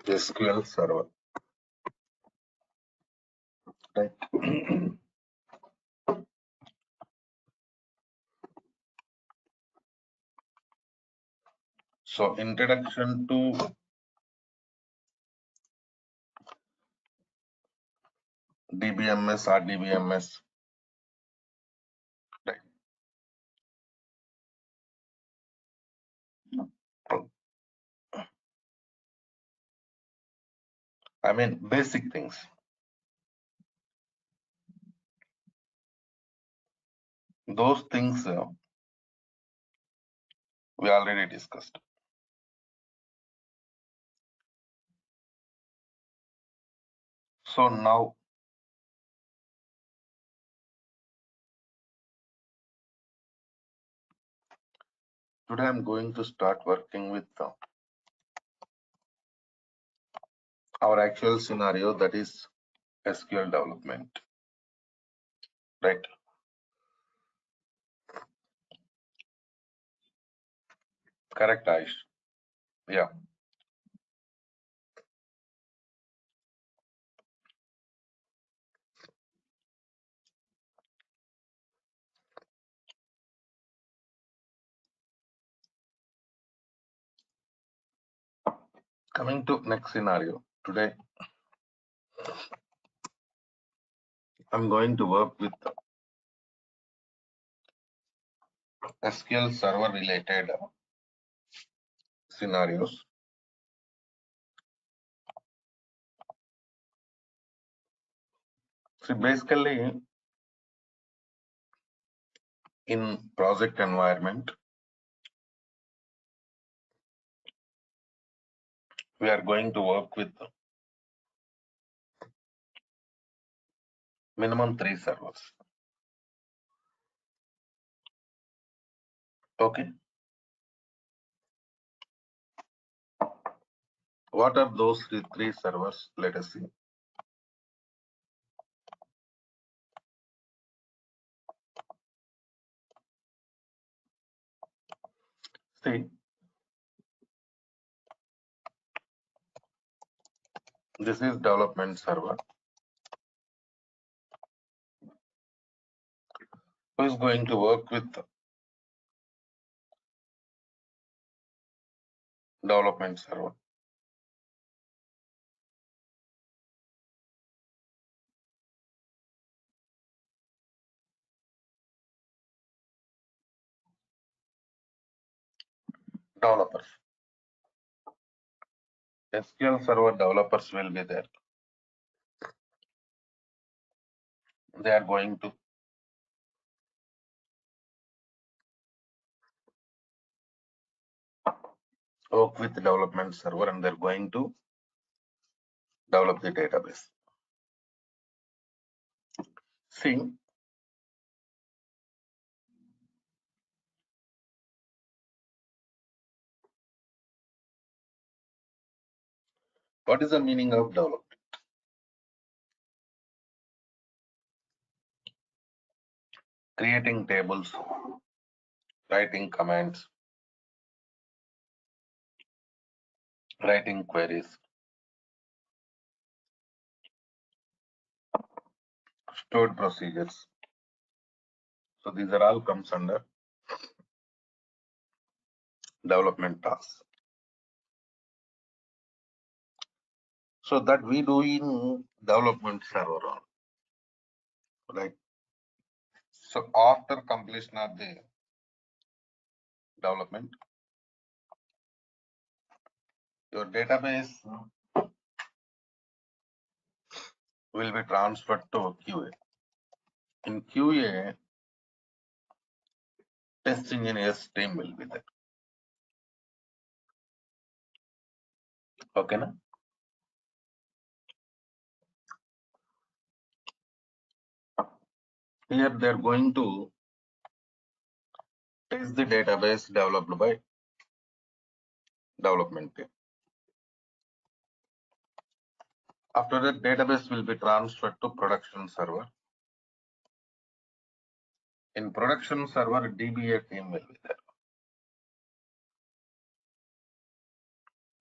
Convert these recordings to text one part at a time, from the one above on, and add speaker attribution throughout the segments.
Speaker 1: SQL Server, right? So introduction to DBMS or DBMS, right? I mean basic things. Those things we already discussed. So now today I'm going to start working with our actual scenario, that is SQL development, right? Correct, Aish? Yeah. Coming to next scenario, today I'm going to work with SQL Server related scenarios. See, basically in project environment, we are going to work with minimum 3 servers. Okay. What are those three servers? Let us see. See, this is development server. Who is going to work with development server? Developers. SQL Server developers will be there. They are going to work with development server and they're going to develop the database. See, what is the meaning of development? Creating tables, writing commands, writing queries, stored procedures. So these are all comes under development tasks. So that we do in development server, right? So after completion of the development, your database will be transferred to QA. In QA, test engineers team will be there. Okay, na? Here they are going to test the database developed by development team. After that, database will be transferred to production server. In production server, DBA team will be there.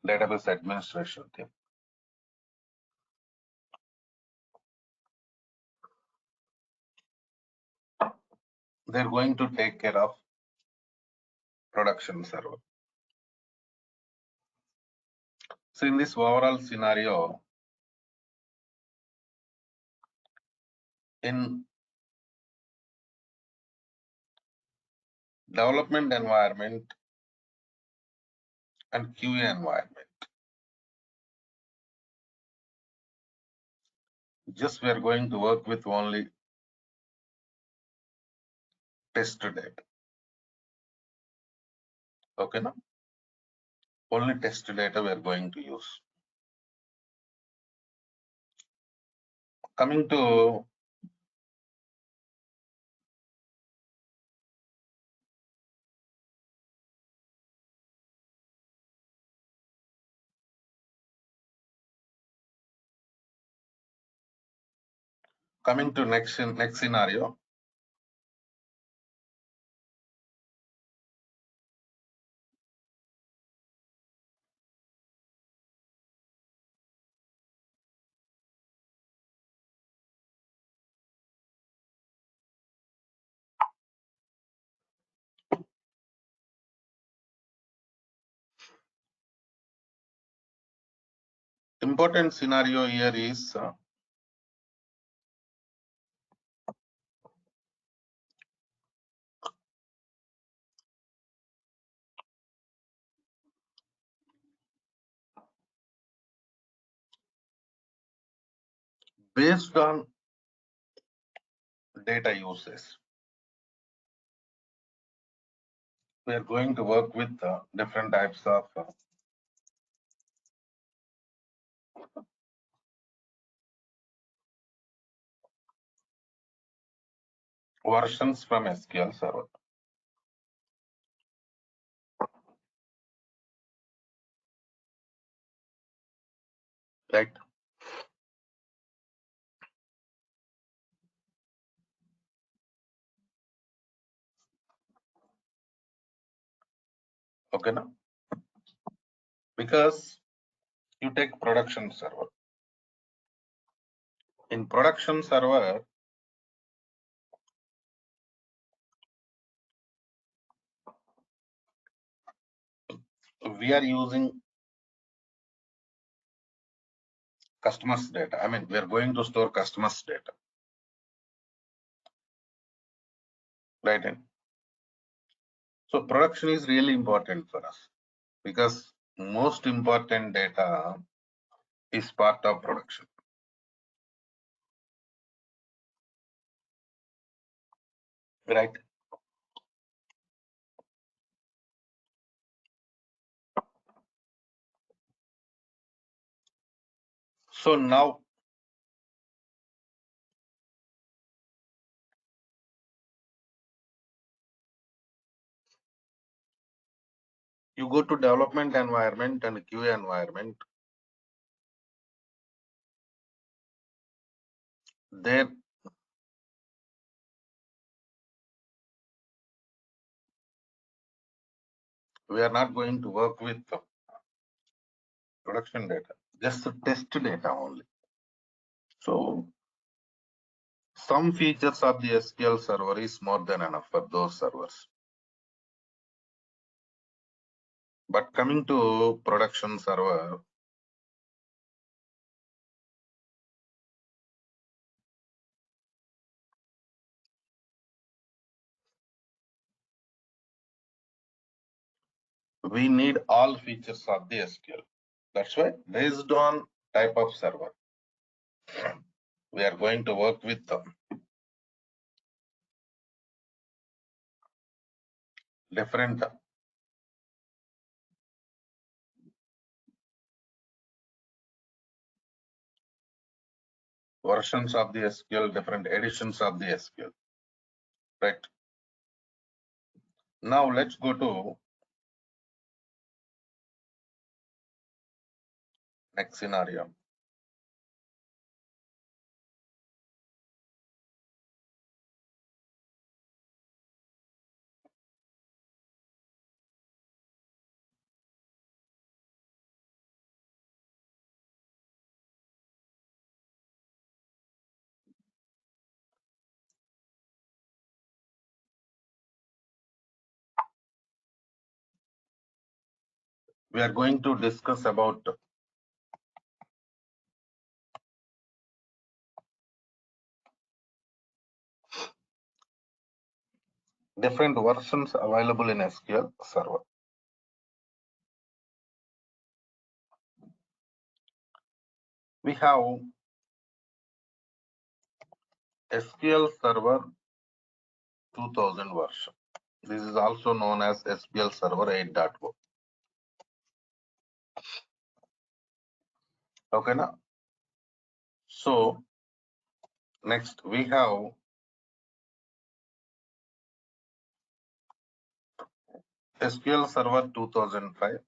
Speaker 1: Database administration team. they're going to take care of production server. So in this overall scenario, in development environment and QA environment, just we are going to work with only test data. Okay, now only test data we are going to use. Coming to next scenario. Important scenario here is based on data uses. We are going to work with different types of versions from SQL Server. Right. Okay, now because you take production server. In production server, we are using customers data. I mean, we are going to store customers data. Right. In. So production is really important for us because most important data is part of production. Right. So now you go to development environment and QA environment. There we are not going to work with production data, just the test data only. So some features of the SQL server is more than enough for those servers. But coming to production server, we need all features of the SQL. That's why based on type of server, we are going to work with different versions of the SQL, different editions of the SQL. Right. Now let's go to next scenario. we are going to discuss about different versions available in SQL Server. We have SQL Server 2000 version. This is also known as SQL Server 8.0. Okay, now. So next we have SQL Server 2005,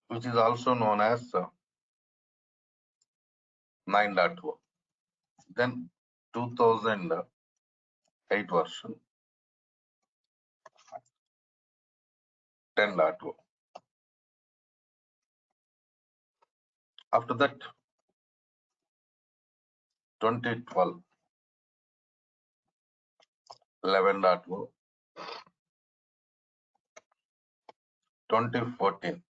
Speaker 1: which is also known as 9.0. Then 2008 version 10.0. After that 2012 11.0, 2014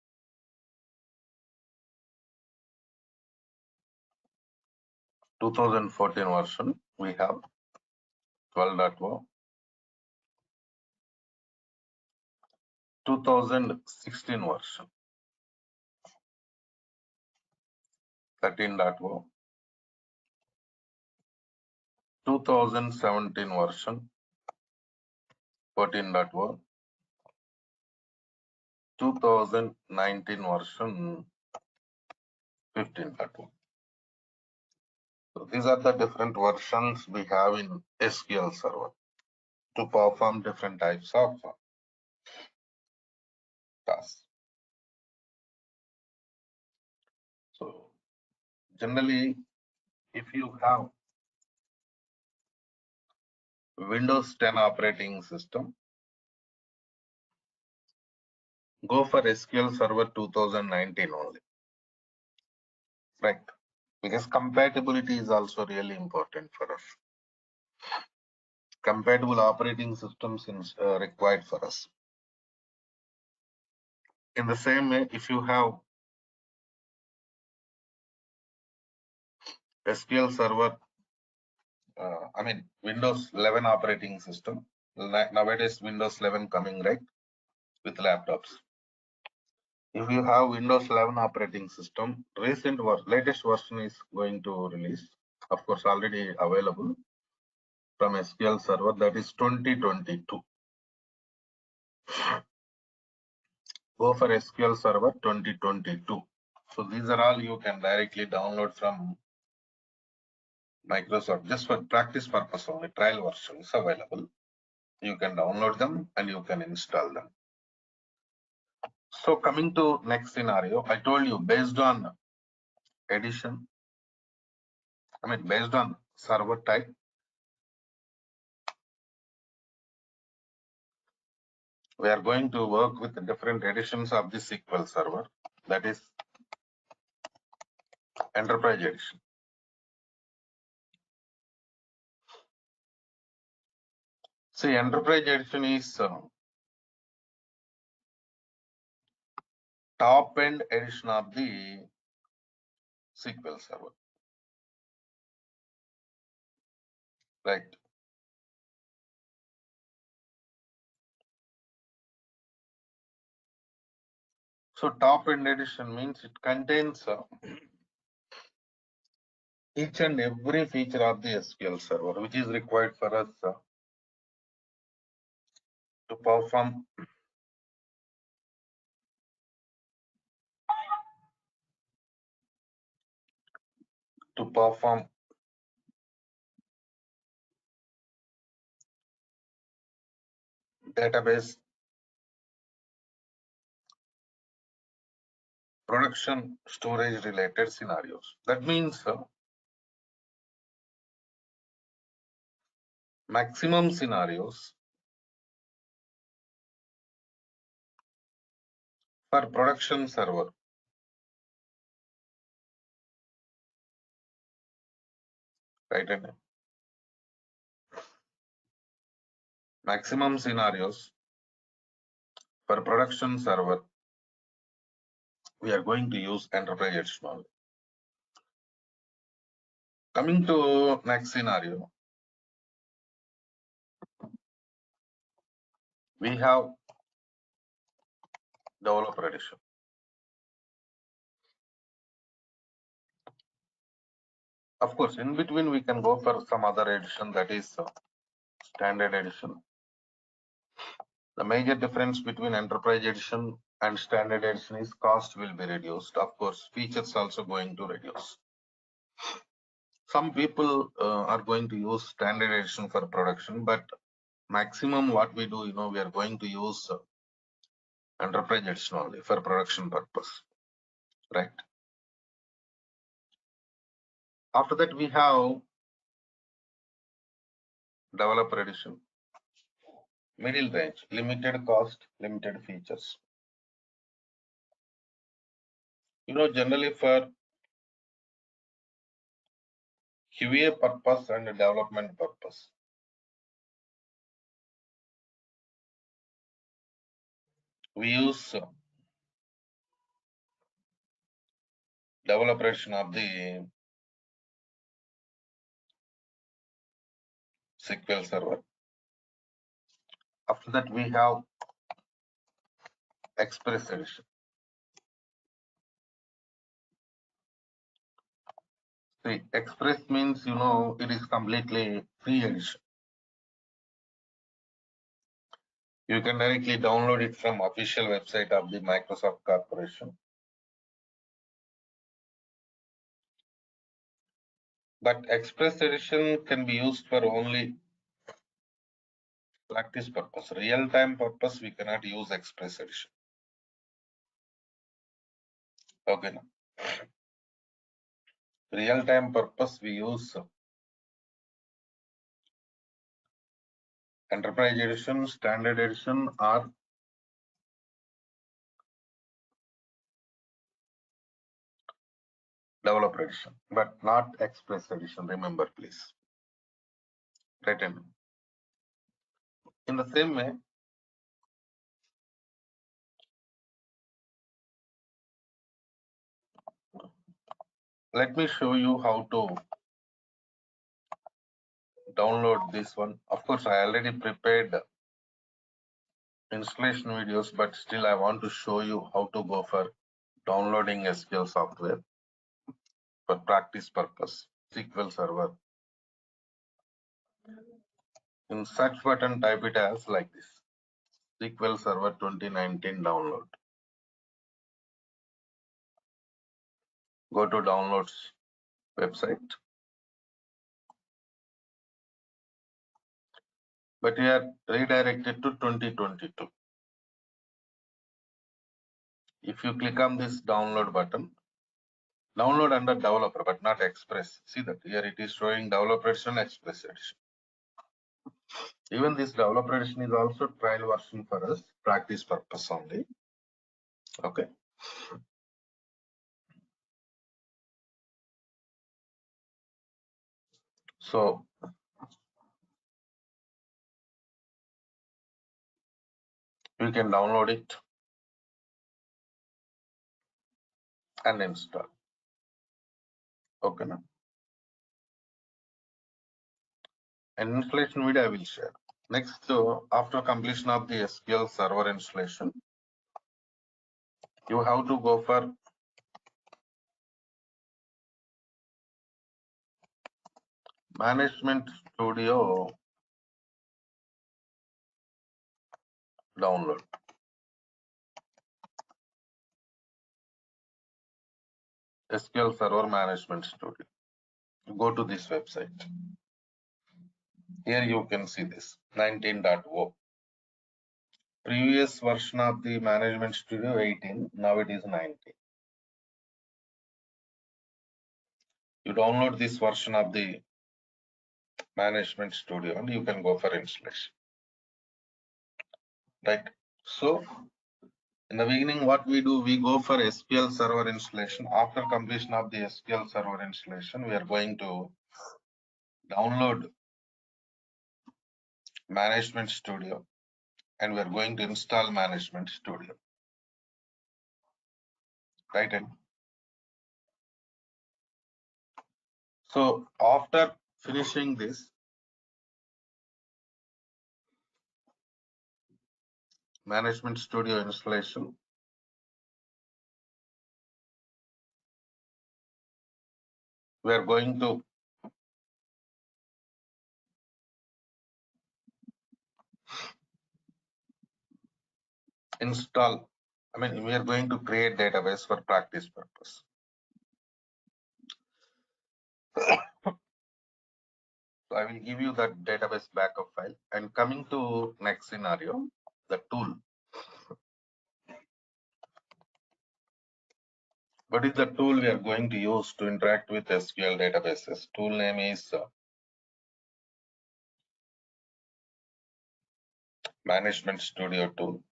Speaker 1: 2014 version we have 12.0, 2016 version 13.0, 2017 version 14.0, 2019 version 15.0. So these are the different versions we have in SQL Server to perform different types of tasks. So generally, if you have Windows 10 operating system, go for SQL Server 2019 only, right? Because compatibility is also really important for us. Compatible operating systems is required for us. In the same way, if you have SQL Server, Windows 11 operating system, nowadays Windows 11 coming, right, with laptops. If you have Windows 11 operating system, latest version is going to release, of course already available from SQL Server, that is 2022. Go for SQL Server 2022. So these are all you can directly download from Microsoft, just for practice purpose only. Trial version is available. You can download them and you can install them. So coming to next scenario, I told you based on edition, based on server type, we are going to work with the different editions of the SQL Server, that is Enterprise Edition. See, Enterprise Edition is top end edition of the SQL Server, right? So top end edition means it contains each and every feature of the SQL Server, which is required for us to perform database production storage related scenarios. That means maximum scenarios for production server, right? And maximum scenarios For production server, we are going to use enterprise edition only. Coming to next scenario, we have developer edition. Of course, in between we can go for some other edition, that is standard edition. The major difference between enterprise edition and standard edition is cost will be reduced. Of course, features also going to reduce. Some people are going to use standard edition for production, but maximum what we do, we are going to use enterprise edition only for production purpose, right? After that, we have developer edition, middle range, limited cost, limited features. Generally for QA purpose and development purpose, we use developer edition of the SQL Server. After that, we have Express edition. See, Express means, it is completely free edition. You can directly download it from official website of the Microsoft Corporation. But Express edition can be used for only practice purpose. Real-time purpose, we cannot use Express edition. Okay. Now, real-time purpose, we use enterprise edition, standard edition, or developer edition, but not Express edition. Remember, please. Written. In the same way, let me show you how to download this one. Of course, I already prepared installation videos, but still I want to show you how to go for downloading SQL software for practice purpose. SQL Server. In search button, type it as like this: SQL Server 2019 download. Go to downloads website. But we are redirected to 2022. If you click on this download button, download under developer, but not Express. See that here it is showing developer edition, Express edition. Even this developer edition is also trial version for us, practice purpose only. Okay. So you can download it and install. Okay. Now, an installation video I will share. Next, after completion of the SQL Server installation, you have to go for Management Studio download. SQL Server Management Studio. Go to this website. Here you can see this 19.0. Previous version of the Management Studio 18, now it is 19. You download this version of the Management Studio and you can go for installation. Right. So in the beginning, what we do, we go for SQL Server installation. After completion of the SQL Server installation, we are going to download Management Studio and we are going to install Management Studio. Right? And so after finishing this, Management Studio installation, we are going to install, we are going to create database for practice purpose. So I will give you that database backup file. And coming to next scenario, the tool. What is the tool we are going to use to interact with SQL databases? Tool name is Management Studio tool.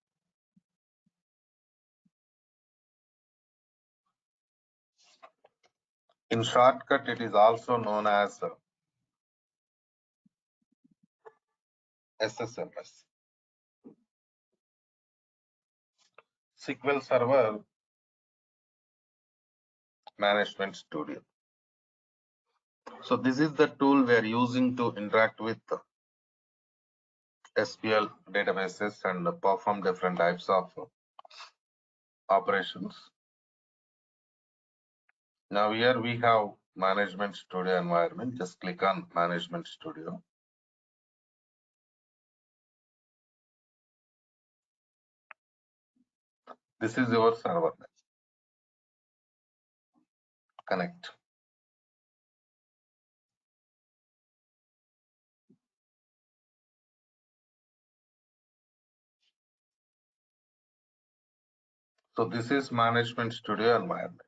Speaker 1: In shortcut, it is also known as SSMS. SQL Server Management Studio. So this is the tool we are using to interact with SQL databases and perform different types of operations. Now here we have Management Studio environment. Just click on Management Studio. This is your server. Connect. So this is Management Studio environment.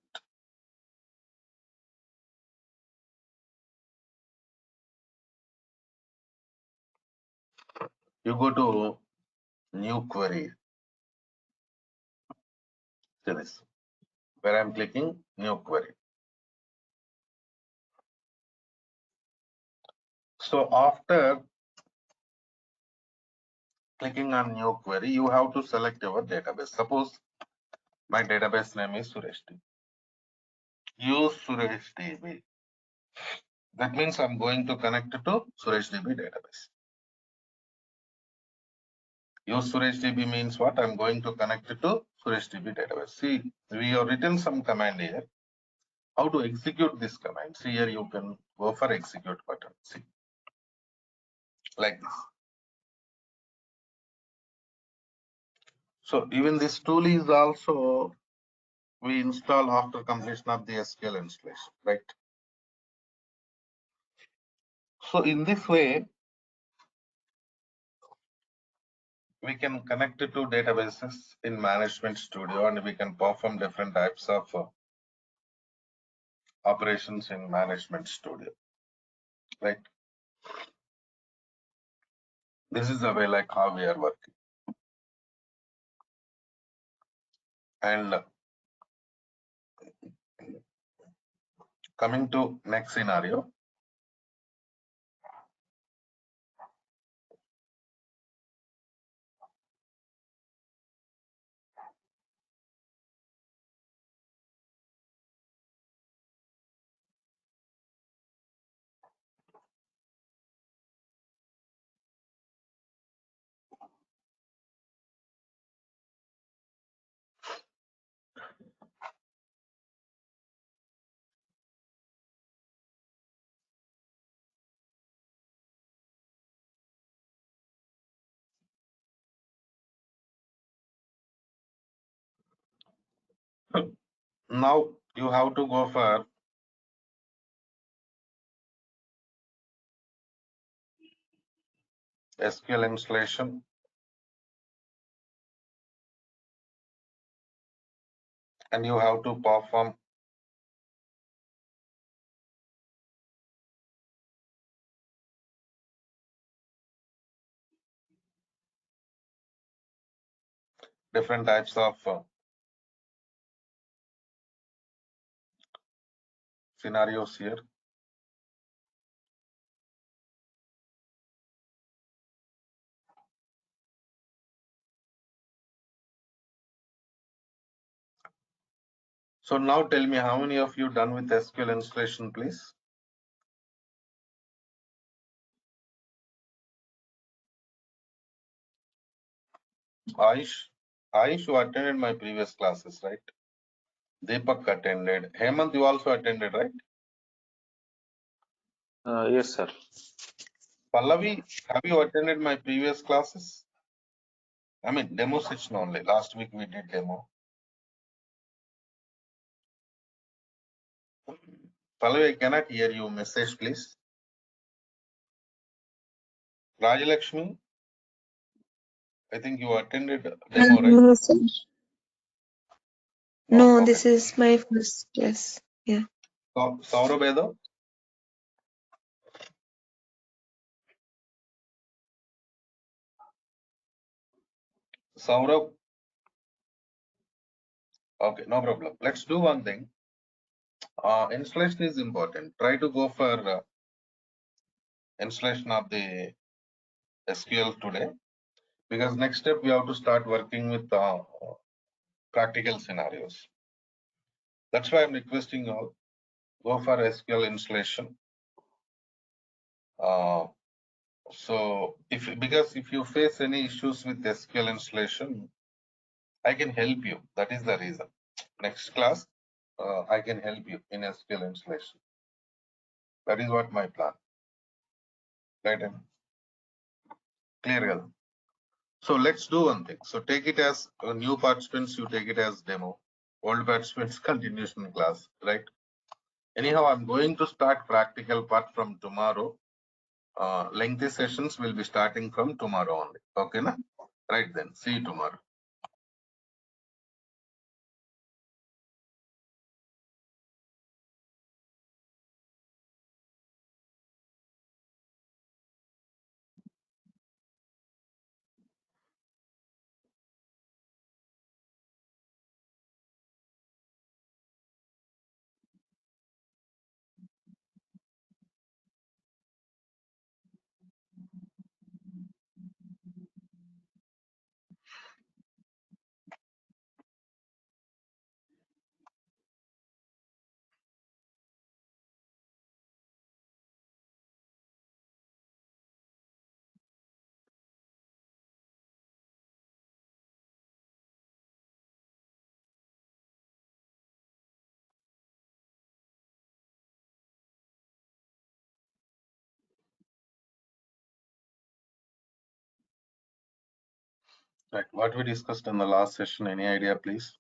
Speaker 1: You go to New Query. See this, where I'm clicking New Query. So after clicking on New Query, you have to select your database. Suppose my database name is Suresh DB. Use Suresh DB. That means I'm going to connect it to Suresh DB database. Use Suresh DB means what? I'm going to connect it to Suresh DB database. See, we have written some command here. How to execute this command? See here, you can go for execute button. See, like this. So even this tool is also we install after completion of the SQL installation, right? So in this way, we can connect it to databases in Management Studio, and we can perform different types of operations in Management Studio, right? This is the way like how we are working. And coming to next scenario. Now you have to go for SQL installation, and you have to perform different types of scenarios here. So now tell me, how many of you done with SQL installation, please? Aish, you attended my previous classes, right? Deepak attended. Hemant, you also attended, right?
Speaker 2: Yes, sir.
Speaker 1: Pallavi, have you attended my previous classes? I mean, demo session only. Last week we did demo. Pallavi, I cannot hear you. Message, please. Rajalakshmi, I think you attended demo, right?
Speaker 3: No, sir.
Speaker 1: Oh,
Speaker 3: No,
Speaker 1: okay.
Speaker 3: this is my first class. Yeah.
Speaker 1: Saurabh, Saurabh, okay, no problem. Let's do one thing. Installation is important. Try to go for installation of the SQL today, because next step we have to start working with practical scenarios. That's why I'm requesting you all, go for SQL installation. So because if you face any issues with SQL installation, I can help you. That is the reason. Next class, I can help you in SQL installation. That is what my plan. Right? Clear, girl. So let's do one thing. So take it as new participants, you take it as demo. Old participants, continuation class, right? Anyhow, I'm going to start practical part from tomorrow. Lengthy sessions will be starting from tomorrow only. Okay, na? Right then. See you tomorrow. Right. What we discussed in the last session, any idea, please?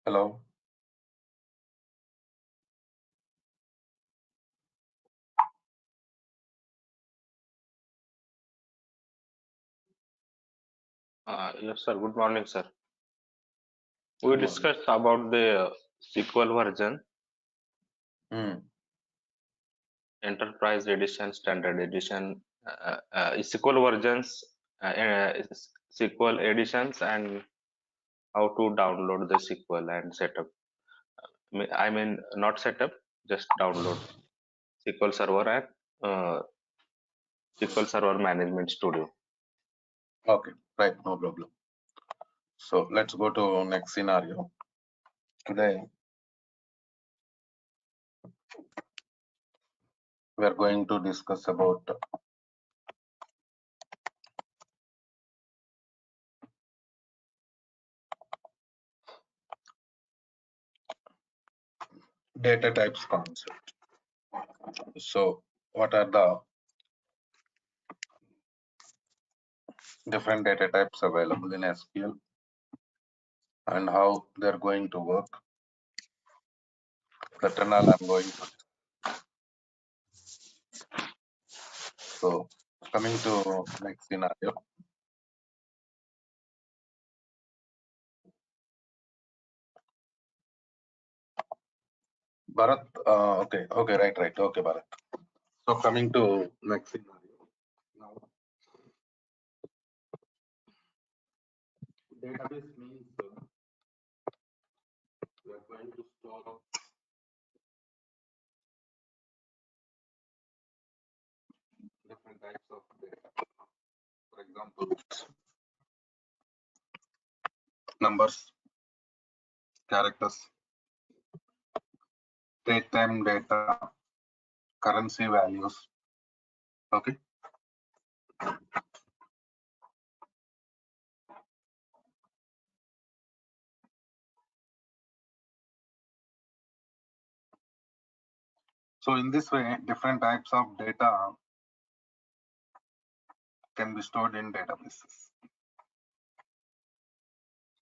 Speaker 1: Hello.
Speaker 2: Yes, sir. Good morning, sir. We
Speaker 1: Good morning.
Speaker 2: discussed about the SQL version, Enterprise Edition, Standard Edition, SQL versions, SQL editions, and how to download the SQL and setup. I mean, not setup, just download SQL Server and SQL Server Management Studio.
Speaker 1: Okay. Right. No problem. So let's go to next scenario. Today, we are going to discuss about data types concept. So what are the different data types available in SQL and how they're going to work? That and all I'm going to. So coming to next scenario. Bharat, okay, right. Okay, Bharat. So coming to next scenario. Now, database means we are going to store different types of data. examples, numbers, characters, date time data, currency values. Okay. So in this way, different types of data can be stored in databases.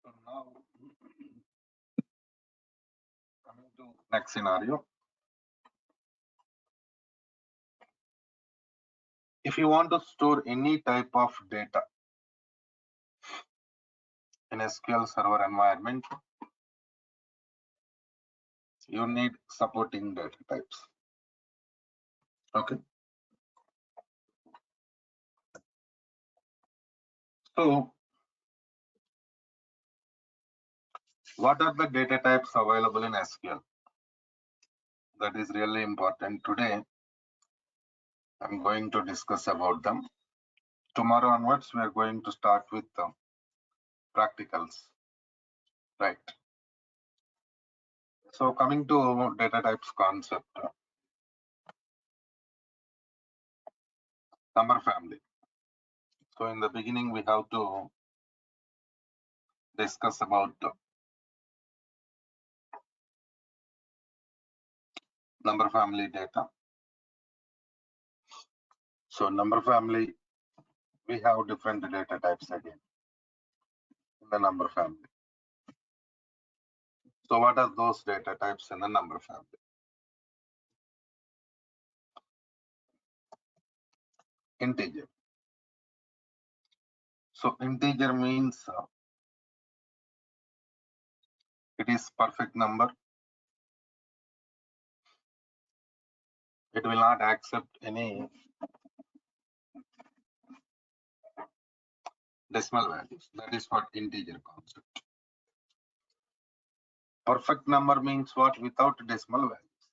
Speaker 1: So now, coming to next scenario. If you want to store any type of data in SQL Server environment, you need supporting data types. Okay. So what are the data types available in SQL? That is really important. Today, I'm going to discuss about them. Tomorrow onwards, we are going to start with practicals. Right. So coming to data types concept, number family. So in the beginning, we have to discuss about number family data. So number family, we have different data types again in the number family. So what are those data types in the number family? Integer. So integer means it is perfect number. It will not accept any decimal values. That is what integer concept. Perfect number means what? Without decimal values.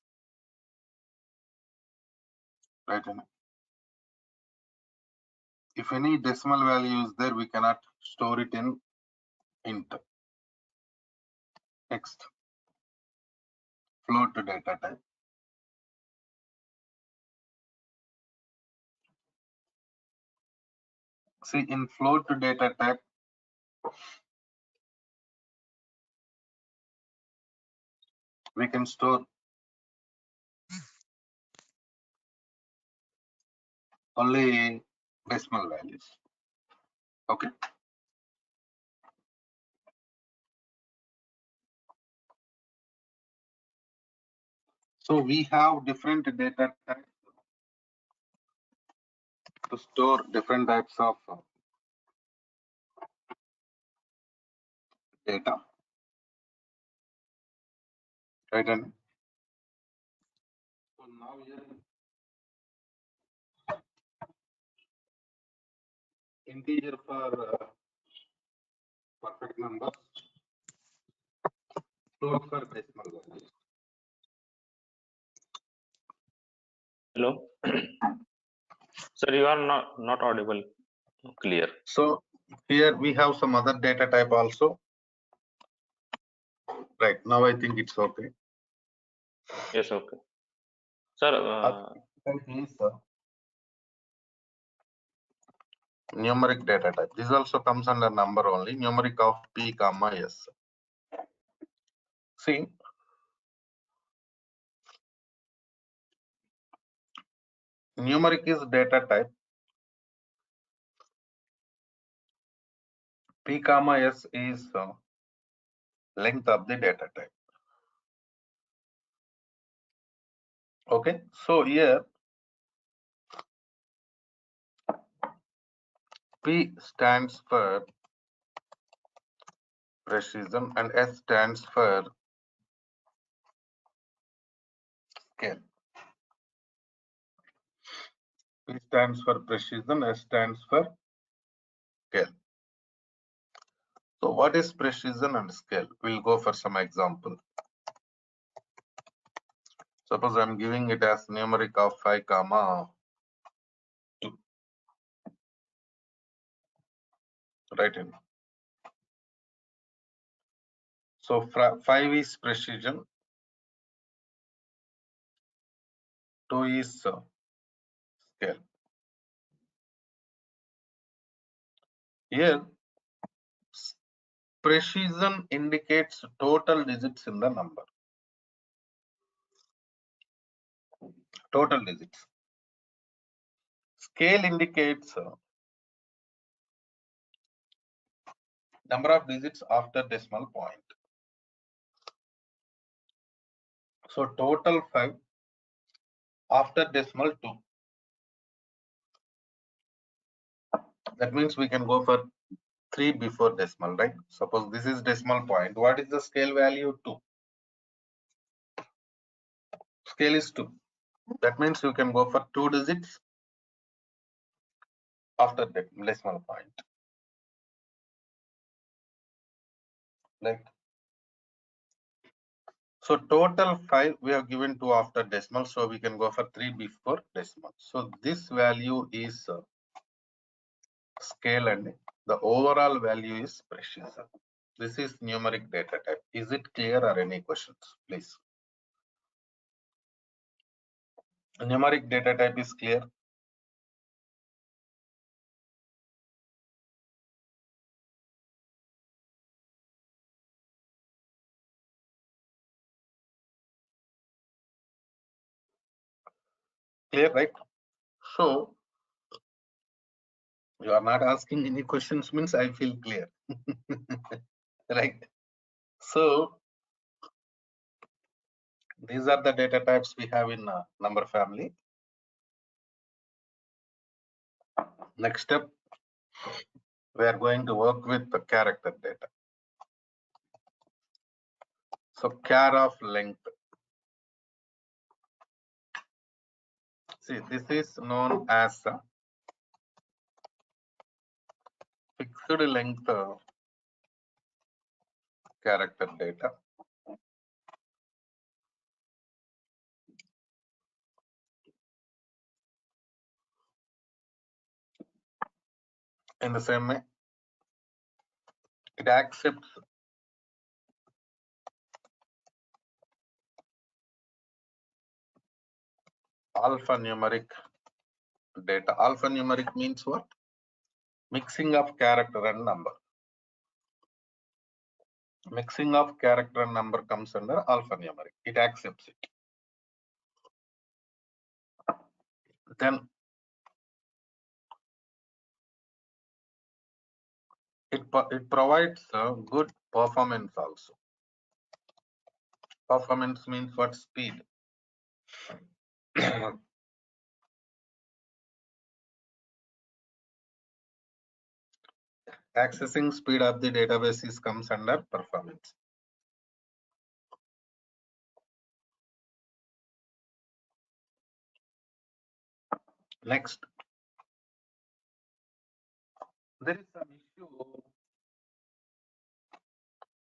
Speaker 1: Right? If any decimal value is there, we cannot store it in int. Next, float data type. See, in float data type, we can store only decimal values. Okay. So we have different data types to store different types of data. Right? And so now here integer for perfect numbers, float for decimal values.
Speaker 2: Hello. Sir, you are not audible clear.
Speaker 1: So here we have some other data type also. Right, now I think it's okay.
Speaker 2: Yes, okay. Sir,
Speaker 1: Is numeric data type. This also comes under number only, numeric of p comma s. See, numeric is data type. P comma s is length of the data type. Okay, so here P stands for precision and S stands for scale. P stands for precision, S stands for scale. So what is precision and scale? We'll go for some example. Suppose I'm giving it as numeric of 5 comma 2. Write in. So 5 is precision, 2 is scale. Here, precision indicates total digits in the number. Total digits. Scale indicates number of digits after decimal point. So total 5 after decimal 2. That means we can go for 3 before decimal, right? Suppose this is decimal point. What is the scale value? 2. Scale is 2. That means you can go for 2 digits after decimal point. Right? So total 5 we have given 2 after decimal. So we can go for 3 before decimal. So this value is scale and the overall value is precision. This is numeric data type. Is it clear or any questions, please? Numeric data type is clear. Clear, right? So you are not asking any questions means I feel clear. Right? So these are the data types we have in number family. Next step, we are going to work with the character data. So char of length. See, this is known as fixed length character data. In the same way, it accepts alphanumeric data. Alphanumeric means what? Mixing of character and number. Mixing of character and number comes under alphanumeric. It accepts it. Then it provides a good performance also. Performance means what? Speed. Accessing speed of the database comes under performance. Next, there is some issue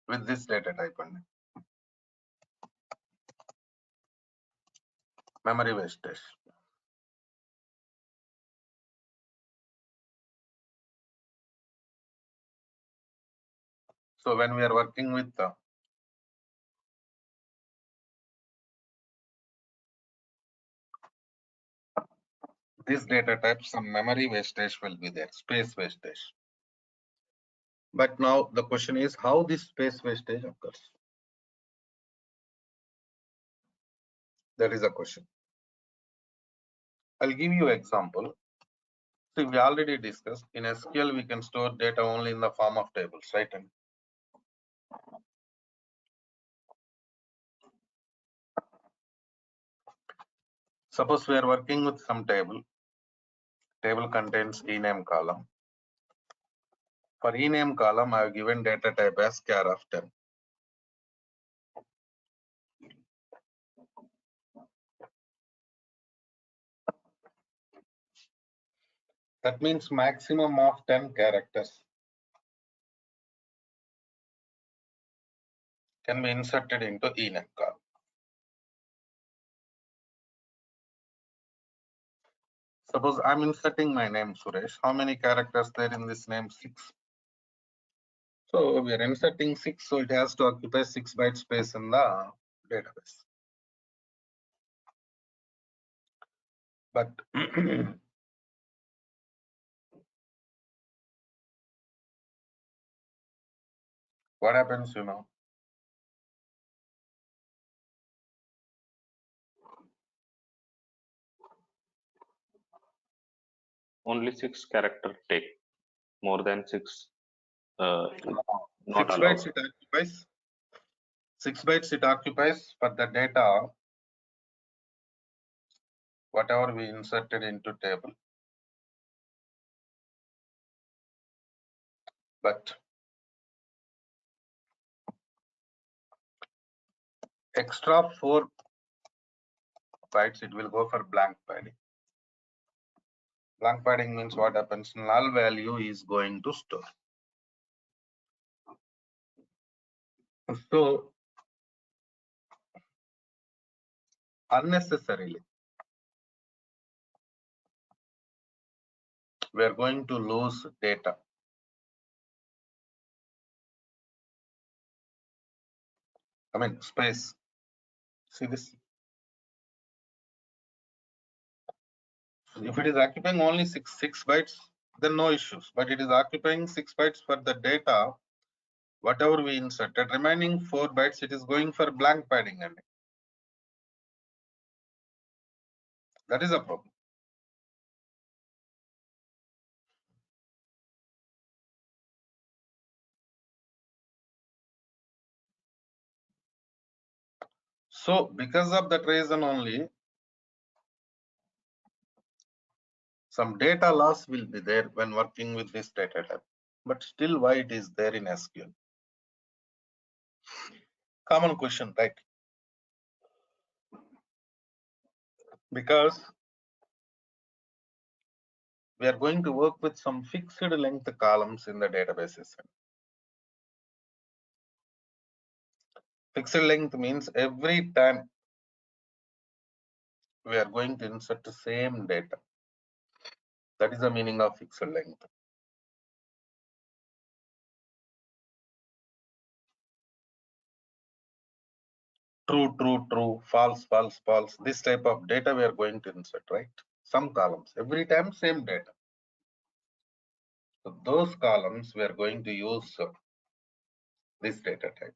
Speaker 1: with this data type and memory wastage. So when we are working with this data type, some memory wastage will be there, space wastage. But now the question is how this space wastage occurs. That is a question. I'll give you an example. See, we already discussed in SQL we can store data only in the form of tables, right? And suppose we are working with some table. Table contains ename column. For ename column, I have given data type as char of 10. That means maximum of 10 characters can be inserted into ename column. Suppose I'm inserting my name Suresh. How many characters there in this name? 6. So we are inserting 6, so it has to occupy 6 byte space in the database. But what happens,
Speaker 2: Only 6 character take. More than 6, not
Speaker 1: 6
Speaker 2: allowed.
Speaker 1: bytes it occupies. 6 bytes it occupies for the data, whatever we inserted into table. But extra 4 bytes it will go for blank padding. Blank padding means what happens? Null value is going to store. So unnecessarily we are going to lose data. I mean space. See this? If it is occupying only 6 bytes, then no issues. But it is occupying 6 bytes for the data, whatever we inserted. Remaining 4 bytes, it is going for blank padding, and that is a problem. So because of that reason only, some data loss will be there when working with this data type. But still, why it is there in SQL? Common question, right? Because we are going to work with some fixed length columns in the databases. Fixed length means every time we are going to insert the same data. That is the meaning of fixed length. True, true, true, false, false, false. This type of data we are going to insert, right? Some columns, every time same data. So those columns we are going to use this data type.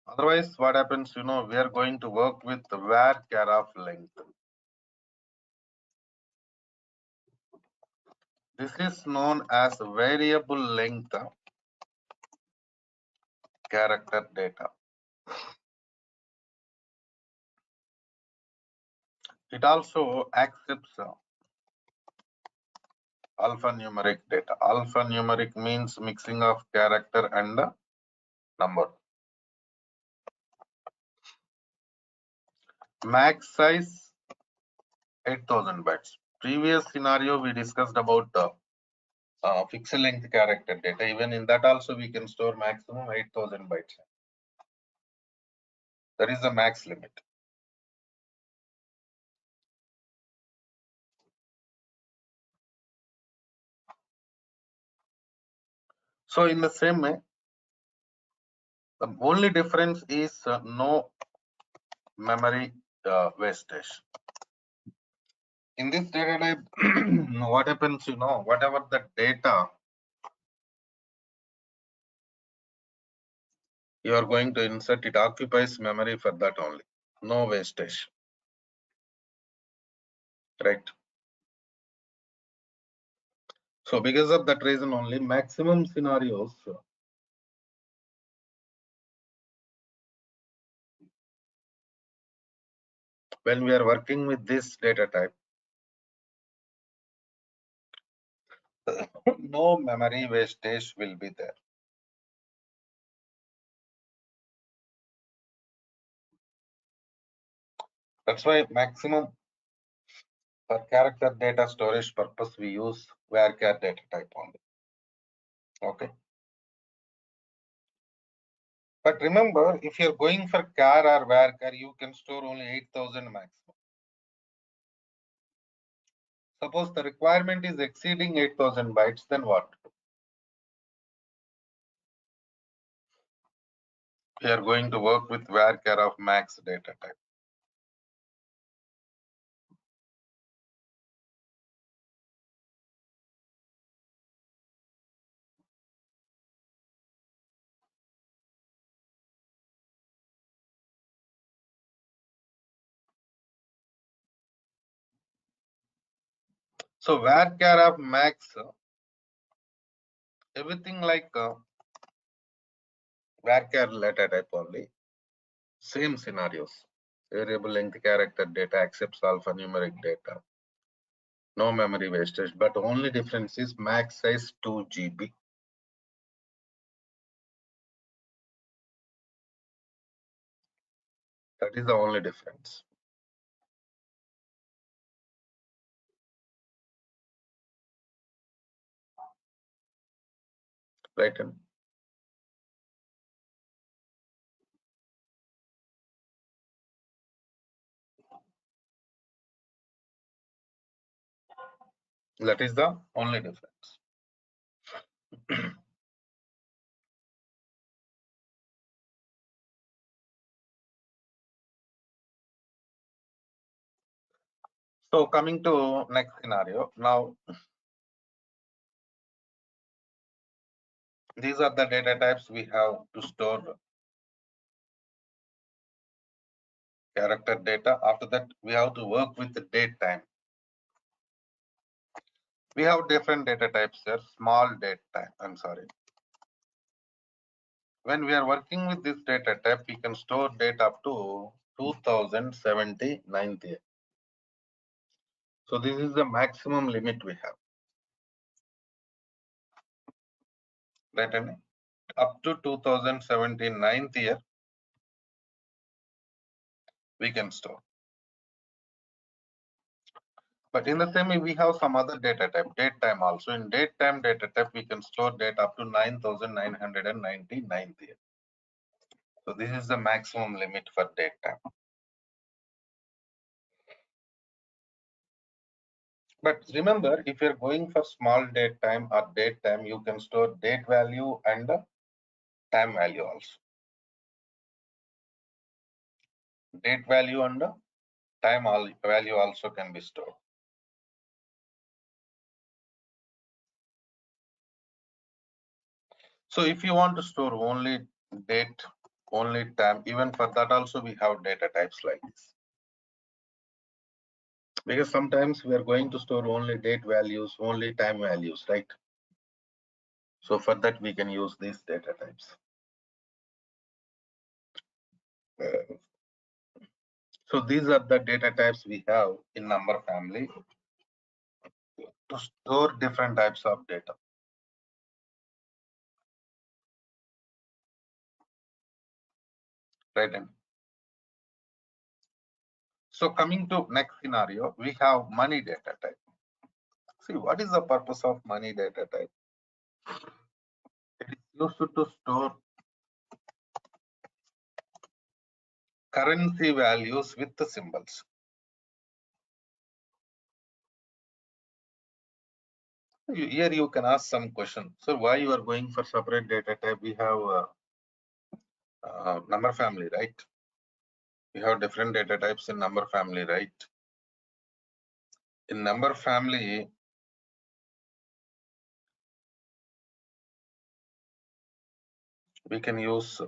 Speaker 1: Otherwise, what happens, we are going to work with the var of length. This is known as variable length character data. It also accepts alphanumeric data. Alphanumeric means mixing of character and number. Max size 8000 bytes. Previous scenario we discussed about the fixed length character data. Even in that also we can store maximum 8000 bytes. That is the max limit. So in the same way, the only difference is no memory wastage. In this data type, what happens, whatever the data you are going to insert, it occupies memory for that only. No wastage. Right. So because of that reason only, maximum scenarios when we are working with this data type, no memory wastage will be there. That's why maximum for character data storage purpose we use varchar data type only. Okay. But remember, if you're going for char or varchar, you can store only 8000 maximum. Suppose the requirement is exceeding 8000 bytes, then what? We are going to work with varchar of max data type. So varchar of max, everything like varchar data type only. Same scenarios. Variable length character data accepts alphanumeric data. No memory wastage, but only difference is max size 2 GB. That is the only difference. Right? That is the only difference. So coming to next scenario. Now, these are the data types we have to store character data. After that, we have to work with the date time. We have different data types here. Small date time. I'm sorry. When we are working with this data type, we can store data up to 2079th year. So this is the maximum limit we have. Right? And up to 2079th year, we can store. But in the same way, we have some other data type, date time also. In date time data type, we can store data up to 9999th year. So this is the maximum limit for date time. But remember, if you're going for small date time or date time, you can store date value and time value also. Date value and time value also can be stored. So if you want to store only date, only time, even for that also we have data types like this. Because sometimes we are going to store only date values, only time values, right? So for that we can use these data types. So these are the data types we have in number family to store different types of data. Right? So coming to next scenario, we have money data type. See, what is the purpose of money data type? It is used to store currency values with the symbols. Here you can ask some question. So why you are going for separate data type? We have number family, right? We have different data types in number family, right? In number family, we can use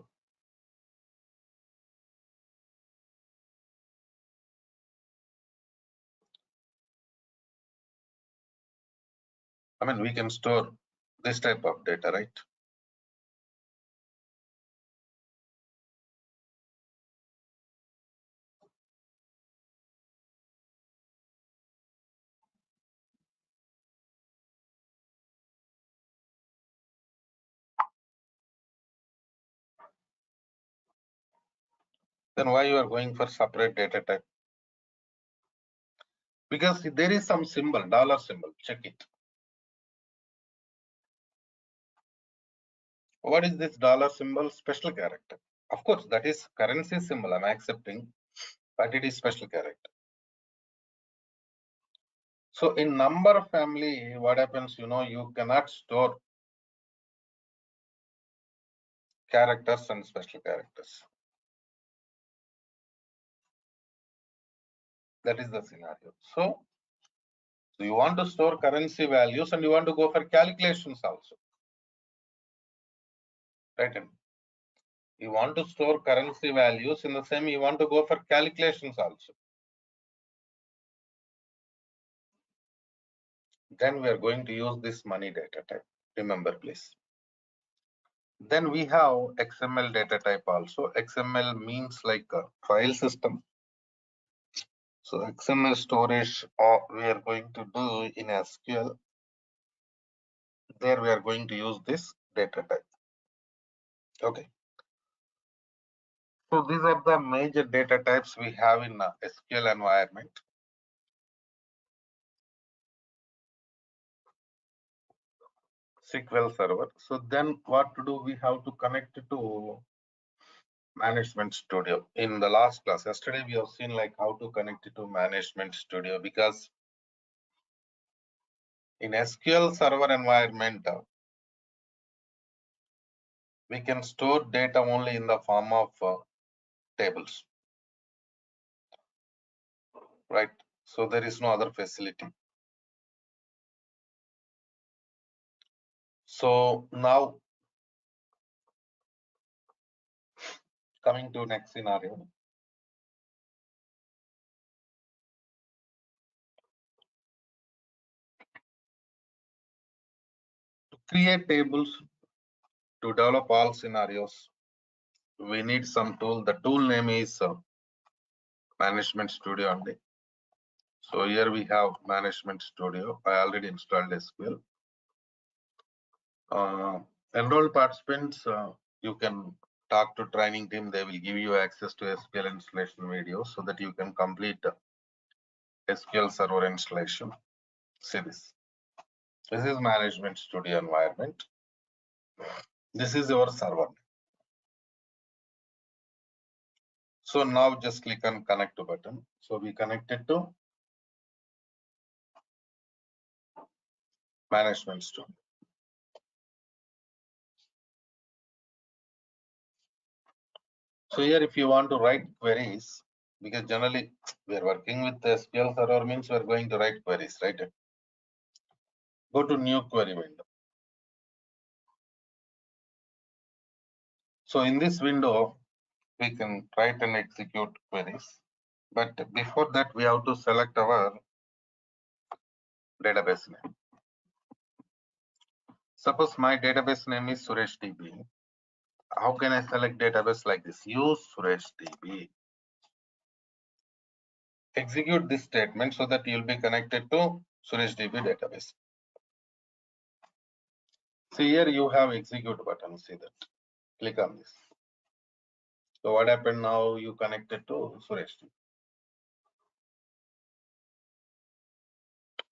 Speaker 1: we can store this type of data, right? Then why you are going for separate data type? Because there is some symbol, dollar symbol, check it. What is this dollar symbol? Special character. Of course, that is currency symbol, I'm accepting, but it is special character. So in number family, what happens, you cannot store characters and special characters. That is the scenario. So you want to store currency values and you want to go for calculations also. Right? You want to store currency values in the same, you want to go for calculations also. Then we are going to use this money data type. Remember, please. Then we have XML data type also. XML means like a file system. So XML storage we are going to do in SQL. There we are going to use this data type. Okay. So these are the major data types we have in SQL environment. SQL Server. So then what to do? We have to connect it to Management Studio. In the last class, yesterday, we have seen like how to connect it to Management Studio, because in SQL Server environment, we can store data only in the form of tables, right? So there is no other facility. So now coming to next scenario. To create tables, to develop all scenarios, we need some tool. The tool name is Management Studio only. So here we have Management Studio. I already installed SQL. Enrolled participants, you can talk to training team. They will give you access to SQL installation videos so that you can complete SQL Server installation. See this. This is Management Studio environment. This is your server. So now just click on connect to button. So we connected to Management Studio. So here, if you want to write queries, because generally we are working with SQL Server, means we are going to write queries, right? Go to new query window. So in this window, we can write and execute queries. But before that, we have to select our database name. Suppose my database name is Suresh DB. How can I select database like this? Use Suresh DB. Execute this statement so that you'll be connected to Suresh DB database. See here, you have execute button. See that. Click on this. So what happened now? You connected to Suresh DB.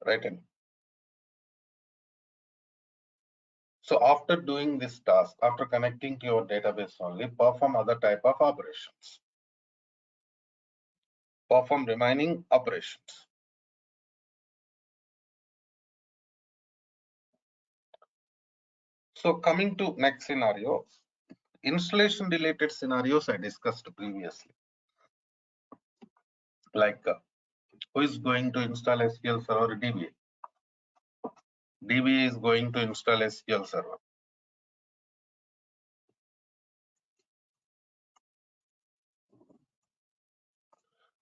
Speaker 1: Right? So after doing this task, after connecting to your database only, perform other type of operations. Perform remaining operations. So coming to next scenario, installation related scenarios I discussed previously. Like who is going to install SQL Server? DBA. DBA is going to install SQL Server.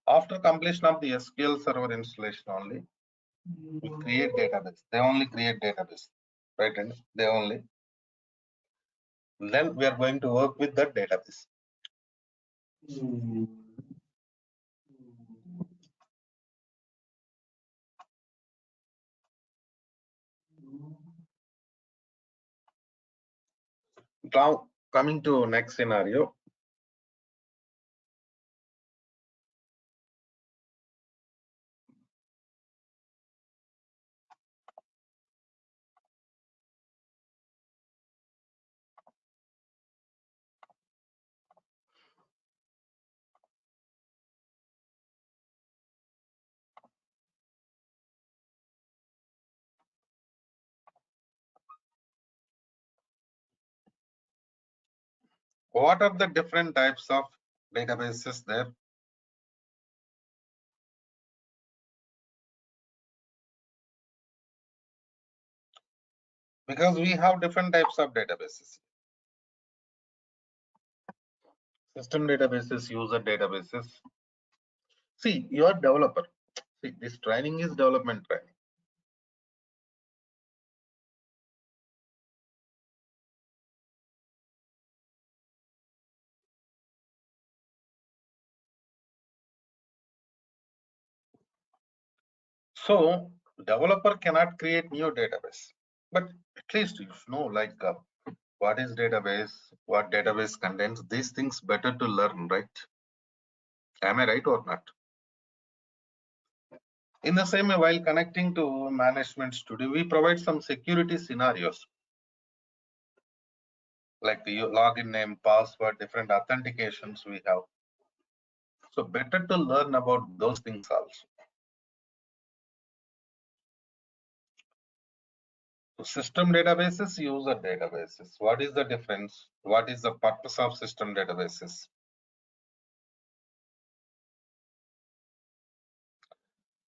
Speaker 1: After completion of the SQL Server installation only, we create database. They only create database, right? And they only. Then we are going to work with that database. Now coming to next scenario. What are the different types of databases there? Because we have different types of databases. System databases, user databases. See, you are developer. See, this training is development training. So developer cannot create new database, but at least you know like what is database, what database contains. These things better to learn, right? Am I right or not? In the same way, while connecting to management studio, we provide some security scenarios like the login name, password, different authentications we have. So better to learn about those things also. So system databases, user databases. What is the difference? What is the purpose of system databases?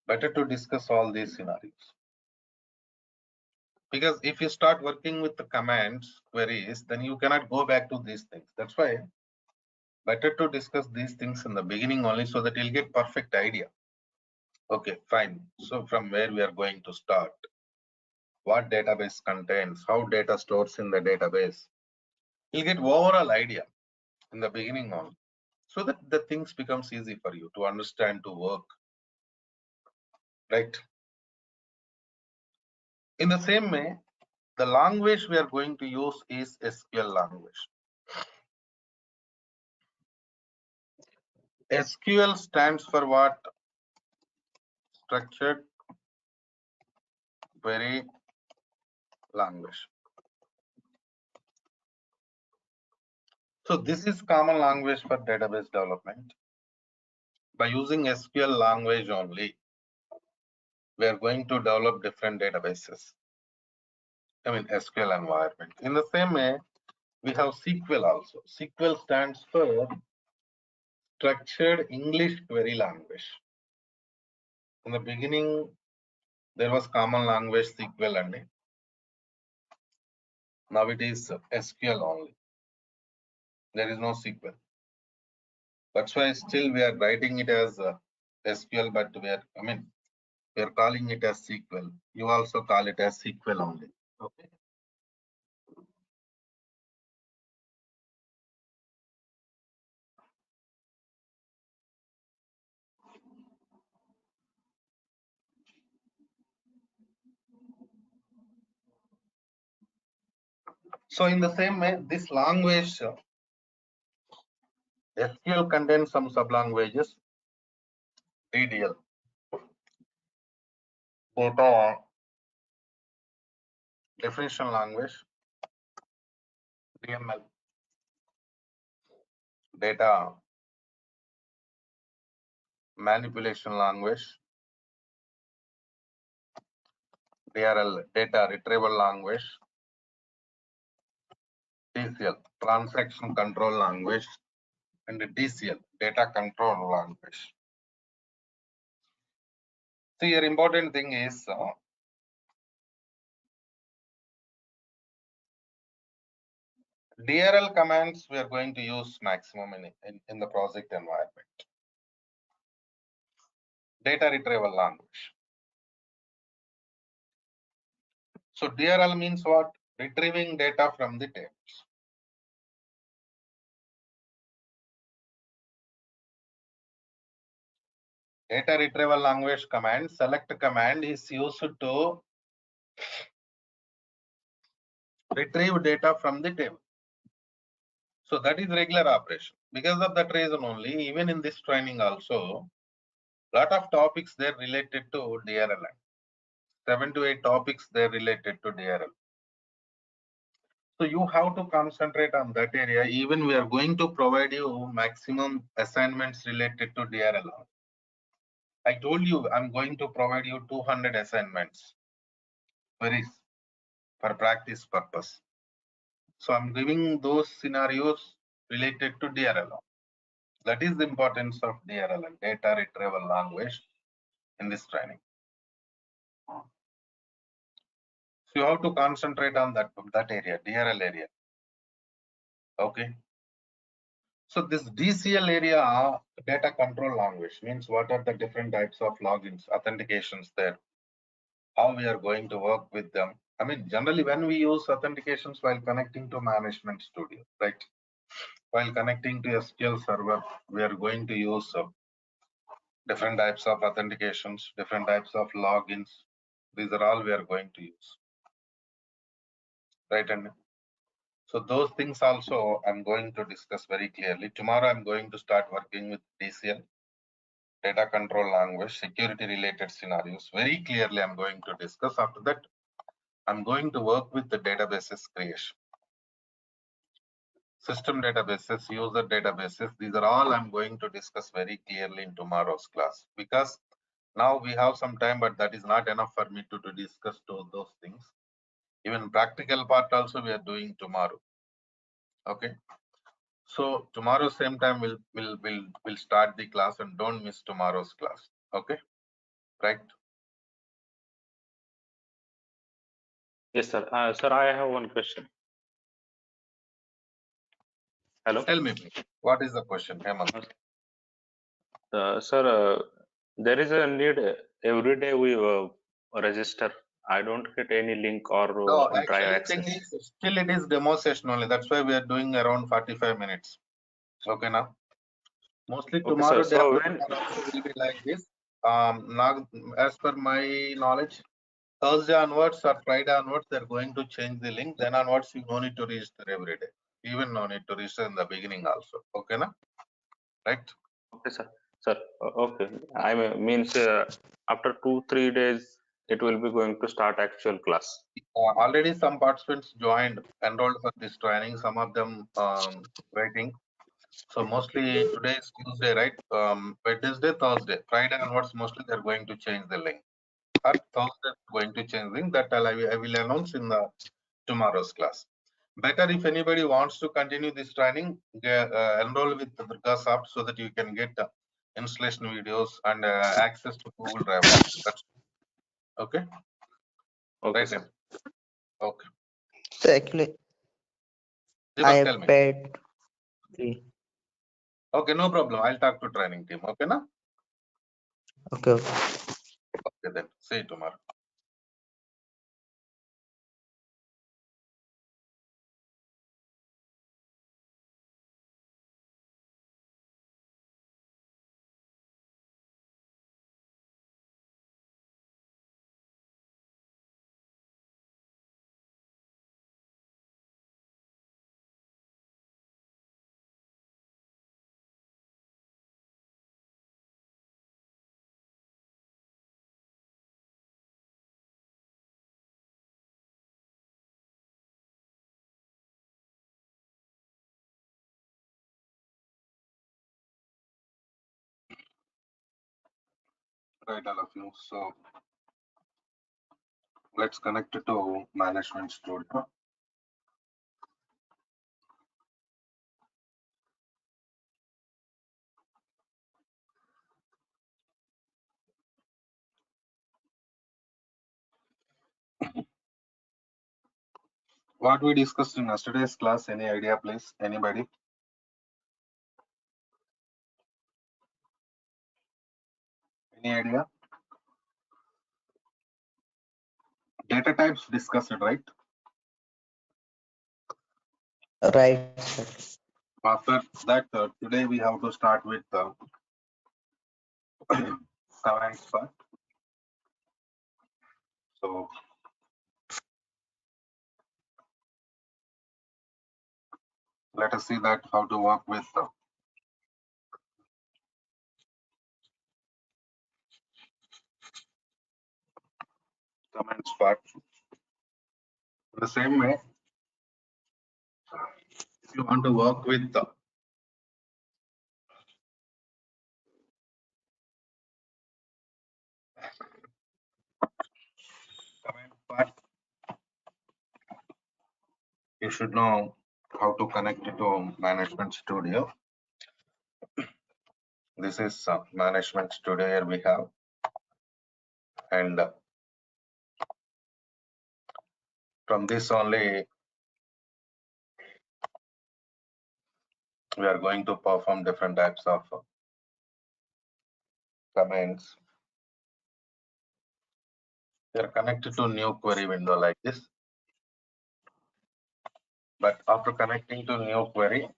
Speaker 1: Better to discuss all these scenarios. Because if you start working with the commands, queries, then you cannot go back to these things. That's why better to discuss these things in the beginning only so that you'll get perfect idea. Okay, fine. So from where we are going to start? What database contains? How data stores in the database? You'll get overall idea in the beginning only, so that the things becomes easy for you to understand, to work, right? In the same way, the language we are going to use is SQL language. SQL stands for what? Structured Query Language. So this is common language for database development. By using SQL language only, we are going to develop different databases. I mean SQL environment. In the same way, we have SQL also. SQL stands for Structured English Query Language. In the beginning, there was common language SQL only. Now it is SQL only. There is no SQL. That's why still we are writing it as SQL, but we are calling it as SQL. You also call it as SQL only. Okay. So in the same way, this language SQL contains some sublanguages. DDL, data definition language. DML, data manipulation language. DRL, data retrieval language. TCL, transaction control language. And DCL, data control language. So your important thing is DRL commands we are going to use maximum in the project environment. Data retrieval language. So DRL means what? Retrieving data from the tables. Data retrieval language command, select command is used to retrieve data from the table. So that is regular operation. Because of that reason only, even in this training also, lot of topics there related to DRL. 7 to 8 topics there related to DRL. So you have to concentrate on that area. Even we are going to provide you maximum assignments related to DRL. I told you I'm going to provide you 200 assignments queries for practice purpose. So I'm giving those scenarios related to DRLL. That is the importance of DRLL, data retrieval language, in this training. So you have to concentrate on that area, DRL area. Okay. So this DCL area, data control language, means what are the different types of logins, authentications there, how we are going to work with them. I mean, generally when we use authentications while connecting to management studio, right? While connecting to SQL server, we are going to use different types of authentications, different types of logins. These are all we are going to use, right? And so those things also I'm going to discuss very clearly. Tomorrow I'm going to start working with DCL, data control language, security related scenarios. Very clearly I'm going to discuss. After that, I'm going to work with the databases creation. System databases, user databases, these are all I'm going to discuss very clearly in tomorrow's class, because now we have some time, but that is not enough for me to discuss those things. Even practical part also we are doing tomorrow. Okay. So tomorrow same time we'll start the class, and don't miss tomorrow's class. Okay. Right.
Speaker 2: Yes, sir. Sir, I have one question. Hello.
Speaker 1: Tell me, please. What is the question, Hemant?
Speaker 2: Sir, there is a need every day we register. I don't get any link or
Speaker 1: No,
Speaker 2: drive
Speaker 1: actually thing
Speaker 2: access.
Speaker 1: is still it is demo session only. That's why we are doing around 45 minutes. Okay now. Mostly
Speaker 2: Okay,
Speaker 1: tomorrow
Speaker 2: sir.
Speaker 1: day
Speaker 2: So
Speaker 1: after
Speaker 2: when
Speaker 1: tomorrow also will be like this. Now as per my knowledge, Thursday onwards or Friday onwards, they're going to change the link. Then onwards, you no need to register every day. Even no need to register in the beginning also. Okay na? Right?
Speaker 2: okay, sir. Sir, okay. I means after 2-3 days it will be going to start actual class.
Speaker 1: Already some participants joined, enrolled for this training. Some of them waiting. So mostly today is Tuesday, right? Wednesday, Thursday, Friday onwards, mostly they're going to change the link. Or Thursday going to change link. That I will announce in the tomorrow's class. Better if anybody wants to continue this training, enroll with the Durga Soft so that you can get installation videos and access to Google Drive also. That's okay.
Speaker 2: Okay,
Speaker 1: Right.
Speaker 2: sir.
Speaker 1: Okay.
Speaker 4: So actually, I
Speaker 1: Deepak, tell
Speaker 4: have
Speaker 1: me.
Speaker 4: paid fee.
Speaker 1: Okay, no problem. I'll talk to training team. Okay, na?
Speaker 4: Okay, okay.
Speaker 1: Okay, then. See you tomorrow. Right, all of you. So let's connect it to management studio. What we discussed in yesterday's class, any idea, please? Anybody? Any idea? Data types discussed, right?
Speaker 4: Right, sir.
Speaker 1: After that, today we have to start with commands part. So let us see that how to work with commands part. The same way, if you want to work with command part, you should know how to connect it to Management Studio. This is Management Studio. Here we have, and from this only we are going to perform different types of commands. We are connected to new query window like this. But after connecting to new query,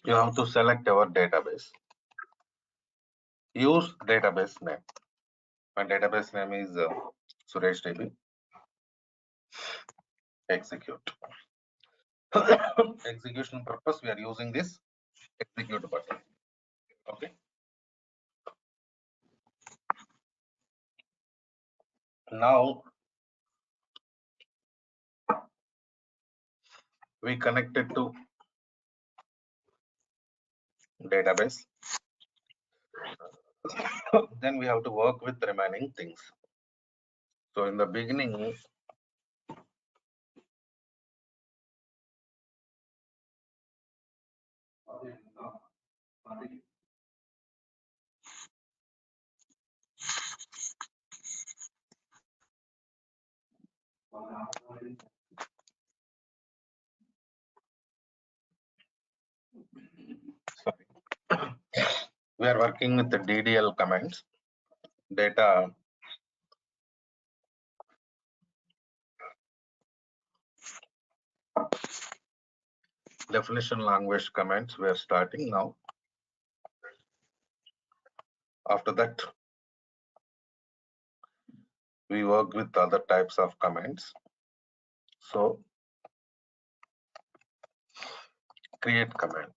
Speaker 1: you have to select our database. Use database name. My database name is Suresh DB. Execute. Execution purpose, we are using this execute button. Okay. Now we connected to database. Then we have to work with remaining things. So in the beginning, we are working with the DDL commands, data definition language commands. We are starting now. After that, we work with other types of commands. So create command.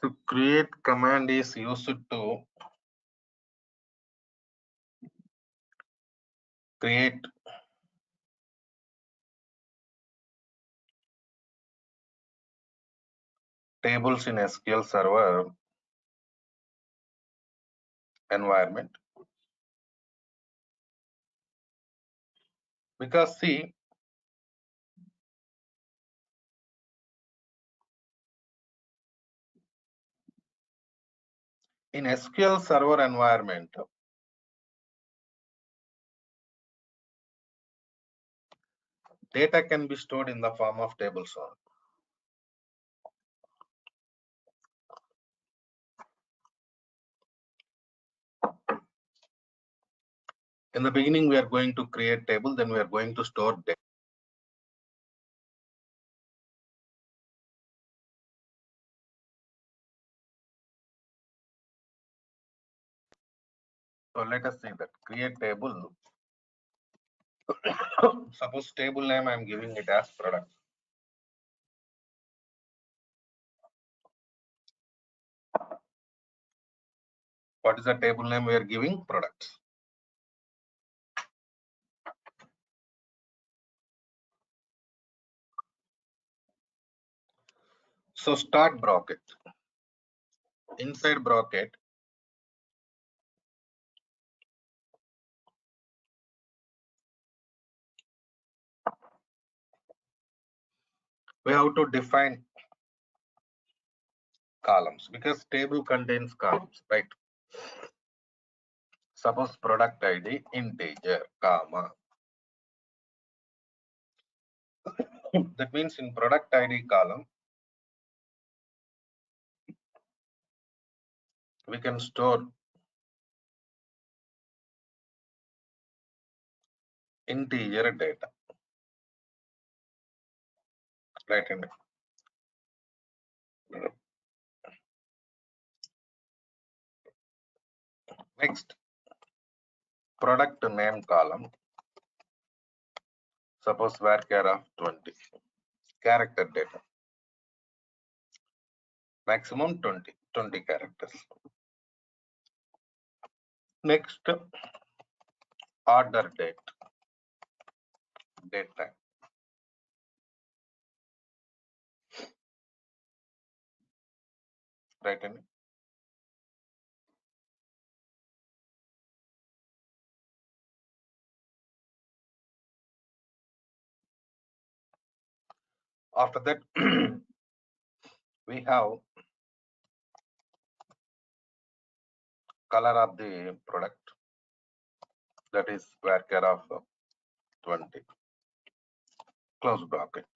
Speaker 1: So create command is used to create tables in SQL Server environment. Because see, in SQL Server environment, data can be stored in the form of tables only. In the beginning, we are going to create table, then we are going to store data. So let us see that create table. Suppose table name I am giving it as product. What is the table name we are giving? Products. So start bracket. Inside bracket, we have to define columns because table contains columns, right? Suppose product ID integer, comma. That means in product ID column, we can store integer data. Right. Next, product name column. Suppose varchar of 20. Character data. Maximum 20 characters. Next, order date. Date time. Right. After that, we have color of the product, that is varchar of 20, close bracket.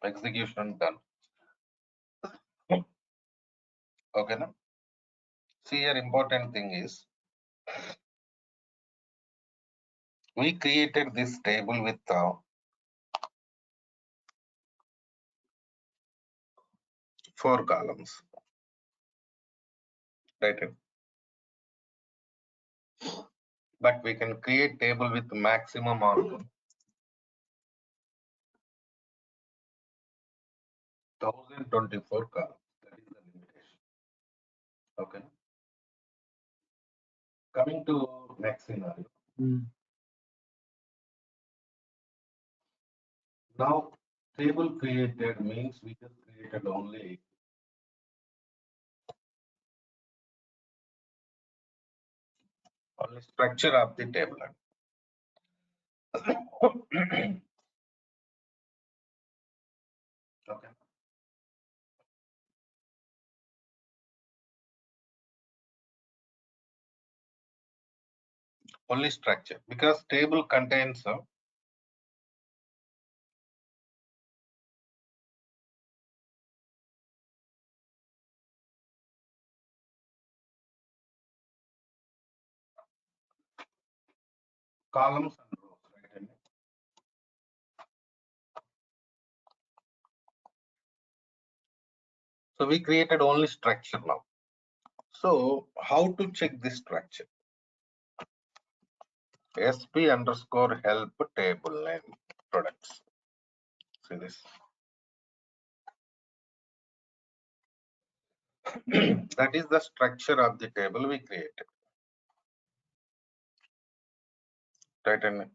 Speaker 1: Execution done. Okay, now see here, important thing is we created this table with 4 columns, right? But we can create table with maximum of 1024 columns. That is the limitation. Okay. Coming to next scenario. Now, table created means we just created only structure of the table. Okay. Only structure, because table contains columns and rows, right? So we created only structure now. So how to check this structure? SP underscore help table name products. See this. That is the structure of the table we created. Right? And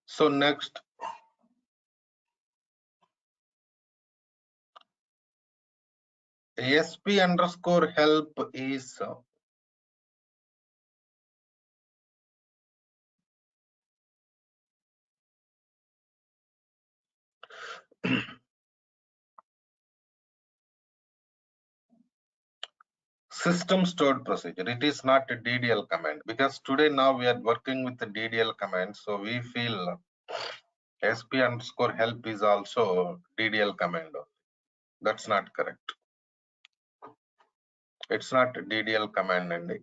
Speaker 1: so next, SP underscore help is system stored procedure. It is not a DDL command, because today now we are working with the DDL command. So we feel SP underscore help is also DDL command. That's not correct. It's not DDL command only.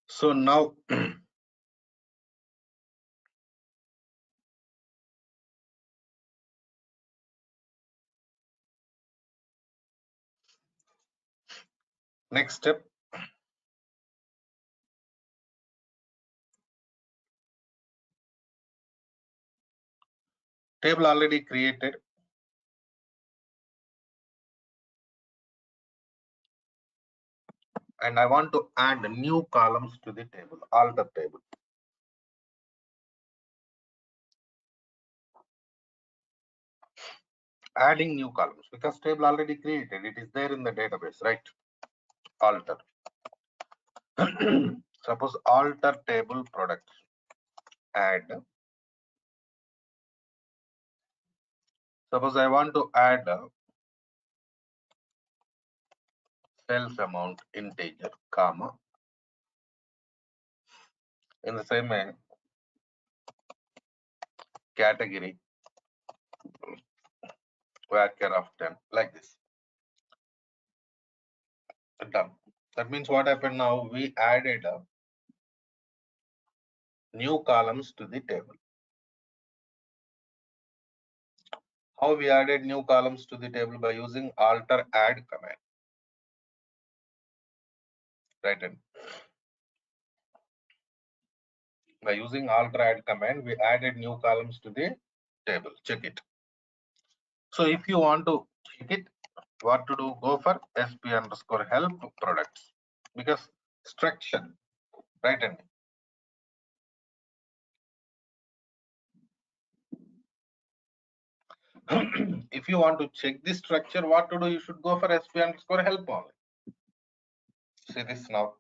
Speaker 1: So now next step, table already created. And I want to add new columns to the table, alter table. Adding new columns, because table already created, it is there in the database, right? Alter. Suppose alter table products, add. Suppose I want to add sales amount integer, comma. In the same way, category varchar of 10, like this. Done. That means what happened now? We added new columns to the table. How we added new columns to the table? By using alter add command. Right? And by using alter add command, we added new columns to the table. Check it. So if you want to check it, What to do? Go for sp underscore help products because structure, right? And if you want to check the structure, what to do? You should go for sp underscore help only. See this now.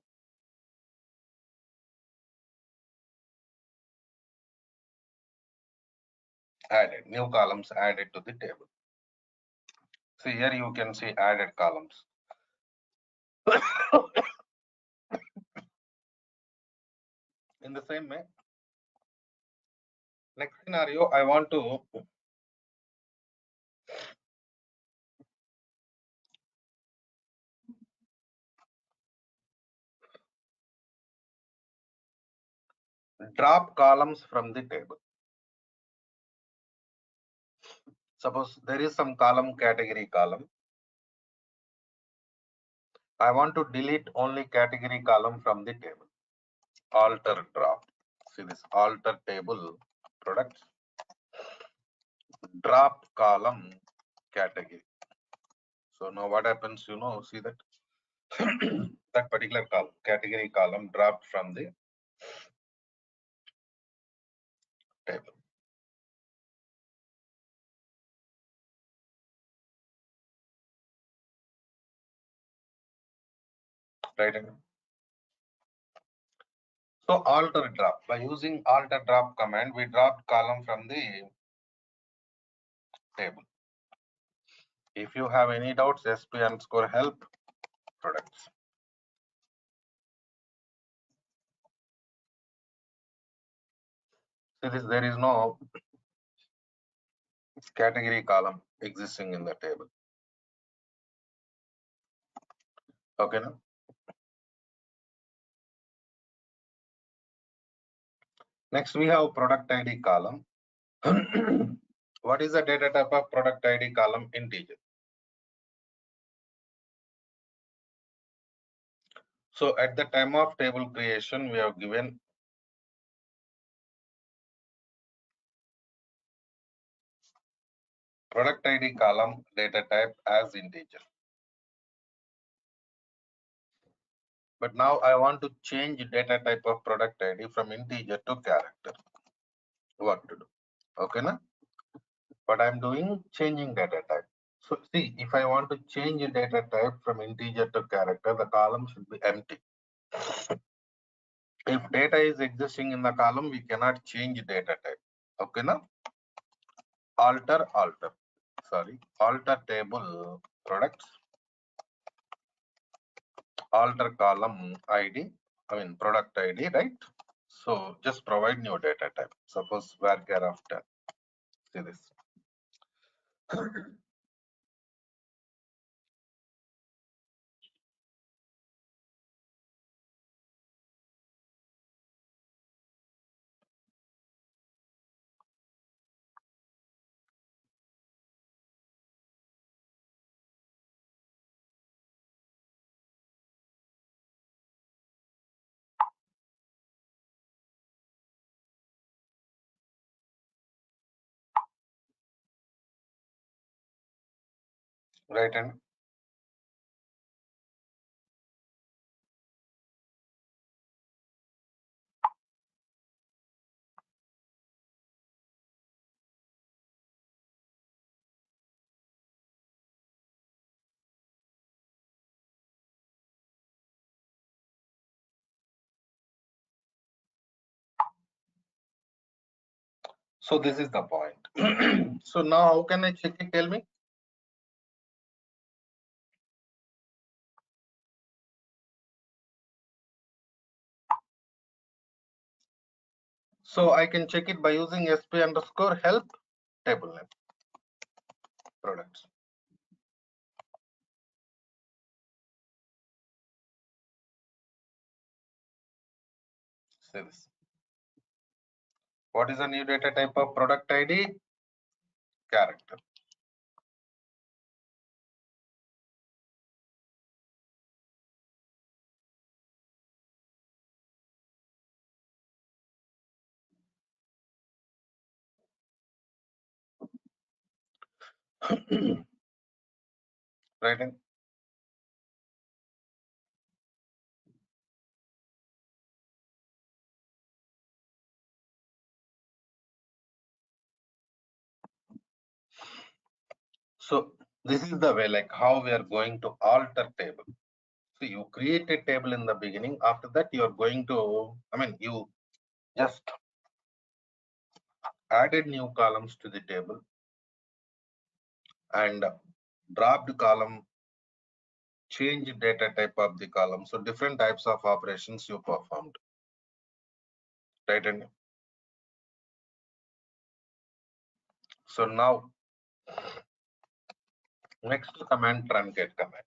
Speaker 1: Added new columns added to the table. See here you can see added columns. In the same way, next scenario, I want to drop columns from the table. Suppose there is some column category column. I want to delete only category column from the table. Alter drop. See this alter table products. Drop column category. So now what happens, see that that particular column, category column dropped from the table. Right? So alter drop. By using alter drop command, we dropped column from the table. If you have any doubts, sp underscore help products. See this, there is no category column existing in the table. Okay, now next we have product ID column. What is the data type of product ID column? Integer. So at the time of table creation, we have given product ID column data type as integer. But now I want to change data type of product ID from integer to character. What to do? Okay, na? What I'm doing, changing data type. So see, if I want to change a data type from integer to character, the column should be empty. If data is existing in the column, we cannot change data type. Okay, na? Alter table products, alter column ID, product ID, right? So just provide new data type. Suppose varchar of 10. See this. Right, and so this is the point. So now how can I check it? Tell me. So I can check it by using sp underscore help table name products. See this. What is the new data type of product ID? Character. right? In so this is the way, like how we are going to alter table. So you create a table in the beginning. After that, you are going to, you just added new columns to the table and dropped column, change data type of the column. So different types of operations you performed, right? And so now next command, truncate command.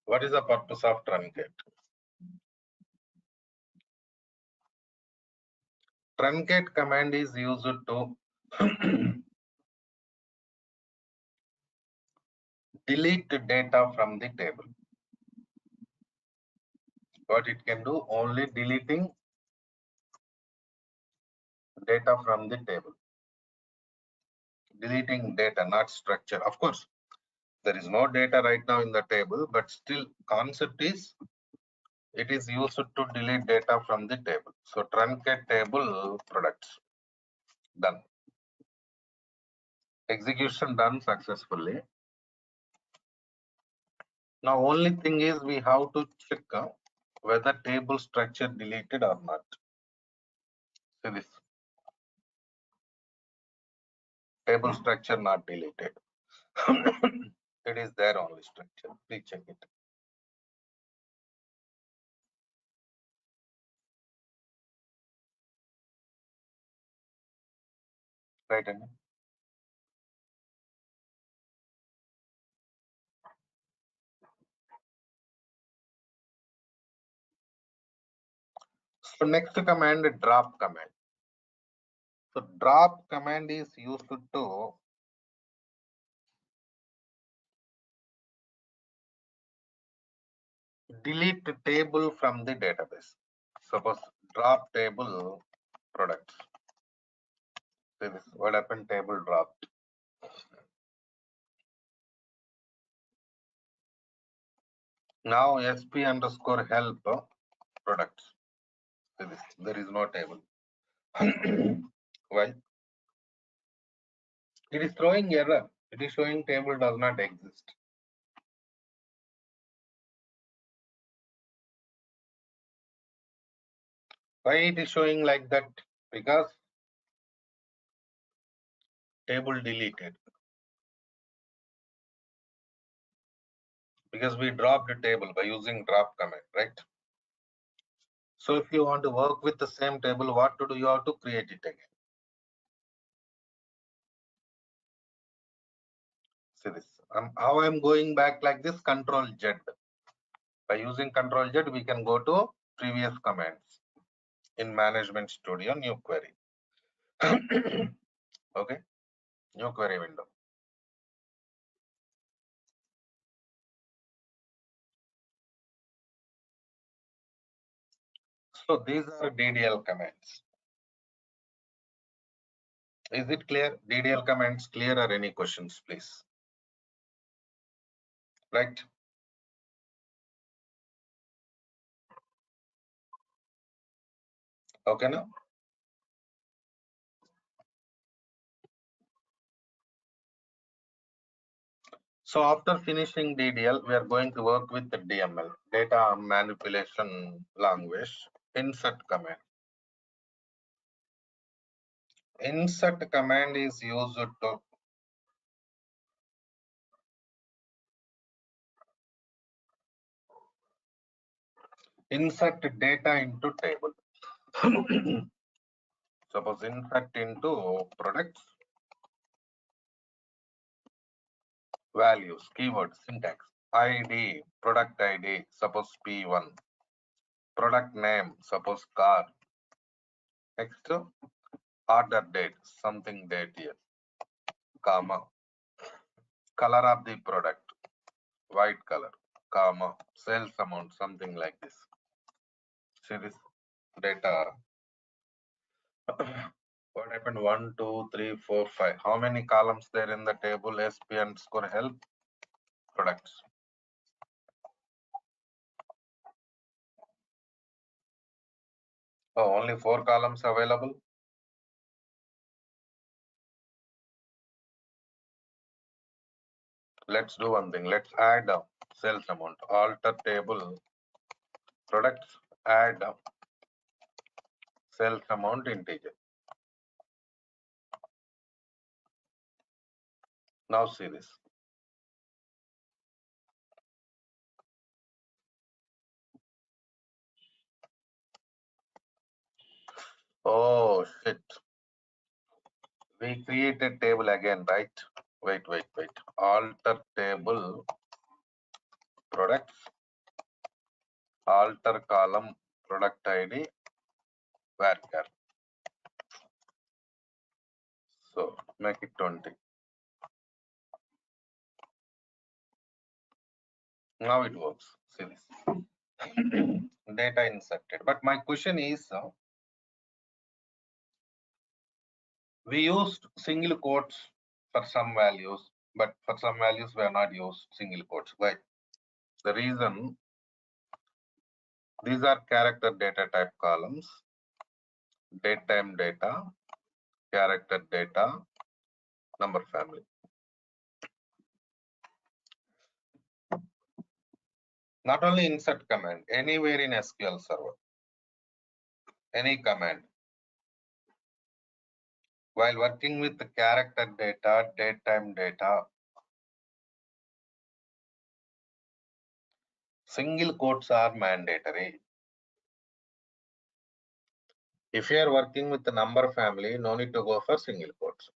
Speaker 1: What is the purpose of truncate? Truncate command is used to delete data from the table. What it can do, only deleting data from the table. Deleting data, not structure. Of course, there is no data right now in the table, but still concept is it is used to delete data from the table. So truncate table products, done. Execution done successfully. Now only thing is we have to check whether table structure deleted or not. See this. Table structure not deleted. It is there only structure. Please check it. Right, Anna? So next command, drop command. So drop command is used to delete the table from the database. Suppose drop table products. See this, what happened, table dropped. Now sp underscore help products. See this, there is no table. Why? It is throwing error. It is showing table does not exist. Why it is showing like that? Because table deleted. Because we dropped the table by using drop command, right? So if you want to work with the same table, what to do? You have to create it again. See this. How I'm going back like this, Control Z. By using Control Z, we can go to previous commands in Management Studio, new query. Okay, new query window. So these are DDL commands. Is it clear? DDL commands clear, or any questions, please? Right. Okay, now. So after finishing DDL, we are going to work with the DML, data manipulation language, insert command. Insert command is used to insert data into table. Suppose insert into products, values, keywords, syntax, ID, product ID, suppose P1, product name, suppose car, next order date, something date here, comma, color of the product, white color, comma, sales amount, something like this. See this data. What happened? 1, 2, 3, 4, 5. How many columns there in the table? SP underscore help. products. Oh, only 4 columns available. Let's do one thing. Let's add sales amount. Alter table products. Add sales amount integer. Now see this. Oh shit. We created table again, right? Wait. Alter table products. Alter column product ID varchar. So make it 20. Now it works. See this. Data inserted. But my question is, we used single quotes for some values, but for some values we are not used single quotes. Why? The reason, these are character data type columns, date time data, character data, number family. Not only insert command, anywhere in SQL Server, any command. While working with the character data, date time data, single quotes are mandatory. If you are working with the number family, no need to go for single quotes.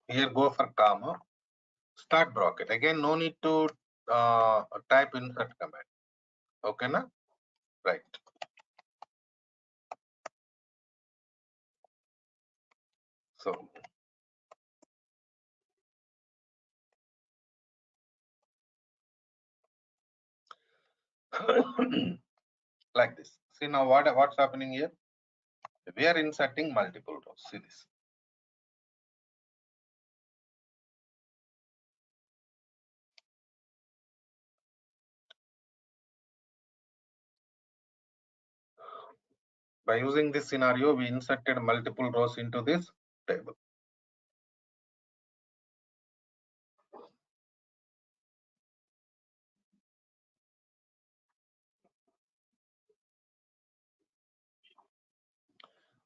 Speaker 1: Here go for comma, start bracket. Again, no need to type insert command. Okay, na? Right. So like this. See now what's happening here? We are inserting multiple rows. See this. By using this scenario, we inserted multiple rows into this table.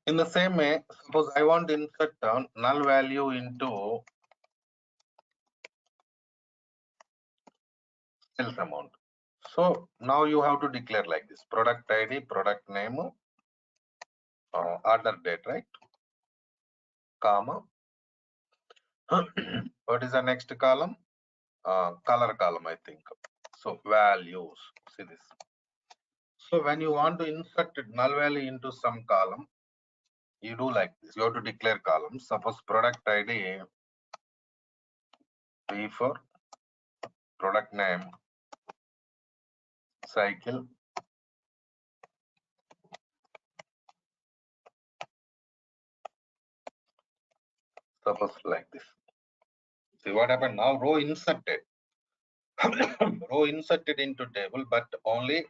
Speaker 1: In the same way, suppose I want to insert null value into sales amount. So now you have to declare like this: product ID, product name, order date, right? Comma. What is the next column? Color column, I think. So values. See this. So when you want to insert null value into some column, you do like this. You have to declare columns. Suppose product ID P4, product name cycle, suppose like this. See what happened now? Row inserted. Row inserted into table, but only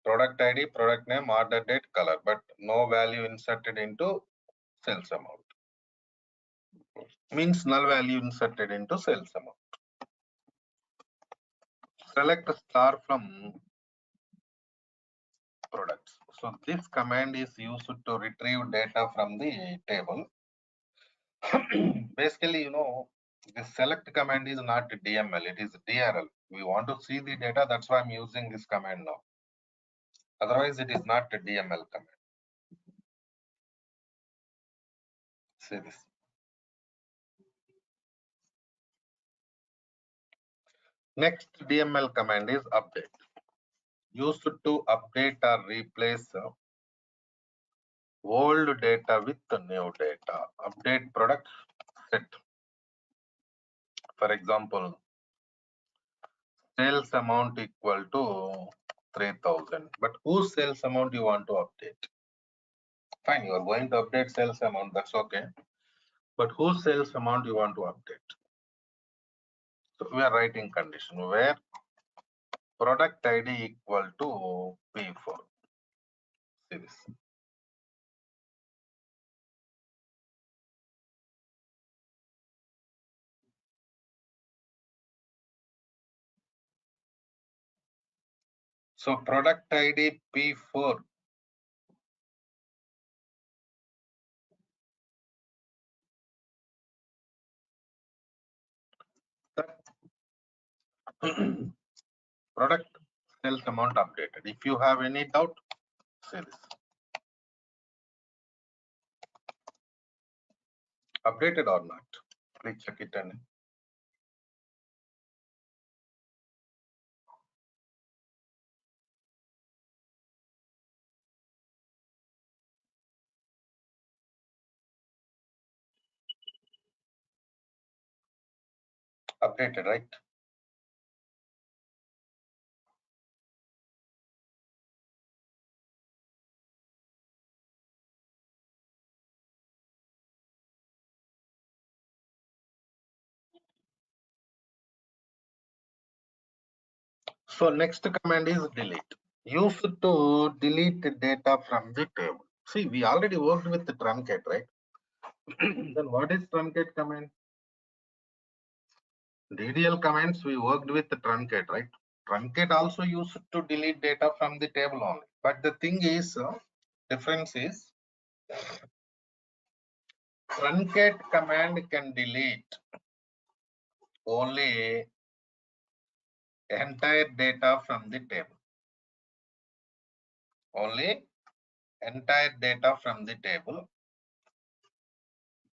Speaker 1: product ID, product name, order date, color, but no value inserted into sales amount. Means null value inserted into sales amount. Select star from products. So this command is used to retrieve data from the table. Basically, you know, the select command is not DML, it is DRL. We want to see the data, that's why I'm using this command now. Otherwise, it is not a DML command. See this. Next DML command is update. Used to update or replace old data with new data. Update product set. For example, sales amount equal to 3,000. But whose sales amount you want to update? Fine, you are going to update sales amount, that's okay. But whose sales amount you want to update? So we are writing condition where product ID equal to P4. See this. So product ID P4 that product sales amount updated. If you have any doubt, say this. Updated or not? Please check it and updated, right? So next command is delete. Used to delete the data from the table. See, we already worked with the truncate, right? Then what is truncate command? DDL commands we worked with the truncate, right? Truncate also used to delete data from the table only. But the thing is, difference is truncate command can delete only entire data from the table. Only entire data from the table.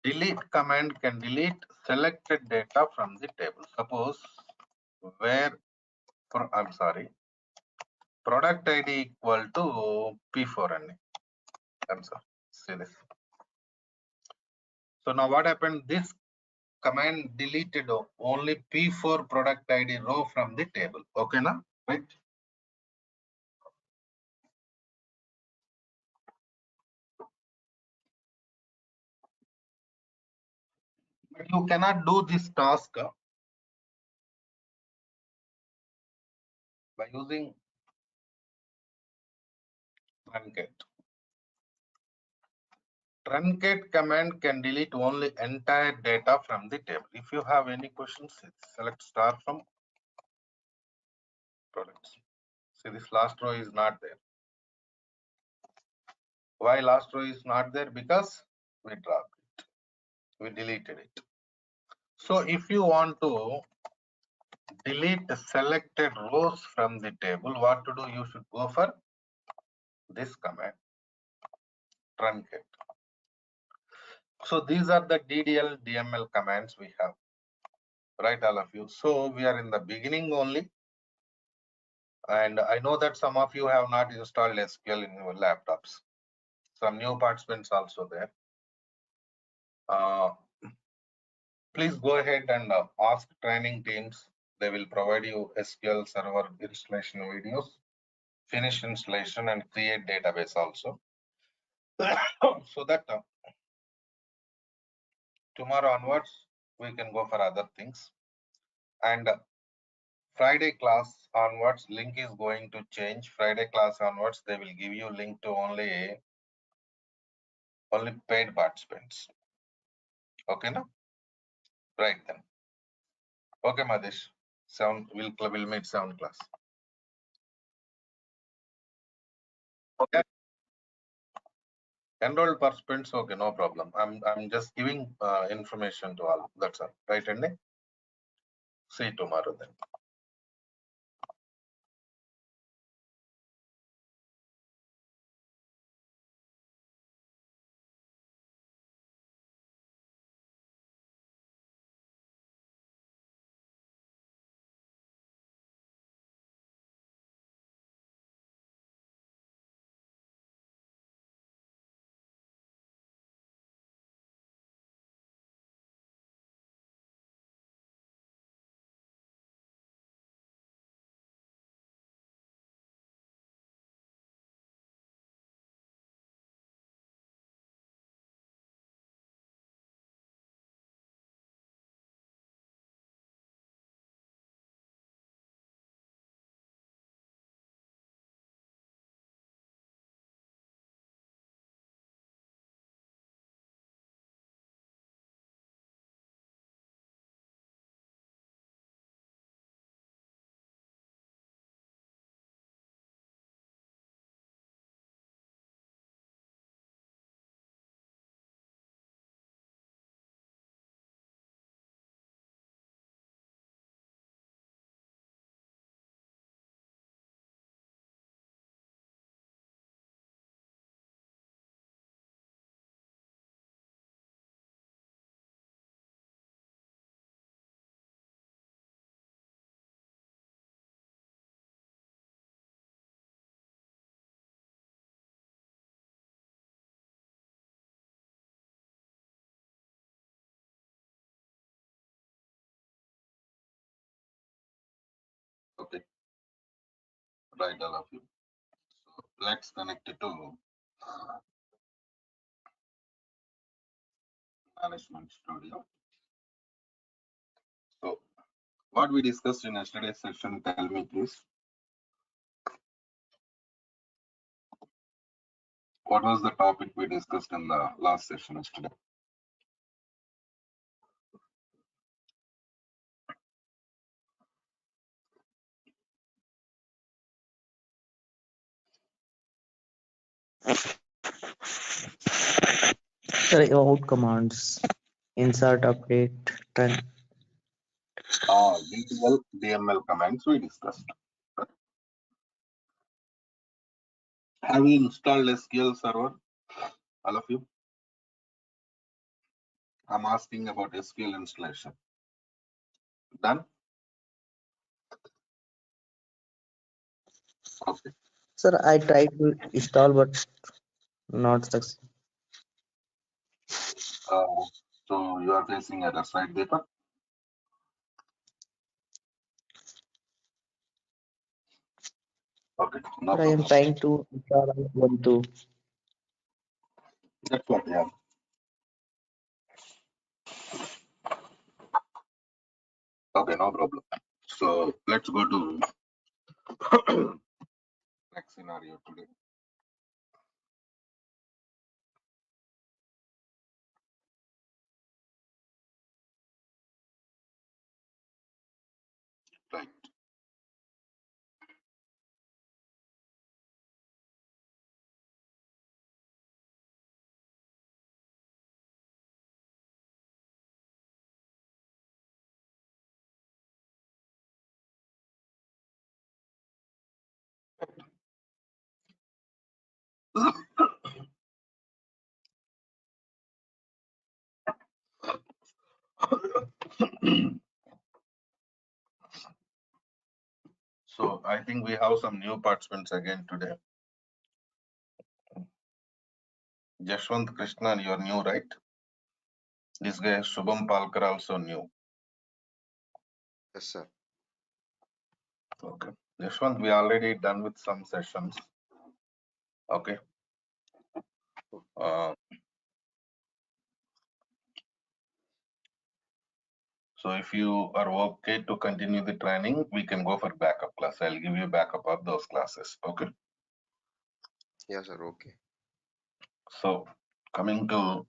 Speaker 1: Delete command can delete selected data from the table. Suppose where, product ID equal to P4 and I'm sorry, see this. So now what happened? This command deleted only P4 product ID row from the table. Okay, now, right? But you cannot do this task by using truncate. Truncate command can delete only entire data from the table. If you have any questions, select star from products. See, this last row is not there. Why last row is not there? Because we dropped it. We deleted it. So if you want to delete the selected rows from the table, what to do? You should go for this command, truncate. So these are the DDL, DML commands we have, right, all of you. So we are in the beginning only. And I know that some of you have not installed SQL in your laptops. Some new participants also there. Please go ahead and ask training teams. They will provide you SQL Server installation videos, finish installation and create database also. So that tomorrow onwards, we can go for other things. And Friday class onwards, link is going to change. Friday class onwards, they will give you link to only paid participants. Okay, no? Right then. Okay, Madesh. We'll meet 7 class. Okay. Enrolled participants, okay, no problem. I'm just giving information to all. That's all. Right, Andy? See you tomorrow then. Right, all of you. So let's connect it to Management Studio. So what we discussed in yesterday's session, tell me please. What was the topic we discussed in the last session yesterday?
Speaker 4: Sir, out commands, insert, update, run.
Speaker 1: DTL, DML commands we discussed. Have you installed SQL Server? All of you? I'm asking about SQL installation. Done? Okay.
Speaker 4: Sir, I tried to install but not success.
Speaker 1: So you are facing errors, right, Deepak? Okay, no
Speaker 4: Sir, I am
Speaker 1: problem.
Speaker 4: trying to install Ubuntu.
Speaker 1: That's what, yeah. Okay, no problem. So let's go to next scenario today. Right. So I think we have some new participants again today. Jashwant Krishnan, you're new, right? This guy Shubham Palkar also new.
Speaker 5: Yes, sir.
Speaker 1: Okay. Jashwant, we already done with some sessions. Okay. So if you are okay to continue the training, we can go for backup class. I'll give you backup of those classes. Okay.
Speaker 5: Yes, sir. Okay.
Speaker 1: So coming to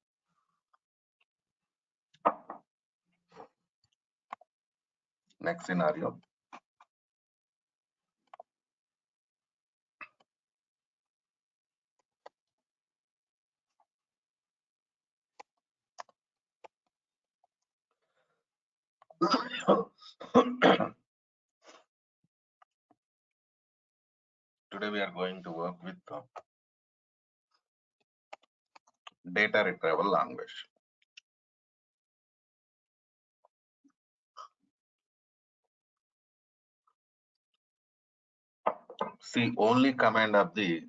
Speaker 1: next scenario. Today we are going to work with data retrieval language. See, only command of the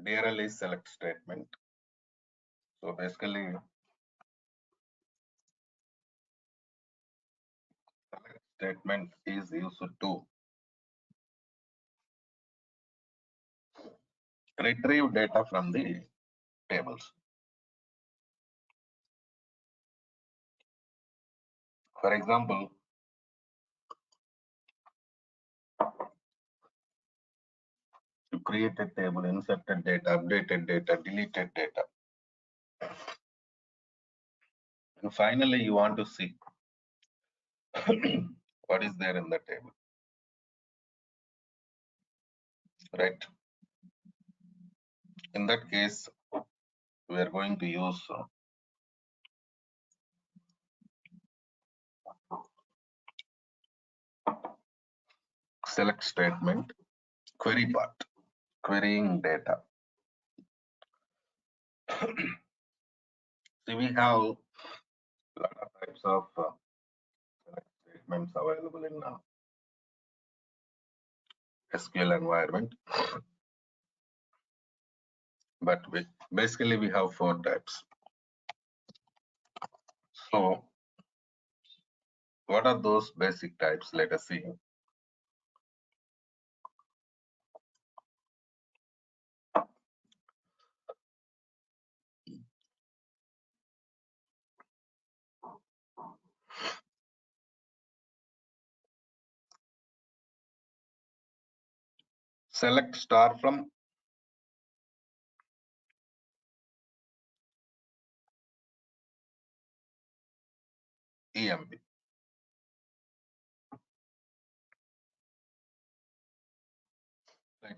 Speaker 1: DRL is select statement. So basically, select statement is used to retrieve data from the tables. For example, you create a table, inserted data, updated data, deleted data. And finally, you want to see what is there in the table, right? In that case, we are going to use select statement, query part, querying data. See, we have a lot of types of select statements available in SQL environment, but basically we have 4 types. So What are those basic types? Let us see. Select star from EMP. Right.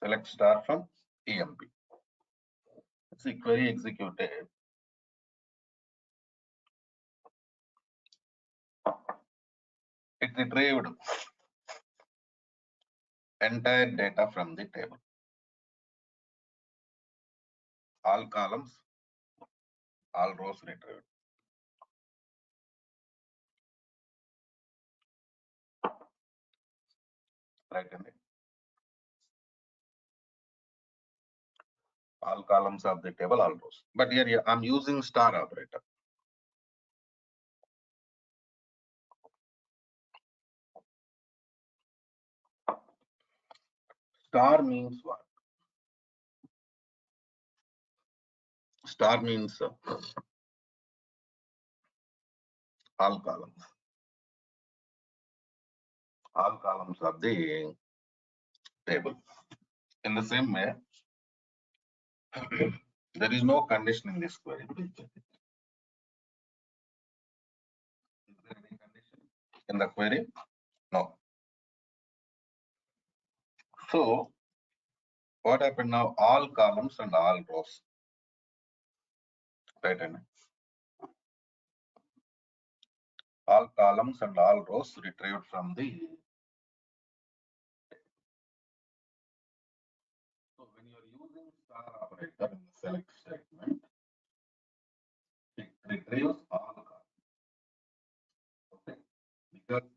Speaker 1: Select star from EMP. See, query executed. It retrieved entire data from the table. All columns, all rows retrieved. Right. All columns of the table, all rows. But here I'm using star operator. Star means what? Star means all columns. All columns of the table. In the same way, there is no condition in this query. Is there any condition in the query? No. So what happened now? All columns and all rows. Right. All columns and all rows retrieved from the. So when you are using star operator in the select statement, it retrieves all columns. Okay. Because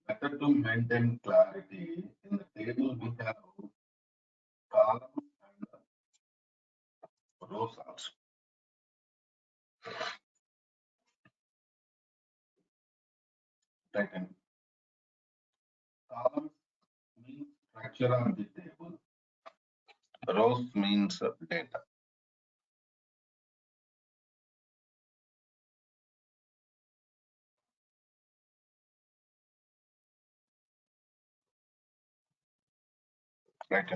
Speaker 1: better to maintain clarity in the table, we have columns and rows also. Right. Columns means structure of the table. Rows means data. Right.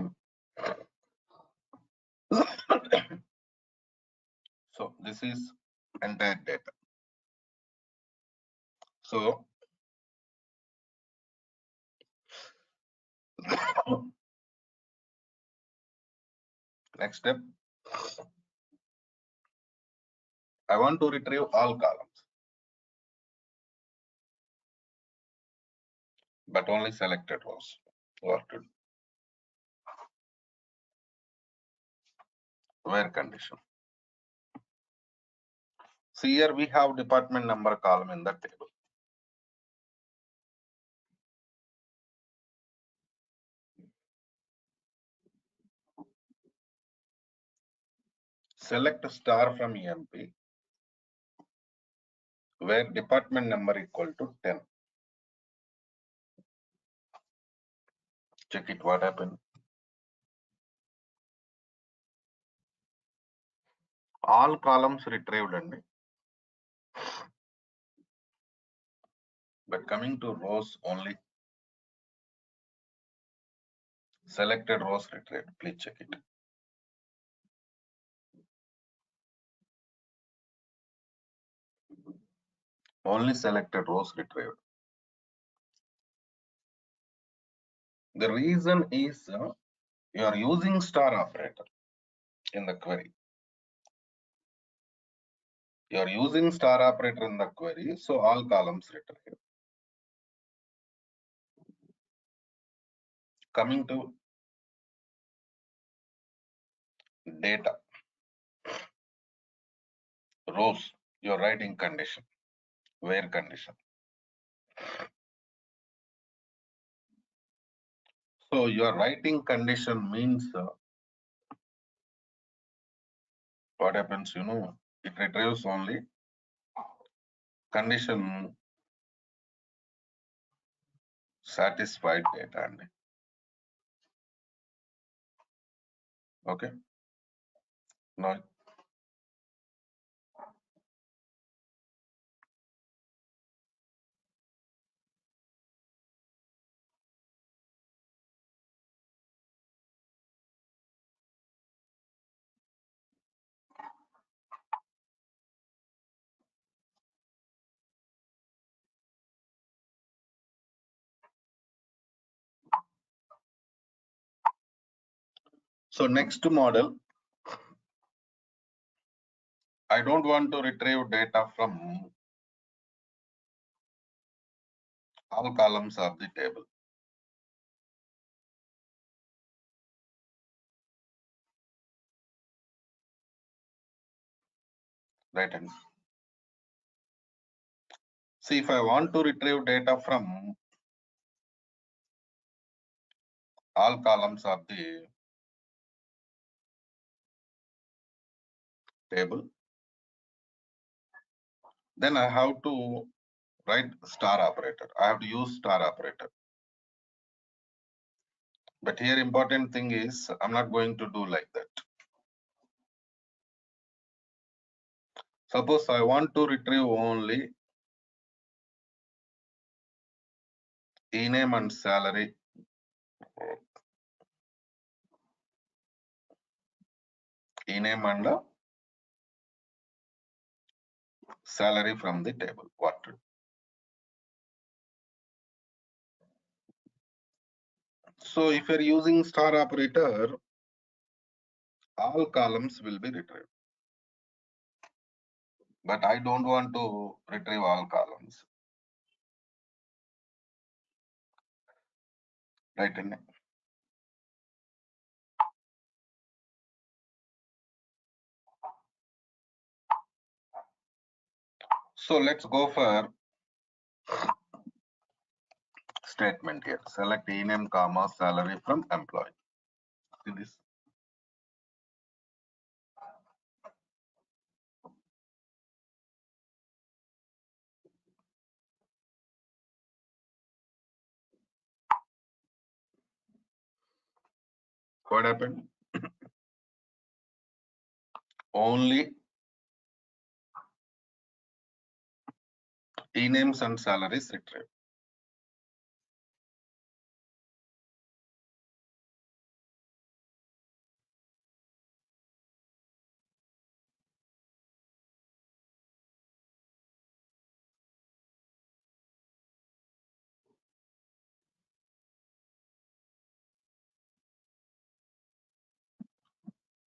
Speaker 1: So this is entire data. So next step, I want to retrieve all columns, but only selected rows. What to do? Where condition? See, here we have department number column in the table. Select star from EMP where department number equal to 10. Check it, what happened. All columns retrieved, but coming to rows only selected rows retrieved. Please check it. Only selected rows retrieved. The reason is you are using star operator in the query. You are using star operator in the query, so all columns retrieved. Coming to data, rows, you are writing condition, where condition. So your writing condition means what happens, it retrieves only condition satisfied data. Okay. Now, so next model, I don't want to retrieve data from all columns of the table. Right hand. See, if I want to retrieve data from all columns of the table, then I have to write star operator. I have to use star operator. But here important thing is I'm not going to do like that. Suppose I want to retrieve only e-name and salary. E-name and salary from the table. What to do? So if you're using star operator, all columns will be retrieved. But I don't want to retrieve all columns. Right in it. So let's go for statement here. Select e-name, comma, salary from employee. See this? What happened? Only e-names and salaries retrieved.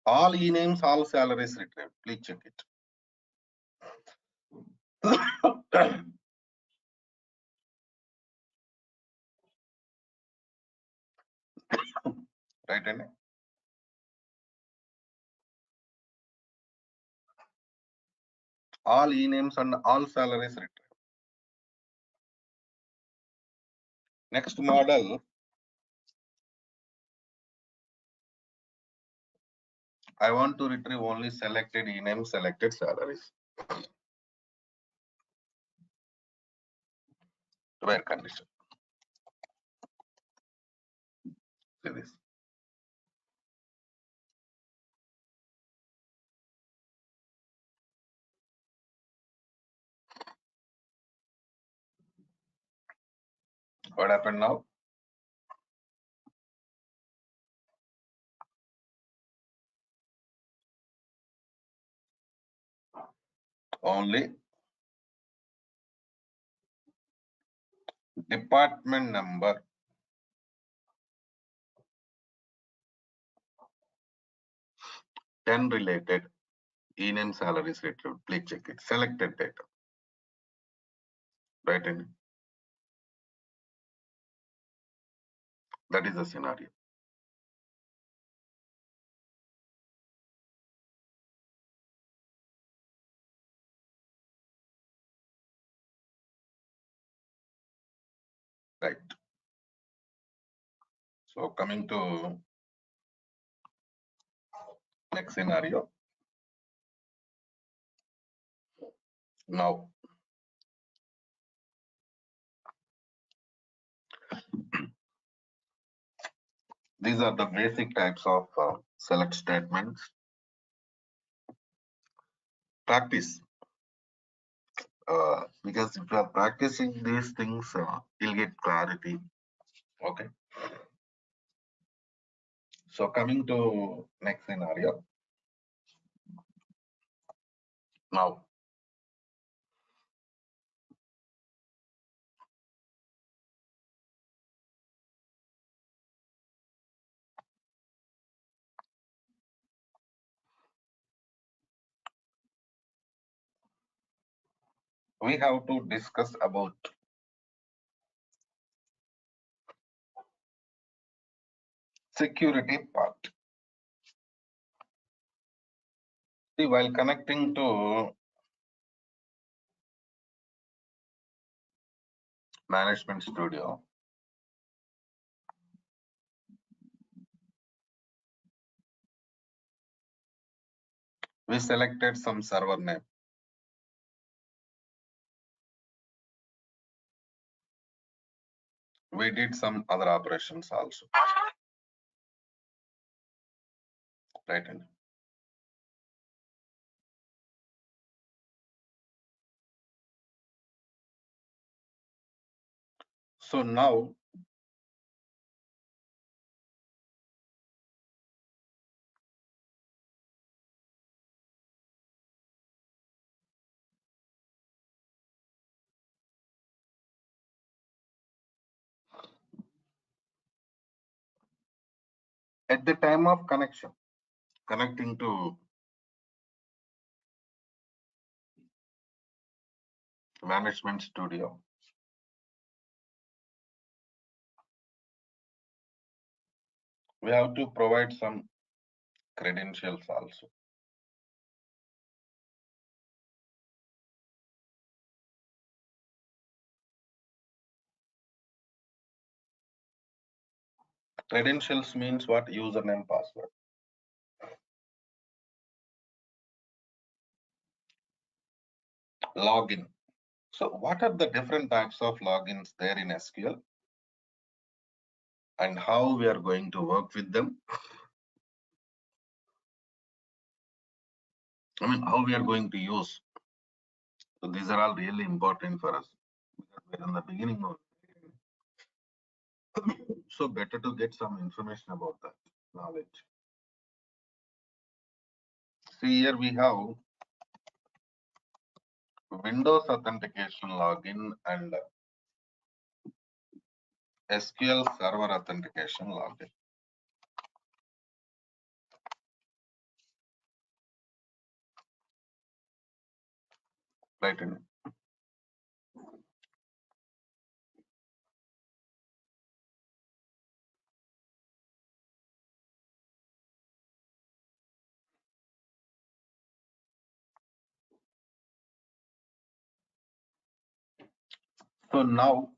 Speaker 1: All e-names, all salaries retrieved. Please check it. Right in it. All e-names and all salaries retrieved. Next model, I want to retrieve only selected e-names, selected salaries. Where condition? See this. What happened now? Only department number, ten related e-name salaries retrieved. Please check it. Selected data. Right in it. That is the scenario. Right. So coming to next scenario. Now, these are the basic types of select statements. Practice. Because if you are practicing these things, you'll get clarity. Okay. So coming to next scenario. Now, we have to discuss about security part. See, while connecting to Management Studio, we selected some server name. We did some other operations also. Right. So now, at the time of connecting to Management Studio, we have to provide some credentials also. Credentials means what? Username, password. Login. So what are the different types of logins there in SQL and how we are going to work with them? I mean, how we are going to use. So these are all really important for us because we're in the beginning of so better to get some information about that knowledge. See, here we have Windows authentication login and SQL Server authentication login. Right. So now,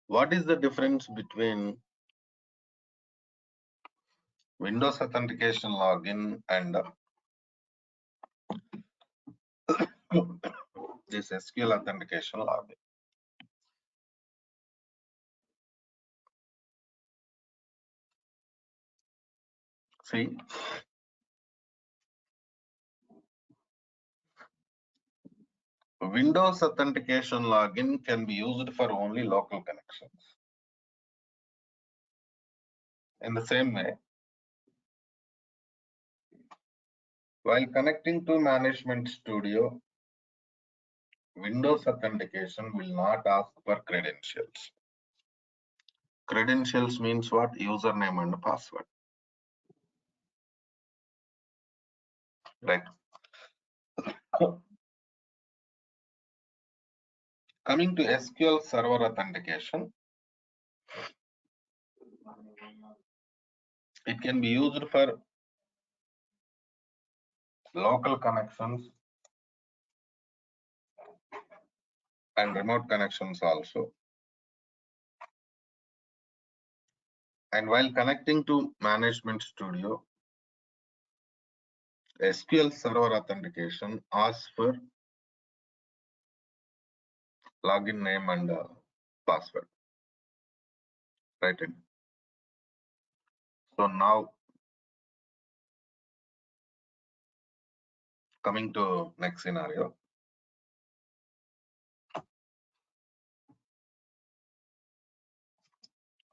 Speaker 1: what is the difference between Windows authentication login and this SQL authentication login? See, Windows authentication login can be used for only local connections. In the same way, while connecting to Management Studio, Windows authentication will not ask for credentials. Credentials means what? Username and password. Right. Coming to SQL Server authentication, it can be used for local connections and remote connections also. And while connecting to Management Studio, SQL Server authentication asks for login name and password. Right. So now coming to next scenario.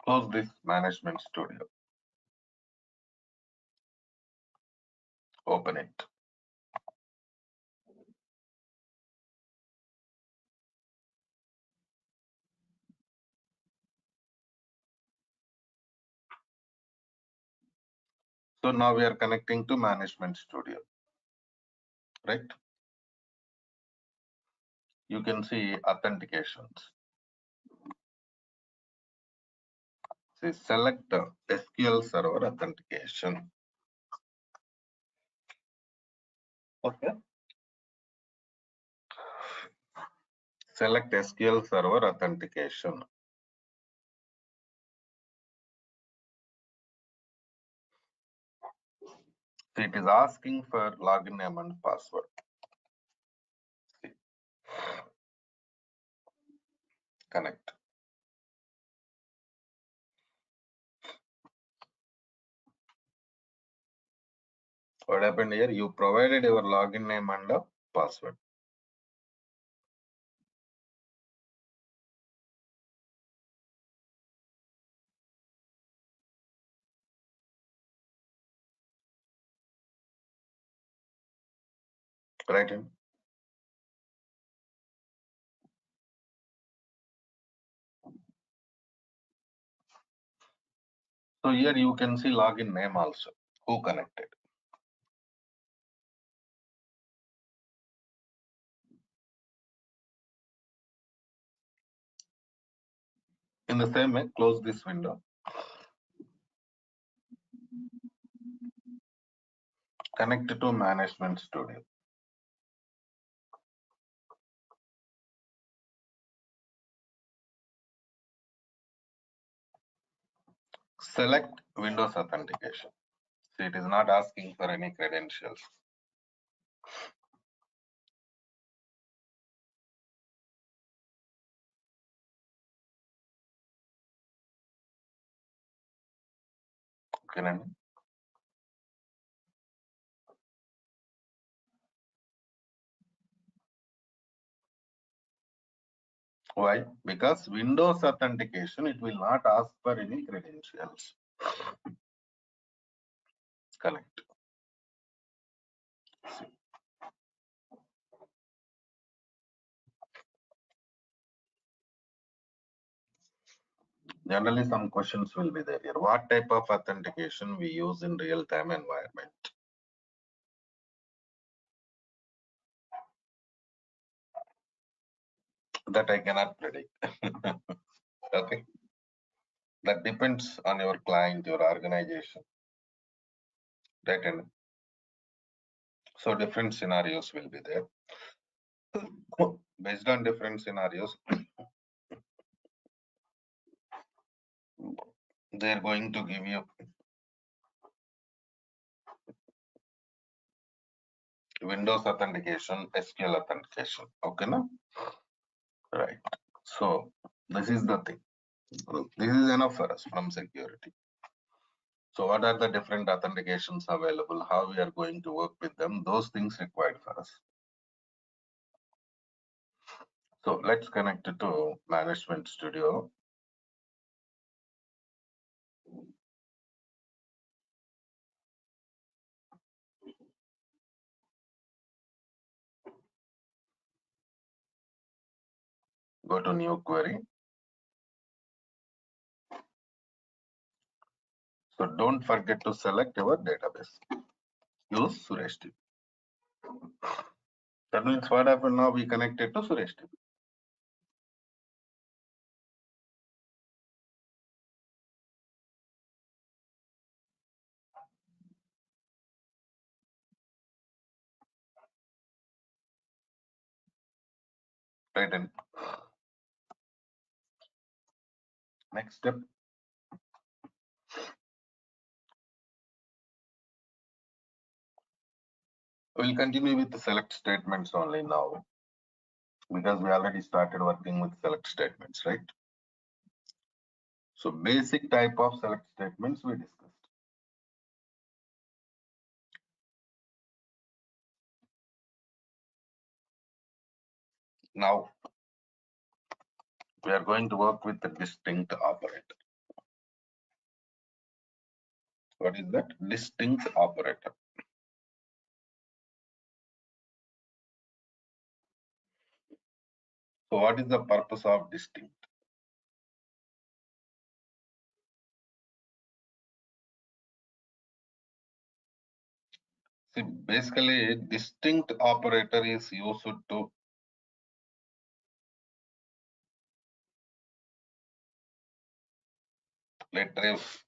Speaker 1: Close this Management Studio. Open it. So now we are connecting to Management Studio, right? You can see authentications. See, select SQL Server authentication. Okay. Select SQL Server authentication. See, it is asking for login name and password. See. Connect. What happened here? You provided your login name and password. Right in. So here you can see login name also. Who connected? In the same way, close this window. Connect to Management Studio. Select Windows Authentication. See, it is not asking for any credentials. Okay, Nandi? Why? Because Windows authentication, it will not ask for any credentials. Connect. See. Generally, some questions will be there here. What type of authentication we use in real-time environment? That I cannot predict. Okay. That depends on your client, your organization. Right. And so different scenarios will be there. Based on different scenarios, they are going to give you Windows authentication, SQL authentication. Okay, no? Right. So this is the thing. This is enough for us from security. So what are the different authentications available? How we are going to work with them? Those things required for us. So let's connect it to Management Studio. Go to new query. So don't forget to select your database. Use Suresh DB. That means what happened now? We connected to Suresh DB. Right. And next step. We'll continue with the select statements only now, because we already started working with select statements, right? So basic type of select statements we discussed. Now we are going to work with the distinct operator. What is that? Distinct operator. So what is the purpose of distinct? See, basically, distinct operator is used to retrieve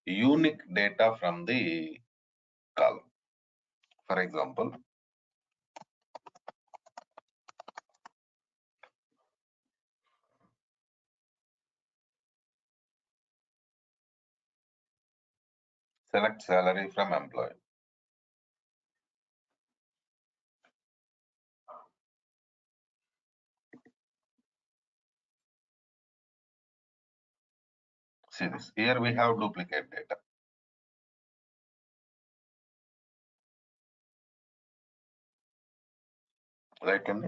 Speaker 1: unique data from the column. For example, select salary from employee. See this. Here we have duplicate data. Right, Andy?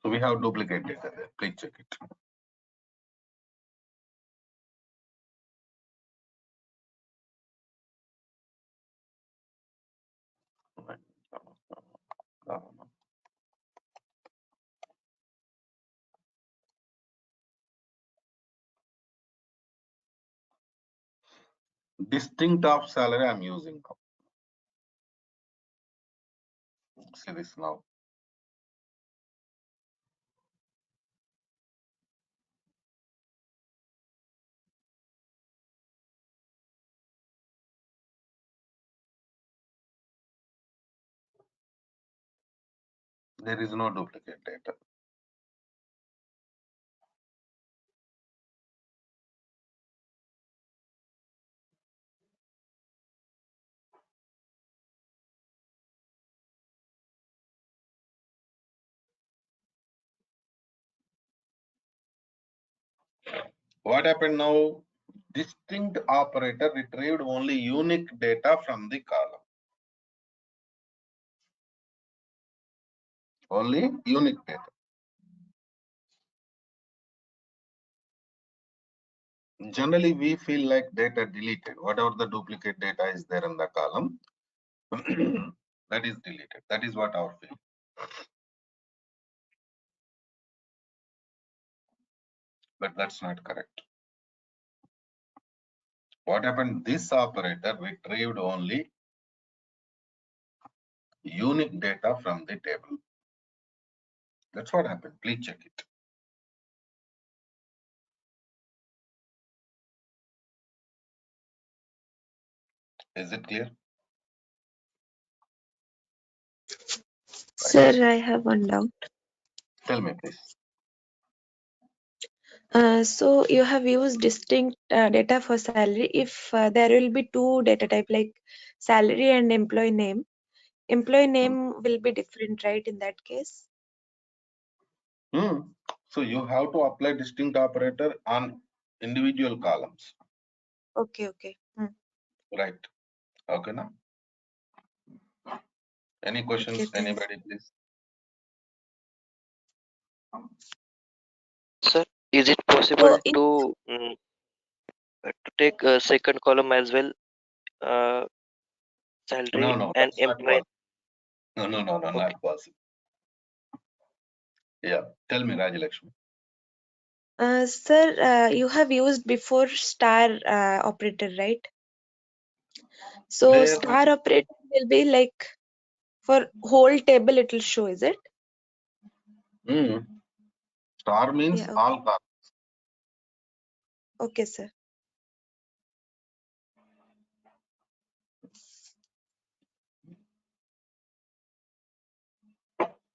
Speaker 1: So we have duplicate data there. Please check it. Distinct of salary I'm using now. See this now. There is no duplicate data. What happened now? Distinct operator retrieved only unique data from the column. Only unique data. Generally, we feel like data deleted. Whatever the duplicate data is there in the column, that is deleted. That is what our feeling. But that's not correct. What happened? This operator retrieved only unique data from the table. That's what happened. Please check it. Is it clear?
Speaker 3: Sir, I have one doubt.
Speaker 1: Tell me, please.
Speaker 3: So you have used distinct data for salary. If there will be two data type like salary and employee name will be different, right? In that case.
Speaker 1: So you have to apply distinct operator on individual columns.
Speaker 3: Okay.
Speaker 1: Right. Okay, now. Any questions?
Speaker 3: Okay, thanks.
Speaker 1: Anybody, please?
Speaker 4: Sir, is it possible
Speaker 3: So
Speaker 4: to take a second column as well? Salary
Speaker 1: No,
Speaker 4: and
Speaker 1: that's not
Speaker 4: employee.
Speaker 1: possible. No,
Speaker 4: Okay.
Speaker 1: not possible. Yeah. Tell me, Rajalakshmi.
Speaker 3: sir, you have used before star operator, right? So
Speaker 1: There,
Speaker 3: star operator will be like for whole table it will show, is it?
Speaker 1: Star means
Speaker 3: Yeah,
Speaker 1: all columns.
Speaker 3: okay, sir.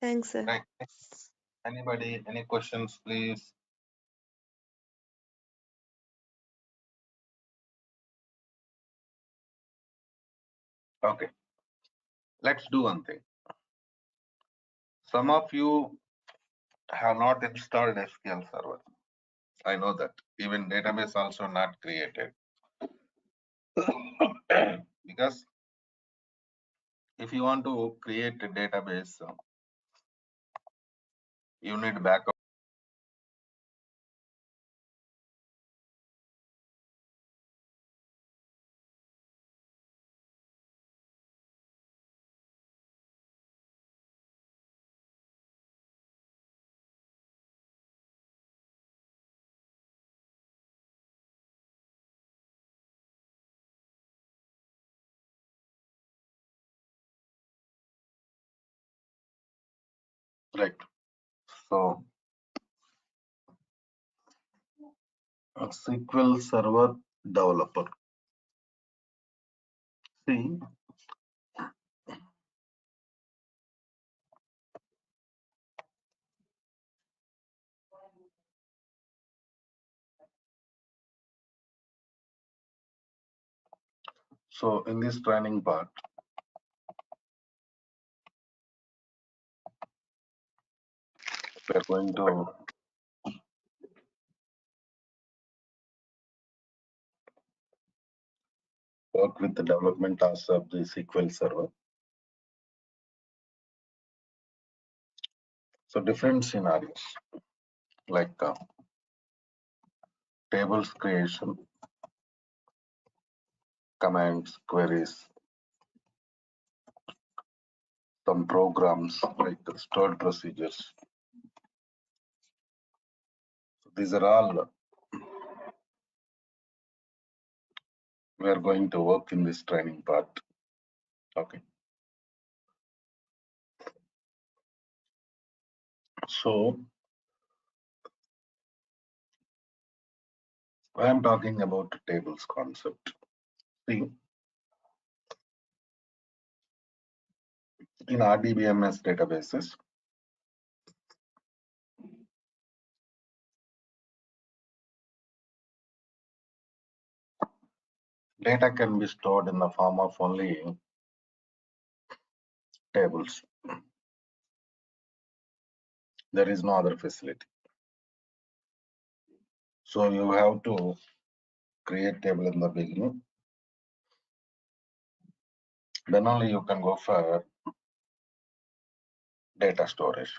Speaker 3: Thanks, sir.
Speaker 1: Right. Anybody, any questions, please? Okay. Let's do one thing. Some of you have not installed SQL Server. I know that. Even database also not created. Because if you want to create a database, you need backup. Right. So a SQL Server developer. See, so in this training part, we are going to work with the development tasks of the SQL Server. So different scenarios like tables creation, commands, queries, some programs like the stored procedures. So these are all we are going to work in this training part. Okay. So I am talking about tables concept. See, in RDBMS databases, data can be stored in the form of only tables. There is no other facility. So you have to create table in the beginning. Then only you can go for data storage.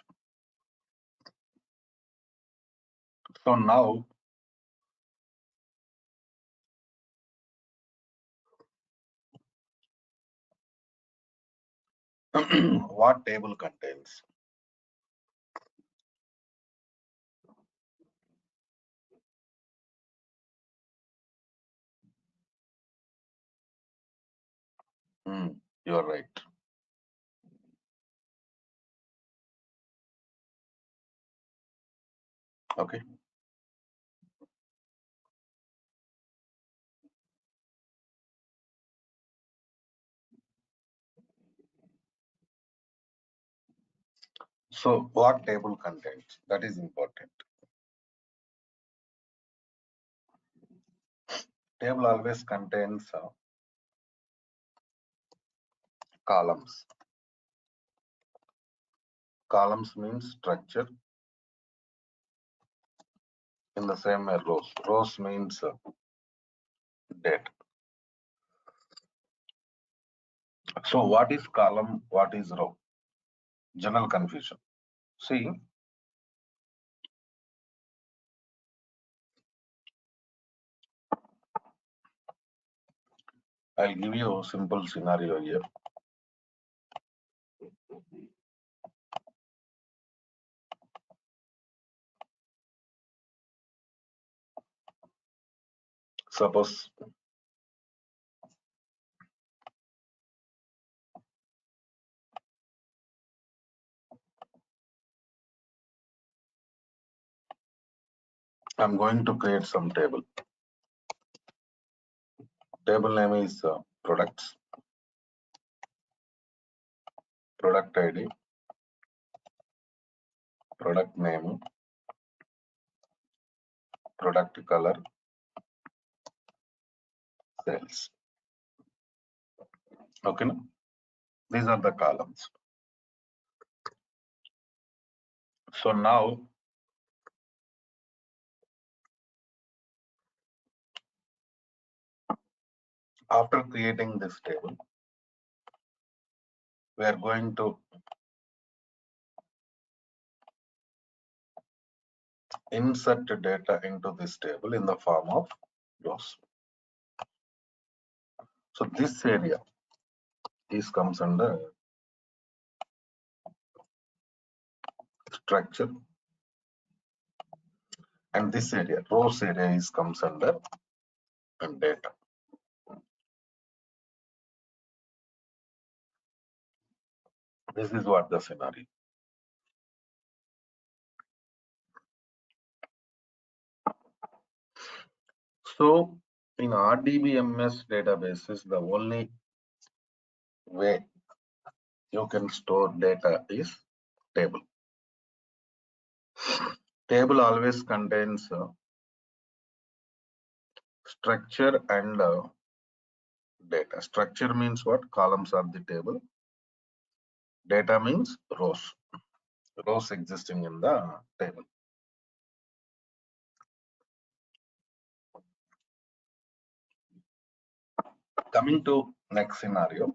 Speaker 1: So now what table contains? You are right. Okay. So what table contains? That is important. Table always contains columns. Columns means structure. In the same way, rows. Rows means date. So what is column? What is row? General confusion. See, I'll give you a simple scenario here. Suppose I'm going to create some table. Table name is products, product ID, product name, product color, sales. Okay, no? These are the columns. So now after creating this table, we are going to insert data into this table in the form of rows. So this area comes under structure, and this area, rows area, comes under data. This is what the scenario. So in RDBMS databases, the only way you can store data is table. Table always contains structure and data. Structure means what? Columns are the table. Data means rows. Rows existing in the table. Coming to next scenario.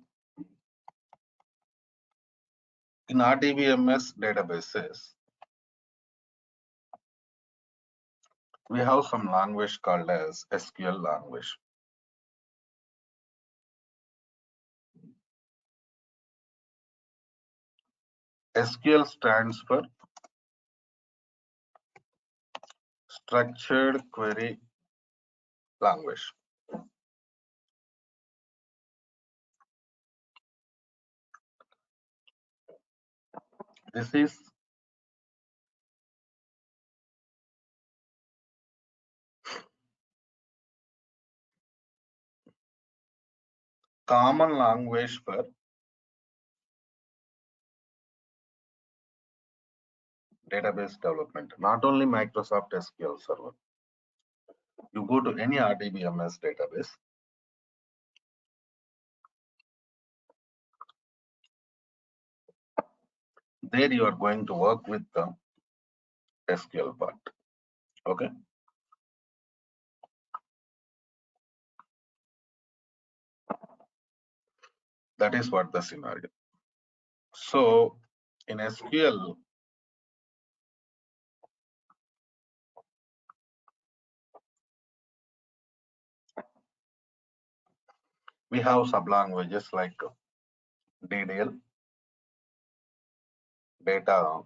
Speaker 1: In RDBMS databases, we have some language called as SQL language. SQL stands for Structured Query Language. This is common language for database development, not only Microsoft SQL Server. You go to any RDBMS database, there you are going to work with the SQL part. Okay. That is what the scenario. So in SQL, we have sublanguages like DDL, data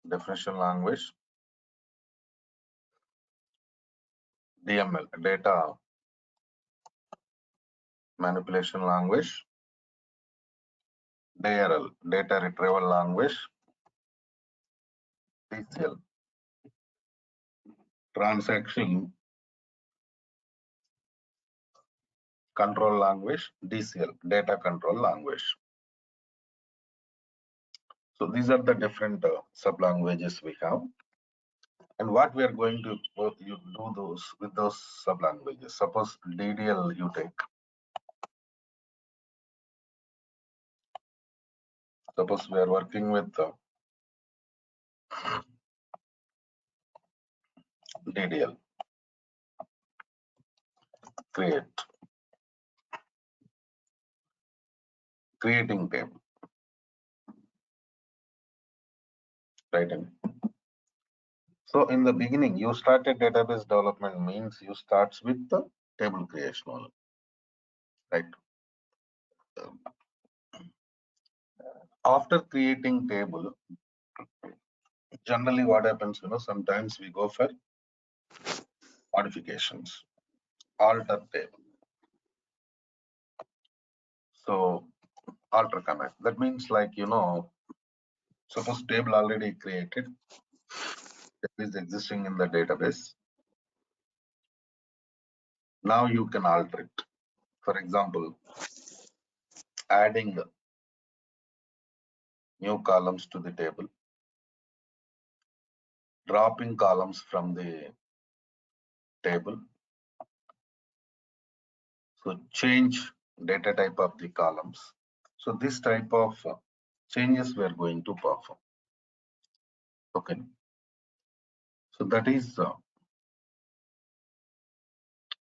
Speaker 1: definition language, DML, data manipulation language, DRL, data retrieval language, TCL, transaction control language, DCL, data control language. So these are the different sublanguages we have. And what we are going to you do those with those sublanguages. Suppose DDL you take. Suppose we are working with DDL. Creating table. Right. So in the beginning, you started database development means you starts with the table creation only. Right. After creating table, generally what happens, sometimes we go for modifications, alter table. So alter command. That means like, suppose table already created. is existing in the database. Now you can alter it. For example, adding new columns to the table, dropping columns from the table. So change data type of the columns. So this type of changes we are going to perform. Okay. So that is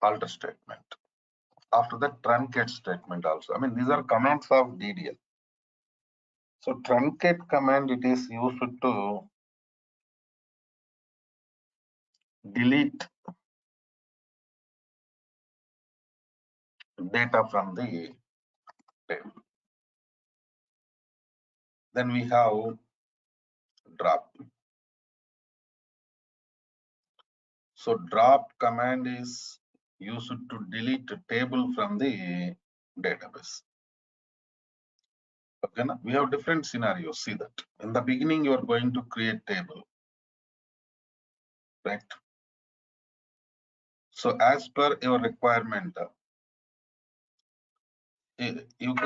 Speaker 1: alter statement. After that, truncate statement also. I mean, these are commands of DDL. So truncate command, it is used to delete data from the table. Then we have drop. So drop command is used to delete a table from the database. Okay, now we have different scenarios. See that in the beginning you are going to create table, right? So as per your requirement, you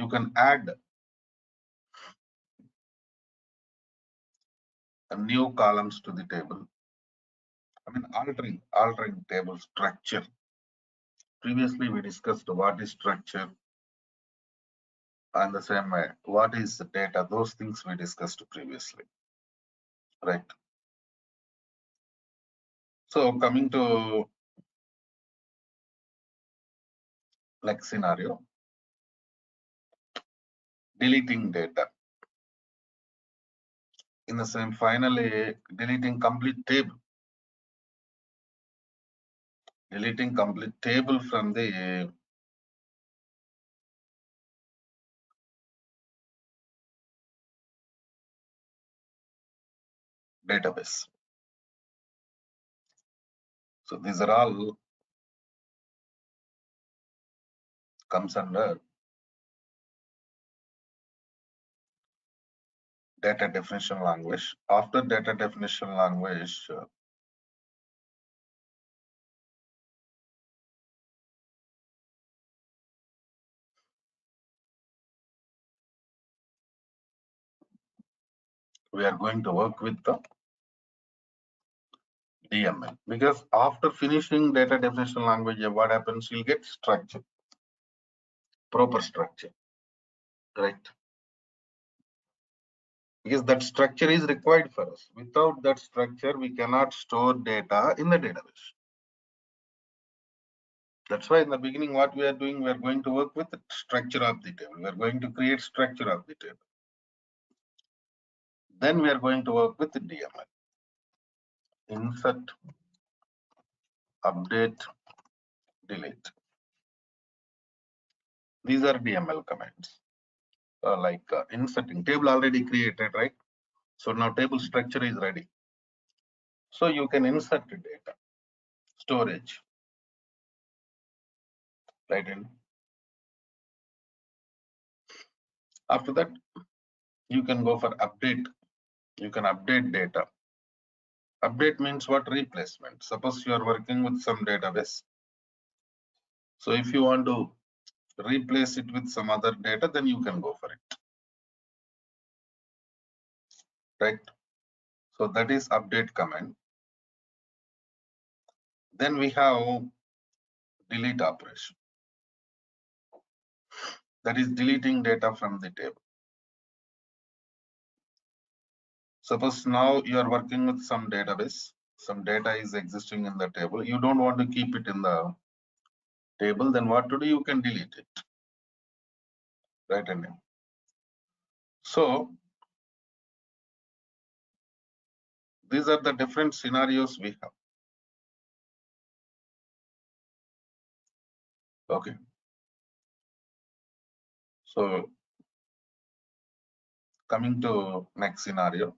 Speaker 1: can add a new columns to the table. I mean altering table structure. Previously we discussed what is structure, and the same way what is the data. Those things we discussed previously, right? So coming to next scenario, deleting data. In the same, finally deleting complete table. Deleting complete table from the database. So these are all comes under data definition language. After data definition language, we are going to work with the DML, because after finishing data definition language, what happens? You'll get structure, proper structure, right? Because that structure is required for us. Without that structure, we cannot store data in the database. That's why in the beginning, what we are doing, we are going to work with the structure of the table. We are going to create structure of the table. Then we are going to work with the DML. Insert, update, delete. These are DML commands. Inserting table already created, right? So now table structure is ready. So you can insert the data, storage, right in. After that, you can go for update. You can update data. Update means what? Replacement. Suppose you are working with some database. So if you want to replace it with some other data, then you can go for it, right? So that is update command. Then we have delete operation. That is deleting data from the table. Suppose now you are working with some database, some data is existing in the table. You don't want to keep it in the table, then what to do? You can delete it, right? And so these are the different scenarios we have. Okay. So coming to next scenario.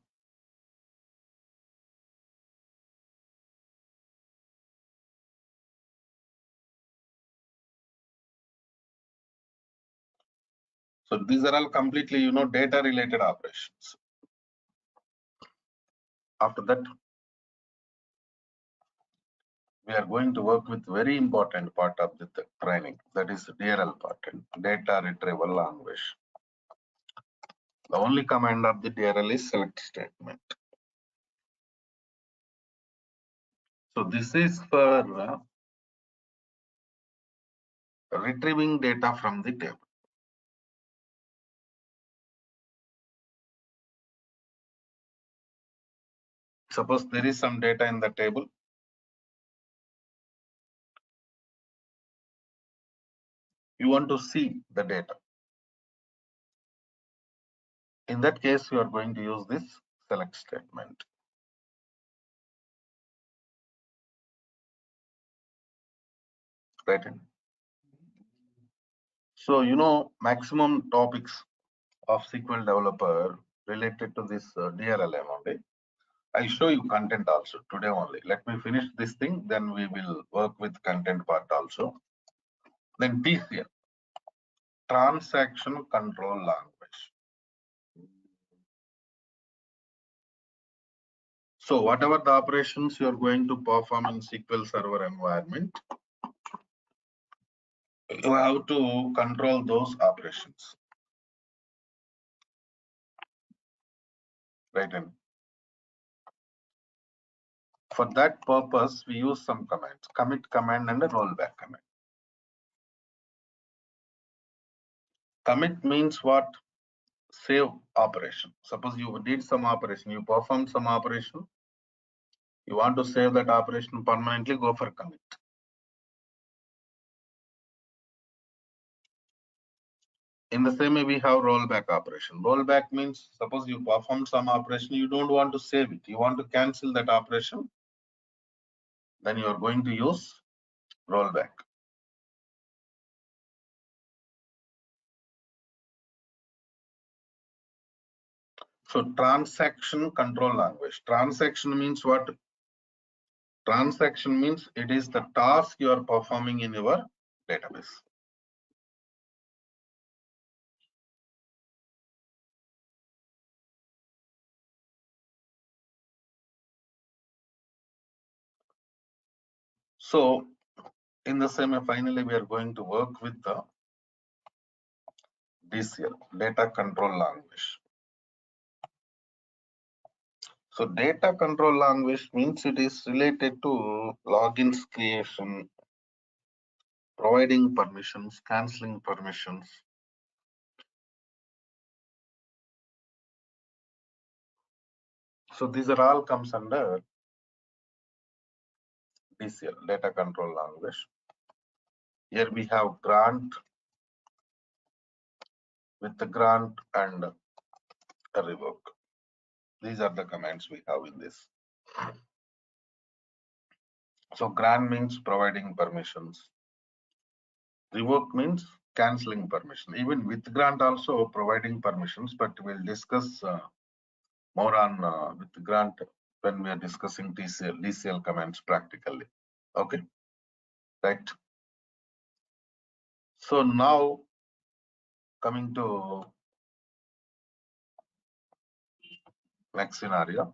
Speaker 1: So these are all completely, data related operations. After that, we are going to work with very important part of the training, that is DRL part, data retrieval language. The only command of the DRL is select statement. So this is for retrieving data from the table. Suppose there is some data in the table. You want to see the data. In that case, you are going to use this select statement. Right. So, you know, maximum topics of SQL developer related to this DRLM only. I'll show you content also today only. Let me finish this thing, then we will work with content part also. Then TCL, transaction control language. So whatever the operations you are going to perform in SQL Server environment, you have to control those operations. Right. And for that purpose, we use some commands, commit command and a rollback command. Commit means what? Save operation. Suppose you did some operation, you performed some operation, you want to save that operation permanently, go for commit. In the same way, we have rollback operation. Rollback means suppose you perform some operation, you don't want to save it, you want to cancel that operation, then you are going to use rollback. So transaction control language. Transaction means what? Transaction means it is the task you are performing in your database. So in the same way, finally, we are going to work with the DCL, data control language. So data control language means it is related to logins creation, providing permissions, canceling permissions. So these are all comes under DCL, data control language. Here we have grant, with the grant and a revoke. These are the commands we have in this. So grant means providing permissions. Revoke means canceling permission. Even with grant also providing permissions, but we'll discuss more on with grant when we are discussing DCL commands practically. Okay, right. So now coming to next scenario.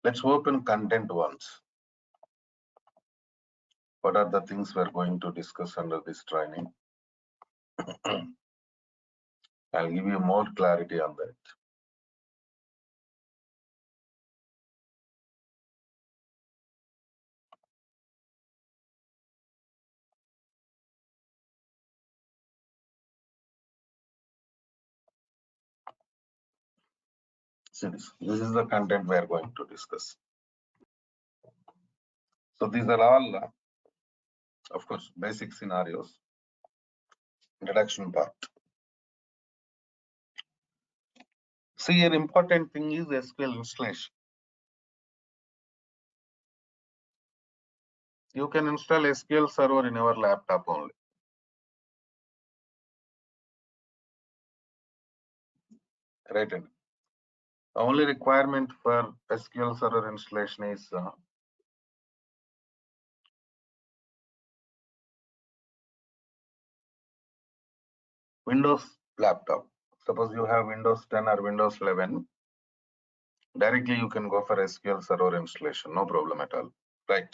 Speaker 1: Let's open content once. What are the things we're going to discuss under this training? I'll give you more clarity on that. See this. This is the content we are going to discuss. So these are all, of course, basic scenarios. Introduction part. See, an important thing is SQL installation. You can install SQL Server in your laptop only. Right. The only requirement for SQL Server installation is Windows laptop. Suppose you have Windows 10 or Windows 11, directly you can go for SQL Server installation, no problem at all, right?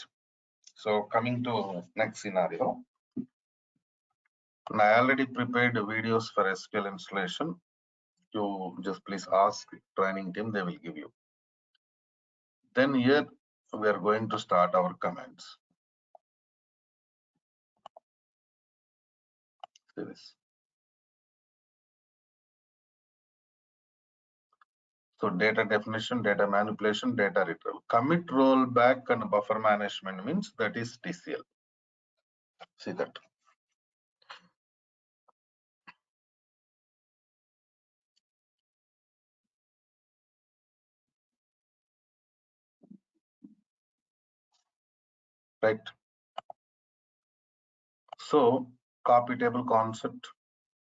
Speaker 1: So coming to next scenario, and I already prepared videos for SQL installation. You just please ask training team, they will give you. Then here we are going to start our commands. See this. So data definition, data manipulation, data retrieval. Commit, rollback, and buffer management means that is TCL. See that. Right. So copy table concept.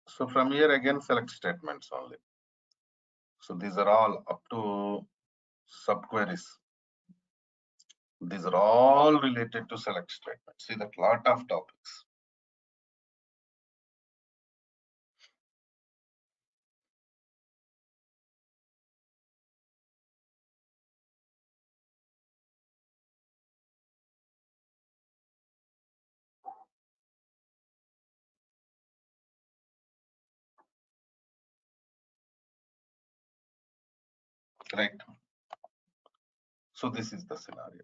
Speaker 1: So from here again select statements only. So these are all up to subqueries. These are all related to select statements. See that lot of topics. Right. So this is the scenario.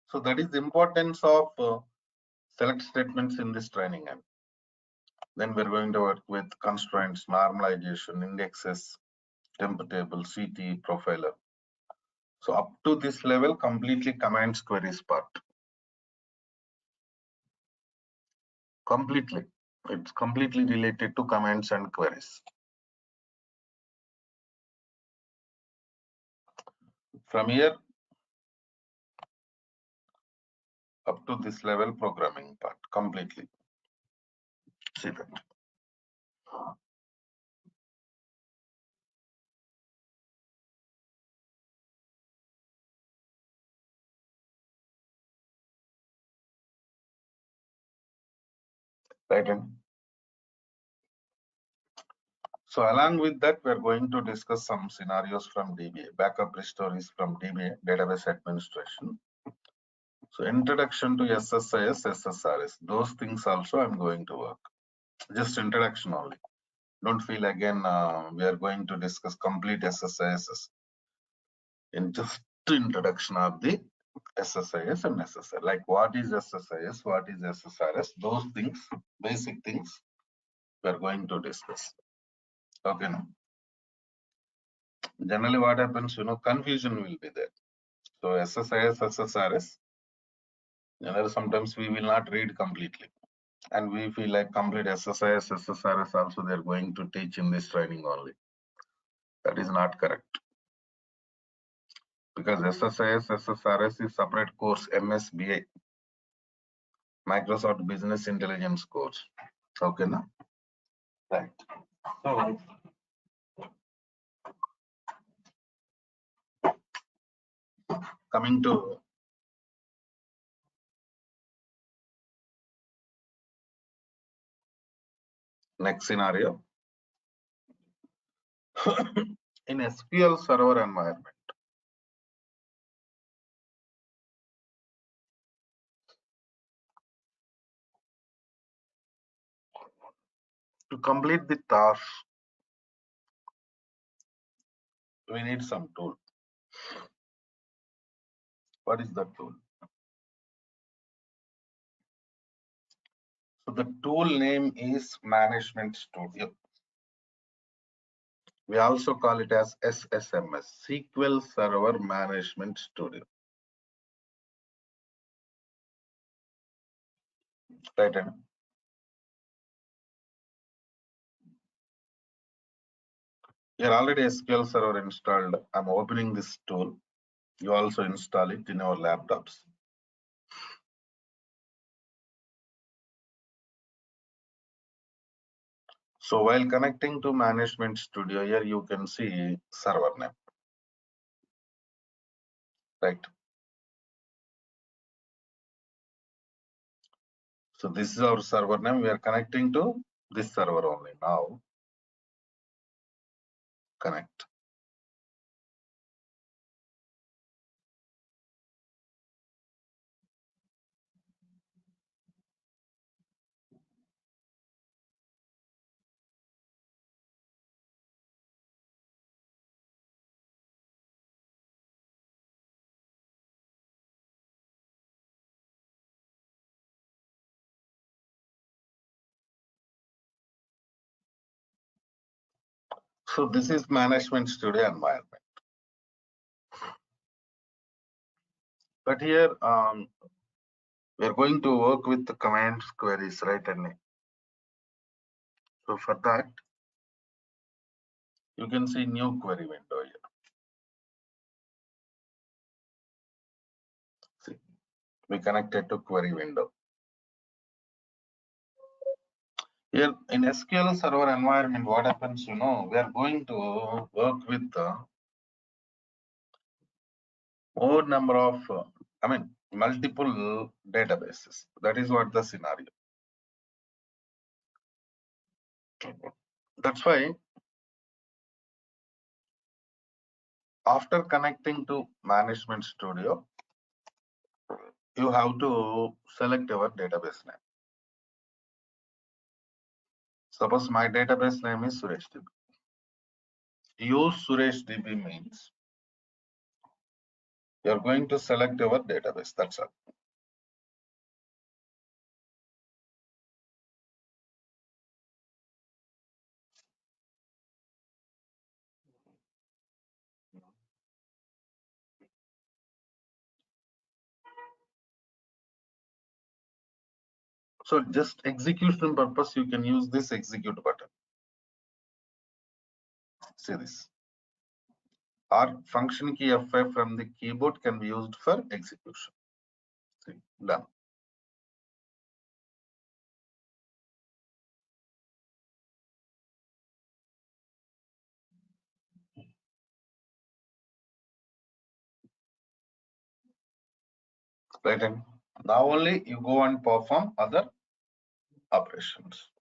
Speaker 1: So that is the importance of select statements in this training. And then we're going to work with constraints, normalization, indexes, temp table, CT, profiler. So up to this level, completely commands queries part. Completely. It's completely related to commands and queries. From here up to this level, programming part completely. See that. Right. So along with that, we're going to discuss some scenarios from DBA, backup restores from DBA, database administration. So introduction to SSIS, SSRS, those things also I'm going to work. Just introduction only. Don't feel again we are going to discuss complete SSIS in just introduction of the SSIS and SSR. Like what is SSIS, what is SSRS, those things, basic things we are going to discuss. Okay. Now, generally what happens, confusion will be there. So SSIS, SSRS, sometimes we will not read completely. And we feel like complete SSIS, SSRS also they're going to teach in this training only. That is not correct. Because SSIS, SSRS is separate course, MSBA, Microsoft Business Intelligence course. Okay, na? Right. So, coming to next scenario. In SQL Server environment, to complete the task, we need some tool. What is that tool? So the tool name is Management Studio. We also call it as SSMS, SQL Server Management Studio. Right. You're already SQL Server installed. I'm opening this tool. You also install it in our laptops. So while connecting to Management Studio, here you can see server name. Right. So this is our server name. We are connecting to this server only. Now connect. So this is management studio environment. But here we are going to work with the commands queries, right? And so for that, you can see new query window here. See, we connected to query window. Here in SQL Server environment, what happens, we are going to work with more number of, multiple databases. That is what the scenario. That's why after connecting to Management Studio, you have to select your database name. Suppose my database name is Suresh DB. Use Suresh DB means you're going to select your database. That's all. So just execution purpose, you can use this execute button. See this. Or function key F5 from the keyboard can be used for execution. See, done. Right, and now only you go and perform other operations.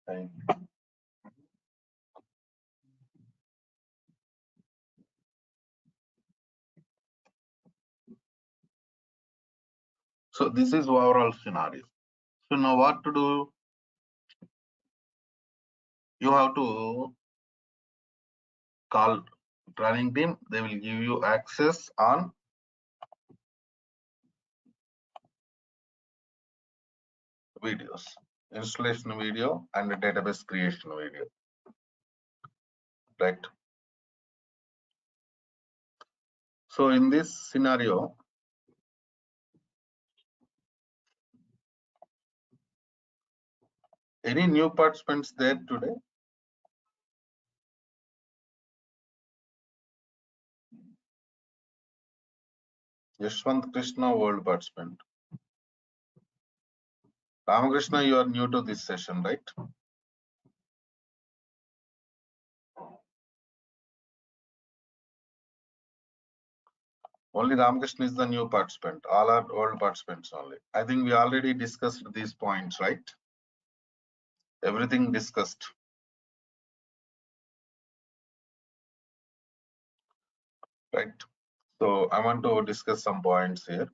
Speaker 1: Right. So this is overall scenario. So now what to do? You have to call running team. They will give you access on videos, installation video and database creation video. Right. So in this scenario, any new participants there today? Yashwant Krishna, world participant. Ramakrishna, you are new to this session, right? Only Ramakrishna is the new participant. All are old participants only. I think we already discussed these points, right? Everything discussed. Right. So I want to discuss some points here.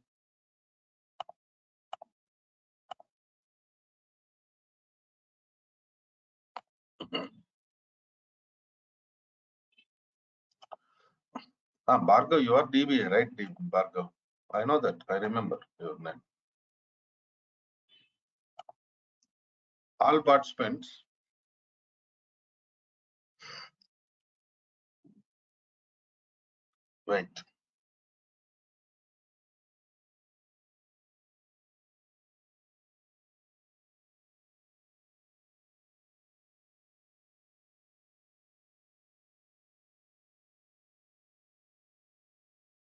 Speaker 1: Bhargav, you are DBA, right? Bhargav. I know that. I remember your name. All participants. Wait.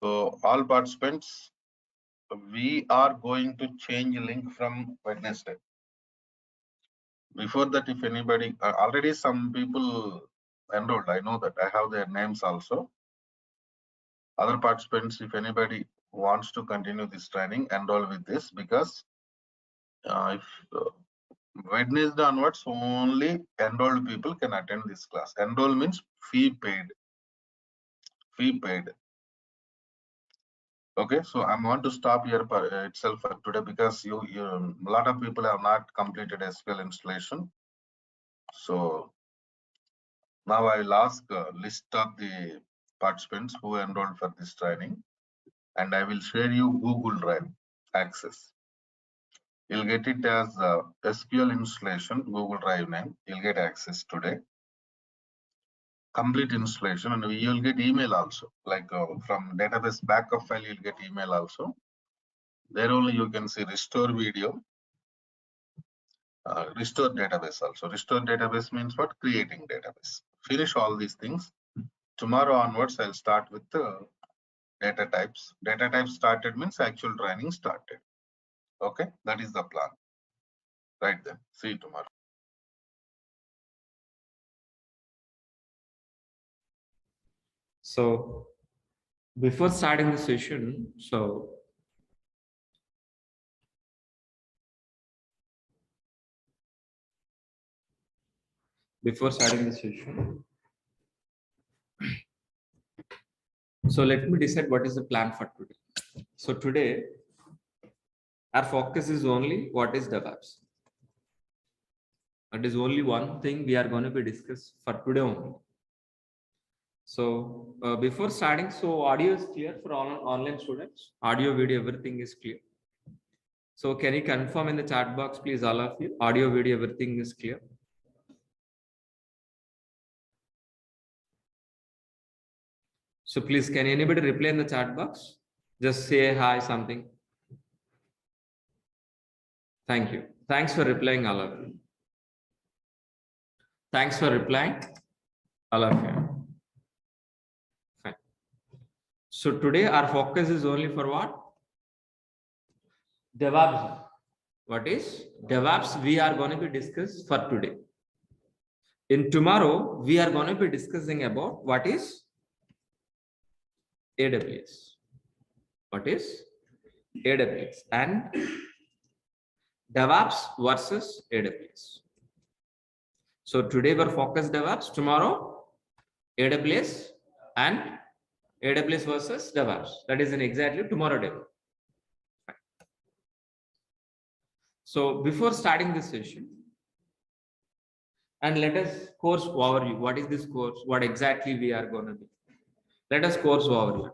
Speaker 1: So all participants, we are going to change link from Wednesday. Before that, if anybody, already some people enrolled, I know that. I have their names also. Other participants, if anybody wants to continue this training, enroll with this, because If Wednesday onwards, only enrolled people can attend this class. Enroll means fee paid. Fee paid. Okay, so I want to stop here itself for today because a lot of people have not completed SQL installation. So now I will ask a list of the participants who enrolled for this training, and I will share you Google Drive access. You'll get it as SQL installation, Google Drive name. You'll get access today. Complete installation, and you'll get email also. Like from database backup file, you'll get email also. There only you can see restore video, restore database also. Restore database means what? Creating database. Finish all these things. Tomorrow onwards, I'll start with the data types. Data types started means actual training started. Okay, that is the plan. Right then. See you tomorrow.
Speaker 6: So before starting the session, so let me decide what is the plan for today. So today, our focus is only what is DevOps. That is only one thing we are going to be discussed for today only. So before starting, so audio is clear for all online students. Audio, video, everything is clear. So can you confirm in the chat box, please, all of you? Audio, video, everything is clear. So please, can anybody reply in the chat box? Just say hi, something. Thank you. Thanks for replying, all of you. Thanks for replying, all of you. Fine. So today our focus is only for what? DevOps. What is DevOps? We are going to be discussed for today. In tomorrow, we are going to be discussing about what is AWS. What is AWS and DevOps versus AWS. So today we're focused DevOps, tomorrow AWS and AWS versus DevOps. That is in exactly tomorrow day. So before starting this session, and let us course overview. What is this course? What exactly we are going to do? Let us course overview.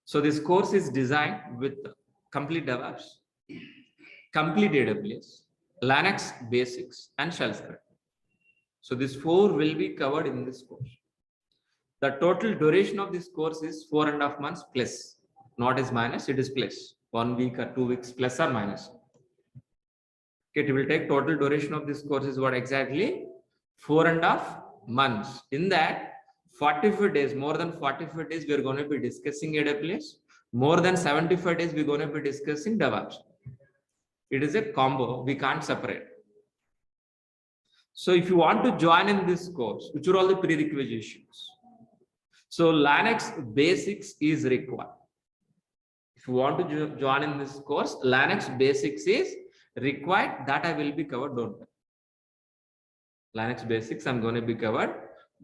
Speaker 6: So this course is designed with complete DevOps, complete AWS, Linux basics, and shell script. So these four will be covered in this course. The total duration of this course is 4.5 months plus, not as minus, it is plus 1 week or 2 weeks plus or minus. Okay, it will take total duration of this course is what exactly 4.5 months. In that 45 days, more than 45 days, we are going to be discussing AWS. More than 75 days, we're going to be discussing DevOps. It is a combo, we can't separate. So if you want to join in this course, which are all the prerequisites? So Linux basics is required. If you want to join in this course, Linux basics is required. That I will be covered, don't worry. Linux basics I'm going to be covered,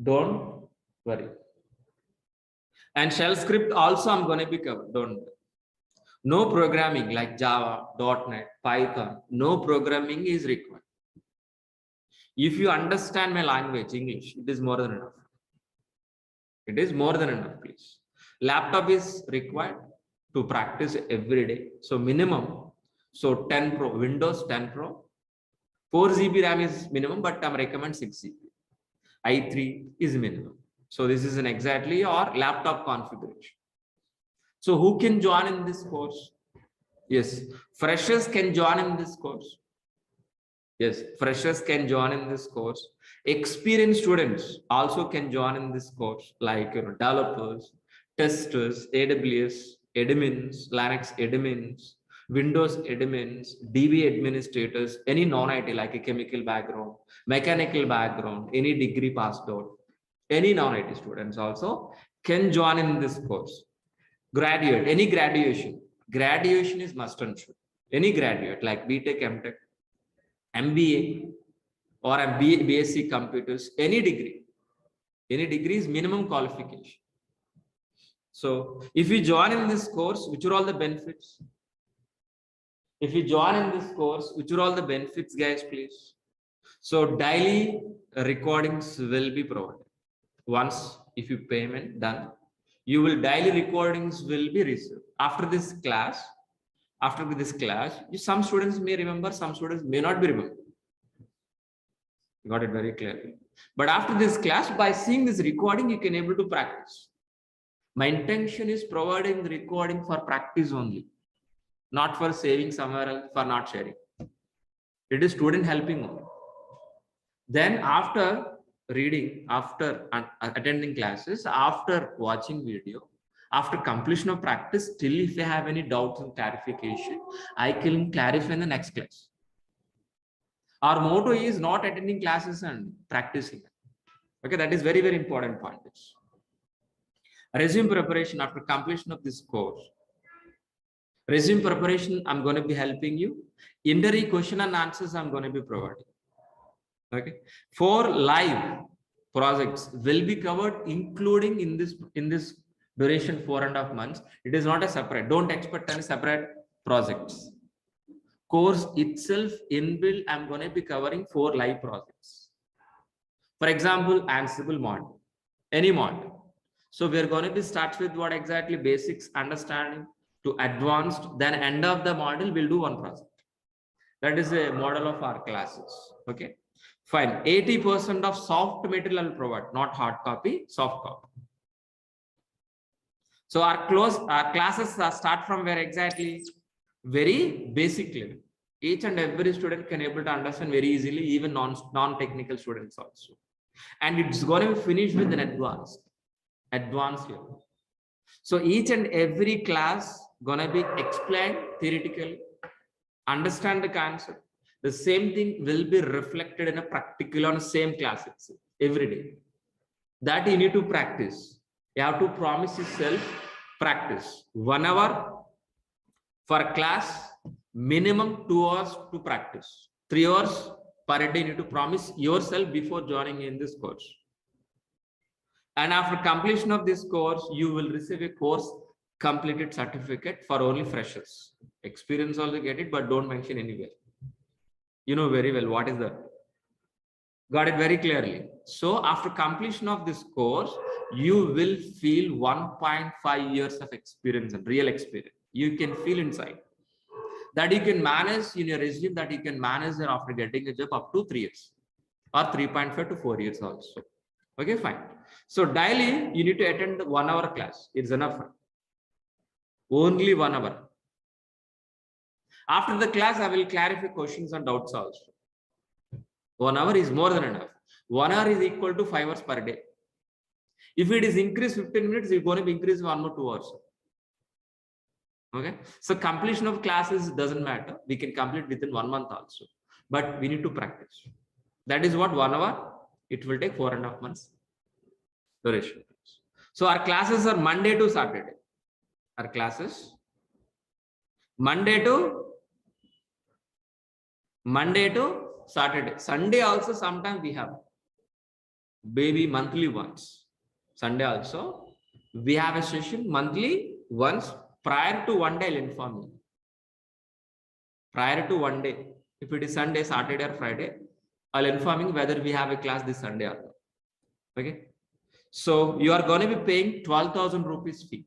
Speaker 6: don't worry. And shell script also I'm going to be covered, don't worry. No programming like Java, .NET, Python, no programming is required. If you understand my language, English, it is more than enough. It is more than enough, please. Laptop is required to practice every day. So minimum, so 10 Pro, Windows 10 Pro, 4 GB RAM is minimum, but I recommend 6 GB. i3 is minimum. So this is an exactly your laptop configuration. So who can join in this course? Yes, freshers can join in this course. Yes, freshers can join in this course. Experienced students also can join in this course, like developers, testers, AWS admins, Linux admins, Windows admins, DB administrators, any non-IT like a chemical background, mechanical background, any degree passed out, any non-IT students also can join in this course. Graduate, any graduation. Graduation is must and should. Any graduate like BTech, MTech, MBA, or a BSc computers, any degree. Any degree is minimum qualification. So if you join in this course, which are all the benefits? If you join in this course, which are all the benefits, guys, please? So daily recordings will be provided. Once if you payment done, you will daily recordings will be received. After this class, some students may remember, some students may not be remember. Got it very clearly. But after this class, by seeing this recording, you can able to practice. My intention is providing the recording for practice only, not for saving somewhere else, for not sharing. It is student helping only. Then after reading, after attending classes, after watching video, after completion of practice, still if you have any doubts and clarification, I can clarify in the next class. Our motto is not attending classes and practicing. Okay, that is very, very important point. Resume preparation after completion of this course. Resume preparation, I'm going to be helping you. Interview question and answers, I'm going to be providing. Okay, 4 live projects will be covered, including in this duration 4.5 months. It is not a separate. Don't expect any separate projects. Course itself inbuilt, I'm going to be covering 4 live projects. For example, Ansible module, any module. So we're going to be start with what exactly basics, understanding to advanced. Then end of the module, we'll do one project. That is a model of our classes. Okay. Fine. 80% of soft material I'll provide, not hard copy, soft copy. So our classes start from where exactly? Very basic level. Each and every student can able to understand very easily, even non-technical students also. And it's going to be finished with an advanced level. So each and every class gonna be explained theoretically, understand the concept. The same thing will be reflected in a practical on the same class itself every day. That you need to practice. You have to promise yourself practice 1 hour for class, minimum 2 hours to practice. 3 hours per day you need to promise yourself before joining in this course. And after completion of this course, you will receive a course completed certificate for only freshers. Experience also get it, but don't mention anywhere. You know very well what is that. Got it very clearly. So after completion of this course, you will feel 1.5 years of experience and real experience. You can feel inside. That you can manage in your resume, that you can manage after getting a job up to 3 years or 3.5 to 4 years also. Okay, fine. So daily you need to attend 1 hour class. It's enough. Only 1 hour. After the class, I will clarify questions and doubts also. 1 hour is more than enough. 1 hour is equal to 5 hours per day. If it is increased 15 minutes, it's going to be increased 1 or 2 hours. Okay. So completion of classes doesn't matter. We can complete within 1 month also. But we need to practice. That is what 1 hour. It will take 4.5 months duration. So our classes are Monday to Saturday. Our classes Monday to Saturday. Sunday also sometimes we have maybe monthly once. Sunday also we have a session monthly once. Prior to 1 day, I'll inform you. Prior to 1 day, if it is Sunday, Saturday, or Friday, I'll inform you whether we have a class this Sunday or not. Okay. So you are going to be paying 12,000 rupees fee.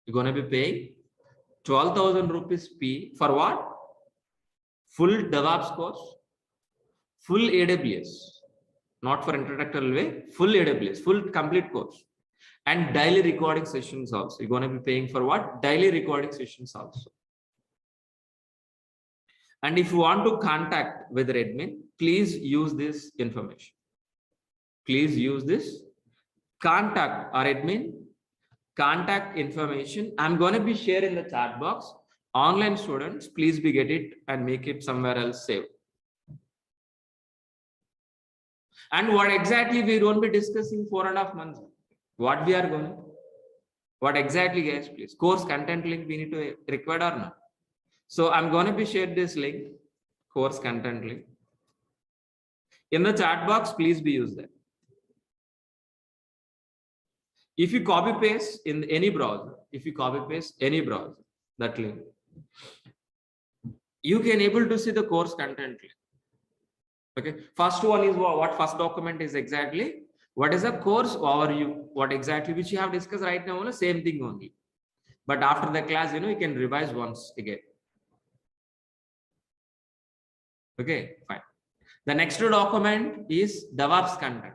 Speaker 6: You're going to be paying 12,000 rupees fee for what? Full DevOps course, full AWS, not for introductory way, full AWS, full complete course, and daily recording sessions also. You're going to be paying for what? Daily recording sessions also. And if you want to contact with the admin, please use this information. Please use this. Contact our admin. Contact information. I'm going to be sharing in the chat box. Online students, please be get it and make it somewhere else saved. And what exactly we won't be discussing 4.5 months. What we are going. What exactly, guys, please? Course content link we need to require or not? So I'm going to be shared this link, course content link. In the chat box, please be used that. If you copy paste in any browser, that link, you can able to see the course content link. Okay, first one is what first document is exactly, what is a course overview, what exactly which you have discussed right now, same thing only. But after the class, you can revise once again. Okay, fine. The next document is DevOps content.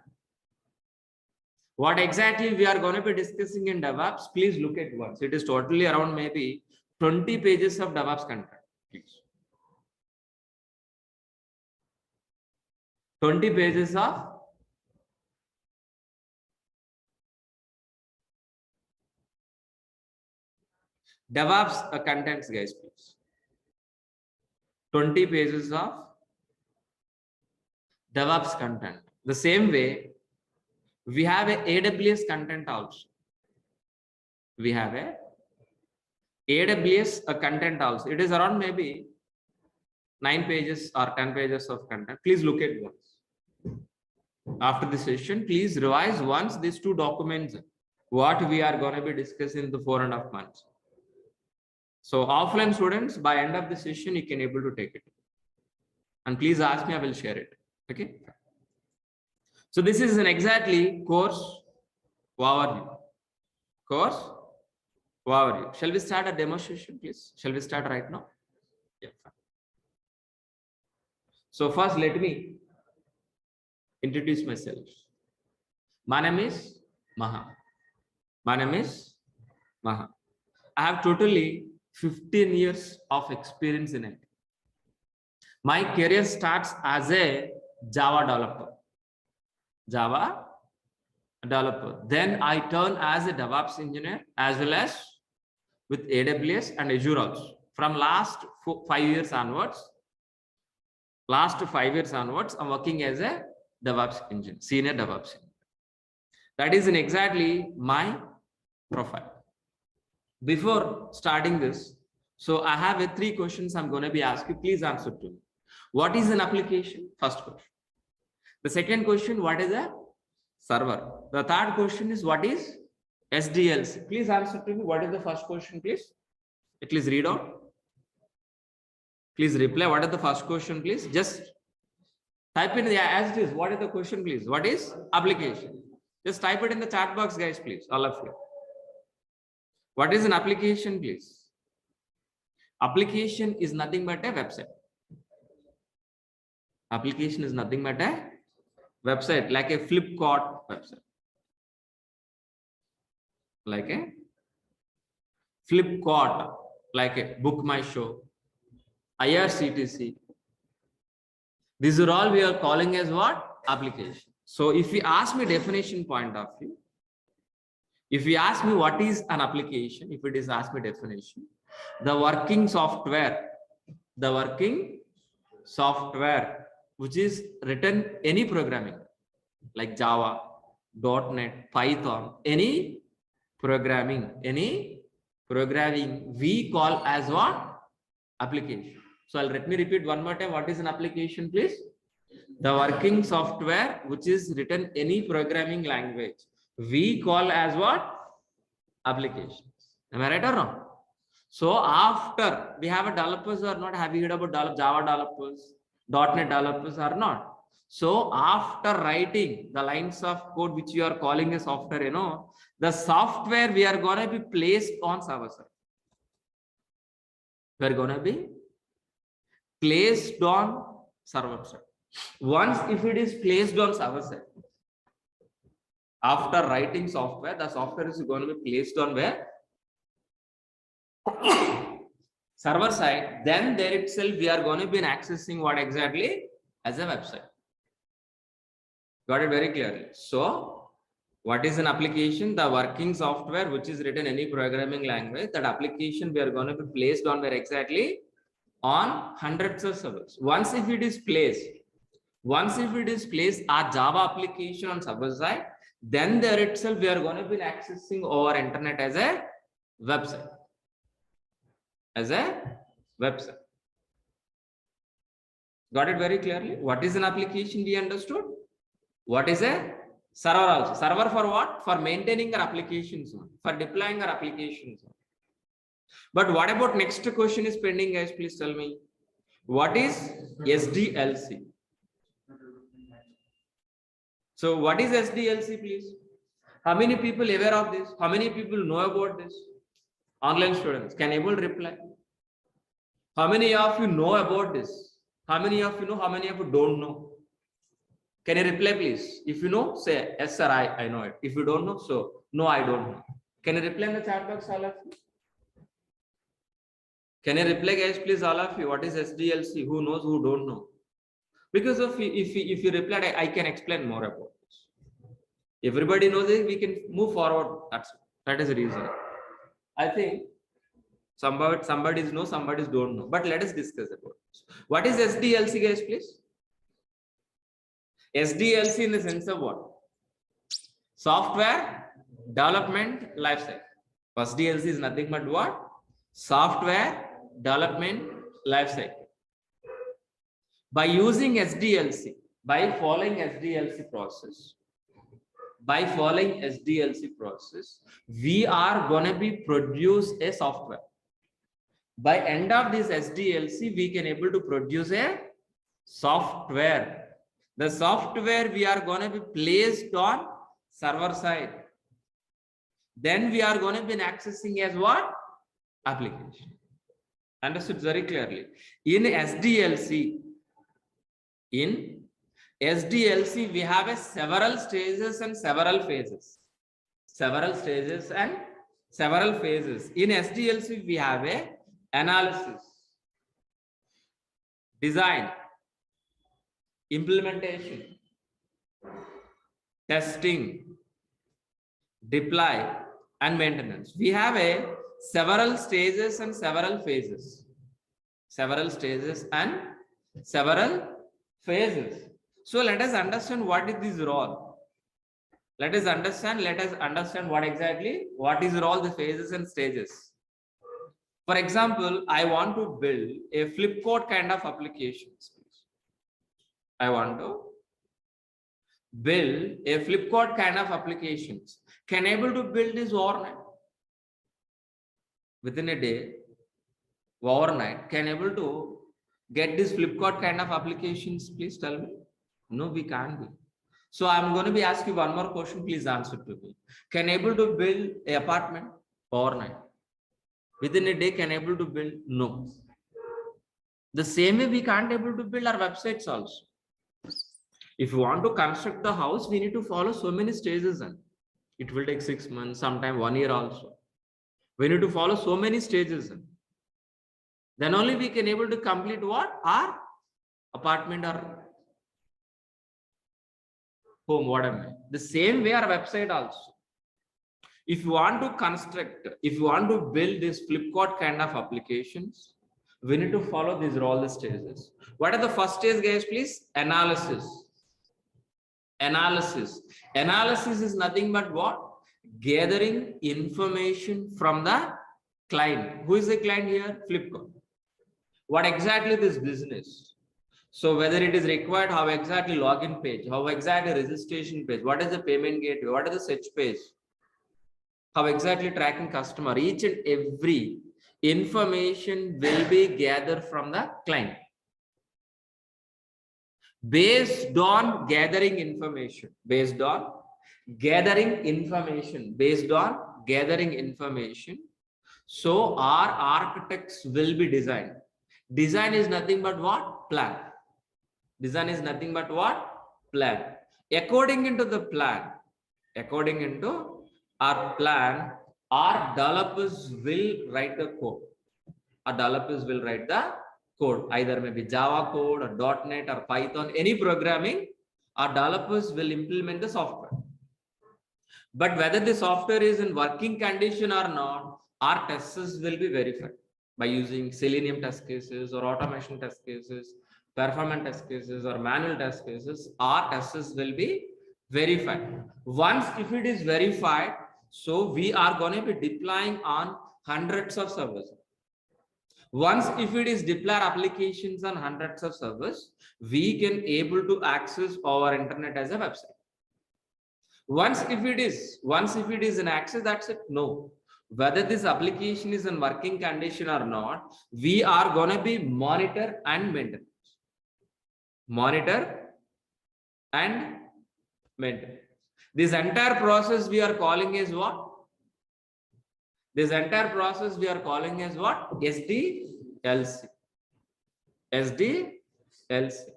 Speaker 6: What exactly we are going to be discussing in DevOps, please look at once. It is totally around maybe 20 pages of DevOps content. Please. 20 pages of DevOps contents, guys, please. 20 pages of DevOps content. The same way, we have a AWS content also. We have a AWS content also. It is around maybe 9 pages or 10 pages of content. Please look at once. After the session, please revise once these two documents, what we are going to be discussing in the 4.5 months. So offline students, by end of the session, you can able to take it. And please ask me, I will share it. Okay. So this is an exactly course overview. Course overview. Shall we start a demonstration, please? Shall we start right now? Yeah. So first, let me introduce myself. My name is Maha. My name is Maha. I have totally 15 years of experience in it. My career starts as a Java developer. Then I turn as a DevOps engineer as well as with AWS and Azure also. From last 5 years onwards, I'm working as a DevOps engineer, senior DevOps engineer. That is in exactly my profile. Before starting this, so I have 3 questions I'm going to be asking. Please answer to me. What is an application? First question. The second question, what is a server? The third question is, what is SDLC? Please answer to me. What is the first question, please? Please read out. Please reply. What is the first question, please? Just type in as it is. What is the question, please? What is application? Just type it in the chat box, guys, please. All of you. What is an application, please? Application is nothing but a website. Application is nothing but a website, like a Flipkart website. Like a Flipkart, like a Book My Show, IRCTC. These are all we are calling as what? Application. So if you ask me definition point of view, if you ask me what is an application, if it is ask me definition, the working software which is written any programming like Java, .NET, Python, any programming we call as what? Application. So let me repeat one more time. What is an application, please? The working software which is written any programming language we call as what? Applications. Am I right or wrong? So after we have a developers or not, have you heard about Java developers, .NET developers or not? So after writing the lines of code which you are calling a software, the software we are going to be placed on server side. We are going to be placed on server side. Once if it is placed on server side, after writing software, the software is going to be placed on where? Server side. Then there itself we are going to be accessing what exactly? As a website. Got it very clearly. So what is an application? The working software which is written any programming language. That application we are going to be placed on where exactly? On hundreds of servers. Once if it is placed a Java application on server side, then there itself we are going to be accessing our internet as a website. As a website. Got it very clearly? What is an application? We understood. What is a server also? Server for what? For maintaining our applications, for deploying our applications. But what about next question is pending, guys? Please tell me. What is SDLC? So what is SDLC, please? How many people aware of this? How many people know about this? Online students can able to reply. How many of you know about this? How many of you know? How many of you don't know? Can you reply, please? If you know, say yes, sir. I know it. If you don't know, so no, I don't know. Can you reply in the chat box, all of you? Can you reply, guys, please, all of you? What is SDLC? Who knows? Who don't know? Because of if you replied, I can explain more about this. Everybody knows it. We can move forward. That is the reason. I think somebody's know, somebody's don't know. But let us discuss about this. What is SDLC, guys, please? SDLC in the sense of what? Software development lifecycle. SDLC is nothing but what? Software development lifecycle. By using SDLC, by following SDLC process, we are going to be produce a software. By end of this SDLC, we can able to produce a software. The software we are going to be placed on server side. Then we are going to be accessing as what? Application. Understood very clearly. In SDLC, we have a several stages and several phases. Several stages and several phases. In SDLC, we have a analysis, design, implementation, testing, deploy, and maintenance. We have a several stages and several phases. Several stages and several phases. So let us understand what is this role. Let us understand what is all the phases and stages. For example, I want to build a Flipkart kind of applications. I want to build a Flipkart kind of applications. Can able to build this overnight? Within a day, overnight, can able to get this Flipkart kind of applications? Please tell me. No, we can't be. So I'm going to be asking you one more question. Please answer to me. Can able to build an apartment overnight? Within a day, can able to build? No. The same way we can't able to build our websites also. If you want to construct the house, we need to follow so many stages, and it will take 6 months, sometime 1 year also. We need to follow so many stages, and then only we can able to complete what? Our apartment or home, whatever. The same way our website also. If you want to construct, if you want to build this Flipkart kind of applications, we need to follow these all the stages. What are the first stage, guys, please? Analysis. Analysis is nothing but what? Gathering information from the client. Who is the client here? Flipkart. What exactly this business? So whether it is required, how exactly login page, how exactly registration page, what is the payment gateway, what is the search page, how exactly tracking customer, each and every information will be gathered from the client. Based on gathering information, so our architects will be designed. Design is nothing but what? Plan. Design is nothing but what? Plan. According into the plan, according into our plan, our developers will write the code. Our developers will write the code, either maybe Java code or .NET or Python, any programming, our developers will implement the software. But whether the software is in working condition or not, our tests will be verified by using Selenium test cases or automation test cases, performance test cases or manual test cases. Our tests will be Verified. Once if it is verified, so we are going to be deploying on hundreds of servers. Once if it is deployed applications on hundreds of servers, we can able to access our internet as a website. Once if it is an access, that's it. No, whether this application is in working condition or not, we are going to be monitor and maintain. Monitor and maintain. This entire process we are calling as what? This entire process we are calling as what? SDLC. SDLC.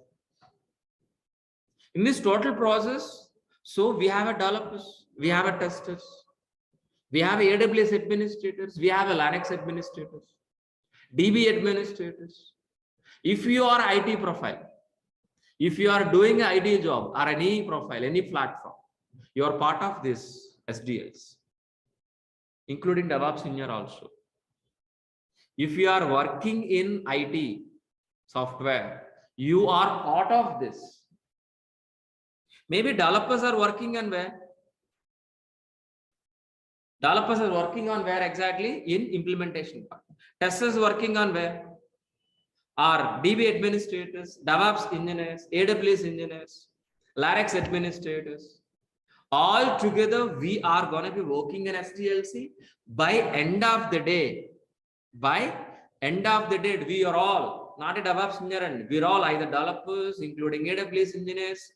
Speaker 6: In this total process, so we have a developers, we have a testers, we have AWS administrators, we have a Linux administrators, DB administrators. If you are IT profile, if you are doing an IT job or any profile, any platform, you are part of this SDLC, including DevOps engineer also. If you are working in IT software, you are part of this. Maybe developers are working on where? Developers are working on where exactly? In implementation part. Testers working on where? Are DB administrators, DevOps engineers, AWS engineers, Linux administrators. All together, we are going to be working in SDLC. By end of the day, we are all not a DevOps engineer, we are all either developers, including AWS engineers,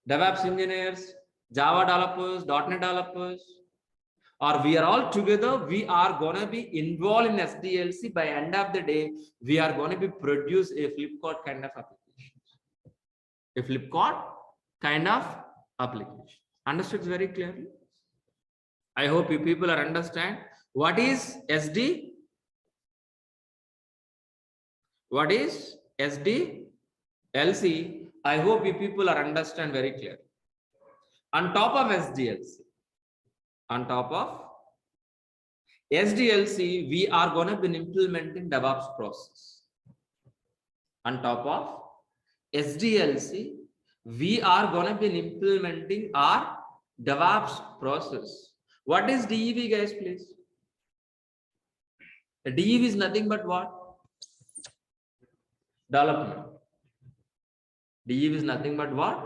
Speaker 6: DevOps engineers, Java developers, .NET developers, or we are all together, we are going to be involved in SDLC. By end of the day, we are going to be produce a Flipkart kind of application. A Flipkart kind of application. Understood very clearly? I hope you people are understand what is SD. What is SDLC? I hope you people are understand very clearly. On top of SDLC, we are going to be implementing DevOps process. On top of SDLC, we are going to be implementing our DevOps process. What is DEV, guys, please? The DEV is nothing but what? Development. DEV is nothing but what?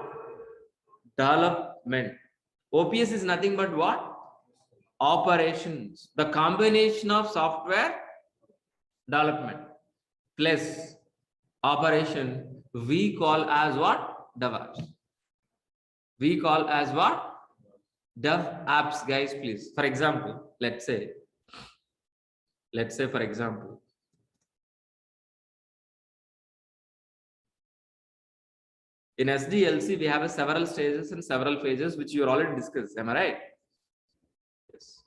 Speaker 6: Development. OPS is nothing but what? Operations. The combination of software development plus operation we call as what? DevOps. We call as what? DevOps, guys, please. For example, let's say for example, in SDLC, we have several stages and several phases, which you already discussed. Am I right? Yes.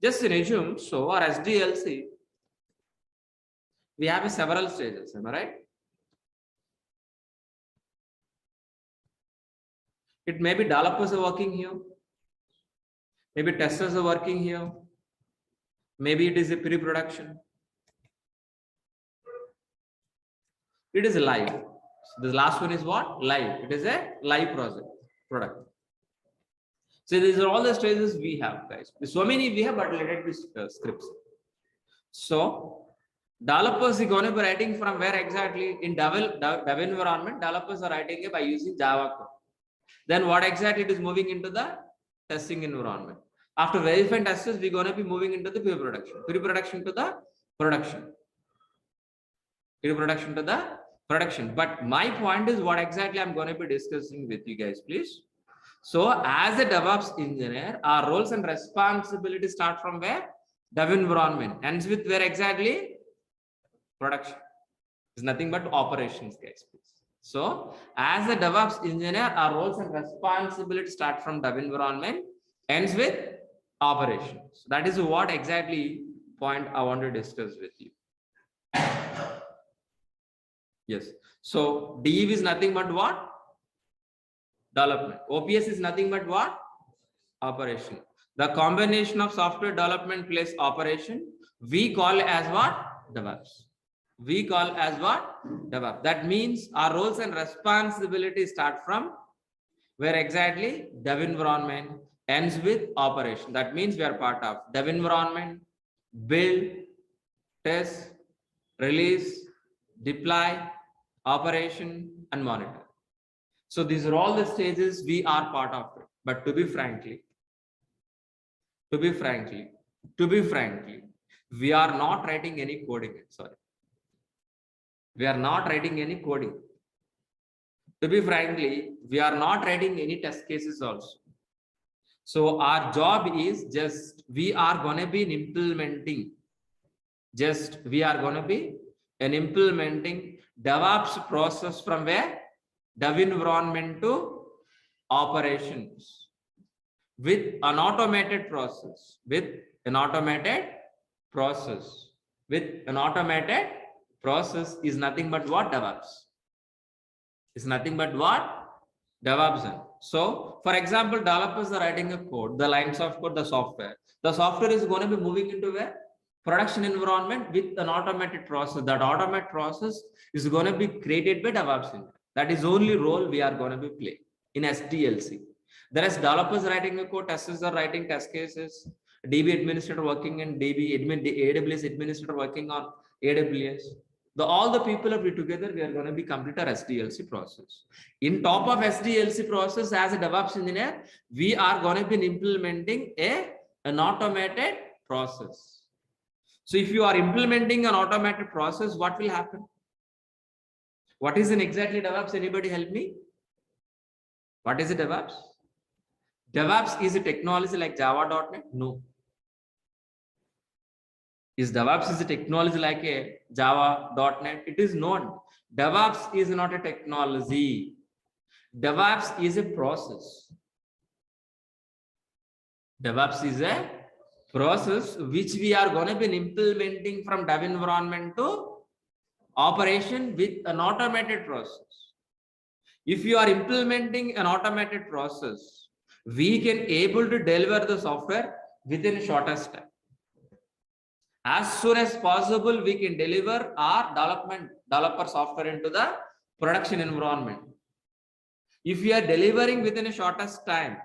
Speaker 6: Just in assume, so our SDLC, we have several stages. Am I right? It may be developers are working here. Maybe testers are working here. Maybe it is a pre-production. It is live. So this last one is what? Live. It is a live product. So these are all the stages we have, guys. So many we have, but let it be scripts. So developers are going to be writing from where exactly? In dev environment, developers are writing it by using Java code. Then what exactly it is moving into the testing environment. After verifying testers, we're going to be moving into the pre-production. Pre-production to the production. Pre-production to the production. But my point is what exactly I'm going to be discussing with you guys, please. So as a DevOps engineer, our roles and responsibilities start from where? Dev environment. Ends with where exactly? Production. It's nothing but operations, guys, please. So as a DevOps engineer, our roles and responsibilities start from dev environment, ends with operations. That is what exactly point I want to discuss with you. Yes. So DEV is nothing but what? Development. OPS is nothing but what? Operation. The combination of software development plus operation, we call as what? DevOps. We call as what? DevOps. That means our roles and responsibilities start from where exactly dev environment ends with operation. That means we are part of dev environment, build, test, release, deploy, operation, and monitor. So these are all the stages we are part of it. But to be frankly, we are not writing any coding. Sorry. We are not writing any coding. To be frankly, we are not writing any test cases also. So our job is just, we are going to be implementing, implementing DevOps process from where? Dev environment to operations with an automated process, is nothing but what? DevOps. Is nothing but what? DevOps. So, for example, developers are writing a code, the lines of code, the software. The software is going to be moving into a production environment with an automated process. That automated process is going to be created by DevOps. That is only role we are going to be playing in SDLC. There is developers writing a code, testers are writing test cases, DB administrator working in AWS administrator working on AWS. All the people of it together, we are going to be complete our SDLC process. In top of SDLC process, as a DevOps engineer, we are going to be implementing an automated process. So if you are implementing an automated process, what will happen? What is an exactly DevOps? Anybody help me? What is a DevOps? DevOps is a technology like Java.NET? No. Is DevOps is a technology like a Java.NET? It is not. DevOps is not a technology. DevOps is a process. DevOps is a process which we are going to be implementing from dev environment to operation with an automated process. If you are implementing an automated process, we can able to deliver the software within shortest time. As soon as possible, we can deliver our developer software into the production environment. If we are delivering within a shortest time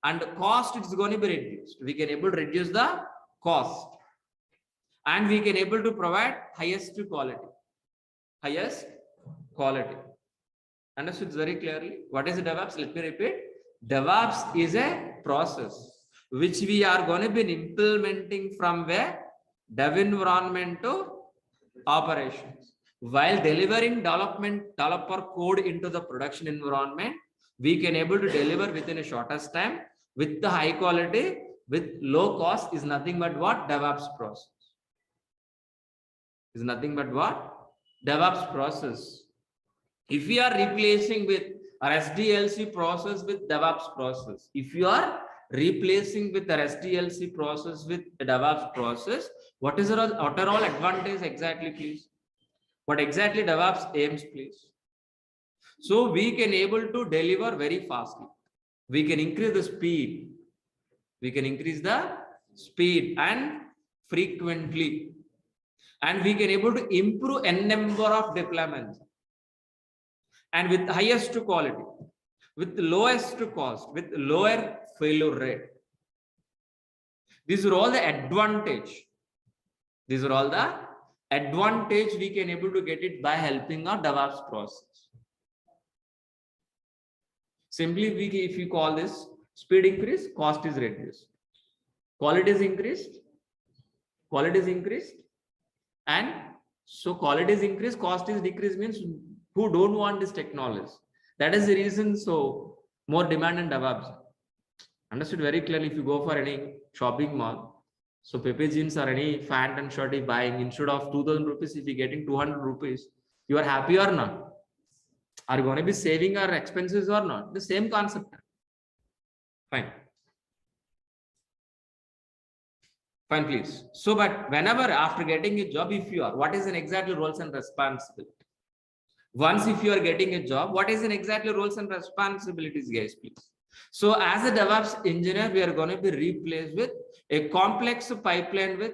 Speaker 6: and cost is going to be reduced, we can able to reduce the cost and we can able to provide highest quality. Understood very clearly? What is DevOps? Let me repeat. DevOps is a process which we are going to be implementing from where? Dev environment to operations. While delivering developer code into the production environment, we can able to deliver within a shortest time with the high quality, with low cost is nothing but what? DevOps process. Is nothing but what? DevOps process. If we are replacing with our SDLC process with DevOps process, if you are replacing with the SDLC process with a DevOps process, what are all advantage exactly, please? What exactly DevOps aims, please? So we can able to deliver very fastly. We can increase the speed. We can increase the speed and frequently. And we can able to improve n number of deployments. And with highest quality, with lowest cost, with lower failure rate. These are all the advantage. These are all the advantage we can able to get it by helping our DevOps process. Simply, if you call this speed increase, cost is reduced. Quality is increased. And so quality is increased, cost is decreased means who don't want this technology. That is the reason. So more demand in DevOps. Understood very clearly. If you go for any shopping mall, so Pepe jeans or any pant and shirt is buying, instead of 2000 rupees, if you're getting 200 rupees, you are happy or not? Are you going to be saving our expenses or not? The same concept. Fine. Fine, please. So, but whenever after getting a job, if you are, what is an exactly roles and responsibility? Once if you are getting a job, what is an exactly roles and responsibilities, guys, please? So as a DevOps engineer, we are going to be replaced with a complex pipeline with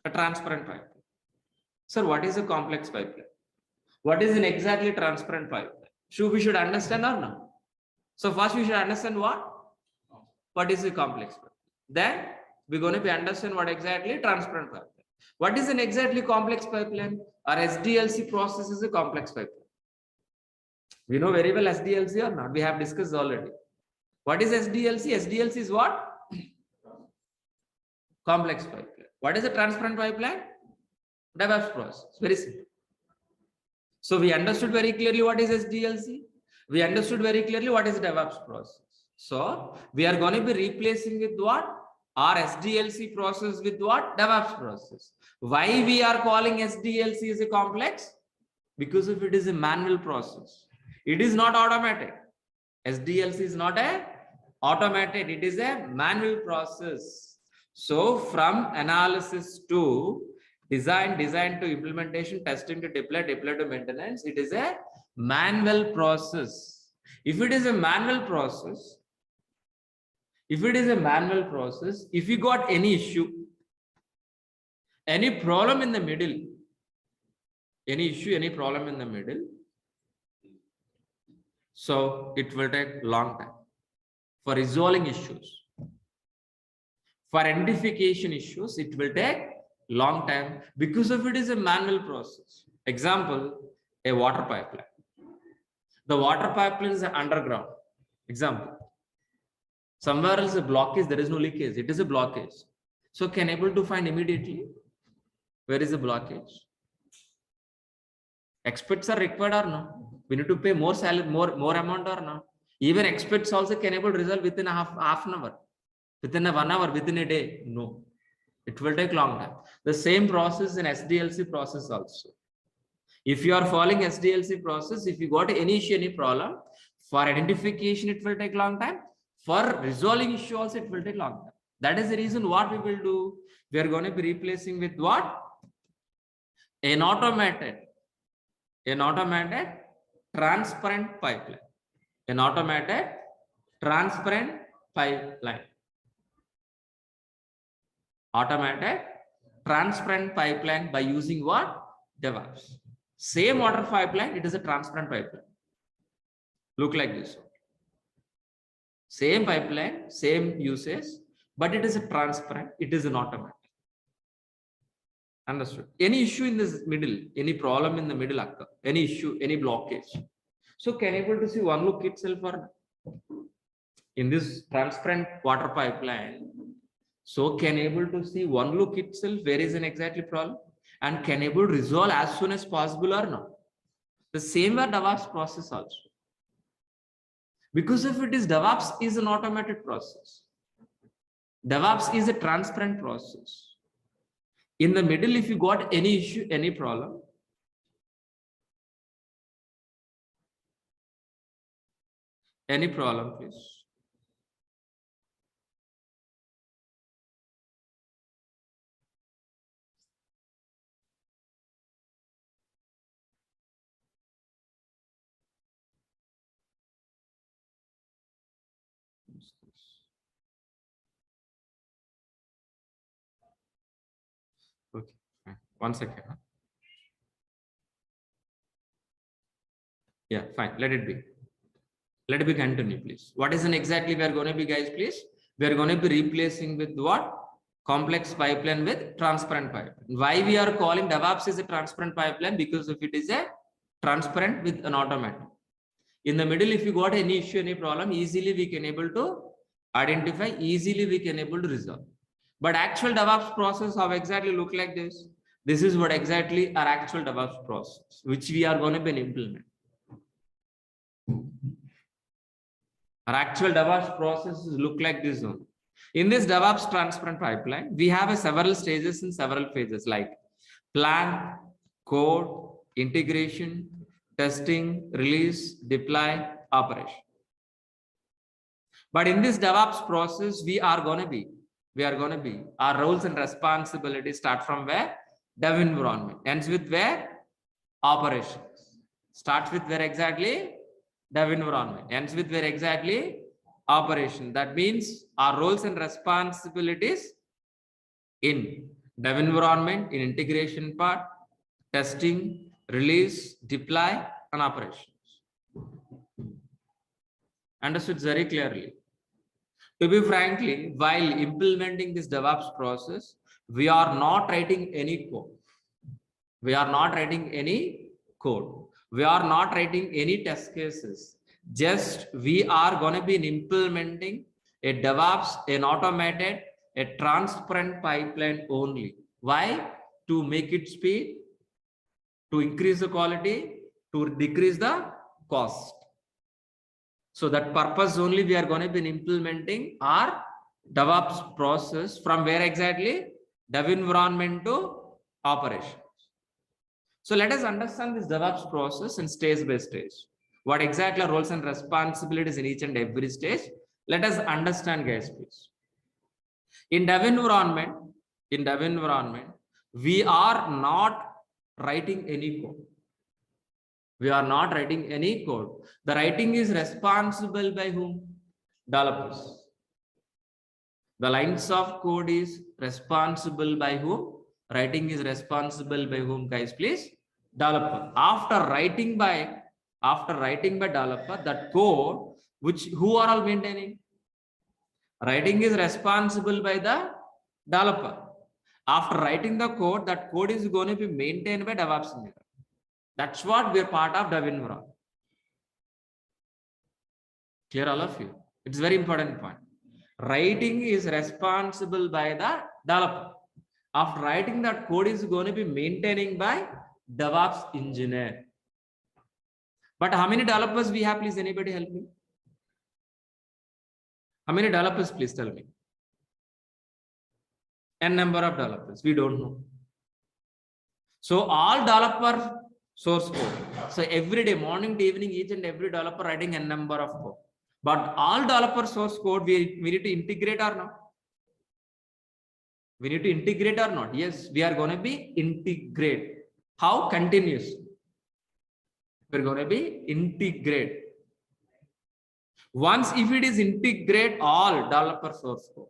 Speaker 6: a transparent pipeline. Sir, what is a complex pipeline? What is an exactly transparent pipeline? We should understand or not? So first we should understand what is a complex pipeline. Then we're going to be understand what exactly transparent pipeline. What is an exactly complex pipeline? Our SDLC process is a complex pipeline. We know very well SDLC or not? We have discussed already. What is SDLC? SDLC is what? Complex pipeline. What is a transparent pipeline? DevOps process. Very simple. So we understood very clearly what is SDLC. We understood very clearly what is DevOps process. So we are going to be replacing with what? Our SDLC process with what? DevOps process. Why we are calling SDLC as a complex? Because if it is a manual process, it is not automated. SDLC is not a automated, it is a manual process. So from analysis to design to implementation, testing to deploy to maintenance, it is a manual process. If it is a manual process, if you got any issue, any problem in the middle, so it will take long time for resolving issues. For identification issues, it will take long time because of it is a manual process. Example, a water pipeline. The water pipeline is underground. Example, somewhere else a blockage, there is no leakage, it is a blockage. So can able to find immediately where is the blockage? Experts are required or no? We need to pay more salary, more amount or no? Even experts also can able to resolve within half an hour, within 1 hour, within a day. No, it will take long time. The same process in SDLC process also. If you are following SDLC process, if you got any issue, any problem, for identification it will take long time. For resolving issue also it will take long time. That is the reason what we will do. We are going to be replacing with what? An automated transparent pipeline. An automated transparent pipeline. Automated transparent pipeline by using what? DevOps. Same water pipeline, it is a transparent pipeline. Look like this. Same pipeline, same usage, but it is a transparent, it is an automatic. Understood? Any issue in this middle, any problem in the middle occur, any issue, any blockage. So can able to see one look itself or in this transparent water pipeline. So can able to see one look itself where is an exactly problem and can able to resolve as soon as possible or not. The same way DevOps process also. Because if it is DevOps is an automated process. DevOps is a transparent process. In the middle, if you got any issue, any problem, please. Okay, fine. 1 second. Yeah, fine. Let it be. Let it be continue, please. What is an exactly we are going to be, guys, please? We are going to be replacing with what? Complex pipeline with transparent pipeline. Why we are calling DevOps is a transparent pipeline? Because if it is a transparent with an automatic. In the middle, if you got any issue, any problem, easily we can able to identify, easily we can able to resolve. But actual DevOps process, how exactly look like this? This is what exactly our actual DevOps process, which we are going to be implement. Our actual DevOps processes look like this one. In this DevOps transparent pipeline, we have several stages and several phases like plan, code, integration, testing, release, deploy, operation. But in this DevOps process, we are going to be, our roles and responsibilities start from where? Dev environment. Ends with where? Operations. Starts with where exactly? Dev environment. Ends with where exactly? Operation. That means our roles and responsibilities in dev environment, in integration part, testing, release, deploy, and operations. Understood very clearly. To be frankly, while implementing this DevOps process, we are not writing any code. We are not writing any code. We are not writing any test cases. Just we are going to be implementing a DevOps, an automated, a transparent pipeline only. Why? To make it speed, to increase the quality, to decrease the cost. So that purpose only we are going to be implementing our DevOps process from where exactly? Dev environment to operations. So let us understand this DevOps process in stage by stage. What exactly are roles and responsibilities in each and every stage? Let us understand, guys, please. In dev environment, we are not writing any code. We are not writing any code. The writing is responsible by whom? Developers. The lines of code is responsible by whom? Writing is responsible by whom, guys, please? Developer. After writing by developer, that code, who are all maintaining? Writing is responsible by the developer. After writing the code, that code is going to be maintained by DevOps engineer. That's what we're part of dev environment. Clear, all of you? It's very important point. Writing is responsible by the developer. After writing, that code is going to be maintaining by DevOps engineer. But how many developers we have? Please, anybody help me? How many developers? Please tell me. N number of developers. We don't know. So all developer source code. So every day, morning to evening, each and every developer writing n number of code. But all developer source code, we need to integrate or not? We need to integrate or not? Yes, we are going to be integrate. How? Continuous. We're going to be integrate. Once if it is integrate all developer source code,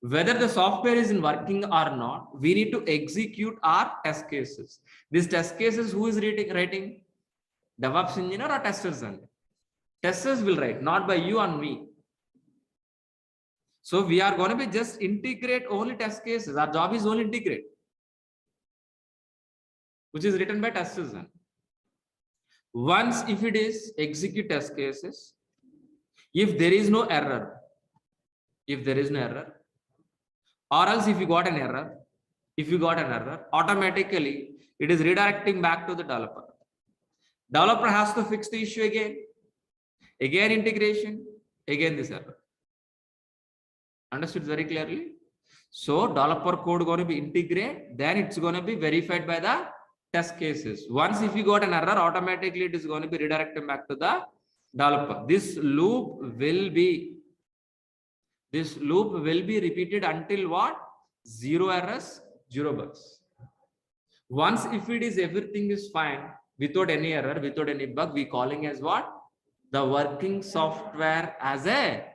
Speaker 6: whether the software is in working or not, we need to execute our test cases. These test cases, who is writing? DevOps engineer or testers? Testers will write, not by you and me. So we are going to be just integrate only test cases. Our job is only integrate, which is written by testers. Once if it is execute test cases, if there is no error, or else if you got an error, automatically it is redirecting back to the developer. Developer has to fix the issue again integration, again this error. Understood very clearly? So developer code going to be integrate, then it's going to be verified by the test cases. Once if you got an error, automatically it is going to be redirected back to the developer. This loop will be repeated until what? 0 errors, 0 bugs. Once if it is everything is fine, without any error, without any bug, we calling as what? The working software as a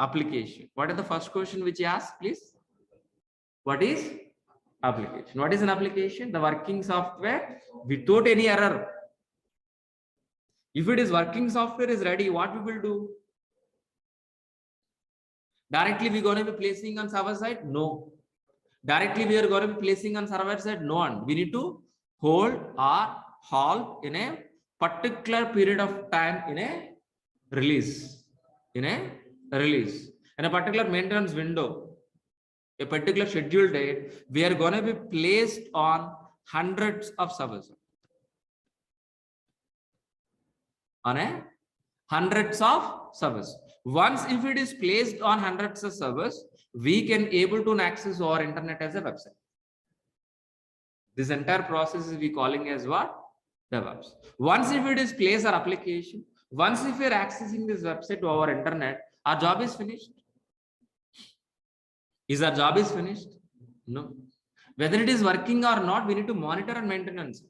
Speaker 6: application. What is the first question which you asked, please? What is application? What is an application? The working software without any error. If it is working software is ready, what we will do? Directly we are going to be placing on server side? No. Directly we are going to be placing on server side? No. And we need to hold or halt in a particular period of time in a release. In a particular maintenance window, a particular scheduled date, we are going to be placed on hundreds of servers. Once if it is placed on hundreds of servers, we can able to access our internet as a website. This entire process is we calling as what? DevOps. Once if it is placed our application, once if we are accessing this website to our internet, our job is finished. Is our job is finished? No. Whether it is working or not, we need to monitor and maintenance.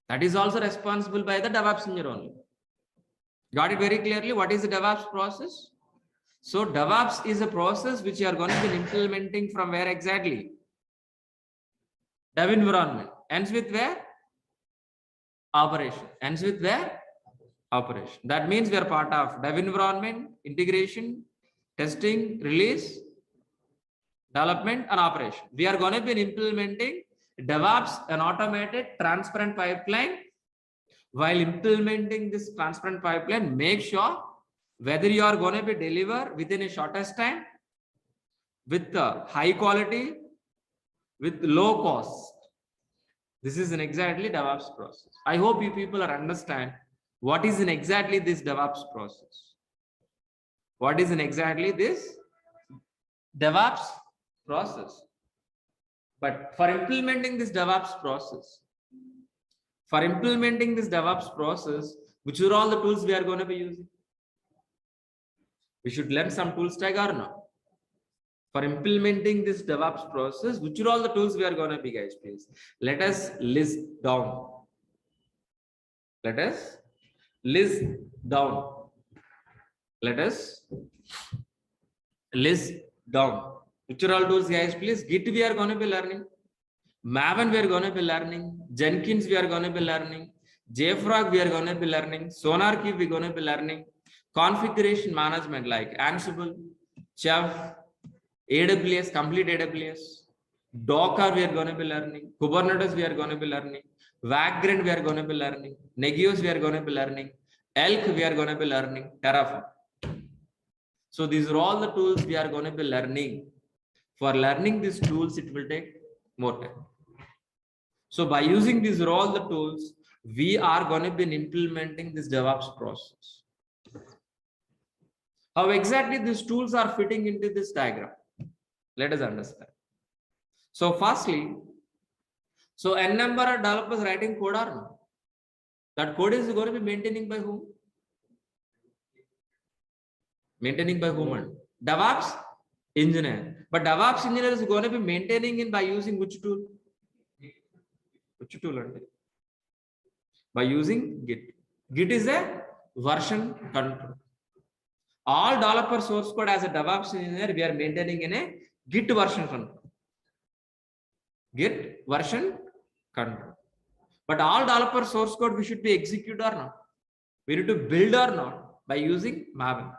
Speaker 6: That is also responsible by the DevOps engineer only. Got it very clearly? What is the DevOps process? So DevOps is a process which you are going to be implementing from where exactly? Dev environment. Ends with where? Operation. Ends with where? operation. That means we are part of dev environment, integration, testing, release, development, and operation. We are going to be implementing DevOps, an automated transparent pipeline. While implementing this transparent pipeline, make sure whether you are going to be deliver within a shortest time, with high quality, with low cost. This is an exactly DevOps process. I hope you people are understand what is in exactly this DevOps process. What is in exactly this DevOps process. But for implementing this DevOps process, which are all the tools we are going to be using? We should learn some tools tag or not? For implementing this DevOps process, which are all the tools we are going to be, guys, please? Let us list down. Let us list down. Let us list down. Which are all tools, guys, please? Git we are going to be learning. Maven we are going to be learning. Jenkins we are going to be learning. JFrog we are going to be learning. SonarQube we are going to be learning. Configuration management like Ansible, Chef, AWS, complete AWS, Docker we are going to be learning, Kubernetes we are going to be learning, Vagrant we are going to be learning, Negios we are going to be learning, Elk we are going to be learning, Terraform. So these are all the tools we are going to be learning. For learning these tools, it will take more time. So by using these are all the tools, we are going to be implementing this DevOps process. How exactly these tools are fitting into this diagram? Let us understand. So firstly, so n number of developers writing code or no? That code is going to be maintaining by whom? Maintaining by whom? DevOps engineer. But DevOps engineer is going to be maintaining it by using which tool? Which tool? By using Git. Git is a version control. All developer source code as a DevOps engineer, we are maintaining in a Git version control. Git version control. But all developer source code we should be execute or not? We need to build or not by using Maven.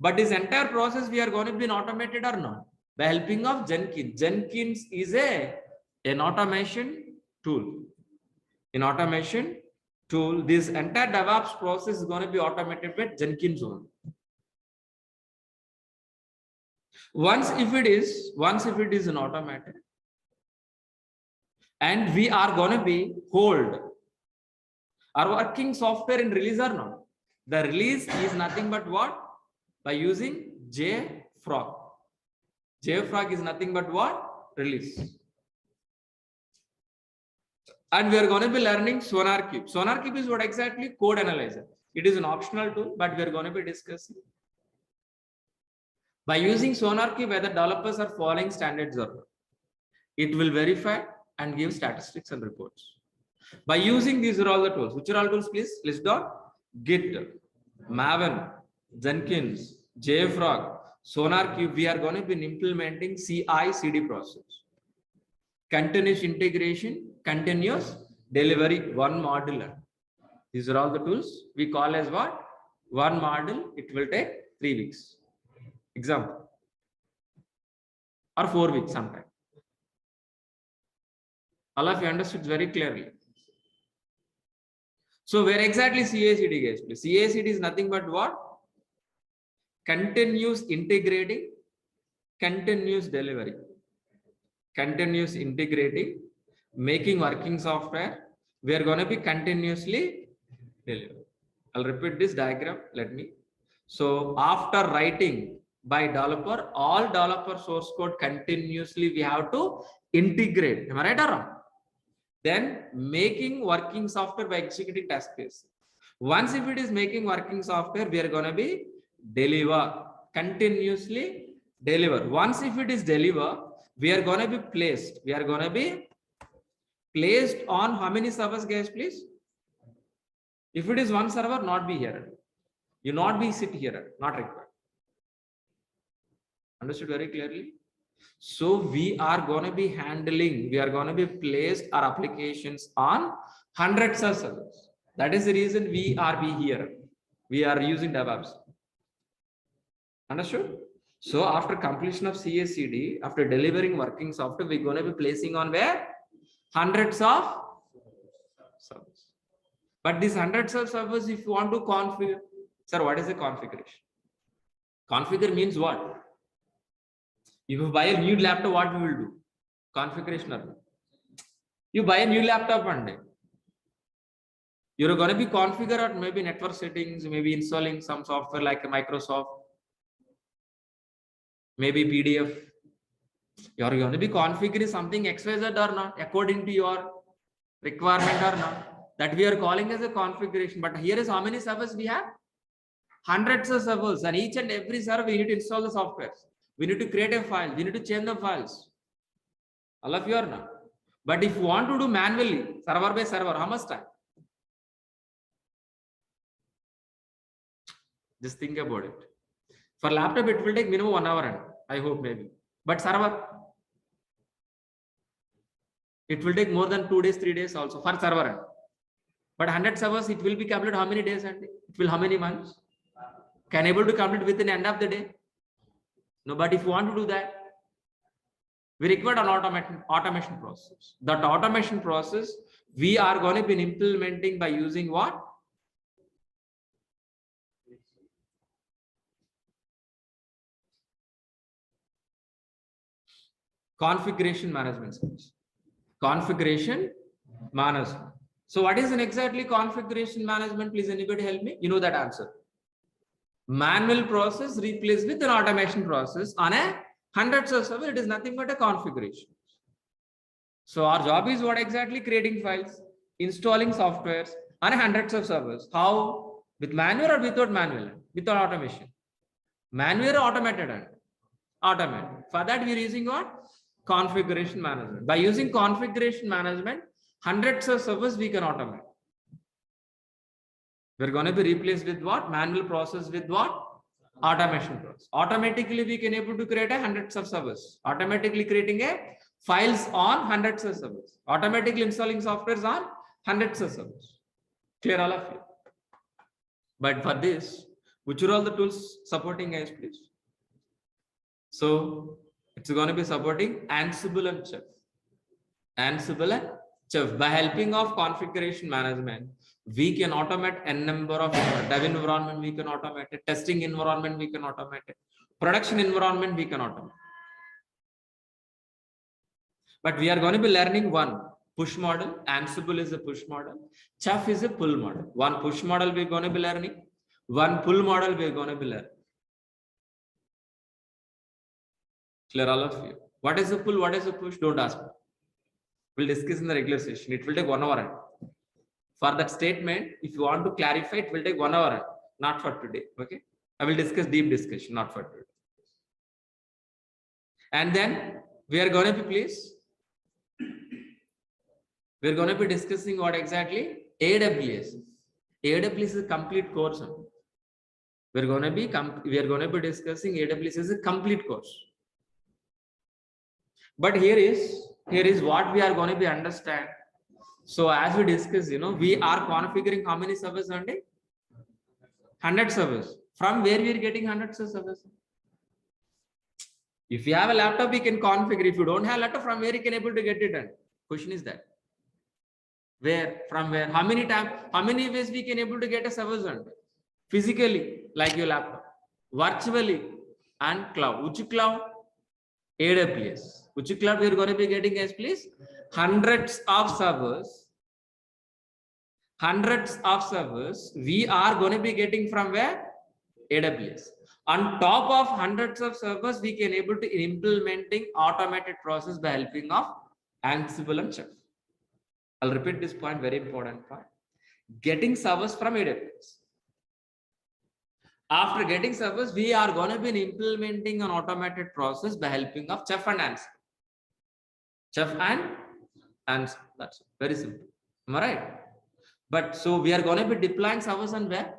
Speaker 6: But this entire process we are going to be automated or not? By helping of Jenkins. Jenkins is an automation tool. In automation tool, this entire DevOps process is going to be automated by Jenkins only. Once if it is an automated, and we are going to be hold our working software in release or not? The release is nothing but what? By using JFrog. JFrog is nothing but what? Release. And we are going to be learning SonarQube. SonarQube is what exactly? Code analyzer. It is an optional tool, but we are going to be discussing. By using SonarQube, whether developers are following standards or not, it will verify and give statistics and reports. By using these are all the tools. Which are all tools, please? List down. Git, Maven, Jenkins, JFrog, SonarQube. We are going to be implementing CI/CD process. Continuous integration, continuous delivery, one module. These are all the tools we call as what? One module. It will take 3 weeks. Example. Or 4 weeks sometime. All of you understood very clearly. So where exactly CI/CD, guys? CI/CD is nothing but what? Continuous integrating, continuous delivery. Continuous integrating, making working software. We are going to be continuously deliver. I'll repeat this diagram. Let me. So after writing by developer, all developer source code continuously we have to integrate. Am I right or wrong? Then making working software by executing task case. Once if it is making working software, we are going to be deliver, continuously deliver. Once if it is deliver, we are going to be placed. We are going to be placed on how many servers, guys, please? If it is one server, not be here. You not be sit here, not required. Understood very clearly? So we are going to be handling, we are going to be placed our applications on hundreds of servers. That is the reason we are here. We are using DevOps. Understood? So after completion of CACD, after delivering working software, we're going to be placing on where? Hundreds of servers. But these hundreds of servers, if you want to configure, sir, what is the configuration? Configure means what? If you buy a new laptop, what we will do? Configuration or not? You buy a new laptop one day. You're going to be configure or maybe network settings, maybe installing some software like a Microsoft, maybe PDF. You're going to be configuring something XYZ or not, according to your requirement or not. That we are calling as a configuration. But here is how many servers we have? Hundreds of servers, and each and every server we need to install the software. We need to create a file. We need to change the files. All of you are not. But if you want to do manually, server by server, how much time? Just think about it. For laptop, it will take minimum 1 hour, and I hope maybe. But server, it will take more than 2 days, 3 days also for server. But 100 servers, it will be completed how many days and it will how many months? Can able to complete within the end of the day? No, but if you want to do that, we require an automation process. That automation process we are going to be implementing by using what? Configuration management service. Configuration management. So what is an exactly configuration management? Please anybody help me? You know that answer. Manual process replaced with an automation process on a hundreds of servers. It is nothing but a configuration. So our job is what exactly? Creating files, installing softwares on a hundreds of servers. How? With manual or without manual? Without automation. Manual or automated? Automated. For that we are using what? Configuration management. By using configuration management, hundreds of servers we can automate. We're going to be replaced with what? Manual process with what? Automation process. Automatically we can able to create a hundreds of servers. Automatically creating a files on hundreds of servers. Automatically installing softwares on hundreds of servers. Clear all of you? But for this, which are all the tools supporting, guys, please? So it's going to be supporting Ansible and Chef. Ansible and Chef. By helping of configuration management, we can automate n number of dev environment, we can automate it, testing environment, we can automate it, production environment, we can automate. But we are going to be learning one push model. Ansible is a push model. Chef is a pull model. One push model we're going to be learning. One pull model we're going to be learning. Clear all of you? What is a pull? What is a push? Don't ask me. We'll discuss in the regular session. It will take 1 hour. For that statement, if you want to clarify, it will take 1 hour, not for today. Okay, I will discuss deep discussion, not for today. And then we are going to be, please, we are going to be discussing what exactly? AWS. AWS is a complete course. We are going to be discussing AWS as a complete course. But here is what we are going to be understand. So as we discussed, we are configuring how many servers on day? 100 servers. From where we are getting hundreds of servers? If you have a laptop, we can configure. If you don't have a laptop, from where you can able to get it done? Question is that. Where? From where? How many times? How many ways we can able to get a servers on? Physically, like your laptop. Virtually and cloud. Which cloud? AWS. Which cloud we are going to be getting as please? Hundreds of servers. Hundreds of servers we are going to be getting from where? AWS. On top of hundreds of servers, we can able to implementing automated process by helping of Ansible and Chef. I'll repeat this point, very important point. Getting servers from AWS. After getting servers, we are going to be implementing an automated process by helping of Chef and Ansible. Chef and Ansible. That's very simple. Am I right? But so we are going to be deploying servers on where?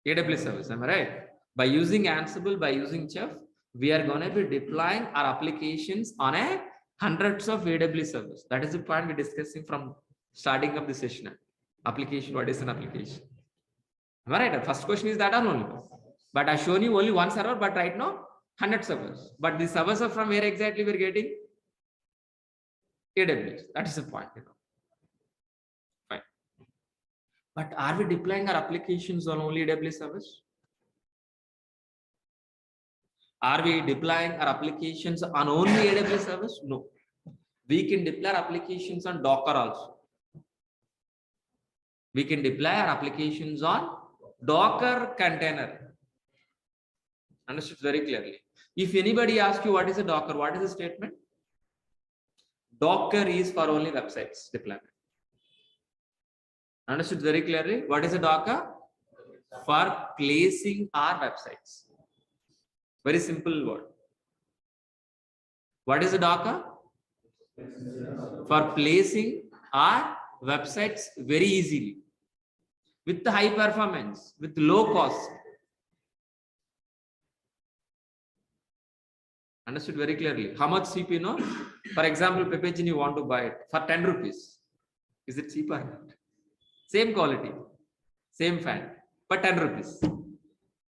Speaker 6: AWS service. Am I right? By using Ansible, by using Chef, we are going to be deploying our applications on a hundreds of AWS servers. That is the point we're discussing from starting of the session. Application, what is an application? Am I right? First question is that only. But I've shown you only one server, but right now 100 servers. But the servers are from where exactly we're getting? AWS. That is the point. Fine. But are we deploying our applications on only AWS servers? Are we deploying our applications on only AWS servers? No. We can deploy our applications on Docker also. We can deploy our applications on Docker container. Understood very clearly. If anybody asks you what is a Docker, what is the statement? Docker is for only websites deployment. Understood very clearly. What is a Docker? For placing our websites. Very simple word. What is a Docker? For placing our websites very easily, with the high performance, with low cost. Understood very clearly. How much CPU? No? For example, Pepegin you want to buy it for 10 rupees. Is it cheaper? Same quality, same fan, but 10 rupees.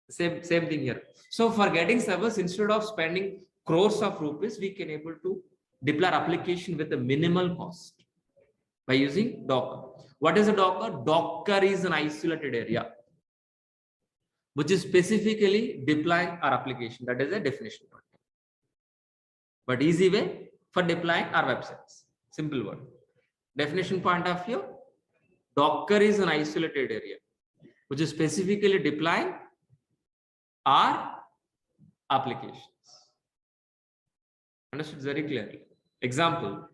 Speaker 6: Same thing here. So for getting servers, instead of spending crores of rupees, we can able to deploy application with a minimal cost by using Docker. What is a Docker? Docker is an isolated area which is specifically deploying our application. That is a definition. But easy way for deploying our websites. Simple word. Definition point of view, Docker is an isolated area which is specifically deploying our applications. Understood very clearly. Example.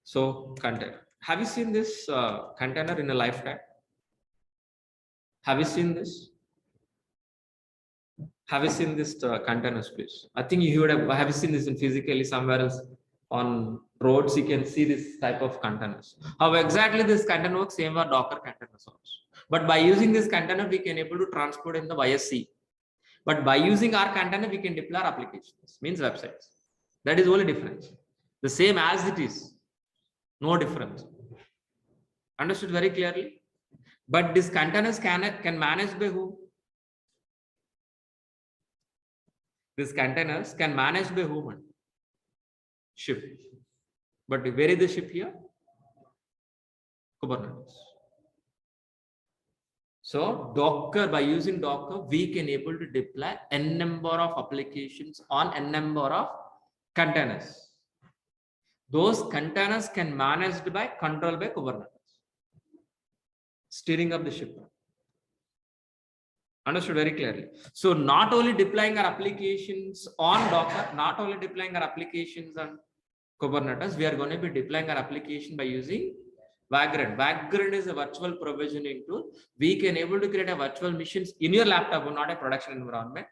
Speaker 6: So container. Have you seen this container in a lifetime? Have you seen this? Have you seen this containers, please? I think you would have you seen this in physically somewhere else on roads? You can see this type of containers. How exactly this container works? Same are Docker containers also. But by using this container, we can able to transport in the via sea. But by using our container, we can deploy our applications, means websites. That is only difference. The same as it is, no difference. Understood very clearly. But these containers can manage by who? These containers can manage by whom? Ship. But where is the ship here? Kubernetes. So Docker, by using Docker, we can able to deploy n number of applications on n number of containers. Those containers can managed by controlled by Kubernetes. Steering up the ship. Understood very clearly. So not only deploying our applications on Docker, not only deploying our applications on Kubernetes, we are going to be deploying our application by using Vagrant. Vagrant is a virtual provisioning tool. We can able to create a virtual machines in your laptop, not a production environment.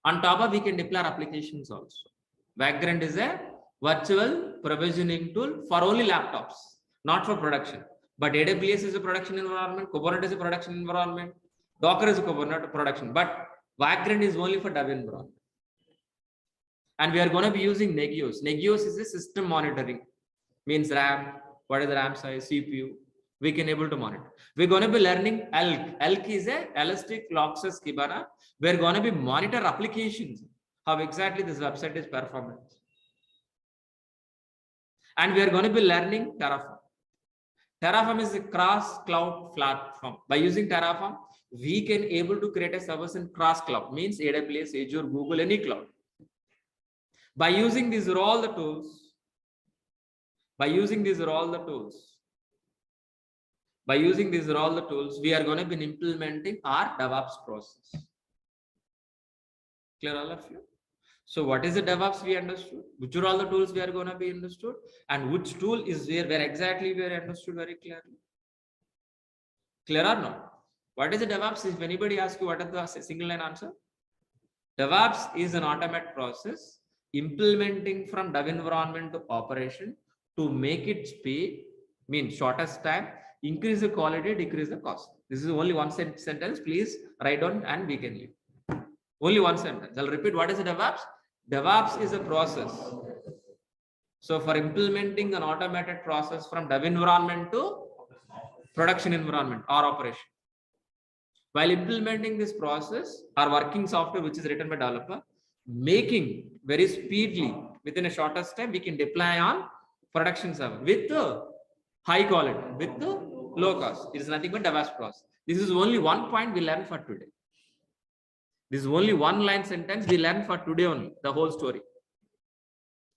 Speaker 6: On top of, we can deploy our applications also. Vagrant is a virtual provisioning tool for only laptops, not for production. But AWS is a production environment, Kubernetes is a production environment, Docker is a Kubernetes production, but Vagrant is only for dev environment. And we are going to be using Nagios. Nagios is a system monitoring, means RAM, what is the RAM size, CPU, we can able to monitor. We're going to be learning ELK. ELK is a Elastic Log Kibana. We're going to be monitor applications, how exactly this website is performing. And we are going to be learning Terraform. Terraform is a cross cloud platform. By using Terraform, we can able to create a service in cross cloud, means AWS, Azure, Google, any cloud. By using these are all the tools, we are going to be implementing our DevOps process. Clear all of you? So what is the DevOps we understood? Which are all the tools we are going to be understood? And which tool is where exactly we are understood very clearly? Clear or not? What is the DevOps? If anybody asks you what is the single line answer? DevOps is an automated process implementing from dev environment to operation to make it speed, means shortest time, increase the quality, decrease the cost. This is only one sentence. Please write down and we can leave. Only one sentence. I'll repeat. What is the DevOps? DevOps is a process. So for implementing an automated process from dev environment to production environment or operation. While implementing this process or working software which is written by developer, making very speedily within a shortest time, we can deploy on production server with high quality, with low cost. It is nothing but DevOps process. This is only one point we learned for today. This is only one line sentence we learned for today only, the whole story.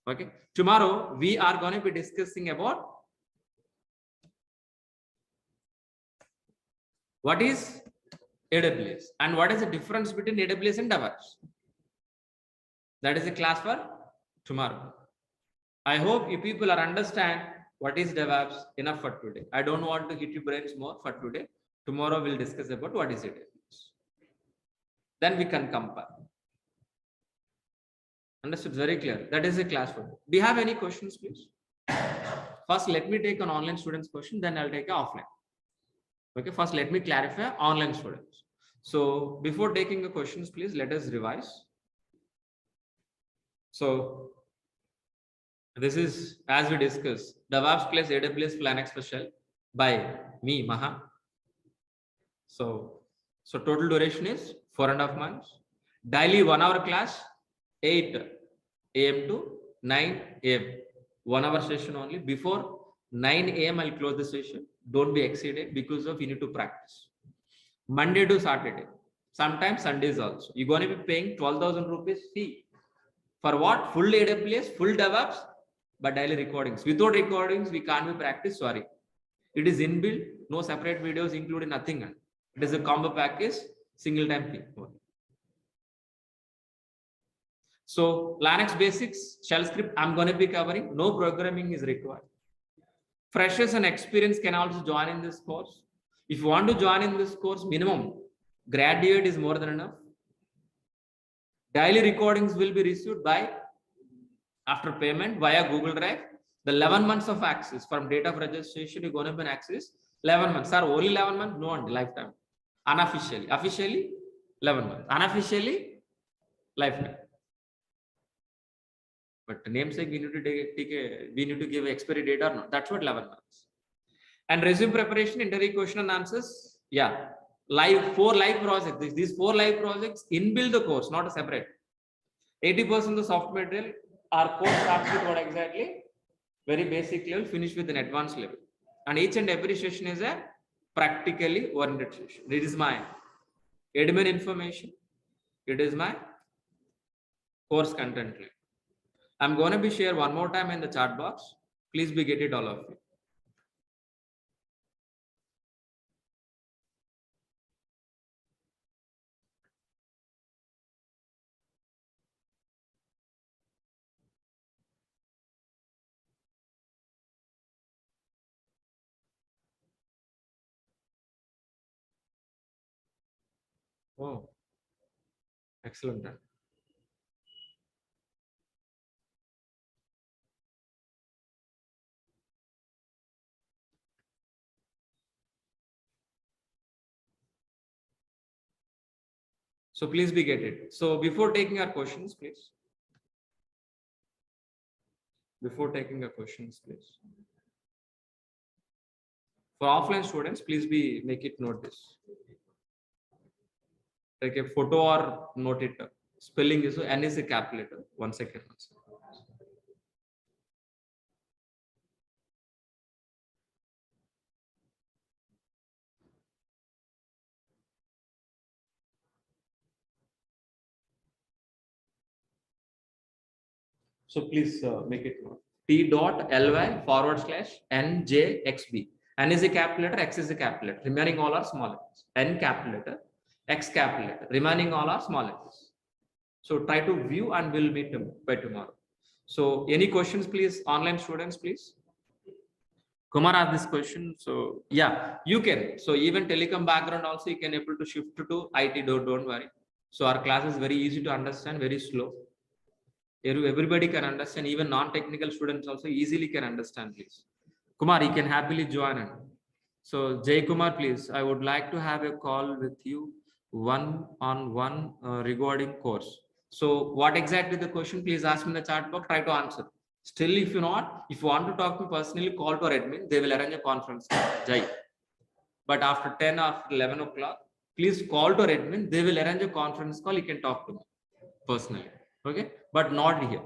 Speaker 6: Okay. Tomorrow we are going to be discussing about what is AWS and what is the difference between AWS and DevOps. That is a class for tomorrow. I hope you people are understand what is DevOps enough for today. I don't want to hit your brains more for today. Tomorrow we'll discuss about what is AWS. Then we can compare. Understood? Very clear. That is a class for today. Do you have any questions, please? First, let me take an online students question, then I'll take an offline. Okay, first let me clarify online students. So before taking the questions, please let us revise. So this is, as we discussed, DevOps plus AWS Linux special by me, Maha. So total duration is 4.5 months. Daily 1 hour class, 8 AM to 9 AM. 1 hour session only. Before 9 AM, I'll close the session. Don't be exceeded because of you need to practice. Monday to Saturday. Sometimes Sundays also. You're going to be paying 12,000 rupees fee. For what? Full AWS, full DevOps, but daily recordings. Without recordings, we can't be practice. Sorry. It is inbuilt. No separate videos included, nothing. It is a combo package, single time fee. So Linux basics, shell script, I'm going to be covering. No programming is required. Freshers and experience can also join in this course. If you want to join in this course, minimum graduate is more than enough. Daily recordings will be received by after payment via Google Drive. The 11 months of access from date of registration, you're going to be access 11 months. Sir, only 11 months? No, on lifetime. Unofficially. Officially, 11 months. Unofficially, lifetime. But namesake we need to give expiry date or not. That's what 11 months. And resume preparation, interview question and answers. Yeah. Live 4 live projects. These 4 live projects inbuilt the course, not a separate. 80% of the software material, our course starts with what exactly? Very basic level, finish with an advanced level. And each and every session is a practically oriented session. It is my admin information. It is my course content link. I'm going to be share one more time in the chat box. Please be get it all of you. Oh, excellent. So please be get it. So before taking our questions, please. Before taking our questions, please. For offline students, please be make it note this. Take a photo or note it. Spelling is N is a capital letter. 1 second. So please make it note. T.ly/NJXB. N is a capital letter, X is a capital letter. Remaining all are small letters. N capital letter, X capital letter. Remaining all are small letters. So try to view and we'll meet them by tomorrow. So any questions, please, online students, please. Kumar asked this question. So yeah, you can. So even telecom background also you can able to shift to IT. Don't worry. So our class is very easy to understand, very slow. Everybody can understand, even non-technical students also easily can understand, please. Kumar, you can happily join in. So Jay Kumar, please, I would like to have a call with you one-on-one regarding course. So what exactly the question? Please ask me in the chat box. Try to answer. Still, if you want to talk to me personally, call to our admin. They will arrange a conference. Jai. But after 10 or 11 o'clock, please call to our admin. They will arrange a conference call. You can talk to me personally. Okay, but not here.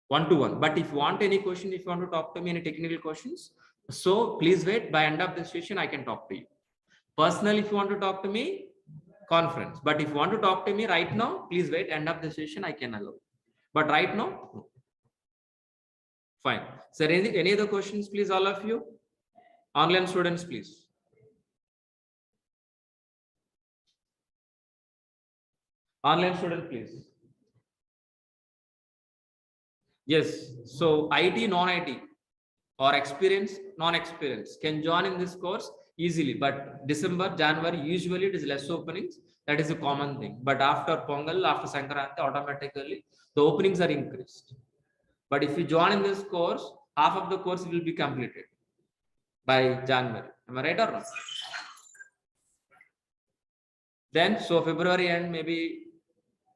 Speaker 6: One-to-one. But if you want any question, if you want to talk to me any technical questions, so please wait. By end of the session, I can talk to you. Personally, if you want to talk to me, conference. But if you want to talk to me right now, please wait. End of the session, I can allow. But right now, no. Fine. Sir, any other questions, please, all of you? Online students, please. Online student, please. Yes. So IT, non-IT, or experience, non-experience can join in this course easily. But December, January, usually it is less openings. That is a common thing. But after Pongal, after Sankranti, automatically the openings are increased. But if you join in this course, half of the course will be completed by January. Am I right or not? Then, so February end, maybe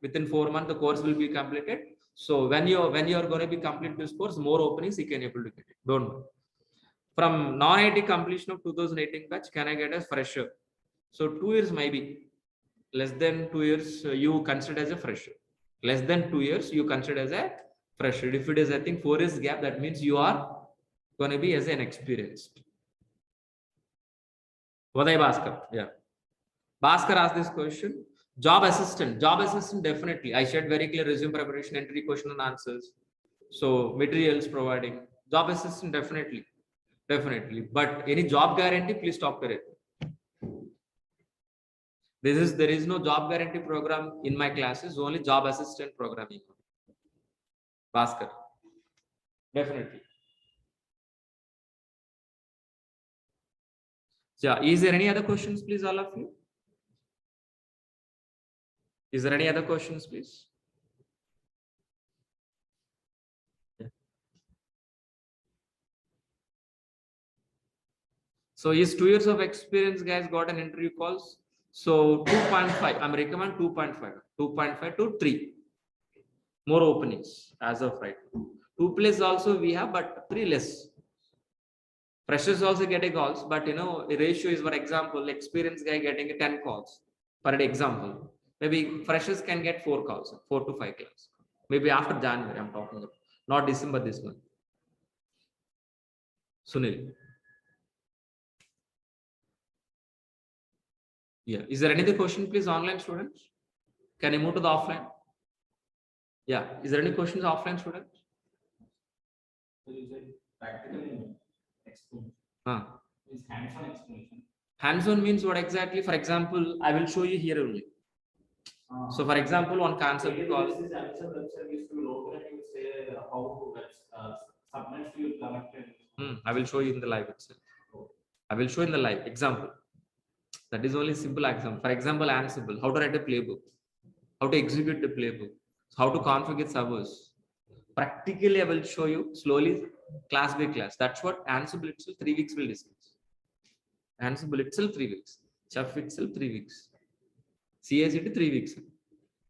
Speaker 6: within 4 months, the course will be completed. So when you are going to be complete this course, more openings you can able to get it. Don't worry. From non-IT completion of 2018 batch, can I get a fresher? So 2 years maybe. Less than 2 years, you consider as a fresher. Less than 2 years, you consider as a fresher. If it is, I think, 4 years gap, that means you are going to be as an experienced. Vadde Bhaskar, yeah. Bhaskar asked this question. Job assistant, definitely. I shared very clear resume preparation, entry, question and answers. So materials providing. Job assistant, definitely. But any job guarantee, please talk to it. There is no job guarantee program in my classes, only job assistant programming. Bhaskar, definitely. Yeah, is there any other questions, please, all of you? Is there any other questions, please? Yeah. So is 2 years of experience, guys, got an interview calls? So 2.5, I'm recommend 2.5 to 3. More openings as of right. 2 plus also we have, but 3 less. Freshers also getting calls, but the ratio is, for example, experienced guy getting 10 calls per example. Maybe freshers can get 4 calls, 4 to 5 calls. Maybe after January, I'm talking about, not December this month. Sunil. Yeah. Is there any other question, please, online students? Can I move to the offline? Yeah. Is there any questions, offline students? Hands-on explanation. Hands-on means what exactly? For example, I will show you here only. So, for example, one concept called. I will show you in the live itself. I will show in the live example. That is only simple example. For example, Ansible, how to write a playbook, how to execute the playbook, how to configure servers. Practically, I will show you slowly, class by class. That's what Ansible itself 3 weeks will discuss. Ansible itself 3 weeks. Chef itself 3 weeks. CICD 3 weeks.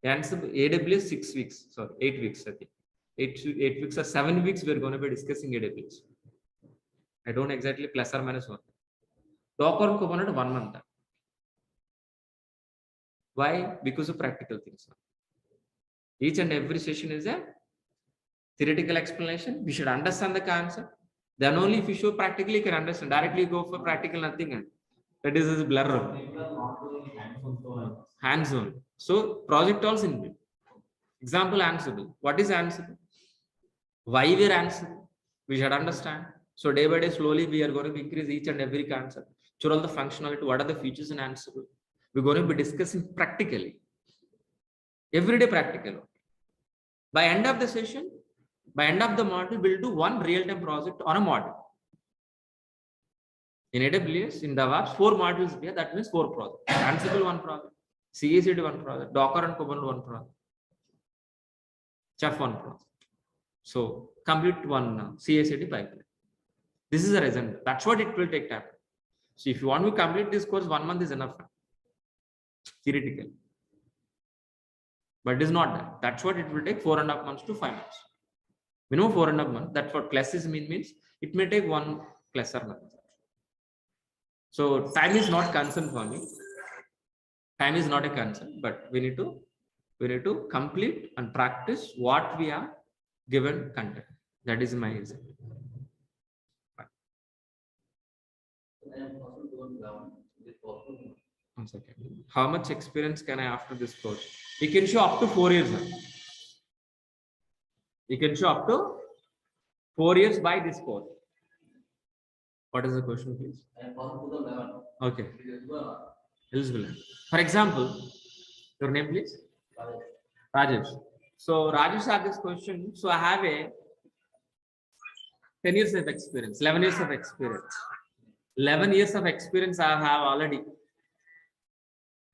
Speaker 6: Ansible AWS 6 weeks. Sorry, 8 weeks. I think 8 weeks or 7 weeks. We are going to be discussing AWS. I don't exactly plus or minus 1. Docker component 1 month. Why? Because of practical things. Each and every session is a theoretical explanation. We should understand the concept. Then only if you show practically, you can understand. Directly go for practical, nothing. That is a blur. Hands-on. So project also in example Ansible. What is Ansible? Why we are Ansible? We should understand. So day by day, slowly we are going to increase each and every concept. Show all the functionality. What are the features in Ansible? We're going to be discussing practically. Everyday practical. By end of the session, by end of the module, we'll do one real-time project on a module. In AWS, in DevOps, 4 modules here. That means 4 projects. Ansible 1 project, CICD 1 project, Docker and Kubernetes 1 project, Chef 1 project. So complete 1 CICD pipeline. This is a reason. That's what it will take time. So if you want to complete this course, 1 month is enough. Theoretical. but it is not that. That's what it will take 4.5 months to 5 months. Minimum 4.5 months. That's what plus is means it may take 1 plus or minus. So time is not concern for me. Time is not a concern, but we need to complete and practice what we are given content. That is my reason. One second. How much experience can I after this course? You can show up to 4 years. You can show up to 4 years by this course. What is the question, please? Okay. Eligible. For example, your name, please? Rajesh. So Rajesh had this question. So I have a 10 years of experience, 11 years of experience. 11 years of experience I have already.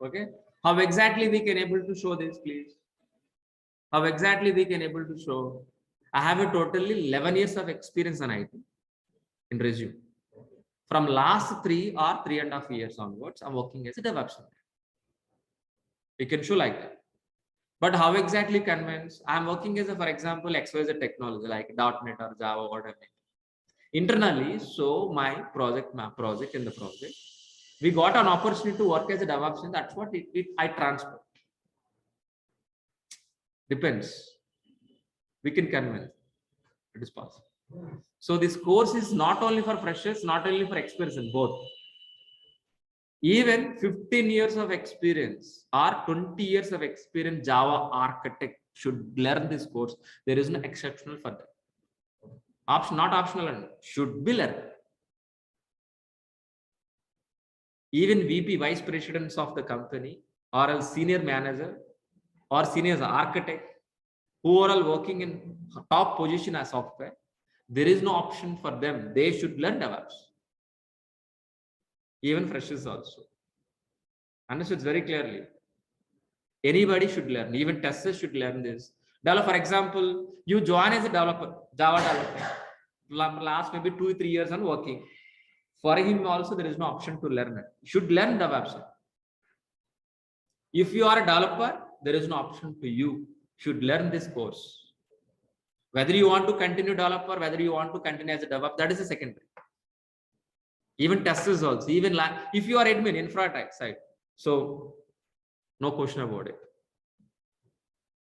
Speaker 6: Okay. How exactly we can able to show this, please? How exactly we can able to show? I have a totally 11 years of experience in IT in resume. From last 3 or 3.5 years onwards, I'm working as a DevOps. We can show like that. But how exactly convince? I'm working as a, for example, XYZ technology like .NET or Java, whatever. Internally, so my project, we got an opportunity to work as a DevOps, and that's what I transfer. Depends. We can convince. It is possible. So this course is not only for freshers, not only for experts, both. Even 15 years of experience or 20 years of experience Java architect should learn this course. There is no exceptional for that. Not optional, and should be learned. Even VP, vice presidents of the company, or a senior manager, or senior architect, who are all working in top position as software, there is no option for them. They should learn DevOps. Even freshers also. Understood very clearly. Anybody should learn. Even testers should learn this. For example, you join as a developer, Java developer. Last maybe 2-3 years and working. For him also, there is no option to learn it. You should learn DevOps. If you are a developer, there is no option to you. Should learn this course. Whether you want to continue developer, whether you want to continue as a DevOps, that is the secondary. Even testers also. Even if you are admin, infra side, so no question about it.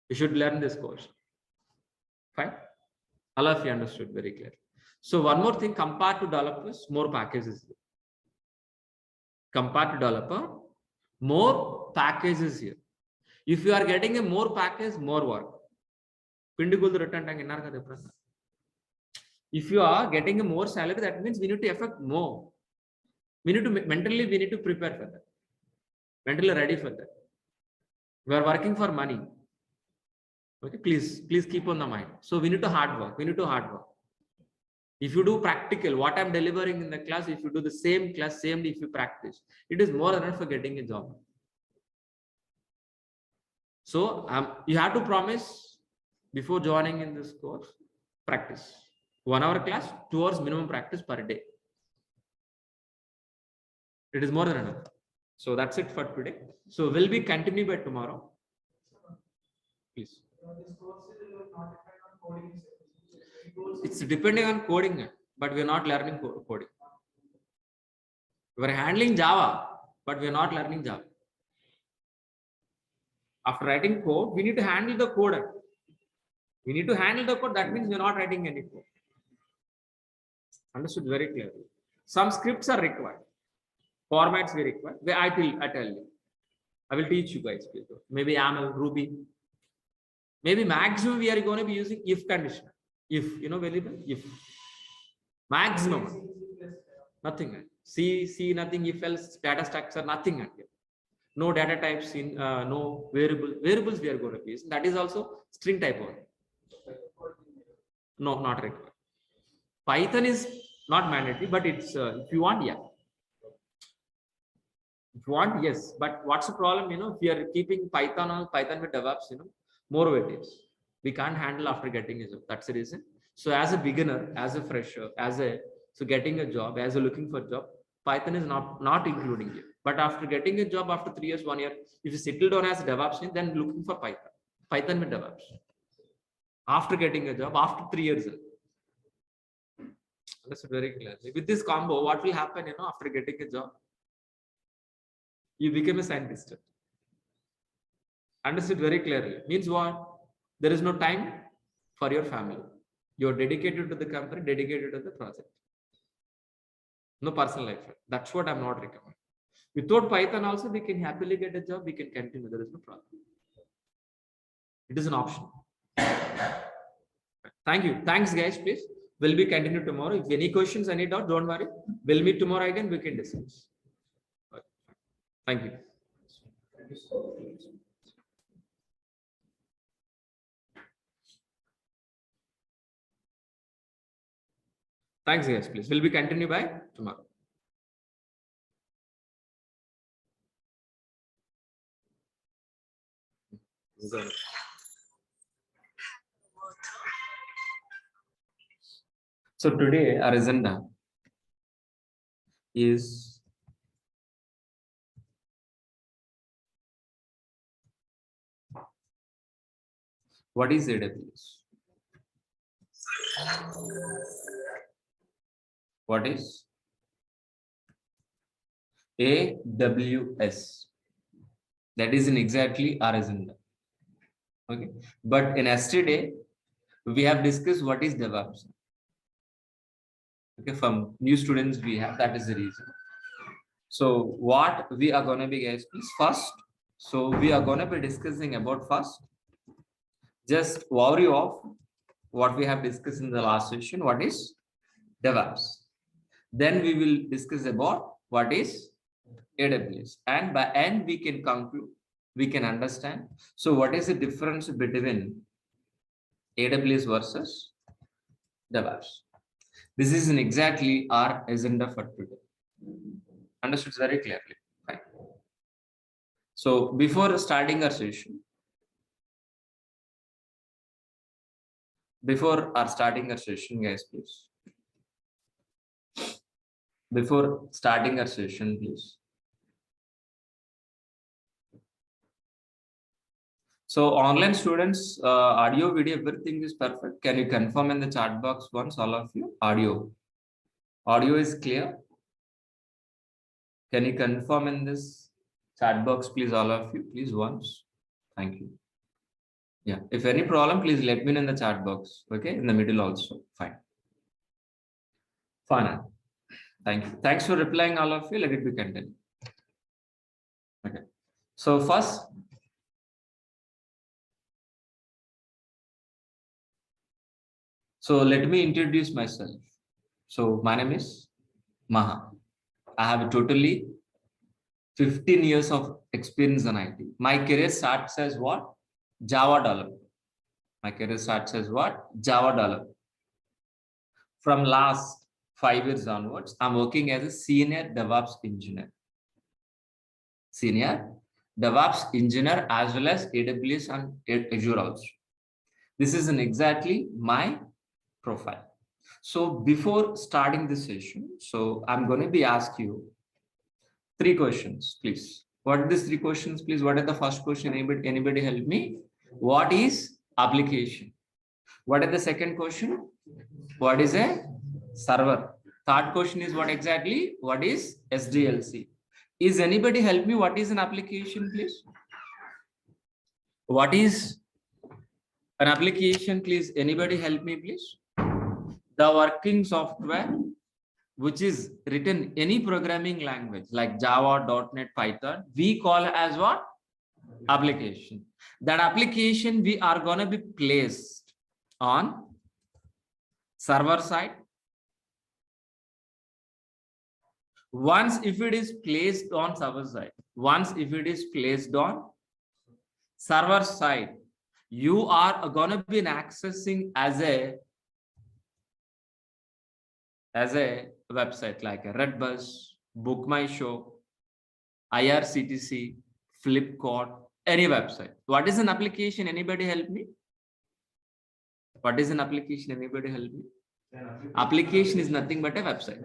Speaker 6: You should learn this course. Fine. All of you understood very clearly. So one more thing, compared to developers, more packages. Compared to developer, more packages here. If you are getting a more package, more work. If you are getting a more salary, that means we need to affect more. We need to mentally, we need to prepare for that. Mentally ready for that. We are working for money. Okay, please keep on the mind. So we need to hard work. We need to hard work. If you do practical, what I'm delivering in the class, if you do the same class, same if you practice, it is more than enough for getting a job. So you have to promise before joining in this course, practice. 1 hour class, 2 hours minimum practice per day. It is more than enough. So that's it for today. So will we continue by tomorrow? Please. It's depending on coding, but we're not learning coding. We're handling Java, but we're not learning Java. After writing code, we need to handle the code. We need to handle the code. That means we're not writing any code. Understood very clearly. Some scripts are required. Formats we require. I tell you. I will teach you guys. Maybe YAML, Ruby. Maybe maximum we are going to be using if condition. If, variable, if. Maximum. Nothing. C, nothing, if else, data structure, nothing. No data types, no variables we are going to be using. That is also string type only. No, not required. Python is not mandatory, but it's if you want, yeah. If you want, yes. But what's the problem? If we are keeping Python with DevOps, more weightage. We can't handle after getting a job. That's the reason. So as a beginner, as a fresher, so getting a job, as a looking for a job, Python is not including it. But after getting a job after 3 years, 1 year, if you settle down as a DevOps, then looking for Python. Python with DevOps. After getting a job, after 3 years. Understood very clearly. With this combo, what will happen, after getting a job? You become a scientist. Understood very clearly. Means what? There is no time for your family. You're dedicated to the company, dedicated to the project. No personal life. That's what I'm not recommending. Without Python also, we can happily get a job. We can continue. There is no problem. It is an option. Thank you. Thanks, guys. Please. We'll be continue tomorrow. If any questions, any doubt, don't worry. We'll meet tomorrow again. We can discuss. Thank you. Thanks, guys. Please. We'll be continue by tomorrow. So today our agenda is what is AWS? What is AWS? That is in exactly our agenda. Okay, but in yesterday we have discussed what is DevOps. Okay, from new students we have, that is the reason. So what we are going to be, guys, please first. So we are going to be discussing about first. Just overview of what we have discussed in the last session. What is DevOps? Then we will discuss about what is AWS, and by end we can conclude, we can understand. So what is the difference between AWS versus DevOps? This is in exactly our agenda for today. Understood very clearly. Fine. So before starting our session, guys, please. Before starting our session, please. So online students, audio, video, everything is perfect. Can you confirm in the chat box once, all of you? Audio is clear. Can you confirm in this chat box, please, all of you, please, once. Thank you. Yeah, if any problem, please let me know in the chat box. Okay, in the middle also. Fine. Fine. Thank you. Thanks for replying, all of you. Let it be continued. Okay. So first, so let me introduce myself. So my name is Maha. I have totally 15 years of experience in IT. My career starts as what? Java developer. My career starts as what? Java developer. From last 5 years onwards, I'm working as a senior DevOps engineer. Senior DevOps engineer as well as AWS and Azure also. This is exactly my profile. So before starting this session, so I'm going to be ask you 3 questions, please. What are these 3 questions, please? What is the first question? Anybody help me? What is application? What is the second question? What is a server? Third question is what exactly? What is SDLC? Is anybody help me? What is an application, please? What is an application, please? Anybody help me, please? The working software which is written any programming language like Java, .NET, Python, we call as what? Application. That application we are going to be placed on server side. Once if it is placed on server side, server side, you are going to be accessing as a website like a Redbus, Book My Show, IRCTC, Flipkart, any website. What is an application? Anybody help me? What is an application? Anybody help me? Application is nothing but a website.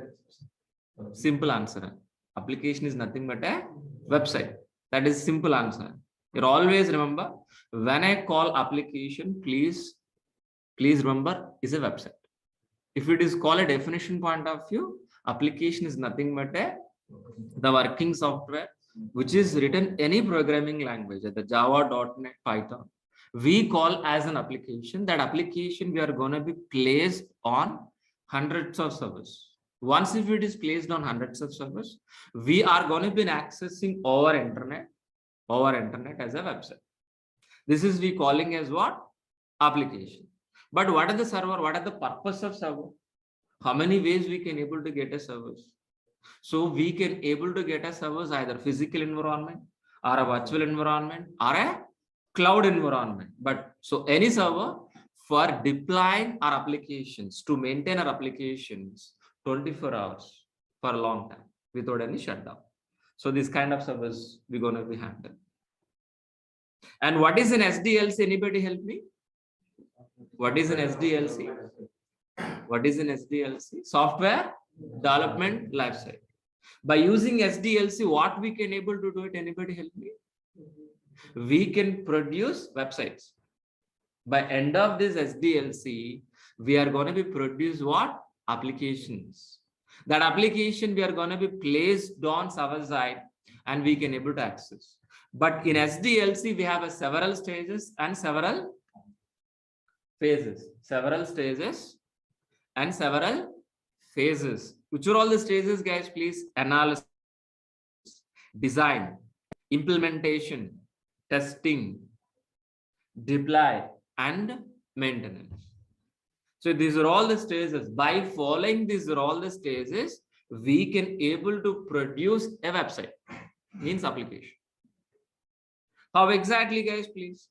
Speaker 6: Simple answer. Application is nothing but a website. That is simple answer. You always remember, when I call application, please remember, is a website. If it is called a definition point of view, application is nothing but the working software which is written any programming language, the Java, .NET, Python. We call as an application. That application we are going to be placed on hundreds of servers. Once if it is placed on hundreds of servers, we are going to be accessing over internet as a website. This is we calling as what? Application. But what are the server? What are the purpose of server? How many ways we can able to get a service? So we can able to get a service either physical environment or a virtual environment or a cloud environment. But so any server for deploying our applications, to maintain our applications 24 hours for a long time without any shutdown. So this kind of service we're going to be handling. And what is an SDLC? Anybody help me? What is an SDLC? What is an SDLC? Software Development Lifecycle. By using SDLC, what we can able to do it? Anybody help me? We can produce websites. By end of this SDLC, we are going to be produce what? Applications. That application we are going to be placed on server side and we can able to access. But in SDLC, we have several stages and several phases. Several stages and several phases. Which are all the stages, guys? Please: analysis, design, implementation, testing, deploy, and maintenance. So these are all the stages. By following these are all the stages, we can able to produce a website, means application. How exactly, guys, please?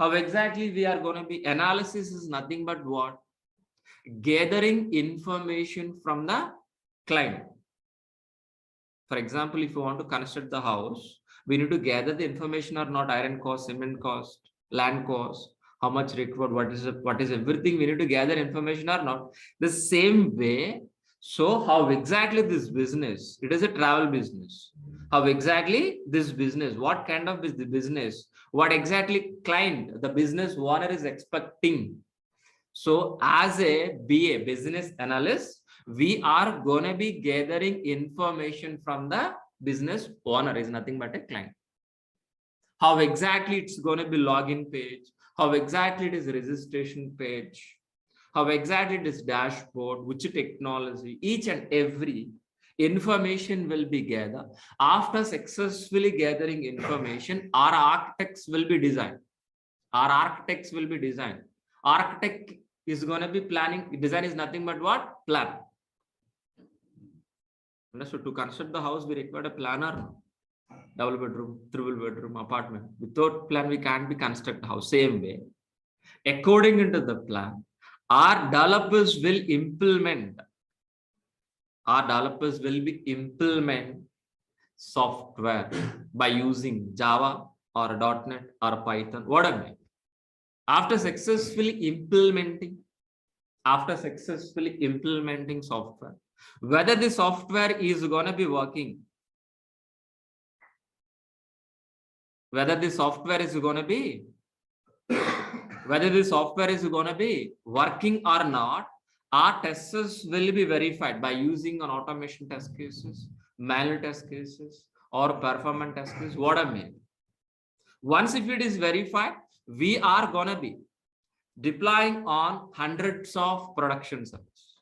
Speaker 6: How exactly we are going to be? Analysis is nothing but what? Gathering information from the client. For example, if you want to construct the house, we need to gather the information or not: iron cost, cement cost, land cost, how much required, what is everything we need to gather information or not. The same way, so how exactly this business, it is a travel business. How exactly this business, what kind of business, what exactly client, the business owner is expecting. So as a BA, business analyst, we are going to be gathering information from the business owner, is nothing but a client. How exactly it's going to be login page, how exactly it is registration page, how exactly it is dashboard, which technology, each and every information will be gathered. After successfully gathering information, our architects will be designed. Architect is going to be planning. Design is nothing but what? Plan. So to construct the house, we require a planner. Double bedroom, triple bedroom, apartment. Without plan, we can't be construct the house. Same way, according into the plan, our developers will implement. Software by using Java or .NET or Python, whatever. After successfully implementing software, whether the software is going to be working, whether the software is going to be working or not, our testers will be verified by using an automation test cases, manual test cases, or performance test cases, what I mean. Once if it is verified, we are going to be deploying on hundreds of production servers.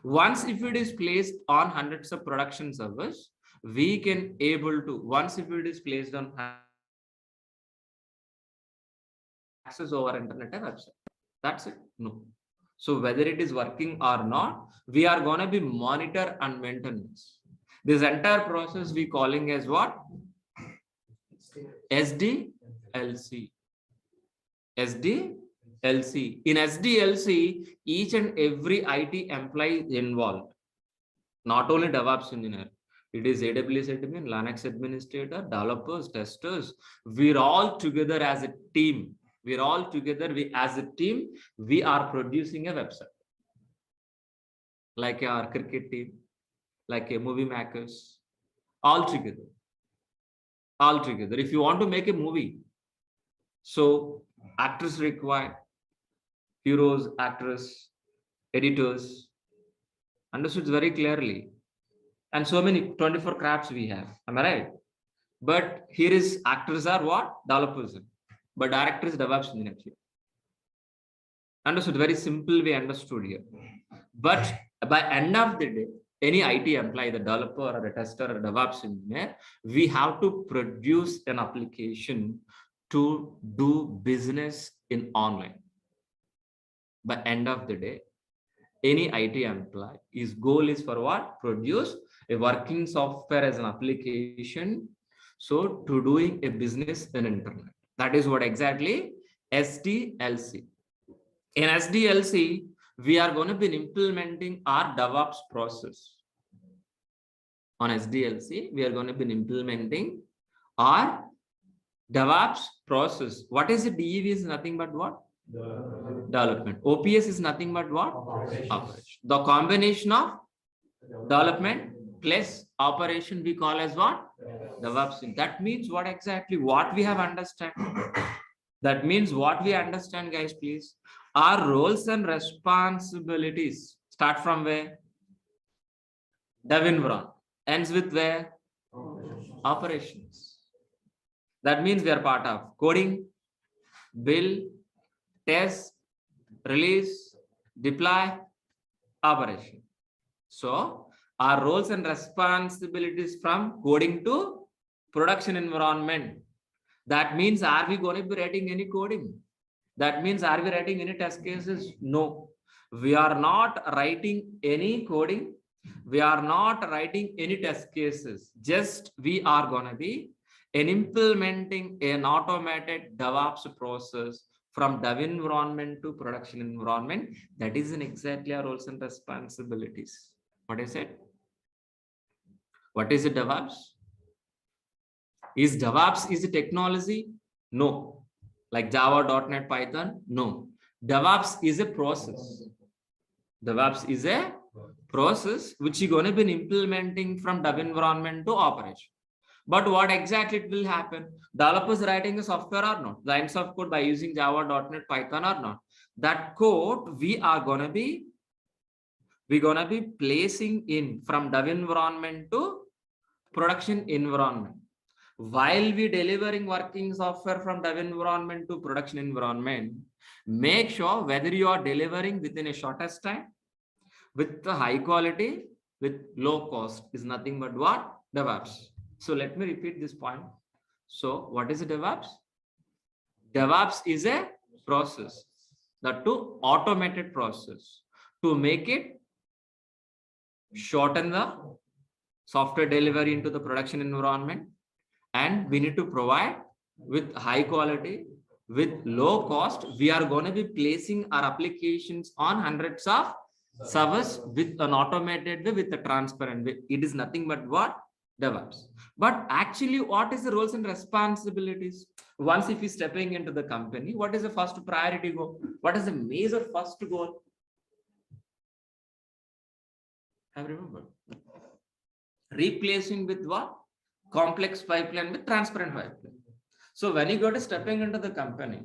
Speaker 6: Once if it is placed on hundreds of production servers, we can able to, once if it is placed on access over internet website. That's it. No. So whether it is working or not, we are going to be monitor and maintenance. This entire process we calling as what? SDLC. SDLC. In SDLC, each and every IT employee is involved. Not only DevOps engineer. It is AWS admin, Linux administrator, developers, testers. We're all together as a team. As a team, we are producing a website. Like our cricket team, like a movie makers, all together. If you want to make a movie, So actors required, heroes, actors, editors, understood very clearly. And so many 24 crafts we have. Am I right? But here is actors are what? Developers. But directors, DevOps engineers here. Understood, very simple way understood here. But by end of the day, any IT employee, the developer or a tester or a DevOps engineer, we have to produce an application to do business in online. By end of the day, any IT employee, his goal is for what? Produce a working software as an application. So to doing a business in internet. That is what exactly SDLC. In SDLC, we are going to be implementing our DevOps process. On SDLC, we are going to be implementing our DevOps process. What is it? DEV is nothing but what? Development. OPS is nothing but what? Operation. The combination of development plus operation we call as what? DevOps. That means what exactly? What we have understand. That means what we understand, guys, please. Our roles and responsibilities start from where? Dev environment. Ends with where? Operations. That means we are part of coding, build, test, release, deploy, operation. So our roles and responsibilities from coding to production environment. That means, are we going to be writing any coding? That means, are we writing any test cases? No, we are not writing any coding. We are not writing any test cases. Just we are going to be implementing an automated DevOps process from dev environment to production environment. That is in exactly our roles and responsibilities. What I said? What is a DevOps? Is DevOps is a technology? No. Like Java, .NET, Python? No. DevOps is a process. DevOps is a process which you're going to be implementing from dev environment to operation. But what exactly it will happen? Developers writing a software or not? Lines of code by using Java, .NET, Python or not? That code we are going to be placing in from dev environment to production environment. While we delivering working software from dev environment to production environment, make sure whether you are delivering within a shortest time, with the high quality, with low cost is nothing but what? DevOps. So let me repeat this point. So what is a DevOps? DevOps is a process, that to automated process to make it shorten the software delivery into the production environment, and we need to provide with high quality, with low cost. We are going to be placing our applications on hundreds of servers with an automated way, with a transparent way. It is nothing but what? DevOps. But actually, what is the roles and responsibilities? Once if you stepping into the company, what is the first priority goal? What is the major first goal? Have remembered? Replacing with what? Complex pipeline with transparent pipeline. So when you go to stepping into the company,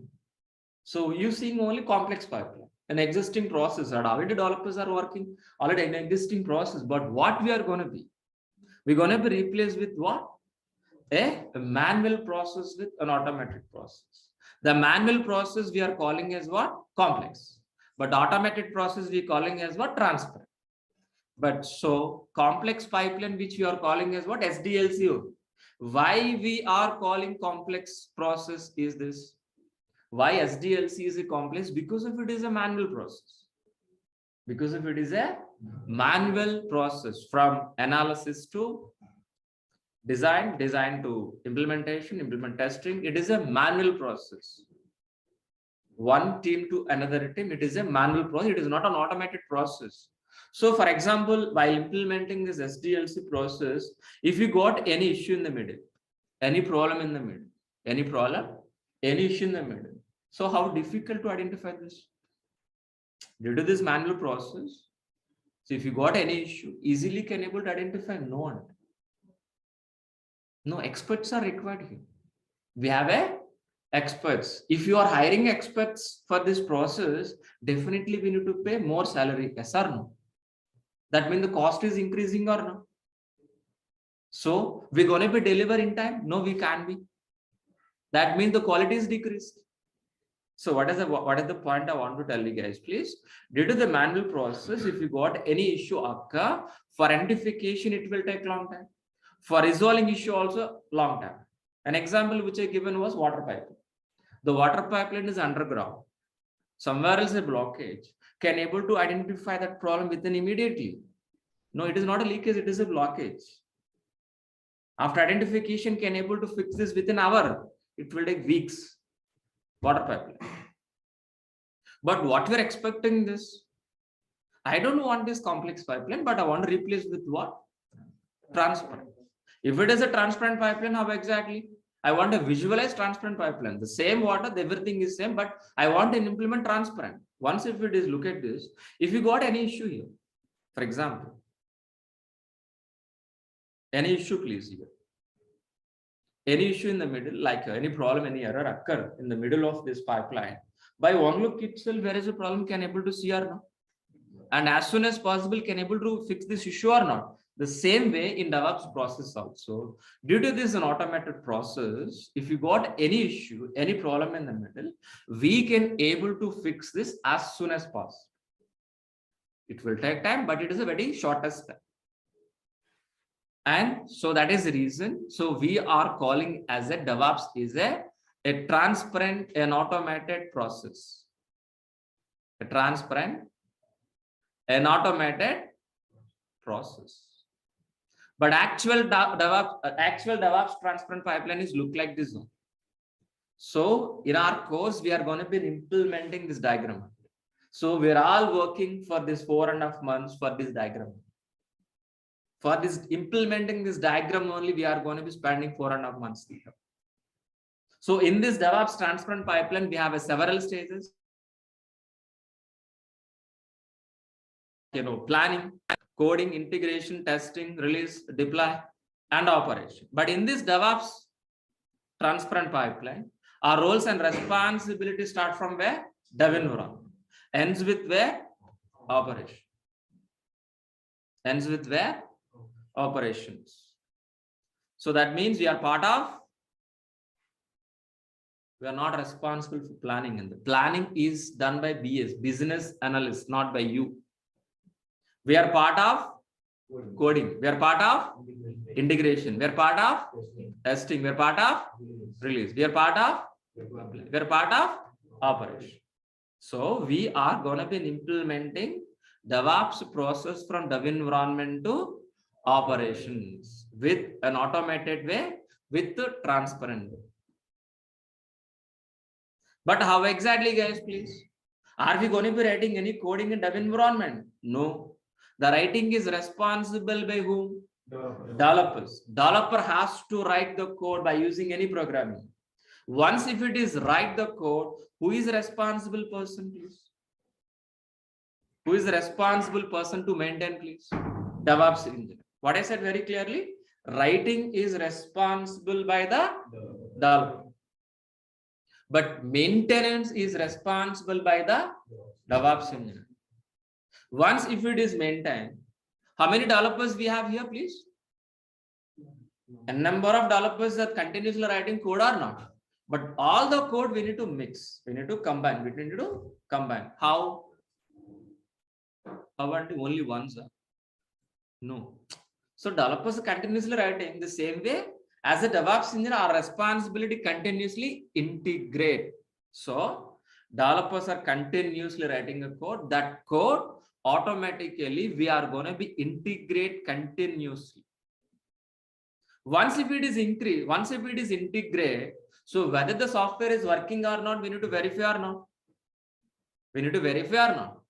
Speaker 6: so you seeing only complex pipeline, an existing process that already developers are working, already an existing process. But what we are going to be? We're going to be replaced with what? A manual process with an automated process. The manual process we are calling as what? Complex. But automated process we are calling as what? Transparent. But so complex pipeline which we are calling as what? SDLC. Why we are calling complex process is this? Why SDLC is a complex? Because if it is a manual process. Because if it is a manual process from analysis to design to implementation, implement testing, it is a manual process. One team to another team, it is a manual process. It is not an automated process. So for example, while implementing this SDLC process, if you got any issue in the middle, any problem in the middle, any issue in the middle. So how difficult to identify this? Due to this manual process, so if you got any issue, easily can able to identify? No one. No experts are required here. We have a experts. If you are hiring experts for this process, definitely we need to pay more salary. Yes or no? That means the cost is increasing or no? So we're going to be deliver in time? No, we can't be. That means the quality is decreased. So what is the point I want to tell you guys, please? Due to the manual process, if you got any issue occur, for identification, it will take long time. For resolving issue also long time. An example which I given was water pipeline. The water pipeline is underground. Somewhere else a blockage. Can able to identify that problem within immediately? No, it is not a leakage, it is a blockage. After identification, can able to fix this within hour. It will take weeks. Water pipeline. But what we're expecting this, I don't want this complex pipeline, but I want to replace with what? Transparent. If it is a transparent pipeline, how exactly? I want a visualized transparent pipeline. The same water, everything is same, but I want to implement transparent. Once if it is, look at this. If you got any issue here, for example, any issue please here. Any issue in the middle, like any problem, any error occur in the middle of this pipeline. By one look itself, where is the problem can able to see or not? And as soon as possible, can able to fix this issue or not? The same way in DevOps process also. Due to this an automated process, if you got any issue, any problem in the middle, we can able to fix this as soon as possible. It will take time, but it is a very shortest step. And so that is the reason. So we are calling as a DevOps is a transparent and automated process. A transparent and automated process. But actual DevOps transparent pipeline is look like this one. So in our course, we are going to be implementing this diagram. So we're all working for this 4.5 months for this diagram. For this implementing this diagram only, we are going to be spending 4.5 months here. So in this DevOps transparent pipeline, we have several stages. Planning, coding, integration, testing, release, deploy, and operation. But in this DevOps transparent pipeline, our roles and responsibilities start from where? Dev environment. Ends with where? Operation. Ends with where? Operations. So that means we are not responsible for planning. And the planning is done by BS, business analyst, not by you. We are part of coding. We are part of integration. We are part of testing. We are part of release. We are part of operation. So we are going to be implementing DevOps process from dev environment to operations with an automated way, with the transparent way. But how exactly, guys, please? Are we going to be writing any coding in dev environment? No. The writing is responsible by whom? Developers. Developer has to write the code by using any programming. Once if it is write the code, who is the responsible person, please? Who is the responsible person to maintain, please? DevOps engineer. What I said very clearly, writing is responsible by the developer. But maintenance is responsible by the DevOps engineer. Once if it is maintained, how many developers we have here, please? A number of developers that continuously writing code or not. But all the code we need to mix. We need to combine. We need to combine. How? How about only one, sir? No. So developers are continuously writing the same way as a DevOps engineer. Our responsibility continuously integrate. So developers are continuously writing a code. That code automatically we are going to be integrate continuously. Once if it is increase, once if it is integrate, so whether the software is working or not, we need to verify or not. We need to verify or not.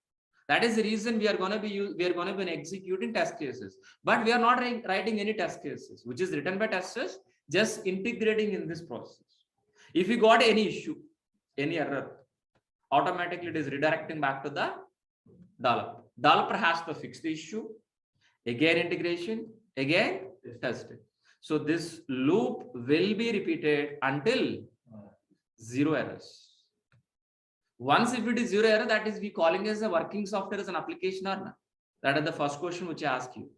Speaker 6: That is the reason we are going to be executing test cases, but we are not writing any test cases, which is written by testers, just integrating in this process. If you got any issue, any error, automatically it is redirecting back to the developer. Developer has to fix the issue, again integration, again testing. So this loop will be repeated until zero errors. Once if it is zero error, that is we calling as a working software as an application or not. That is the first question which I ask you.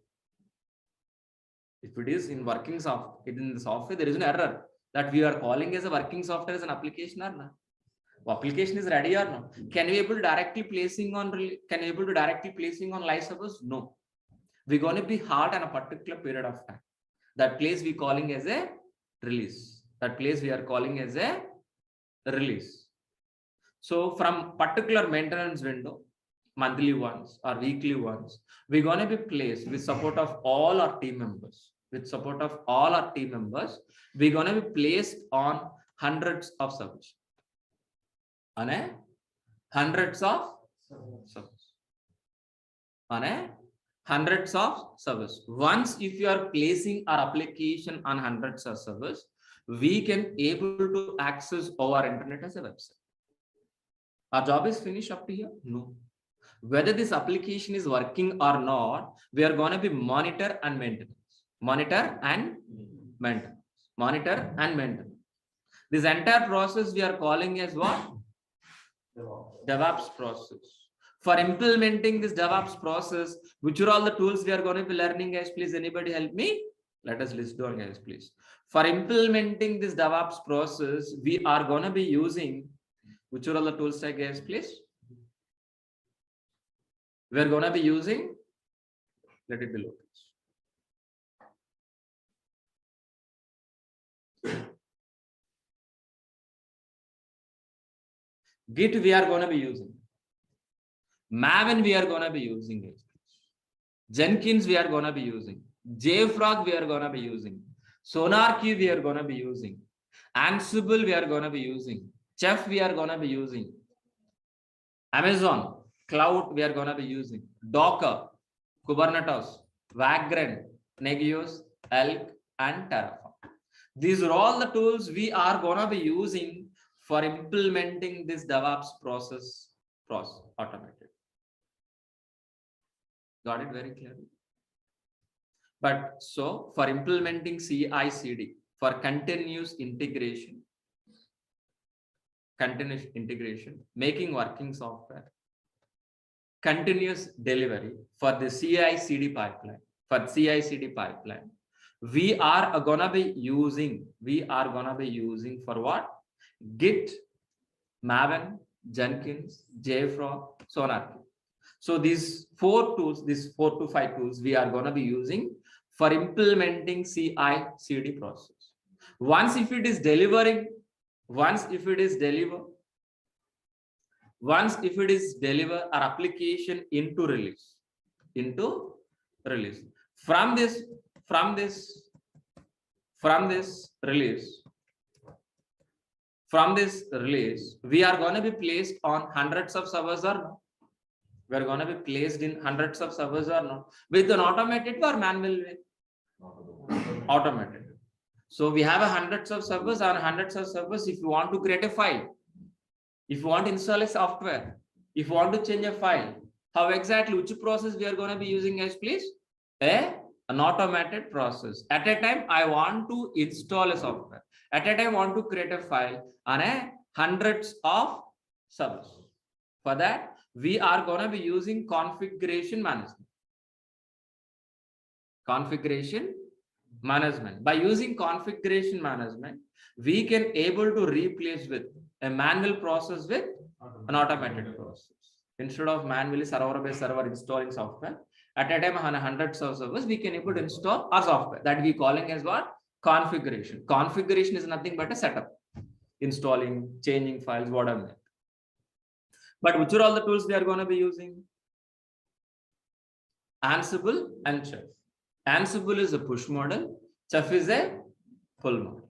Speaker 6: If it is in working software, in the software, there is an error that we are calling as a working software as an application or not. Application is ready or no? Can we able to directly placing on live servers? No. We're going to be hard on a particular period of time. That place we calling as a release. That place we are calling as a release. So from particular maintenance window, monthly ones or weekly ones, we're going to be placed with support of all our team members. With support of all our team members, we're going to be placed on hundreds of servers. On a hundreds of servers. On a hundreds of servers. Once if you are placing our application on hundreds of servers, we can able to access our internet as a website. Our job is finished up to here? No. Whether this application is working or not, we are going to be monitor and maintenance. Monitor and maintenance. Monitor and maintenance. This entire process we are calling as what? DevOps process. For implementing this DevOps process, which are all the tools we are going to be learning, guys? Please, anybody help me? Let us list down, guys, please. For implementing this DevOps process, we are going to be using, which are all the tools, guys, please? We are going to be using, let it be low. Git we are going to be using. Maven we are going to be using. Jenkins we are going to be using. JFrog we are going to be using. SonarQube we are going to be using. Ansible we are going to be using. Chef we are going to be using. Amazon Cloud we are going to be using. Docker, Kubernetes, Vagrant, Negios, Elk, and Terraform. These are all the tools we are going to be using for implementing this DevOps process automated. Got it very clearly? But so for implementing CI/CD, for continuous integration, making working software, continuous delivery for the CI/CD pipeline, we are gonna be using for what? Git, Maven, Jenkins, JFrog, SonarQube. So these 4 tools, these 4 to 5 tools, we are going to be using for implementing CI/CD process. Once if it is deliver our application into release. From this release, we are going to be placed on hundreds of servers or no? We are going to be placed in hundreds of servers or no? With an automated or manual way? Automated. So we have hundreds of servers. On hundreds of servers, if you want to create a file, if you want to install a software, if you want to change a file, how exactly, which process we are going to be using, guys, please? An automated process. At a time, I want to install a software. At a time, I want to create a file on hundreds of servers. For that, we are going to be using configuration management. By using configuration management, we can able to replace with a manual process with an automated process. Instead of manually server by server installing software, at a time on hundreds of servers, we can able to install our software. That we calling as what? Configuration. Configuration is nothing but a setup. Installing, changing files, whatever. But which are all the tools we are going to be using? Ansible and Chef. Ansible is a push model. Chef is a pull model.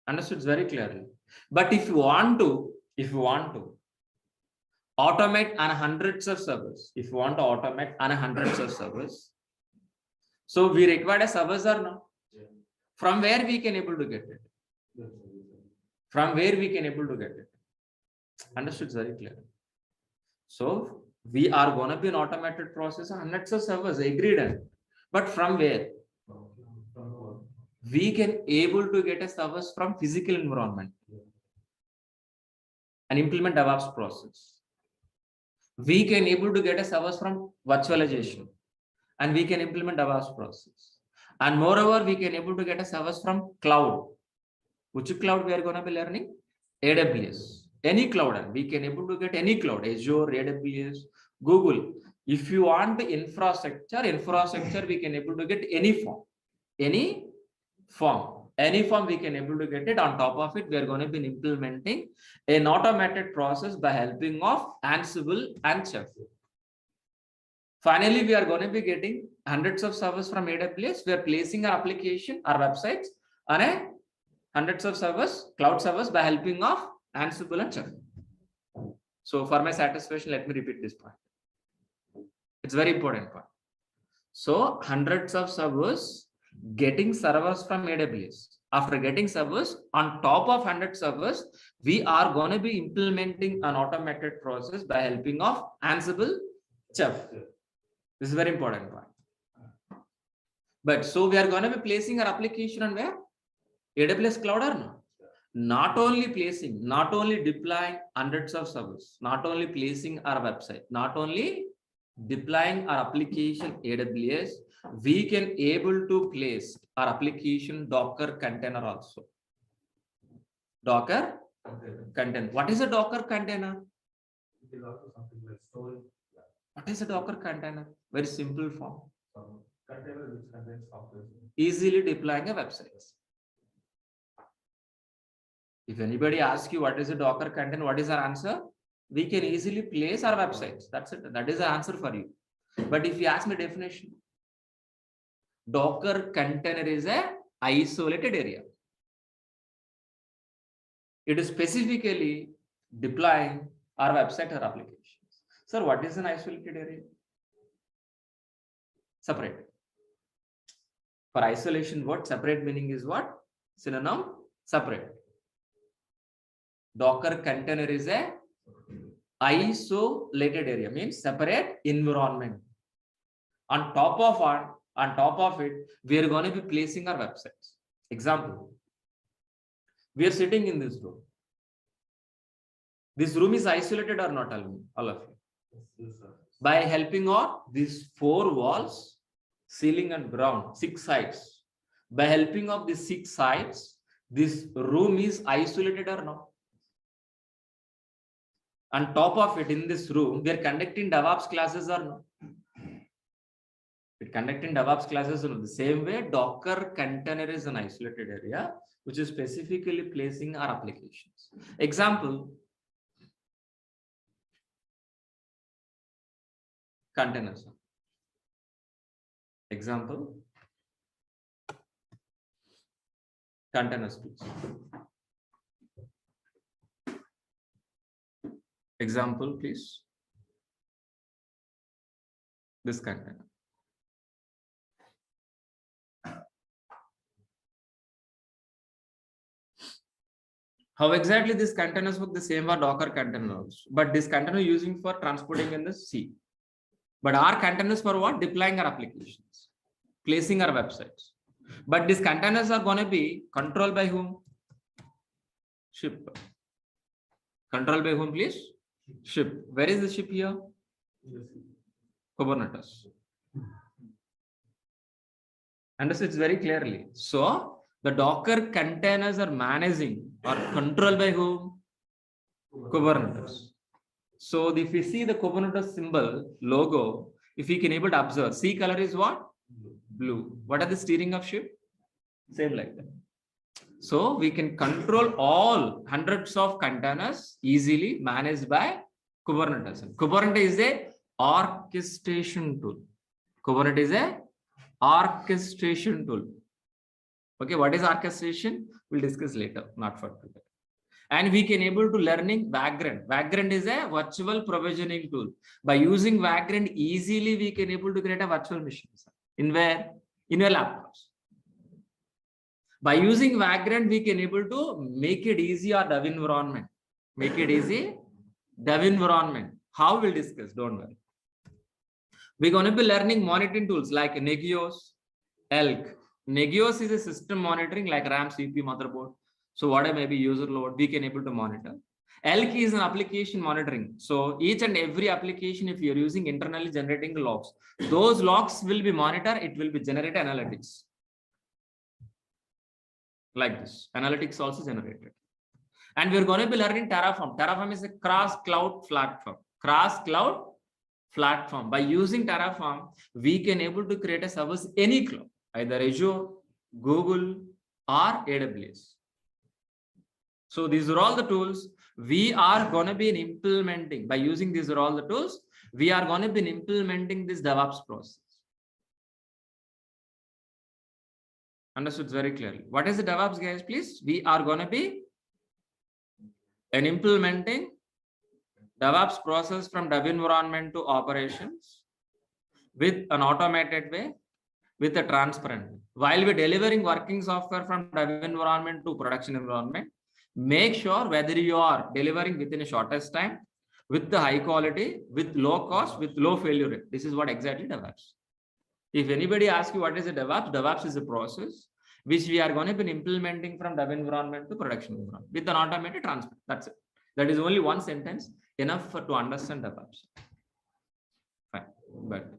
Speaker 6: Understood very clearly. But if you want to automate on hundreds of servers, so we require a servers or no? From where we can able to get it? Understood very clear. So we are going to be an automated process of hundreds of servers, agreed. But from where? We can able to get a servers from physical environment. and implement DevOps process. We can able to get a servers from virtualization, and we can implement DevOps process. And moreover, we can able to get a servers from cloud. Which cloud we are going to be learning? AWS. Any cloud, and we can able to get any cloud, Azure, AWS, Google. If you want the infrastructure, we can able to get any form we can able to get it. On top of it, we are going to be implementing an automated process by helping of Ansible and Chef. Finally, we are going to be getting hundreds of servers from AWS. We are placing our application, our websites on a hundreds of servers, cloud servers, by helping of Ansible and Chef. So for my satisfaction, let me repeat this point. It's very important point. So hundreds of servers, getting servers from AWS. After getting servers, on top of 100 servers, we are going to be implementing an automated process by helping of Ansible, Chef. This is very important point. But so we are going to be placing our application on where? AWS cloud or not? Not only placing, not only deploying hundreds of servers, not only placing our website, not only deploying our application AWS, we can able to place our application Docker container also. Docker container. What is a Docker container?
Speaker 7: It is also something like storage.
Speaker 6: What is a Docker container? Very simple form.
Speaker 7: Container which contains software.
Speaker 6: Easily deploying a website. If anybody asks you what is a Docker container, what is our answer? We can easily place our websites. That's it. That is the answer for you. But if you ask me definition, Docker container is a isolated area. It is specifically deploying our website or applications. Sir, what is an isolated area? Separate. For isolation, what separate meaning is what? Synonym, separate. Docker container is a isolated area, means separate environment. On top of it, we are going to be placing our websites. Example, we are sitting in this room. This room is isolated or not, all of you?
Speaker 7: Yes, sir.
Speaker 6: By helping of these 4 walls, ceiling and ground, 6 sides. By helping of these 6 sides, this room is isolated or not? On top of it, in this room, we are conducting DevOps classes or not? We're conducting DevOps classes in the same way. Docker container is an isolated area, which is specifically placing our applications. Example, containers. Example, containers, please. Example, please. This container. How exactly these containers work? The same are Docker containers, but this container using for transporting in the sea. But our containers for what? Deploying our applications, placing our websites. But these containers are going to be controlled by whom? Ship. Controlled by whom, please? Ship. Where is the ship here? Kubernetes. Understood very clearly. So the Docker containers are managing or controlled by whom? Kubernetes. So if we see the Kubernetes symbol, logo, if we can able to observe, sea color is what? Blue. What are the steering of ship? Same like that. So we can control all hundreds of containers easily managed by Kubernetes. And Kubernetes is a orchestration tool. Kubernetes is a orchestration tool. Okay, what is orchestration? We'll discuss later, not for today. And we can able to learning Vagrant. Vagrant is a virtual provisioning tool. By using Vagrant, easily we can able to create a virtual machine. In where? In your laptops. By using Vagrant, we can able to make it easy or dev environment. Make it easy, dev environment. How we'll discuss, don't worry. We're going to be learning monitoring tools like Nagios, Elk. Nagios is a system monitoring like RAM, CPU, motherboard. So whatever may be user load, we can able to monitor. Elk is an application monitoring. So each and every application, if you're using internally generating logs, those logs will be monitored. It will be generate analytics. Like this, analytics also generated. And we're going to be learning Terraform. Terraform is a cross cloud platform. Cross cloud platform. By using Terraform, we can able to create a service any cloud, either Azure, Google, or AWS. So these are all the tools we are going to be implementing. By using these are all the tools, we are going to be implementing this DevOps process. Understood very clearly. What is the DevOps, guys? Please, we are going to be implementing DevOps process from dev environment to operations with an automated way, with a transparent way. While we're delivering working software from dev environment to production environment, make sure whether you are delivering within a shortest time, with the high quality, with low cost, with low failure rate. This is what exactly DevOps. If anybody asks you what is a DevOps, DevOps is a process which we are going to be implementing from dev environment to production environment with an automated transfer. That's it. That is only one sentence enough to understand DevOps. Fine. But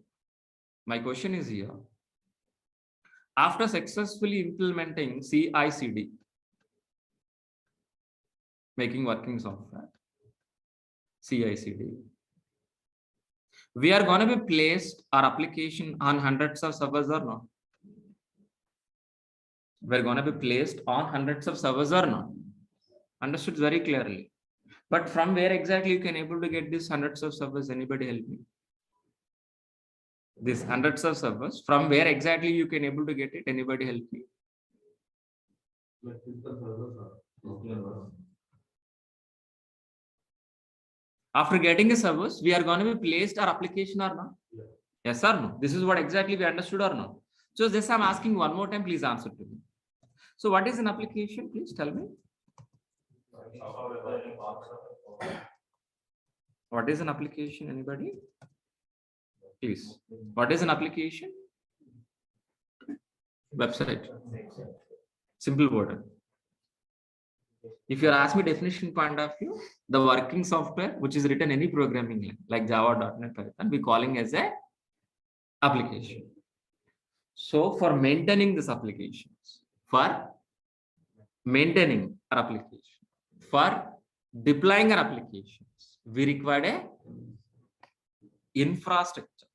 Speaker 6: my question is here. After successfully implementing CI/CD, making working software, CI/CD, we are going to be placed our application on hundreds of servers or not? We're going to be placed on hundreds of servers or not? Understood very clearly. But from where exactly you can able to get these hundreds of servers? Anybody help me? These hundreds of servers, from where exactly you can able to get it? Anybody help me?
Speaker 7: Like physical servers or
Speaker 6: After getting the servers, we are going to be placed our application or not?
Speaker 7: Yeah.
Speaker 6: Yes or no? This is what exactly we understood or no? So this I'm asking one more time, please answer to me. So what is an application? Please tell me. What is an application? Anybody? Please. What is an application? Website. Simple word. If you ask me definition point of view, the working software which is written any programming language like Java, .NET, Python, we calling as a application. So for maintaining this applications, for maintaining our application, for deploying our applications, we require a infrastructure.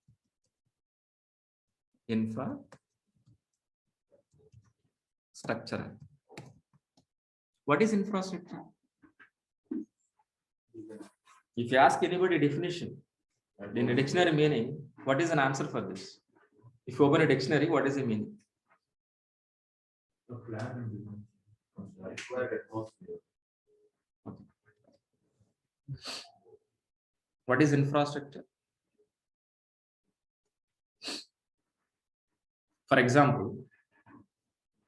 Speaker 6: Infrastructure. What is infrastructure? If you ask anybody definition in a dictionary meaning, what is an answer for this? If you open a dictionary, what is the meaning?
Speaker 7: the plan and design.
Speaker 6: What is infrastructure? For example,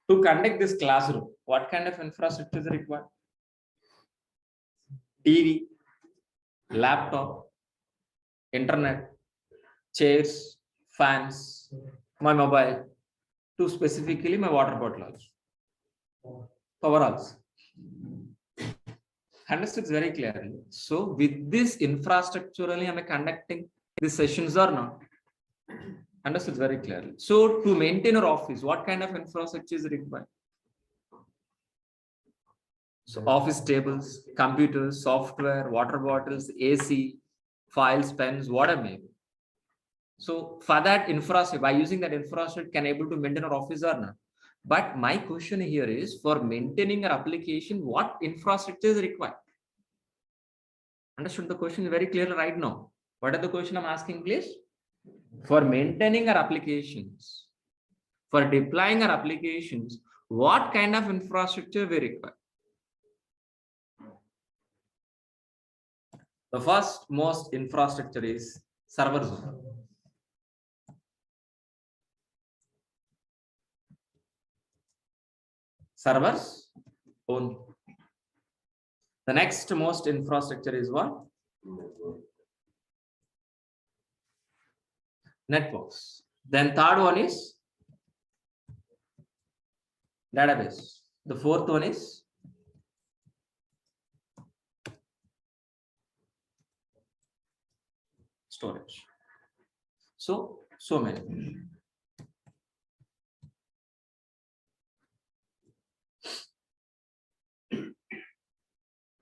Speaker 6: to conduct this classroom, what kind of infrastructure is required? TV, laptop, internet, chairs, fans, my mobile, to specifically my water bottle also. Power also. Understood very clearly. So with this infrastructurally am I conducting these sessions or not? Understood very clearly. So to maintain our office, what kind of infrastructure is required? So office tables, computers, software, water bottles, AC, files, pens, whatever may be. So for that infrastructure, by using that infrastructure, can able to maintain our office or not? But my question here is, for maintaining our application, what infrastructure is required? Understood the question very clearly right now. What are the question I'm asking, please? For maintaining our applications, for deploying our applications, what kind of infrastructure we require? The first most infrastructure is server zone. Servers only. The next most infrastructure is what? Networks. Then third one is database. The fourth one is storage. So many.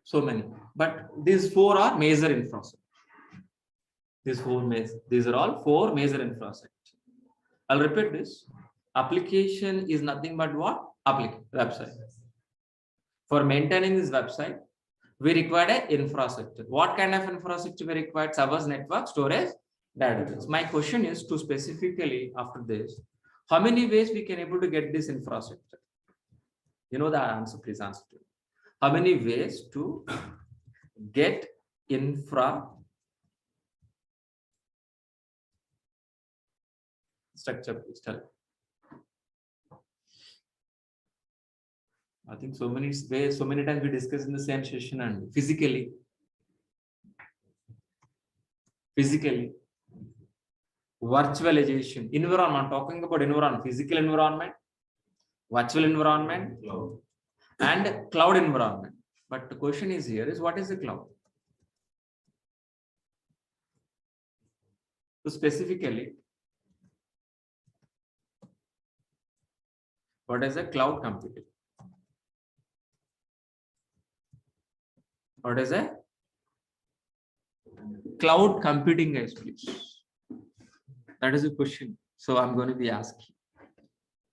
Speaker 6: So many. But these four are major infrastructure. These are all four major infrastructure. I'll repeat this. Application is nothing but what? Website. For maintaining this website, we require an infrastructure. What kind of infrastructure we require? Servers, network, storage, database. My question is to specifically after this, how many ways we can able to get this infrastructure? You know the answer, please answer to me. How many ways to get infrastructure, please tell. I think so many ways, so many times we discuss in the same session and physically, virtualization, environment, talking about environment, physical environment, virtual environment, and cloud environment. But the question is here is what is the cloud? So specifically, what is a cloud computing? What is a cloud computing, guys, please? That is a question. So I'm going to be asking.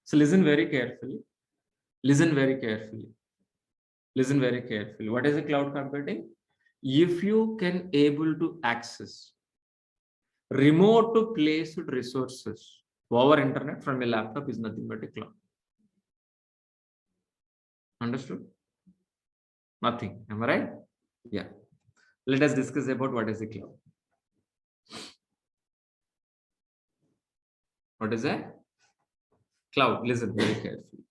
Speaker 6: So listen very carefully. Listen very carefully. Listen very carefully. What is a cloud computing? If you can able to access remote placed resources over internet from a laptop is nothing but a cloud. Understood? Nothing. Am I right? Yeah. Let us discuss about what is a cloud. What is a cloud? Listen very carefully.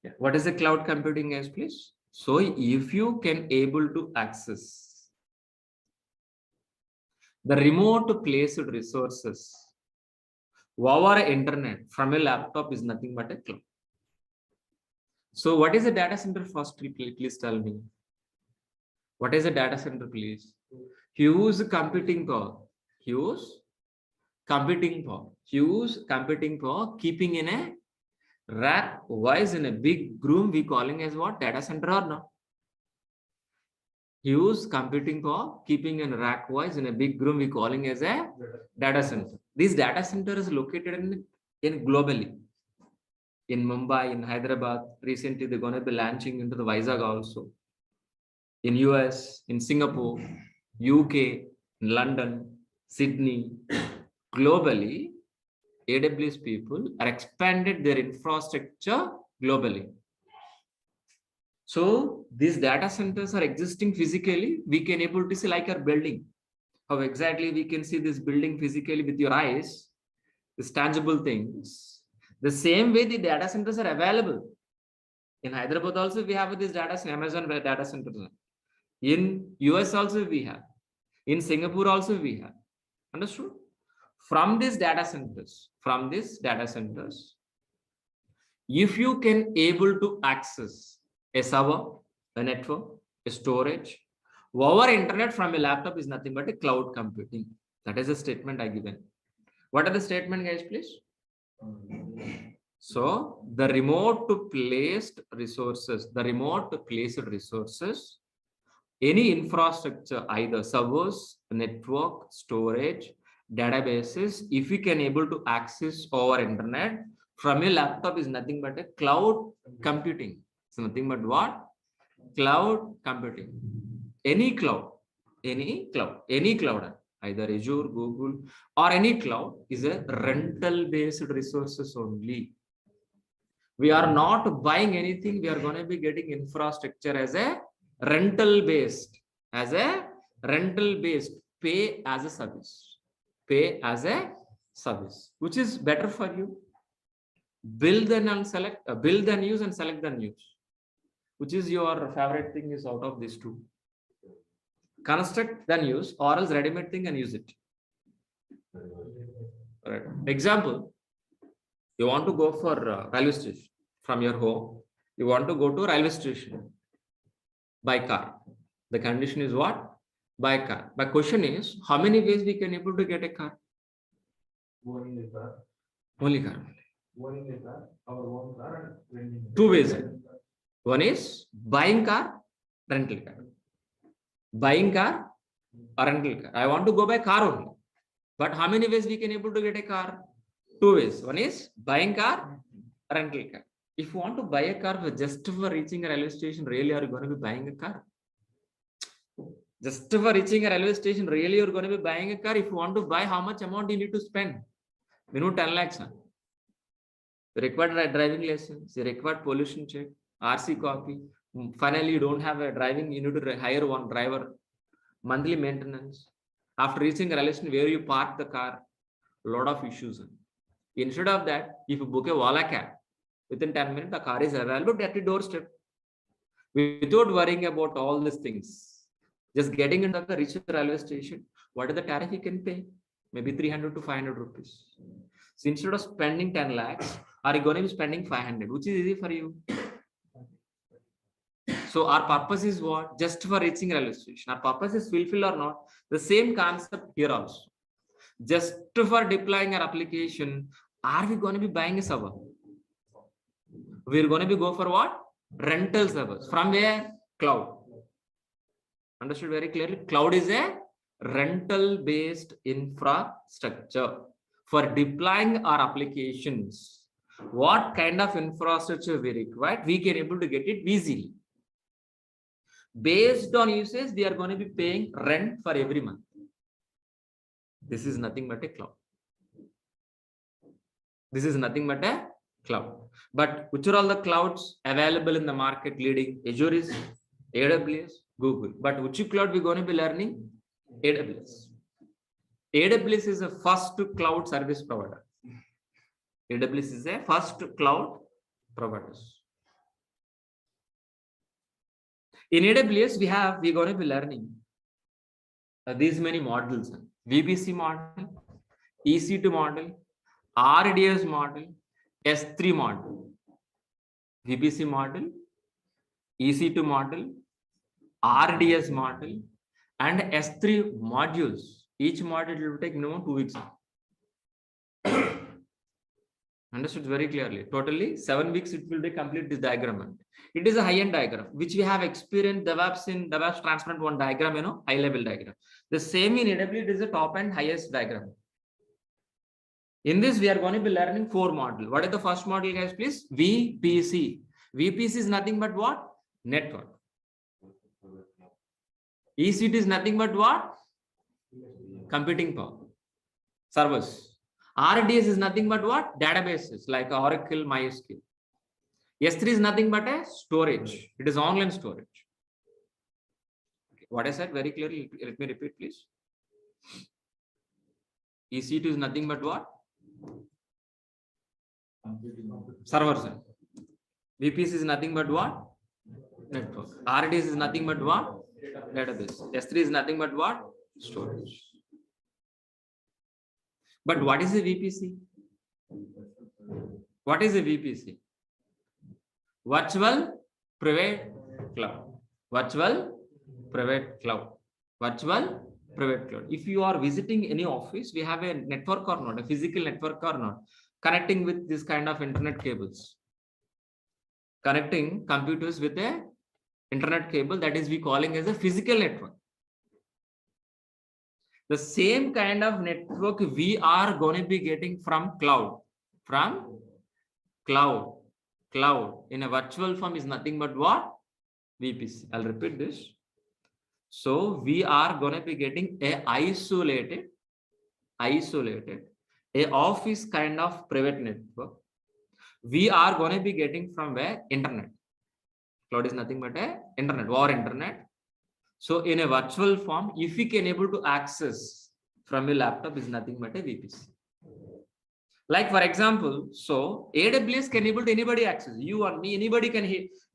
Speaker 6: Yeah. What is a cloud computing, guys, please? So if you can able to access the remote placed resources over internet from a laptop is nothing but a cloud. So what is a data center first? Please tell me. What is a data center, please? Huge computing power. Huge computing power keeping in a rack wise in a big room we calling as what? Data center or no? Huge computing power keeping in rack wise in a big room we calling as a data center. This data center is located in globally. In Mumbai, in Hyderabad, recently they're going to be launching into the Vizag also. In US, in Singapore, UK, in London, Sydney, globally, AWS people are expanded their infrastructure globally. So these data centers are existing physically. We can able to see like our building. How exactly we can see this building physically with your eyes, these tangible things. The same way the data centers are available. In Hyderabad also we have this data center, Amazon data centers. In US also we have. In Singapore also we have. Understood? From these data centers, if you can able to access a server, a network, a storage, over internet from a laptop is nothing but a cloud computing. That is a statement I given. What are the statement, guys, please? So the remote placed resources, any infrastructure, either servers, network, storage, databases, if you can able to access over internet from a laptop is nothing but a cloud computing. So nothing but what? Cloud computing. Any cloud, either Azure, Google, or any cloud is a rental based resources only. We are not buying anything. We are going to be getting infrastructure as a rental based, pay as a service, which is better for you. Build then use and select then use. Which is your favorite thing is out of these two? Construct then use, or else ready-made thing and use it. All right. Example, you want to go for railway station from your home. You want to go to railway station by car. The condition is what? By car. My question is, how many ways we can able to get a car?
Speaker 7: Owning a car,
Speaker 6: Only car.
Speaker 7: owning a car, our own car and renting. a
Speaker 6: Two
Speaker 7: car.
Speaker 6: ways. One is buying car, rental car. Buying car or rental car. I want to go by car only. But how many ways we can able to get a car? Two ways. One is buying car, rental car. If you want to buy a car for just for reaching a railway station, really are you going to be buying a car? Just for reaching a railway station, really you're going to be buying a car. If you want to buy, how much amount you need to spend? Minimum 10 lakhs. Huh? You require driving license, you require pollution check, RC copy. Finally, you don't have a driving, you need to hire one driver, monthly maintenance. After reaching a railway station, where you park the car, lot of issues. Instead of that, if you book a Wala cab, within 10 minutes, the car is available at your doorstep. Without worrying about all these things, just getting into the reach railway station, what is the tariff you can pay? Maybe 300 to 500 rupees. So instead of spending 10 lakhs, are you going to be spending 500, which is easy for you? So our purpose is what? Just for reaching railway station. Our purpose is fulfilled or not? The same concept here also. Just for deploying our application, are we going to be buying a server? We're going to be go for what? Rental servers. From where? Cloud. Understood very clearly? Cloud is a rental-based infrastructure. For deploying our applications, what kind of infrastructure we require, we can able to get it easily. Based on usage, we are going to be paying rent for every month. This is nothing but a cloud. This is nothing but a cloud. But which are all the clouds available in the market leading? Azure is, AWS, Google. But which cloud we're going to be learning? AWS. AWS is a first cloud service provider. AWS is a first cloud provider. In AWS, we're going to be learning these many models: VPC model, EC2 model, RDS model, S3 model, VPC model, EC2 model, RDS model, and S3 modules. Each module will take minimum 2 weeks. Understood very clearly. Totally 7 weeks it will be complete this diagram. It is a high-end diagram, which we have experienced DevOps in DevOps Transparent one diagram, high-level diagram. The same in AWS, it is a top and highest diagram. In this, we are going to be learning 4 modules. What is the first module, guys, please? VPC. VPC is nothing but what? Network. EC2 is nothing but what? Computing power. Servers. RDS is nothing but what? Databases like Oracle, MySQL. S3 is nothing but a storage. It is online storage. Okay. What I said very clearly, let me repeat, please. EC2 is nothing but what? Servers. VPC is nothing but what? Network. RDS is nothing but what? Database. S3 is nothing but what? Storage. But what is a VPC? What is a VPC? Virtual Private Cloud. Virtual Private Cloud. Virtual Private Cloud. If you are visiting any office, we have a network or not, a physical network or not, connecting with this kind of internet cables. Connecting computers with a internet cable, that is we calling as a physical network. The same kind of network we are going to be getting from cloud. From cloud. Cloud in a virtual form is nothing but what? VPC. I'll repeat this. So we are going to be getting a isolated, a office kind of private network. We are going to be getting from where? Internet. Cloud is nothing but a internet or internet. So in a virtual form, if we can able to access from your laptop is nothing but a VPC. Like for example, so AWS can able to anybody access, you or me, anybody can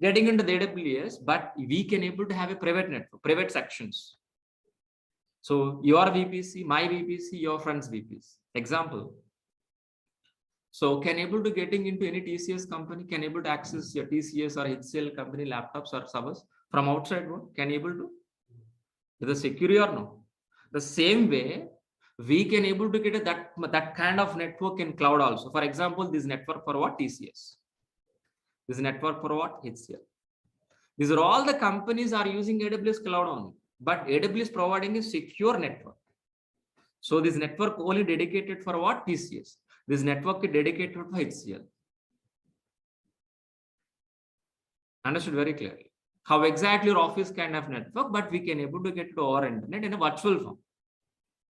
Speaker 6: getting into the AWS, but we can able to have a private network, private sections. So your VPC, my VPC, your friend's VPC. Example. So can able to getting into any TCS company, can able to access your TCS or HCL company laptops or servers from outside world? Can able to? Is it secure or no? The same way, we can able to get that kind of network in cloud also. For example, this network for what? TCS. This network for what? HCL. These are all the companies are using AWS cloud only, but AWS providing a secure network. So this network only dedicated for what? TCS. This network is dedicated for HCL. Understood very clearly. How exactly your office can have network, but we can able to get it over internet in a virtual form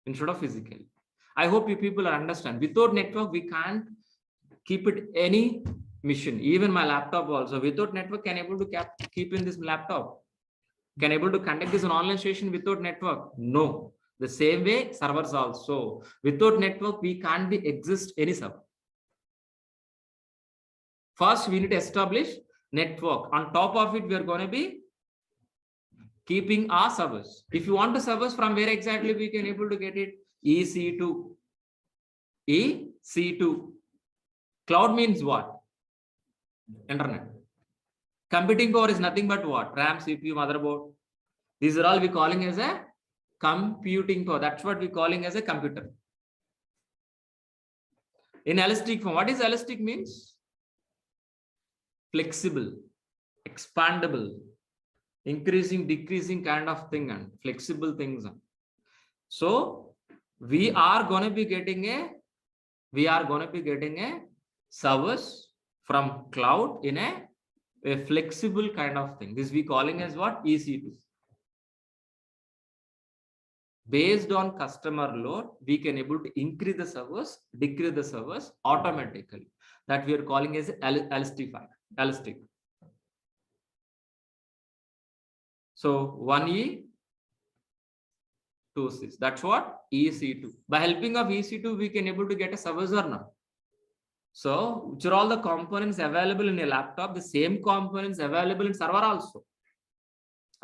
Speaker 6: instead of physically. I hope you people understand. Without network, we can't keep it any mission. Even my laptop also, without network, can able to keep in this laptop. Can able to conduct this online session without network? No. The same way, servers also. Without network, we can't be exist any server. First, we need to establish network. On top of it, we are going to be keeping our servers. If you want to servers, from where exactly we can able to get it? EC2. EC2. Cloud means what? Internet. Computing power is nothing but what? RAM, CPU, motherboard. These are all we calling as a computing power. That's what we calling as a computer. In elastic form, what is elastic means? Flexible, expandable, increasing, decreasing kind of thing, and flexible things. So we are going to be getting a service from cloud in a flexible kind of thing. This we calling as what? EC2. Based on customer load, we can able to increase the servers, decrease the servers automatically. That we are calling as elastic. So 1E, 2C. That's what? EC2. By helping of EC2, we can able to get a servers or not. So which are all the components available in a laptop? The same components available in server also.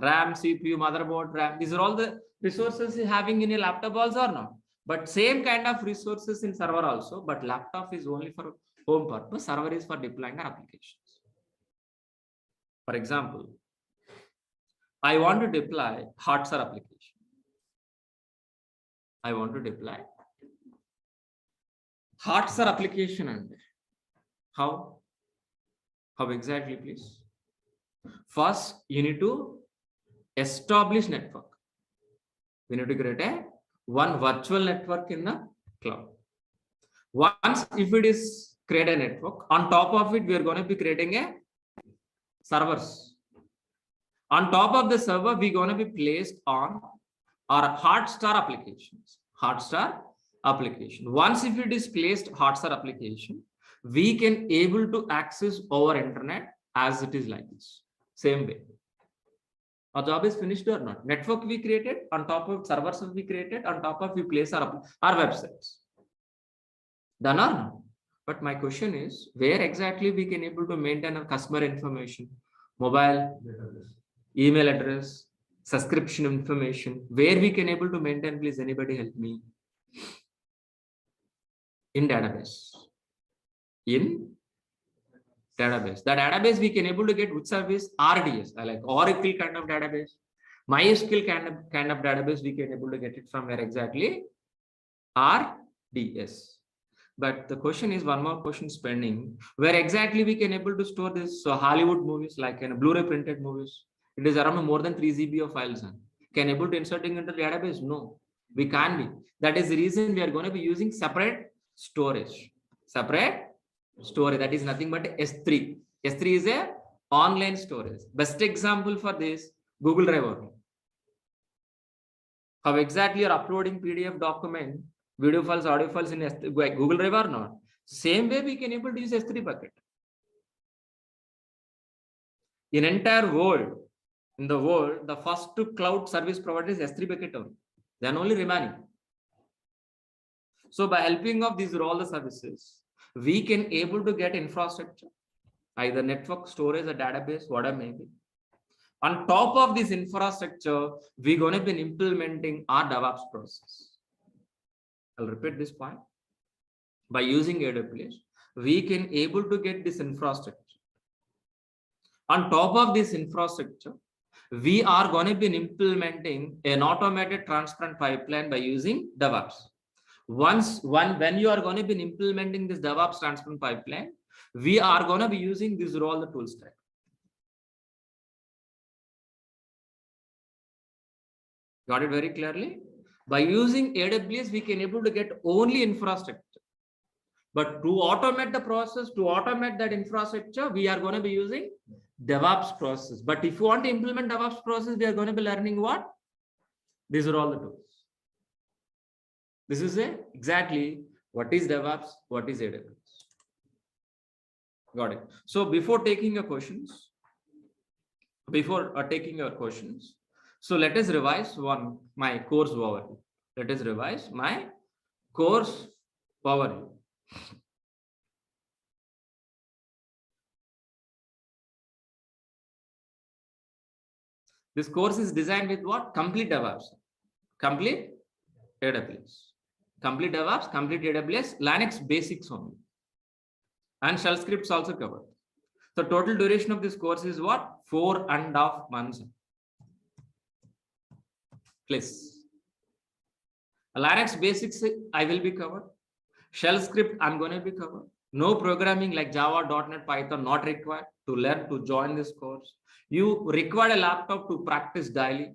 Speaker 6: RAM, CPU, motherboard, RAM. These are all the resources having in a laptop also or not. But same kind of resources in server also. But laptop is only for home purpose. Server is for deploying our applications. For example, I want to deploy Hotstar application. I want to deploy Hotstar application. And how exactly, please? First, you need to establish network. We need to create one virtual network in the cloud. Once if it is create a network, on top of it, we are going to be creating a servers. On top of the server, we're going to be placed on our Hotstar applications. Hotstar application. Once if it is placed Hotstar application, we can able to access over internet as it is like this. Same way. Our job is finished or not? Network we created, on top of servers we created, on top of we place our websites. Done or not? But my question is, where exactly we can able to maintain our customer information, mobile, email address, subscription information, where we can able to maintain? Please, anybody help me. In database. In database. The database we can able to get which service? RDS, like Oracle kind of database. MySQL kind of database we can able to get it from where exactly? RDS. But the question is, one more question pending. Where exactly we can able to store this Hollywood movies, like in Blu-ray printed movies? It is around more than 3 GB of files. Can able to inserting into the database? No, we can't be. That is the reason we are going to be using separate storage. Separate storage, that is nothing but S3. S3 is a online storage. Best example for this, Google Drive. How exactly you're uploading PDF document, video files, audio files in Google Drive or not? Same way we can able to use S3 bucket. In entire world, the first cloud service provider is S3 bucket only. Then only remaining. So by helping of these all the services, we can able to get infrastructure, either network, storage, or database, whatever may be. On top of this infrastructure, we're going to be implementing our DevOps process. I'll repeat this point. By using AWS, we can able to get this infrastructure. On top of this infrastructure, we are going to be implementing an automated transparent pipeline by using DevOps. When you are going to be implementing this DevOps transparent pipeline, we are going to be using this all the tool stack. Got it very clearly? By using AWS, we can able to get only infrastructure. But to automate the process, to automate that infrastructure, we are going to be using DevOps process. But if you want to implement DevOps process, we are going to be learning what? These are all the tools. This is exactly what is DevOps, what is AWS. Got it. So before taking your questions, so let us revise my course overview. Let us revise my course overview. This course is designed with what? Complete DevOps, complete AWS, complete DevOps, complete AWS, Linux basics only, and shell scripts also covered. So total duration of this course is what? 4.5 months. Please. Linux basics I will be covered. Shell script I'm going to be covered. No programming like Java, .NET, Python not required to learn to join this course. You require a laptop to practice daily.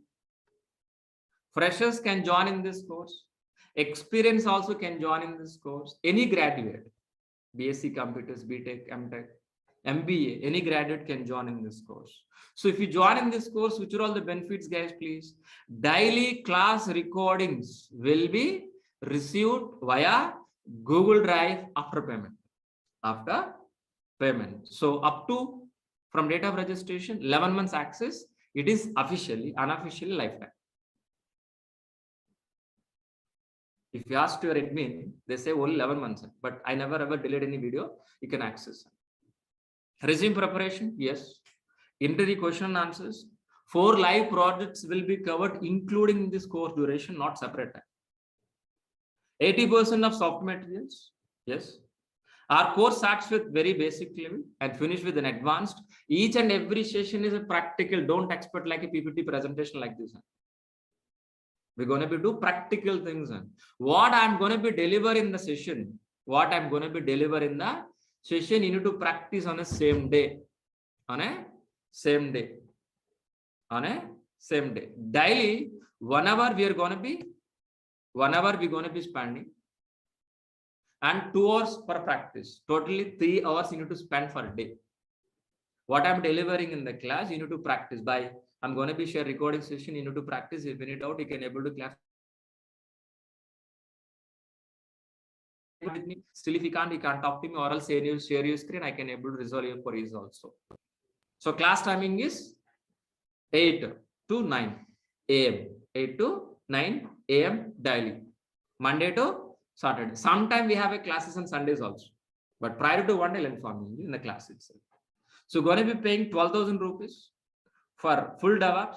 Speaker 6: Freshers can join in this course. Experience also can join in this course. Any graduate, BSc Computers, BTech, MTech, MBA, any graduate can join in this course. So if you join in this course, which are all the benefits, guys, please? Daily class recordings will be received via Google Drive after payment. So up to from date of registration, 11 months access, it is unofficially lifetime. If you ask your admin, they say only 11 months, but I never ever delayed any video, you can access. Resume preparation, yes. Interview question and answers. 4 live projects will be covered, including this course duration, not separate time. 80% of soft materials, yes. Our course starts with very basic level and finish with an advanced. Each and every session is a practical. Don't expect like a PPT presentation like this. We're going to be do practical things. What I'm going to be deliver in the session, you need to practice on a same day. Daily, 1 hour we're going to be spending, and 2 hours per practice. Totally 3 hours you need to spend for a day. What I'm delivering in the class, you need to practice by. I'm going to be share recording session. You need to practice. If you need doubt, you can able to class with me. Still, if you can't talk to me, or else share your screen. I can able to resolve your queries also. So class timing is 8 to 9 a.m. 8 to 9 a.m. daily, Monday to Saturday. Sometime we have a classes on Sundays also, but prior to one day, I'll inform you in the class itself. So going to be paying 12,000 rupees for full DevOps,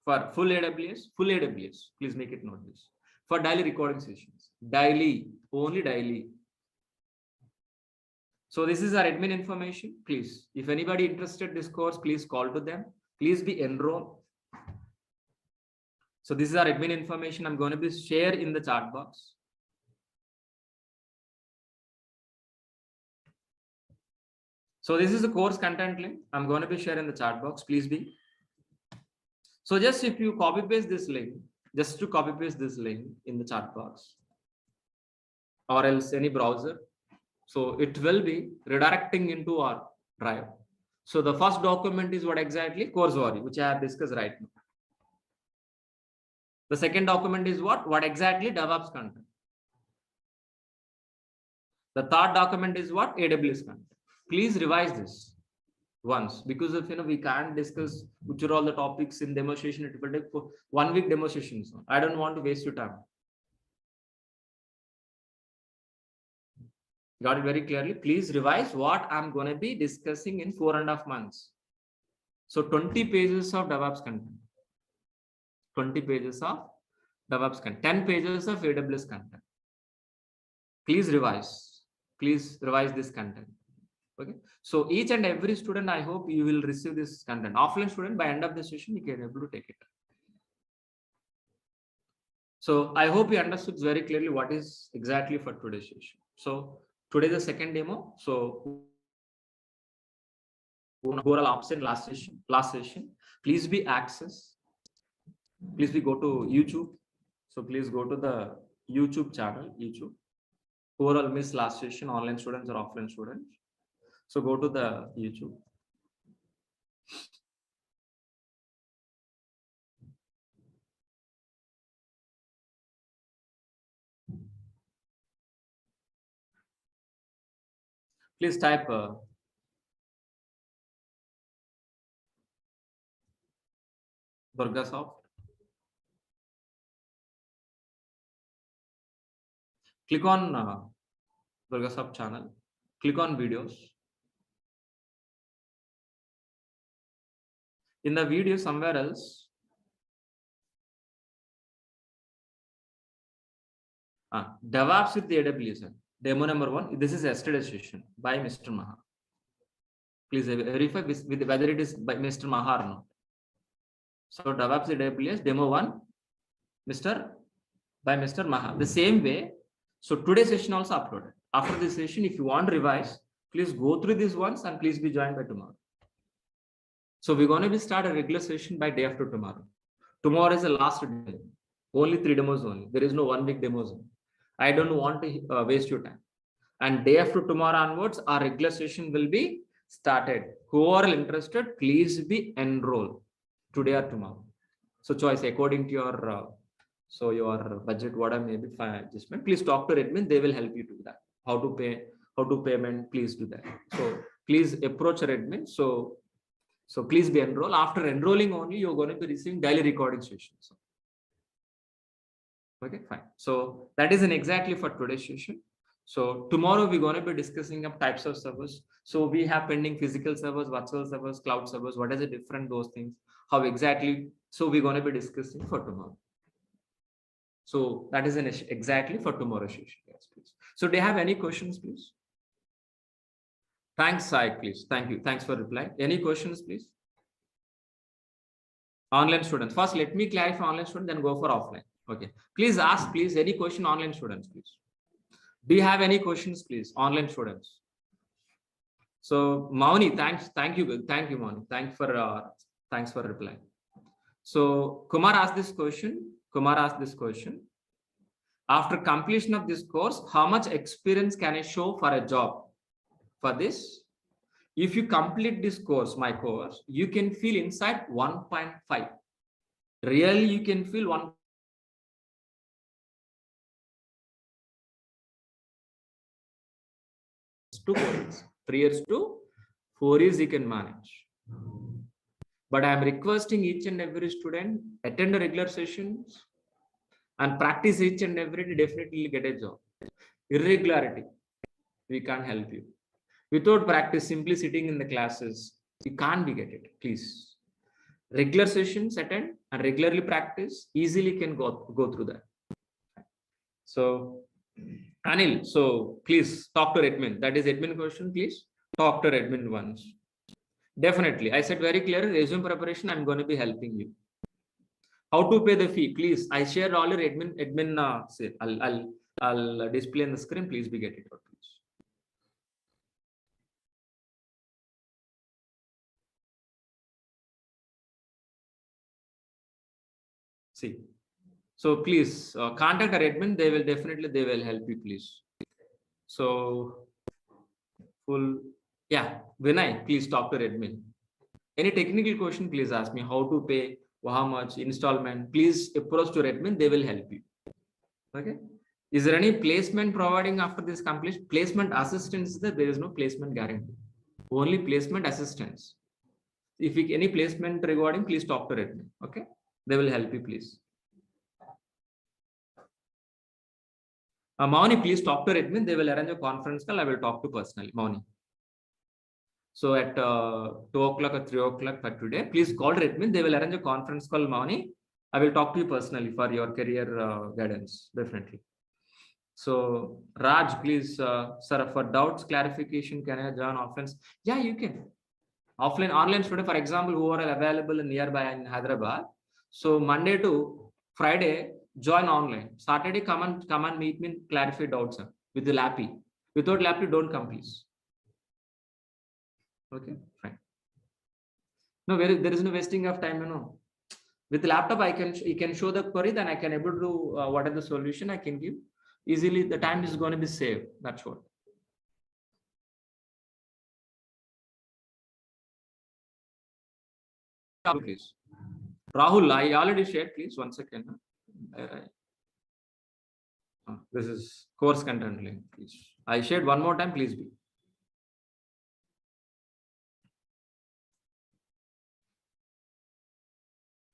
Speaker 6: for full AWS, please make it note this, for daily recording sessions, only daily. So this is our admin information. Please, if anybody interested in this course, please call to them. Please be enrolled. So this is our admin information. I'm going to be share in the chat box. So this is the course content link. I'm going to be sharing the chat box. Please be. So just if you copy paste this link, in the chat box, or else any browser, so it will be redirecting into our drive. So the first document is what exactly? Course overview, which I have discussed right now. The second document is what exactly? DevOps content. The third document is what? AWS content. Please revise this once, because if we can't discuss which are all the topics in demo session, it will take for 1 week demo sessions. I don't want to waste your time. Got it very clearly? Please revise what I'm going to be discussing in 4.5 months. So 20 pages of DevOps content, 20 pages of DevOps content, 10 pages of AWS content. Please revise. please revise this content. Okay. So each and every student, I hope you will receive this content. Offline student, by end of the session, you can able to take it. So I hope you understood very clearly what is exactly for today's session. So today the second demo. So who are absent last session, please be access. Please be go to YouTube. So please go to the YouTube channel, YouTube. Who are all missed last session, online students or offline students. So go to the YouTube. Please type Durga Soft. Click on Durga Soft channel. Click on videos. In the video somewhere else, DevOps with AWS. Demo number 1. This is yesterday's session by Mr. Maha. Please verify with whether it is by Mr. Maha or not. So DevOps AWS demo 1, by Mr. Maha. The same way. So today's session also uploaded. After this session, if you want to revise, please go through this once and please be joined by tomorrow. So we're going to be start a regular session by day after tomorrow. Tomorrow is the last day. Only 3 demos only. There is no 1 week demos. I don't want to waste your time. And day after tomorrow onwards, our regular session will be started. Who are interested, please be enrolled today or tomorrow. So choice according to your your budget, whatever may be adjustment. Please talk to admin. They will help you do that. How to pay, how to payment. Please do that. So please approach our admin. So please be enrolled. After enrolling only, you're going to be receiving daily recording sessions. Okay, fine. So that is exactly for today's session. So tomorrow we're going to be discussing of types of servers. So we have pending physical servers, virtual servers, cloud servers. What is the different those things? How exactly? So we're going to be discussing for tomorrow. So that is exactly for tomorrow's session. Yes, please. So do you have any questions, please? Thanks, Sai, please. Thank you. Thanks for replying. Any questions, please? Online students. First, let me clarify online student, then go for offline. Okay. Please ask, please, any question online students, please. Do you have any questions, please? Online students. So Mauni, thanks. Thank you. Thank you, Mauni. Thanks for replying. So Kumar asked this question. After completion of this course, how much experience can I show for a job? For this, if you complete this course, my course, you can feel inside 1.5. Really, you can feel 1. 2 years, 3 years to 4 years you can manage. But I am requesting each and every student attend the regular sessions and practice each and every day, definitely get a job. Irregularity, we can't help you. Without practice, simply sitting in the classes, you can't be get it. Please, regular sessions attend and regularly practice, easily can go through that. So Anil, so please talk to admin. That is admin question, please. Talk to admin once. Definitely. I said very clear, resume preparation, I'm going to be helping you. How to pay the fee, please. I shared all your admin say, I'll display on the screen, please be get it out, please. See. So please contact our admin. They will help you, please. So yeah, Vinay, please talk to admin. Any technical question, please ask me. How to pay, how much, installment, please approach to admin. They will help you. Okay. Is there any placement providing after this completion? Placement assistance, there is no placement guarantee. Only placement assistance. If any placement regarding, please talk to admin. Okay. They will help you, please. Mauni, please talk to admin. They will arrange a conference call. I will talk to personally. Mauni. So at 2 o'clock or 3 o'clock for today, please call admin. They will arrange a conference call, Mauni. I will talk to you personally for your career guidance, definitely. So Raj, please, sir, for doubts clarification, can I join offline? Yeah, you can. Offline, online student, for example, who are available nearby in Hyderabad. So Monday to Friday, join online. Saturday, come and meet me and clarify doubts, sir, with the lappy. Without lappy, don't come, please. Okay, fine. No, there is no wasting of time, you know. With the laptop, you can show the query, then I can able to do what are the solution I can give. Easily, the time is going to be saved. That's what. Please. Rahul, I already shared, please. 1 second. This is course content link, please. I shared one more time, please be.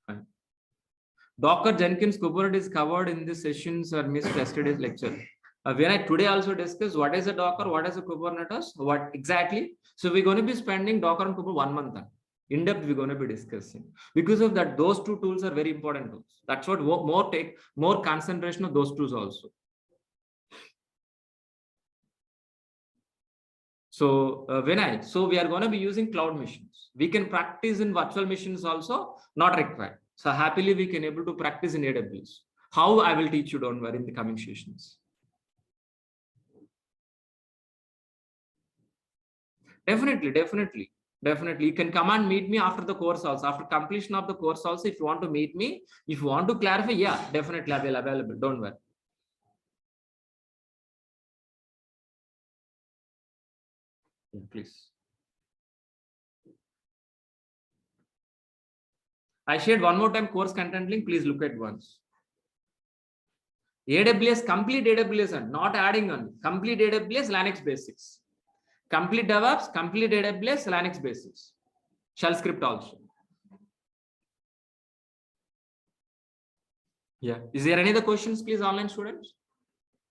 Speaker 6: Fine. Docker, Jenkins, Kubernetes covered in this sessions or missed yesterday's lecture. When I today also discuss what is a Docker, what is a Kubernetes, what exactly. So we're going to be spending Docker and Kubernetes 1 month. In depth, we're going to be discussing. Because of that, those two tools are very important tools. That's what more concentration of those tools also. So we are going to be using cloud machines. We can practice in virtual machines also, not required. So happily we can able to practice in AWS. How I will teach you, don't worry, in the coming sessions. Definitely. You can come and meet me after the course also. After completion of the course also, if you want to meet me, if you want to clarify, yeah, definitely I will available. Don't worry. Yeah, please. I shared one more time course content link. Please look at once. AWS, complete AWS, and not adding on. Complete AWS, Linux basics. Complete DevOps, complete AWS, Linux basics. Shell script also. Yeah. Is there any other questions, please, online students?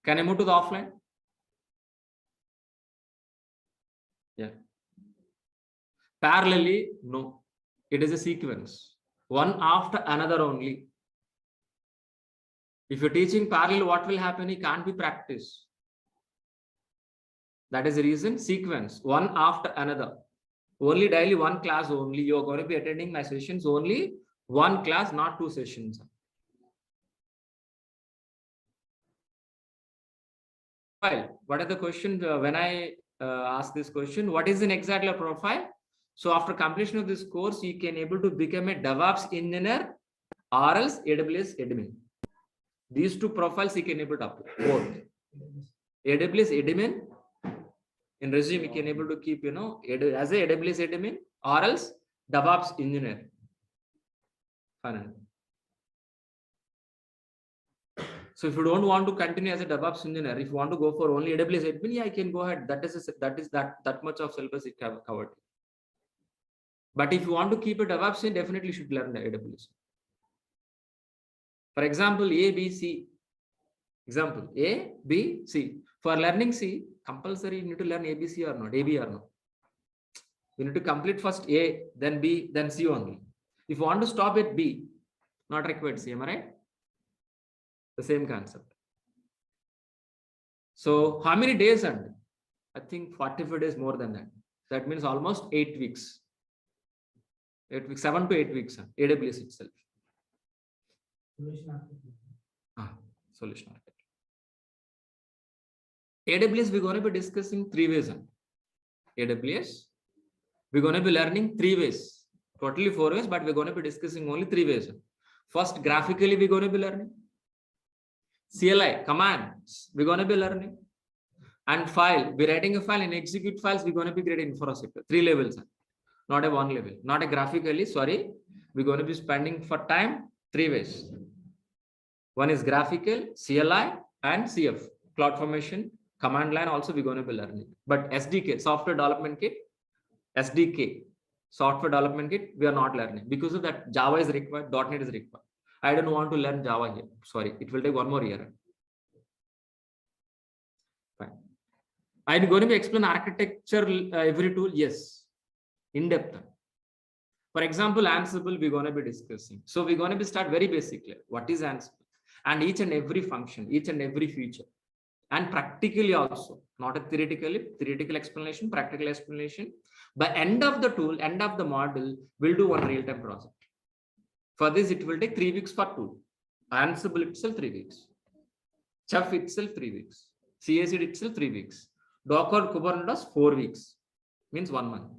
Speaker 6: Can I move to the offline? Yeah. Parallelly, no. It is a sequence. One after another only. If you're teaching parallel, what will happen? It can't be practiced. That is the reason, sequence, one after another. Only daily one class only. You're going to be attending my sessions only one class, not 2 sessions. Well, what are the questions? When I ask this question, what is an exactly profile? So after completion of this course, you can able to become a DevOps engineer or else AWS admin. These 2 profiles you can able to apply both. AWS admin. In resume, you can able to keep, you know, as a AWS admin or else DevOps engineer. Fine. So if you don't want to continue as a DevOps engineer, if you want to go for only AWS admin, yeah, I can go ahead. That much of syllabus it covered. But if you want to keep a DevOps, you definitely should learn the AWS. For example, A, B, C. Example, A, B, C. For learning C, compulsory you need to learn A, B, C or not, A, B or not. You need to complete first A, then B, then C only. If you want to stop at B, not required C, am I right? The same concept. So how many days? And I think 45 days more than that. That means almost 8 weeks. 8 weeks, 7 to 8 weeks. AWS itself. Solution architect. AWS, we're going to be discussing 3 ways. AWS, we're going to be learning 3 ways. Totally 4 ways, but we're going to be discussing only 3 ways. First, graphically, we're going to be learning. CLI, commands, we're going to be learning. And file, we're writing a file and execute files, we're going to be creating infrastructure. 3 levels, not a 1 level, not a graphically, sorry. We're going to be spending for time 3 ways. One is graphical, CLI, and CF, cloud formation, command line also we're going to be learning. But SDK, software development kit, SDK, software development kit, we are not learning. Because of that, Java is required, .NET is required. I don't want to learn Java here. Sorry, it will take 1 more year. Fine. I'm going to be explain architecture every tool. Yes, in depth. For example, Ansible we're going to be discussing. So we're going to be start very basically. What is Ansible? And each and every function, each and every feature. and practically also, not a theoretical explanation, practical explanation. By end of the tool, end of the module, we'll do one real-time project. For this, it will take 3 weeks for tool. Ansible itself 3 weeks. Chef itself 3 weeks. CACD itself 3 weeks. Docker Kubernetes 4 weeks. Means 1 month.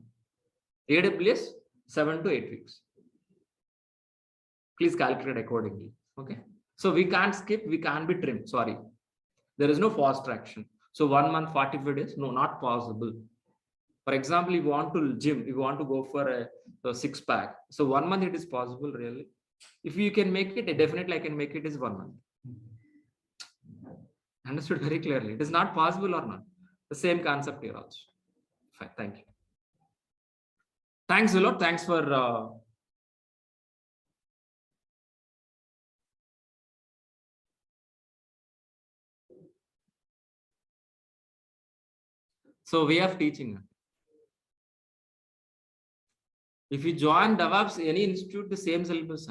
Speaker 6: AWS 7 to 8 weeks. Please calculate accordingly. Okay. So we can't skip, we can't be trimmed. Sorry. There is no fast traction. So 1 month, 45 days, no, not possible. For example, if you want to gym, if you want to go for a 6-pack, so 1 month it is possible, really. If you can make it, definitely I can make it is 1 month. Understood very clearly. It is not possible or not. The same concept here also. Fine, thank you. Thanks a lot. Thanks for so we have teaching. If you join DevOps, any institute, the same syllabus.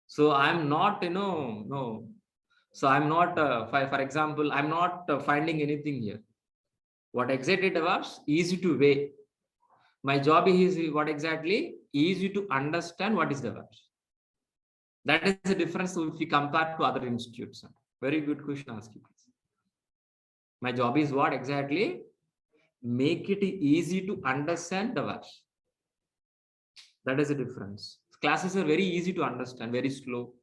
Speaker 6: So I'm not, no. So I'm not, for example, I'm not finding anything here. What exactly DevOps? Easy to weigh. My job is what exactly? Easy to understand what is DevOps. That is the difference if you compare to other institutes. Very good question asked you. My job is what exactly? Make it easy to understand DevOps. That is the difference. Classes are very easy to understand, very slow.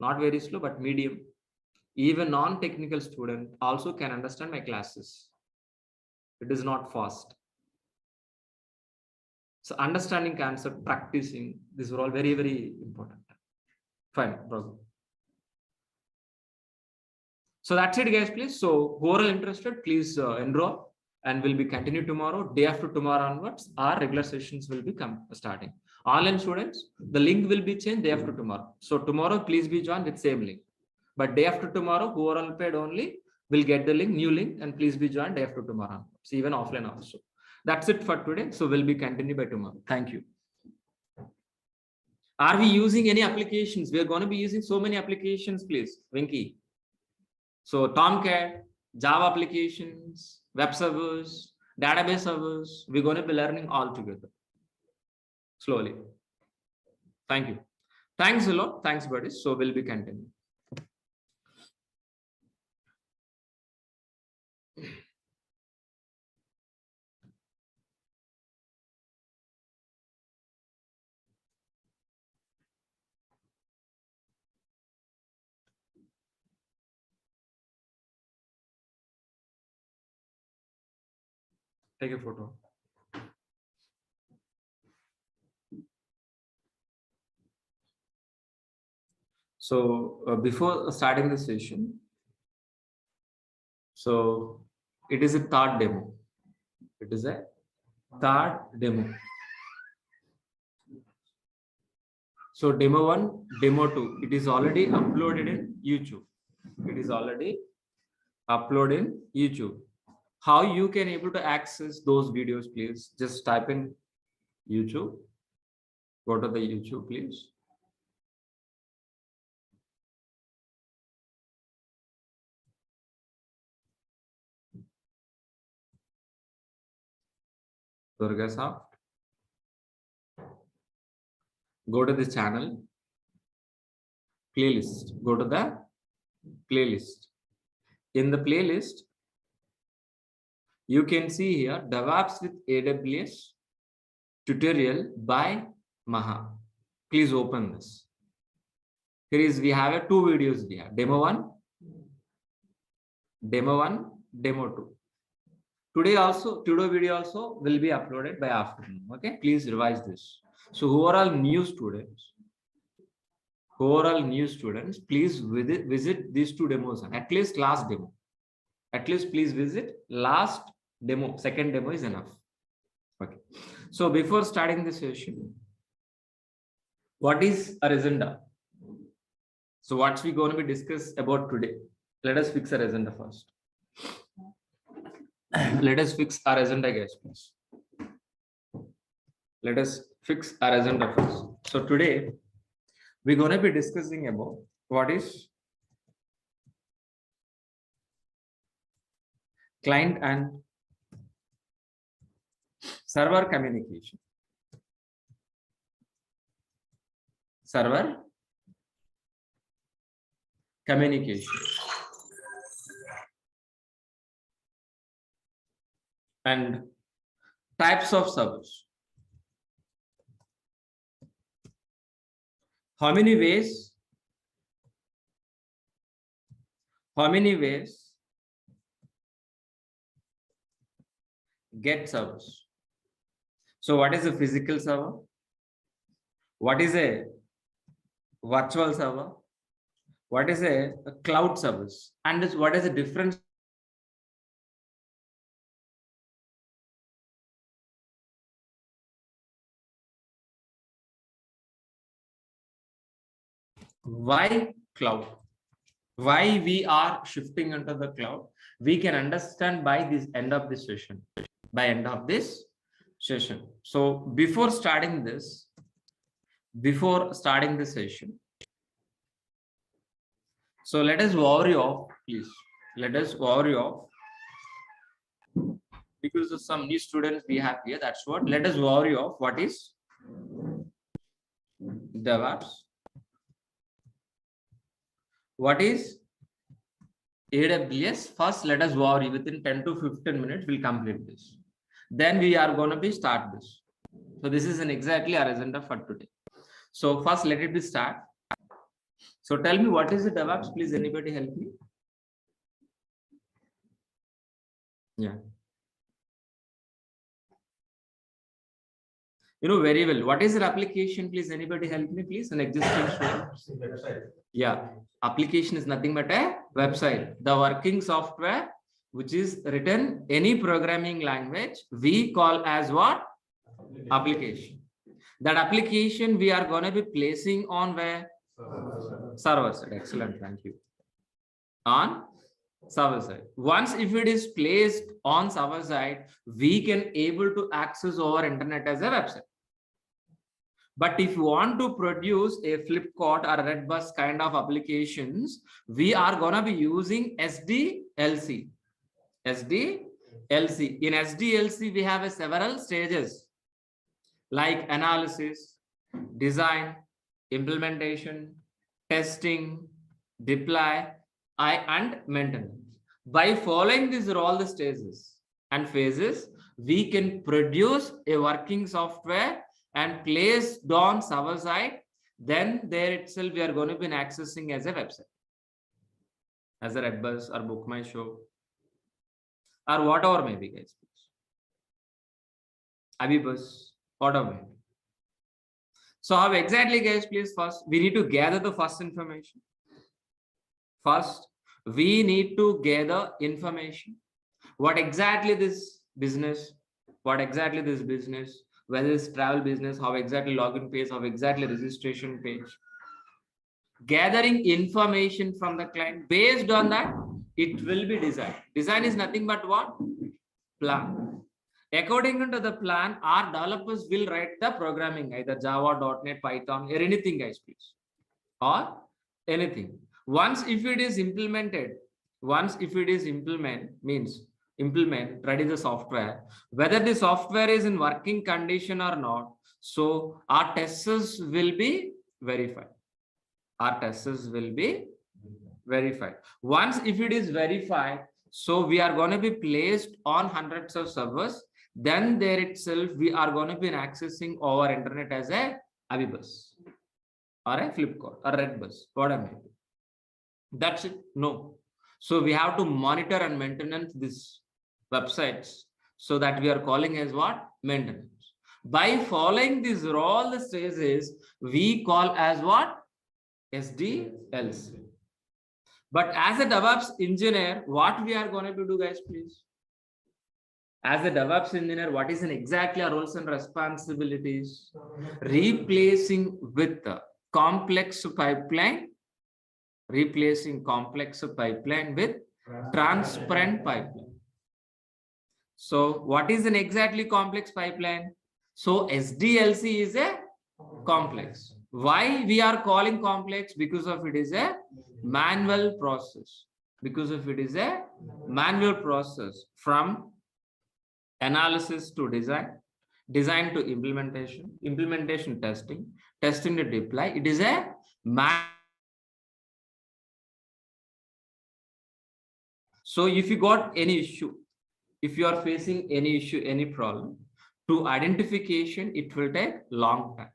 Speaker 6: Not very slow, but medium. Even non-technical student also can understand my classes. It is not fast. So understanding concept, practicing, these are all very, very important. Fine, bro. So that's it, guys, please. So who are interested, please enroll, and will be continued tomorrow. Day after tomorrow onwards, our regular sessions will be starting. Online students, the link will be changed day after tomorrow. So tomorrow, please be joined with same link. But day after tomorrow, who are unpaid only will get the link, new link, and please be joined day after tomorrow. So even offline also. That's it for today. So we'll be continued by tomorrow. Thank you. Are we using any applications? We are going to be using so many applications, please. Winky. So Tomcat, Java applications, web servers, database servers, we're going to be learning all together. Slowly. Thank you. Thanks a lot. Thanks, buddies. So we'll be continuing. Take a photo. So before starting the session, so it is a third demo. It is a third demo. So demo 1, demo 2, it is already uploaded in YouTube. It is already uploaded in YouTube. How you can able to access those videos, please just type in YouTube. Go to the YouTube, please. Durga Soft. Go to the channel. Playlist. Go to the playlist. In the playlist, you can see here DevOps with AWS tutorial by Maha. Please open this. Here is we have 2 videos here. Demo 1, demo 2. Today video also will be uploaded by afternoon. Okay, please revise this. So who are all new students? Please visit these 2 demos. At least last demo. At least please visit last demo. Second demo is enough. Okay. So before starting the session, what is our agenda? So what's we going to be discuss about today? Let us fix our agenda first. Let us fix our agenda, guys, please. Let us fix our agenda first. So today we're going to be discussing about what is client and server communication. Server communication. And types of servers. How many ways get servers? So what is a physical server? What is a virtual server? What is a cloud service? And what is the difference? Why cloud? Why we are shifting into the cloud? We can understand by this end of this session. By end of this session. So before starting this session, so let us worry off, please. Let us worry off, because of some new students we have here. That's what. Let us worry off what is DevOps. What is AWS? First, let us worry within 10 to 15 minutes. We'll complete this. Then we are going to be start this. So this is an exactly our agenda for today. So first, let it be start. So tell me, what is the DevOps? Please, anybody help me? Yeah. You know very well. What is an application? Please, anybody help me, please? An existing student. Yeah. Application is nothing but a website. The working software which is written any programming language, we call as what? Application. That application we are going to be placing on where? Server side. Excellent. Thank you. On server side. Once if it is placed on server side, we can able to access over internet as a website. But if you want to produce a Flipkart or a Redbus kind of applications, we are going to be using SDLC. SDLC. In SDLC, we have several stages like analysis, design, implementation, testing, deploy, and maintenance. By following these are all the stages and phases, we can produce a working software and place on server side. Then there itself we are going to be accessing as a website, as a Redbus or Book My Show or whatever maybe, guys. Abibus, whatever maybe. So how exactly, guys, please? First we need to gather the first information. First we need to gather information. What exactly this business, whether it's travel business, how exactly login page, how exactly registration page. Gathering information from the client. Based on that, it will be design. Design is nothing but what? Plan. According to the plan, our developers will write the programming, either Java, .NET, Python, or anything, guys, please. Or anything. Once if it is implemented, implement, ready the software, whether the software is in working condition or not, so our testers will be verified. Once if it is verified, so we are going to be placed on hundreds of servers. Then there itself we are going to be accessing over internet as a Abibus or a Flipkart or Redbus, whatever. That's it. No. So we have to monitor and maintain these websites. So that we are calling as what? Maintenance. By following these all the stages, we call as what? SDLC. But as a DevOps engineer, what we are going to do, guys, please? As a DevOps engineer, what is exactly our roles and responsibilities? Replacing with the complex pipeline, with transparent pipeline. So what is an exactly complex pipeline? So SDLC is a complex. Why we are calling complex? Because of it is a manual process. because if it is a manual process from analysis to design, design to implementation, implementation testing, testing to deploy, it is a so if you got any issue, if you are facing any issue, any problem, to identification, it will take long time.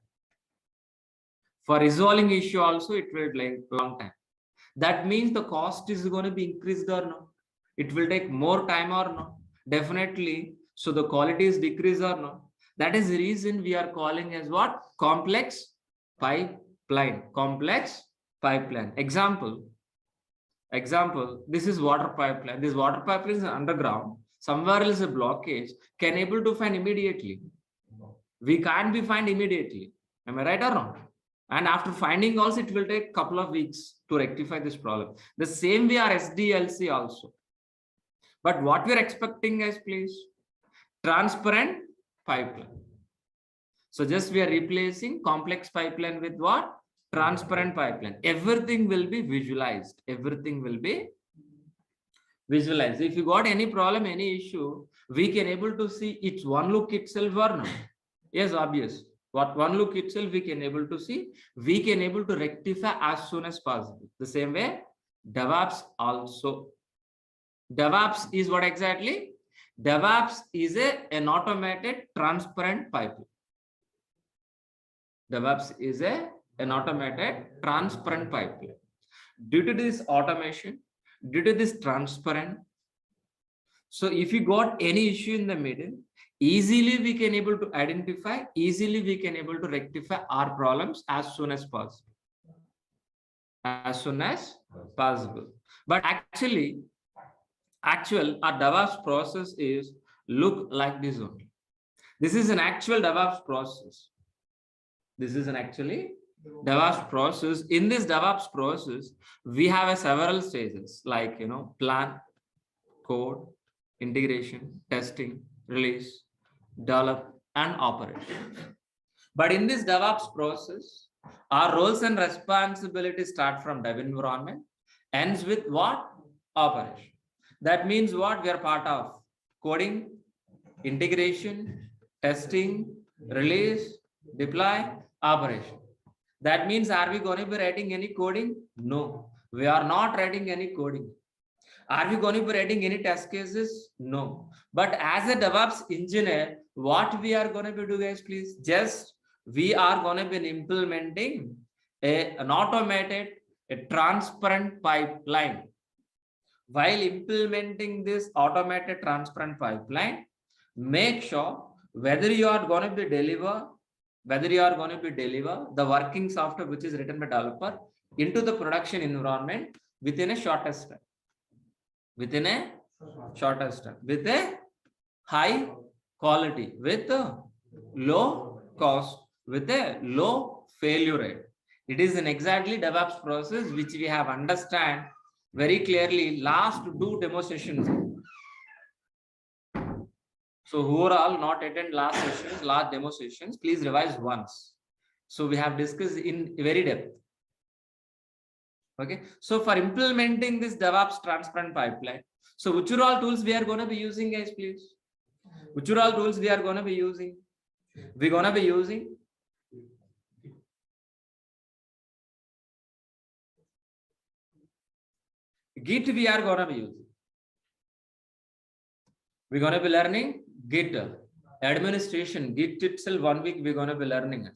Speaker 6: For resolving issue also, it will take long time. That means the cost is going to be increased or not? It will take more time or not? Definitely. So the quality is decreased or not? That is the reason we are calling as what? Complex pipeline. Complex pipeline. Example, this is water pipeline. This water pipeline is underground. Somewhere else a blockage, can able to find immediately. We can't be find immediately. Am I right or not? And after finding also, it will take a couple of weeks to rectify this problem. The same way our SDLC also. But what we're expecting is, please, transparent pipeline. So just we are replacing complex pipeline with what? Transparent pipeline. Everything will be visualized. Everything will be visualized. If you got any problem, any issue, we can able to see it's one look itself or not. Yes, obvious. What one look itself we can able to see, we can able to rectify as soon as possible. The same way, DevOps also. DevOps is what exactly? DevOps is an automated transparent pipeline. DevOps is an automated transparent pipeline. Due to this automation, due to this transparent, so if you got any issue in the middle, easily we can able to identify, easily we can able to rectify our problems as soon as possible. As soon as possible. But actually, our DevOps process is look like this only. This is an actual DevOps process. This is an actually DevOps process. In this DevOps process, we have several stages like, plan, code, integration, testing, release, develop, and operation. But in this DevOps process, our roles and responsibilities start from dev environment, ends with what? Operation. That means what? We are part of coding, integration, testing, release, deploy, operation. That means, are we going to be writing any coding? No, we are not writing any coding. Are we going to be writing any test cases? No. But as a DevOps engineer, what we are going to be doing, guys, please, just we are going to be implementing an automated, a transparent pipeline. While implementing this automated transparent pipeline, make sure whether you are going to be deliver the working software which is written by developer into the production environment within a shortest time. Within a shortest time, with a high quality, with a low cost, with a low failure rate. It is an exactly DevOps process which we have understand very clearly last 2 demo sessions. So who are all not attend last sessions, last demo sessions, please revise once. So we have discussed in very depth. Okay, so for implementing this DevOps transparent pipeline, so which are all tools we are going to be using, guys, please? Which are all tools we are going to be using? We're going to be using Git. We are going to be using. We're going to be learning Git administration. Git itself 1 week we're going to be learning it.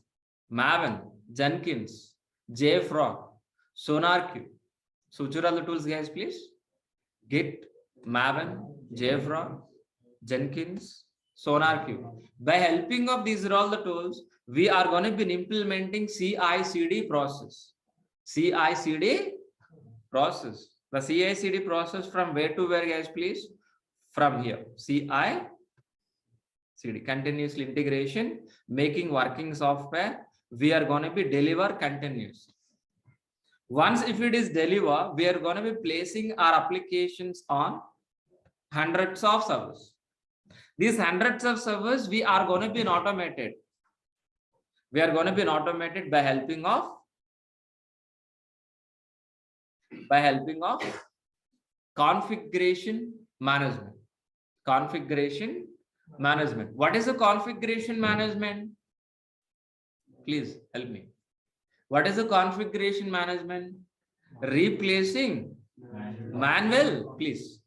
Speaker 6: Maven, Jenkins, JFrog, SonarQube. So which are all the tools, guys, please? Git, Maven, JFrog, Jenkins, SonarQube. By helping of these are all the tools, we are going to be implementing CI/CD process. CI/CD process. The CI/CD process from where to where, guys, please? From here. CI/CD, continuously integration, making working software. We are going to be deliver continuously. Once if it is deliver, we are going to be placing our applications on hundreds of servers. These hundreds of servers, we are going to be automated. We are going to be automated by helping of configuration management. Configuration management. What is the configuration management? Please help me. What is the configuration management? Replacing manual, please.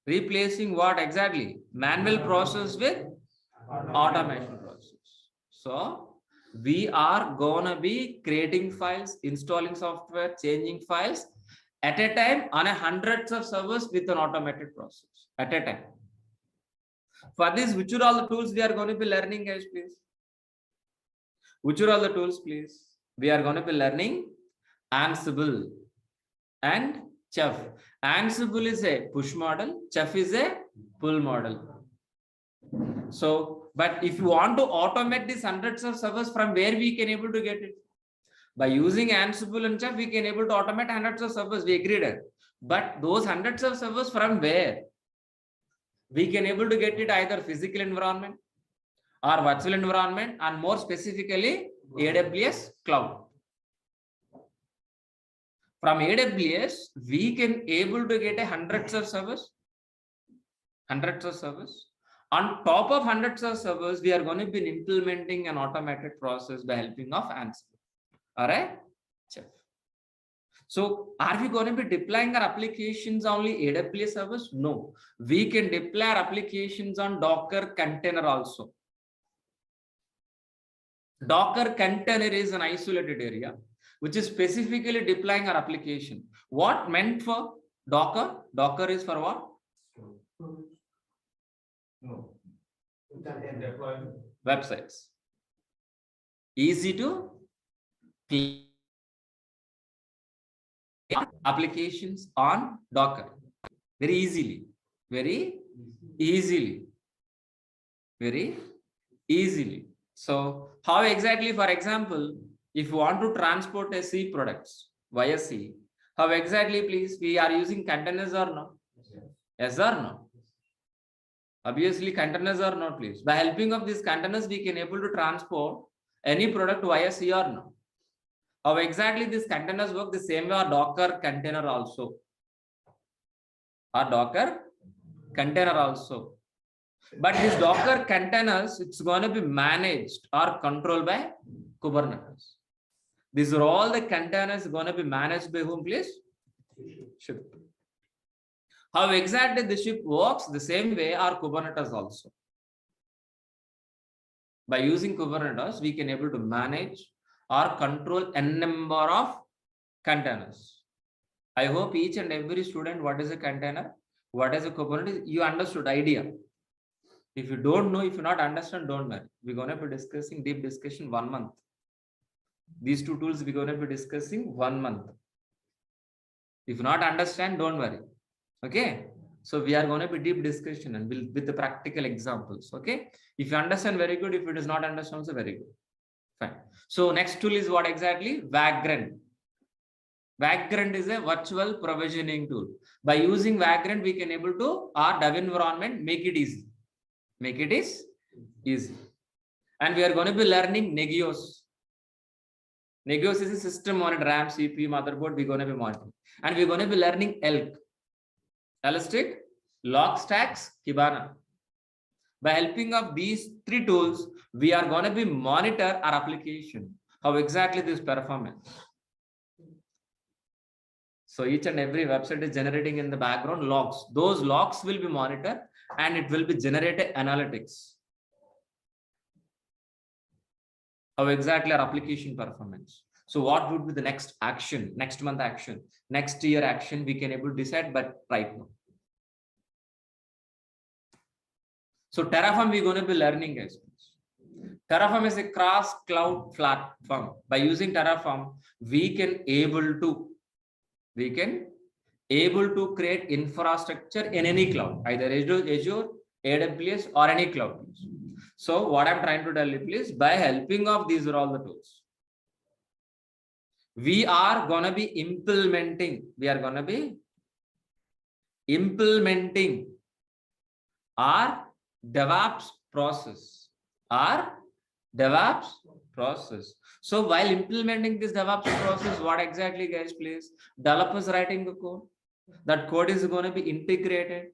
Speaker 6: Replacing what exactly? Manual process with automation process. So we are gonna be creating files, installing software, changing files at a time on a hundreds of servers with an automated process at a time. For this, which are all the tools we are going to be learning, guys, please? Which are all the tools, please? We are going to be learning Ansible and Chef. Ansible is a push model, Chef is a pull model. So, but if you want to automate these hundreds of servers, from where we can able to get it? By using Ansible and Chef, we can able to automate hundreds of servers. We agreed it. But those hundreds of servers from where? We can able to get it either physical environment or virtual environment, and more specifically AWS cloud. From AWS, we can able to get a hundreds of servers. On top of hundreds of servers, we are going to be implementing an automated process by helping of Ansible. All right. So are we going to be deploying our applications only AWS servers? No, we can deploy our applications on Docker container also. Docker container is an isolated area which is specifically deploying our application. What meant for Docker? Docker is for what?
Speaker 7: No. Deployment.
Speaker 6: Websites. Easy to clean applications on Docker. Very easily. So how exactly, for example, if you want to transport a C products via C, how exactly, please, we are using containers or no? Yes or no? Obviously containers or not, please. By helping of these containers, we can able to transport any product via C or no? How exactly these containers work? The same way our Docker container also. But these Docker containers, it's going to be managed or controlled by Kubernetes. These are all the containers going to be managed by whom, please? Ship. How exactly the ship works? The same way our Kubernetes also. By using Kubernetes, we can able to manage or control n number of containers. I hope each and every student, what is a container, what is a Kubernetes, you understood idea. If you don't know, if you not understand, don't worry. We're going to be discussing deep discussion 1 month. These two tools we're going to be discussing 1 month. If you not understand, don't worry. Okay. So we are going to be deep discussion and with the practical examples. Okay. If you understand, very good. If it is not understand, also very good. Fine. So next tool is what exactly? Vagrant. Vagrant is a virtual provisioning tool. By using Vagrant, we can able to our dev environment make it easy. Make it easy. And we are going to be learning Nagios. Nagios is a system on a RAM, CPU, motherboard. We're going to be monitoring. And we're going to be learning ELK. Elastic, Logstacks, Kibana. By helping of these three tools, we are going to be monitor our application. How exactly this performance. So each and every website is generating in the background logs. Those logs will be monitored and it will be generated analytics. How exactly our application performance. So what would be the next action, next month action, next year action, we can able to decide, but right now. So Terraform, we're going to be learning, guys. Terraform is a cross cloud platform. By using Terraform, we can able to create infrastructure in any cloud, either Azure, AWS, or any cloud. So what I'm trying to tell you, please, by helping of these are all the tools. We are going to be implementing our DevOps process. So while implementing this DevOps process, what exactly, guys, please? Developers writing the code. That code is going to be integrated.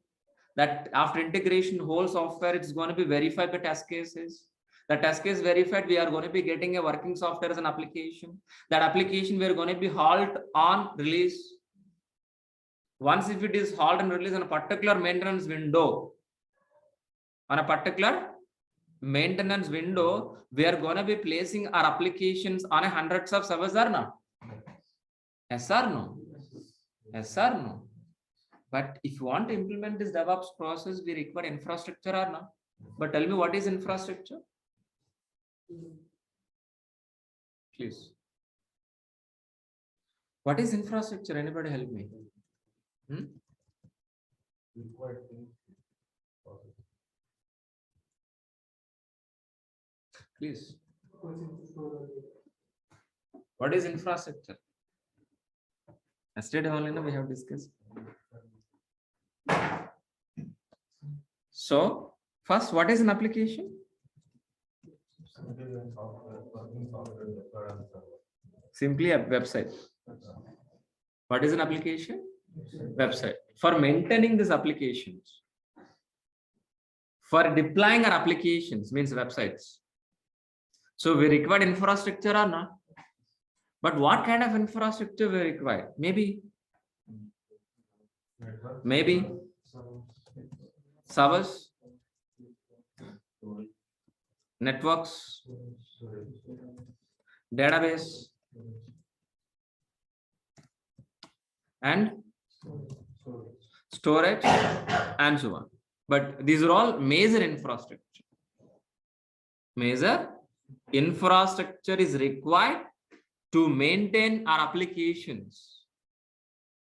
Speaker 6: That after integration, whole software it's going to be verified by test cases. The test case verified, we are going to be getting a working software as an application. That application we are going to be halt on release. Once if it is halt and release on a particular maintenance window, we are going to be placing our applications on a hundreds of servers or not? Yes or no? Yes or no? But if you want to implement this DevOps process, we require infrastructure or not? But tell me, what is infrastructure? Please. What is infrastructure? Anybody help me? Please. What is infrastructure? Yesterday only we have discussed. So, first, what is an application? Simply a website. What is an application? Website. For maintaining these applications, for deploying our applications means websites. So we require infrastructure or not? But what kind of infrastructure we require? Maybe servers, networks, database, and storage, and so on. But these are all major infrastructure. Major infrastructure is required to maintain our applications,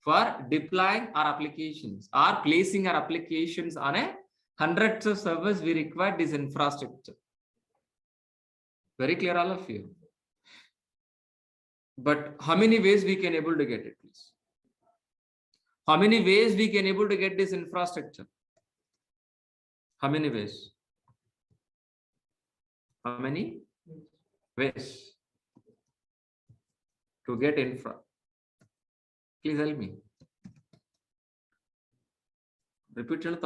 Speaker 6: for deploying our applications or placing our applications on a hundreds of servers. We require this infrastructure. Very clear, all of you. But how many ways we can able to get it, please? How many ways we can able to get this infrastructure? How many ways? How many ways to get infra? Please help me. Repeat it.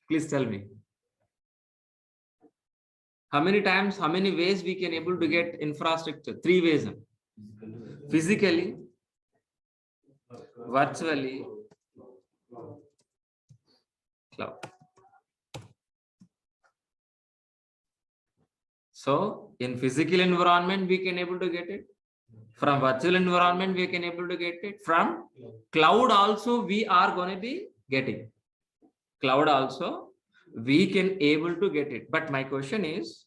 Speaker 6: Please tell me. How many times, how many ways we can able to get infrastructure? 3 ways. Physically, virtually, cloud. So in physical environment, we can able to get it. From virtual environment, we can able to get it. From cloud also, we are going to be getting. Cloud also, we can able to get it. But my question is,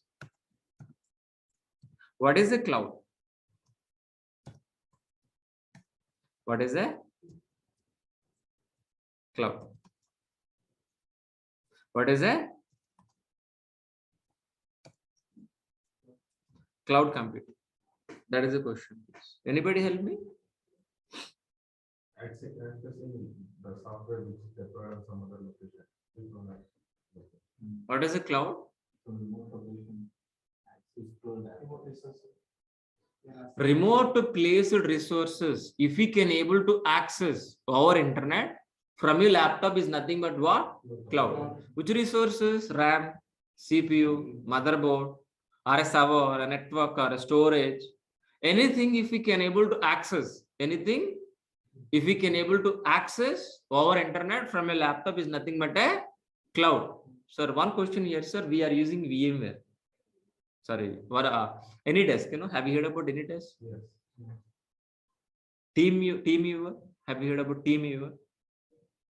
Speaker 6: what is a cloud? What is a cloud? What is a cloud computing? That is a question. Anybody help me?
Speaker 7: The software which is deployed on some other location.
Speaker 6: What is a cloud? Remote placed resources. If we can able to access our internet from your laptop is nothing but what? Cloud. Which resources? RAM, CPU, motherboard, or a server, a network, or a storage. Anything if we can able to access, anything if we can able to access our internet from a laptop is nothing but a cloud. Sir, one question here, sir. We are using VMware. Sorry, what AnyDesk, have you heard about AnyDesk?
Speaker 7: Yes.
Speaker 6: TeamViewer, have you heard about TeamViewer?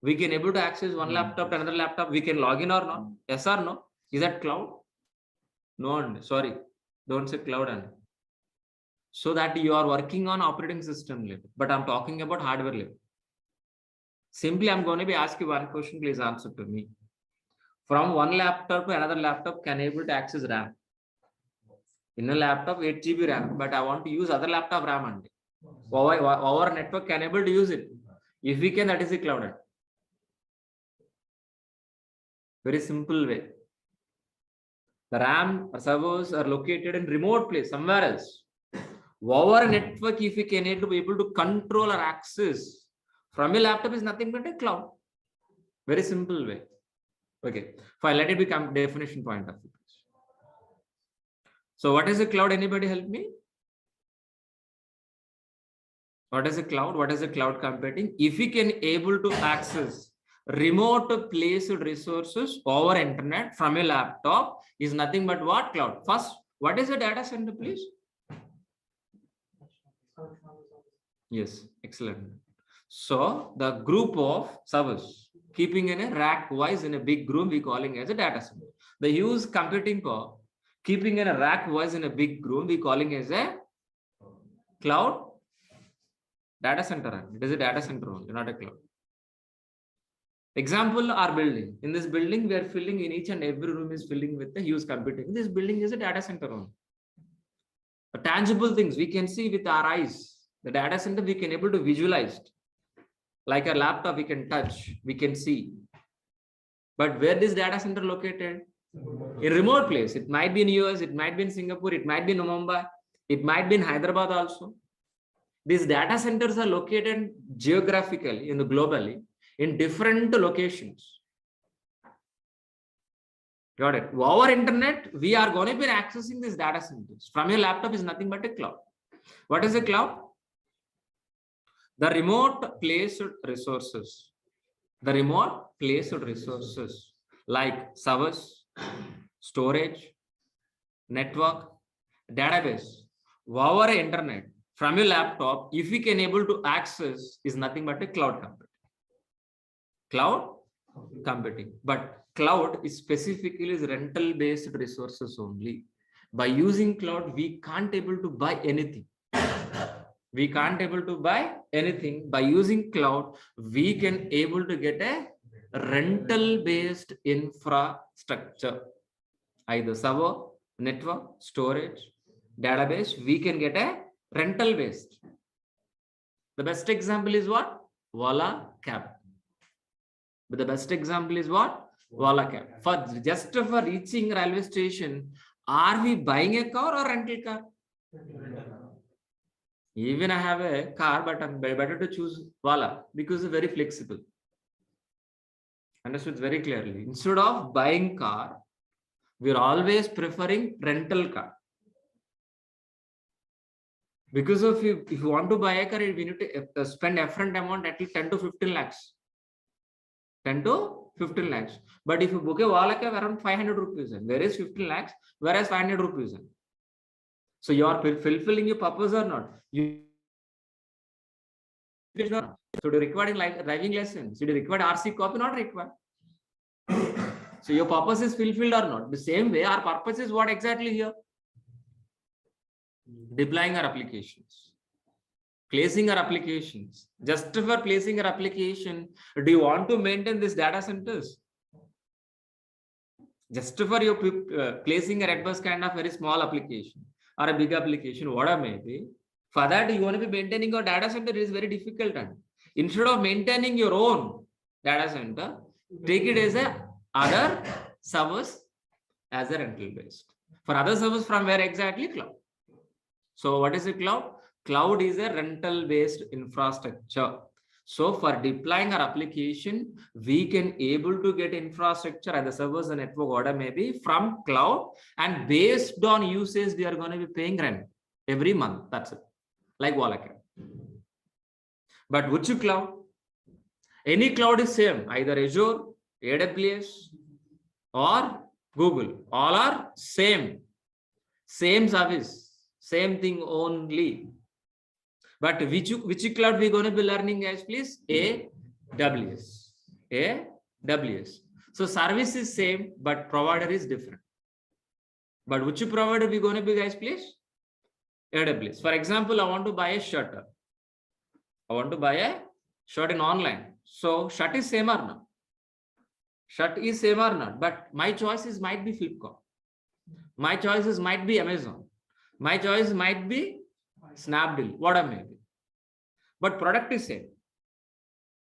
Speaker 6: We can able to access one laptop to another laptop. We can log in or not? Yes or no? Is that cloud? No, sorry, don't say cloud. And so that you are working on operating system level, but I'm talking about hardware level. Simply, I'm going to be asking one question. Please answer to me. From one laptop to another laptop, can able to access RAM? In a laptop, 8 GB RAM, but I want to use other laptop RAM only. Our network can able to use it. If we can, that is the cloud. Very simple way. The RAM servers are located in remote place, somewhere else. Over network, if we can be able to control or access from a laptop, is nothing but a cloud. Very simple way. Okay, fine. Let it become definition point of view. So, what is a cloud? Anybody help me? What is a cloud? What is a cloud computing? If we can able to access remote placed resources over internet from a laptop, is nothing but what? Cloud. First, what is a data center, please? Yes, excellent. So the group of servers keeping in a rack wise in a big room, we calling as a data center. The huge computing power keeping in a rack wise in a big room, we calling as a cloud data center. It is a data center only, not a cloud. Example, our building. In this building, we are filling in each and every room is filling with the huge computing. This building is a data center only. The tangible things we can see with our eyes. The data center we can able to visualize. Like a laptop, we can touch, we can see. But where this data center located? In remote place. It might be in US, it might be in Singapore, it might be in Mumbai, it might be in Hyderabad also. These data centers are located geographically in the globally in different locations. Got it? Over internet, we are going to be accessing these data centers. From your laptop is nothing but a cloud. What is a cloud? The remote placed resources. The remote placed resources like servers, storage, network, database, over internet from your laptop, if we can able to access, is nothing but a cloud computing. Cloud computing. But cloud is specifically is rental based resources only. By using cloud, we can't able to buy anything. We can't able to buy anything. By using cloud, we can able to get a rental based infrastructure, either server, network, storage, database. We can get a rental based. The best example is what? Wala cab. But the best example is what? Wala cab. For just for reaching railway station, are we buying a car or rental car? Even I have a car, but I'm better to choose Wala because it's very flexible. Understood very clearly. Instead of buying car, we're always preferring rental car. Because if you want to buy a car, we need to spend upfront amount at least 10 to 15 lakhs. 10 to 15 lakhs. But if you book a Wala cab around 500 rupees, where is 15 lakhs, whereas 500 rupees. So you are fulfilling your purpose or not? So do you require driving license? Do you require RC copy? Not required. So your purpose is fulfilled or not? The same way, our purpose is what exactly here? Deploying our applications, placing our applications. Just for placing our application, do you want to maintain these data centers? Just for your placing a red bus kind of very small application or a big application, whatever may be, for that you want to be maintaining your data center, it is very difficult. And instead of maintaining your own data center, take it as a other servers as a rental based. For other servers from where exactly? Cloud. So what is a cloud? Cloud is a rental based infrastructure. So for deploying our application, we can able to get infrastructure and the servers and network order maybe from cloud, and based on usage, we are going to be paying rent every month. That's it. Like Wala cab. But which cloud? Any cloud is same, either Azure, AWS, or Google. All are same service, same thing only. But which cloud we going to be learning, guys, please? AWS. AWS. So service is same, but provider is different. But which provider we going to be, guys, please? AWS. For example, I want to buy a shirt. I want to buy a shirt in online. So shirt is same or not? Shirt is same or not? But my choices might be Flipkart. My choices might be Amazon. My choice might be Snapdeal, whatever may be. But product is same.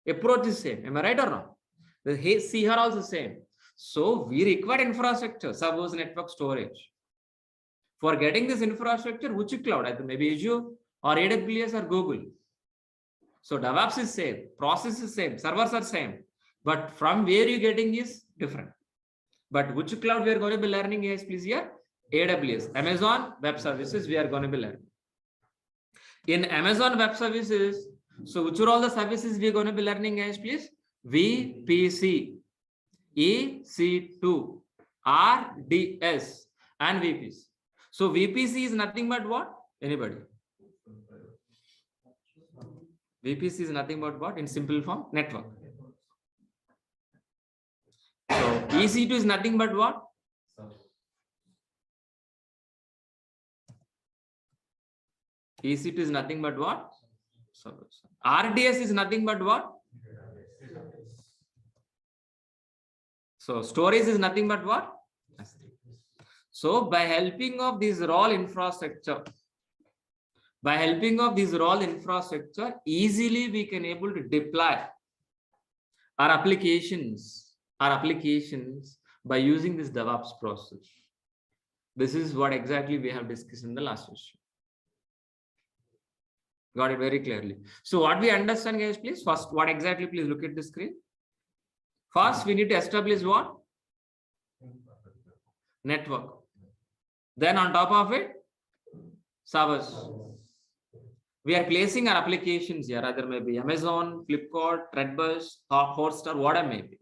Speaker 6: Approach is same. Am I right or not? The see here also same. So we require infrastructure, servers, network, storage. For getting this infrastructure, which cloud? I think maybe Azure or AWS or Google. So DevOps is same, process is same, servers are same, but from where you getting is different. But which cloud we are going to be learning is, please, here? AWS, Amazon Web Services, we are going to be learning. In Amazon Web Services, so which are all the services we are going to be learning is, please? VPC, EC2, RDS, and VPC. So VPC is nothing but what? Anybody? VPC is nothing but what? In simple form, network. So EC2 is nothing but what? EC2 is nothing but what? RDS is nothing but what? So storage is nothing but what? So by helping of this raw infrastructure, easily we can able to deploy our applications by using this DevOps process. This is what exactly we have discussed in the last session. Got it very clearly. So what we understand, guys, please, first, what exactly, please look at the screen. First, we need to establish what? Network. Then on top of it, servers. We are placing our applications here, either maybe Amazon, Flipkart, Redbus, Hotstar, whatever may be.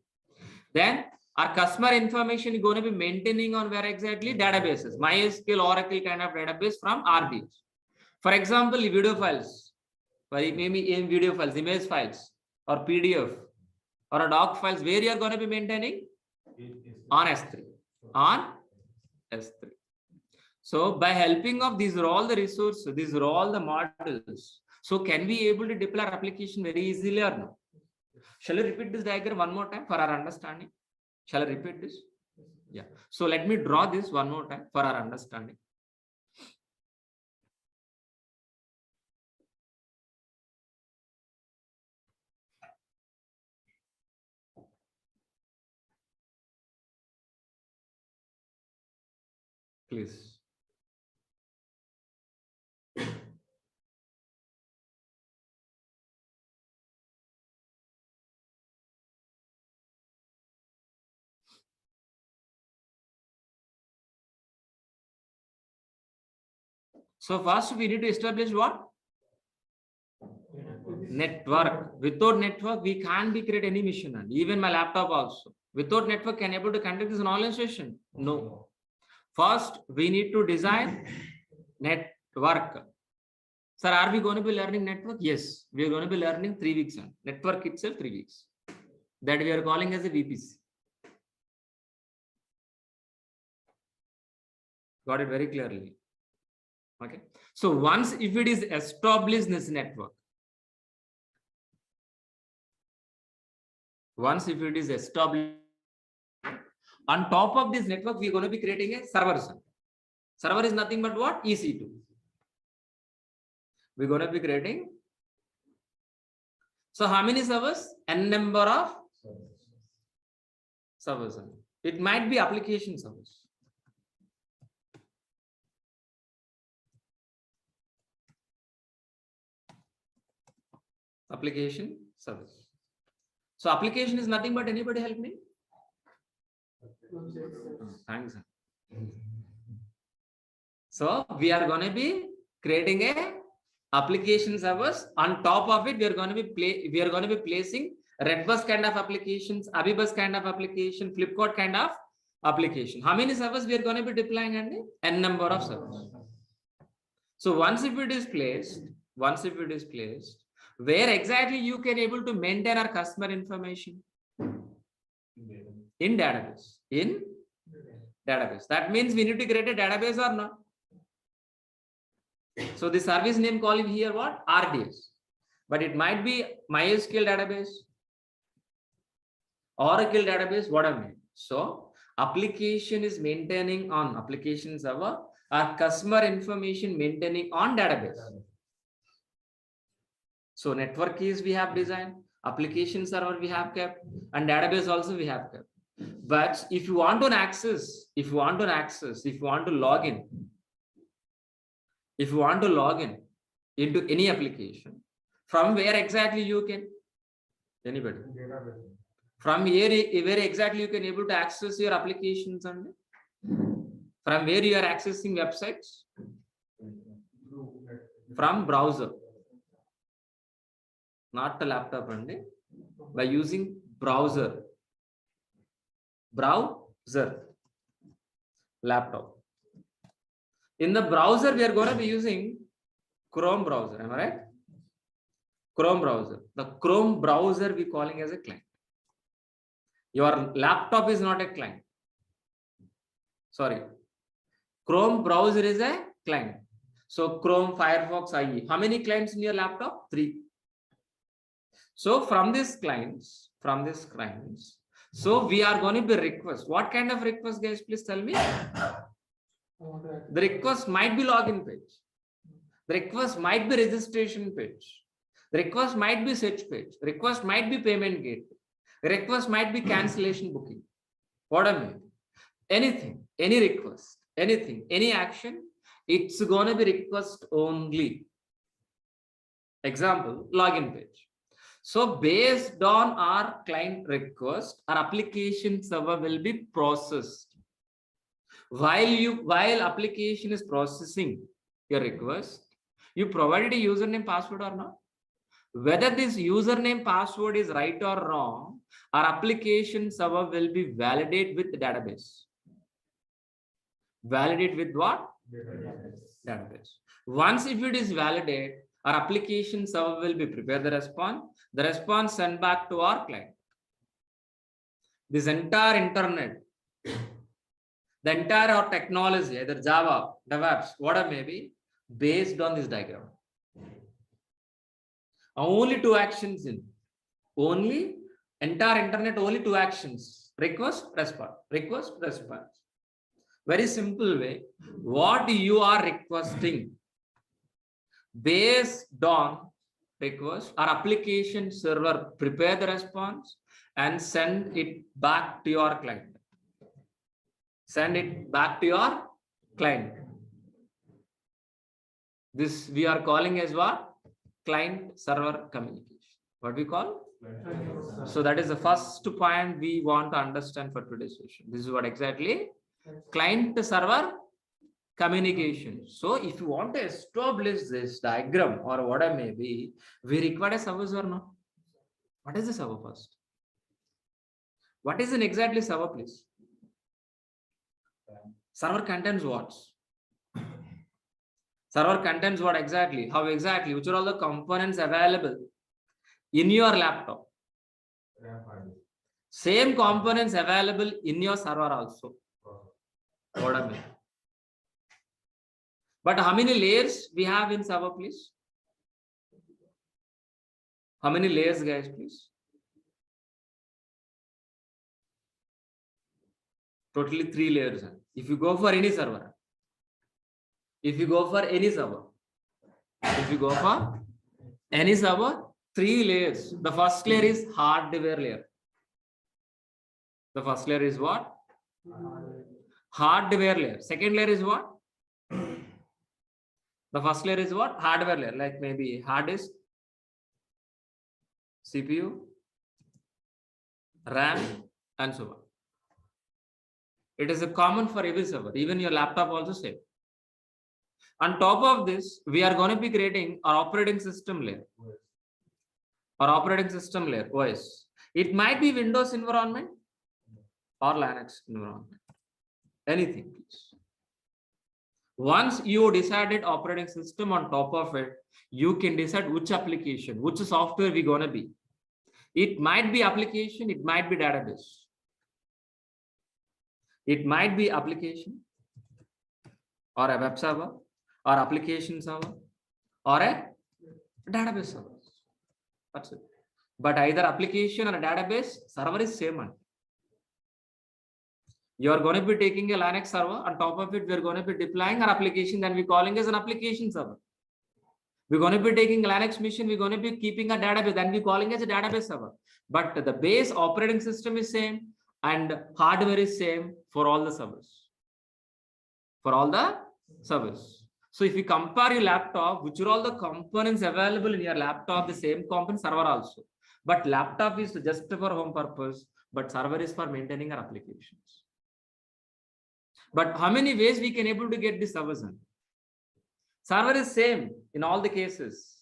Speaker 6: Then our customer information is going to be maintaining on where exactly? Databases, MySQL, Oracle kind of database from RDS. For example, video files, maybe in video files, image files, or PDF, or a doc files, where you are going to be maintaining? On S3. On S3. So by helping of these are all the resources, these are all the models. So can we able to deploy our application very easily or no? Shall I repeat this diagram one more time for our understanding? Shall I repeat this? Yeah. So let me draw this one more time for our understanding. Please. So first we need to establish what? Network. Without network, we can't be create any mission, and even my laptop also. Without network, can able to conduct this online session? No. First, we need to design network. Sir, are we going to be learning network? Yes, we are going to be learning 3 weeks on network itself, 3 weeks. That we are calling as a VPC. Got it very clearly. Okay. So once if it is established this network, once if it is established, on top of this network, we are going to be creating a server. Server is nothing but what? EC2. We're going to be creating. So how many servers? N number of servers. It might be application servers. Application service. So application is nothing but, anybody help me? Thanks. So we are going to be creating a application servers. On top of it, we are going to be placing Redbus kind of applications, Abibus kind of application, Flipkart kind of application. How many servers we are going to be deploying? And N number of servers. So once if it is placed, where exactly you can able to maintain our customer information? In database. In database. That means we need to create a database or not? So the service name calling here what? RDS. But it might be MySQL database, Oracle database, whatever. So application is maintaining on application server, our customer information maintaining on database. So network keys we have designed, application server we have kept, and database also we have kept. But if you want to access, if you want to log in, If you want to log in into any application, from where exactly you can? Anybody?
Speaker 7: Database.
Speaker 6: From where exactly you can able to access your applications and from where you are accessing websites? From browser, not the laptop only. By using browser, laptop. In the browser, we are going to be using Chrome browser. Am I right? Chrome browser. The Chrome browser we calling as a client. Your laptop is not a client. Sorry. Chrome browser is a client. So Chrome, Firefox, IE. How many clients in your laptop? 3. So from these clients, so we are going to be request. What kind of request, guys? Please tell me. The request might be login page. The request might be registration page. The request might be search page. Request might be payment gateway. Request might be cancellation booking. What I mean? Anything, any request, anything, any action, it's going to be request only. Example, login page. So based on our client request, our application server will be processed. While application is processing your request, you provided a username password or not? Whether this username password is right or wrong, our application server will be validate with the database. Validate with what? Database. Once if it is validate, our application server will be prepare the response. The response sent back to our client. This entire internet, the entire our technology, either Java, DevOps, whatever may be, based on this diagram. Only 2 actions in. Only entire internet, only 2 actions. Request, response. Request, response. Very simple way. What you are requesting, based on request, our application server prepare the response and send it back to your client. Send it back to your client. This we are calling as what? Client server communication. What we call? So that is the first point we want to understand for today's session. This is what exactly client server communication. So if you want to establish this diagram or whatever may be, we require a server or not? What is the server first? What is an exactly server, please? Server contains what? Server contains what exactly? How exactly? Which are all the components available in your laptop? Same components available in your server also. What I mean? But how many layers we have in server, please? How many layers, guys, please? Totally 3 layers. If you go for any server, if you go for any server, 3 layers. The first layer is hardware layer. The first layer is what? Hardware layer. Second layer is what? The first layer is what? Hardware layer, like maybe hard disk, CPU, RAM, and so on. It is a common for every server, even your laptop also same. On top of this, we are going to be creating our operating system layer. Our operating system layer, OS. It might be Windows environment or Linux environment. Anything, please. Once you decided operating system, on top of it, you can decide which application, which software we're going to be. It might be application, it might be database. It might be application or a web server or application server or a database server. That's it. But either application or a database server is same one. You are going to be taking a Linux server. On top of it, we're going to be deploying our application, then we're calling as an application server. We're going to be taking Linux machine, we're going to be keeping a database, then we're calling as a database server. But the base operating system is same and hardware is same for all the servers. For all the servers. So if you compare your laptop, which are all the components available in your laptop, the same component server also. But laptop is just for home purpose, but server is for maintaining our applications. But how many ways we can able to get this servers on? Server is same in all the cases.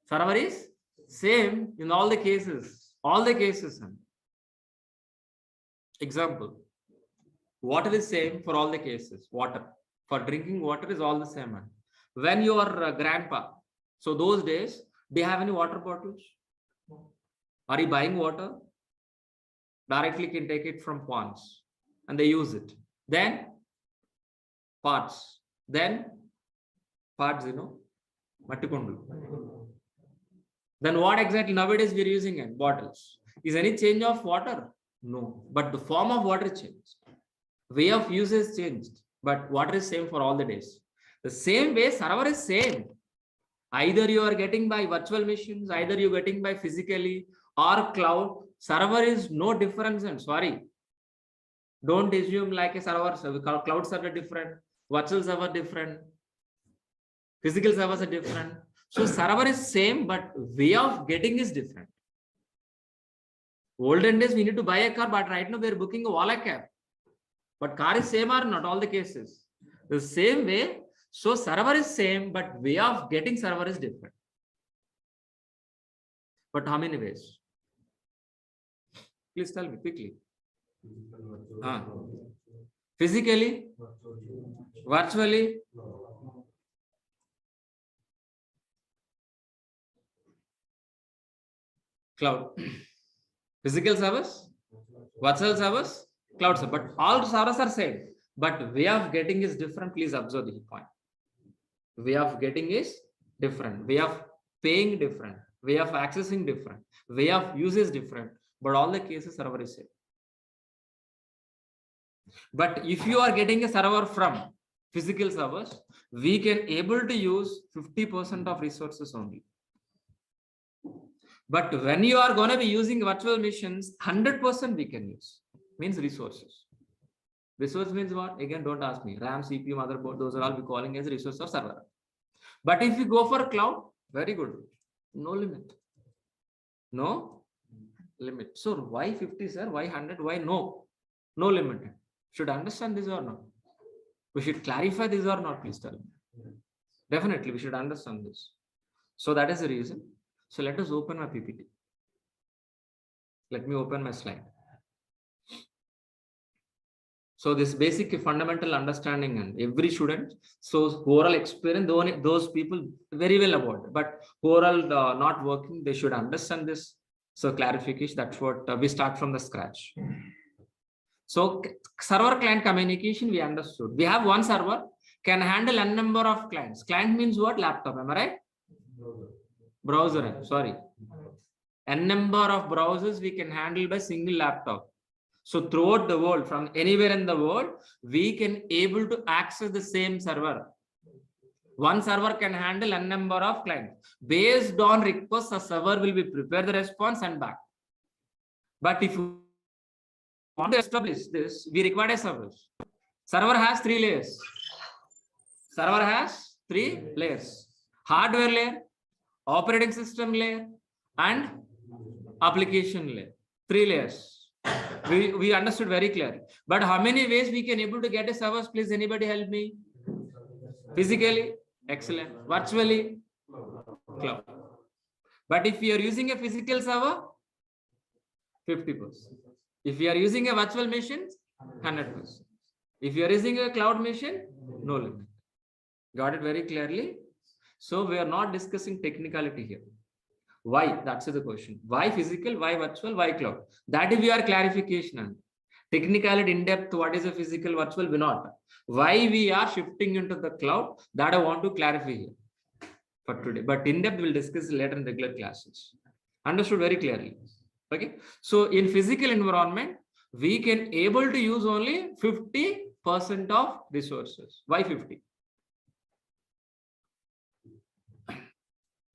Speaker 6: Server is same in all the cases. All the cases. Example. Water is same for all the cases. Water. For drinking water is all the same. When your grandpa, so those days, do you have any water bottles? Are you buying water? Directly can take it from ponds and they use it. Then pots. Then pots, Mattikondu. Then what exactly nowadays we're using in bottles? Is any change of water? No. But the form of water changed. Way of use is changed. But water is same for all the days. The same way server is same. Either you are getting by virtual machines, either you're getting by physically or cloud. Server is no difference. And sorry. Don't assume like a server, cloud server different, virtual server different, physical servers are different. So server is same, but way of getting is different. Olden days we need to buy a car, but right now we are booking a Ola cab. But car is same or not all the cases. The same way, so server is same, but way of getting server is different. But how many ways? Please tell me quickly. Physically, virtually, cloud. Physical servers, virtual servers, cloud server. But all servers are same. But way of getting is different. Please observe the point. Way of getting is different. Way of paying different. Way of accessing different. Way of use is different. But all the cases server is same. But if you are getting a server from physical servers, we can able to use 50% of resources only. But when you are going to be using virtual machines, 100% we can use. Means resources. Resource means what? Again, don't ask me. RAM, CPU, motherboard, those are all we calling as resource of server. But if you go for cloud, very good. No limit. No limit. So why 50, sir? Why 100? Why no? No limit. Should understand this or not? We should clarify this or not, please tell me. Definitely, we should understand this. So that is the reason. So let us open my PPT. Let me open my slide. So this basic fundamental understanding and every student, so overall experience, those people very well about it, but overall not working, they should understand this. So clarification, that's what we start from the scratch. So server client communication, we understood. We have one server can handle n number of clients. Client means what? Laptop, am I right? Browser, sorry. N number of browsers we can handle by single laptop. So throughout the world, from anywhere in the world, we can able to access the same server. One server can handle n number of clients. Based on request, a server will be prepare the response and back. But if you want to establish this, we require a server. Server has 3 layers. Server has 3 layers. Hardware layer, operating system layer, and application layer. 3 layers. We understood very clearly. But how many ways we can able to get a server? Please, anybody help me? Physically, excellent. Virtually, cloud. But if you are using a physical server, 50%. If you are using a virtual machine, 100%. If you are using a cloud machine, no limit. Got it very clearly? So we are not discussing technicality here. Why? That's the question. Why physical? Why virtual? Why cloud? That is we are clarification. Technicality in depth, what is a physical, virtual? We not. Why we are shifting into the cloud? That I want to clarify here for today. But in depth, we'll discuss later in regular classes. Understood very clearly. Okay. So in physical environment, we can able to use only 50% of resources. Why 50?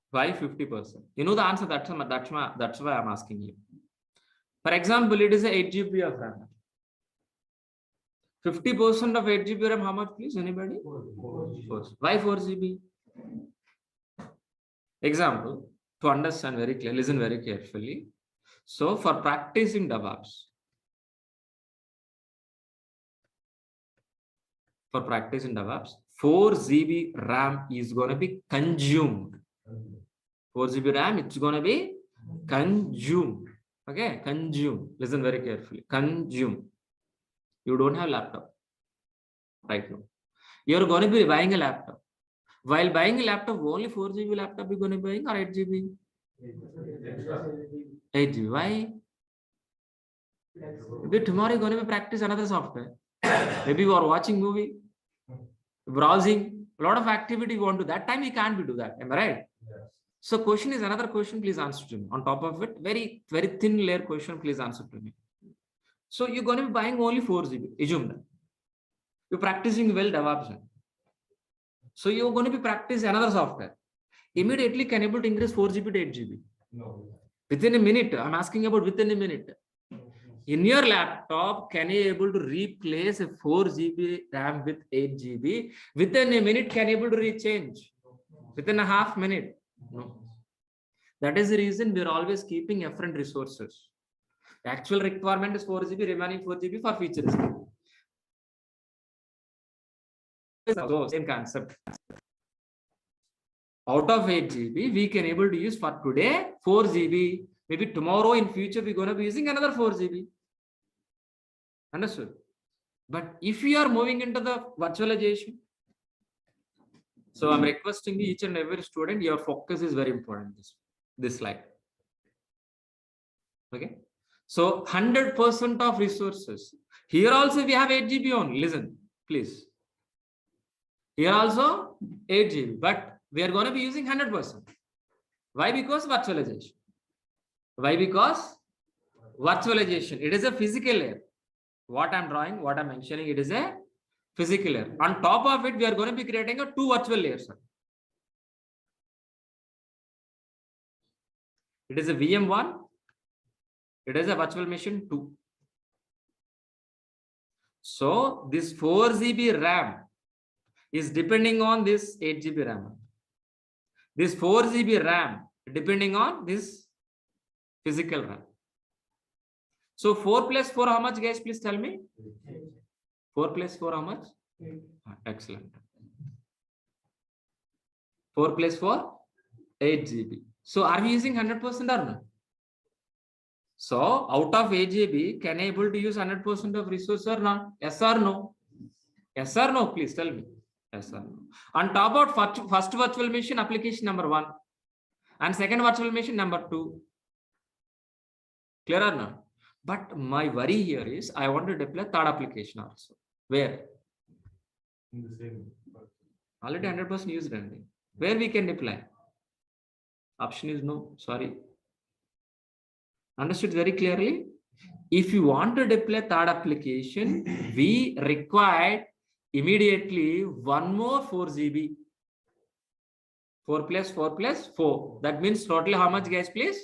Speaker 6: Why 50%? You know the answer. That's why I'm asking you. For example, it is a 8 GB of RAM. 50% of 8 GB RAM, how much, please? Anybody? 4. Why 4 GB? Example, to understand very clearly, listen very carefully. So for practicing DevOps, for practicing DevOps, 4 GB RAM is going to be consumed. 4 GB RAM, it's going to be consumed. Okay, consume. Listen very carefully. Consume. You don't have laptop right now. You're going to be buying a laptop. While buying a laptop, only 4 GB laptop you're going to be buying, or 8 GB? 8 GB. Why? Maybe tomorrow you're going to be practice another software. Maybe you are watching movie, browsing, a lot of activity you want to do. That time you can't be do that. Am I right?
Speaker 7: Yes.
Speaker 6: So question is another question, please answer to me. On top of it, very, very thin layer question, please answer to me. So you're going to be buying only 4 GB. Assume that. You're practicing well DevOps. So you're going to be practice another software. Immediately can able to increase 4 GB to 8 GB.
Speaker 7: No.
Speaker 6: Within a minute. I'm asking about within a minute. In your laptop, can you able to replace a 4 GB RAM with 8 GB? Within a minute, can you able to rechange? Within a half minute? No. That is the reason we're always keeping efficient resources. The actual requirement is 4 GB, remaining 4 GB for features. So same concept. Out of 8 GB, we can able to use for today 4 GB. Maybe tomorrow in future, we're going to be using another 4 GB. Understood? But if you are moving into the virtualization, so I'm requesting each and every student, your focus is very important. This slide. Okay. So 100% of resources. Here also we have 8 GB only. Listen, please. Here also 8 GB, but we are going to be using 100%. Why? Because virtualization. Why? Because virtualization. It is a physical layer. What I'm drawing, what I'm mentioning, it is a physical layer. On top of it, we are going to be creating a 2 virtual layers. It is a VM1. It is a virtual machine 2. So this 4 GB RAM is depending on this 8 GB RAM. This 4 GB RAM depending on this physical RAM. So 4 plus 4, how much, guys? Please tell me. 4 plus 4, how much? Excellent. 4 plus 4, 8 GB. So are we using 100% or no? So out of 8 GB, can I able to use 100% of resource or not? Yes or no? Yes or no? Please tell me. Yes or no? On top of first virtual machine application number 1 and second virtual machine number 2. Clear or not? But my worry here is I want to deploy third application also. Where?
Speaker 7: In the same.
Speaker 6: Already 100% used. Where we can deploy? Option is no. Sorry. Understood very clearly? If you want to deploy third application, we require immediately one more 4 GB. 4 plus 4 plus 4. That means totally how much, guys, please?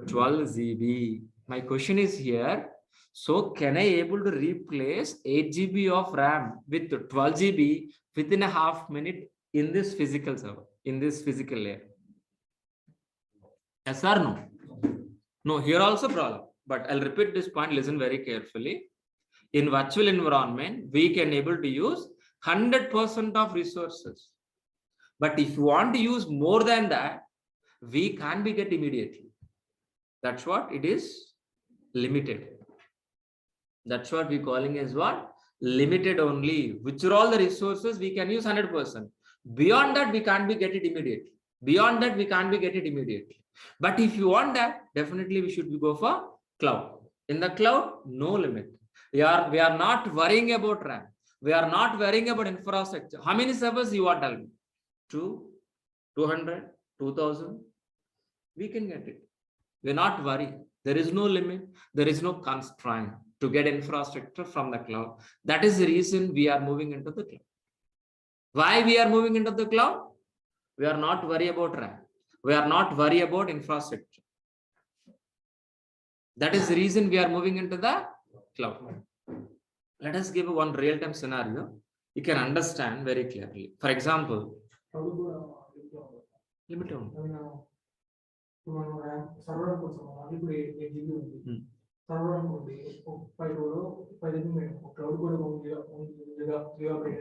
Speaker 6: 12 GB. My question is here. So can I able to replace 8 GB of RAM with 12 GB within a half minute in this physical server, in this physical layer? Yes or no? No, here also problem. But I'll repeat this point. Listen very carefully. In virtual environment, we can able to use 100% of resources. But if you want to use more than that, we can't be get immediately. That's what it is. Limited. That's what we're calling as what? Limited only. Which are all the resources we can use 100%. Beyond that, we can't be get it immediately. Beyond that, we can't be get it immediately. But if you want that, definitely we should go for cloud. In the cloud, no limit. We are not worrying about RAM. We are not worrying about infrastructure. How many servers you want to tell me? 2, 200, 2000. We can get it. We're not worried. There is no limit. There is no constraint to get infrastructure from the cloud. That is the reason we are moving into the cloud. Why we are moving into the cloud? We are not worried about RAM. We are not worried about infrastructure. That is the reason we are moving into the cloud. Let us give one real-time scenario. You can understand very clearly. For example, limit on.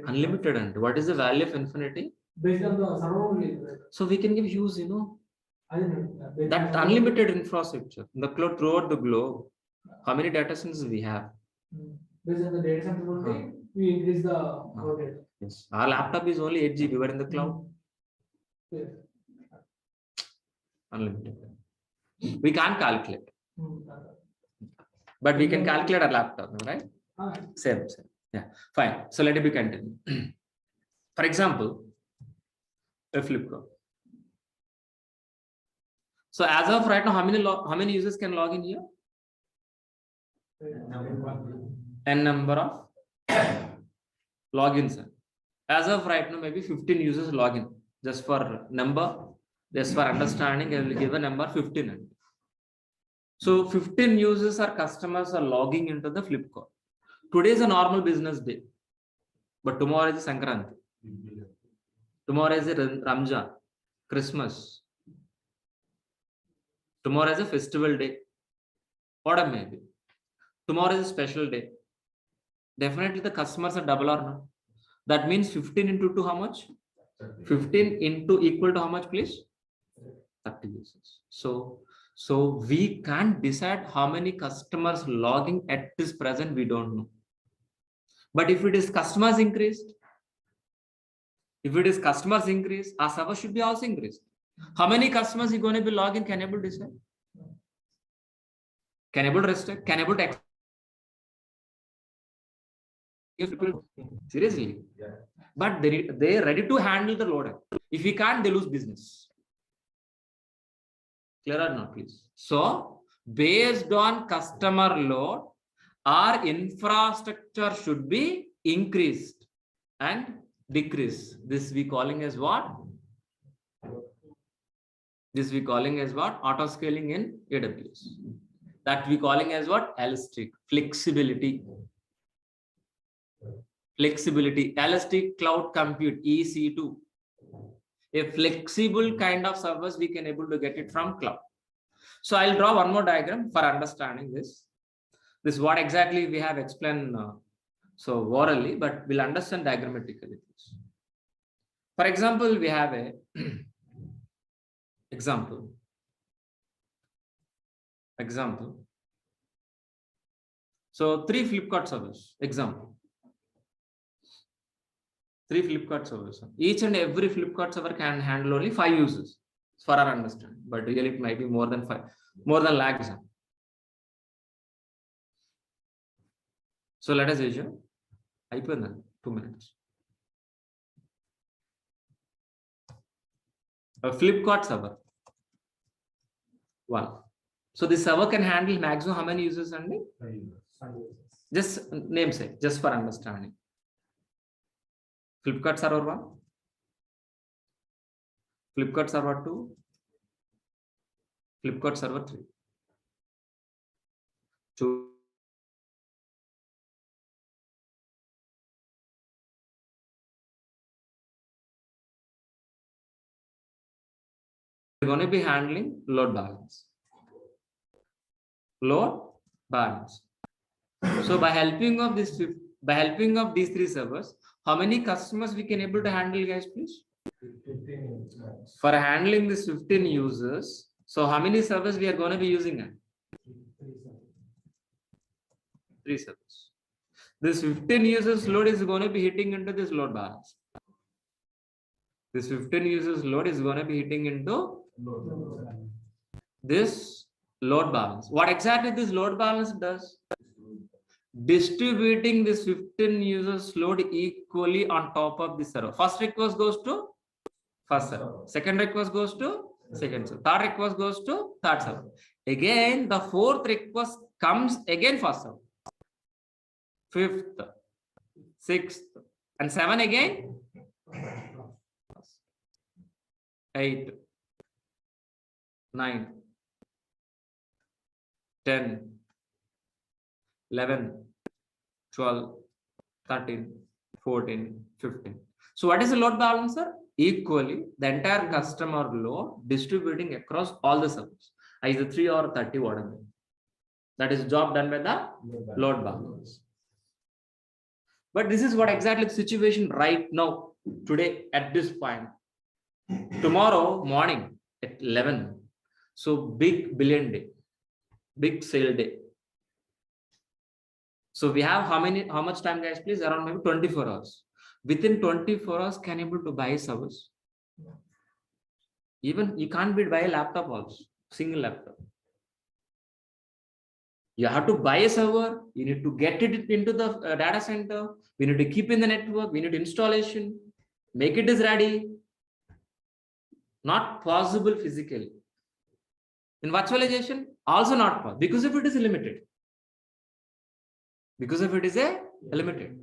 Speaker 6: Unlimited, and what is the value of infinity?
Speaker 8: Based on the server.
Speaker 6: So we can give use, that unlimited infrastructure in the cloud throughout the globe. How many data centers we have?
Speaker 8: Based on the data center only, we increase the data.
Speaker 6: Yes. Our laptop is only 8 GB. We're in the cloud.
Speaker 8: Yes.
Speaker 6: Unlimited. We can't calculate. But we can calculate our laptop, right? Same. Yeah, fine. So let it be continued. For example, a Flipkart. So as of right now, how many users can log in here? N number of logins. As of right now, maybe 15 users log in. Just for number, just for understanding, I will give a number 15. So 15 users or customers are logging into the Flipkart. Today is a normal business day, but tomorrow is Sankranti. Tomorrow is a Ramjan, Christmas. Tomorrow is a festival day. What may be. Tomorrow is a special day. Definitely the customers are double or not. That means 15 into 2 how much? 15 into equal to how much, please? 30 users. So we can't decide how many customers logging at this present, we don't know. But if it is customers increased, our server should be also increased. How many customers are going to be logging? Can able to decide? Can able to restrict? Can able to seriously?
Speaker 7: Yeah.
Speaker 6: But they are ready to handle the load. If we can't, they lose business. Clear or not, please? So based on customer load, our infrastructure should be increased and decreased. This we calling as what? This we calling as what? Auto scaling in AWS. That we calling as what? Elastic flexibility. Flexibility, elastic cloud compute, EC2. A flexible kind of service we can able to get it from cloud. So I'll draw one more diagram for understanding this. This is what exactly we have explained so orally, but we'll understand diagrammatically. For example, we have a example. So 3 Flipkart servers. Example. 3 Flipkart servers. Each and every Flipkart server can handle only 5 users, for our understanding. But really, it might be more than 5, more than lakhs. So let us assume. 2 minutes. A Flipkart server. 1. So the server can handle maximum how many users only? Just namesake, just for understanding. Flipkart server 1, Flipkart server 2, Flipkart server 3. 2. We're going to be handling load balance. So by helping of these 3 servers, how many customers we can able to handle, guys, please?
Speaker 7: 15.
Speaker 6: For handling this 15 users, so how many servers we are going to be using? 3 servers. This 15 users load is going to be hitting into this load balance. This 15 users load is going to be hitting into this load balance. What exactly this load balance does? Distributing this 15 users load equally on top of the server. First request goes to first server. Second request goes to second server. Third request goes to third server. Again, the 4th request comes again first server. 5th, 6th, and 7 again. 8, 9, 10, 11, 12, 13, 14, 15. So what is the load balancer? Equally, the entire customer load distributing across all the servers, either 3 or 30, whatever. That is job done by the load balancer. But this is what exactly the situation right now, today, at this point. Tomorrow morning at 11. So big billion day, big sale day. So we have how much time, guys, please? Around maybe 24 hours. Within 24 hours, can you able to buy servers? Even you can't buy a laptop also, single laptop. You have to buy a server. You need to get it into the data center. We need to keep in the network. We need installation. Make it is ready. Not possible physically. In virtualization, also not possible because if it is limited. Because if it is a limited.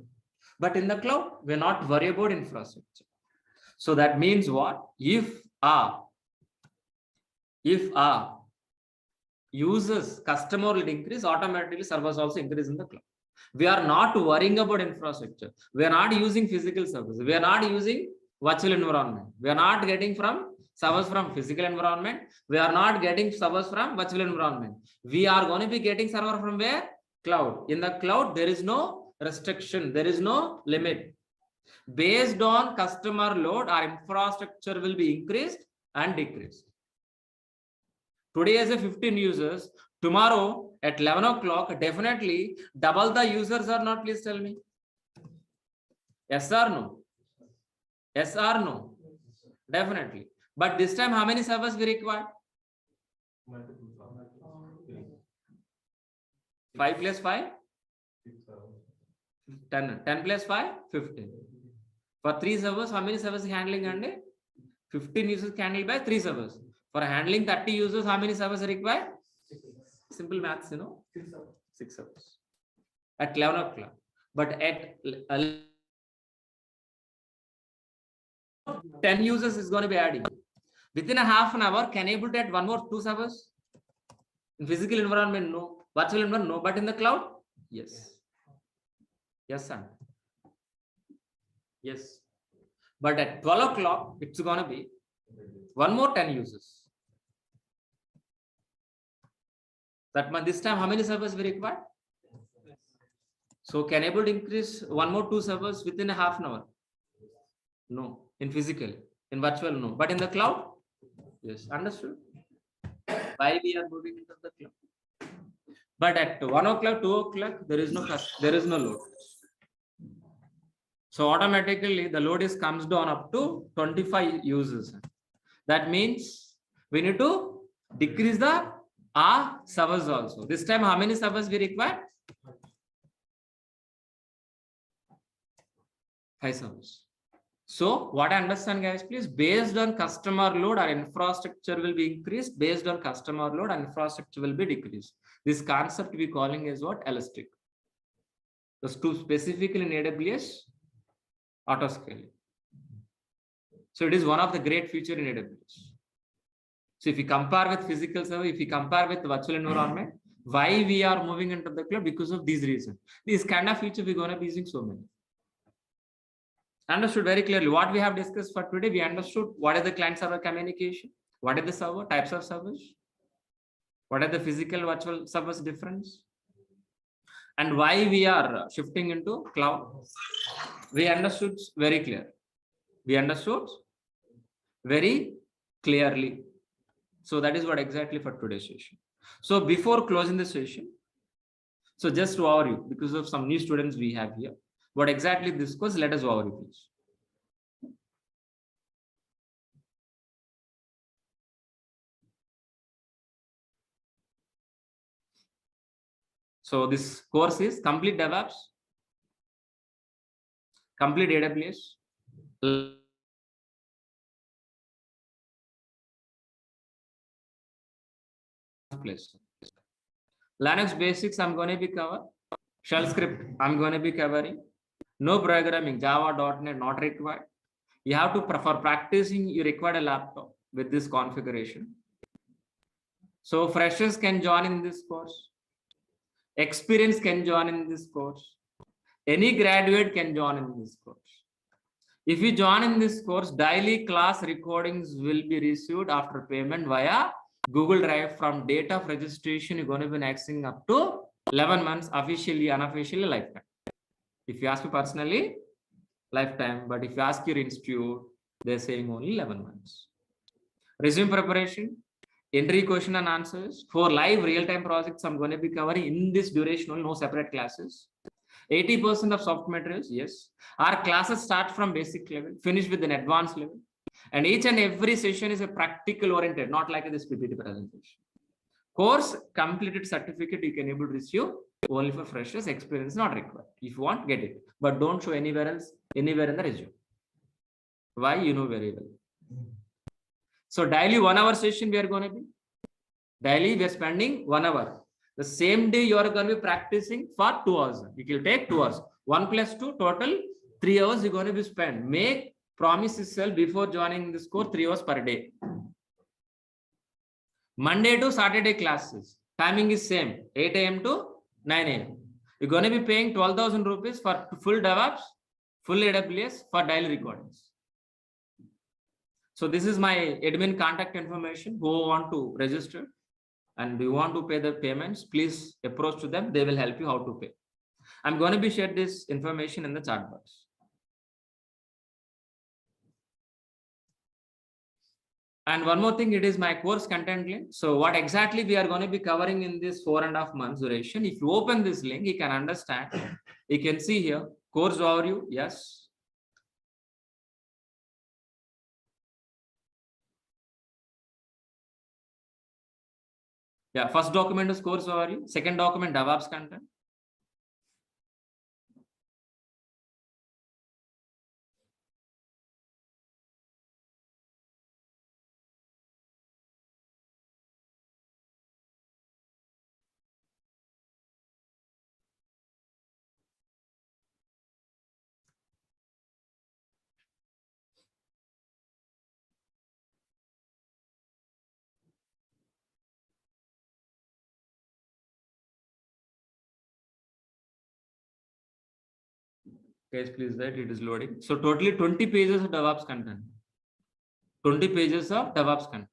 Speaker 6: But in the cloud, we're not worried about infrastructure. So that means what? If our users, customer will increase, automatically servers also increase in the cloud. We are not worrying about infrastructure. We are not using physical servers. We are not using virtual environment. We are not getting from servers from physical environment. We are not getting servers from virtual environment. We are going to be getting server from where? Cloud. In the cloud, there is no restriction. There is no limit. Based on customer load, our infrastructure will be increased and decreased. Today as a 15 users, tomorrow at 11 o'clock, definitely double the users or not, please tell me. Yes or no? Yes or no? Definitely. But this time, how many servers we require? 5 plus 5? 10. 10 plus 5? 15. For 3 servers, how many servers handling? And 15 users handled by 3 servers. For handling 30 users, how many servers are required? Simple maths, 6 servers. At 11 o'clock. But at 10 users is going to be adding. Within a half an hour, can you able to add 1 more 2 servers? In physical environment, no. Virtual environment, no. But in the cloud, yes. Yes, sir. Yes. But at 12 o'clock, it's going to be 1 more 10 users. That means this time, how many servers we require? So can able to increase 1 more 2 servers within a half an hour? No. In physical, in virtual, no. But in the cloud, yes. Understood? Why we are moving into the cloud? But at 1 o'clock, 2 o'clock, there is no load. So automatically the load comes down up to 25 users. That means we need to decrease the servers also. This time, how many servers we require? 5 servers. So what I understand, guys, please, based on customer load, our infrastructure will be increased. Based on customer load, our infrastructure will be decreased. This concept we calling is what? Elastic. Those two specifically in AWS, autoscaling. So it is one of the great feature in AWS. So if you compare with physical server, if you compare with virtual environment, why we are moving into the cloud? Because of these reasons. This kind of feature we're going to be using so many. Understood very clearly. What we have discussed for today, we understood what is the client server communication, what is the server, types of servers, what are the physical virtual servers difference, and why we are shifting into cloud. We understood very clear. We understood very clearly. So that is what exactly for today's session. So before closing the session, so just to overview, because of some new students we have here, what exactly this course, let us overview, please. So this course is complete DevOps, complete AWS, place. Linux basics I'm going to be covering. Shell script I'm going to be covering. No programming, Java, .NET not required. You have to, for practicing, you require a laptop with this configuration. So freshers can join in this course. Experience can join in this course. Any graduate can join in this course. If you join in this course, daily class recordings will be received after payment via Google Drive from date of registration. You're going to be accessing up to 11 months, officially, unofficially, lifetime. If you ask me personally, lifetime. But if you ask your institute, they're saying only 11 months. Resume preparation, entry question and answers. For live real-time projects, I'm going to be covering in this duration only, no separate classes. 80% of soft materials, yes. Our classes start from basic level, finish with an advanced level. And each and every session is a practical oriented, not like this PPT presentation. Course completed certificate you can able to receive only for freshers, experience not required. If you want, get it. But don't show anywhere else, anywhere in the resume. Why? You know very well. So daily 1 hour session we are going to be. Daily we are spending 1 hour. The same day you are going to be practicing for 2 hours. It will take 2 hours. 1 + 2 total 3 hours you're going to be spent. Make promise yourself before joining this course 3 hours per day. Monday to Saturday classes. Timing is same. 8 a.m. to 9 a.m. You're going to be paying 12,000 rupees for full DevOps, full AWS for daily recordings. So this is my admin contact information. Who want to register and you want to pay the payments, please approach to them. They will help you how to pay. I'm going to be share this information in the chat box. And one more thing, it is my course content link. So what exactly we are going to be covering in this 4.5 months duration. If you open this link, you can understand. You can see here, course overview, yes. Yeah, first document is course overview. Second document, DevOps content. Guys, please wait, it is loading. So totally 20 pages of DevOps content. 20 pages of DevOps content.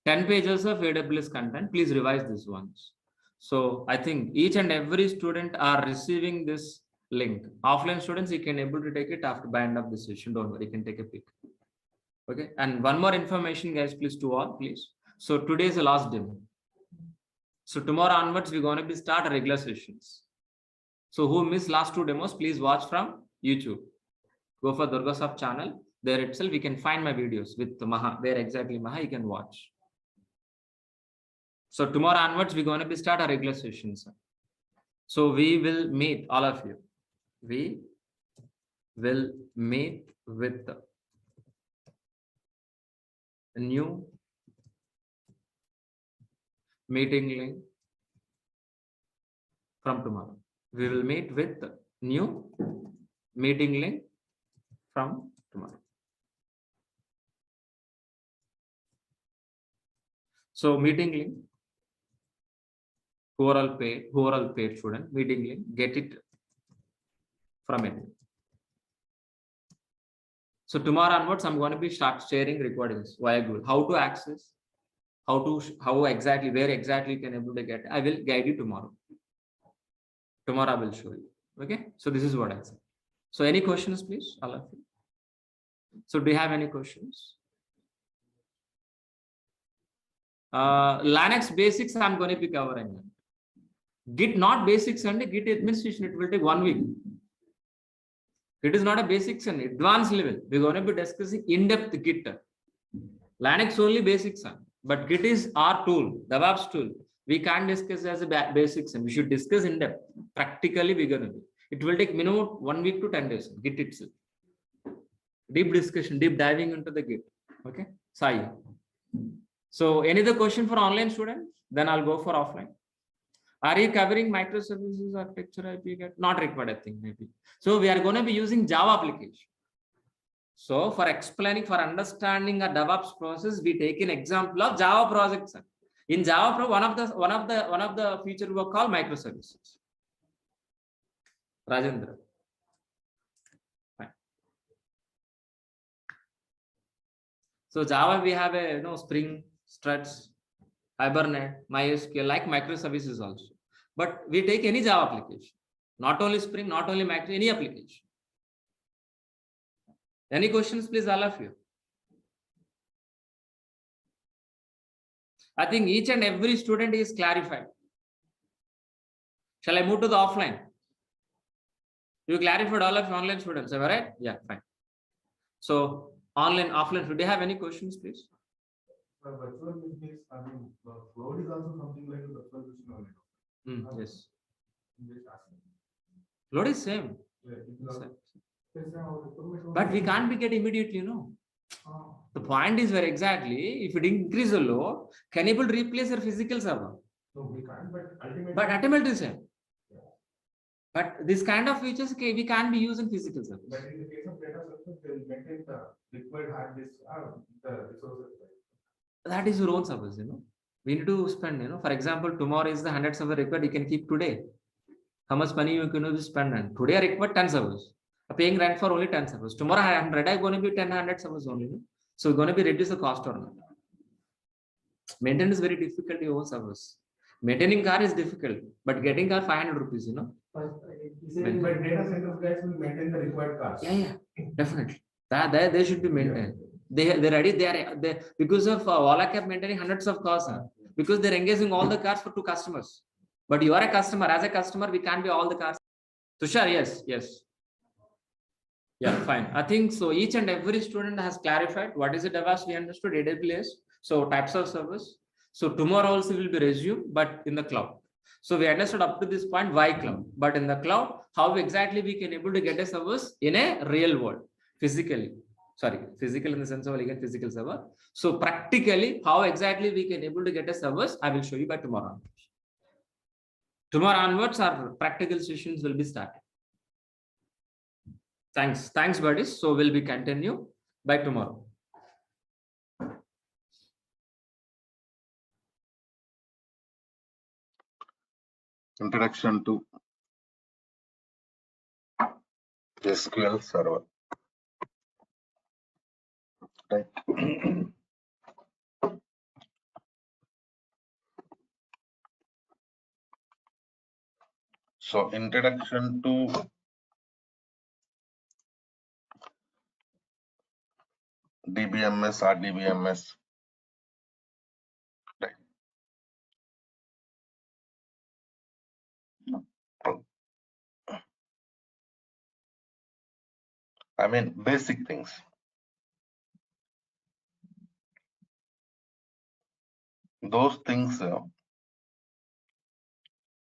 Speaker 6: 10 pages of AWS content. Please revise this once. So I think each and every student are receiving this link. Offline students, you can able to take it after by end of the session. Don't worry, you can take a peek. Okay. And one more information, guys, please to all, please. So today is the last demo. So tomorrow onwards, we're going to be start regular sessions. So who missed last 2 demos, please watch from YouTube. Go for Durga Sub channel. There itself, we can find my videos with Maha. Where exactly Maha, you can watch. So tomorrow onwards, we're going to be start our regular sessions. So we will meet all of you. We will meet with a new meeting link from tomorrow. We will meet with the new meeting link from tomorrow. So meeting link, who are all paid student, meeting link, get it from it. So tomorrow onwards, I'm going to be start sharing recordings via Google. How to access, how exactly, where exactly you can able to get. I will guide you tomorrow. Tomorrow I will show you. Okay. So this is what I said. So any questions, please, all of you. So do you have any questions? Linux basics I'm going to be covering. Git not basics and Git administration. It will take 1 week. It is not a basics and advanced level. We're going to be discussing in-depth Git. Linux only basics, but Git is our tool, DevOps tool. We can't discuss as a basics and we should discuss in depth. Practically, we're going to be. It will take minimum 1 week to 10 days. Git itself. Deep discussion, deep diving into the Git. Okay. Sai. So any other question for online students? Then I'll go for offline. Are you covering microservices architecture IP? Not required, I think, maybe. So we are going to be using Java application. So for explaining, for understanding a DevOps process, we take an example of Java projects. In Java, one of the feature we call microservices. Rajendra. So Java, we have a Spring, Struts, Hibernate, MySQL, like microservices also. But we take any Java application, not only Spring, not only micro, any application. Any questions, please, all of you? I think each and every student is clarified. Shall I move to the offline? You clarified all of your online students, am I right? Yeah, fine. So online, offline, do you have any questions, please?
Speaker 7: Virtual means, I mean, cloud is also something like a virtual machine only.
Speaker 6: Yes.
Speaker 7: I'm just asking.
Speaker 6: Load is same.
Speaker 7: Yeah, it is also-
Speaker 6: But we can't be get immediately, The point is where exactly, if it increase the load, can able to replace your physical server?
Speaker 7: No, we can't, but ultimately.
Speaker 6: But ultimately the same. But this kind of features we can't be used in physical servers.
Speaker 7: But in the case of data services, they will maintain the required hard disk, the resources.
Speaker 6: That is your own servers, We need to spend, for example, tomorrow is the 100 server required, you can keep today. How much money you can spend? And today I require 10 servers. I'm paying rent for only 10 servers. Tomorrow I'm going to be 100 servers only. So it's going to be reduce the cost or not. Maintenance is very difficult, your own servers. Maintaining car is difficult, but getting car 500 rupees,
Speaker 7: But data center guys will maintain the required costs.
Speaker 6: Yeah, definitely. That they should be maintained. They're ready. They because of Wallacap maintaining hundreds of cars, because they're engaging all the cars for 2 customers. But you are a customer. As a customer, we can't be all the cars. Tushar, yes. Yeah, fine. I think so. Each and every student has clarified what is the DevOps we understood, AWS. So types of service. So tomorrow also will be resumed, but in the cloud. So we understood up to this point why cloud, but in the cloud, how exactly we can able to get a service in a real world, physically. Sorry, physical in the sense of again physical server. So practically, how exactly we can able to get a service, I will show you by tomorrow. Tomorrow onwards, our practical sessions will be started. Thanks, buddies. So we'll be continue by tomorrow.
Speaker 1: Introduction to SQL Server. Right. So introduction to DBMS, RDBMS. Right. I mean, basic things. Those things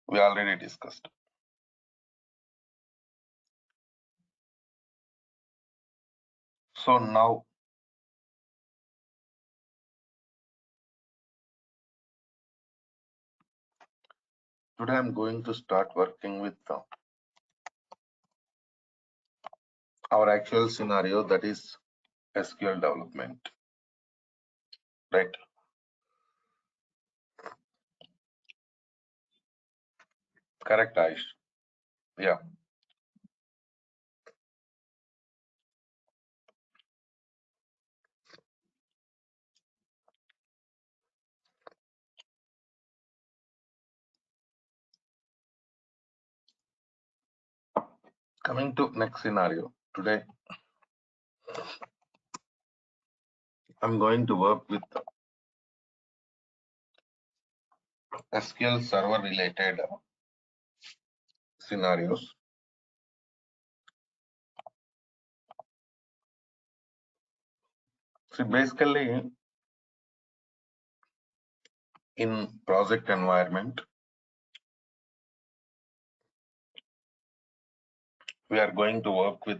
Speaker 1: we already discussed. So now today I'm going to start working with our actual scenario, that is SQL development. Right. Correct, Aish. Yeah. Coming to next scenario, today I'm going to work with SQL Server related scenarios. See, basically in project environment, we are going to work with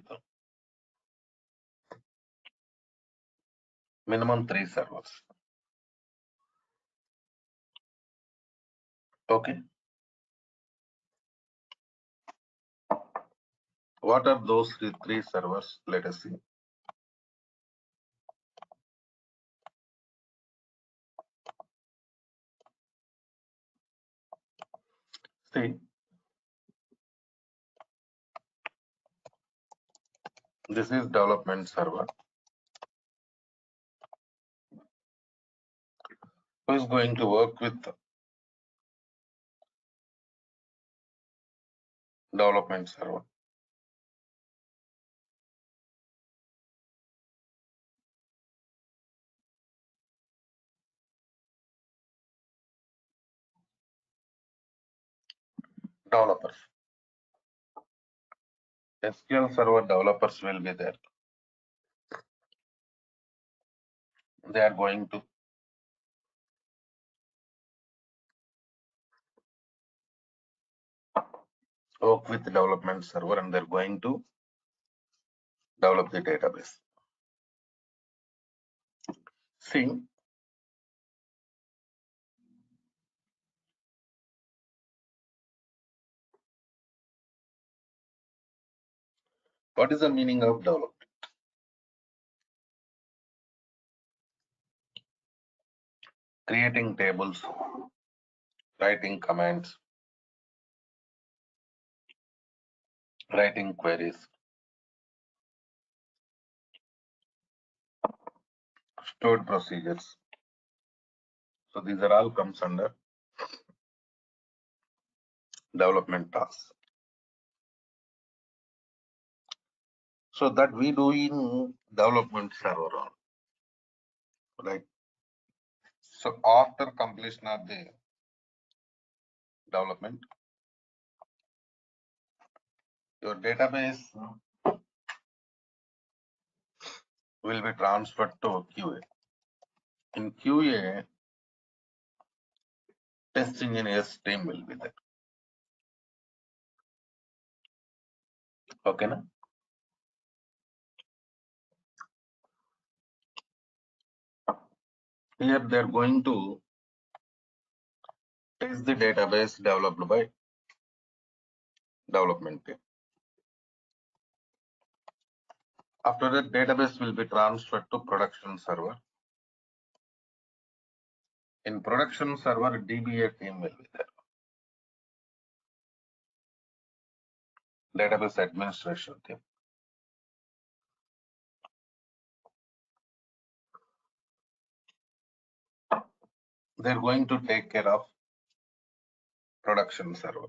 Speaker 1: minimum 3 servers. Okay. What are those 3 servers? Let us see. See, this is development server. Who is going to work with development server? Developers. SQL Server developers will be there. They are going to work with development server and they're going to develop the database. See, what is the meaning of development? Creating tables, writing commands, writing queries, stored procedures. So these are all comes under development tasks. So that we do in development server, right? So after completion of the development, your database will be transferred to QA. In QA, test engineers team will be there. Okay, na? Here they are going to test the database developed by development team. After that, database will be transferred to production server. In production server, DBA team will be there. Database administration team. They're going to take care of production server.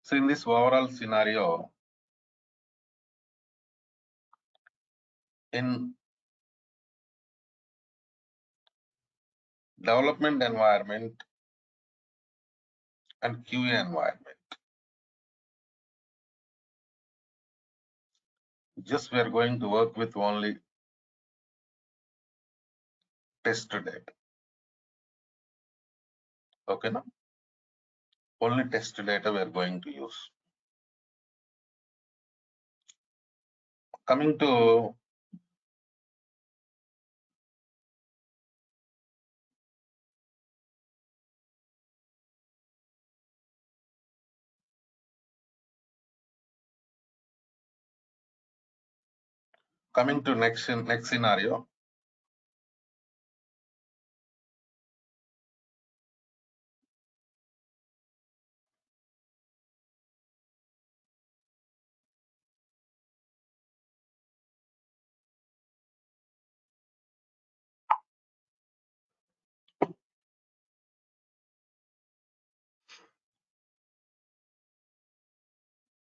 Speaker 1: So in this overall scenario, in development environment and QA environment, just we are going to work with only test data. Okay, now only test data we are going to use. Coming to next scenario.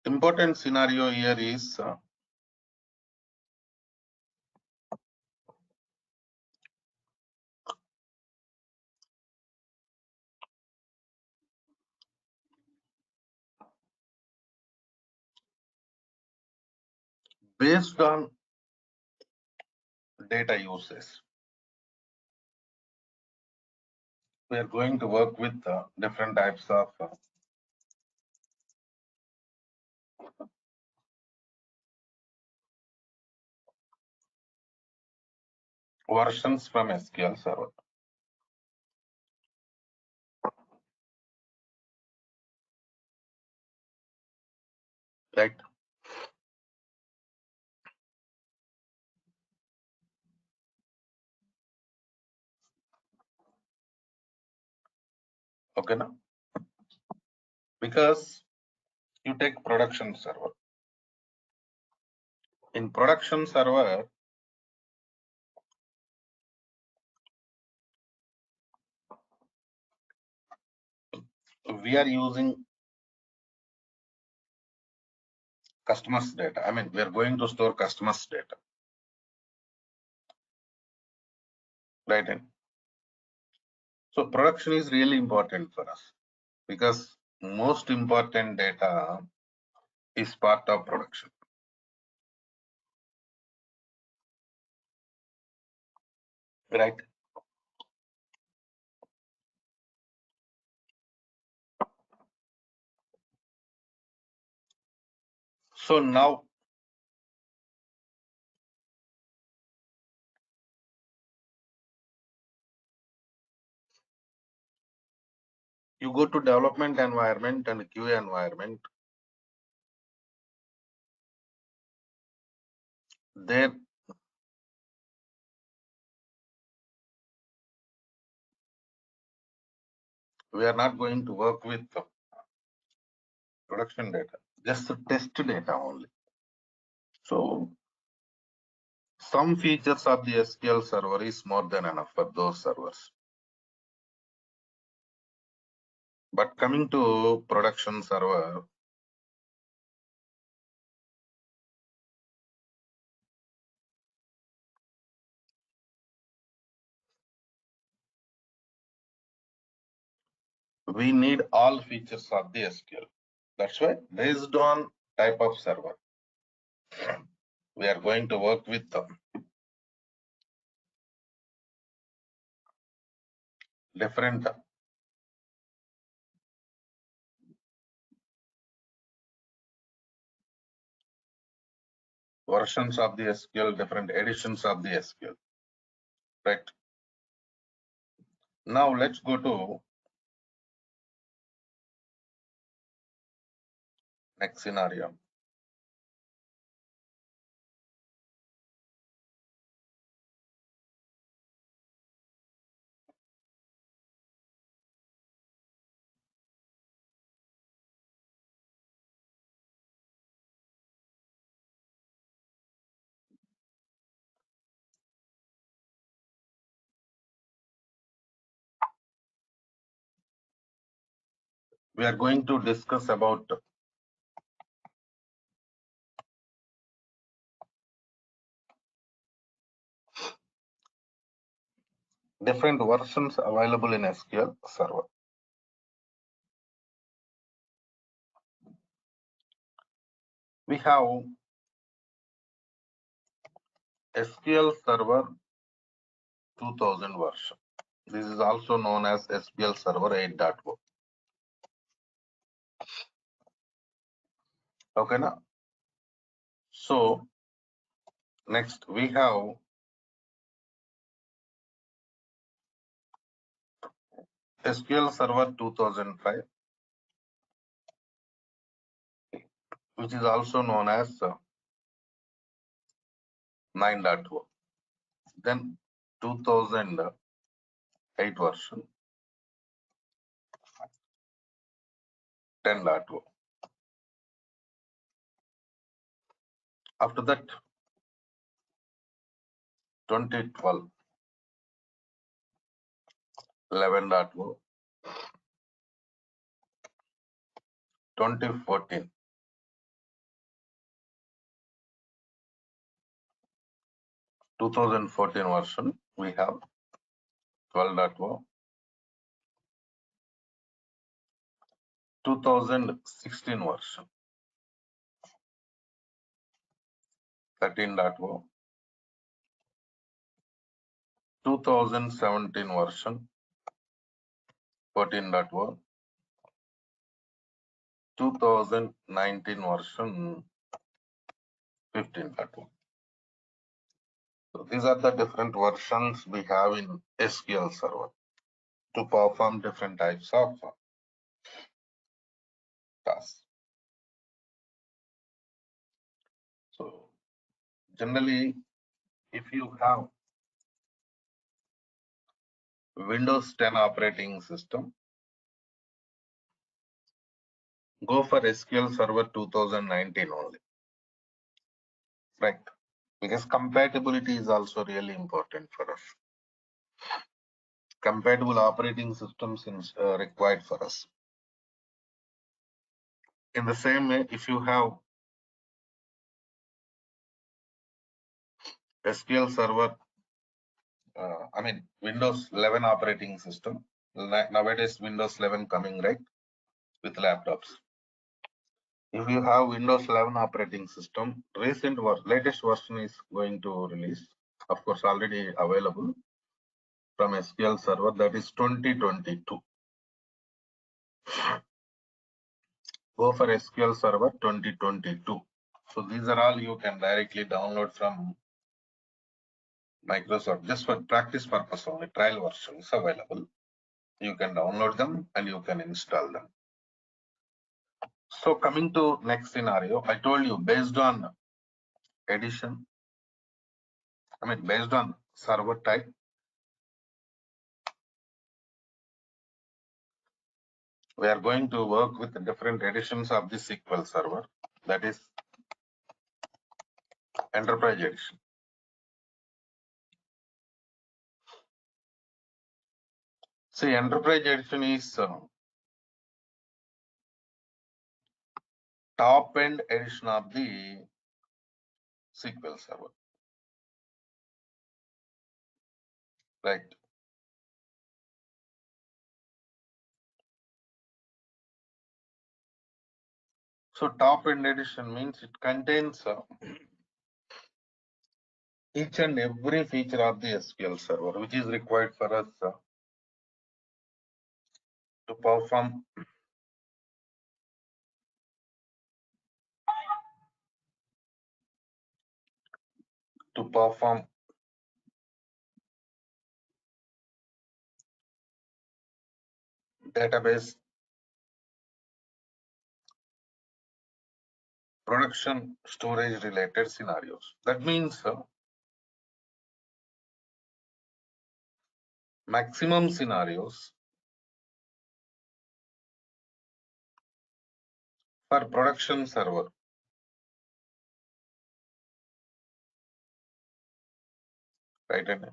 Speaker 1: Important scenario here is based on data uses. We are going to work with different types of versions from SQL Server. Right? Okay, now because you take production server. In production server, we are using customers data. I mean, we are going to store customers data, right? So production is really important for us because most important data is part of production, right? So now you go to development environment and QA environment. There we are not going to work with production data, just the test data only. So some features of the SQL server is more than enough for those servers. But coming to production server, we need all features of the SQL. That's why based on type of server, we are going to work with different versions of the SQL, different editions of the SQL, right? Now let's go to next scenario. We are going to discuss about different versions available in SQL Server. We have SQL Server 2000 version. This is also known as SQL Server 8.0. Okay, now. So next we have SQL Server 2005, which is also known as 9.0. Then 2008 version 10.0. After that 2012 11.0, 2014 2014 version we have 12.0, 2016 version 13.0, 2017 version 14.0, 2019 version 15.0. So these are the different versions we have in SQL Server to perform different types of tasks. So generally, if you have Windows 10 operating system, go for SQL Server 2019 only, right? Because compatibility is also really important for us. Compatible operating systems is required for us. In the same way, if you have SQL Server, Windows 11 operating system. Nowadays, Windows 11 coming right with laptops. If you have Windows 11 operating system, latest version is going to release. Of course, already available from SQL Server, that is 2022. Go for SQL Server 2022. So these are all you can directly download from Microsoft, just for practice purpose only. Trial version is available. You can download them and you can install them. So coming to next scenario, I told you based on edition, based on server type, we are going to work with the different editions of the SQL Server, that is Enterprise Edition. See, Enterprise Edition is top end edition of the SQL Server, right? So top end edition means it contains each and every feature of the SQL Server, which is required for us to perform database production storage related scenarios. That means maximum scenarios for production server, right? And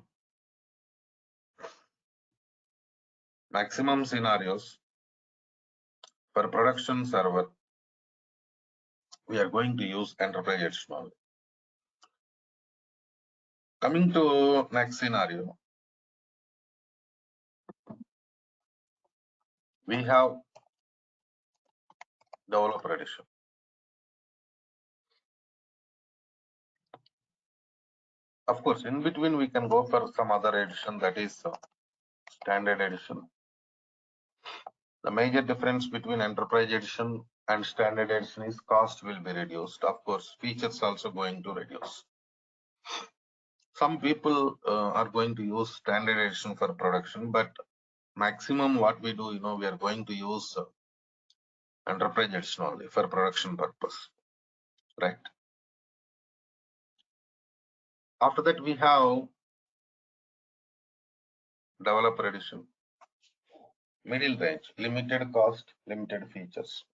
Speaker 1: maximum scenarios for production server, we are going to use Enterprise Edition only. Coming to next scenario, we have Developer Edition. Of course, in between we can go for some other edition, that is Standard Edition. The major difference between Enterprise Edition and Standard Edition is cost will be reduced. Of course, features also going to reduce. Some people are going to use Standard Edition for production, but maximum what we do, we are going to use Enterprise Edition only for production purpose, right? After that, we have Developer Edition. Middle range, limited cost, limited features.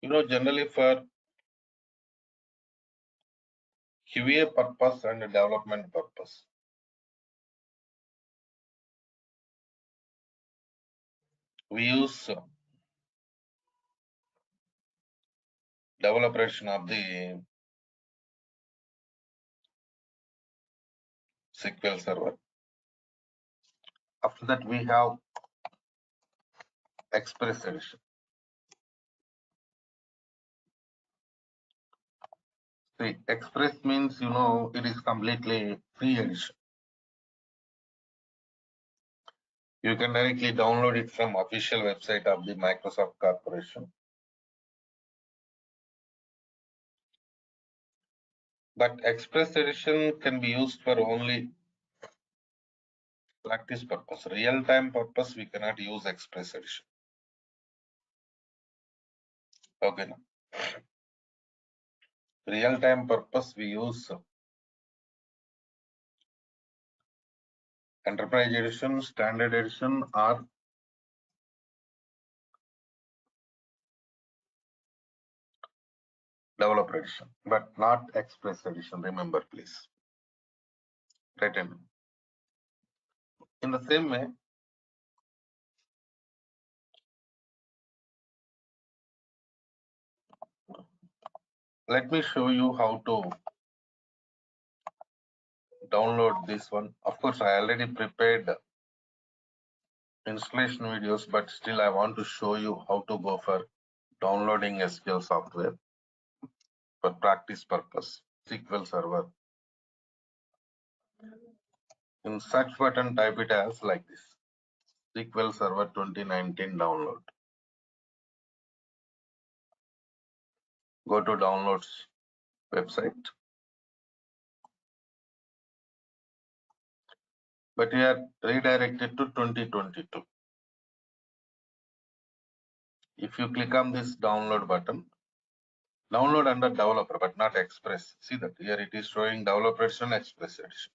Speaker 1: Generally for QA purpose and development purpose, we use Developer Edition of the SQL Server. After that, we have Express Edition. See, Express means, it is completely free edition. You can directly download it from official website of the Microsoft Corporation. But Express Edition can be used for only practice purpose. Real-time purpose, we cannot use Express Edition. Okay. Real-time purpose, we use Enterprise Edition, Standard Edition, or Developer Edition, but not Express Edition. Remember, please. Right. In the same way, let me show you how to download this one. Of course, I already prepared installation videos, but still I want to show you how to go for downloading SQL software for practice purpose. SQL Server. In search button, type it as like this: SQL Server 2019 download. Go to downloads website. But we are redirected to 2022. If you click on this download button, download under developer, but not Express. See that here it is showing developer edition, Express edition.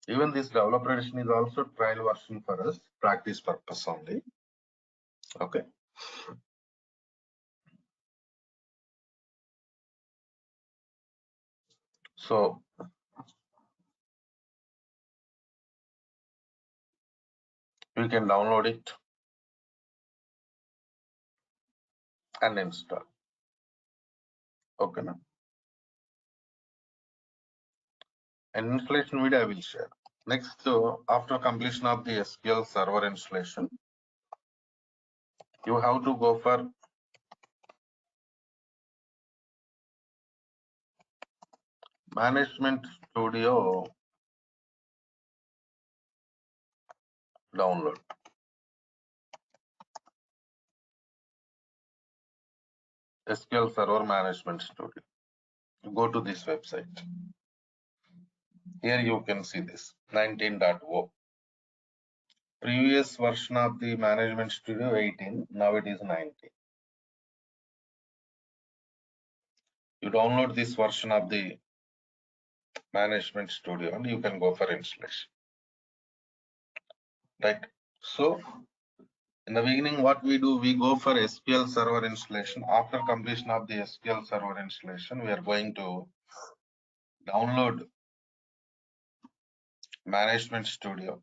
Speaker 1: Even this developer edition is also trial version for us, practice purpose only. Okay. So you can download it and install. Okay. Now, an installation video I will share. Next, after completion of the SQL Server installation, you have to go for Management Studio download. SQL Server Management Studio. You go to this website. Here you can see this 19.0. Previous version of the Management Studio 18, now it is 19. You download this version of the Management Studio and you can go for installation. Right. So in the beginning, what we do, we go for SQL Server installation. After completion of the SQL Server installation, we are going to download Management Studio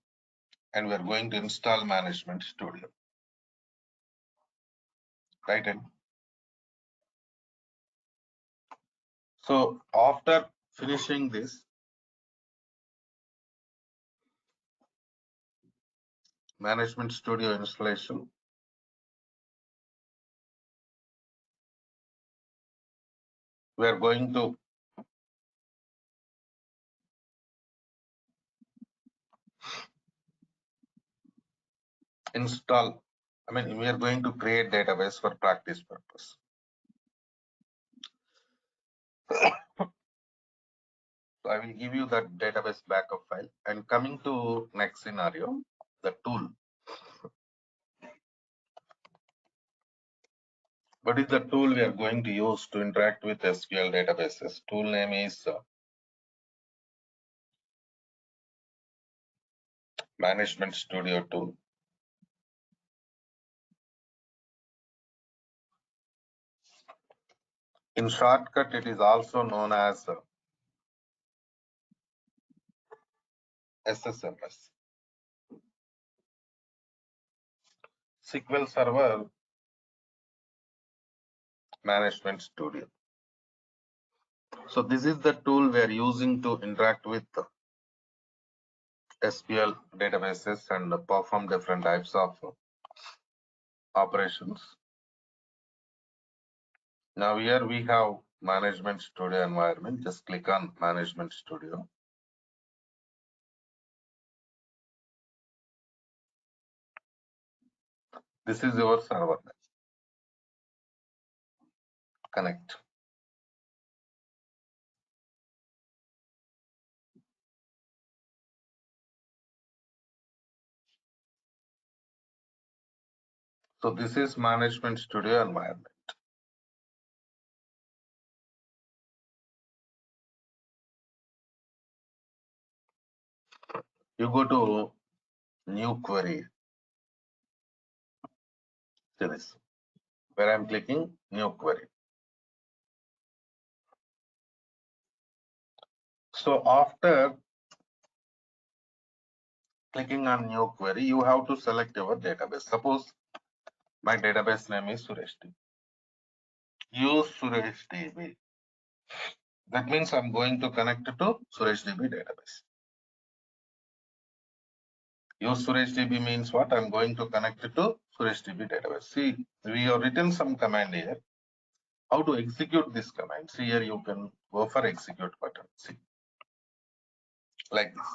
Speaker 1: and we are going to install Management Studio. Right. And so after finishing this, Management Studio installation, we are going to install, we are going to create database for practice purpose. So I will give you that database backup file. And coming to next scenario, the tool. What is the tool we are going to use to interact with SQL databases? Tool name is Management Studio tool. In shortcut, it is also known as SSMS. SQL Server Management Studio. So this is the tool we are using to interact with SQL databases and perform different types of operations. Now here we have Management Studio environment. Just click on Management Studio. This is your server. Connect. So this is Management Studio environment. You go to New Query. See this, where I'm clicking New Query. So after clicking on New Query, you have to select your database. Suppose my database name is Suresh. use Suresh DB. That means I'm going to connect to Suresh DB database. Use Suresh DB means what? I'm going to connect to Suresh DB database. See, we have written some command here. How to execute this command? See here, you can go for execute button. See, like this.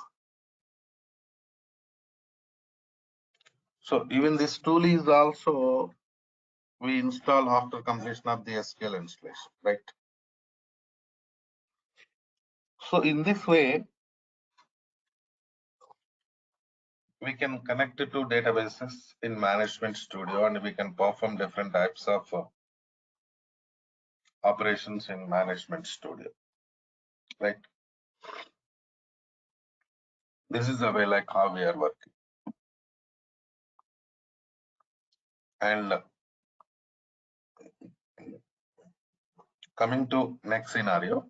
Speaker 1: So even this tool is also we install after completion of the SQL installation, right? So in this way, we can connect it to databases in Management Studio, and we can perform different types of operations in Management Studio, right? This is the way like how we are working. And coming to next scenario.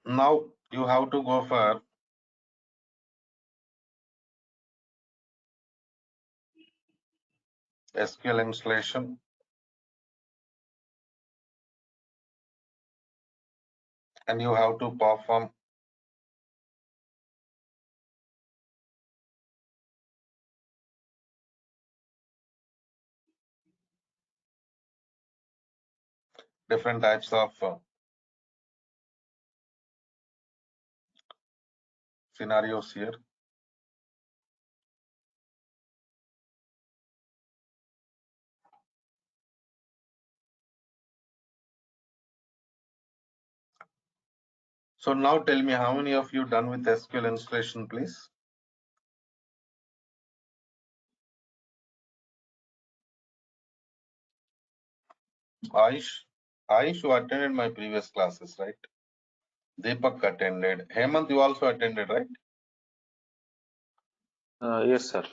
Speaker 1: Now you have to go for SQL installation, and you have to perform different types of scenarios here. So now tell me how many of you done with SQL installation, please? Aish, you attended my previous classes, right? Deepak attended. Hemant, you also attended, right?
Speaker 2: Yes, sir.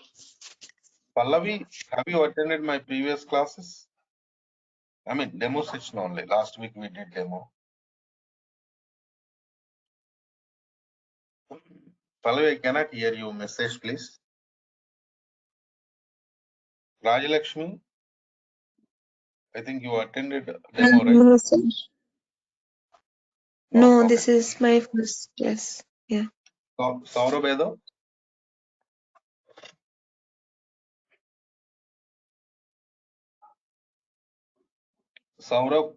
Speaker 1: Pallavi, have you attended my previous classes? I mean, demo section only. Last week we did demo. Pallavi, I cannot hear you. Message, please. Rajalakshmi, I think you attended demo, right?
Speaker 3: No, sir. No,
Speaker 1: okay.
Speaker 3: this is my first class. Yeah.
Speaker 1: So, Saurabh, Saurabh,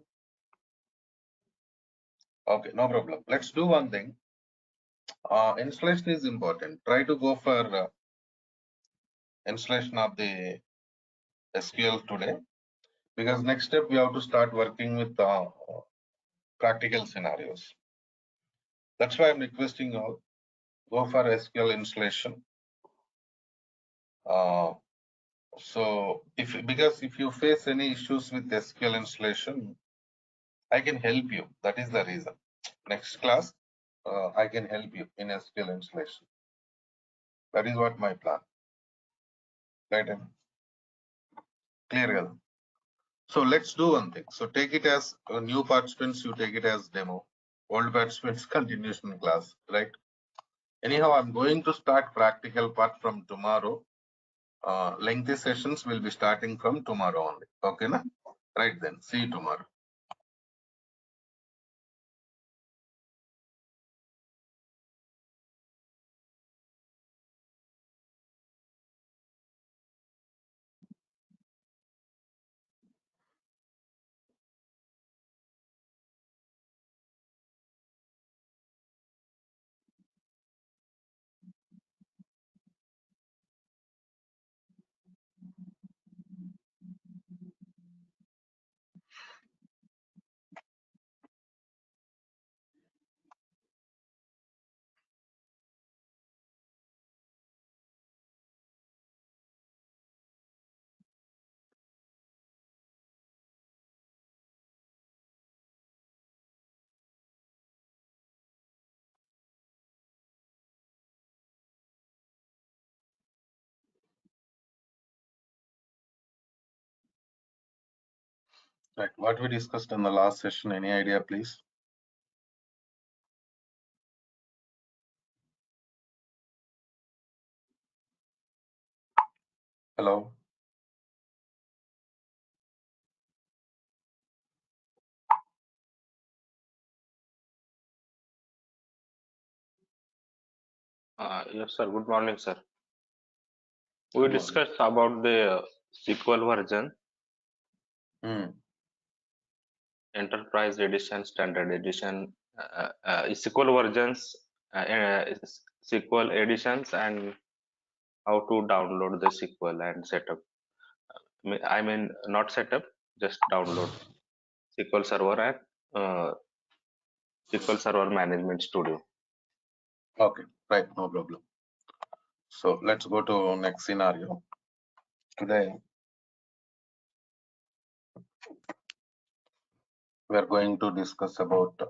Speaker 1: okay, no problem. Let's do one thing. Installation is important. Try to go for installation of the SQL today, because next step we have to start working with practical scenarios. That's why I'm requesting you all go for SQL installation. So because if you face any issues with SQL installation, I can help you. That is the reason. Next class, I can help you in SQL installation. That is what my plan. Right? Clear, girl. So let's do one thing. So take it as new participants, you take it as demo. Old participants continuation class, right? Anyhow, I'm going to start practical part from tomorrow. Lengthy sessions will be starting from tomorrow only. Okay, na? Right then. See you tomorrow. Right. What we discussed in the last session, any idea, please? Hello?
Speaker 2: Yes, sir. Good morning, sir. We
Speaker 1: Good morning.
Speaker 2: discussed about the SQL version, Enterprise Edition, Standard Edition, SQL versions, SQL editions, and how to download the SQL and setup. I mean, not setup, just download SQL Server and SQL Server Management Studio.
Speaker 1: Okay, right, no problem. So let's go to next scenario. Today, we are going to discuss about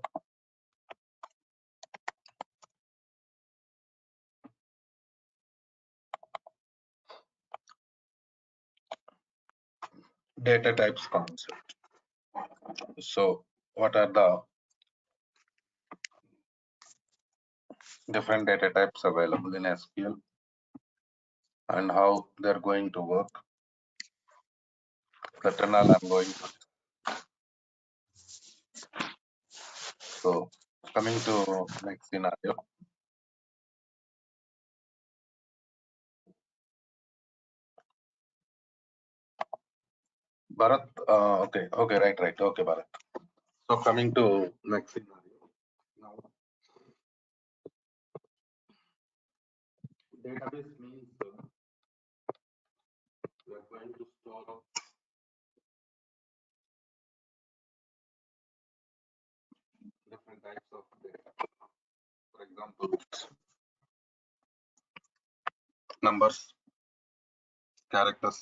Speaker 1: data types concept. So what are the different data types available in SQL and how they're going to work? That and all I'm going to. So coming to next scenario. Bharat, okay, right, okay, Bharat. So coming to next scenario. Now, database means we are going to store different types of data. For example, numbers, characters,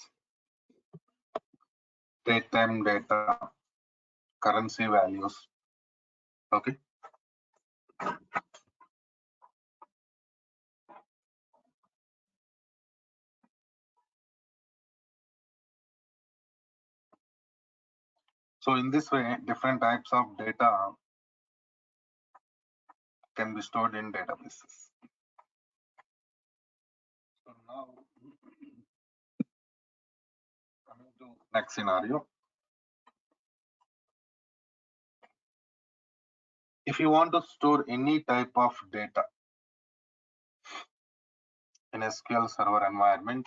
Speaker 1: date time data, currency values. Okay. So in this way, different types of data can be stored in databases. So now, coming to next scenario. If you want to store any type of data in SQL Server environment,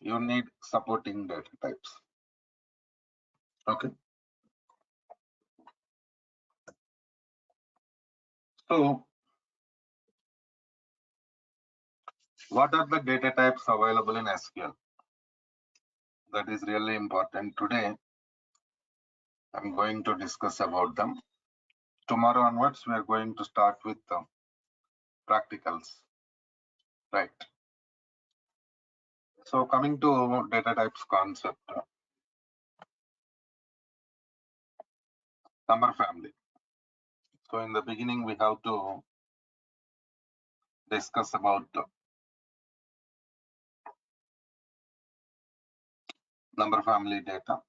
Speaker 1: you need supporting data types. Okay. So what are the data types available in SQL? That is really important. Today, I'm going to discuss about them. Tomorrow onwards, we are going to start with practicals. Right. So coming to data types concept, number family. So in the beginning, we have to discuss about number family data.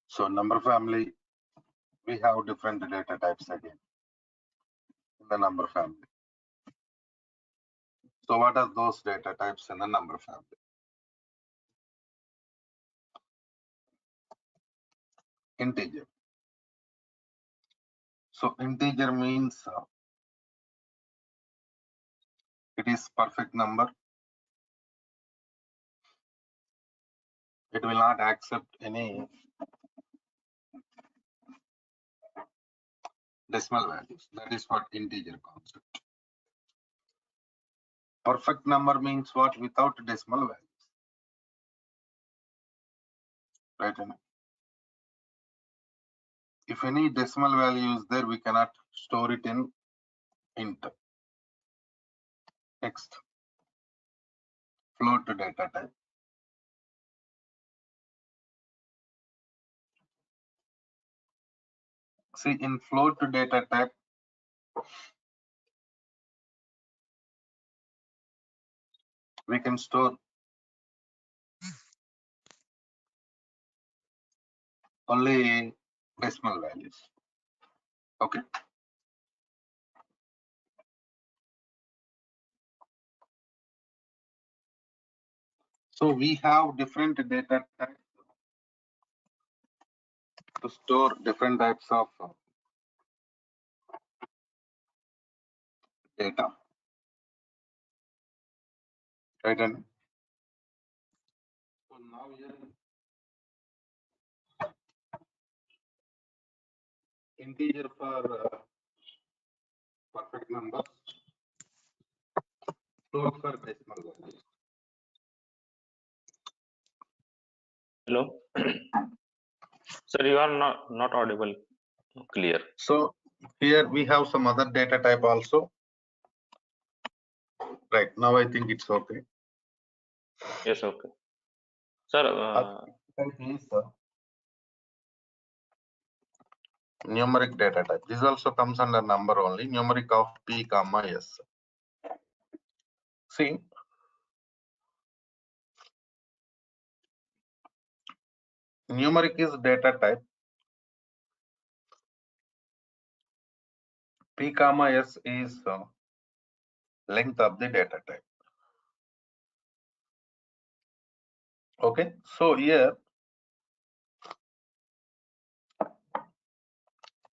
Speaker 1: So number family, we have different data types again in the number family. So what are those data types in the number family? Integer. So integer means it is perfect number. It will not accept any decimal values. That is what integer concept. Perfect number means what? Without decimal values. Right? If any decimal value is there, we cannot store it in int. Next, float data type. See, in float data type, we can store only decimal values. Okay. So we have different data types to store different types of data. Right. And so now here integer for perfect numbers, float for decimal values.
Speaker 2: Hello. Sir, you are not audible clear.
Speaker 1: So here we have some other data type also. Right now I think it's okay.
Speaker 2: Yes, okay. Sir,
Speaker 1: Is numeric data type. This also comes under number only. Numeric of p comma s. See, numeric is data type. P comma s is length of the data type. Okay, so here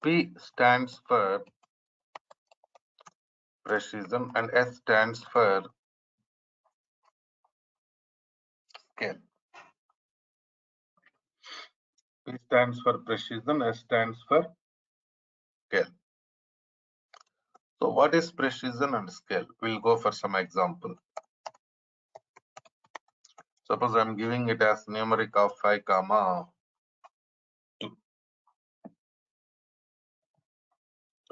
Speaker 1: P stands for precision and S stands for scale. P stands for precision, S stands for scale. So what is precision and scale? We'll go for some example. Suppose I'm giving it as numeric of 5 comma 2.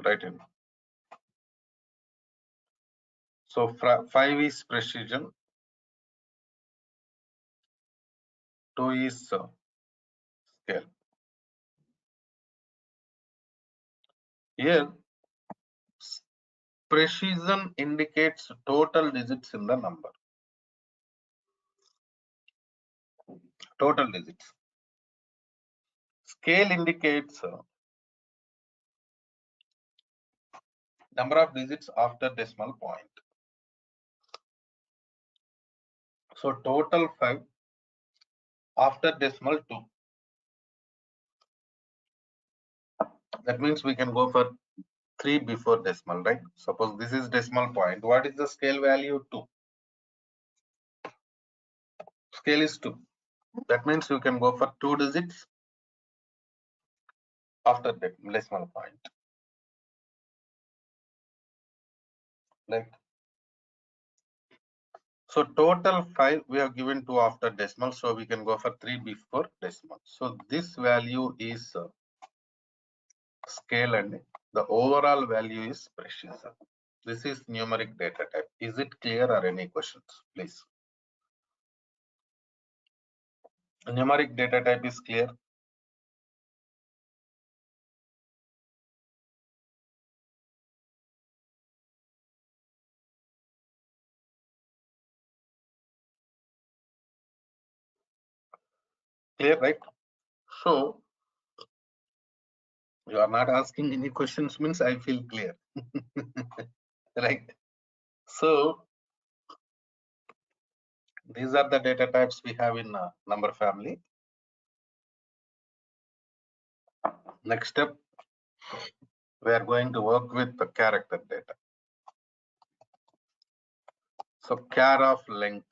Speaker 1: Right in. So 5 is precision, 2 is scale. Here, precision indicates total digits in the number. Total digits. Scale indicates number of digits after decimal point. So total 5 after decimal 2. That means we can go for 3 before decimal, right? Suppose this is decimal point. What is the scale value? 2. Scale is 2. That means you can go for 2 digits after decimal point. Like, so total 5 we have given 2 after decimal, so we can go for 3 before decimal. So this value is scale and the overall value is precision. This is numeric data type. Is it clear or any questions, please? Numeric data type is clear. Clear, right? So you are not asking any questions means I feel clear. Right. So these are the data types we have in number family. Next step, we are going to work with the character data. So char of length.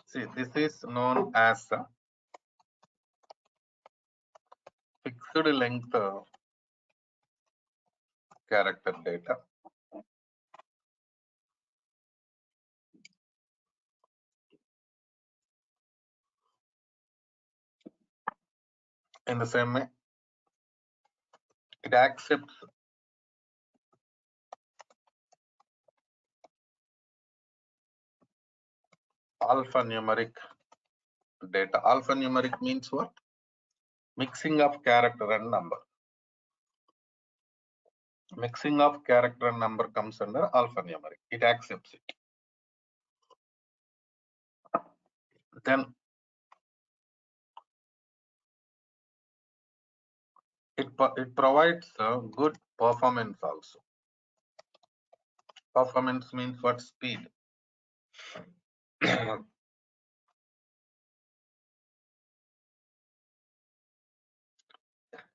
Speaker 1: See, this is known as fixed length character data. In the same way, it accepts alphanumeric data. Alphanumeric means what? Mixing of character and number. Mixing of character and number comes under alphanumeric. It accepts it. Then It provides a good performance also. Performance means what? Speed.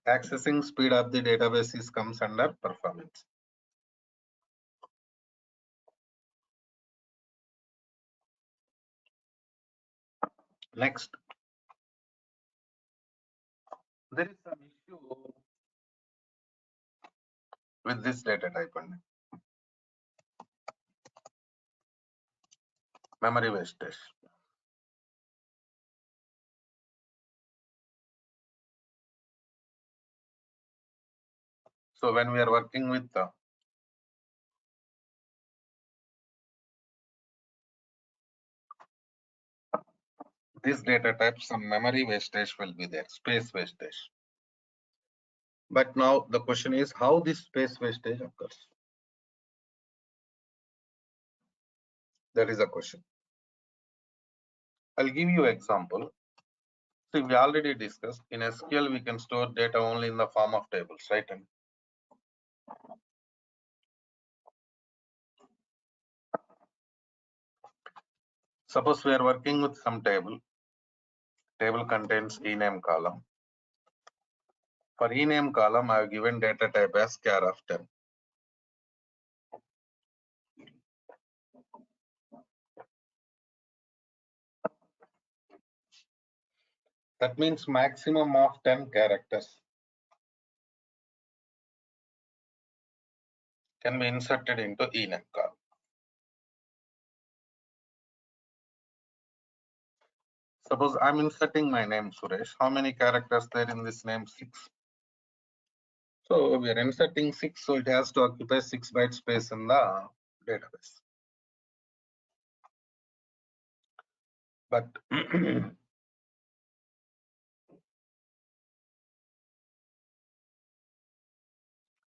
Speaker 1: Accessing speed of the databases comes under performance. Next, there is some issue with this data type only. Memory wastage. So when we are working with this data type, some memory wastage will be there, space wastage. But now the question is how this space wastage occurs. That is a question. I'll give you an example. See, we already discussed in SQL we can store data only in the form of tables, right? And suppose we are working with some table. Table contains ename column. For ename column, I have given data type as char of 10. That means maximum of 10 characters can be inserted into ename column. Suppose I'm inserting my name Suresh. How many characters there in this name? 6. So we are inserting 6, so it has to occupy 6 byte space in the database. But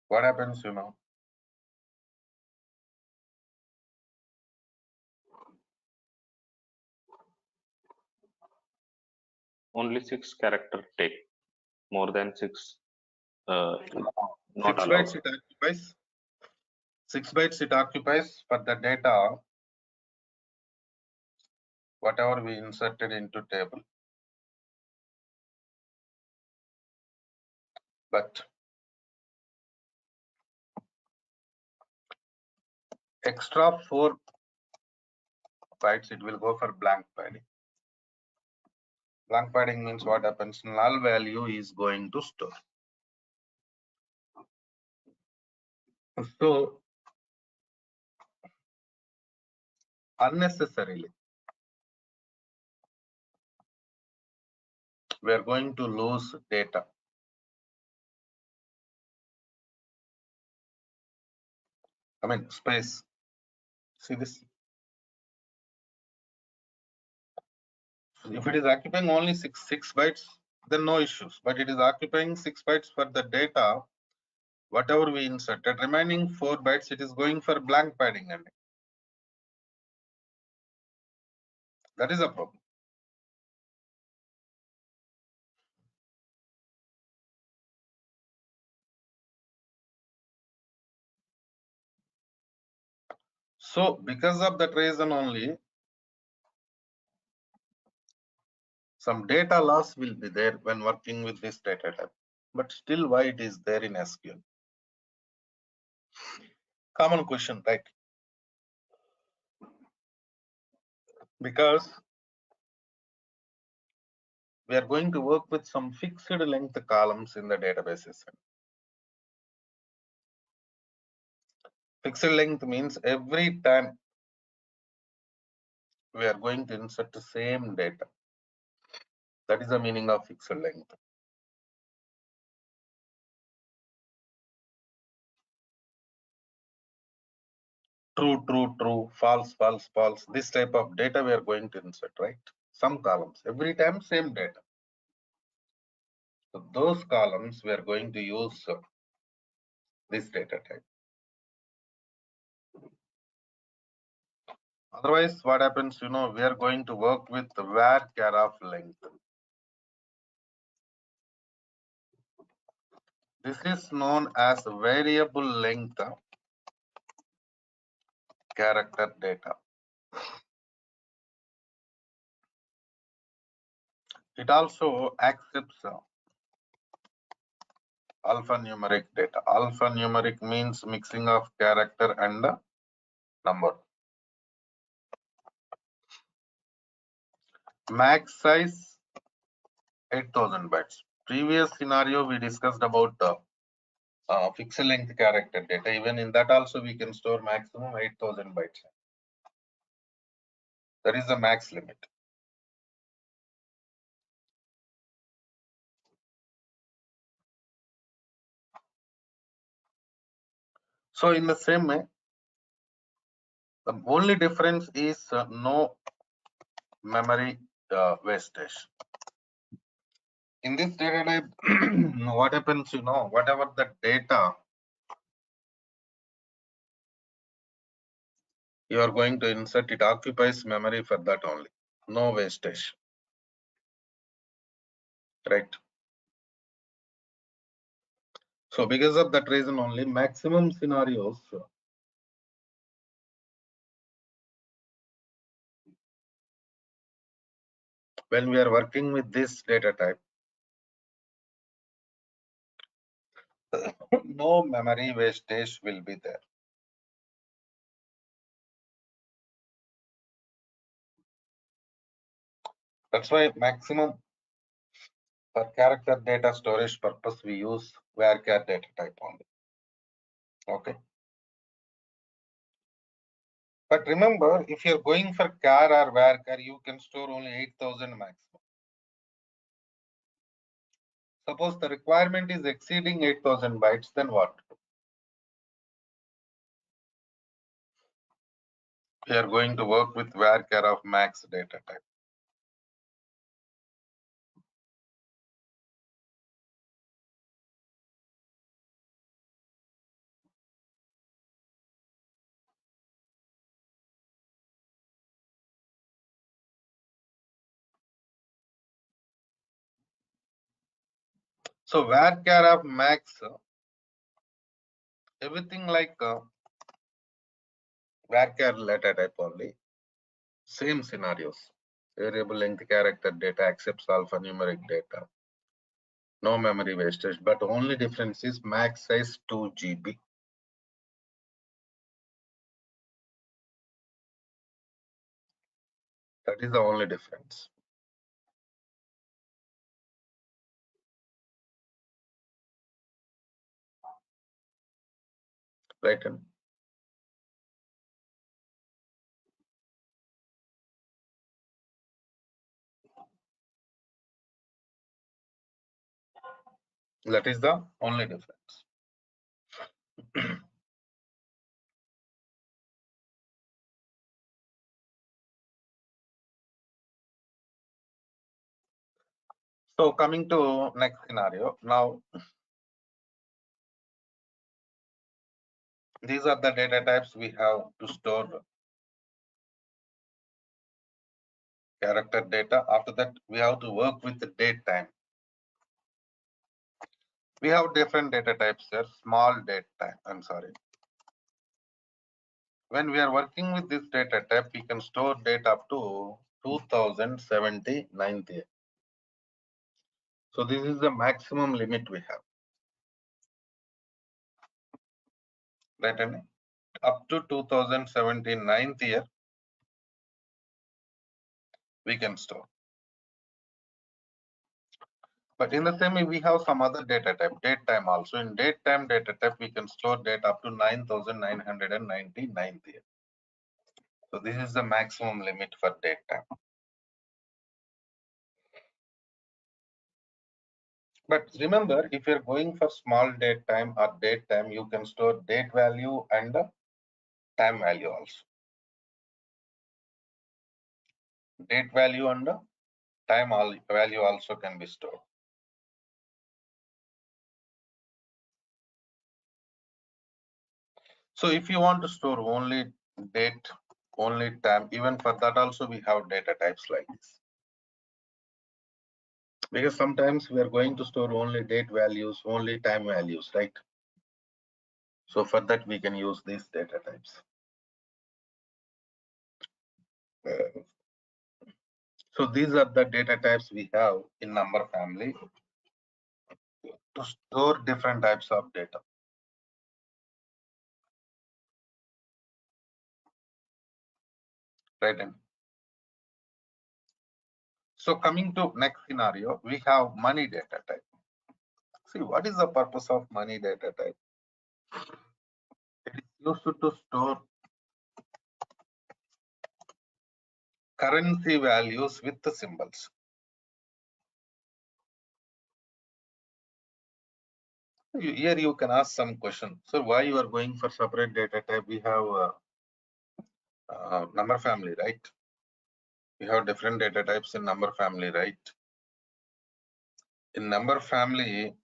Speaker 1: what happens, you know?
Speaker 2: Only 6 character take. More than 6 not
Speaker 1: 6
Speaker 2: allowed.
Speaker 1: bytes it occupies. 6 bytes it occupies for the data, whatever we inserted into table. But extra 4 bytes it will go for blank padding. Blank padding means what happens? Null value is going to store. So unnecessarily we are going to lose data. I mean space. See this? If it is occupying only 6 bytes, then no issues. But it is occupying 6 bytes for the data, whatever we inserted. Remaining 4 bytes, it is going for blank padding only. That is a problem. So because of that reason only, some data loss will be there when working with this data type. But still, why it is there in SQL? Common question, right? Because we are going to work with some fixed length columns in the databases. Fixed length means every time we are going to insert the same data. That is the meaning of fixed length. True, true, true, false, false, false. This type of data we are going to insert, right? Some columns, every time same data. So those columns we are going to use this data type. Otherwise, what happens, you know, we are going to work with the var char of length. This is known as variable length character data. It also accepts alphanumeric data. Alphanumeric means mixing of character and number. Max size 8000 bytes. Previous scenario we discussed about fixed length character data. Even in that also we can store maximum 8000 bytes. That is the max limit. So in the same way, the only difference is no memory wastage. In this data type, what happens, whatever the data you are going to insert, it occupies memory for that only. No wastage. Right. So because of that reason only, maximum scenarios when we are working with this data type, no memory wastage will be there. That's why maximum for character data storage purpose we use varchar data type only. Okay. But remember, if you're going for char or varchar, you can store only 8000 maximum. Suppose the requirement is exceeding 8000 bytes, then what? We are going to work with varchar of max data type. So varchar of max, everything like varchar data type only. Same scenarios. Variable length character data accepts alphanumeric data. No memory wastage, but only difference is max size 2 GB. That is the only difference. Right? That is the only difference. So coming to next scenario. Now, these are the data types we have to store character data. After that, we have to work with the date time. We have different data types here. Small date time. I'm sorry. When we are working with this data type, we can store data up to 2079. So this is the maximum limit we have. Right? And up to 2079 year, we can store. But in the same way, we have some other data type, date time also. In date time data type, we can store data up to 9999 year. So this is the maximum limit for date time. But remember, if you're going for small date time or date time, you can store date value and time value also. Date value and time value also can be stored. So if you want to store only date, only time, even for that also we have data types like this. Because sometimes we are going to store only date values, only time values, right? So for that, we can use these data types. So these are the data types we have in number family to store different types of data. Right. And so coming to next scenario, we have money data type. See, what is the purpose of money data type? It is used to store currency values with the symbols. Here you can ask some question. So why you are going for separate data type? We have number family, right? We have different data types in number family, right? In number family,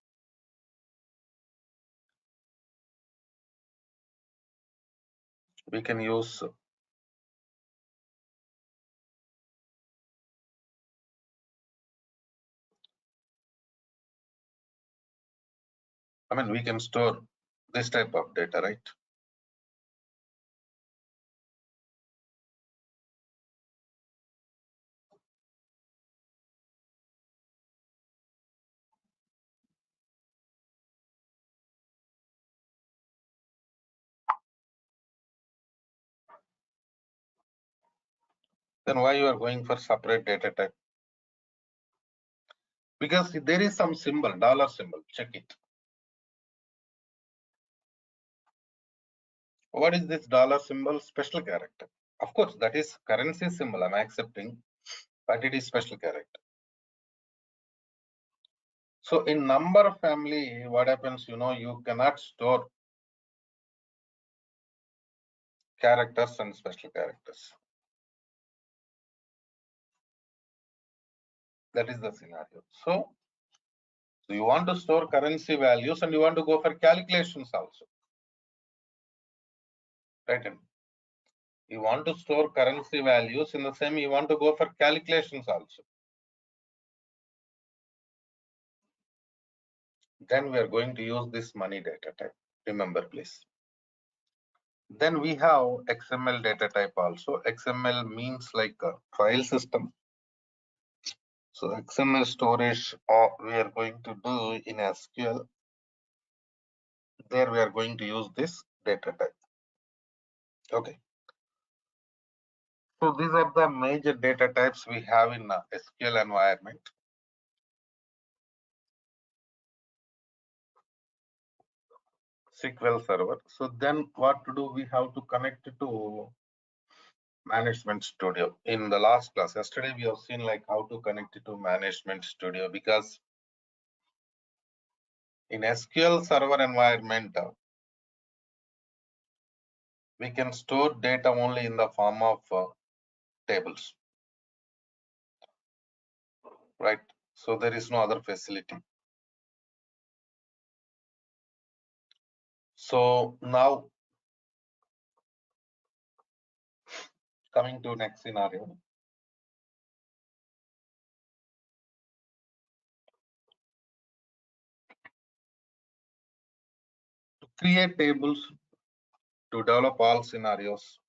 Speaker 1: we can use we can store this type of data, right? Then why you are going for separate data type? Because there is some symbol, dollar symbol, check it. What is this dollar symbol? Special character. Of course, that is currency symbol, I'm accepting, but it is special character. So in number family, what happens, you cannot store characters and special characters. That is the scenario. So you want to store currency values and you want to go for calculations also. Right? And you want to store currency values in the same, you want to go for calculations also. Then we are going to use this money data type. Remember, please. Then we have XML data type also. XML means like a file system. So XML storage we are going to do in SQL. There we are going to use this data type. Okay. So these are the major data types we have in SQL environment. SQL Server. So then what to do? We have to connect it to Management Studio. In the last class, yesterday, we have seen like how to connect it to Management Studio, because in SQL Server environment, we can store data only in the form of tables, right? So there is no other facility. So now coming to next scenario. To create tables, to develop all scenarios,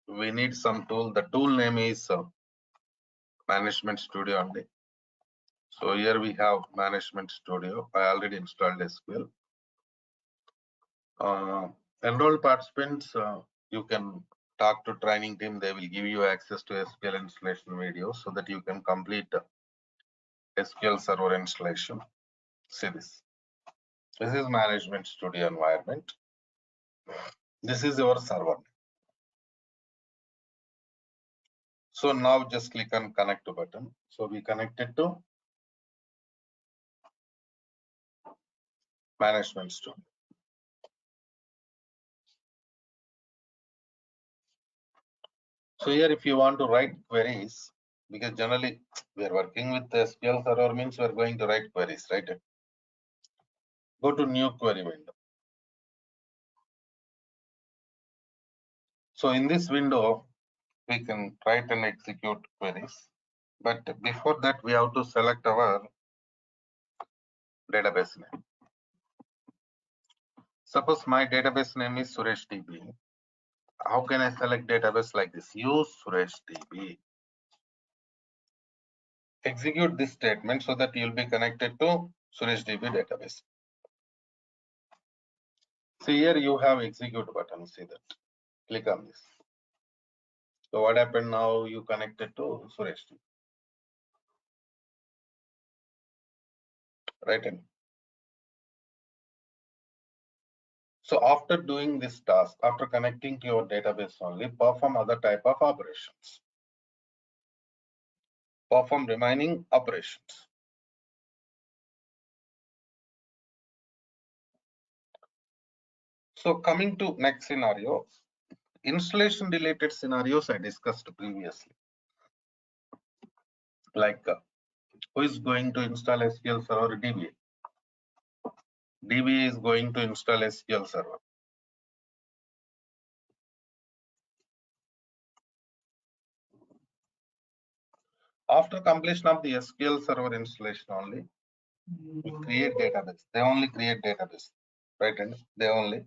Speaker 1: we need some tool. The tool name is Management Studio only. So here we have Management Studio. I already installed SQL. Enrolled participants, you can talk to training team. They will give you access to SQL installation videos so that you can complete SQL Server installation. See this. This is Management Studio environment. This is your server. So now just click on connect to button. So we connected to Management Studio. So here, if you want to write queries, because generally we are working with the SQL Server, means we are going to write queries, right? Go to new query window. So in this window, we can write and execute queries. But before that, we have to select our database name. Suppose my database name is Suresh DB. How can I select database like this? Use Suresh DB. Execute this statement so that you'll be connected to Suresh DB database. See here you have execute button. See that. Click on this. So what happened now? You connected to Suresh DB. Right. So after doing this task, after connecting to your database only, perform other type of operations. Perform remaining operations. So coming to next scenario, installation related scenarios I discussed previously. Like who is going to install SQL Server? DB. DB is going to install SQL Server. After completion of the SQL Server installation only, we create database. They only create database, right? And they only.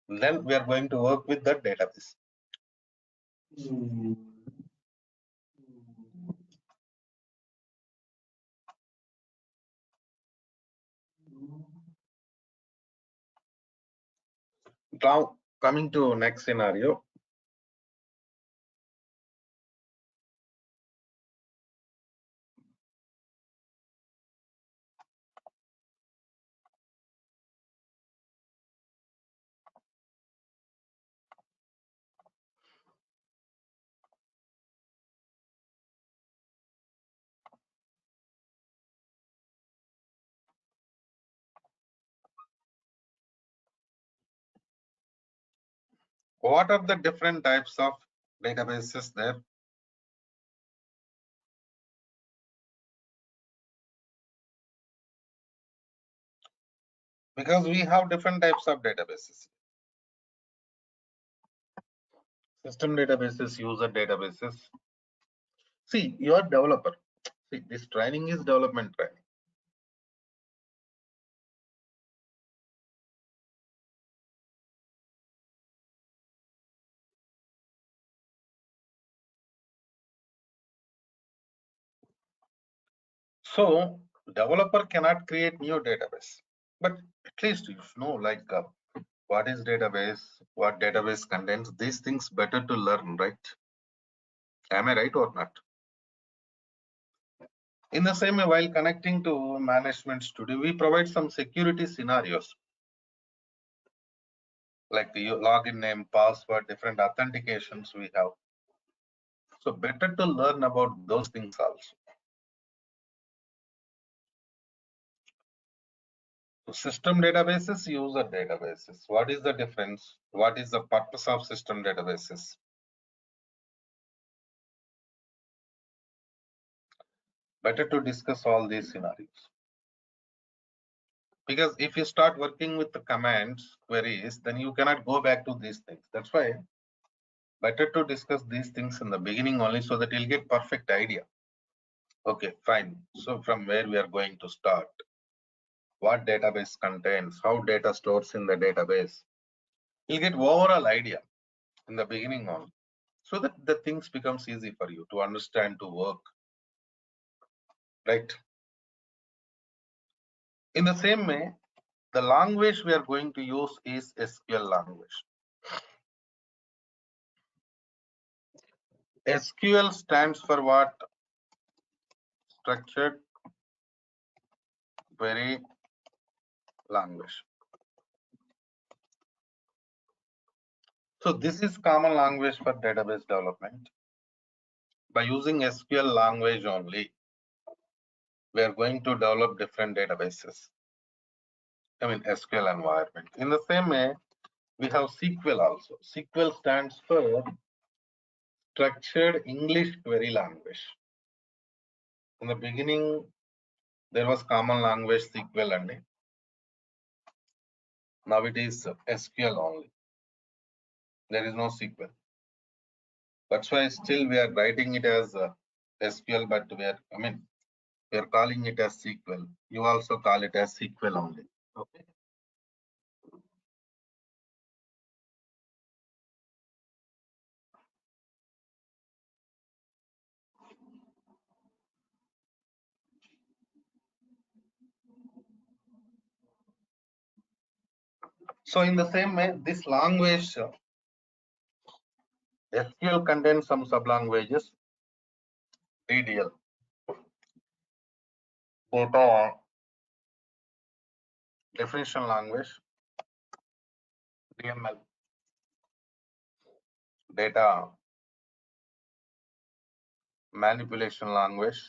Speaker 1: Then we are going to work with that database. Now coming to next scenario. What are the different types of databases there? Because we have different types of databases. System databases, user databases. See, you are developer. See, this training is development training. So developer cannot create new database, but at least you know like what is database, what database contains. These things better to learn, right? Am I right or not? In the same way, while connecting to management studio, we provide some security scenarios like the login name, password, different authentications we have. So better to learn about those things also. So system databases, user databases. What is the difference? What is the purpose of system databases? Better to discuss all these scenarios. Because if you start working with the commands, queries, then you cannot go back to these things. That's why better to discuss these things in the beginning only so that you'll get perfect idea. Okay, fine. So from where we are going to start? What database contains? How data stores in the database? You'll get overall idea in the beginning only, so that the things becomes easy for you to understand, to work, right? In the same way, the language we are going to use is SQL language. SQL stands for what? Structured Query Language. So this is common language for database development. By using SQL language only, we are going to develop different databases. I mean SQL environment. In the same way, we have SQL also. SQL stands for Structured English Query Language. In the beginning, there was common language SQL only. Now it is SQL only. There is no SQL. That's why still we are writing it as SQL, but we are, We are calling it as SQL. You also call it as SQL only. Okay. So in the same way, this language SQL contains some sublanguages. DDL, data definition language, DML, data manipulation language,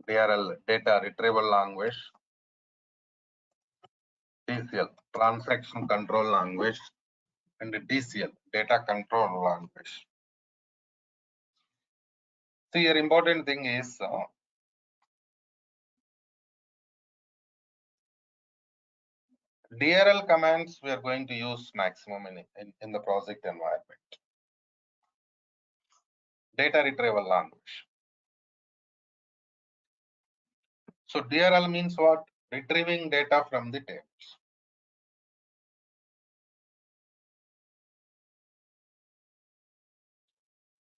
Speaker 1: DRL, data retrieval language, TCL, transaction control language, and DCL, data control language. See, your important thing is DRL commands we are going to use maximum in the project environment. Data retrieval language. So DRL means what? Retrieving data from the tables.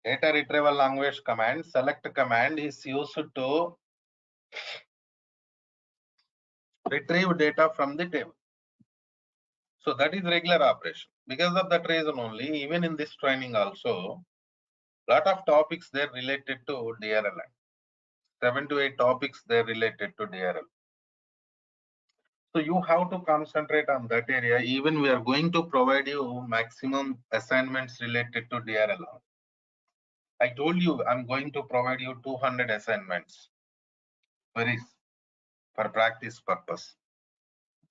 Speaker 1: Data retrieval language command, select command is used to retrieve data from the table. So that is regular operation. Because of that reason only, even in this training also, lot of topics there related to DRL. 7 to 8 topics there related to DRL. So you have to concentrate on that area. Even we are going to provide you maximum assignments related to DRL. I told you I'm going to provide you 200 assignments for practice purpose.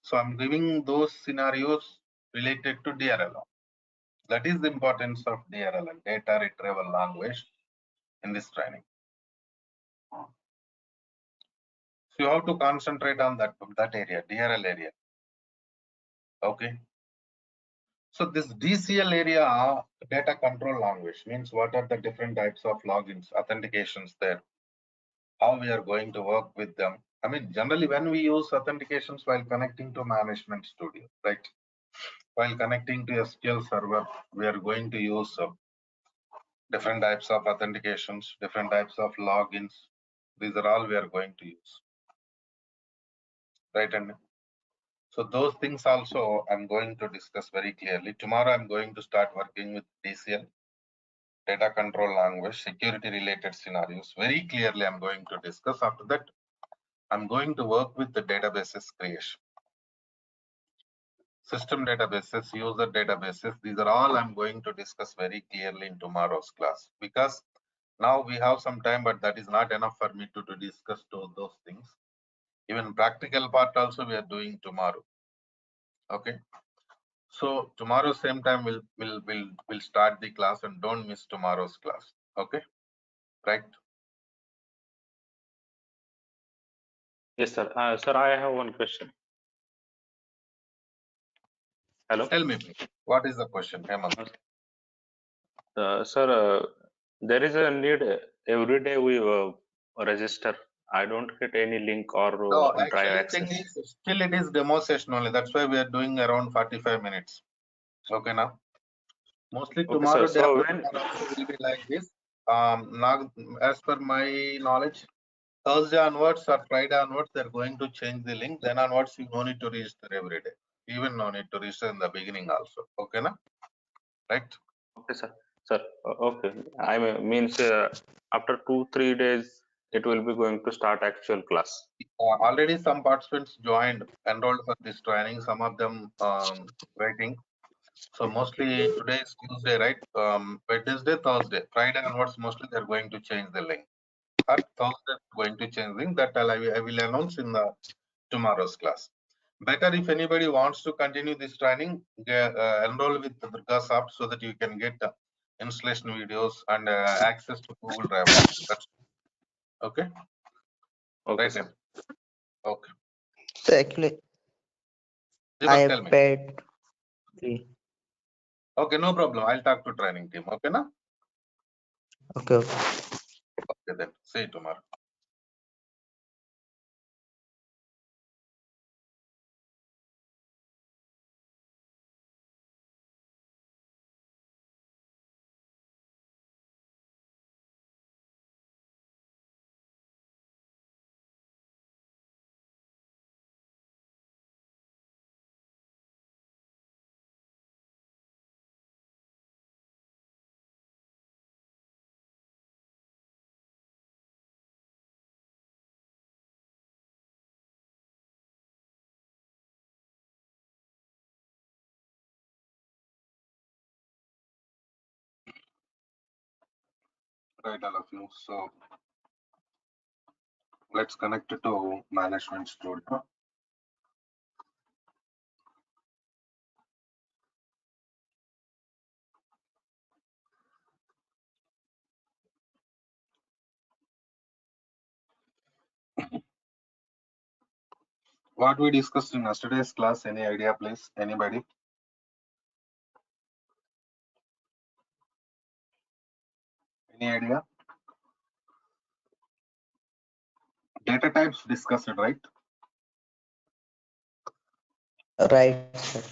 Speaker 1: So I'm giving those scenarios related to DRL. That is the importance of DRL, data retrieval language, in this training. So you have to concentrate on that area, DRL area. Okay. So this DCL area, data control language, means what are the different types of logins, authentications there, how we are going to work with them. I mean, generally when we use authentications while connecting to management studio, right? While connecting to SQL server, we are going to use different types of authentications, different types of logins. These are all we are going to use. Right, and so those things also I'm going to discuss very clearly. Tomorrow I'm going to start working with DCL, data control language, security related scenarios. Very clearly I'm going to discuss. After that, I'm going to work with the databases creation. System databases, user databases, these are all I'm going to discuss very clearly in tomorrow's class. Because now we have some time, but that is not enough for me to discuss those things. Even practical part also we are doing tomorrow. Okay. So tomorrow same time we'll start the class, and don't miss tomorrow's class. Okay. Right.
Speaker 2: Yes, sir. Sir, I have one question. Hello.
Speaker 1: Tell me, please. What is the question, Hemant?
Speaker 2: Sir, there is a need every day we register. I don't get any link or
Speaker 1: No,
Speaker 2: drive
Speaker 1: actually
Speaker 2: access.
Speaker 1: thing is still it is demo session only. That's why we are doing around 45 minutes. Okay now. Mostly
Speaker 2: Okay,
Speaker 1: tomorrow
Speaker 2: sir.
Speaker 1: day
Speaker 2: So
Speaker 1: after
Speaker 2: when
Speaker 1: tomorrow also will be like this. Now as per my knowledge, Thursday onwards or Friday onwards, they're going to change the link. Then onwards, you no need to register every day. Even no need to register in the beginning also. Okay na? Right?
Speaker 2: okay, sir. Sir, okay. I means after 2-3 days it will be going to start actual class.
Speaker 1: Already some participants joined, enrolled for this training. Some of them waiting. So mostly today is Tuesday, right? Wednesday, Thursday, Friday onwards, mostly they're going to change the link. Or Thursday going to change link. That I will announce in the tomorrow's class. Better if anybody wants to continue this training, enroll with the Durga app so that you can get installation videos and access to Google Drive also. That's okay.
Speaker 2: Okay,
Speaker 1: Right.
Speaker 2: sir.
Speaker 1: Okay.
Speaker 4: So actually, I
Speaker 1: Deepak, tell
Speaker 4: have
Speaker 1: me.
Speaker 4: paid fee.
Speaker 1: Okay, no problem. I'll talk to training team. Okay, na?
Speaker 4: Okay, okay.
Speaker 1: Okay, then see you tomorrow. Right, all of you. So let's connect it to Management Studio. What we discussed in yesterday's class, any idea, please? Anybody? Any idea? Data types discussed, right?
Speaker 4: Right, sir.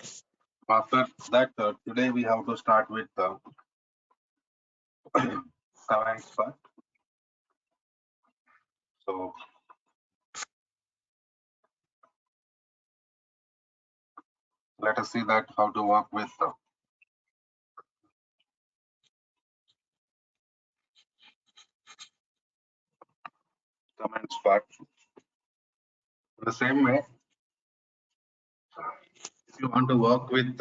Speaker 1: After that, today we have to start with commands part. So let us see that how to work with commands part. In the same way, if you want to work with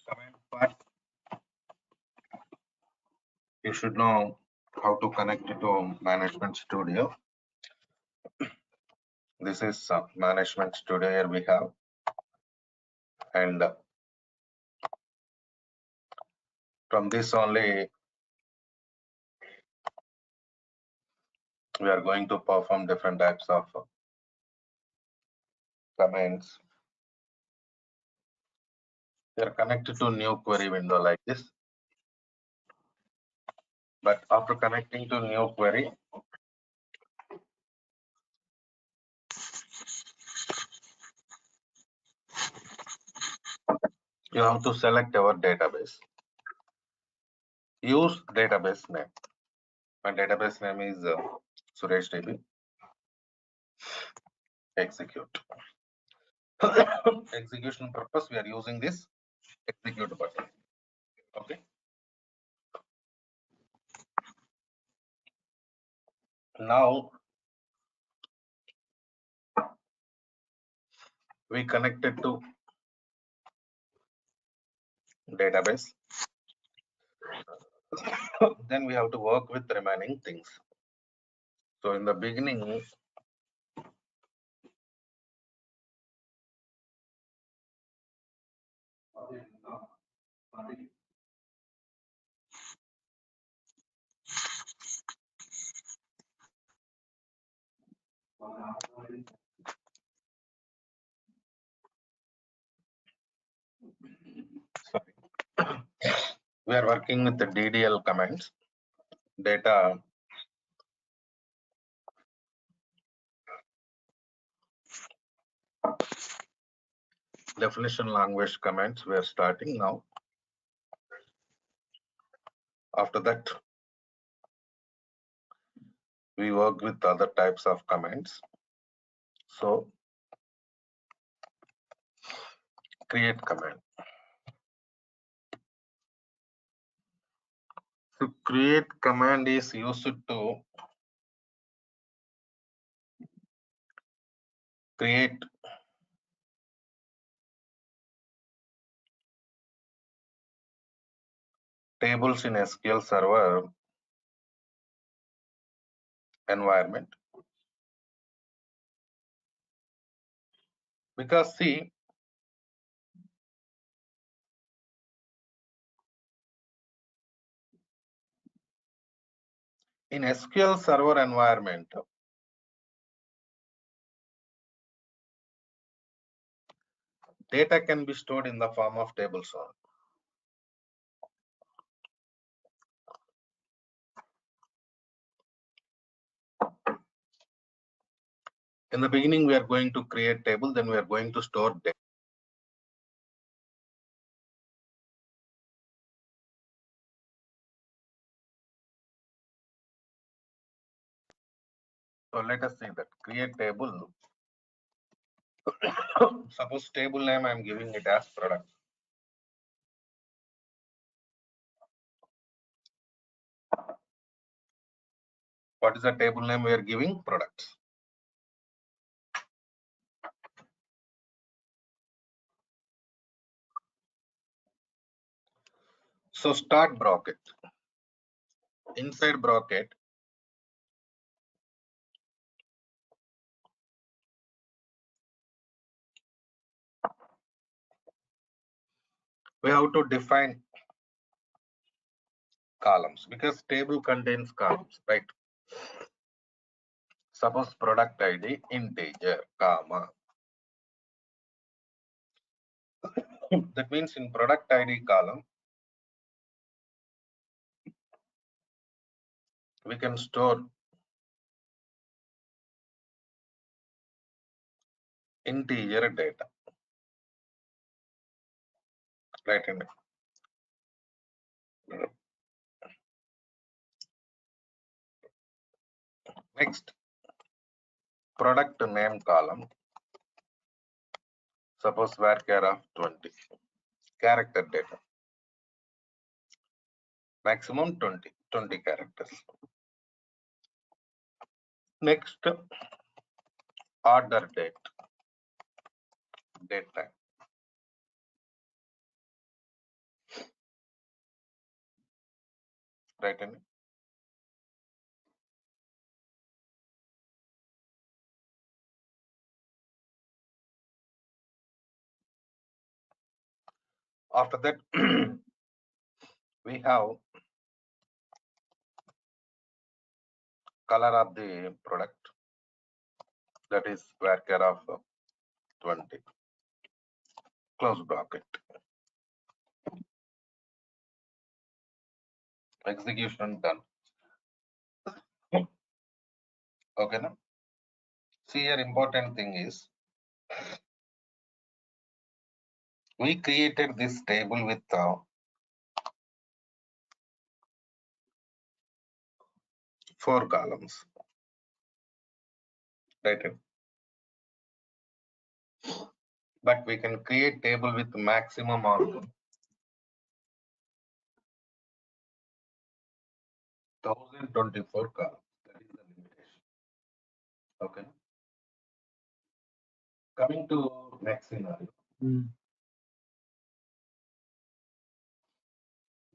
Speaker 1: command part, you should know how to connect it to Management Studio. This is Management Studio. Here we have, and from this only we are going to perform different types of commands. They are connected to new query window like this. But after connecting to new query, you have to select our database. Use database name. My database name is Suresh DB. Execute. Execution purpose, we are using this execute button. Okay. Now we connected to database. Then we have to work with the remaining things. So in the beginning, sorry, we are working with the DDL commands, data definition language commands. We are starting now. After that, we work with other types of commands. So create command. So create command is used to create tables in SQL Server environment. Because see, in SQL Server environment, Data can be stored in the form of tables only. In the beginning, we are going to create table, then we are going to store data. So let us see that. Create table. Suppose table name I am giving it as product. What is the table name we are giving? Products. So start bracket. Inside bracket, we have to define columns because table contains columns, right? Suppose product ID integer, comma. That means in product ID column, we can store integer data, right? Next, product name column. Suppose varchar of 20, character data. Maximum 20 characters. Next, order date time. Right? After that, we have color of the product, that is varchar of 20. Close bracket. Execution done. Okay, now see here, important thing is we created this table with 4 columns, right? But we can create table with maximum of 1024 columns. That is the limitation. Okay. Coming to next scenario.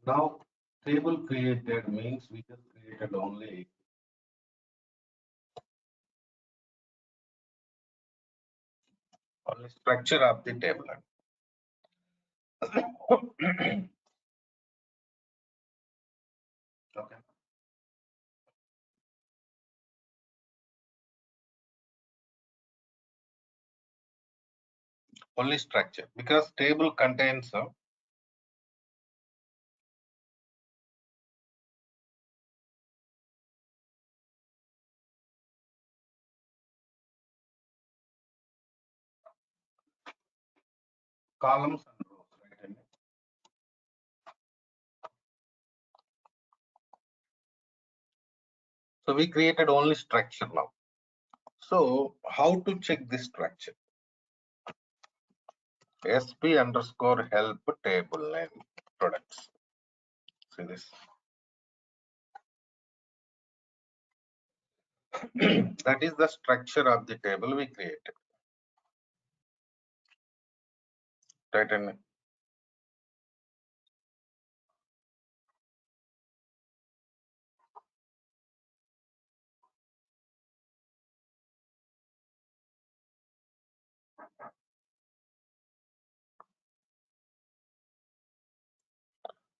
Speaker 1: Now, table created means we just created only structure of the table. Okay. Only structure, because table contains columns and rows, right? So we created only structure now. So how to check this structure? SP underscore help table name products. See this. That is the structure of the table we created. Right? And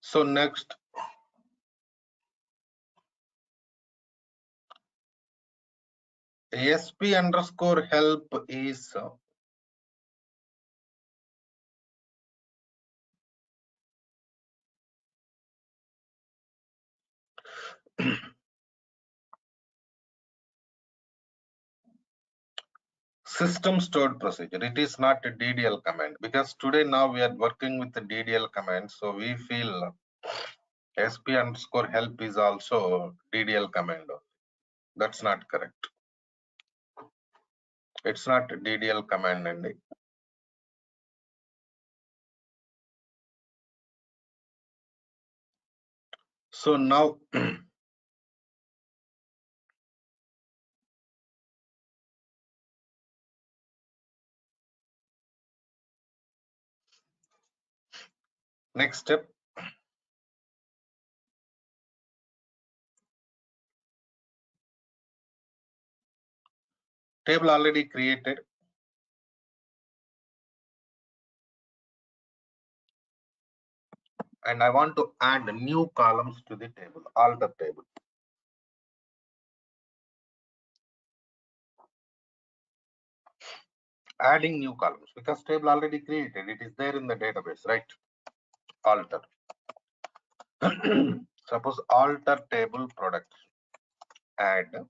Speaker 1: so next, SP underscore help is System stored procedure. It is not a DDL command because today now we are working with the DDL command. So we feel SP underscore help is also DDL command. That's not correct. It's not DDL command. And so now next step. Table already created. And I want to add new columns to the table, alter table. Adding new columns because table already created. It is there in the database, right? Alter. Suppose alter table product. Add.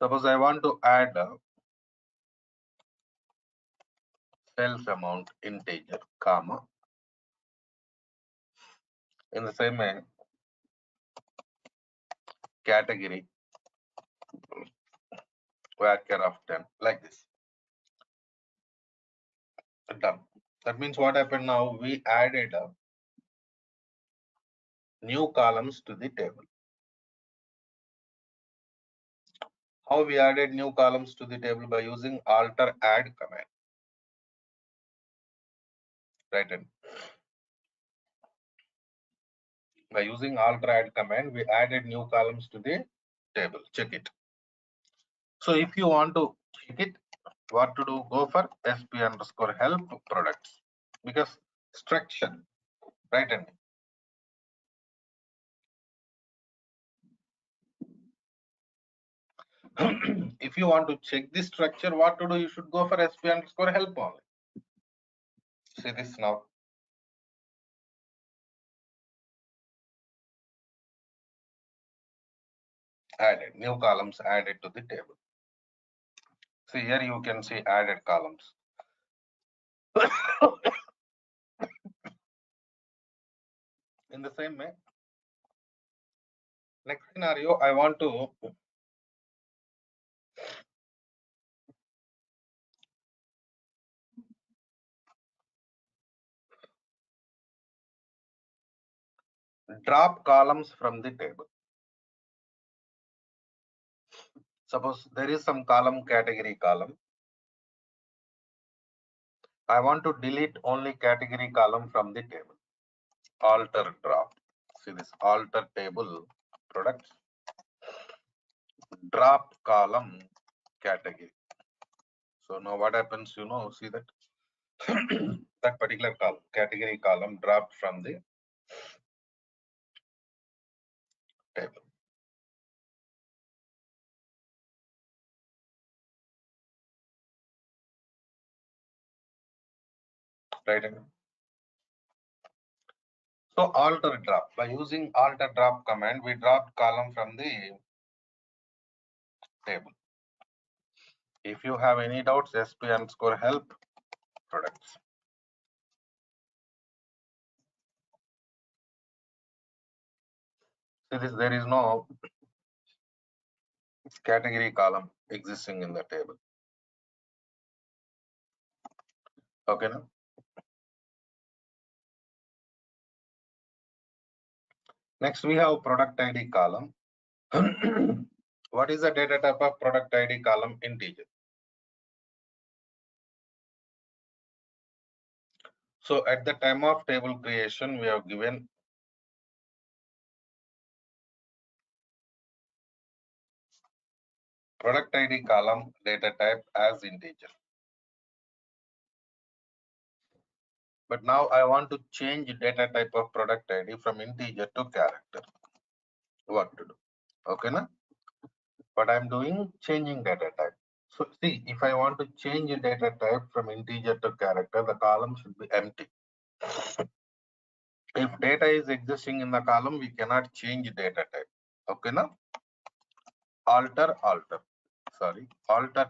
Speaker 1: Suppose I want to add sales amount integer, comma. In the same way, category varchar of 10, like this. Done. That means what happened now? We added new columns to the table. How we added new columns to the table? By using alter add command. Right. And by using alter add command, we added new columns to the table. Check it. So if you want to check it, what to do? Go for sp underscore help products because structure, right? And if you want to check the structure, what to do? You should go for sp underscore help only. See this now. Added new columns added to the table. See here you can see added columns. In the same way, next scenario, I want to drop columns from the table. Suppose there is some column category column. I want to delete only category column from the table. Alter drop. See this alter table products. Drop column category. So now what happens, you know, see that that particular column, category column dropped from the table. Right. So alter drop. By using alter drop command, we dropped column from the table. If you have any doubts, sp underscore help products. See this, there is no category column existing in the table. Okay, now. Next, we have product ID column. What is the data type of product ID column? Integer. So at the time of table creation, we have given product ID column data type as integer. But now I want to change data type of product ID from integer to character. What to do? Okay, na? What I'm doing, changing data type. So see, if I want to change a data type from integer to character, the column should be empty. If data is existing in the column, we cannot change data type. Okay, now alter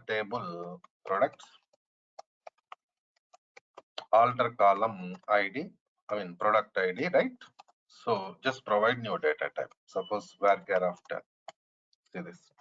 Speaker 1: table products, alter column ID, product ID, right? So just provide new data type. Suppose varchar of 10. See this.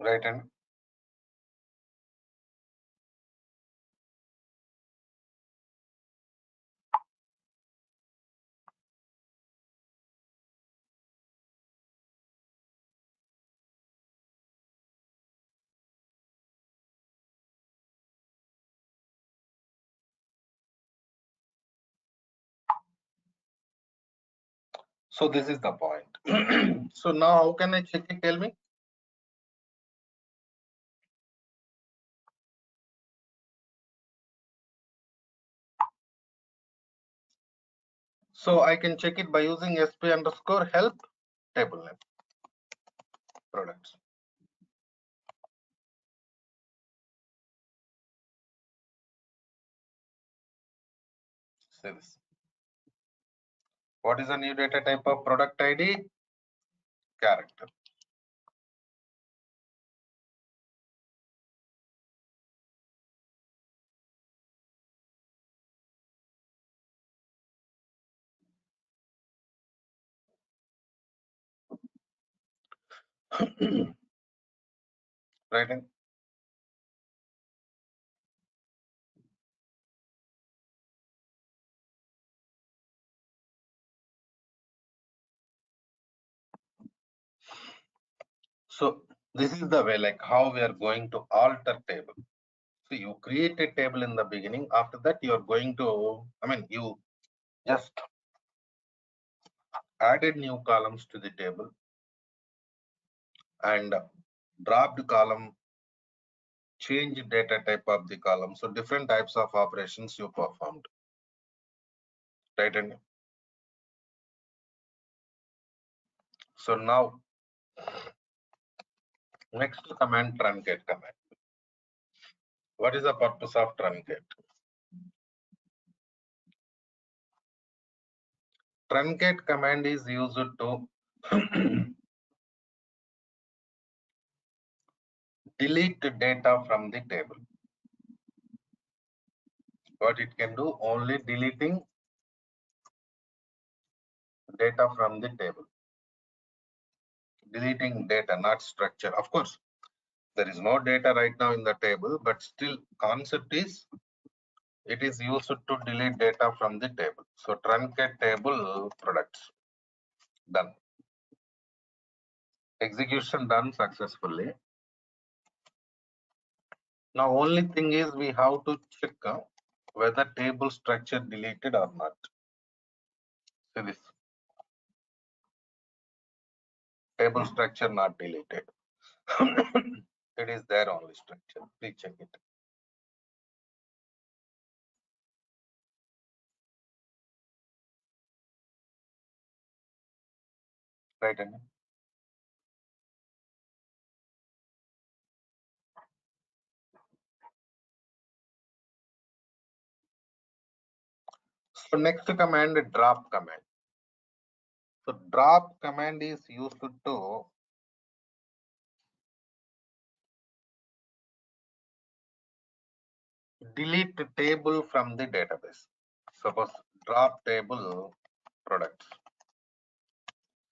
Speaker 1: Right, and so this is the point. So now how can I check it? Tell me. So I can check it by using sp underscore help table name products. Say this. What is the new data type of product ID? Character. Right. And so this is the way, like how we are going to alter table. So you create a table in the beginning. After that, you are going to, you just added new columns to the table and dropped column, change data type of the column. So different types of operations you performed. Right. And so now next command, truncate command. What is the purpose of truncate? Truncate command is used to delete data from the table. What it can do? Only deleting data from the table. Deleting data, not structure. Of course, there is no data right now in the table, but still concept is it is used to delete data from the table. So truncate table products done. Execution done successfully. Now only thing is we have to check whether table structure deleted or not. See this. Table structure not deleted. It is there only structure. Please check it. Right. And so next command, drop command. So drop command is used to delete the table from the database. Suppose drop table products.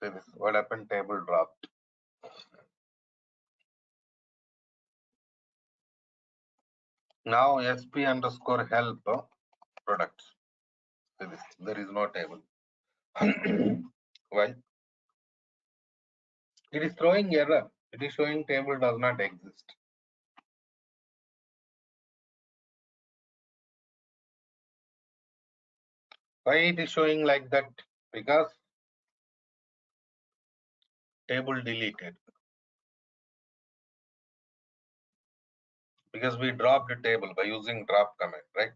Speaker 1: See this. What happened? Table dropped. Now sp underscore help products. See this. There is no table. Why? It is throwing error. It is showing table does not exist. Why it is showing like that? Because table deleted. Because we dropped the table by using drop command, right?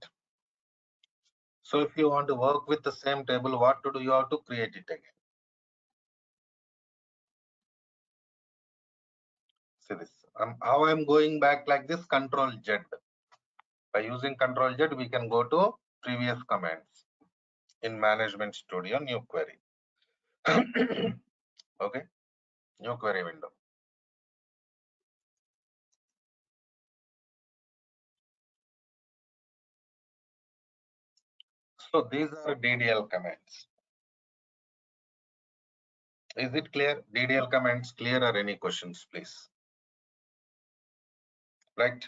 Speaker 1: So if you want to work with the same table, what to do? You have to create it again. See this. How I'm going back like this, Control Z. By using Control Z, we can go to previous commands in Management Studio, new query. Okay, new query window. So these are DDL commands. Is it clear? DDL commands clear, or any questions, please? Right.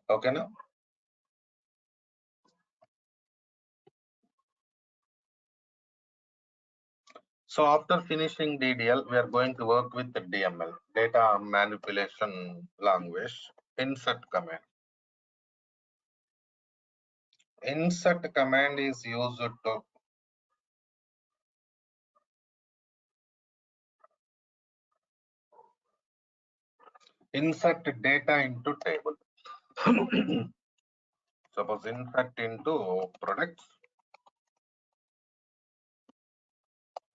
Speaker 1: Okay, now. So after finishing DDL, we are going to work with the DML, data manipulation language, insert command. Insert command is used to insert data into table. Suppose insert into products,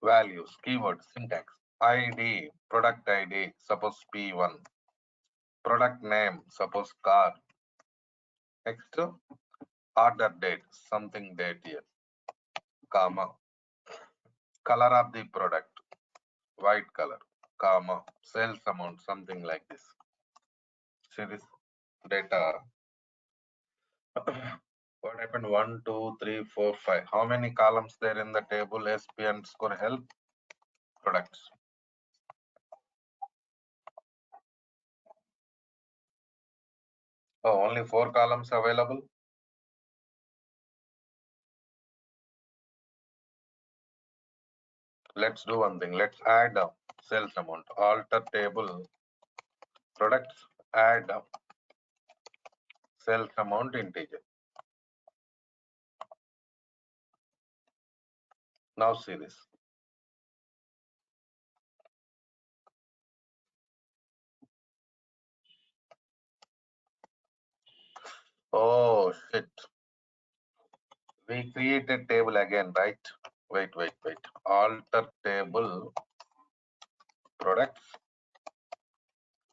Speaker 1: values, keywords, syntax, ID, product ID, suppose P1, product name, suppose car, next order date, something date here, comma, color of the product, white color, comma, sales amount, something like this. See this data. What happened? 1, 2, 3, 4, 5. How many columns there in the table? SP underscore help products. Oh, only 4 columns available. Let's do one thing. Let's add sales amount. Alter table products. Add sales amount integer. Now see this. Oh shit. We created table again, right? Wait. Alter table products.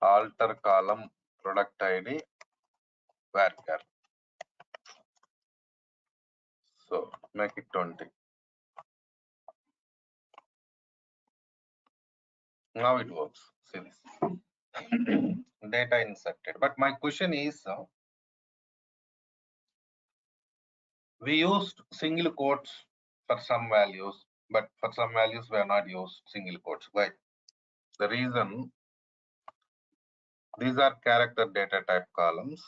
Speaker 1: Alter column product ID varchar. So make it 20. Now it works. See this. Data inserted. But my question is, we used single quotes for some values, but for some values we are not used single quotes. Why? The reason, these are character data type columns,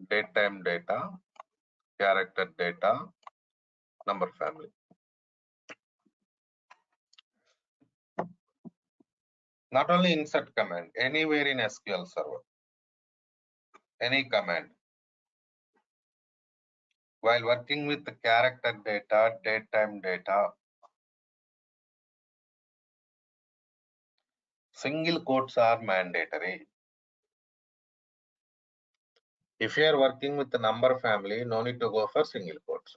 Speaker 1: date time data, character data, number family. Not only insert command, anywhere in SQL Server, any command. While working with the character data, date time data, single quotes are mandatory. If you are working with the number family, no need to go for single quotes.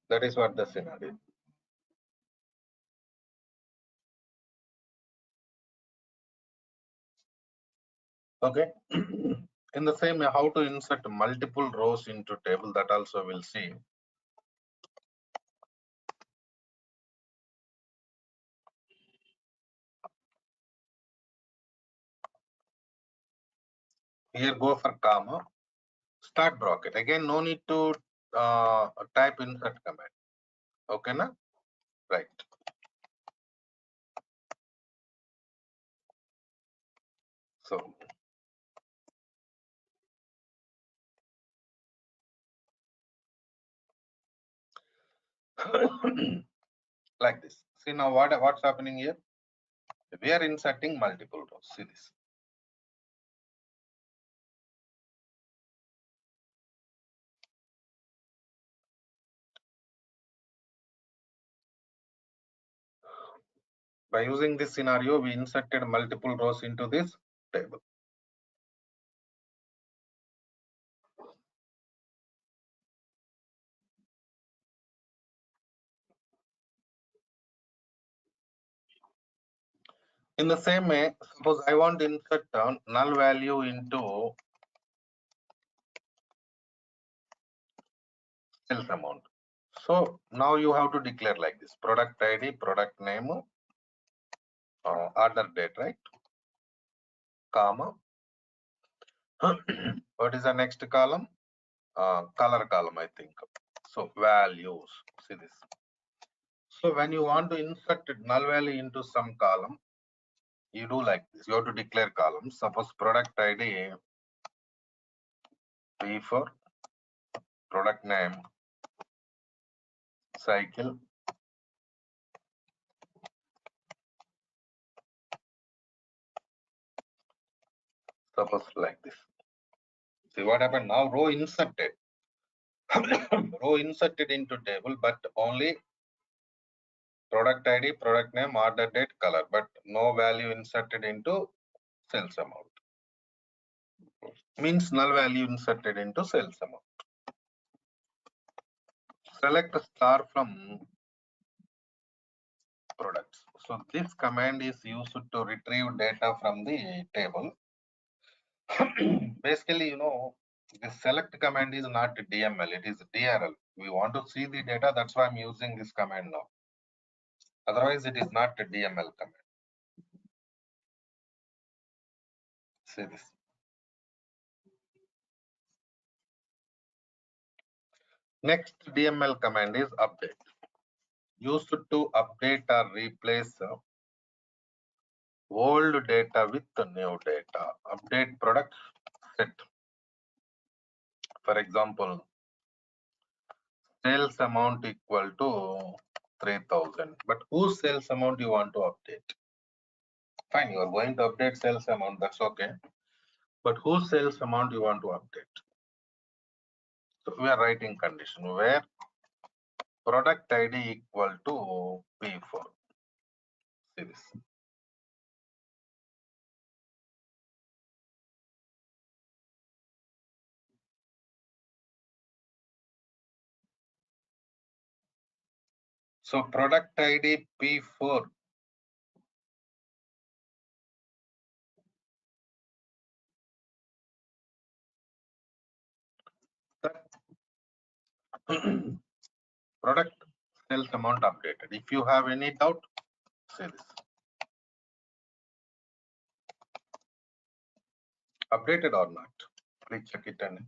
Speaker 1: That is what the scenario. Okay. In the same way, how to insert multiple rows into table, that also we'll see. Here go for comma, start bracket. Again, no need to type insert command. Okay, na? Right. So like this. See now what's happening here? We are inserting multiple rows. See this. By using this scenario, we inserted multiple rows into this table. In the same way, suppose I want to insert a null value into sales amount. So now you have to declare like this: product ID, product name, order date, right? Comma. What is the next column? Color column, I think. So values. See this. So when you want to insert null value into some column, you do like this. You have to declare columns. Suppose product ID P4, product name cycle, suppose like this. See what happened now? Row inserted. Row inserted into table, but only product ID, product name, order date, color, but no value inserted into sales amount. Means null value inserted into sales amount. Select star from products. So this command is used to retrieve data from the table. Basically, you know, the select command is not DML, it is DRL. We want to see the data, that's why I'm using this command now. Otherwise, it is not a DML command. See this. Next DML command is update. Used to update or replace old data with new data. Update product set. For example, sales amount equal to 3000. But whose sales amount you want to update? Fine, you are going to update sales amount, that's okay. But whose sales amount you want to update? So we are writing condition where product ID equal to P4. See this. So product ID P4 product sales amount updated. If you have any doubt, say this. Updated or not? Please check it and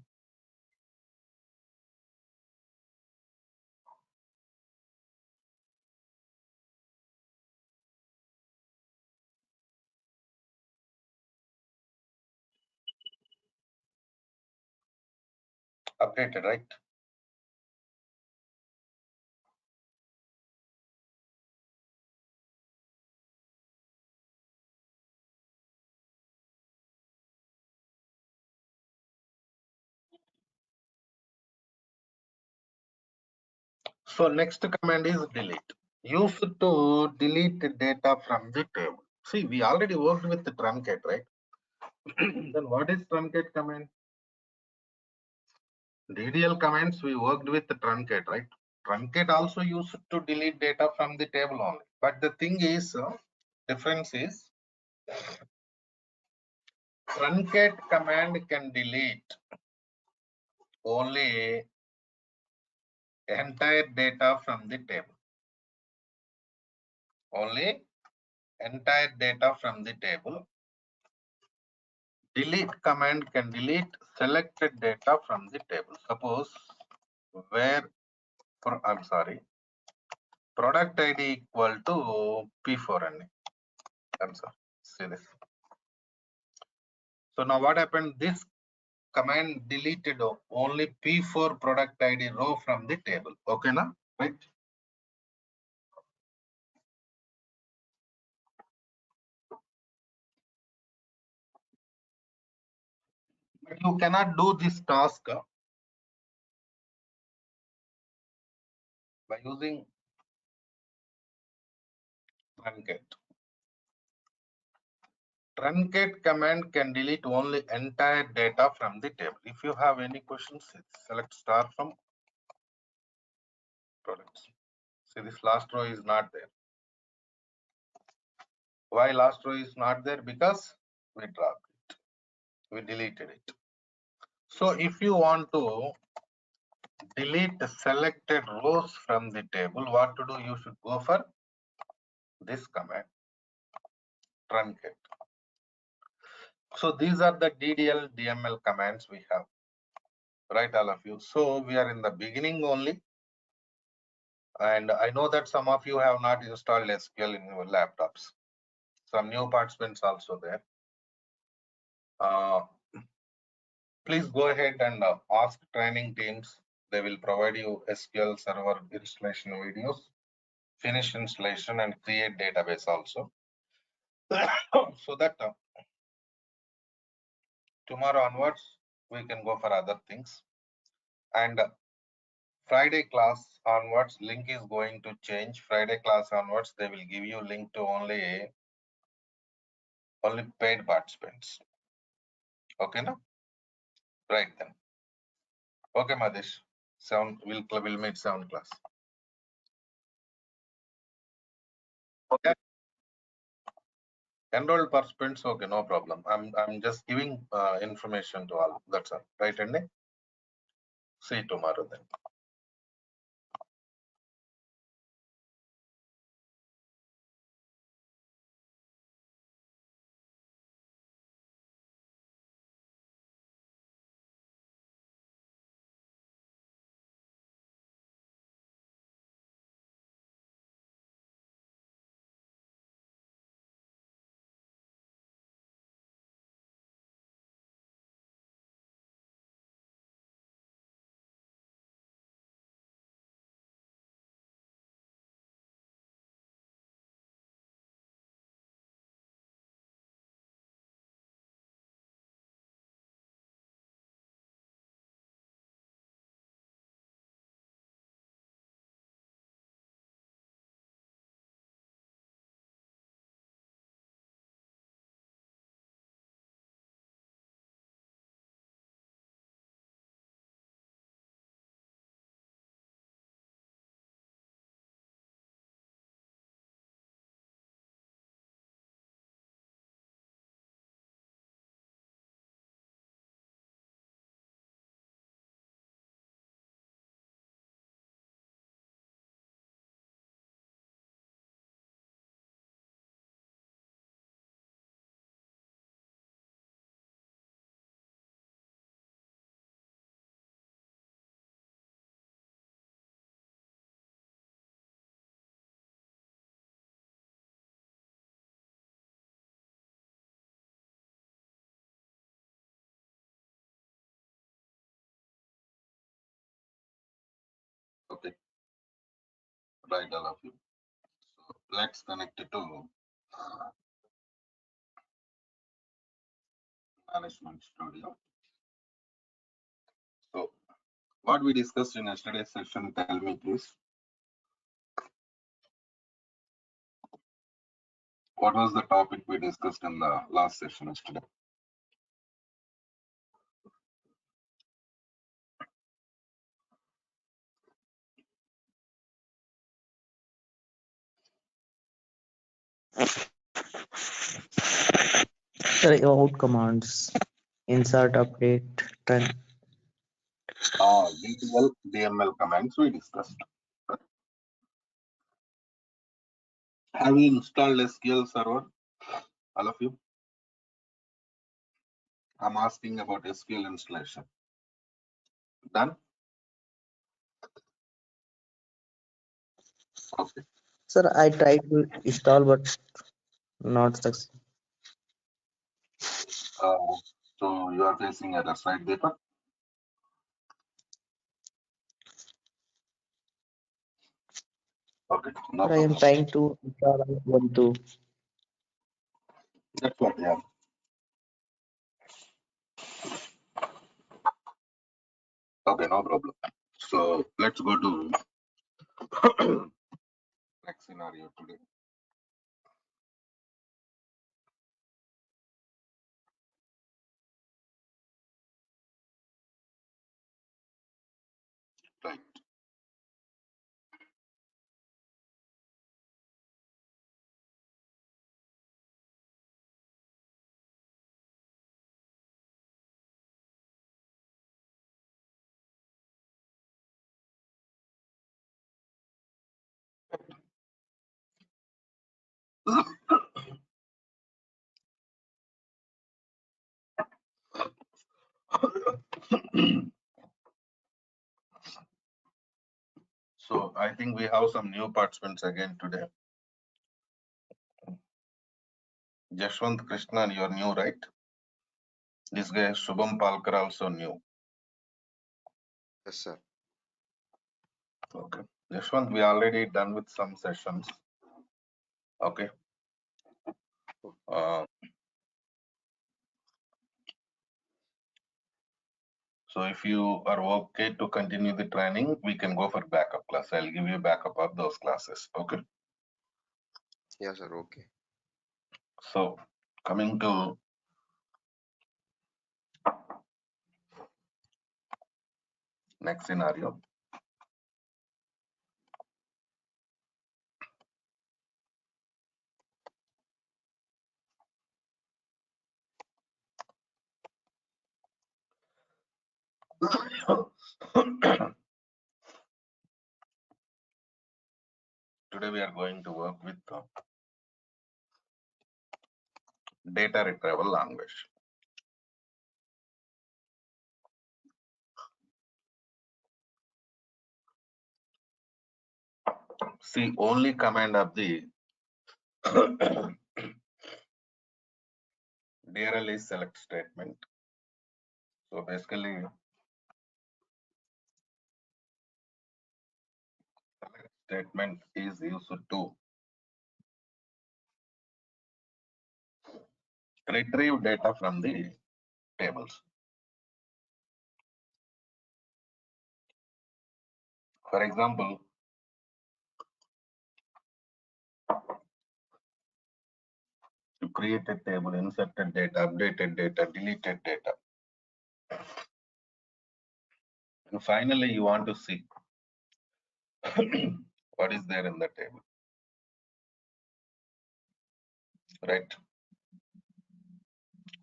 Speaker 1: updated, right? So next command is delete. Used to delete the data from the table. See, we already worked with the truncate, right? Then what is truncate command? DDL commands we worked with the truncate, right? Truncate also used to delete data from the table only. But the thing is, difference is truncate command can delete only entire data from the table. Only entire data from the table. Delete command can delete selected data from the table. Suppose where, I'm sorry, product ID equal to P4NA. I'm sorry, see this. So now what happened? This command deleted only P4 product ID row from the table. Okay, now, right? But you cannot do this task by using truncate. Truncate command can delete only entire data from the table. If you have any questions, select star from products. See, this last row is not there. Why last row is not there? Because we dropped it. We deleted it. So if you want to delete the selected rows from the table, what to do? You should go for this command, truncate. So these are the DDL, DML commands we have, right, all of you. So we are in the beginning only. And I know that some of you have not installed SQL in your laptops. Some new participants also there. Please go ahead and ask training teams. They will provide you SQL Server installation videos, finish installation, and create database also. So that tomorrow onwards, we can go for other things. And Friday class onwards, link is going to change. Friday class onwards, they will give you link to only paid participants. Okay, no? Right then. Okay, Madesh. We'll meet 7 class. Okay. Enrolled participants, okay, no problem. I'm just giving information to all. That's all. Right, Andy? See you tomorrow then. Okay. Right, all of you. So let's connect it to Management Studio. So what we discussed in yesterday's session, tell me please. What was the topic we discussed in the last session yesterday?
Speaker 4: Sir, out commands, insert, update, run.
Speaker 1: DTL, DML commands we discussed. Have you installed SQL Server? All of you? I'm asking about SQL installation. Done? Okay.
Speaker 4: Sir, I tried to install but not success.
Speaker 1: So you are facing errors, right, Deepak? Okay. No
Speaker 4: Sir, I am
Speaker 1: problem.
Speaker 4: trying to install Ubuntu.
Speaker 1: That's what, yeah. Okay, no problem. So let's go to next scenario today. Right. So I think we have some new participants again today. Jashwant Krishnan, you're new, right? This guy Shubham Palkar also new.
Speaker 5: Yes, sir.
Speaker 1: Okay. Jashwant, we already done with some sessions. Okay. So if you are okay to continue the training, we can go for backup class. I'll give you backup of those classes. Okay.
Speaker 5: Yes, sir. Okay.
Speaker 1: So coming to next scenario. Today we are going to work with data retrieval language. See, only command of the DRL is select statement. So basically, select statement is used to retrieve data from the tables. For example, you create a table, inserted data, updated data, deleted data. And finally, you want to see what is there in the table, right?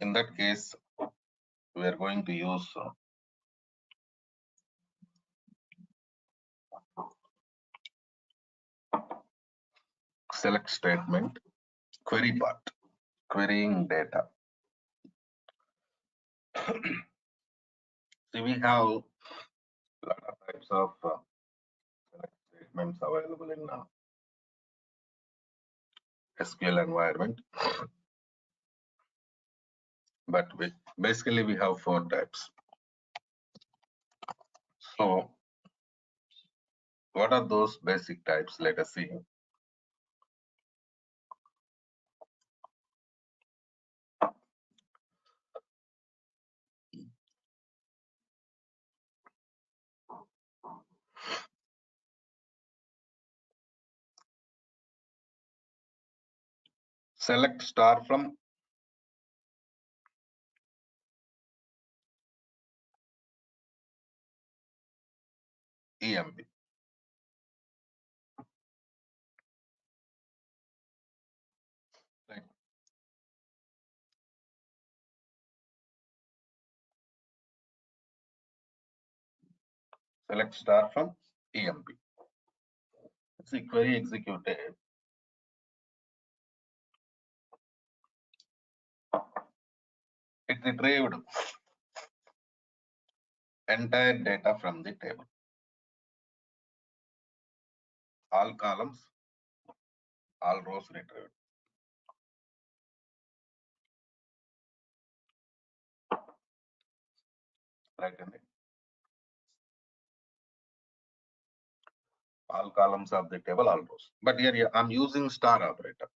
Speaker 1: In that case, we are going to use select statement, query part, querying data. See, we have a lot of types of select statements available in SQL environment, but basically we have 4 types. So what are those basic types? Let us see. Select star from EMP. Right. Select star from EMP. See, query executed. It retrieved entire data from the table. All columns, all rows retrieved. Right. All columns of the table, all rows. But here I'm using star operator.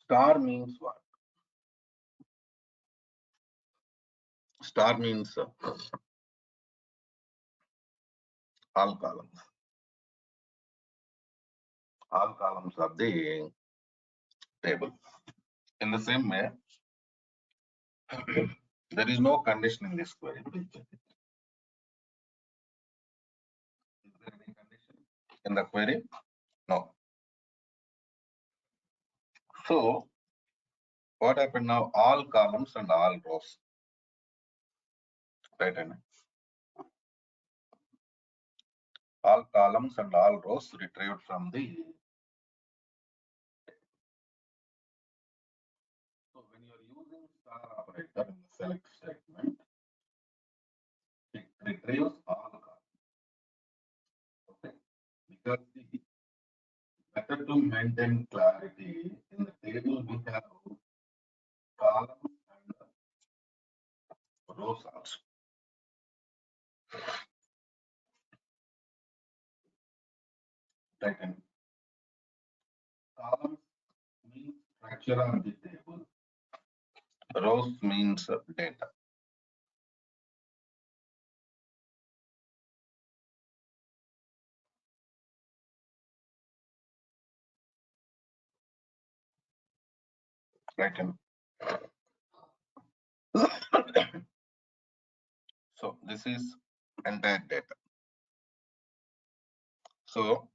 Speaker 1: Star means what? Star means all columns. All columns of the table. In the same way, there is no condition in this query. Please check it. Is there any condition in the query? No. So what happened now? All columns and all rows. Right, and all columns and all rows retrieved from the. So when you are using star operator in the select statement, it retrieves all columns. Okay, because the better to maintain clarity in the table we have columns and rows also. Right, and columns means structure of the table. Rows means data. Right, and so this is entire data. So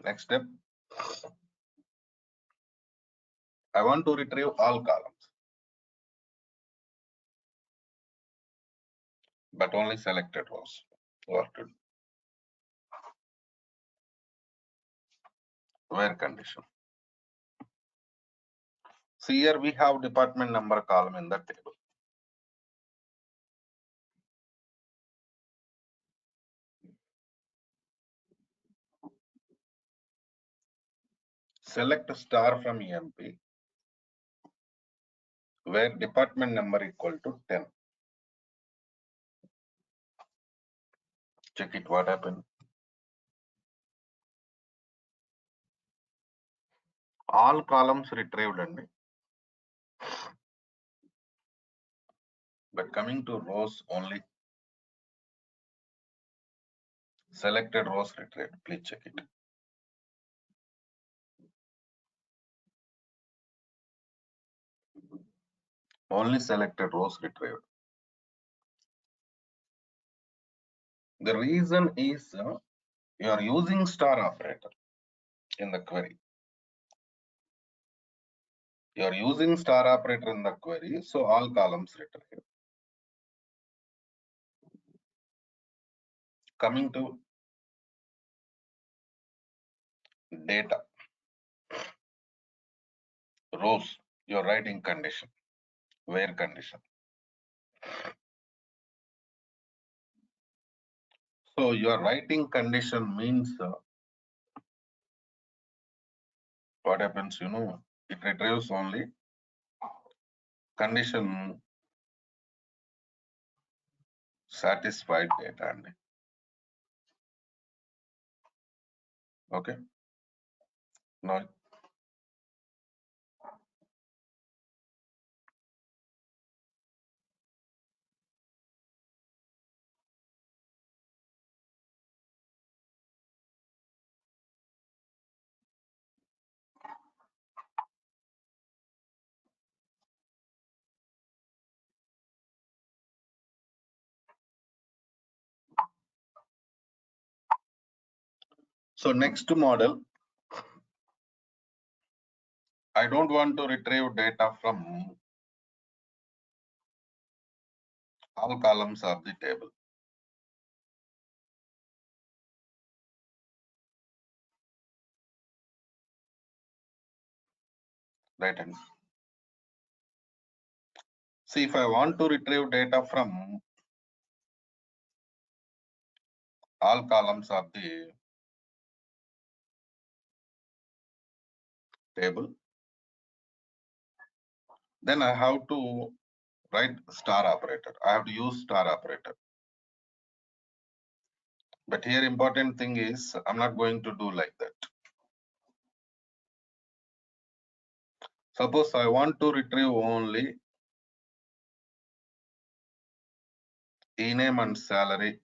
Speaker 1: next step, I want to retrieve all columns, but only selected rows. What to do? Where condition? See here we have department number column in the table. Select star from EMP where department number equal to 10. Check it what happened. All columns retrieved only. But coming to rows only. Selected rows retrieved. Please check it. Only selected rows retrieved. The reason is you are using star operator in the query. You are using star operator in the query, so all columns retrieved. Coming to data, rows, you are writing condition, where condition. So your writing condition means what happens, it retrieves only condition satisfied data. Okay. Now so next model, I don't want to retrieve data from all columns of the table. Right hand. See, if I want to retrieve data from all columns of the table, then I have to write star operator. I have to use star operator. But here important thing is I'm not going to do like that. Suppose I want to retrieve only e-name and salary.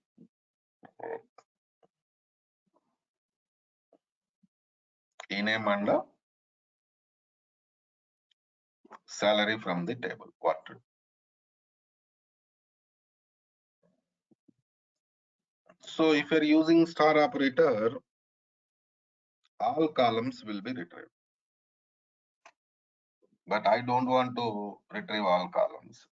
Speaker 1: E-name and salary from the table. What to do? So if you're using star operator, all columns will be retrieved. But I don't want to retrieve all columns.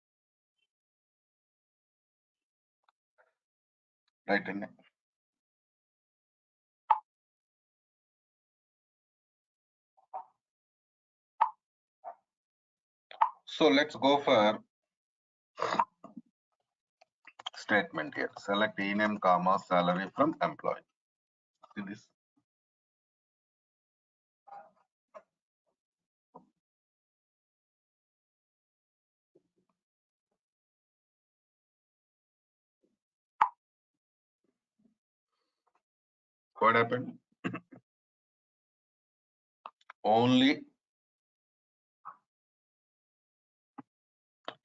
Speaker 1: Right in it. So let's go for statement here. Select e-name, comma, salary from employee. See this? What happened? Only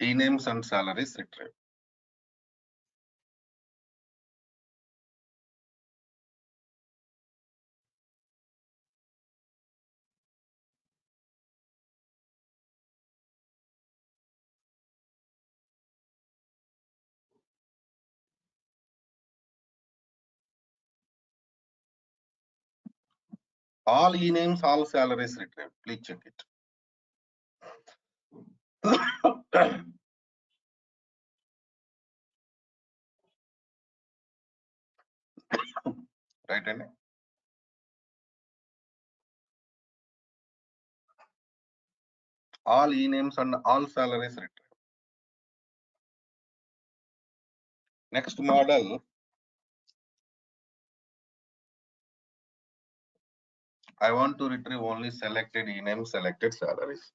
Speaker 1: e-names and salaries retrieved. All e-names, all salaries retrieved. Please check it. Right in it. All e-names and all salaries retrieved. Next model, I want to retrieve only selected e-names, selected salaries.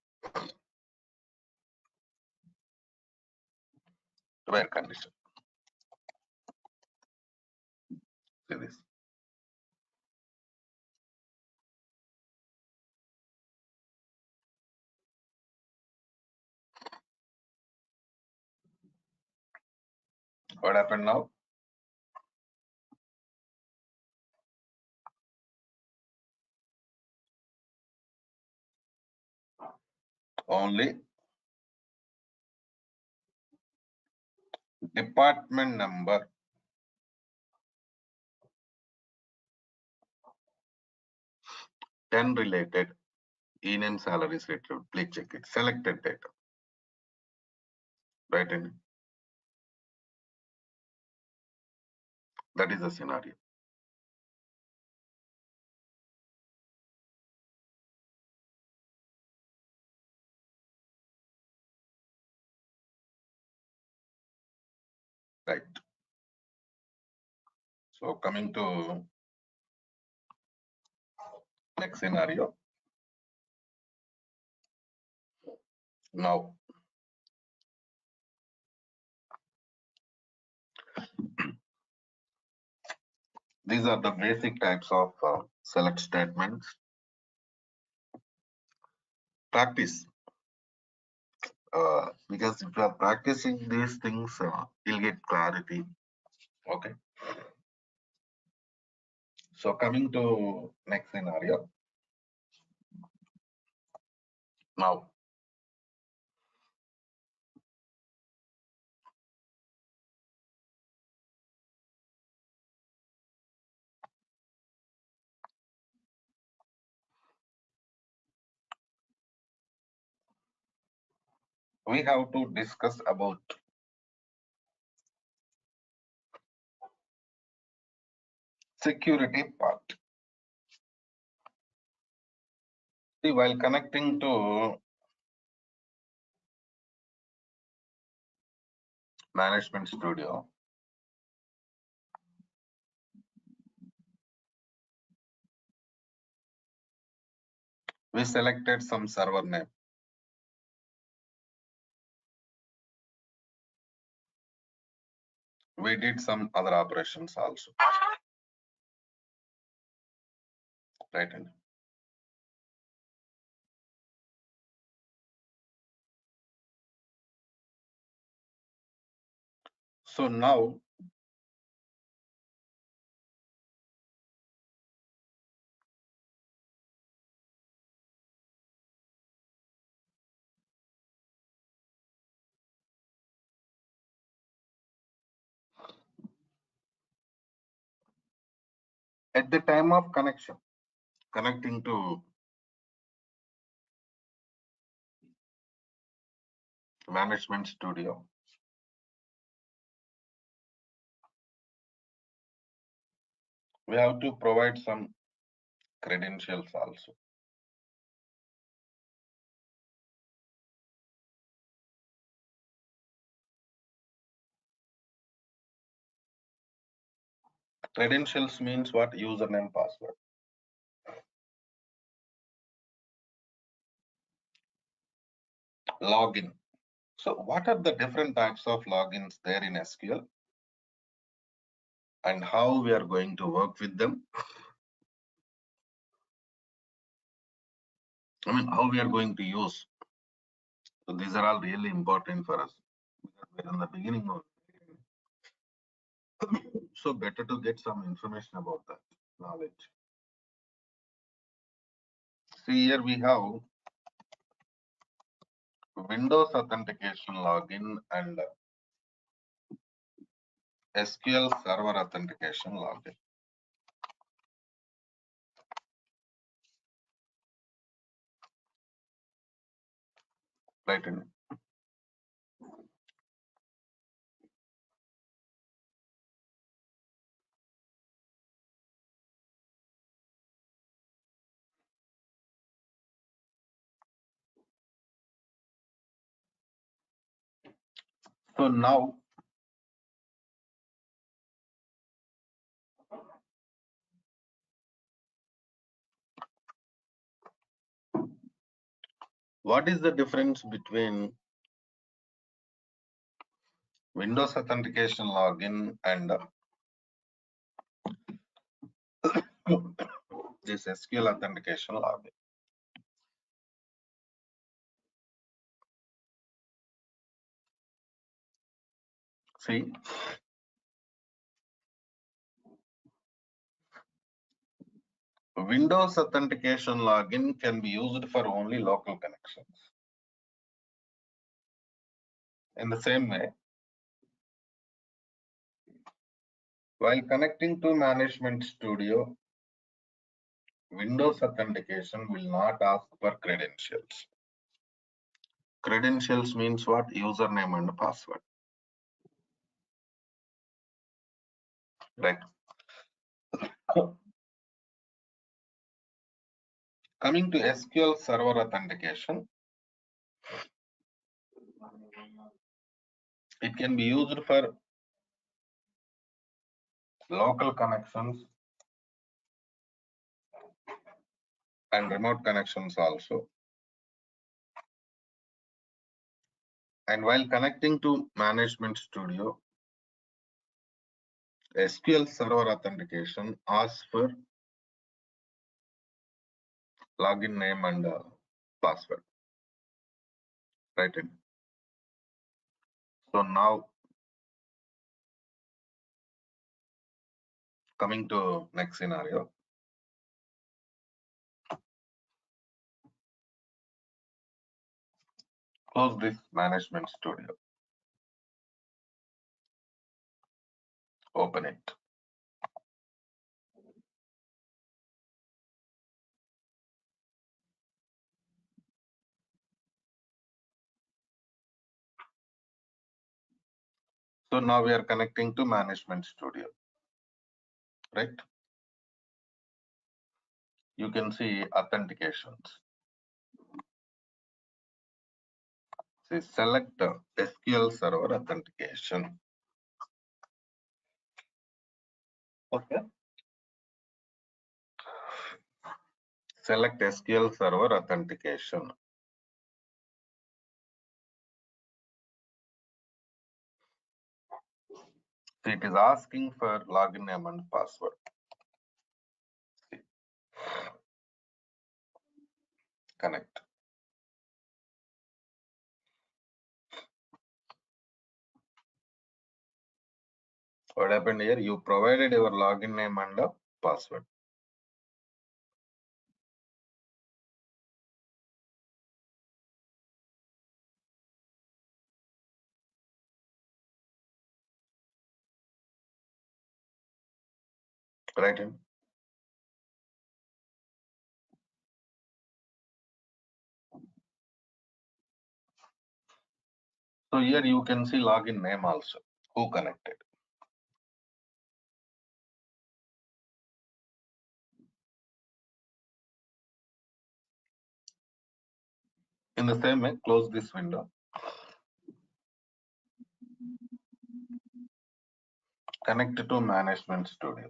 Speaker 1: Where condition? See this. What happened now? Only department number, ten related e-name salaries retrieved. Please check it. Selected data. Right in it. That is the scenario. Right. So coming to next scenario. Now, these are the basic types of select statements. Practice. Because if you are practicing these things, you'll get clarity. Okay. So coming to next scenario. Now, we have to discuss about security part. See, while connecting to Management Studio, we selected some server name. We did some other operations also. right hand. So now at the time of connecting to management studio, we have to provide some credentials also. Credentials means what? Username, password. Login. So what are the different types of logins there in SQL and how we are going to work with them? I mean, how we are going to use. So these are all really important for us because we're in the beginning of. So better to get some information about that knowledge. See, here we have Windows authentication login and SQL Server authentication login. Right in. So now what is the difference between Windows authentication login and this SQL authentication login? See, Windows authentication login can be used for only local connections. In the same way, while connecting to Management Studio, Windows authentication will not ask for credentials. Credentials means what? Username and password. Right. Coming to SQL Server authentication, it can be used for local connections and remote connections also. And while connecting to Management Studio, SQL Server authentication asks for login name and password. Right in. So now coming to next scenario. Close this Management Studio. Open it. So now we are connecting to Management Studio. Right? You can see authentications. See, select SQL Server authentication. Okay. Select SQL Server authentication. See, it is asking for login name and password. See. Connect. What happened here? You provided your login name and a password. Right in. So here you can see login name also. Who connected? In the same way, close this window. Connect to Management Studio.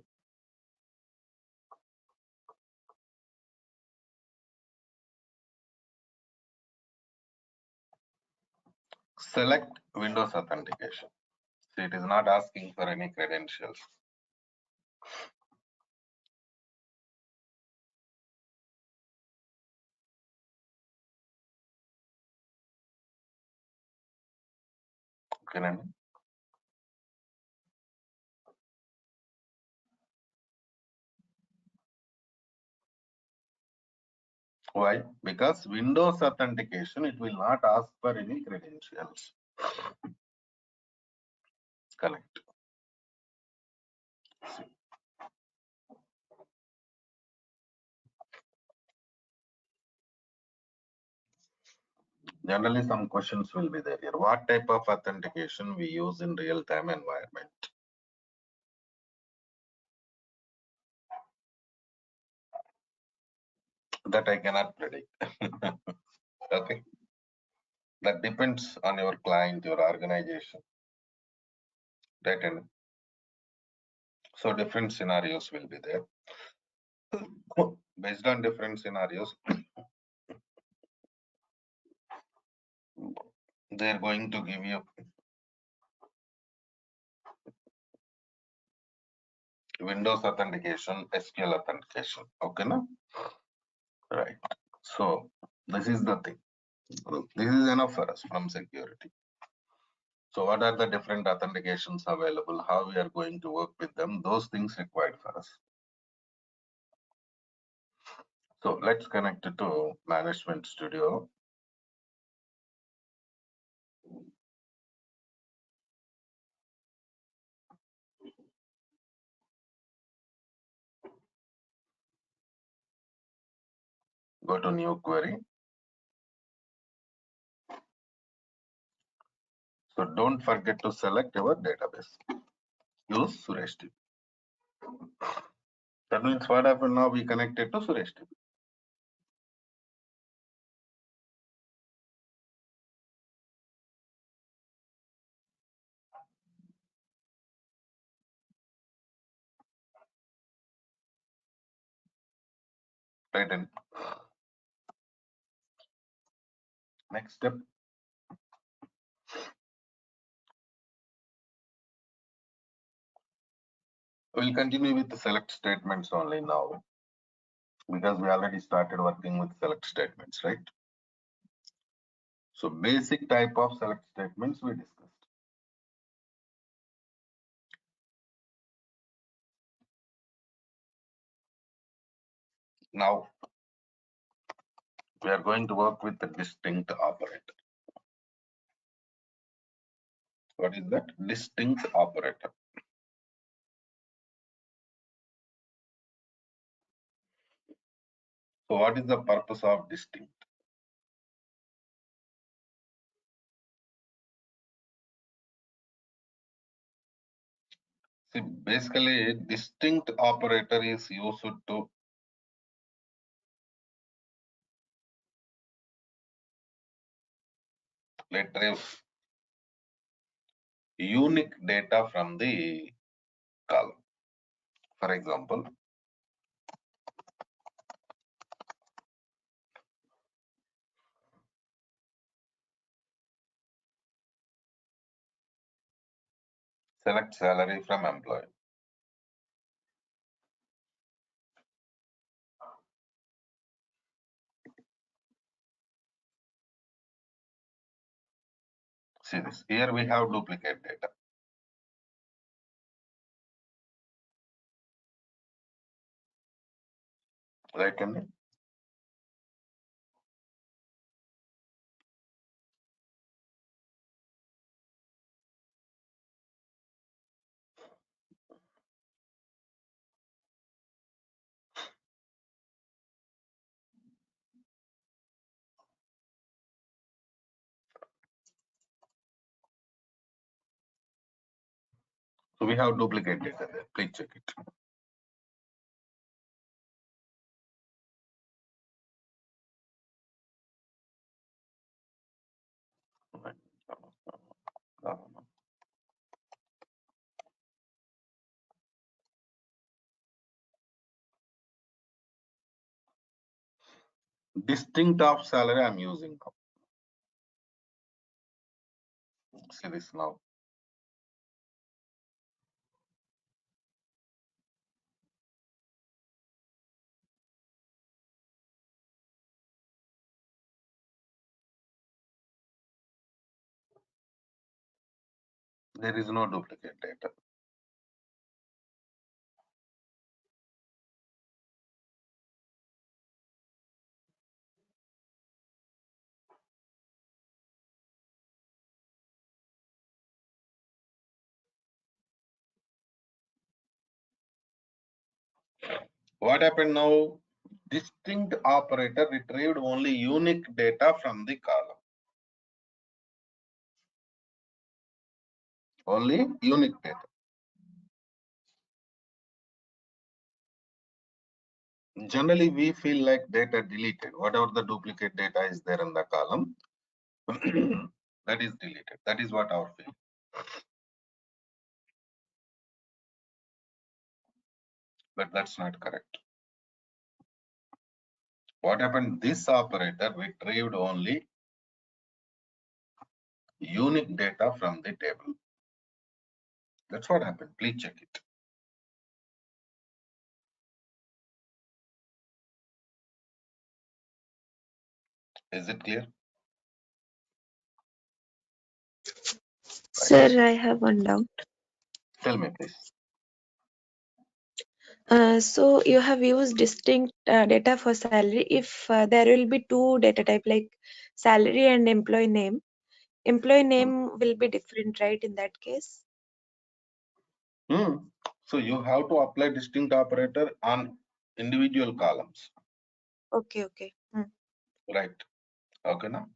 Speaker 1: Select Windows Authentication. See, it is not asking for any credentials. Okay, Nandi? Why? Because Windows Authentication, it will not ask for any credentials. Connect. Generally, some questions will be there here. What type of authentication we use in real-time environment? That I cannot predict. Okay. That depends on your client, your organization. Right. And so different scenarios will be there. Based on different scenarios, they're going to give you Windows authentication, SQL authentication. Okay, no? Right. So this is the thing. This is enough for us from security. So what are the different authentications available? How we are going to work with them? Those things required for us. So let's connect it to Management Studio. Go to new query. So don't forget to select your database. Use Suresh DB. That means what happened now? We connected to Suresh DB. Right. And next step. We'll continue with the select statements only now, because we already started working with select statements, right? So basic type of select statements we discussed. Now we are going to work with the distinct operator. What is that? Distinct operator. So what is the purpose of distinct? See, basically distinct operator is used to retrieve unique data from the column. For example, select salary from employee. See this, here we have duplicate data. Right, Andy? So we have duplicate data there. Please check it. Distinct of salary I'm using now. See this now. There is no duplicate data. What happened now? Distinct operator retrieved only unique data from the column. Only unique data. Generally, we feel like data deleted. Whatever the duplicate data is there in the column, that is deleted. That is what our feel. But that's not correct. What happened? This operator retrieved only unique data from the table. That's what happened. Please check it. Is it clear?
Speaker 3: Sir, I have one doubt.
Speaker 1: Tell me, please.
Speaker 3: So you have used distinct data for salary. If there will be two data type like salary and employee name will be different, right? In that case.
Speaker 1: So you have to apply distinct operator on individual columns.
Speaker 3: Okay.
Speaker 1: Right. Okay, now.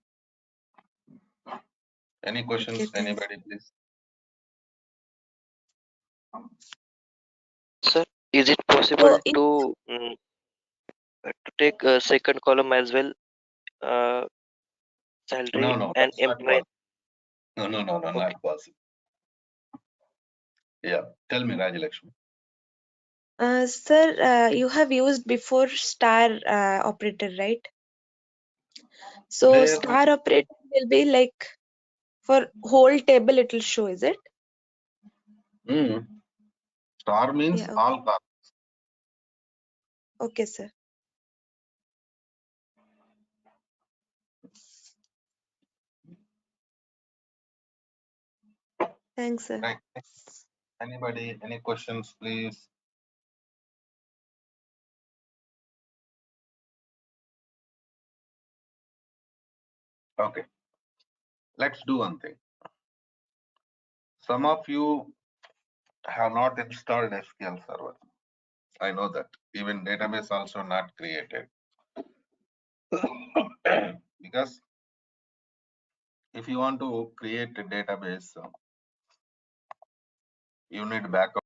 Speaker 1: Any questions?
Speaker 3: Okay, thanks.
Speaker 1: Anybody, please?
Speaker 4: Sir, is it possible
Speaker 3: So if,
Speaker 4: to take a second column as well, salary
Speaker 1: No,
Speaker 4: and
Speaker 1: that's not
Speaker 4: employee?
Speaker 1: possible. No,
Speaker 4: Okay.
Speaker 1: not possible. Yeah. Tell me, Rajalakshmi.
Speaker 3: sir, you have used before star operator, right? So
Speaker 1: There,
Speaker 3: star operator will be like for whole table it will show, is it?
Speaker 1: star means
Speaker 3: Yeah.
Speaker 1: all columns.
Speaker 3: Okay, sir. Thanks, sir.
Speaker 1: Right. Anybody, any questions, please? Okay. Let's do one thing. Some of you have not installed SQL Server. I know that. Even database also not created. Because if you want to create a database, you need backup.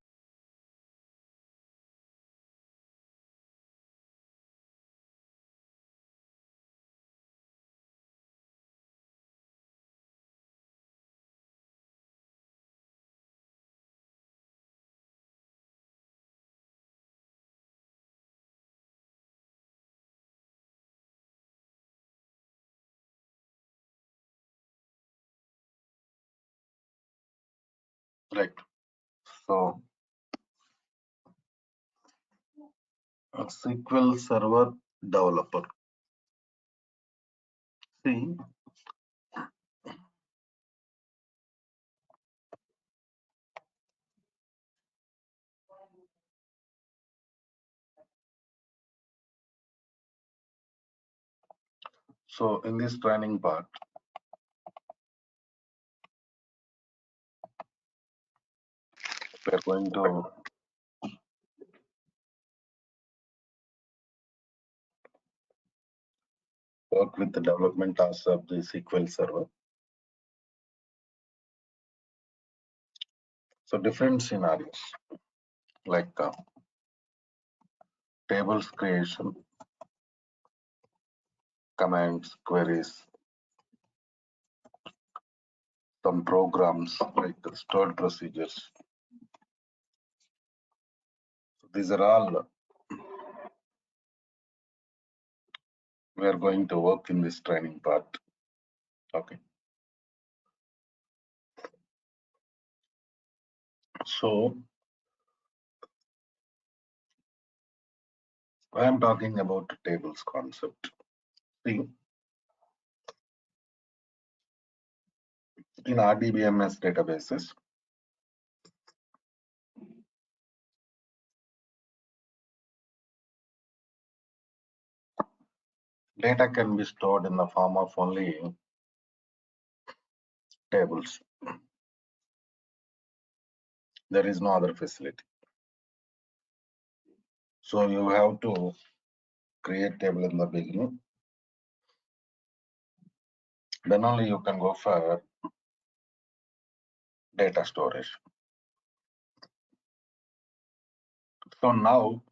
Speaker 1: Right. So SQL Server developer. See, So in this training part, we are going to work with the development tasks of the SQL Server. So different scenarios like tables creation, commands, queries, some programs like stored procedures. These are all we are going to work in this training part. Okay. So I am talking about tables concept. See, in RDBMS databases, data can be stored in the form of only tables. There is no other facility. So you have to create table in the beginning. Then only you can go for data storage. So now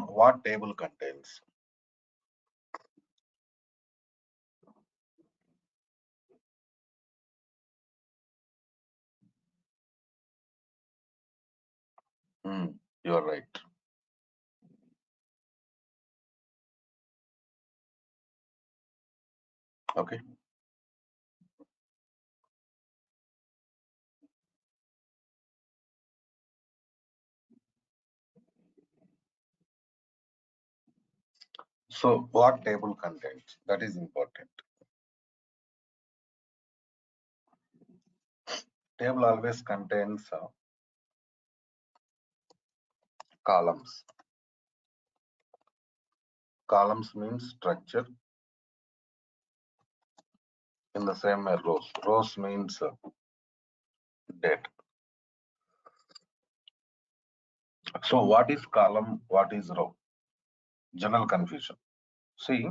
Speaker 1: what table contains? You are right. Okay. So what table contains? That is important. Table always contains columns. Columns means structure. In the same way, rows. Rows means date. So what is column? What is row? General confusion. See,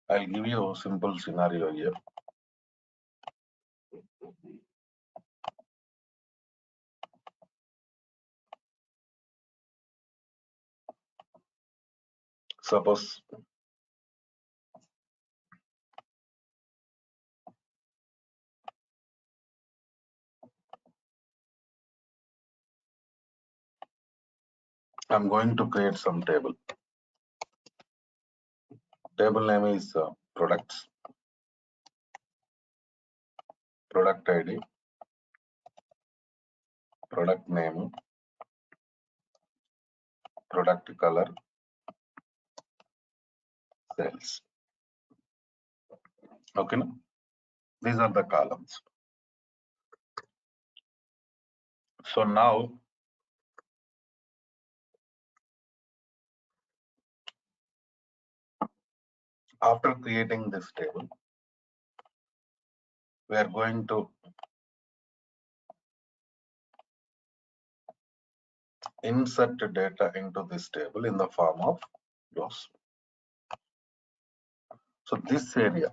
Speaker 1: I'll give you a simple scenario here. Suppose I'm going to create some table. Table name is products, product ID, product name, product color, sales. Okay, no? These are the columns. So now after creating this table, we are going to insert data into this table in the form of rows. So this area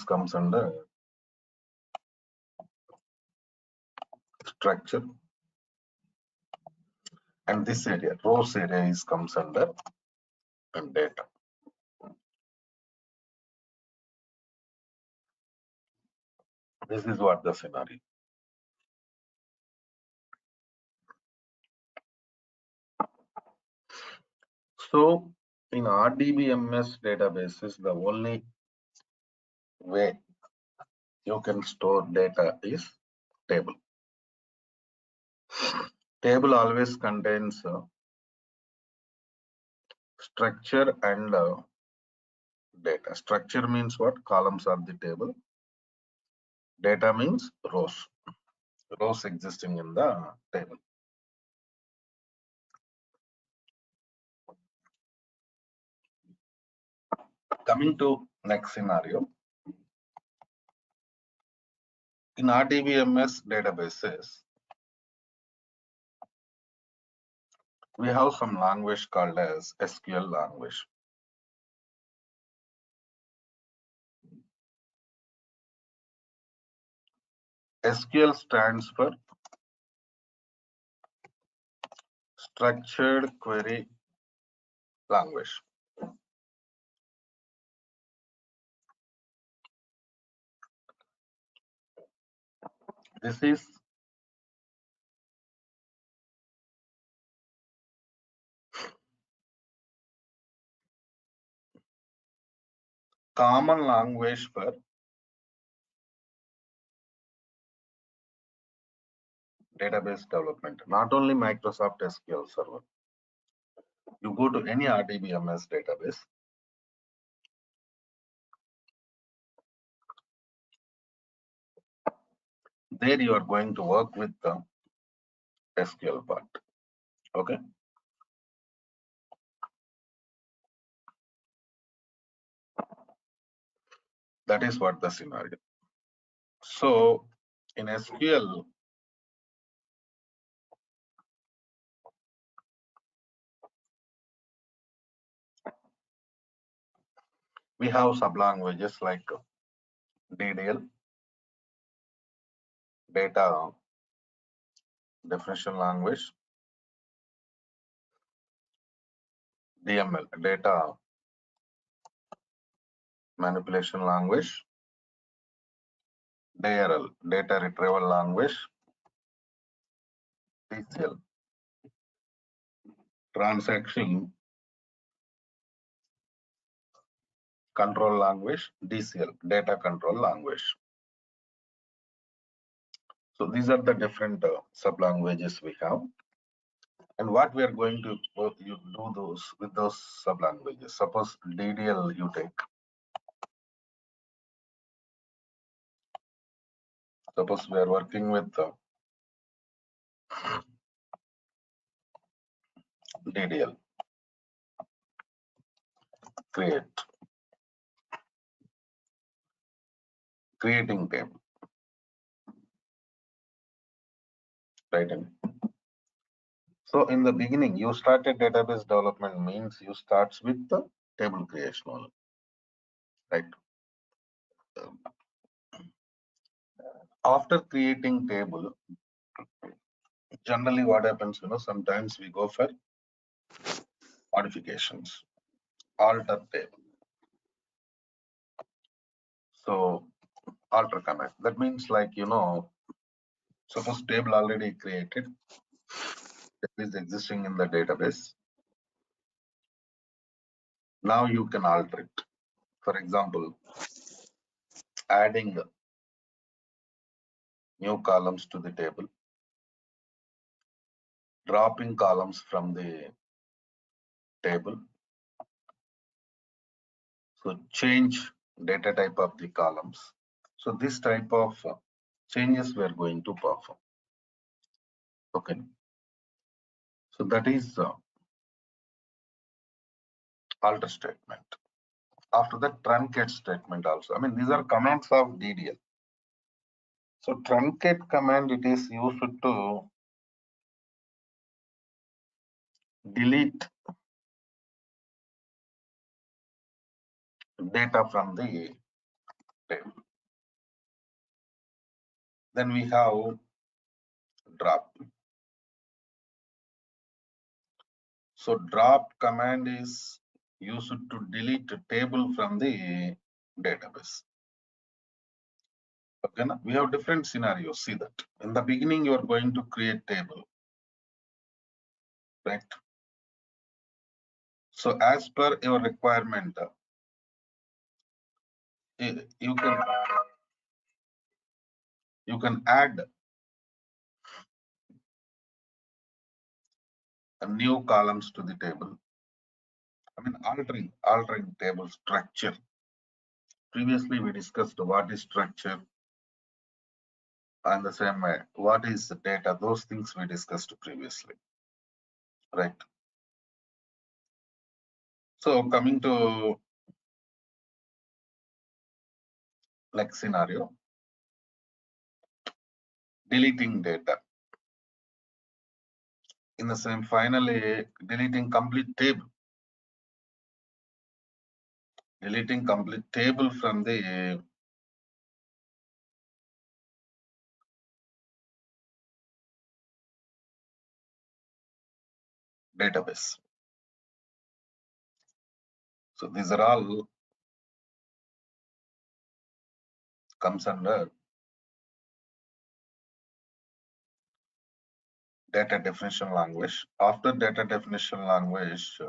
Speaker 1: comes under structure, and this area, rows area, comes under data. This is what the scenario. So in RDBMS databases, the only way you can store data is table. Table always contains structure and data. Structure means what? Columns are the table. Data means rows. Rows existing in the table. Coming to next scenario. In RDBMS databases, we have some language called as SQL language. SQL stands for Structured Query Language. This is common language for database development, not only Microsoft SQL Server. You go to any RDBMS database, there you are going to work with the SQL part. Okay. That is what the scenario. So in SQL, we have sublanguages like DDL, data definition language, DML, data manipulation language, DRL, data retrieval language, TCL, transaction control language, DCL, data control language. So these are the different sublanguages we have. And what we are going to you do those with those sublanguages. Suppose DDL you take. Suppose we are working with DDL. Creating table. Right. So in the beginning, you started database development means you start with the table creation only. Right. After creating table, generally what happens, sometimes we go for modifications, alter table. So alter command. That means like, suppose table already created, that is existing in the database. Now you can alter it. For example, adding new columns to the table, dropping columns from the table. So change data type of the columns. So this type of changes we are going to perform. Okay. So that is alter statement. After that, truncate statement also. I mean, these are commands of DDL. So truncate command, it is used to delete data from the table. Then we have drop. So drop command is used to delete a table from the database. Okay, now we have different scenarios. See that in the beginning you are going to create table, right? So as per your requirement, you can add a new columns to the table, I mean, altering table structure. Previously, we discussed what is structure, and the same way, what is the data? Those things we discussed previously, right? So coming to next scenario, deleting data. In the same, finally, deleting complete table. Deleting complete table from the database. So these are all comes under data definition language. After data definition language,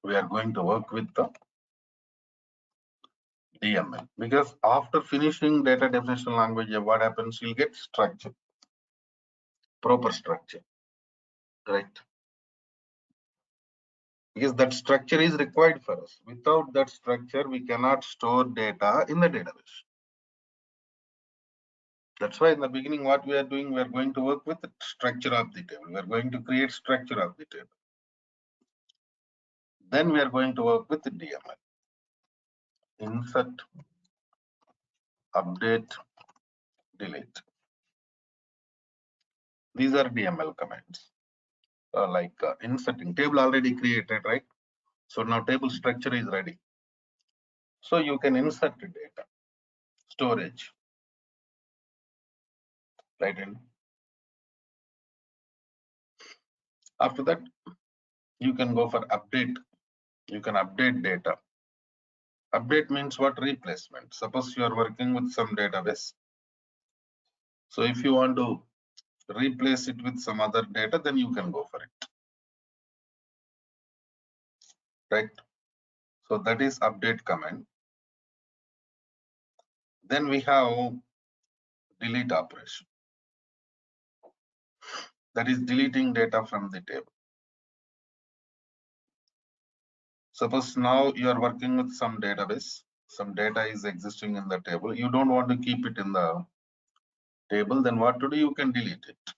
Speaker 1: we are going to work with the DML, because after finishing data definition language, what happens? You'll get structure, proper structure, right? Because that structure is required for us. Without that structure, we cannot store data in the database. That's why in the beginning, what we are doing, we are going to work with the structure of the table. We are going to create structure of the table. Then we are going to work with the DML. Insert, update, delete. These are DML commands. Inserting table already created, right? So now table structure is ready. So you can insert the data, storage, right? And after that, you can go for update. You can update data. Update means what? Replacement. Suppose you are working with some database. So if you want to replace it with some other data, then you can go for it, right? So that is update command. Then we have delete operation. That is deleting data from the table. Suppose now you are working with some database, some data is existing in the table. You don't want to keep it in the table, then what to do? You can delete it,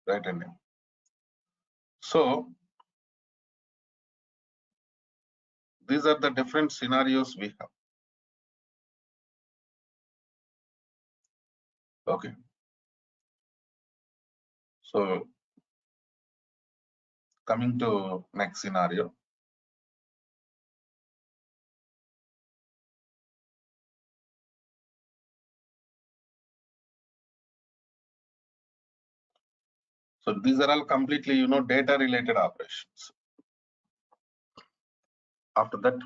Speaker 1: right? And so these are the different scenarios we have. Okay. So coming to next scenario. So these are all completely, data related operations. After that,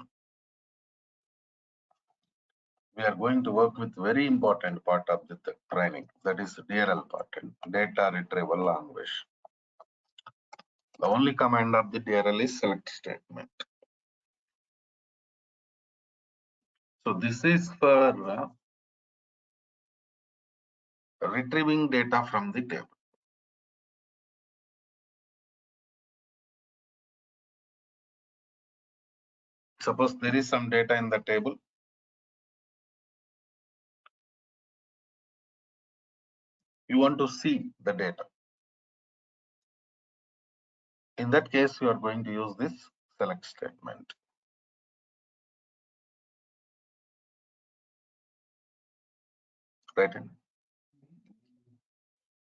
Speaker 1: we are going to work with very important part of the training, that is DRL part, data retrieval language. The only command of the DRL is select statement. So this is for retrieving data from the table. Suppose there is some data in the table. You want to see the data. In that case, you are going to use this select statement. Right.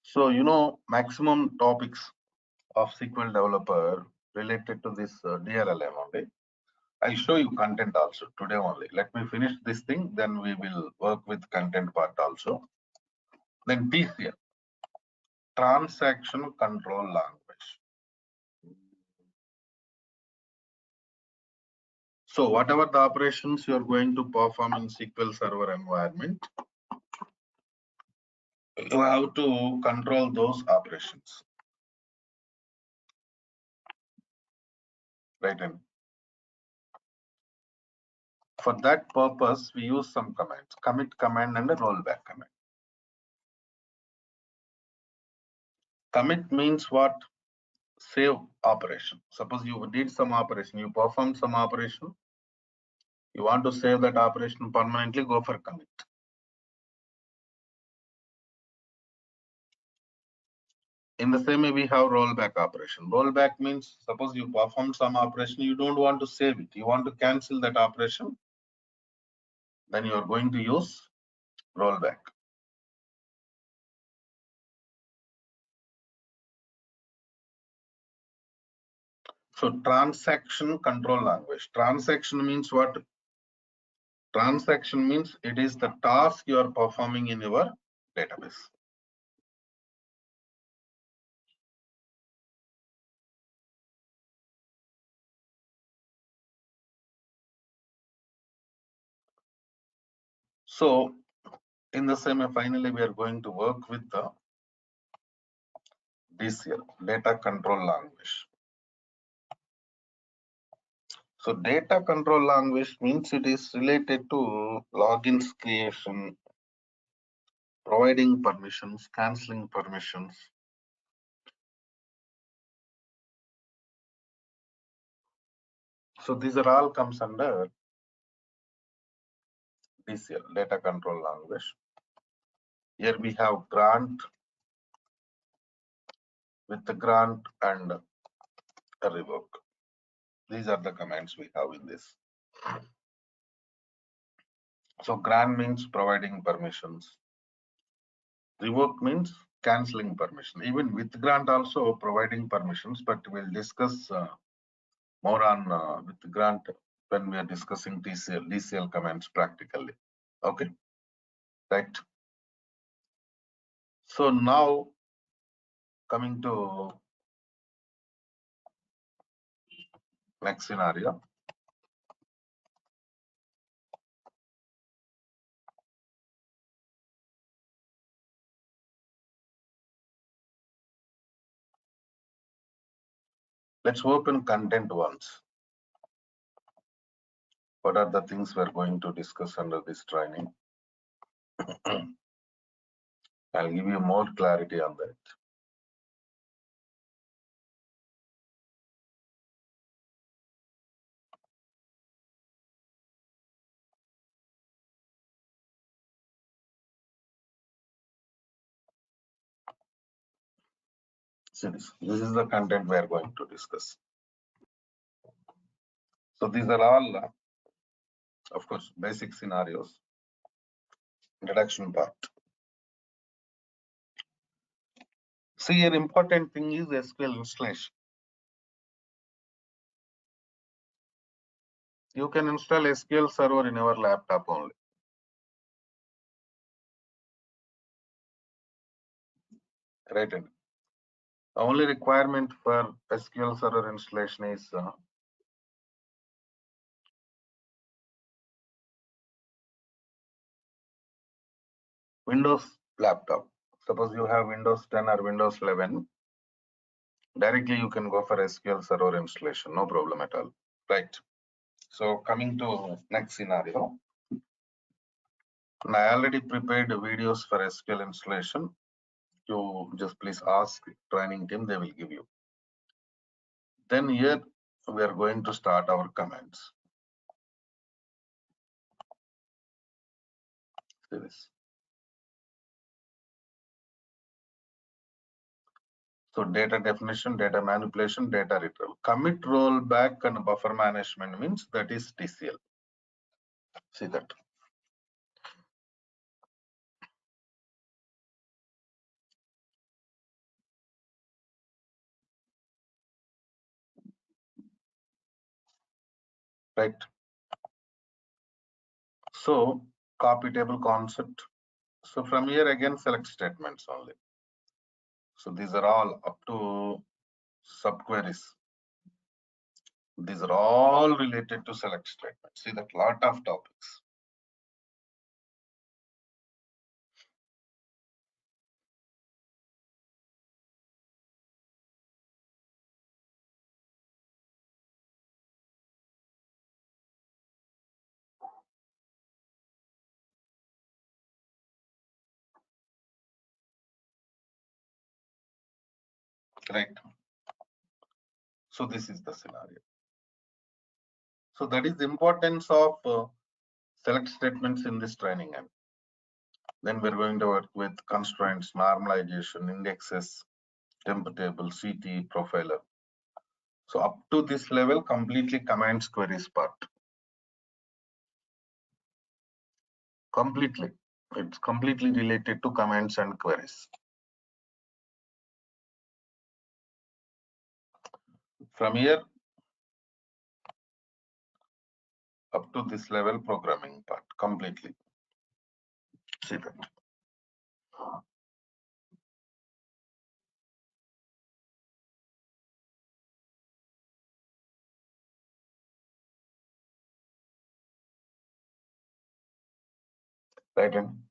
Speaker 1: So, maximum topics of SQL developer related to this DLLM only. I'll show you content also today only. Let me finish this thing, then we will work with content part also. Then TCL, transaction control language. So whatever the operations you are going to perform in SQL Server environment, you have to control those operations. Right. And For that purpose, we use some commands, commit command and a rollback command. Commit means what? Save operation. Suppose you did some operation, you performed some operation, you want to save that operation permanently, go for commit. In the same way, we have rollback operation. Rollback means suppose you performed some operation, you don't want to save it, you want to cancel that operation, then you are going to use rollback. So transaction control language. Transaction means what? Transaction means it is the task you are performing in your database. So in the same way, finally, we are going to work with the DCL, data control language. So data control language means it is related to logins creation, providing permissions, canceling permissions. So these are all comes under DCL, data control language. Here we have grant, with the grant and a revoke. These are the commands we have in this. So grant means providing permissions. Revoke means canceling permission. Even with grant also providing permissions, but we'll discuss more on with grant when we are discussing DCL commands practically. Okay, right. So now coming to next scenario. Let's open content once. What are the things we're going to discuss under this training? I'll give you more clarity on that. See this is the content we are going to discuss. So these are all, of course, basic scenarios. Introduction part. See, an important thing is SQL installation. You can install SQL Server in your laptop only. Right. The only requirement for SQL Server installation is Windows laptop. Suppose you have Windows 10 or Windows 11, directly you can go for SQL Server installation, no problem at all. Right. So coming to next scenario. I already prepared videos for SQL installation. You just please ask training team, they will give you. Then here we are going to start our commands. See this. So data definition, data manipulation, data retrieval. Commit, rollback, and buffer management means that is TCL. See that. Right. So copy table concept. So from here again select statements only. So these are all up to subqueries. These are all related to select statements. See that lot of topics. right? So this is the scenario. So that is the importance of select statements in this training. And then we're going to work with constraints, normalization, indexes, temp table, CT, profiler. So up to this level, completely commands queries part. Completely. It's completely related to commands and queries. From here up to this level, programming part completely. See that. Right. And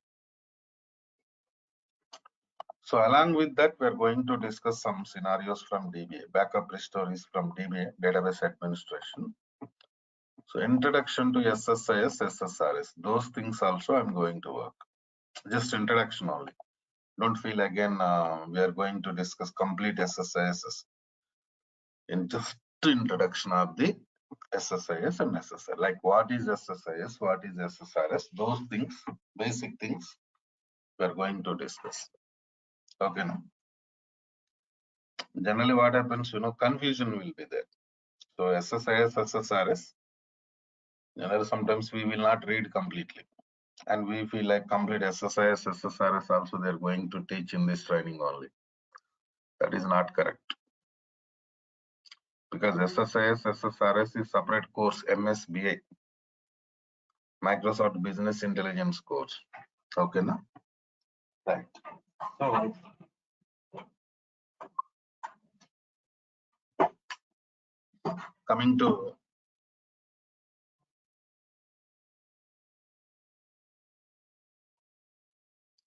Speaker 1: so along with that, we're going to discuss some scenarios from DBA, backup restores from DBA, database administration. So introduction to SSIS, SSRS, those things also I'm going to work. Just introduction only. Don't feel again we are going to discuss complete SSIS in just introduction of the SSIS and SSR. Like what is SSIS, what is SSRS, those things, basic things we are going to discuss. Okay, now. Generally what happens, confusion will be there. So SSIS, SSRS, sometimes we will not read completely. And we feel like complete SSIS, SSRS also they're going to teach in this training only. That is not correct. Because SSIS, SSRS is separate course, MSBA, Microsoft Business Intelligence course. Okay, now? Right. So, coming to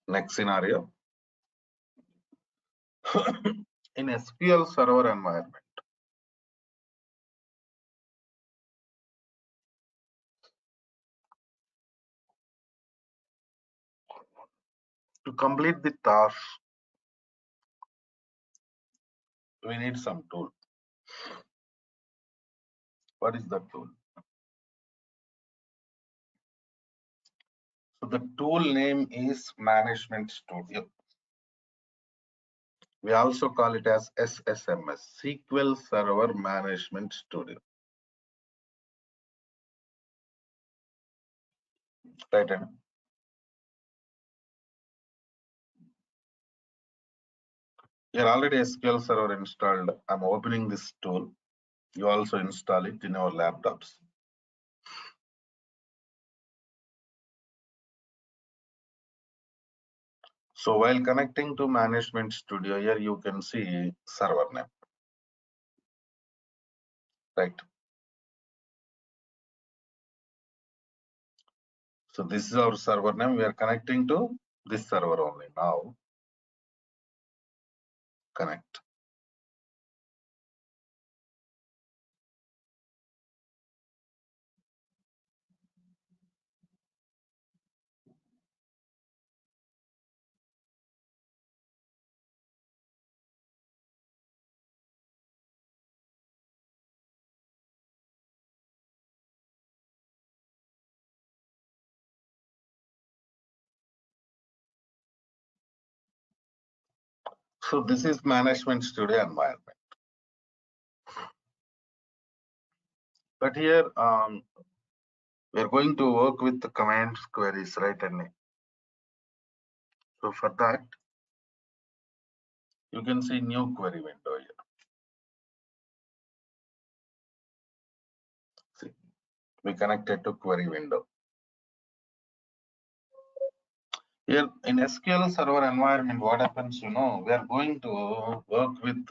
Speaker 1: next scenario. In SQL Server environment, to complete the task, we need some tool. What is that tool? So the tool name is Management Studio. We also call it as SSMS, SQL Server Management Studio. Right. And you're already SQL Server installed. I'm opening this tool. You also install it in our laptops. So while connecting to Management Studio, here you can see server name. Right. So this is our server name. We are connecting to this server only now. Connect. So this is Management Studio environment. But here we are going to work with the commands queries, right? And so for that, you can see new query window here. See, we connected to query window. Here in SQL Server environment, what happens, we are going to work with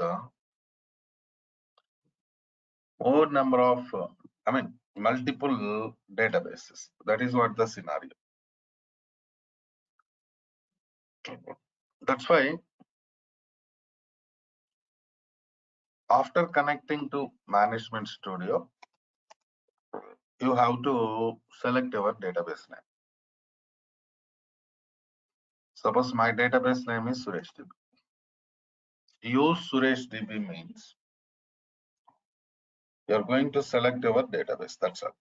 Speaker 1: more number of, multiple databases. That is what the scenario. That's why after connecting to Management Studio, you have to select your database name. Suppose my database name is Suresh. use Suresh DB means you're going to select your database. That's all.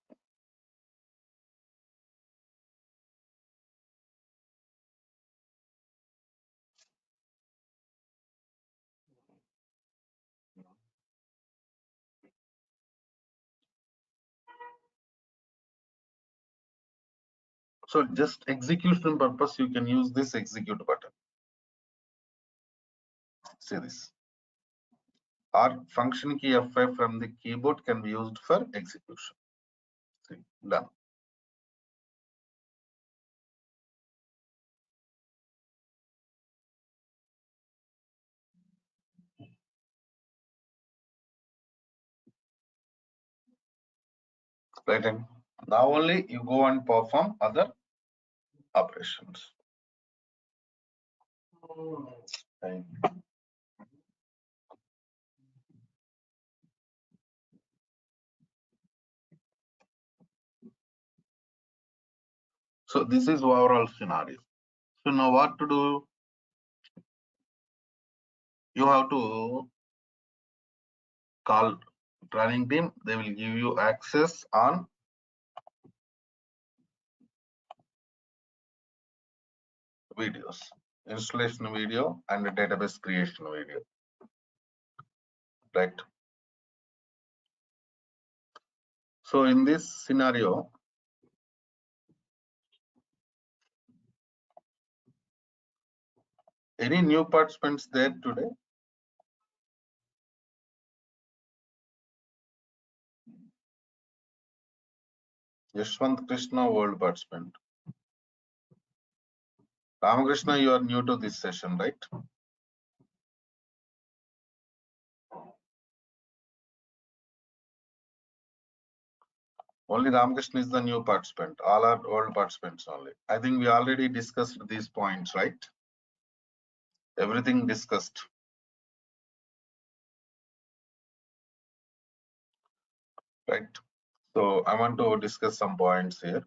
Speaker 1: So just execution purpose, you can use this execute button. See this. Or function key F5 from the keyboard can be used for execution. See, done. Right. And now only you go and perform other operations. Right. So this is overall scenario. So now what to do? You have to call training team. They will give you access on videos, installation video and database creation video. Right. So in this scenario, any new participants there today? Yashwant Krishna, world participant. Ramakrishna, you are new to this session, right? Only Ramakrishna is the new participant. All are old participants only. I think we already discussed these points, right? Everything discussed. Right. So I want to discuss some points here.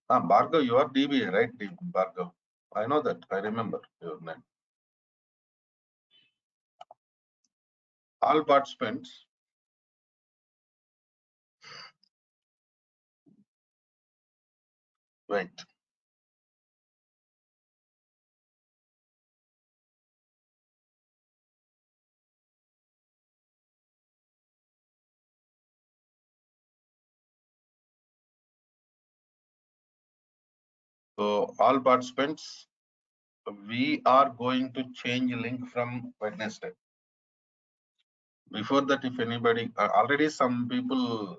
Speaker 1: Bhargav, you are DBA, right? Bhargav. I know that. I remember your name. All participants. Wait. So all participants, we are going to change link from Wednesday. Before that, if anybody, already some people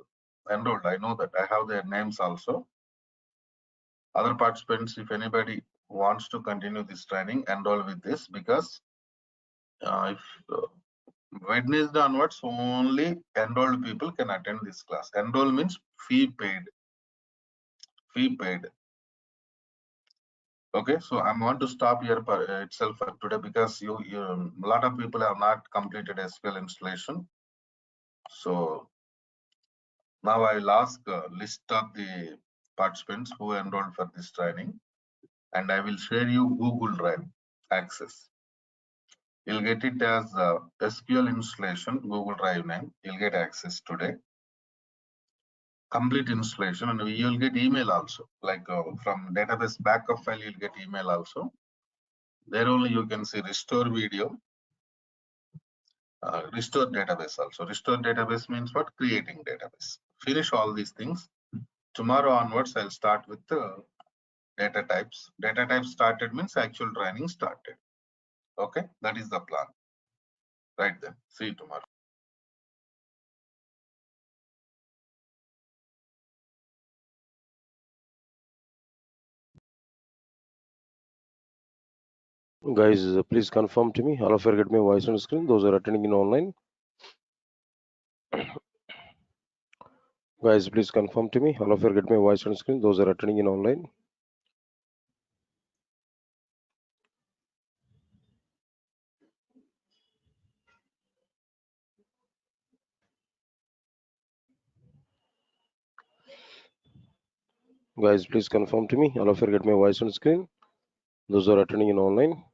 Speaker 1: enrolled, I know that I have their names also. Other participants, if anybody wants to continue this training, enroll with this, because if Wednesday onwards, only enrolled people can attend this class. Enroll means fee paid. Fee paid. Okay, so I want to stop here itself for today, because a lot of people have not completed SQL installation. So now I will ask a list of the participants who enrolled for this training, and I will share you Google Drive access. You'll get it as SQL installation, Google Drive name. You'll get access today. Complete installation, and you'll get email also. Like from database backup file, you'll get email also. There only you can see restore video, restore database also. Restore database means what? Creating database. Finish all these things. Tomorrow onwards, I'll start with the data types. Data types started means actual training started. Okay, that is the plan. Right then. See you tomorrow.
Speaker 9: Guys, please confirm to me. All of you get my voice on screen. Those are attending in online. Guys, please confirm to me. All of you get my voice on screen. Those are attending in online. Guys, please confirm to me. All of you get my voice on screen. Those who are attending in online.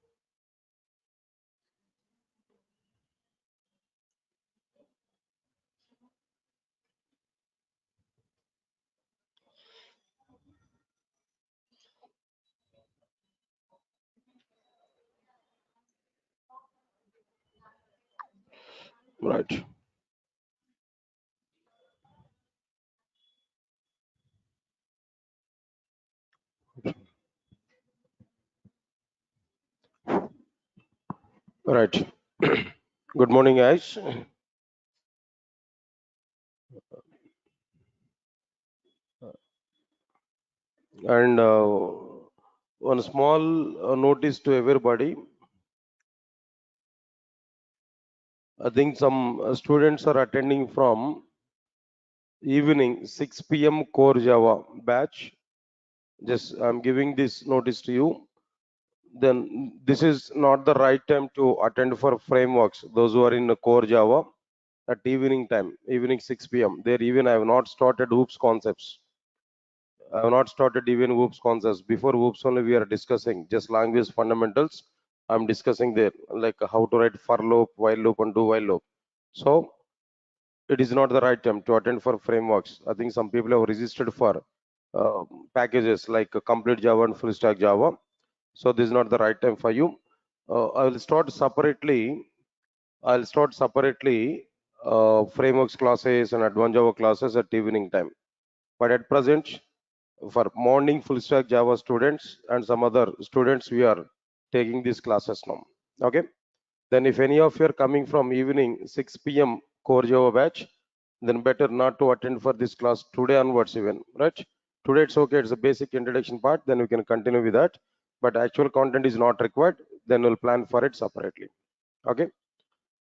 Speaker 9: Right. Right. Good morning, guys. And one small notice to everybody. I think some students are attending from evening 6 p.m. core Java batch. Just I'm giving this notice to you. Then this is not the right time to attend for frameworks. Those who are in the core Java at evening time, evening 6 p.m. There even I have not started hoops concepts. I have not started even hoops concepts. Before hoops only we are discussing just language fundamentals. I'm discussing there like how to write for loop, while loop, and do while loop. So it is not the right time to attend for frameworks. I think some people have registered for packages like complete Java and full stack Java. So this is not the right time for you. I will start separately. Frameworks classes and advanced Java classes at evening time. But at present, for morning full stack Java students and some other students, we are taking these classes now. Okay. Then if any of you are coming from evening 6 p.m. core Java batch, then better not to attend for this class today onwards even, right? Today it's okay, it's a basic introduction part, then we can continue with that. But actual content is not required, then we'll plan for it separately. Okay.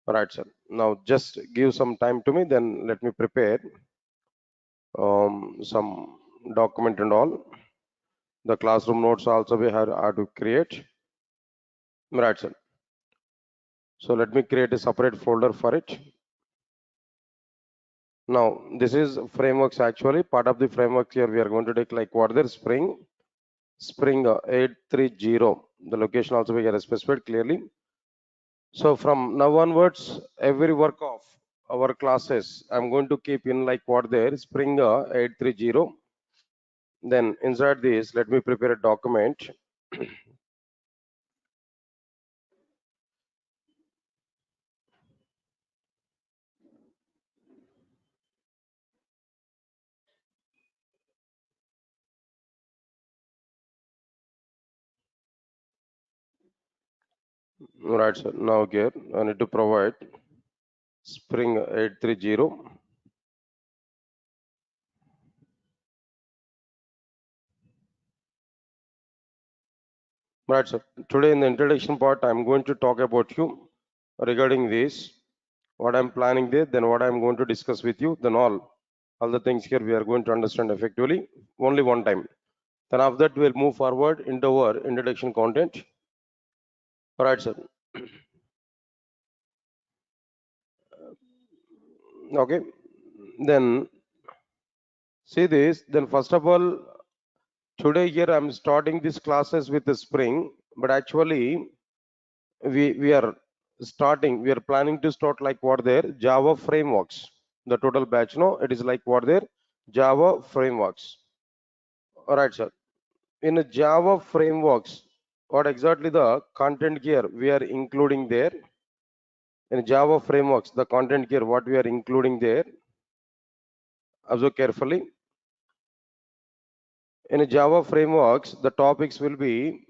Speaker 9: All right, sir. Now just give some time to me, then let me prepare some document and all. The classroom notes also we have to create. Right, sir. So let me create a separate folder for it. Now this is frameworks. Actually part of the framework here we are going to take like what there spring 830. The location also we get specified clearly. So from now onwards, every work of our classes I'm going to keep in like what there spring 830. Then inside this, let me prepare a document. Right, sir. Now here I need to provide spring 830. Right, sir. Today in the introduction part, I'm going to talk about you regarding this, what I'm planning there, then what I'm going to discuss with you, then all the things here we are going to understand effectively only one time. Then after that, we'll move forward into our introduction content. All right, sir. Okay. Then see this. Then first of all, today here I'm starting these classes with the spring, but actually we are planning to start like what there Java frameworks. The total batch, no, it is like what there Java frameworks. All right, sir. In a Java frameworks, what exactly the content here we are including there? In Java frameworks, the content here what we are including there? Observe carefully. In a Java frameworks, the topics will be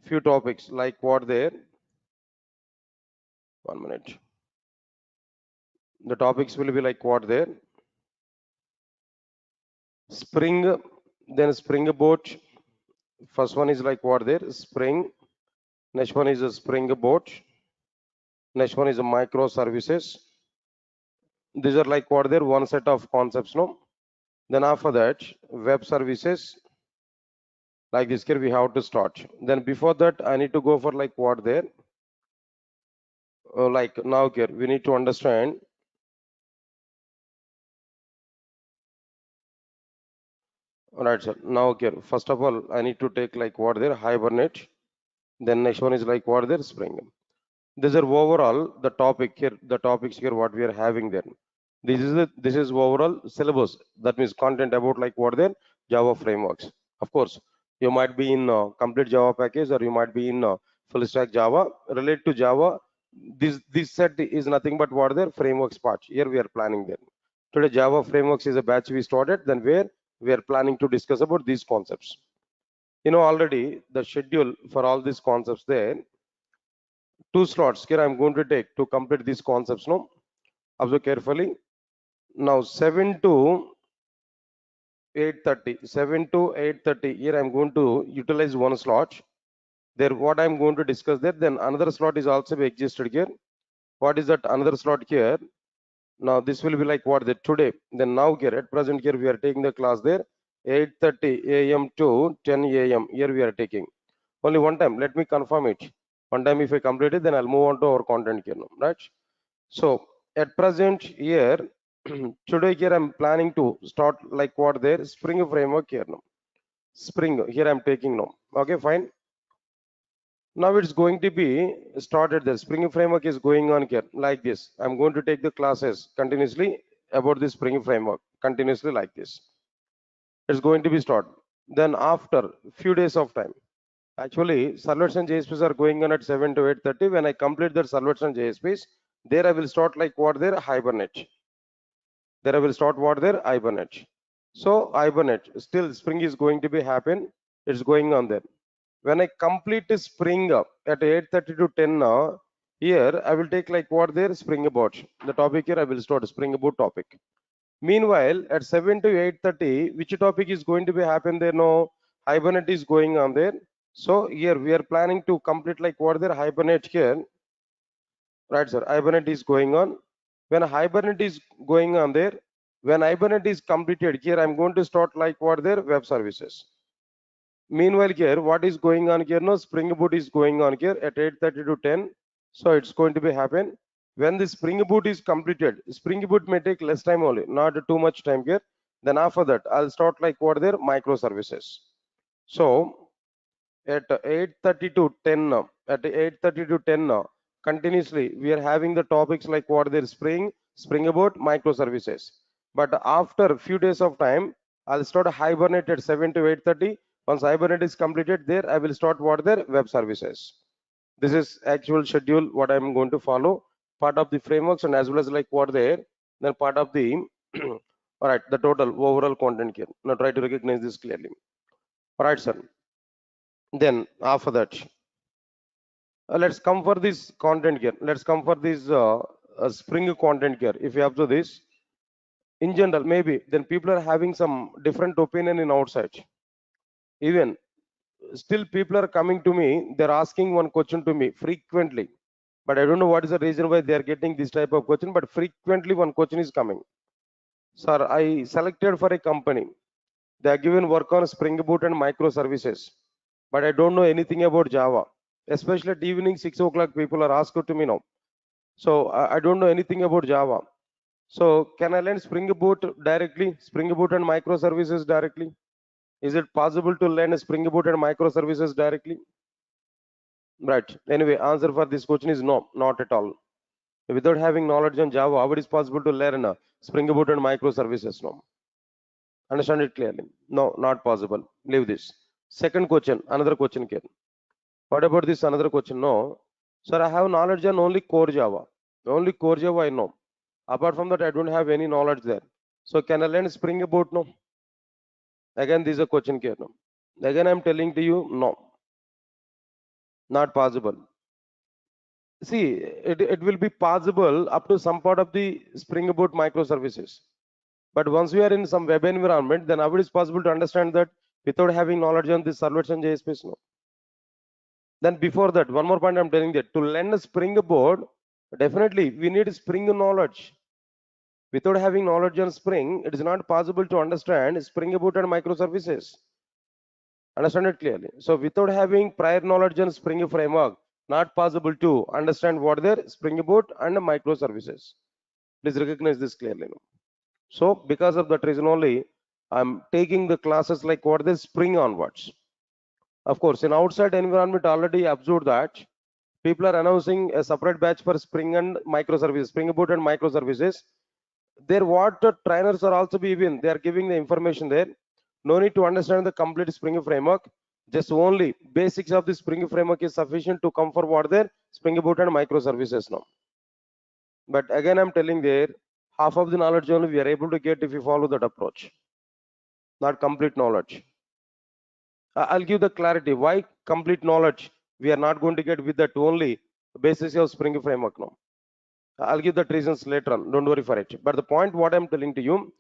Speaker 9: few topics like what there. 1 minute. The topics will be like what there? Spring, then Spring Boot. First one is like what there? Spring. Next one is a Spring Boot. Next one is a microservices. These are like what there? One set of concepts, no? Then after that, web services. Like this here we have to start. Then before that, I need to go for like what there? Like now here we need to understand All right, sir. Now, okay, first of all, I need to take like what there Hibernate. Then next one is like what there Spring. These are overall the topic here, the topics here what we are having there. This is overall syllabus. That means content about like what there Java frameworks. Of course, you might be in complete Java package or you might be in full stack Java. Relate to Java, this set is nothing but what their frameworks part. Here we are planning there. Today Java frameworks is a batch we started. Then where we are planning to discuss about these concepts. You know already the schedule for all these concepts there. 2 slots here I'm going to take to complete these concepts. No, observe carefully. Now 7 to 8:30, 7 to 8:30. Here I'm going to utilize one slot. There, what I'm going to discuss there. Then another slot is also be existed here. What is that another slot here? Now this will be like what the today. Then now here at present here we are taking the class there 8:30 a.m. to 10 a.m. Here we are taking only one time. Let me confirm it. One time if I complete it, then I'll move on to our content here. Now, right? So at present here today here I'm planning to start like what there Spring framework here now. Spring here I'm taking now. Okay, fine. Now it's going to be started. The Spring framework is going on here like this. I'm going to take the classes continuously about the Spring framework continuously like this. It's going to be started. Then after few days of time, actually servlets and JSPs are going on at 7 to 8:30. When I complete the servlets and JSPs, there I will start like what there Hibernate. There I will start what there Hibernate. So Hibernate still Spring is going to be happen. It's going on there. When I complete Spring at 8:30 to 10 now, here I will take like what there Spring Boot. The topic here I will start Spring Boot topic. Meanwhile, at 7 to 8:30, which topic is going to be happen there? No, Hibernate is going on there. So here we are planning to complete like what there Hibernate here. Right, sir. Hibernate is going on. When Hibernate is going on there, when Hibernate is completed, here I'm going to start like what there web services. Meanwhile, here what is going on here? No, Spring Boot is going on here at 8:30 to 10. So it's going to be happen. When the Spring Boot is completed, Spring Boot may take less time only, not too much time here. Then after that, I'll start like what there microservices. So at 8:30 to 10 now, at 8:30 to 10 now, continuously we are having the topics like what there Spring Boot, microservices. But after a few days of time, I'll start Hibernate at 7 to 8:30. Once Hibernate is completed, there I will start what there web services. This is actual schedule what I'm going to follow. Part of the frameworks and as well as like what there, then part of the all right, the total overall content here. Now try to recognize this clearly. All right, sir. Then after that, let's come for this content here. Let's come for this Spring content here. If you have to this, in general, maybe then people are having some different opinion in outside. Even still people are coming to me, they're asking one question to me frequently, but I don't know what is the reason why they are getting this type of question, but frequently one question is coming. Sir, I selected for a company. They are given work on Spring Boot and microservices, but I don't know anything about Java. Especially at evening 6 o'clock, people are asked to me now. So I don't know anything about Java. So can I learn Spring Boot directly, Spring Boot and microservices directly? Is it possible to learn Spring Boot and microservices directly? Right. Anyway, answer for this question is no, not at all. Without having knowledge on Java, how it is possible to learn Spring Boot and microservices? No. Understand it clearly? No, not possible. Leave this. Second question, another question here. What about this another question? No. Sir, I have knowledge on only core Java. Only core Java I know. Apart from that, I don't have any knowledge there. So can I learn Spring Boot? No. Again, this is a question here. No. Again, I'm telling to you, no. Not possible. See, it will be possible up to some part of the Spring Boot microservices. But once we are in some web environment, then how it is possible to understand that without having knowledge on the servlets and JSPs? No. Then before that, one more point I'm telling that to learn a Spring Boot, definitely we need Spring knowledge. Without having knowledge on Spring, it is not possible to understand Spring Boot and microservices. Understand it clearly. So without having prior knowledge on Spring framework, not possible to understand what their Spring Boot and microservices. Please recognize this clearly. So because of that reason only, I'm taking the classes like what this Spring onwards. Of course, in outside environment already observed that people are announcing a separate batch for Spring and microservices, Spring Boot and microservices. There what the trainers are also given, they are giving the information there. No need to understand the complete Spring framework. Just only basics of the Spring framework is sufficient to come for what their Spring Boot and microservices now. But again, I'm telling there, half of the knowledge only we are able to get if you follow that approach, not complete knowledge. I'll give the clarity why complete knowledge we are not going to get with that only basis of Spring framework now. I'll give that reasons later on. Don't worry for it. But the point what I'm telling to you,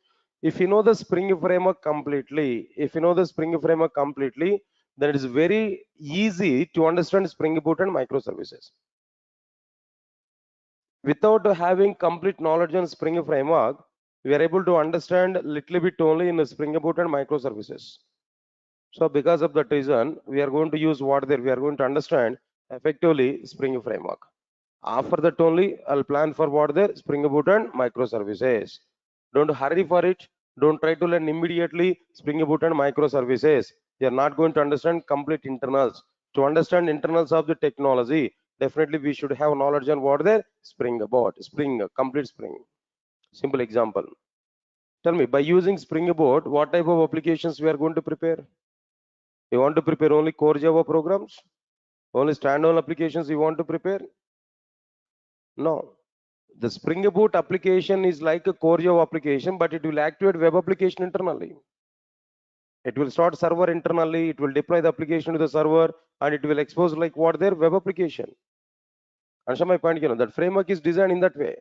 Speaker 9: if you know the Spring framework completely, then it is very easy to understand Spring Boot and microservices. Without having complete knowledge on Spring framework, we are able to understand little bit only in the Spring Boot and microservices. So because of that reason, we are going to use what there, we are going to understand effectively Spring framework. After that only, I'll plan for what there, Spring Boot and microservices. Don't hurry for it. Don't try to learn immediately Spring Boot and microservices. You are not going to understand complete internals. To understand internals of the technology, definitely we should have knowledge on what there, Spring Boot, complete Spring. Simple example. Tell me, by using Spring Boot, what type of applications we are going to prepare? You want to prepare only core Java programs? Only standalone applications you want to prepare? No. The Spring Boot application is like a core Java application, but it will activate web application internally. It will start server internally, it will deploy the application to the server, and it will expose like what their web application. Understand my point? You know, that framework is designed in that way.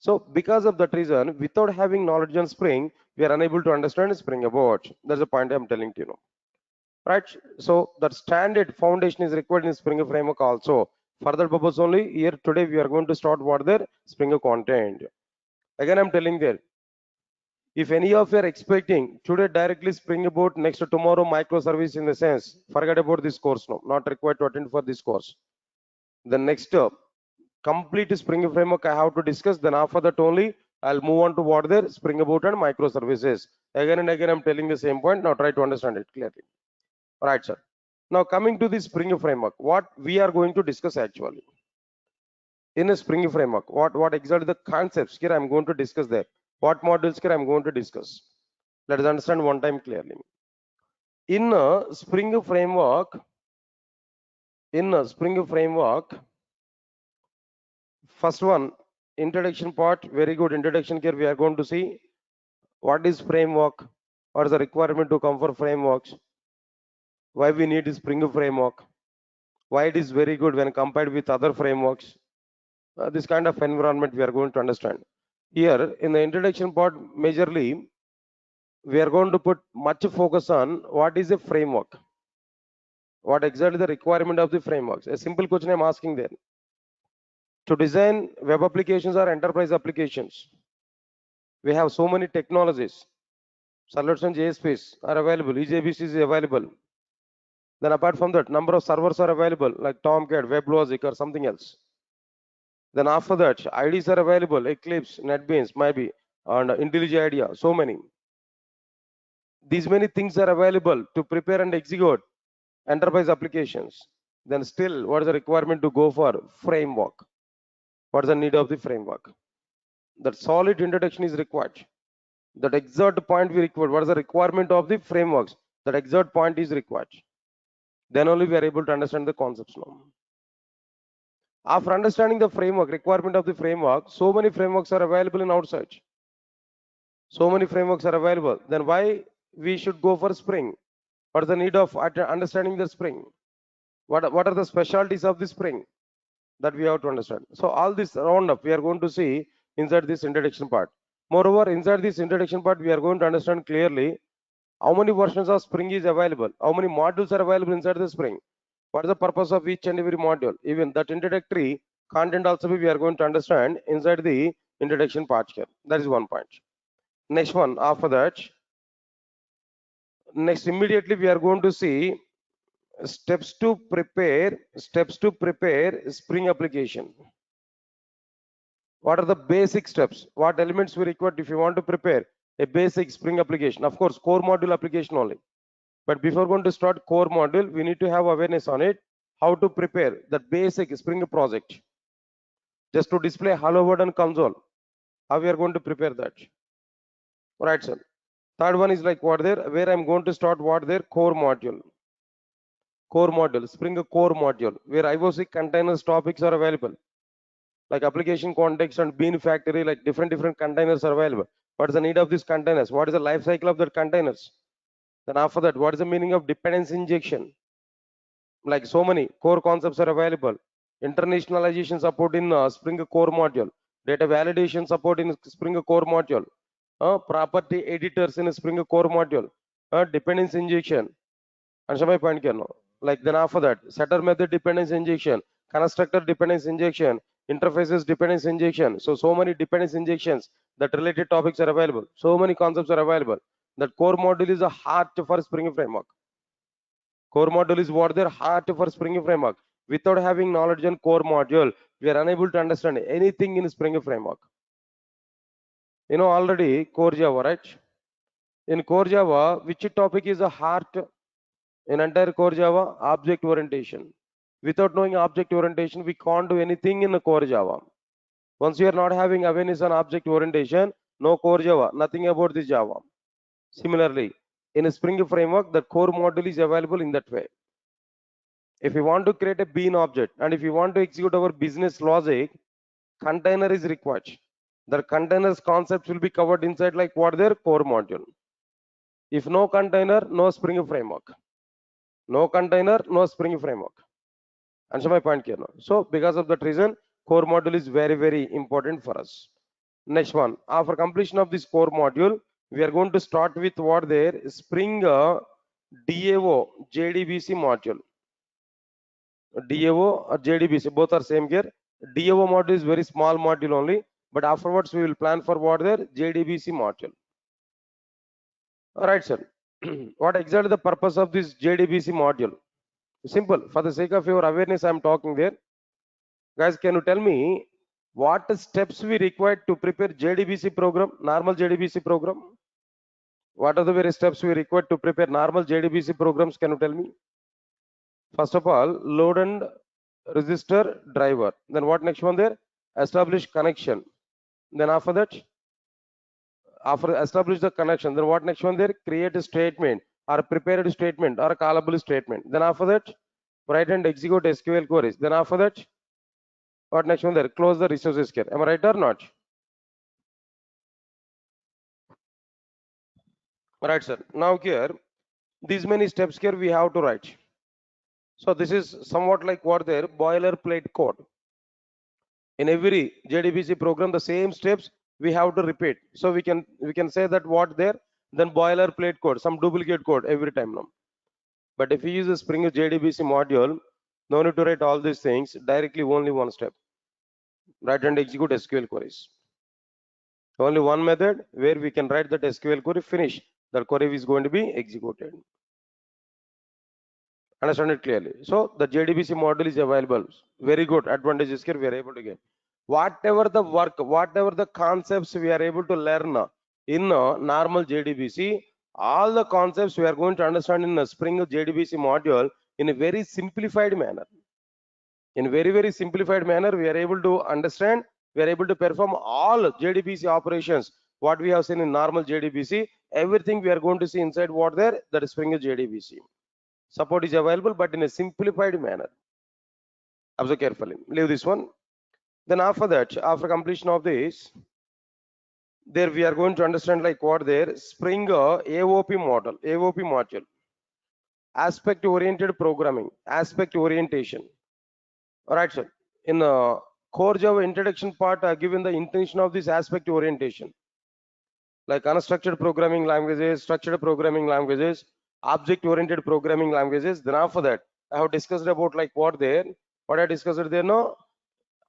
Speaker 9: So because of that reason, without having knowledge on Spring, we are unable to understand Spring Boot. That's the point I'm telling to you. Right? So that standard foundation is required in Spring framework also. For that purpose only, here today we are going to start what their Spring content. Again, I'm telling there, if any of you are expecting today directly Spring Boot, next to tomorrow microservice in the sense, forget about this course now, not required to attend for this course. The next complete Spring framework I have to discuss, then after that only I'll move on to what their Spring Boot and microservices. Again and again, I'm telling the same point. Now try to understand it clearly. All right, sir. Now coming to the Spring framework, what we are going to discuss actually in a Spring framework, what exactly the concepts here I'm going to discuss there. What modules here I'm going to discuss. Let us understand one time clearly. In a Spring framework, first one, introduction part, very good introduction here. We are going to see what is framework, what is the requirement to come for frameworks, why we need a Spring framework, why it is very good when compared with other frameworks. This kind of environment we are going to understand. Here in the introduction part, majorly, we are going to put much focus on what is a framework. What exactly the requirement of the frameworks? A simple question I'm asking there. To design web applications or enterprise applications, we have so many technologies. Servlets and JSPs are available, EJBC is available. Then apart from that, number of servers are available, like Tomcat, WebLogic or something else. Then after that, IDs are available, Eclipse, NetBeans, maybe, and IntelliJ IDEA, so many. These many things are available to prepare and execute enterprise applications. Then still, what is the requirement to go for framework? What is the need of the framework? That solid introduction is required. That exact point we require. What is the requirement of the frameworks? That exact point is required. Then only we are able to understand the concepts now. After understanding the framework, requirement of the framework, so many frameworks are available in outside. So many frameworks are available. Then why we should go for Spring? What is the need of understanding the Spring? What are the specialties of the Spring that we have to understand? So all this roundup we are going to see inside this introduction part. Moreover, inside this introduction part, we are going to understand clearly how many versions of Spring is available, how many modules are available inside the Spring. What is the purpose of each and every module? Even that introductory content also we are going to understand inside the introduction part here. That is one point. Next one, after that, next immediately we are going to see steps to prepare Spring application. What are the basic steps? What elements we require if you want to prepare a basic Spring application. Of course, core module application only. But before going to start core module, we need to have awareness on it, how to prepare that basic Spring project. Just to display hello world and console, how we are going to prepare that. Right, sir. Third one is like what there, where I'm going to start what there, core module. Core module, Spring core module, where IOC containers topics are available. Like application context and bean factory, like different containers are available. What is the need of these containers? What is the life cycle of the containers? Then after that, what is the meaning of dependency injection? Like so many core concepts are available. Internationalization support in Spring core module. Data validation support in Spring core module. Property editors in Spring core module. Dependency injection. And my point here now. Like then after that, setter method dependency injection, constructor dependency injection, interfaces dependency injection. So many dependency injections that related topics are available. So many concepts are available. That core module is a heart for Spring framework. Core module is what their heart for Spring framework. Without having knowledge on core module, we are unable to understand anything in Spring framework. You know already core Java, right? In core Java, which topic is a heart in entire core Java? Object orientation. Without knowing object orientation, we can't do anything in the core Java. Once you are not having awareness on object orientation, no core Java, nothing about this Java. Similarly, in a Spring framework, the core module is available in that way. If you want to create a bean object and if you want to execute our business logic, container is required. The containers concepts will be covered inside like what their core module. If no container, no Spring framework. No container, no Spring framework. Answer my point here now. So because of that reason, core module is very important for us. Next one, after completion of this core module, we are going to start with what there Spring DAO JDBC module. DAO or JDBC, both are same here. DAO module is very small module only, but afterwards we will plan for what there JDBC module. All right, sir. What exactly the purpose of this JDBC module? Simple. For the sake of your awareness, I am talking there. Guys, can you tell me what steps we required to prepare JDBC program, normal JDBC program? What are the various steps we required to prepare normal JDBC programs? Can you tell me? First of all, load and register driver. Then what next one there? Establish connection. Then after that, after establish the connection, then what next one there? Create a statement or prepare a statement or a callable statement. Then after that, write and execute SQL queries. Then after that, what next one there? Close the resources here. Am I right or not? Right, sir. Now here, these many steps here we have to write. So this is somewhat like what there boilerplate code. In every JDBC program, the same steps we have to repeat. So we can say that what there, then boilerplate code, some duplicate code every time now. But if you use a Spring JDBC module, no need to write all these things, directly only one step. Write and execute SQL queries. Only one method where we can write that SQL query, finish. That query is going to be executed. Understand it clearly. So the JDBC module is available. Very good advantages here we are able to get. Whatever the work, whatever the concepts we are able to learn in normal JDBC, all the concepts we are going to understand in a Spring JDBC module in a very simplified manner. In very simplified manner, we are able to understand, we are able to perform all JDBC operations. What we have seen in normal JDBC, everything we are going to see inside what there, that is Spring JDBC. Support is available, but in a simplified manner. Observe carefully. Leave this one. Then after that, after completion of this, there we are going to understand like what there Spring AOP module, aspect oriented programming, aspect orientation. All right, sir. In core Java introduction part, I given the intention of this aspect orientation, like unstructured programming languages, structured programming languages, object oriented programming languages. Then after that, I have discussed about like what I discussed there, no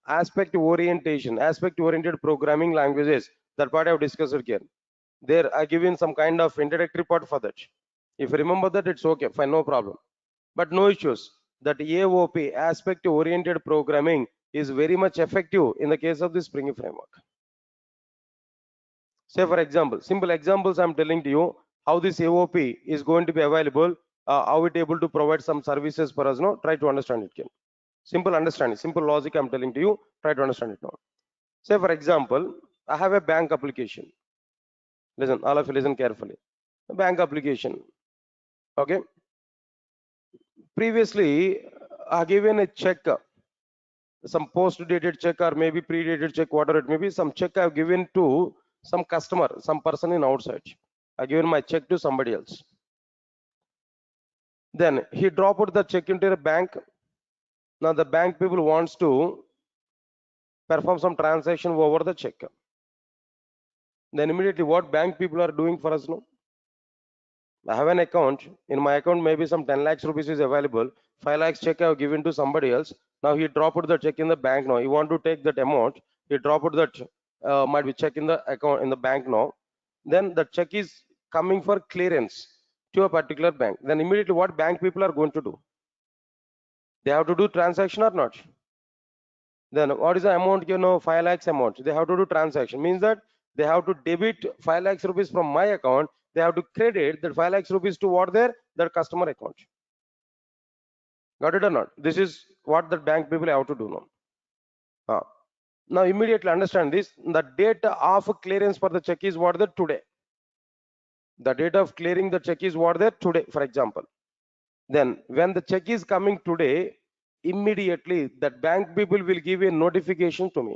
Speaker 9: aspect orientation, aspect oriented programming languages. That part I have discussed here. There I given some kind of introductory part for that. If you remember that, it's okay, fine, no problem. But no issues. That AOP, aspect oriented programming, is very much effective in the case of the Spring framework. Say for example, simple examples I'm telling to you how this AOP is going to be available, how it able to provide some services for us. No, try to understand it. Ken. Simple understanding, simple logic I'm telling to you. Try to understand it now. Say for example, I have a bank application. Listen, all of you listen carefully. A bank application. Okay. Previously, I given a check, some post-dated check or maybe pre-dated check, whatever it may be, some check I've given to some customer, some person in outside. I given my check to somebody else. Then he dropped the check into a bank. Now the bank people wants to perform some transaction over the check. Then immediately what bank people are doing for us now? I have an account. In my account, maybe some 10 lakhs rupees is available. 5 lakhs check I have given to somebody else. Now he dropped the check in the bank now. He want to take that amount. He dropped that might be check in the account in the bank now. Then the check is coming for clearance to a particular bank. Then immediately what bank people are going to do? They have to do transaction or not? Then what is the amount? 5 lakhs amount. They have to do transaction. Means that they have to debit 5 lakhs rupees from my account. They have to credit that 5 lakhs rupees to what their customer account. Got it or not? This is what the bank people have to do now. Now immediately understand this. The date of clearance for the check is what the today. The date of clearing the check is what there today, for example. Then when the check is coming today, immediately that bank people will give a notification to me.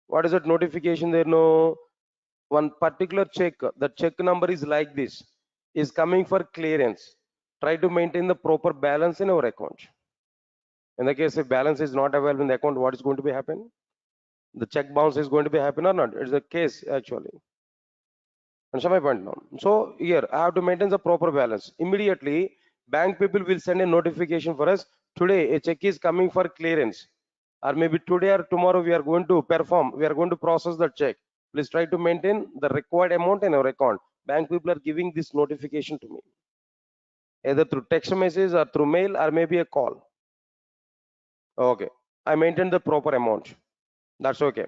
Speaker 9: What is that notification? There no one particular check, the check number is like this, is coming for clearance. Try to maintain the proper balance in our account. In the case if balance is not available in the account, what is going to be happen? The check bounce is going to be happen or not? It's the case actually. Understand my point now? So here I have to maintain the proper balance. Immediately bank people will send a notification for us. Today a check is coming for clearance, or maybe today or tomorrow we are going to perform, we are going to process the check. Please try to maintain the required amount in our account. Bank people are giving this notification to me, either through text message or through mail or maybe a call. Okay, I maintain the proper amount. That's okay.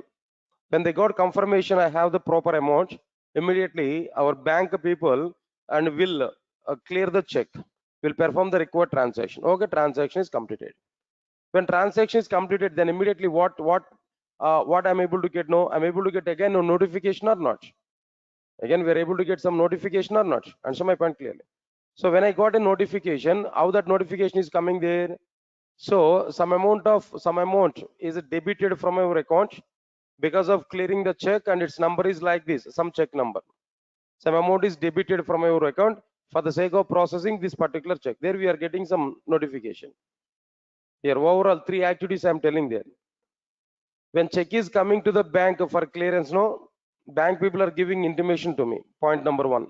Speaker 9: When they got confirmation I have the proper amount, immediately our bank people and will clear the check, will perform the required transaction. Okay, transaction is completed. When transaction is completed, then immediately what I'm able to get? No, I'm able to get again no notification or not? Again, we're able to get some notification or not? Answer my point clearly. So when I got a notification, how that notification is coming there? So some amount is debited from our account because of clearing the check, and its number is like this, some check number. Some amount is debited from our account for the sake of processing this particular check. There we are getting some notification. Here overall 3 activities I'm telling there. When check is coming to the bank for clearance, no, bank people are giving intimation to me. Point number 1.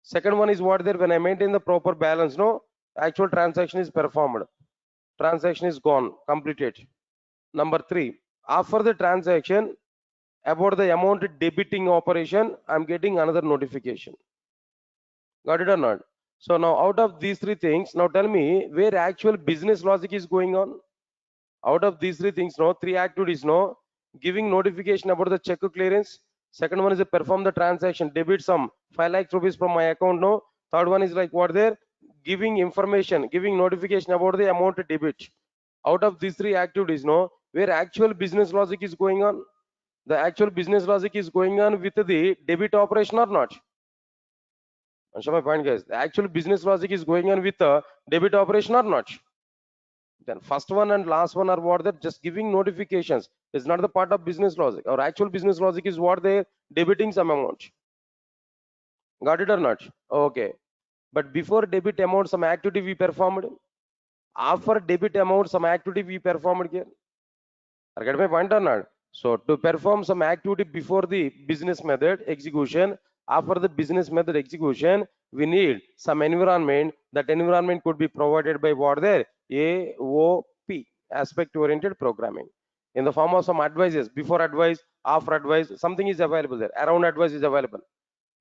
Speaker 9: Second one is what there, when I maintain the proper balance, no, actual transaction is performed. Transaction is gone, completed. Number 3, after the transaction, about the amount debiting operation, I'm getting another notification. Got it or not? So now out of these 3 things, now tell me where actual business logic is going on. Out of these 3 things, no, 3 activities, no, giving notification about the check clearance. Second one is to perform the transaction, debit some 5 lakhs rupees from my account, no. Third one is like what there, giving information, giving notification about the amount debit. Out of these 3 activities, no, where actual business logic is going on. The actual business logic is going on with the debit operation or not? Answer my point, guys. The actual business logic is going on with the debit operation or not? Then first one and last one are what they're just giving notifications. It's not the part of business logic. Our actual business logic is what they're debiting some amount. Got it or not? Okay. But before debit amount, some activity we performed. After debit amount, some activity we performed here. I get my point or not? So to perform some activity before the business method execution, after the business method execution, we need some environment. That environment could be provided by what there? AOP, aspect oriented programming, in the form of some advices, before advice, after advice, something is available there, around advice is available.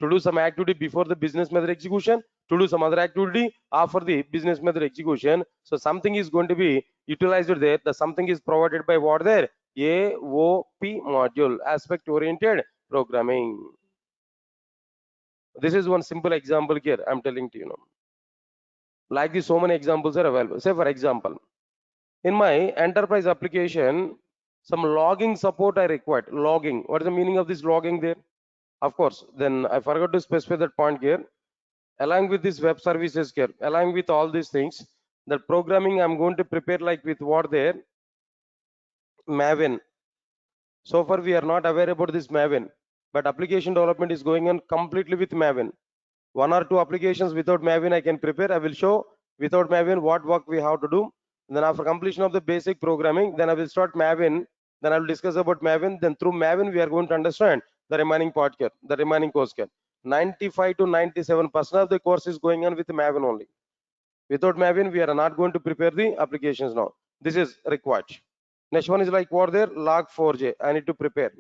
Speaker 9: To do some activity before the business method execution, to do some other activity after the business method execution. So something is going to be utilized there. The something is provided by what there? AOP module, aspect oriented programming. This is one simple example here I'm telling to you now. Like this, so many examples are available. Say for example, in my enterprise application, some logging support I required. Logging. What is the meaning of this logging there? Of course, then I forgot to specify that point here. Along with this web services here, along with all these things, the programming I'm going to prepare like with what there, Maven. So far we are not aware about this Maven, but application development is going on completely with Maven. One or two applications without Maven I can prepare. I will show without Maven what work we have to do. Then after completion of the basic programming, then I will start Maven. Then I will discuss about Maven. Then through Maven we are going to understand the remaining part here, the remaining course here. 95 to 97% of the course is going on with Maven only. Without Maven, we are not going to prepare the applications now. This is required. Next one is like what there, log4j. I need to prepare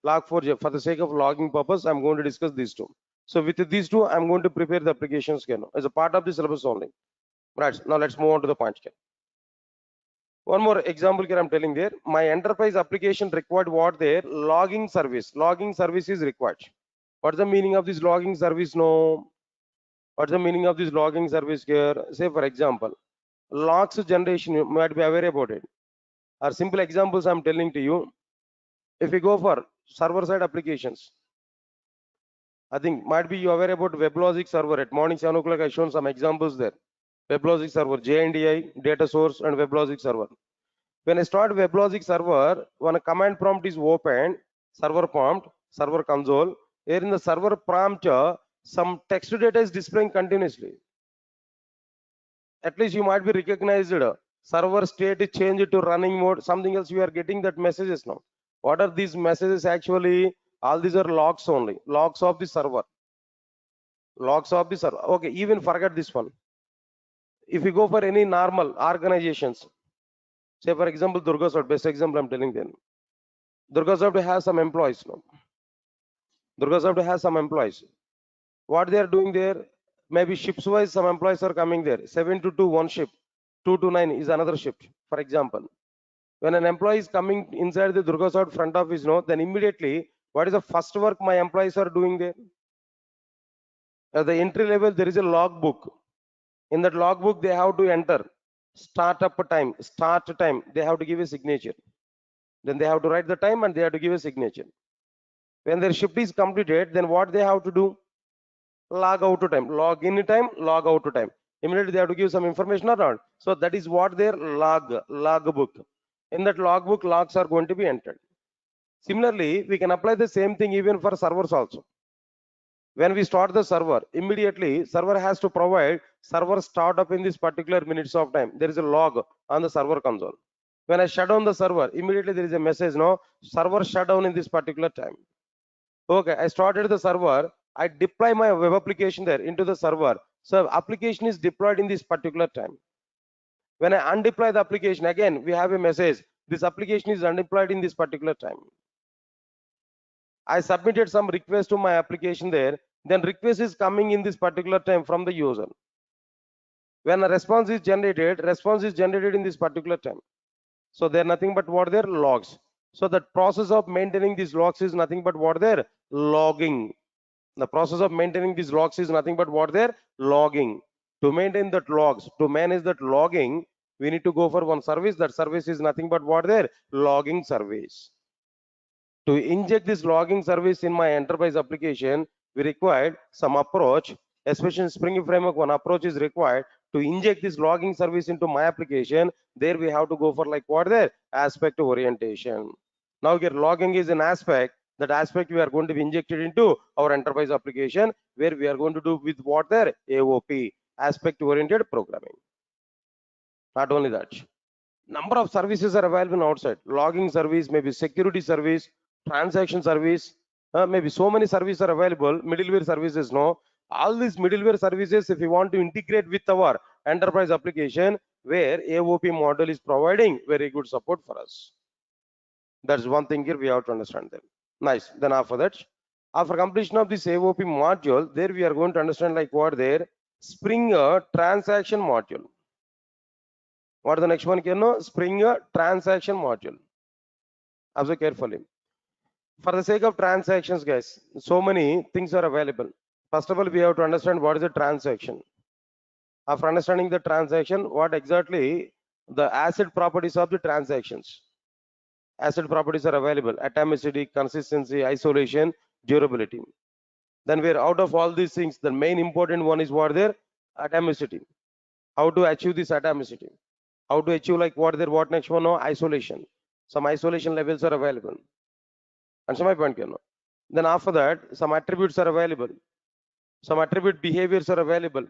Speaker 9: log4j for the sake of logging purpose. I'm going to discuss these two. So with these two, I'm going to prepare the applications here now, as a part of the syllabus only. Right. Now let's move on to the point here. One more example here I'm telling there. My enterprise application required what there, logging service. Logging service is required. What's the meaning of this logging service? No. What's the meaning of this logging service here? Say for example, logs generation, you might be aware about it. Or simple examples I'm telling to you. If we go for server side applications, I think might be you aware about WebLogic server. At morning 7 o'clock I shown some examples there. WebLogic server, JNDI, data source and WebLogic server. When I start WebLogic server, when a command prompt is opened, server prompt, server console, here in the server prompt, some text data is displaying continuously. At least you might be recognized. Server state is changed to running mode, something else, you are getting that messages now. What are these messages actually? All these are logs only, logs of the server. Logs of the server. Okay, even forget this one. If you go for any normal organizations, say for example, Durga Soft, best example I'm telling them. Durga Soft has some employees now. Durga Soft has some employees. What they are doing there, maybe shifts wise, some employees are coming there. 7 to 2, one shift. 2 to 9 is another shift, for example. When an employee is coming inside the Durga Soft front office, no, then immediately, what is the first work my employees are doing there? At the entry level, there is a log book. In that log book, they have to enter startup time, start time. They have to give a signature. Then they have to write the time and they have to give a signature. When their shift is completed, then what they have to do? Log out to time, log in time, log out to time. Immediately they have to give some information around. So that is what their log book. In that log book, logs are going to be entered. Similarly, we can apply the same thing even for servers also. When we start the server, immediately server has to provide server startup in this particular minutes of time. There is a log on the server console. When I shut down the server, immediately there is a message, no, server shut down in this particular time. Okay, I started the server. I deploy my web application there into the server. So application is deployed in this particular time. When I undeploy the application, again, we have a message. This application is undeployed in this particular time. I submitted some request to my application there. Then request is coming in this particular time from the user. When a response is generated in this particular time. So they're nothing but what they're logs. So the process of maintaining these logs is nothing but what they're logging. The process of maintaining these logs is nothing but what they're logging. To maintain that logs, to manage that logging, we need to go for one service. That service is nothing but what they're logging service. To inject this logging service in my enterprise application, we required some approach, especially in Spring Framework, one approach is required to inject this logging service into my application. There we have to go for like what there, aspect orientation. Now here logging is an aspect. That aspect we are going to be injected into our enterprise application, where we are going to do with what there, AOP, aspect oriented programming. Not only that, number of services are available outside. Logging service, maybe security service, transaction service, maybe so many services are available. Middleware services, no. All these middleware services, if you want to integrate with our enterprise application, where AOP model is providing very good support for us. That's one thing here we have to understand them. Nice. Then after that, after completion of this AOP module, there we are going to understand like what there, Spring transaction module. What is the next one? Spring transaction module. Observe carefully. For the sake of transactions, guys, so many things are available. First of all, we have to understand what is a transaction. After understanding the transaction, what exactly the asset properties of the transactions. Asset properties are available: atomicity, consistency, isolation, durability. Then we're out of all these things, the main important one is what their atomicity. How to achieve this atomicity? How to achieve like what next one? No, isolation. Some isolation levels are available. And my point, then after that, some attributes are available. Some attribute behaviors are available.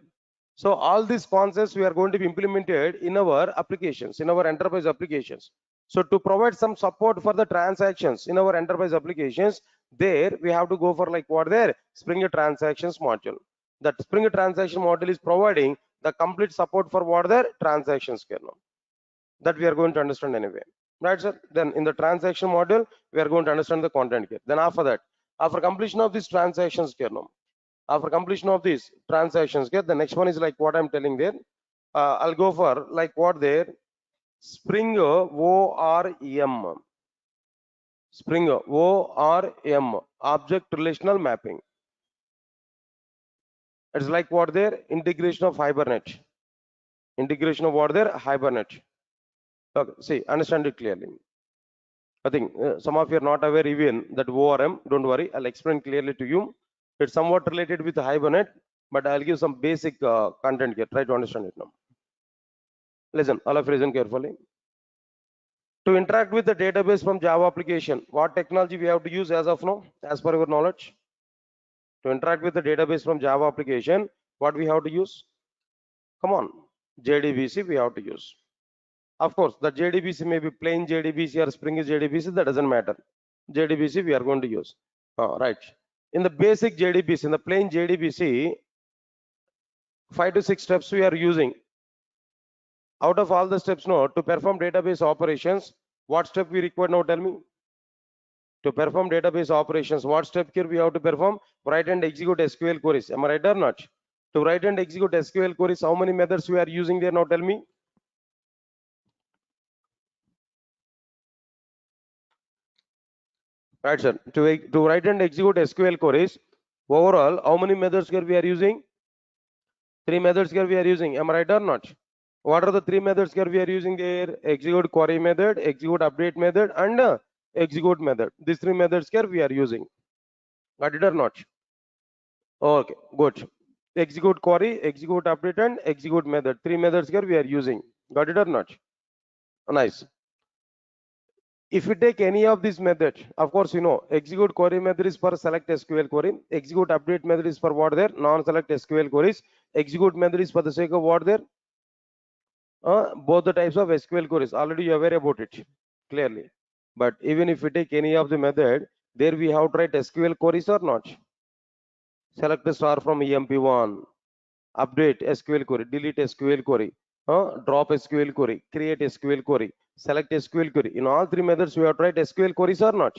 Speaker 9: So all these concepts we are going to be implemented in our applications, in our enterprise applications. So to provide some support for the transactions in our enterprise applications, there we have to go for like what there Spring Transactions module. That Spring Transaction module is providing the complete support for what their transactions kernel. That we are going to understand anyway. Right, sir? Then in the transaction module, we are going to understand the content here. Then after that, after completion of these transactions kernel, after completion of these transactions, the next one is like what I'm telling there. I'll go for like what there Spring ORM. Spring ORM, object relational mapping. It's like what there integration of Hibernate. Integration of what there Hibernate. Okay, see, understand it clearly. I think some of you are not aware even that ORM. Don't worry, I'll explain clearly to you. It's somewhat related with Hibernate, but I'll give some basic content here. Try to understand it now. Listen, all of you listen carefully. To interact with the database from Java application, what technology we have to use as of now, as per your knowledge? To interact with the database from Java application, what we have to use? Come on, JDBC we have to use. Of course, the JDBC may be plain JDBC or Spring JDBC, that doesn't matter. JDBC we are going to use. Right. In the basic JDBC, in the plain JDBC, 5 to 6 steps we are using. Out of all the steps now, to perform database operations, what step we require now? Tell me. To perform database operations, what step here we have to perform? Write and execute SQL queries. Am I right or not? To write and execute SQL queries, how many methods we are using there now? Tell me. Right, sir. To write and execute SQL queries, overall, how many methods here we are using? 3 methods here we are using. Am I right or not? What are the 3 methods here we are using there? Execute query method, execute update method, and execute method. These 3 methods here we are using. Got it or not? Okay, good. Execute query, execute update, and execute method. 3 methods here we are using. Got it or not? Nice. If you take any of these methods, of course, you know, execute query method is for select SQL query. Execute update method is for what there? Non-select SQL queries. Execute method is for the sake of what there? Both the types of SQL queries. Already you are aware about it clearly. But even if we take any of the method, there we have to write SQL queries or not? Select the star from EMP1. Update SQL query, delete SQL query, drop SQL query, create SQL query, select SQL query. In all 3 methods, we have to write SQL queries or not?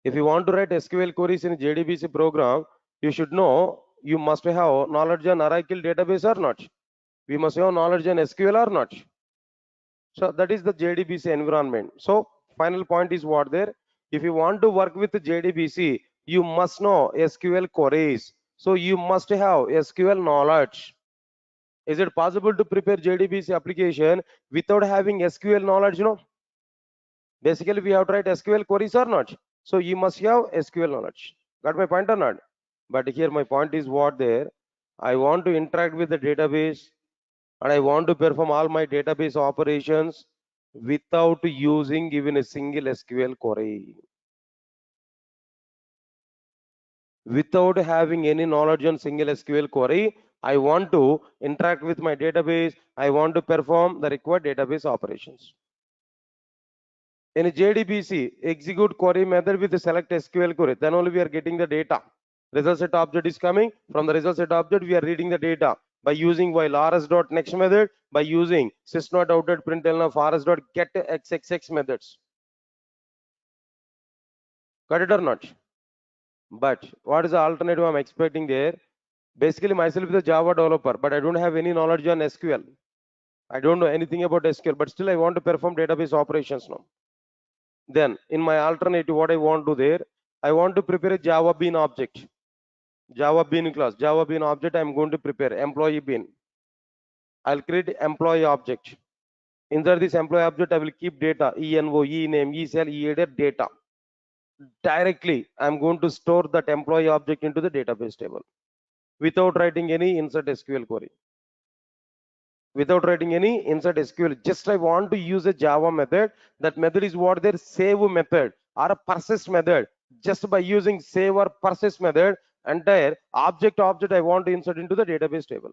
Speaker 9: If you want to write SQL queries in JDBC program, you should know you must have knowledge on Oracle database or not. We must have knowledge on SQL or not. So that is the JDBC environment. So final point is what there. If you want to work with JDBC, you must know SQL queries. So you must have SQL knowledge. Is it possible to prepare JDBC application without having SQL knowledge? You know, basically we have to write SQL queries or not. So you must have SQL knowledge. Got my point or not? But here my point is what there. I want to interact with the database and I want to perform all my database operations without using even a single SQL query. Without having any knowledge on single SQL query, I want to interact with my database. I want to perform the required database operations. In a JDBC, execute query method with the select SQL query. Then only we are getting the data. Result set object is coming. From the result set object, we are reading the data by using while rs.next method, by using sys.out.println of rs.get xxx methods. Got it or not? But what is the alternative I'm expecting there? Basically, myself is a Java developer, but I don't have any knowledge on SQL. I don't know anything about SQL, but still I want to perform database operations now. Then in my alternative, what I want to there, I want to prepare a Java bean object. Java bean class, Java bean object, I'm going to prepare employee bean. I'll create employee object. Inside this employee object, I will keep data, ENO, ENAME, ECL, EADER data. Directly, I'm going to store that employee object into the database table without writing any insert SQL query. Without writing any insert SQL, just I want to use a Java method. That method is what their save method or a persist method. Just by using save or persist method, entire object I want to insert into the database table.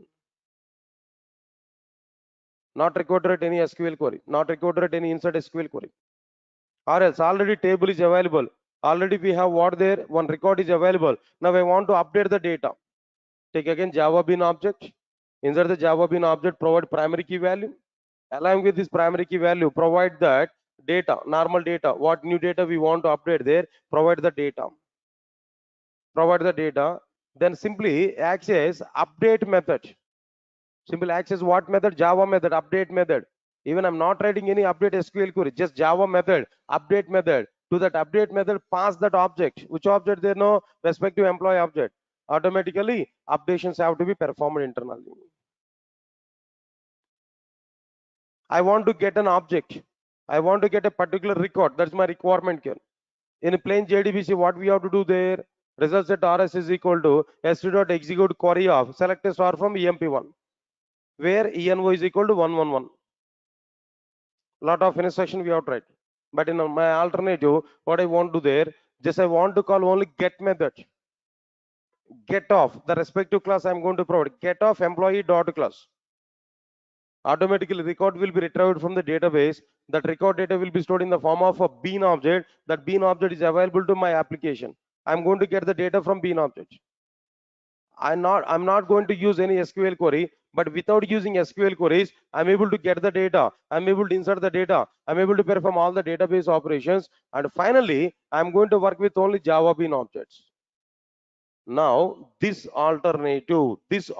Speaker 9: Not required to write any SQL query, not required to write any insert SQL query. Or else already table is available. Already we have what there, one record is available. Now I want to update the data. Take again Java bean object. Insert the Java bean object, provide primary key value. Along with this primary key value, provide that data, normal data. What new data we want to update there, provide the data. Provide the data. Then simply access update method. Simple access what method? Java method, update method. Even I'm not writing any update SQL query, just Java method, update method. To that update method, pass that object. Which object there? No respective employee object. Automatically, updations have to be performed internally. I want to get an object. I want to get a particular record. That's my requirement here. In a plain JDBC, what we have to do there? Result set RS is equal to s2.execute query of select a star from EMP1, where ENO is equal to 111. Lot of instruction we have tried. But in my alternative, what I want to do there, just I want to call only get method. Get off the respective class I'm going to provide. Get off employee dot class. Automatically record will be retrieved from the database. That record data will be stored in the form of a bean object. That bean object is available to my application. I'm going to get the data from bean object. I'm not going to use any SQL query, but without using SQL queries, I'm able to get the data. I'm able to insert the data. I'm able to perform all the database operations. And finally, I'm going to work with only Java bean objects. Now, this alternative, this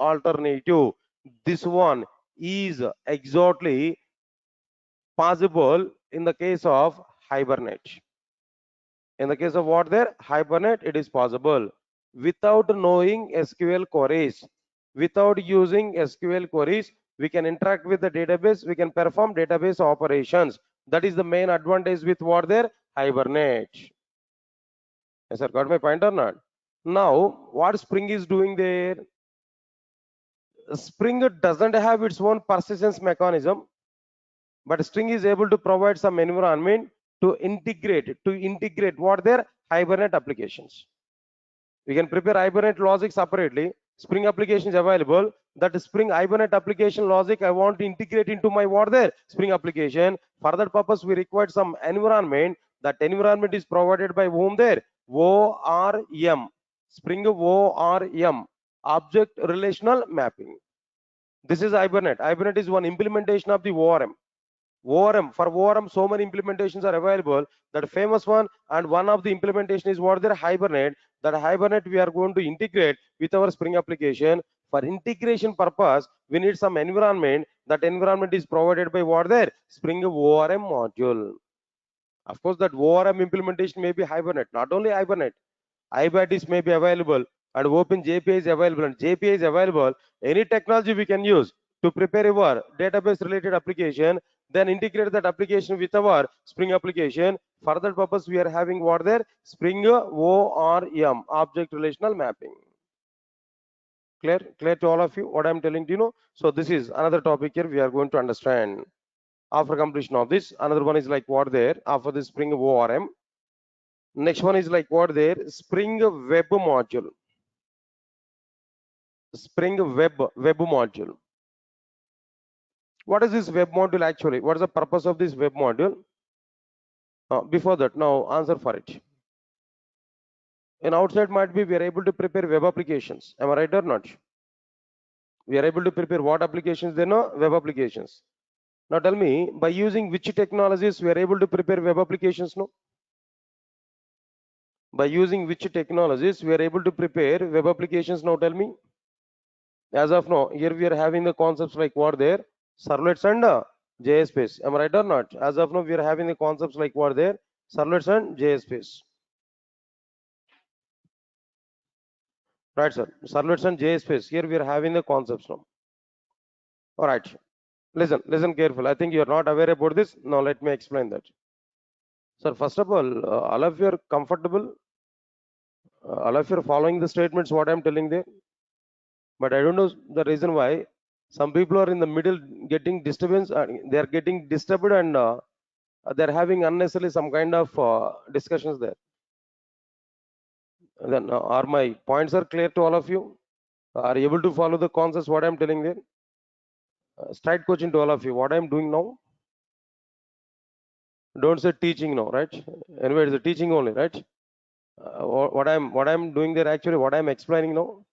Speaker 9: one is exactly possible in the case of Hibernate. In the case of what there? Hibernate, it is possible. Without knowing SQL queries, without using SQL queries, we can interact with the database, we can perform database operations. That is the main advantage with what there? Hibernate. Yes, sir, got my point or not? Now, what Spring is doing there? Spring doesn't have its own persistence mechanism, but Spring is able to provide some environment to integrate what their Hibernate applications. We can prepare Hibernate logic separately. Spring application is available. That Spring Hibernate application logic I want to integrate into my what there Spring application. For that purpose, we require some environment. That environment is provided by whom there? ORM. Spring ORM. Object Relational Mapping. This is Hibernate. Hibernate is one implementation of the ORM. For ORM, so many implementations are available. That famous one and one of the implementation is what their Hibernate. That Hibernate we are going to integrate with our Spring application. For integration purpose, we need some environment. That environment is provided by what their Spring ORM module. Of course, that ORM implementation may be Hibernate. Not only Hibernate, IBATIS may be available and OpenJPA is available and JPA is available. Any technology we can use to prepare our database related application, then integrate that application with our Spring application. For that purpose, we are having what there? Spring ORM, Object Relational Mapping. Clear to all of you what I'm telling you? So this is another topic here we are going to understand. After completion of this, another one is like what there? After the Spring ORM. Next one is like what there? Spring Web module. Spring Web module. What is this web module actually? What is the purpose of this web module? Before that, now answer for it. In outside might be we are able to prepare web applications. Am I right or not? We are able to prepare what applications? They know web applications. Now tell me, by using which technologies we are able to prepare web applications? No. By using which technologies we are able to prepare web applications? Now tell me. As of now, here we are having the concepts like what there? Servlets and JS space. Am I right or not? As of now, we are having the concepts like what there? Servlets and JSPs. Right, sir. Servlets and JSPs. Here we are having the concepts now. All right. Listen careful. I think you are not aware about this. Now let me explain that. Sir, first of all of you are comfortable. All of you are following the statements what I am telling there. But I don't know the reason why some people are in the middle getting disturbance. They are getting disturbed and they are having unnecessarily some kind of discussions there. Then are my points are clear to all of you? Are you able to follow the concepts what I am telling there? Straight question to all of you. What I am doing now? Don't say teaching now, right? Anyway, it's a teaching only, right? What I'm doing there actually, what I'm explaining now,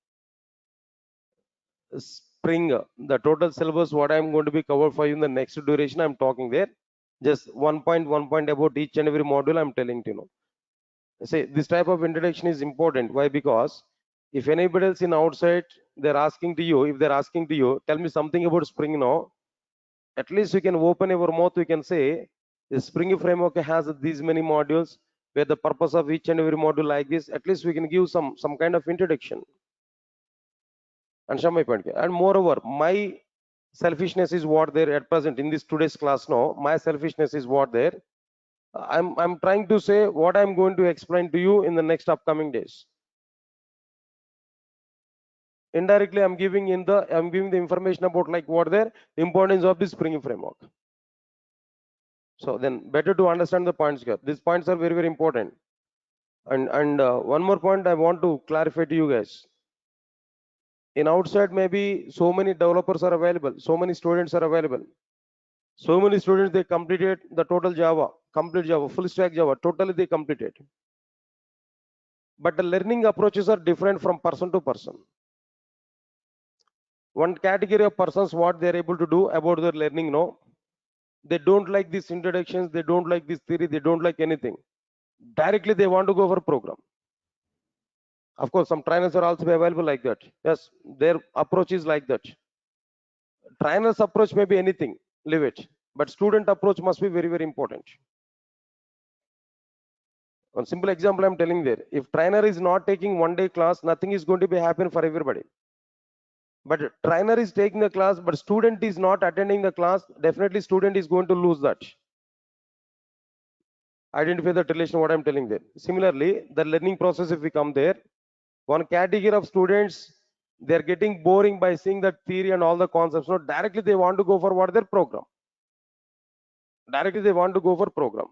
Speaker 9: spring, the total syllabus, what I'm going to be covered for you in the next duration, I'm talking there. Just one point about each and every module I'm telling to you know. Say this type of introduction is important. Why? Because if anybody else in outside, they're asking to you, if they're asking to you, tell me something about Spring now, at least you can open your mouth, you can say, the Spring framework has these many modules, where the purpose of each and every module like this, at least we can give some kind of introduction. Understand my point? And moreover, my selfishness is what there at present in this today's class now. My selfishness is what there. I'm trying to say what I'm going to explain to you in the next upcoming days. Indirectly, I'm giving the information about like what there importance of the Spring framework. So then better to understand the points here. These points are very, very important. And one more point I want to clarify to you guys. In outside, maybe so many developers are available, so many students are available. So many students, they completed the total Java, complete Java, full stack Java, totally they completed. But the learning approaches are different from person to person. One category of persons, what they're able to do about their learning, no, they don't like these introductions, they don't like this theory, they don't like anything. Directly they want to go for program. Of course, some trainers are also available like that. Yes, their approach is like that. Trainer's approach may be anything, leave it. But student approach must be very, very important. One simple example I'm telling there. If trainer is not taking one day class, nothing is going to be happen for everybody. But trainer is taking the class, but student is not attending the class, definitely student is going to lose that. Identify that relation, what I'm telling there. Similarly, the learning process, if we come there, one category of students, they're getting boring by seeing that theory and all the concepts. So directly they want to go for what their program. Directly they want to go for program.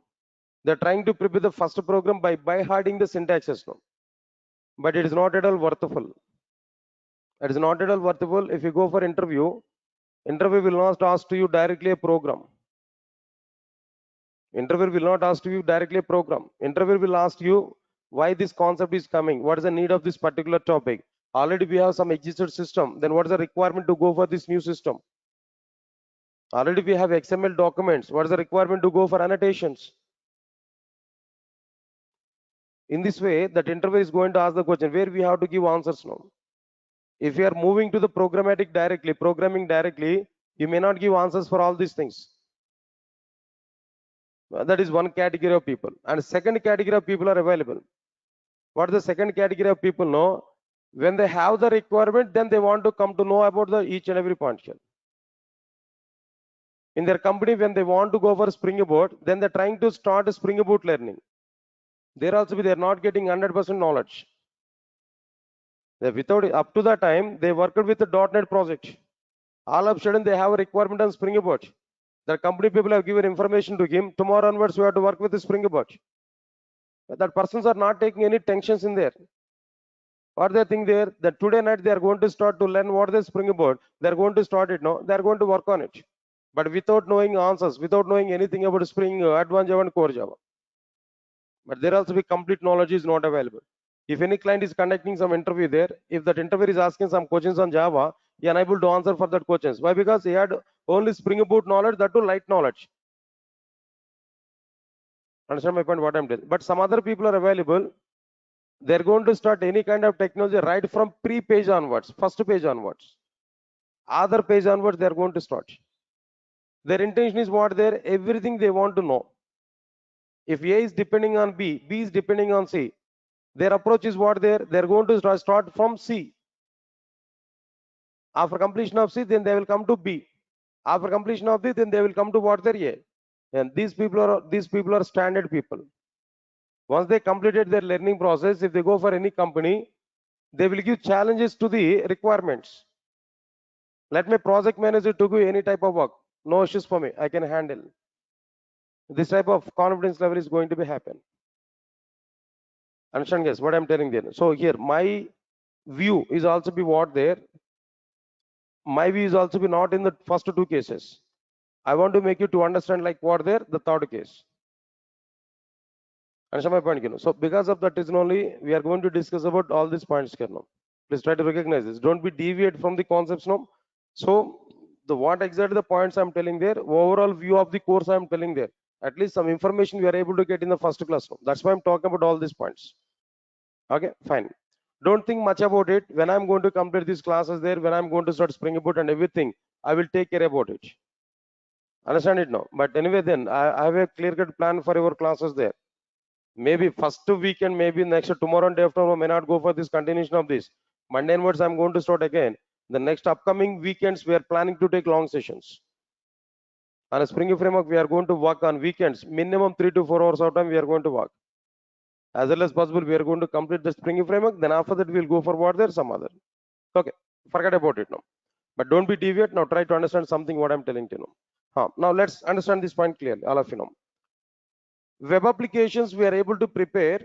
Speaker 9: They're trying to prepare the first program by hearting the syntaxes now. But it is not at all worthwhile. It is not at all worthwhile. If you go for interview will not ask to you directly a program. Interview will not ask you directly a program. Interview will ask you why this concept is coming. What is the need of this particular topic? Already we have some existed system. Then what is the requirement to go for this new system? Already we have XML documents. What is the requirement to go for annotations? In this way, that interview is going to ask the question where we have to give answers now. If you are moving to the programming directly, you may not give answers for all these things. That is one category of people. And second category of people are available. What is the second category of people know? When they have the requirement, then they want to come to know about the each and every point here. In their company, when they want to go for Spring Boot, then they're trying to start a Spring Boot learning. They're not getting 100% knowledge. Without up to that time, they worked with the .NET project. All of a sudden, they have a requirement on Spring Boot. The company people have given information to him. Tomorrow onwards, we have to work with the Spring Boot. That persons are not taking any tensions in there. What they think there, that today night they are going to start to learn what is Spring Boot. They are going to start it now. They are going to work on it. But without knowing answers, without knowing anything about Spring, Advanced Java and Core Java. But there also be complete knowledge is not available. If any client is conducting some interview there, if that interviewer is asking some questions on Java, he is unable to answer for that questions. Why? Because he had only Spring Boot knowledge, that too light knowledge. Understand my point? What I'm doing. But some other people are available. They're going to start any kind of technology right from pre-page onwards, first page onwards. Other page onwards, they're going to start. Their intention is what there, everything they want to know. If A is depending on B, B is depending on C. Their approach is what there? They're going to start from C. After completion of C, then they will come to B. After completion of this, then they will come to what there A. And these people are standard people. Once they completed their learning process, if they go for any company, they will give challenges to the requirements. Let my project manager to do any type of work. No issues for me. I can handle. This type of confidence level is going to be happen. Understand, guys, what I'm telling there? So here, my view is also be what there. My view is also be not in the first two cases. I want to make you to understand like what there, the third case. Understand my point, you know? So because of that reason only, we are going to discuss about all these points here now. Please try to recognize this. Don't be deviate from the concepts now. So the what exactly the points I'm telling there, overall view of the course I'm telling there. At least some information we are able to get in the first class now. That's why I'm talking about all these points. Okay, fine. Don't think much about it. When I'm going to complete these classes there, when I'm going to start Spring Boot and everything, I will take care about it. Understand it now? But anyway, then I have a clear-cut plan for your classes there. Maybe first weekend, maybe next tomorrow and day after tomorrow may not go for this continuation of this. Monday onwards, I'm going to start again. The next upcoming weekends, we are planning to take long sessions. On a Spring framework, we are going to work on weekends, minimum 3 to 4 hours of time we are going to work. As early as possible, we are going to complete the Spring framework. Then after that, we'll go for what there, some other. Okay, forget about it now. But don't be deviate now. Try to understand something what I'm telling you now. Now let's understand this point clearly, all of you know. Web applications, we are able to prepare.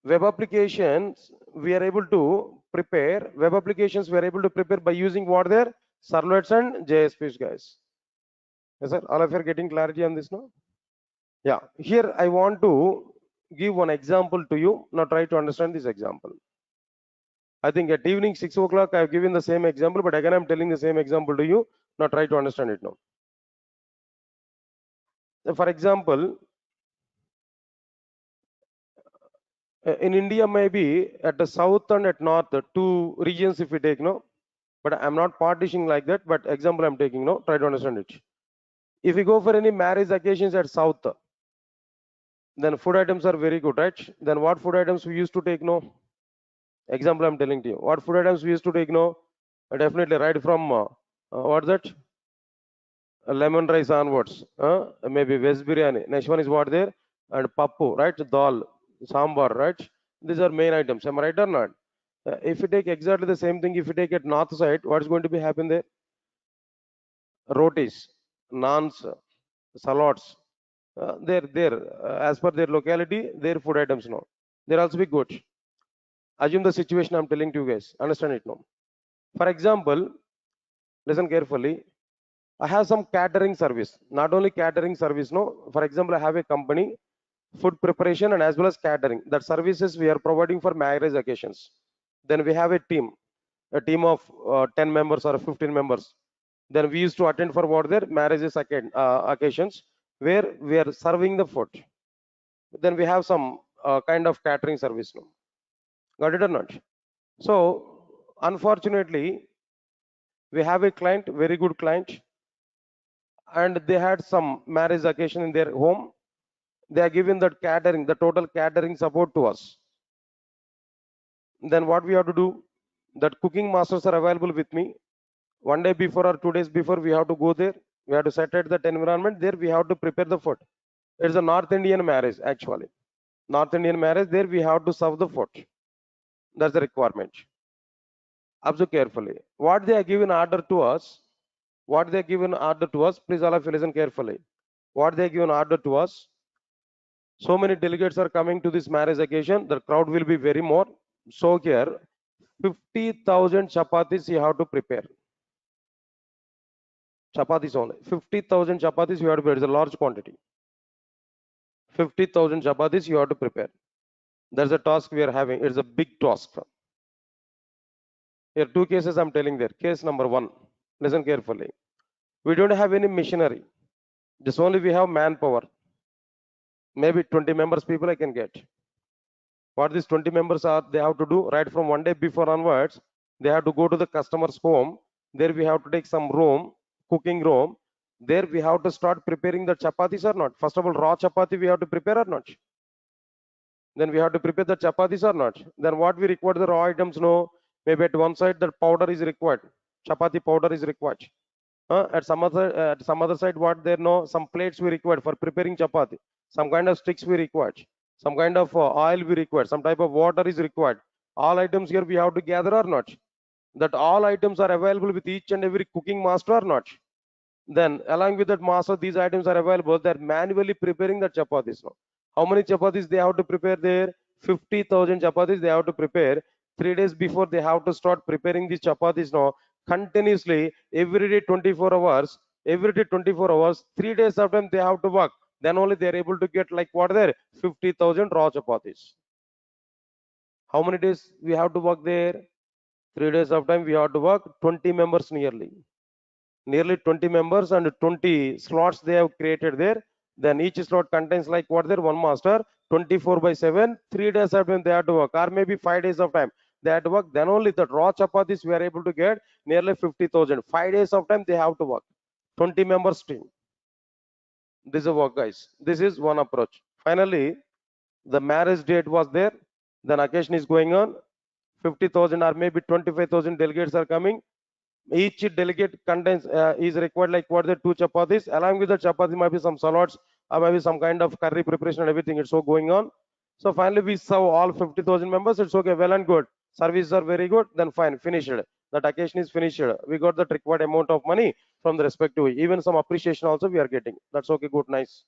Speaker 9: Web applications, we are able to prepare. Web applications, we are able to prepare by using what there? Servlets and JSPs, guys. Yes, sir. All of you are getting clarity on this now? Yeah. Here I want to give one example to you. Now try to understand this example. I think at evening 6 o'clock, I have given the same example, but again, I'm telling the same example to you. Now try to understand it now. For example, in India, maybe at the south and at north, two regions if we take, no, but I'm not partitioning like that, but example I'm taking, no, try to understand it. If we go for any marriage occasions at south, then food items are very good, right? Then what food items we used to take, no? Example I'm telling to you. What food items we used to take, no? Definitely right from, what's that? Lemon rice onwards, maybe veg biryani. Next one is what there? And pappu, right? Dal, sambar, right? These are main items. Am I right or not? If you take exactly the same thing, if you take at north side, what is going to be happen there? Rotis, naans, salads. They're as per their locality, their food items now. They're also be good. Assume the situation I'm telling to you guys. Understand it now. For example, listen carefully. I have some catering service. Not only catering service, no. For example, I have a company, food preparation and as well as catering. That services we are providing for marriage occasions. Then we have a team of 10 members or 15 members. Then we used to attend for what their marriages occasions where we are serving the food. Then we have some kind of catering service. No? Got it or not? So unfortunately, we have a client, very good client, and they had some marriage occasion in their home. They are giving that catering, the total catering support to us. Then what we have to do? That cooking masters are available with me. One day before or 2 days before, we have to go there. We have to set at that environment. There we have to prepare the food. It's a North Indian marriage actually. North Indian marriage, there we have to serve the food. That's the requirement. Observe carefully. What they are given order to us, please all of you listen carefully. What they are given order to us, so many delegates are coming to this marriage occasion, the crowd will be very more. So here, 50,000 chapatis you have to prepare. Chapatis only. 50,000 chapatis you have to prepare. It's a large quantity. 50,000 chapatis you have to prepare. There's a task we are having. It's a big task. Here, two cases I'm telling there. Case number one. Listen carefully. We don't have any machinery. Just only we have manpower. Maybe 20 members people I can get. What these 20 members are, they have to do right from one day before onwards. They have to go to the customer's home. There we have to take some room, cooking room. There we have to start preparing the chapatis or not? First of all, raw chapati we have to prepare or not? Then we have to prepare the chapatis or not? Then what we require the raw items? No, maybe at one side the powder is required. Chapati powder is required. At some other side, what there? No, some plates we required for preparing chapati. Some kind of sticks we required. Some kind of oil we required. Some type of water is required. All items here we have to gather or not? That all items are available with each and every cooking master or not? Then along with that master, these items are available. They're manually preparing the chapatis now. How many chapatis they have to prepare there? 50,000 chapatis they have to prepare. 3 days before they have to start preparing these chapatis now. Continuously, every day 24 hours. Every day 24 hours. 3 days of time they have to work. Then only they are able to get like what there? 50,000 raw chapatis. How many days we have to work there? 3 days of time we have to work. 20 members nearly 20 members and 20 slots they have created there. Then each slot contains like what there? One master, 24/7, 3 days of time they have to work, or maybe 5 days of time they have to work. Then only the raw chapatis we are able to get nearly 50,000. 5 days of time they have to work. 20 members team. This is a work, guys. This is one approach. Finally, the marriage date was there. Then occasion is going on. 50,000 or maybe 25,000 delegates are coming. Each delegate contains is required like what the 2 chapatis. Along with the chapati might be some salads or maybe some kind of curry preparation and everything. It's so going on. So finally we serve all 50,000 members. It's okay, well and good. Services are very good. Then fine, finished. That occasion is finished. We got that required amount of money from the respective. Even some appreciation also we are getting. That's okay, good, nice,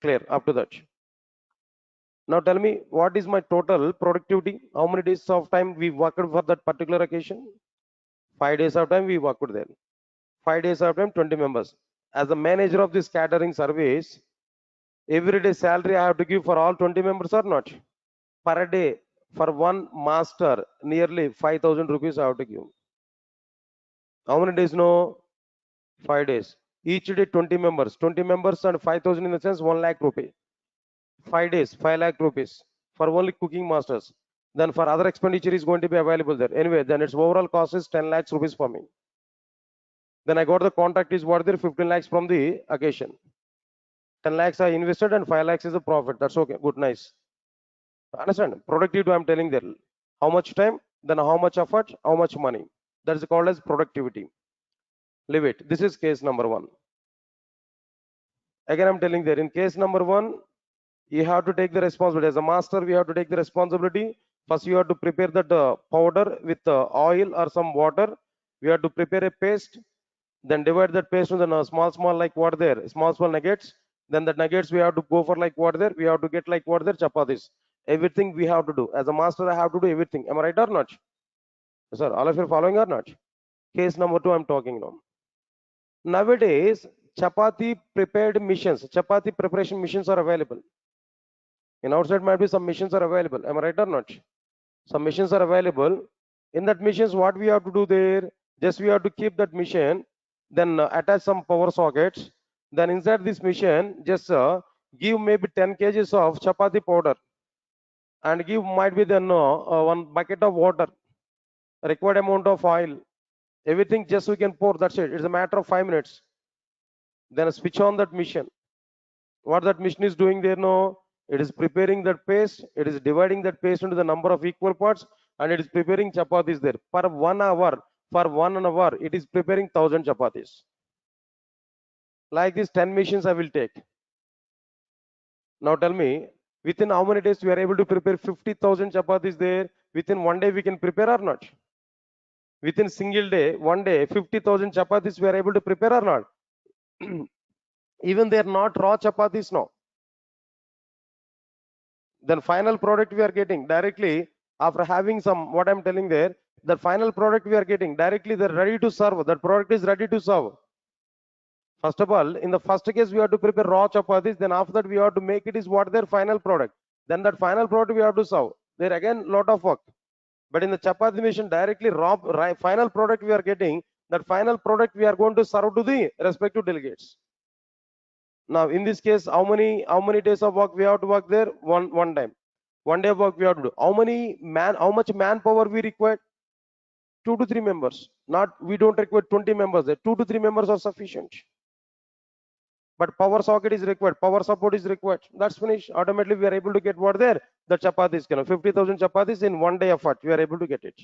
Speaker 9: clear up to that. Now tell me, what is my total productivity? How many days of time we worked for that particular occasion? 5 days of time we worked there. 5 days of time, 20 members. As the manager of this catering service, every day salary I have to give for all 20 members or not? Per day, for one master, nearly 5,000 rupees I have to give. How many days? No, 5 days. Each day 20 members. 20 members and 5,000 in the sense 1 lakh rupee. 5 days, 5 lakh rupees for only cooking masters. Then for other expenditure is going to be available there. Anyway, then its overall cost is 10 lakhs rupees for me. Then I got the contract is what there 15 lakhs from the occasion. 10 lakhs I invested and 5 lakhs is the profit. That's okay. Good, nice. Understand? Productivity I'm telling there. How much time, then how much effort, how much money. That is called as productivity. Leave it. This is case number 1. Again, I'm telling there in case number 1, you have to take the responsibility. As a master, we have to take the responsibility. First, you have to prepare that powder with oil or some water. We have to prepare a paste. Then divide that paste into the small like what there, small nuggets. Then the nuggets we have to go for like what there. We have to get like what there chapatis. Everything we have to do. As a master, I have to do everything. Am I right or not? Sir, all of you are following or not? Case number 2, I'm talking now. Nowadays, chapati prepared machines, chapati preparation machines are available. In outside might be some machines are available. Am I right or not? Some machines are available. In that machines, what we have to do there? Just we have to keep that machine, then attach some power sockets. Then inside this machine, just give maybe 10 kgs of chapati powder, and give might be then 1 bucket of water, required amount of oil. Everything just we can pour. That's it. It's a matter of 5 minutes. Then switch on that machine. What that machine is doing there? No, it is preparing that paste. It is dividing that paste into the number of equal parts, and it is preparing chapatis there. Per 1 hour, for 1 hour, it is preparing 1,000 chapatis. Like this, 10 machines I will take. Now tell me, within how many days we are able to prepare 50,000 chapatis there? Within 1 day we can prepare or not? Within single day, 1 day, 50,000 chapatis we are able to prepare or not? Even they are not raw chapatis now. Then final product we are getting directly after having some, what I'm telling there, the final product we are getting directly, they're ready to serve. That product is ready to serve. First of all, in the first case, we have to prepare raw chapatis. Then after that, we have to make it is what their final product. Then that final product we have to serve. There again, lot of work. But in the chapati machine, directly raw final product we are getting. That final product we are going to serve to the respective delegates. Now, in this case, how many days of work we have to work there? One time. 1 day of work we have to do. How much manpower we require? 2 to 3 members. Not, we don't require 20 members there. 2 to 3 members are sufficient. but power socket is required, power support is required. That's finished. Automatically, we are able to get what there? The chapatis, 50,000 chapatis in 1 day effort. We are able to get it.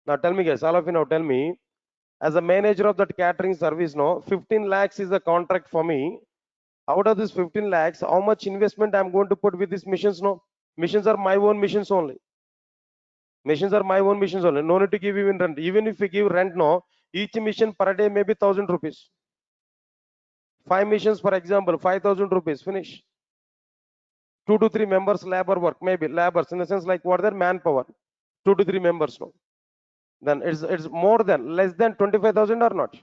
Speaker 9: Now tell me guys, all of you now tell me, as a manager of that catering service, no, 15 lakhs is the contract for me. Out of this 15 lakhs, how much investment I'm going to put with these missions? No, missions are my own missions only. Missions are my own missions only. No need to give even rent. Even if we give rent, no, each mission per day maybe 1,000 rupees. 5 missions, for example, 5,000 rupees. Finish. 2 to 3 members labor work, maybe labors in the sense like what their manpower. 2 to 3 members, no. Then it's more than less than 25,000 or not.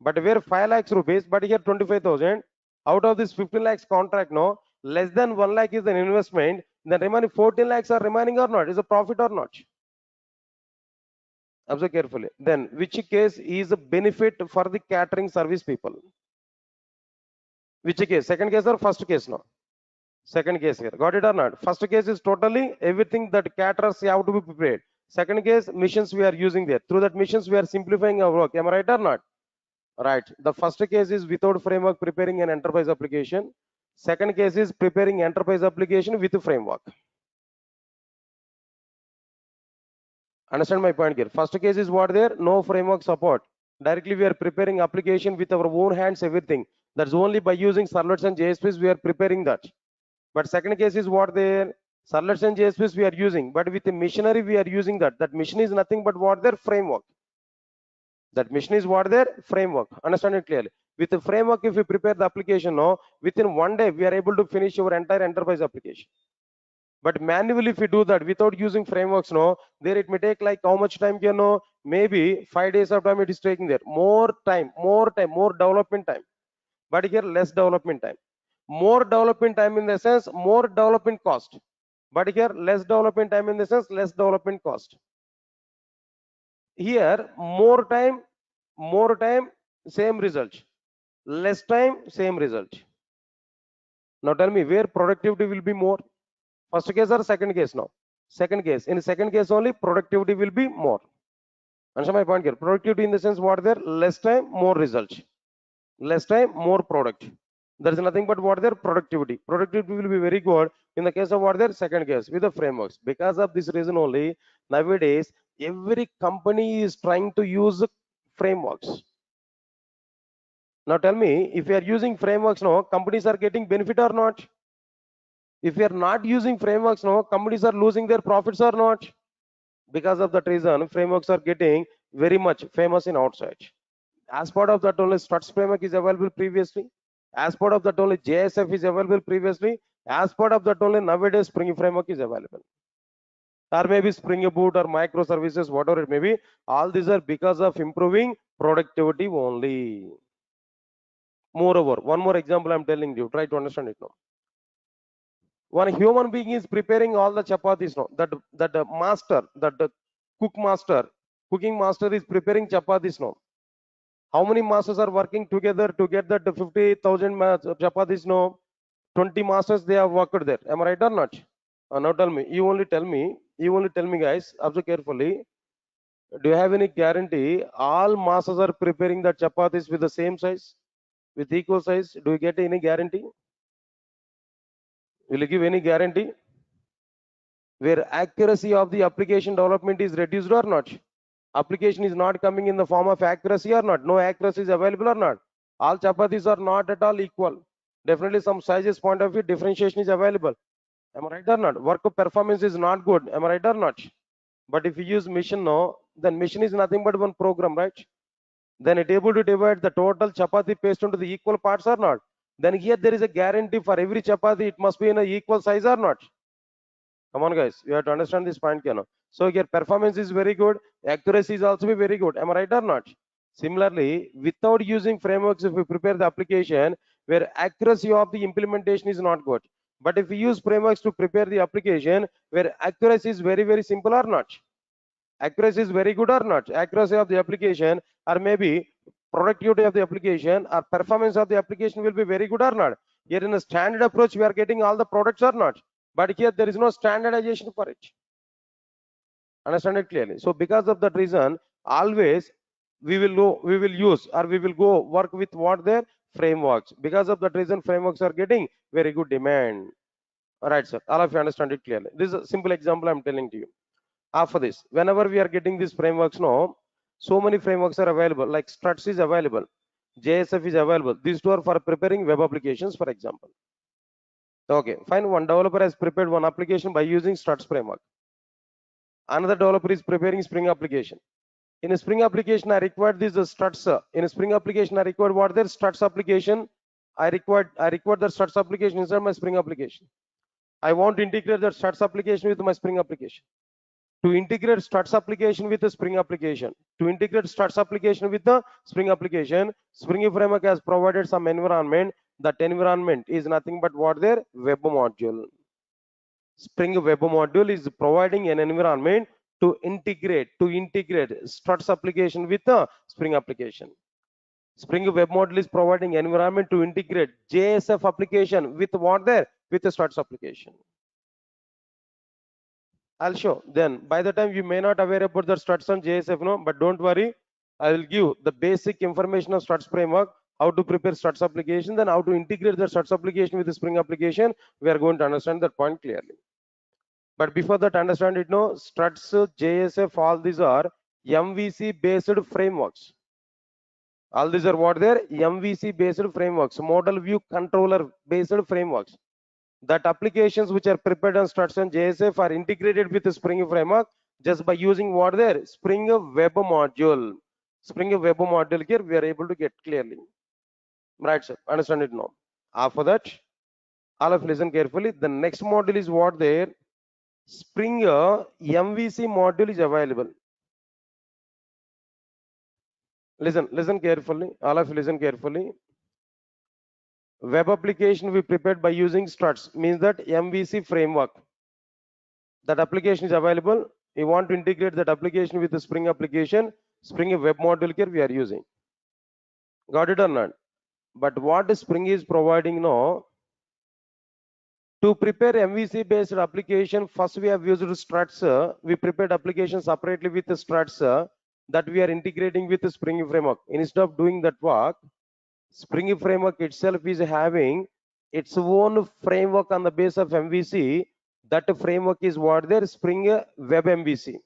Speaker 9: But where 5 lakhs rupees, but here 25,000. Out of this 15 lakhs contract, no, less than 1 lakh is an investment. Then remaining 14 lakhs are remaining or not? Is a profit or not? Observe carefully. Then which case is a benefit for the catering service people? Which case? Second case or first case? No. Second case here. Got it or not? First case is totally everything that caterers have to be prepared. Second case, missions we are using there. Through that missions we are simplifying our work. Am I right or not? Right. The first case is without framework preparing an enterprise application. Second case is preparing enterprise application with framework. Understand my point here? First case is what there? No framework support. Directly we are preparing application with our own hands, everything. That's only by using servlets and JSPs we are preparing that. But second case is what there? Servlets and JSPs we are using, but with the machinery we are using that. That mission is nothing but what their framework. That mission is what their framework. Understand it clearly. With the framework, if we prepare the application, no, within 1 day we are able to finish our entire enterprise application. But manually, if we do that without using frameworks, no, there it may take like how much time, you know, maybe 5 days of time it is taking there. More time, more development time. But here less development time. More development time in the sense, more development cost. But here less development time in the sense, less development cost. Here more time, same result. Less time, same result. Now tell me where productivity will be more. First case or second case now? Second case. In second case only productivity will be more. Understand my point here? Productivity in the sense what there? Less time, more result. Less time, more product. There is nothing but what their productivity. Productivity will be very good in the case of what their second case with the frameworks. Because of this reason only, nowadays every company is trying to use frameworks. Now tell me, if you are using frameworks, no, companies are getting benefit or not? If you are not using frameworks, no, companies are losing their profits or not? Because of that reason, frameworks are getting very much famous in outside. As part of that only Struts framework is available previously. As part of that only JSF is available previously. As part of that only nowadays Spring framework is available. Or maybe Spring Boot or microservices, whatever it may be. All these are because of improving productivity only. Moreover, one more example I'm telling you. Try to understand it now. One human being is preparing all the chapatis now. That master, the cooking master is preparing chapatis now. How many masters are working together to get that 50,000 chapatis? No, 20 masters they have worked there. Am I right or not? Now tell me. You only tell me, guys. Observe carefully. Do you have any guarantee all masters are preparing the chapatis with the same size, with equal size? Do you get any guarantee? Will you give any guarantee? Where accuracy of the application development is reduced or not? Application is not coming in the form of accuracy or not? No accuracy is available or not? All chapatis are not at all equal. Definitely some sizes point of view differentiation is available. Am I right or not? Work performance is not good. Am I right or not? But if you use mission, no, then mission is nothing but one program, right? Then it able to divide the total chapati paste into the equal parts or not? Then here there is a guarantee for every chapati it must be in a equal size or not? Come on guys, you have to understand this point, you know. So your performance is very good, accuracy is also be very good. Am I right or not? Similarly, without using frameworks, if we prepare the application where accuracy of the implementation is not good, but if we use frameworks to prepare the application where accuracy is very simple or not, accuracy is very good or not, accuracy of the application or maybe productivity of the application or performance of the application will be very good or not. Here in a standard approach we are getting all the products or not, but here there is no standardization for it. Understand it clearly. So because of that reason, always we will use or we will go work with what their frameworks. Because of that reason, frameworks are getting very good demand. All right, sir. All of you understand it clearly. This is a simple example I'm telling to you. After this, whenever we are getting these frameworks, no, so many frameworks are available. Like Struts is available, JSF is available. These two are for preparing web applications, for example. Okay, fine. One developer has prepared one application by using Struts framework. Another developer is preparing Spring application. In a Spring application, I required these struts. In a Spring application, I required what their struts application. I required the struts application inside my Spring application. I want to integrate that struts application with my Spring application. To integrate struts application with the Spring application, Spring application, Spring framework has provided some environment. That environment is nothing but what their web module. Spring web module is providing an environment to integrate struts application with the Spring application. Spring web module is providing environment to integrate JSF application with what there with the struts application. I'll show. Then by the time you may not aware about the struts and JSF, no, but don't worry. I will give the basic information of struts framework, how to prepare struts application, then how to integrate the struts application with the Spring application. We are going to understand that point clearly. But before that, understand it, no, struts, JSF, all these are MVC based frameworks. All these are what they're MVC based frameworks, model view controller based frameworks. That applications which are prepared on struts and JSF are integrated with the Spring framework just by using what there Spring web module. Spring web module here we are able to get clearly. Right, sir. Understand it now. After that, all of listen carefully. The next module is what there Spring MVC module is available. Listen carefully. All of you listen carefully. Web application we prepared by using struts means that MVC framework. That application is available. You want to integrate that application with the Spring application. Spring web module here we are using. Got it or not? But what Spring is providing now, to prepare MVC based application, first we have used struts. We prepared application separately with the struts that we are integrating with the Spring framework. Instead of doing that work, Spring framework itself is having its own framework on the base of MVC. That framework is what there Spring web MVC.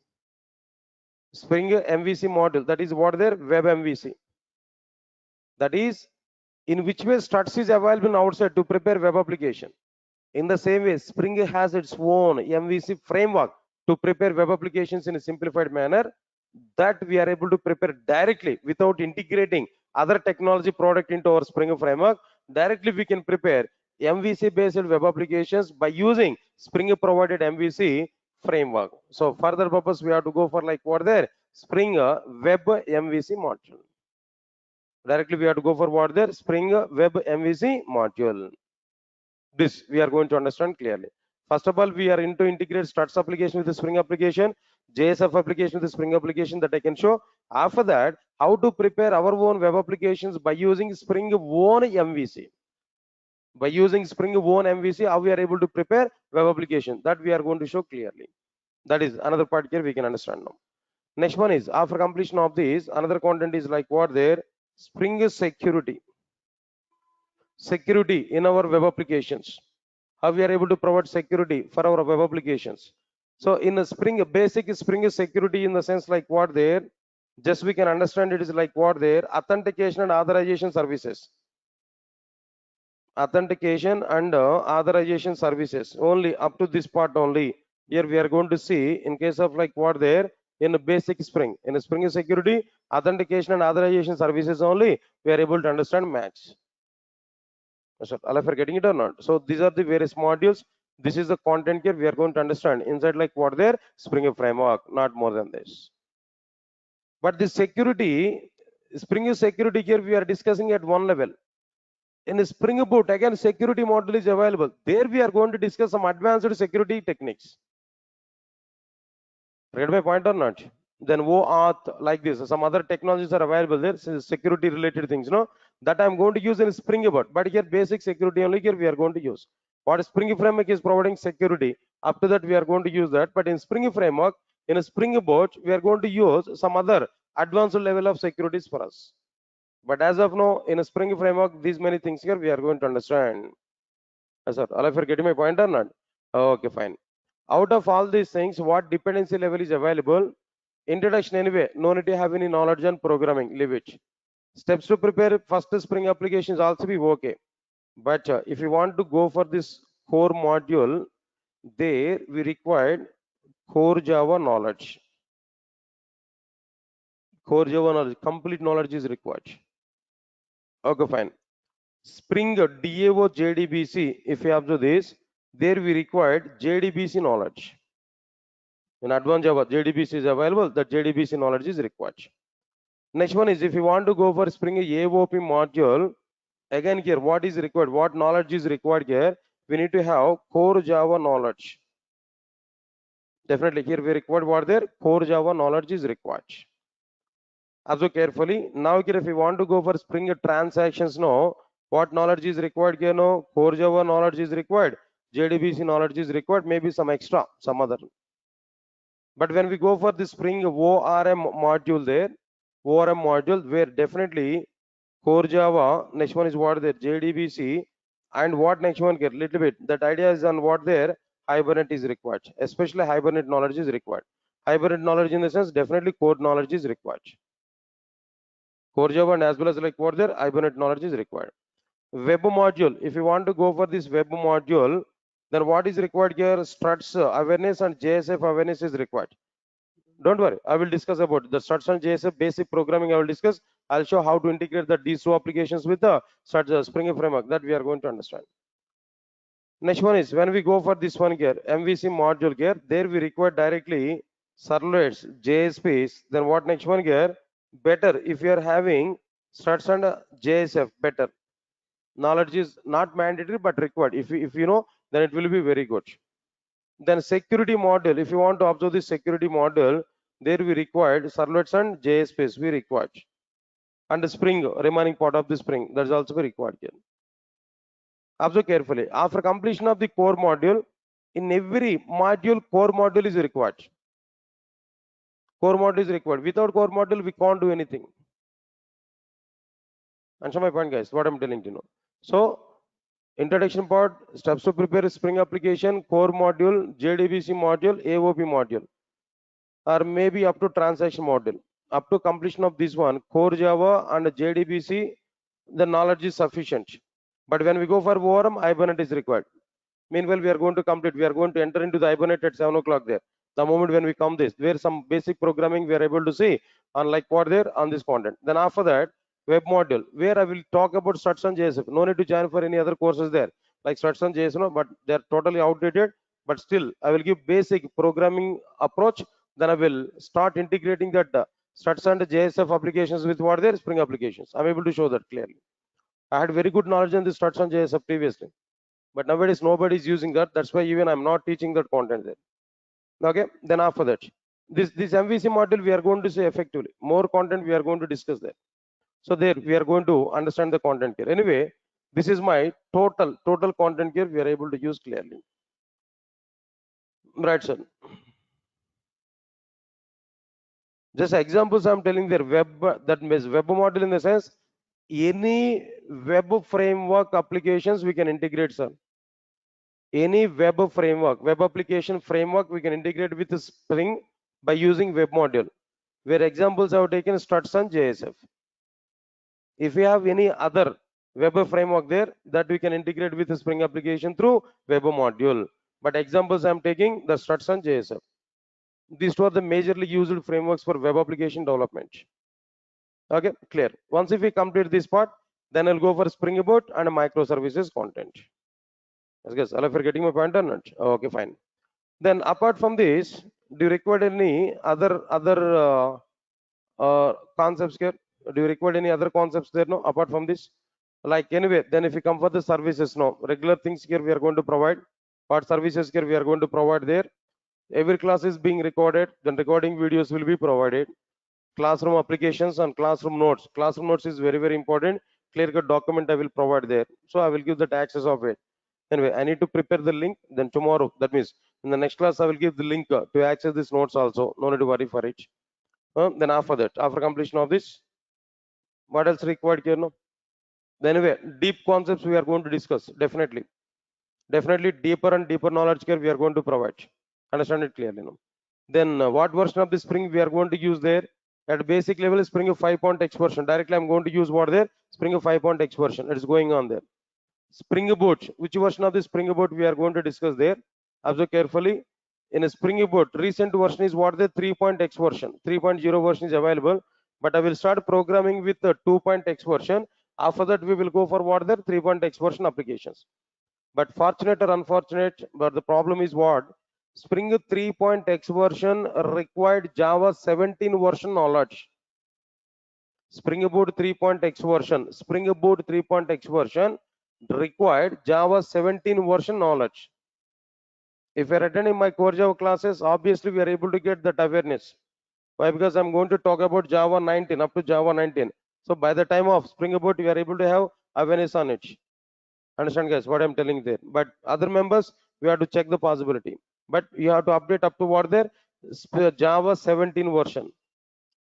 Speaker 9: Spring MVC module, that is what there web MVC. That is in which way struts is available outside to prepare web application. In the same way, Spring has its own MVC framework to prepare web applications in a simplified manner that we are able to prepare directly without integrating other technology product into our Spring framework. Directly we can prepare MVC based web applications by using Spring provided MVC framework. So further purpose we have to go for like what there Spring web MVC module. Directly we have to go for what there Spring web MVC module. This we are going to understand clearly. First of all, we are into integrate struts application with the Spring application, JSF application with the Spring application that I can show. After that, how to prepare our own web applications by using Spring own MVC. By using Spring own MVC, how we are able to prepare web application that we are going to show clearly. That is another part here we can understand now. Next one is after completion of this, another content is like what there Spring security. Security in our web applications. How we are able to provide security for our web applications. So in a Spring, basic Spring security in the sense like what there, just we can understand it is like what there, authentication and authorization services. Authentication and authorization services only up to this part only. Here we are going to see in case of like what there in a basic Spring. In a Spring security, authentication and authorization services only, we are able to understand max. So all of you are getting it or not? So these are the various modules. This is the content here we are going to understand inside like what there Spring framework, not more than this. But the security, Spring security here we are discussing at one level. In a Spring Boot again security module is available. There we are going to discuss some advanced security techniques. Read my point or not? Then OAuth like this, some other technologies are available there, security related things, no? That I'm going to use in Spring Boot, but here basic security only here we are going to use. What Spring framework is providing security, up to that we are going to use that, but in Spring framework, in a Spring Boot, we are going to use some other advanced level of securities for us. But as of now, in a Spring framework, these many things here we are going to understand. Sir, all of you are getting my point or not? Okay, fine. Out of all these things, what dependency level is available? Introduction anyway, no need to have any knowledge on programming, leave it. Steps to prepare first Spring applications also be okay. But if you want to go for this core module, there we required core Java knowledge. Core Java knowledge, complete knowledge is required. Okay, fine. Spring DAO JDBC, if you observe this, there we required JDBC knowledge. In advanced Java, JDBC is available, the JDBC knowledge is required. Next one is if you want to go for Spring AOP module, again here, what is required? What knowledge is required here? We need to have core Java knowledge. Definitely here we required what there? Core Java knowledge is required. Observe carefully. Now here if you want to go for Spring transactions, no, what knowledge is required here? No, core Java knowledge is required. JDBC knowledge is required. Maybe some extra, some other. But when we go for the Spring ORM module there, ORM module where definitely core Java, next one is what there, JDBC, and what next one get little bit. That idea is on what there, Hibernate is required. Especially Hibernate knowledge is required. Hibernate knowledge in the sense definitely core knowledge is required. Core Java and as well as like what there, Hibernate knowledge is required. Web module, if you want to go for this web module, then what is required here? Struts awareness and JSF awareness is required. Don't worry, I will discuss about the struts and JSF basic programming. I will discuss. I'll show how to integrate these two applications with the struts, Spring framework that we are going to understand. Next one is when we go for this one here, MVC module here, there we require directly servlets, JSPs. Then what next one here? Better if you are having struts and JSF, better. Knowledge is not mandatory but required. If you know, then it will be very good. Then security model, if you want to observe this security model, there we required servlets and JSPs we required. And the Spring, remaining part of the Spring, that's also required here. Observe carefully. After completion of the core module, in every module, core module is required. Core module is required. Without core module, we can't do anything. Answer my point, guys, what I'm telling you now. So, introduction part, steps to prepare Spring application, core module, JDBC module, AOP module, or maybe up to transaction module. Up to completion of this one, core Java and JDBC, the knowledge is sufficient. But when we go for ORM, Hibernate is required. Meanwhile, we are going to complete, we are going to enter into the Hibernate at 7 o'clock there. The moment when we come this, where some basic programming we are able to see, unlike what there on this content. Then after that, web module, where I will talk about struts and JSF. No need to join for any other courses there, like struts and JSF, no, but they are totally outdated. But still, I will give basic programming approach. Then I will start integrating that struts and JSF applications with what there, Spring applications. I'm able to show that clearly. I had very good knowledge on the struts and JSF previously, but nowadays nobody is using that. That's why even I'm not teaching that content there. Okay, then after that, this MVC module we are going to say effectively. More content we are going to discuss there. So there we are going to understand the content here. Anyway, this is my total content here we are able to use clearly. Right, sir. Just examples I'm telling there. Web, that means web module in the sense any web framework applications we can integrate, sir. Any web framework, web application framework we can integrate with Spring by using web module, where examples I have taken struts and JSF. If we have any other web framework there, that we can integrate with the Spring application through web module. But examples I'm taking the struts and JSF. These two are the majorly used frameworks for web application development. Okay, clear. Once if we complete this part, then I'll go for Spring Boot and microservices content. Yes, all of you are getting my point or not? Okay, fine. Then apart from this, do you require any other concepts here? Do you require any other concepts there? No, apart from this, like anyway, then if you come for the services, no, regular things here we are going to provide. What services here we are going to provide there? Every class is being recorded, then recording videos will be provided. Classroom applications and classroom notes. Classroom notes is very important. Clear cut document I will provide there. So I will give that access of it. Anyway, I need to prepare the link. Then tomorrow, that means in the next class, I will give the link to access these notes also. No need to worry for it. Then after that, after completion of this, What else required here? No. Anyway, deep concepts we are going to discuss. Definitely deeper and deeper knowledge here we are going to provide. Understand it clearly. No. Then what version of the Spring we are going to use there? At basic level, Spring 5.x version. Directly I'm going to use what there? Spring 5.x version. It is going on there. Spring Boot, which version of the Spring Boot we are going to discuss there? Observe carefully. In a Spring Boot, recent version is what the 3.x version. 3.0 version is available, but I will start programming with the 2.x version. After that, we will go for what the 3.x version applications. But fortunate or unfortunate, but the problem is what? Spring 3.x version required Java 17 version knowledge. Spring Boot 3.x version, Spring Boot 3.x version required Java 17 version knowledge. If you're attending my core Java classes, obviously we are able to get that awareness. Why? Because I'm going to talk about Java 19 up to Java 19. So by the time of Spring Boot, we are able to have awareness on it. Understand, guys, what I'm telling there? But other members, we have to check the possibility. But you have to update up to what there? Java 17 version,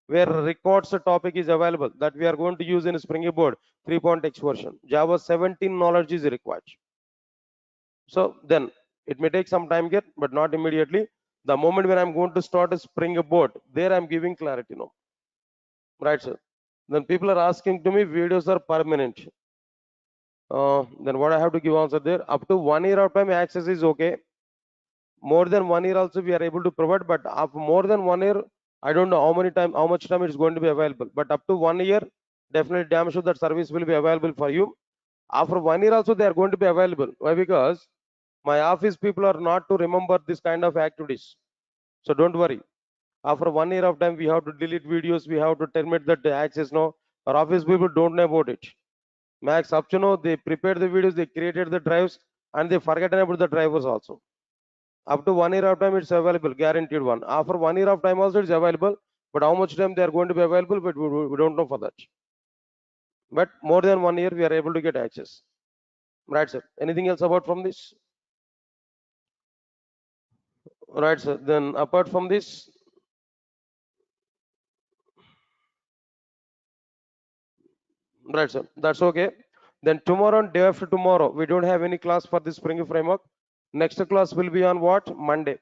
Speaker 9: where records topic is available that we are going to use in Spring Boot 3.x version. Java 17 knowledge is required. So then it may take some time yet, but not immediately. The moment when I'm going to start a Spring Boot, there I'm giving clarity. No, right, sir? Then people are asking to me, videos are permanent. Then what I have to give answer there? Up to 1 year of time access is okay. More than 1 year also we are able to provide, but after more than 1 year, I don't know how much time it is going to be available. But up to 1 year, definitely damn sure that service will be available for you. After 1 year also they are going to be available. Why? Because my office people are not to remember this kind of activities. So don't worry. After 1 year of time, we have to delete videos, we have to terminate that access. No, our office people don't know about it. Max up to know they prepared the videos, they created the drives, and they forgotten about the drivers also. Up to 1 year of time, it's available, guaranteed one. After 1 year of time also, it's available. But how much time they are going to be available, but we don't know for that. But more than 1 year, we are able to get access. Right, sir. Anything else about from this? Right, sir. Then apart from this, right, sir. That's okay. Then tomorrow and day after tomorrow, we don't have any class for this Spring framework. Next class will be on what? Monday.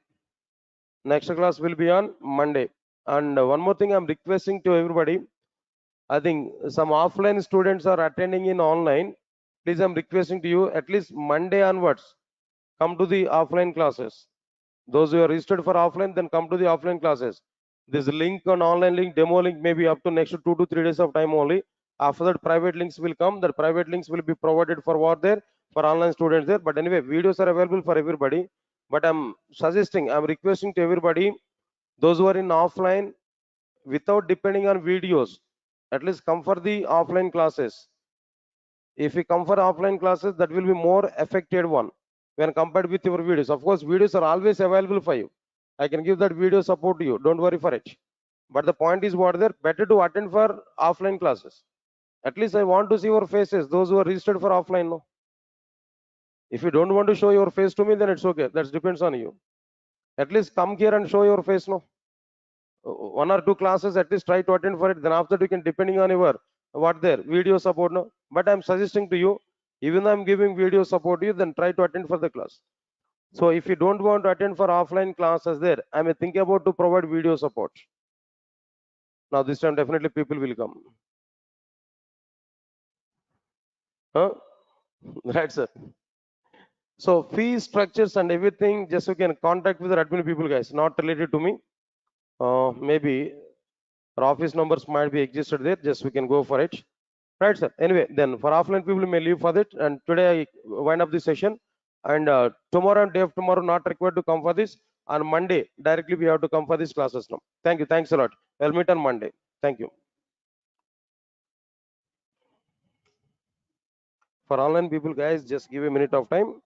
Speaker 9: Next class will be on Monday. And one more thing I'm requesting to everybody. I think some offline students are attending in online. Please, I'm requesting to you at least Monday onwards, come to the offline classes. Those who are registered for offline, then come to the offline classes. This link on online link, demo link, maybe up to next 2 to 3 days of time only. After that, private links will come. The private links will be provided for what there? For online students there. But anyway, videos are available for everybody. But I'm requesting to everybody, those who are in offline, without depending on videos, at least come for the offline classes. If you come for offline classes, that will be more effective one when compared with your videos. Of course, videos are always available for you. I can give that video support to you. Don't worry for it. But the point is what there, better to attend for offline classes. At least I want to see your faces, those who are registered for offline. No. If you don't want to show your face to me, then it's okay. That depends on you. At least come here and show your face. No. 1 or 2 classes at least try to attend for it. Then after you can, depending on your what there video support. No, but I'm suggesting to you, even though I'm giving video support to you, then try to attend for the class. So if you don't want to attend for offline classes there, I may think about to provide video support. Now this time definitely people will come. Huh? Right, sir. So fee structures and everything, just you can contact with the admin people, guys, not related to me. Maybe our office numbers might be existed there. Just we can go for it. Right, sir. Anyway, then for offline people may leave for that. And today I wind up this session. And tomorrow and day of tomorrow not required to come for this. On Monday directly we have to come for these classes now. Thank you. Thanks a lot. I'll meet on Monday. Thank you. For online people, guys, just give a minute of time.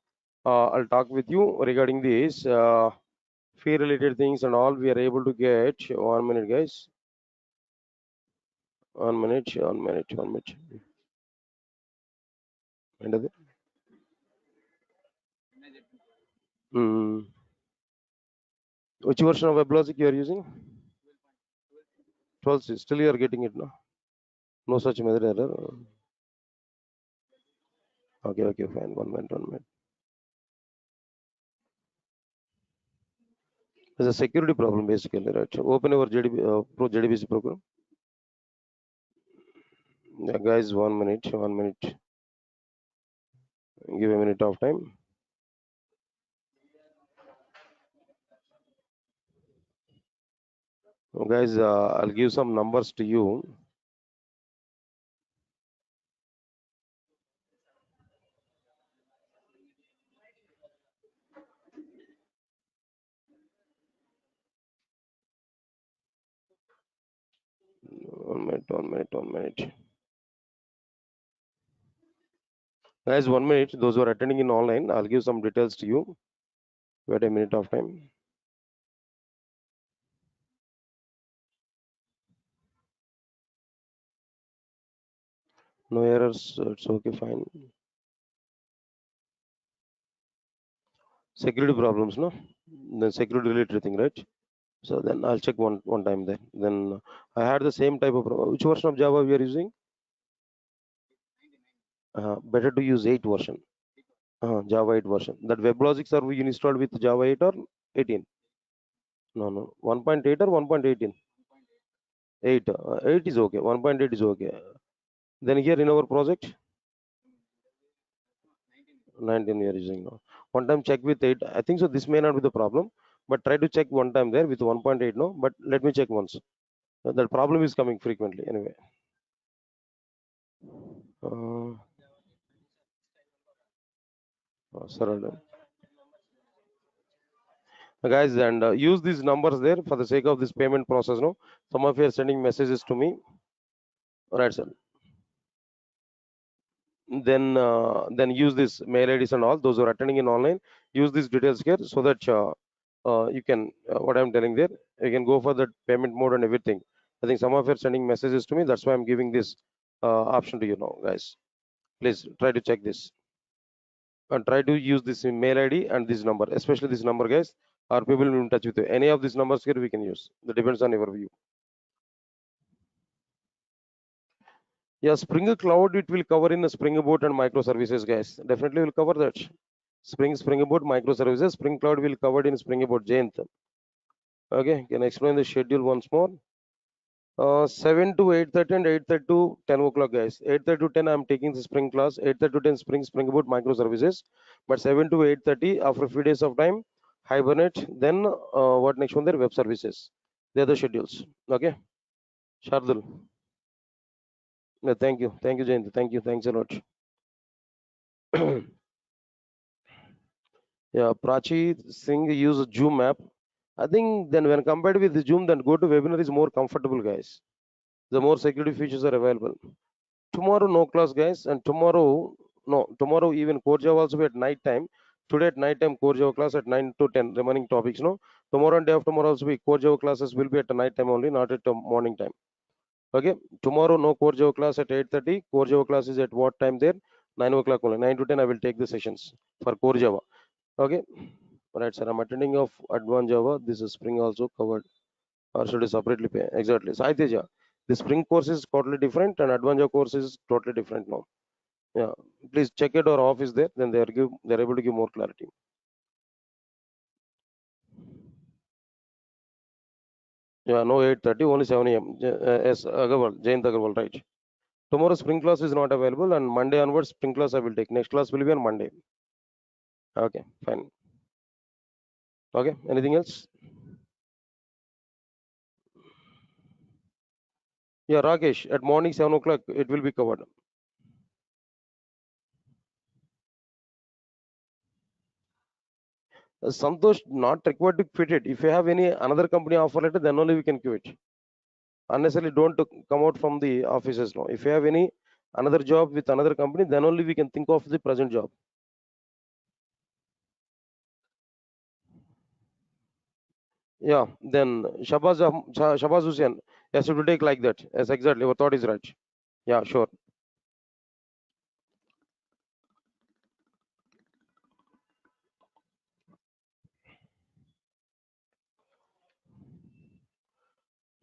Speaker 9: I'll talk with you regarding this fee related things and all. We are able to get 1 minute, guys. 1 minute, 1 minute, 1 minute. End of it. Which version of WebLogic you are using? 12. Still you are getting it now. No such major error. Okay, fine. 1 minute. It's a security problem basically, right? Open your JDBC program. Yeah, guys, 1 minute. Give a minute of time. Guys, I'll give some numbers to you. One minute. Guys, 1 minute. Those who are attending in online, I'll give some details to you. Wait a minute of time. No errors. It's okay, fine. Security problems, no? The security related thing, right? So then I'll check one time there. Then I had the same type of problem. Which version of Java we are using? Better to use 8 version. Java 8 version. That WebLogic server you installed with Java 8 or 18? No. 1.8 or 1.18? 8. 8 is okay. 1.8 is okay. Then here in our project, 19 we are using now. One time check with 8. I think so. This may not be the problem, but try to check one time there with 1.8. No, but let me check once. That problem is coming frequently anyway. Sorry. Guys, and use these numbers there for the sake of this payment process. No, some of you are sending messages to me. All right, sir. Then use this mail IDs and all those who are attending in online. Use these details here so that you can what I'm telling there. You can go for the payment mode and everything. I think some of you are sending messages to me. That's why I'm giving this option to you now, guys. Please try to check this and try to use this mail ID and this number, especially this number, guys. Our people will be in touch with you. Any of these numbers here we can use. That depends on your view. Yeah, Spring Cloud, it will cover in the Spring Boot and microservices, guys. Definitely will cover that. Spring Boot, microservices. Spring Cloud will cover in Spring Boot. Jayant. Okay, can I explain the schedule once more? 7 to 8:30 and 8:30 to 10 o'clock, guys. 8:30 to 10, I'm taking the Spring class. 8:30 to 10, Spring Boot, microservices. But 7 to 8:30, after a few days of time, Hibernate. Then what next one there? Web services. They're the schedules. Okay, Shardul. Yeah, thank you, Jayant. Thanks a lot. Yeah, Prachi Singh use Zoom app. I think then when compared with the Zoom, then go to webinar is more comfortable, guys. The more security features are available. Tomorrow no class, guys, and tomorrow even core Java also be at night time. Today at night time core Java class at 9 to 10 remaining topics. No, tomorrow and day after tomorrow also be core Java classes will be at the night time only, not at the morning time. Okay, tomorrow no core Java class at 8:30. Core Java class is at what time there? 9 o'clock only. 9 to 10 I will take the sessions for core Java. Okay, all right, sir. I'm attending of advanced Java. This is Spring also covered, or should I separately pay? Exactly. So, Teja, the Spring course is totally different, and advanced Java course is totally different now. Yeah, please check it or off is there. Then they're able to give more clarity. Yeah, no 8:30, only 7 a.m. Yes, Agarwal, Jayant Agarwal, right? Tomorrow Spring class is not available, and Monday onwards Spring class I will take. Next class will be on Monday. Okay, fine. Okay, anything else? Yeah, Rakesh, at morning 7 o'clock it will be covered. Santosh, not required to quit it. If you have any another company offer letter, then only we can quit. Unnecessarily don't come out from the offices now. If you have any another job with another company, then only we can think of the present job. Yeah, then Shabaz Hussain. Yes, it will take like that. Yes, exactly. Your thought is right. Yeah, sure.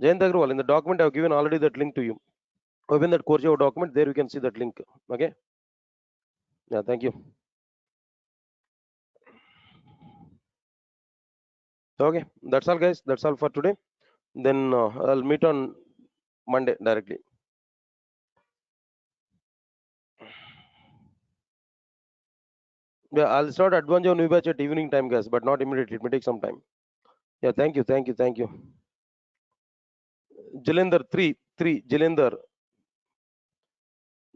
Speaker 9: Jayant Agrawal, in the document I have given already that link to you. Open that core Java document. There you can see that link. Okay. Yeah. Thank you. Okay. That's all, guys. That's all for today. Then I'll meet on Monday directly. Yeah, I'll start advanced Java new batch at evening time, guys, but not immediately. It may take some time. Yeah. Thank you. Thank you. Thank you. Jalender 3.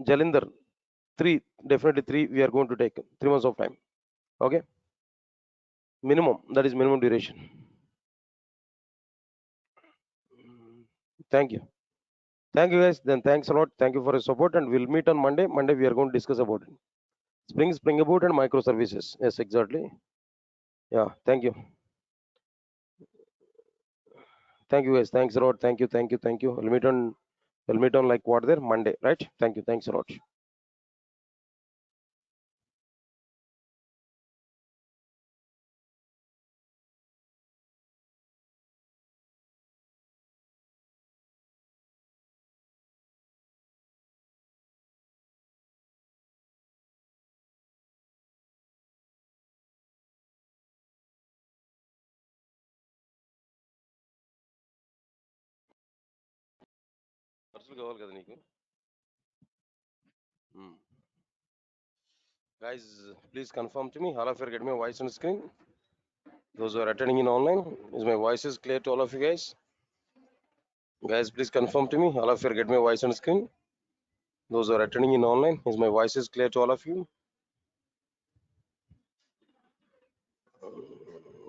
Speaker 9: Jalender 3. Definitely 3. We are going to take 3 months of time. Okay. Minimum. That is minimum duration. Thank you. Thank you, guys. Then thanks a lot. Thank you for your support, and we'll meet on Monday. Monday we are going to discuss about it. Spring Boot and microservices. Yes, exactly. Yeah. Thank you. Thank you, guys. Thanks a lot. Thank you. Thank you. Thank you. We'll meet on like what there Monday, right? Thank you. Thanks a lot. Guys, please confirm to me. All of you are getting my voice on screen. Those who are attending in online, is my voice is clear to all of you guys? Guys, please confirm to me. All of you are getting my voice on screen. Those who are attending in online, is my voice is clear to all of you?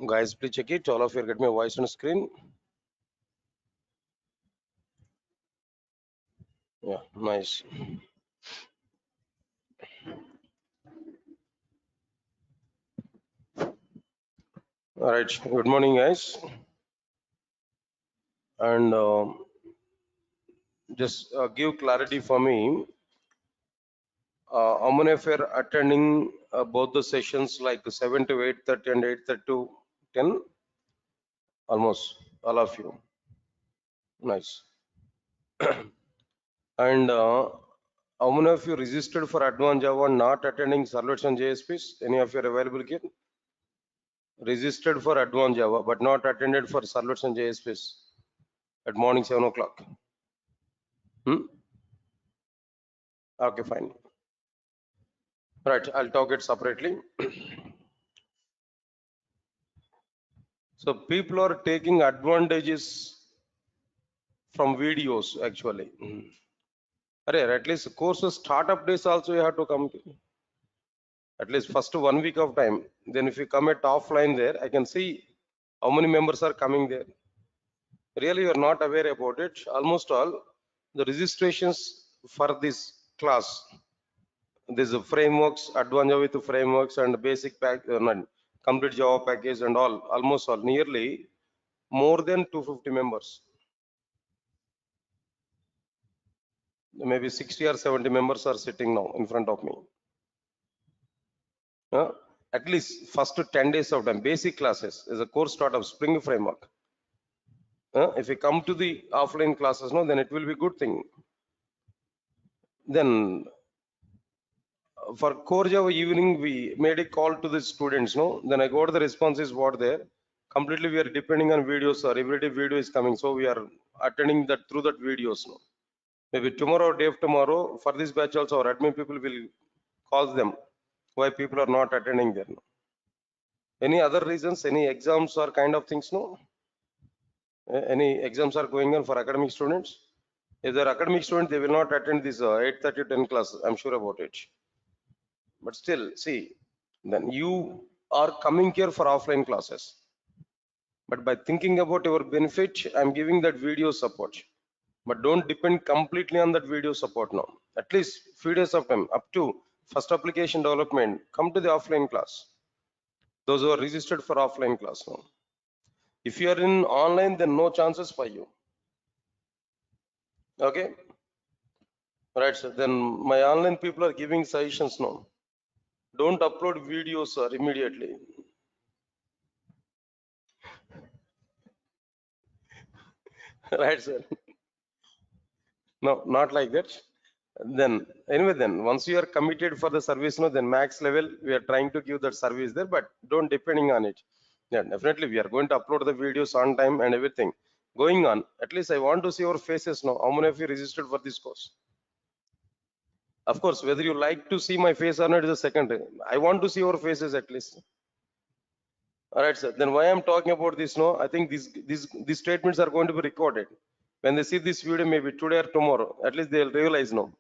Speaker 9: Guys, please check it. All of you are getting my voice on screen. Yeah, nice. All right. Good morning, guys. And just give clarity for me. How many of you are attending both the sessions like 7 to 8:30 and 8:30 to 10? Almost all of you. Nice. And how many of you registered for Advanced Java not attending servlets and JSPs? Any of you are available here? Registered for Advanced Java but not attended for servlets and JSPs at morning 7 o'clock. Okay, fine. Right, I'll talk it separately. So people are taking advantages from videos actually. At least courses startup days also you have to come to. At least first 1 week of time. Then if you come at offline there, I can see how many members are coming there. Really you are not aware about it. Almost all the registrations for this class, these frameworks, advanced Java with frameworks and basic pack, complete Java package and all, almost all, nearly more than 250 members. Maybe 60 or 70 members are sitting now in front of me. At least first 10 days of time, basic classes is a course start of Spring framework. If you come to the offline classes, no, then it will be a good thing. Then for core Java evening, we made a call to the students, no? Then I got the responses what there. Completely we are depending on videos, or every day video is coming. So we are attending that through that videos, no? Maybe tomorrow or day of tomorrow, for this batch also our admin people will call them why people are not attending there. No? Any other reasons, any exams or kind of things, no? Any exams are going on for academic students? If they're academic students, they will not attend this 8:30 to 10 class. I'm sure about it. But still, see, then you are coming here for offline classes. But by thinking about your benefit, I'm giving that video support. But don't depend completely on that video support now. At least few days of time, up to first application development, come to the offline class. Those who are registered for offline class now. If you are in online, then no chances for you. Okay. Right, sir. Then my online people are giving suggestions now. Don't upload videos, sir, immediately. Right, sir. No, not like that. Then anyway, then once you are committed for the service, no, then max level we are trying to give that service there, but don't depending on it. Yeah, definitely we are going to upload the videos on time and everything going on. At least I want to see your faces now. How many of you registered for this course? Of course, whether you like to see my face or not is a second. I want to see your faces at least. All right, sir. Then why I'm talking about this? No, I think these statements are going to be recorded. When they see this video, maybe today or tomorrow, at least they'll realize no.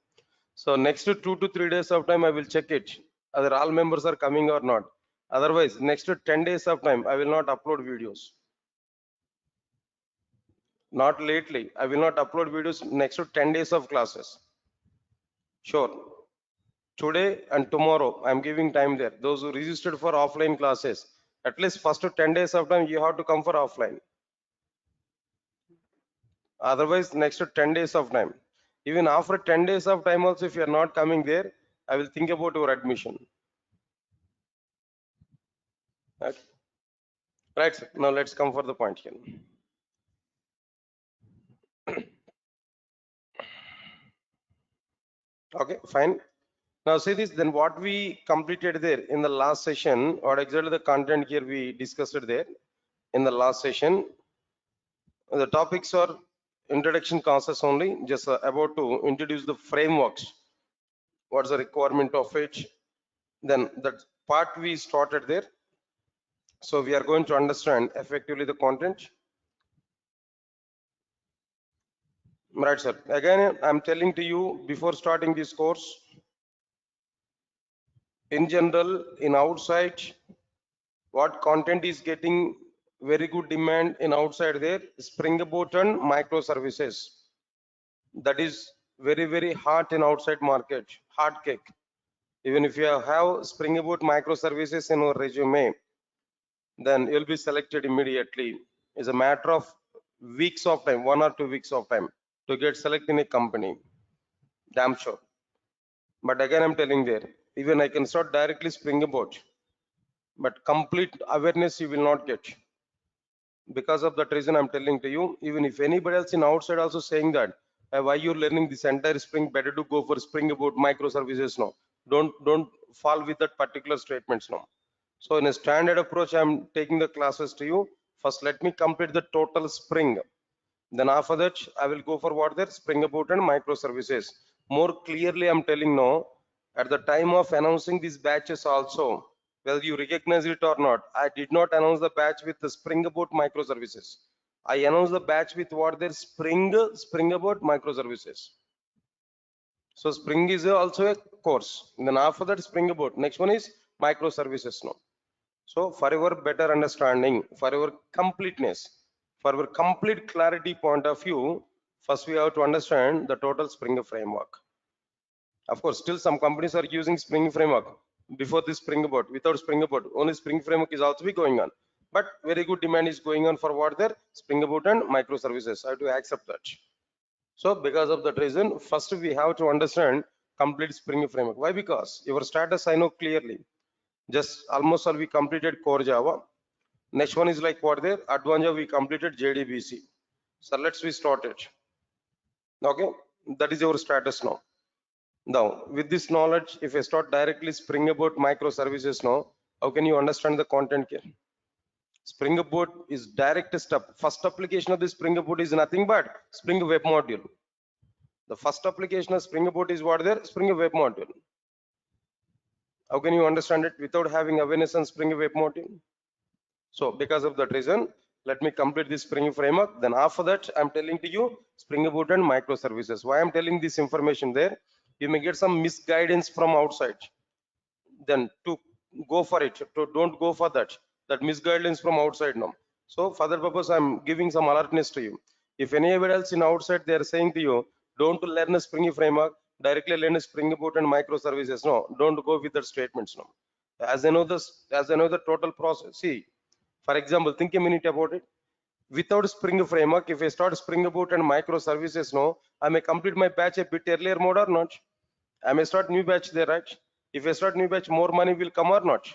Speaker 9: So next 2 to 3 days of time, I will check it whether all members are coming or not. Otherwise, next 10 days of time, I will not upload videos. Not lately. I will not upload videos next 10 days of classes. Sure. Today and tomorrow, I'm giving time there. Those who registered for offline classes, at least first 10 days of time, you have to come for offline. Otherwise, next 10 days of time. Even after 10 days of time also, if you are not coming there, I will think about your admission. Okay. Right, sir. Now let's come for the point here. Okay, fine. Now see this, then what we completed there in the last session, or exactly the content here we discussed it there in the last session. The topics are introduction classes only, just about to introduce the frameworks. What's the requirement of it? Then that part we started there. So we are going to understand effectively the content. Right, sir. Again, I'm telling to you before starting this course, in general, in outside, what content is getting very good demand in outside there, Spring Boot and microservices. That is very, very hot in outside market, hard cake. Even if you have Spring Boot microservices in your resume, then you'll be selected immediately. It's a matter of weeks of time, 1 or 2 weeks of time to get selected in a company. Damn sure. But again, I'm telling there, even I can start directly Spring Boot, but complete awareness you will not get. Because of that reason, I'm telling to you, even if anybody else in outside also saying that, why you're learning this entire Spring, better to go for Spring Boot microservices now. Don't fall with that particular statements now. So in a standard approach, I'm taking the classes to you. First, let me complete the total Spring. Then after that, I will go for what there, Spring Boot and microservices. More clearly, I'm telling now, at the time of announcing these batches also, whether you recognize it or not, I did not announce the batch with the Spring Boot microservices. I announced the batch with what there, Spring Boot microservices. So Spring is also a course. Then after that, Spring Boot. Next one is microservices now. So for your better understanding, for your completeness, for our complete clarity point of view, first we have to understand the total Spring framework. Of course, still some companies are using Spring framework before this Spring Boot. Without Spring Boot, only Spring framework is also be going on. But very good demand is going on for what there, Spring Boot and microservices. I have to accept that. So because of that reason, first we have to understand complete Spring framework. Why? Because your status I know clearly. Just almost all we completed core Java. Next one is like what there, advanced Java we completed JDBC. So let's we start it. Okay, that is your status now. Now with this knowledge, if I start directly Spring Boot microservices now, how can you understand the content here? Spring Boot is direct step. First application of the Spring Boot is nothing but Spring Web Module. The first application of Spring Boot is what there, Spring Web Module. How can you understand it without having awareness on Spring Web Module? So because of that reason, let me complete this Spring framework. Then after that, I'm telling to you Spring Boot and microservices. Why I'm telling this information there? You may get some misguidance from outside. Then to go for it, to don't go for that. That misguidance from outside now. So for that purpose, I'm giving some alertness to you. If anybody else in outside they are saying to you, don't learn a Spring framework, directly learn a Spring Boot and microservices. No, don't go with that statements now. As I know the total process. See, for example, think a minute about it. Without Spring framework, if I start Spring Boot and microservices now, I may complete my batch a bit earlier mode or not. I may start new batch there, right? If I start new batch, more money will come or not.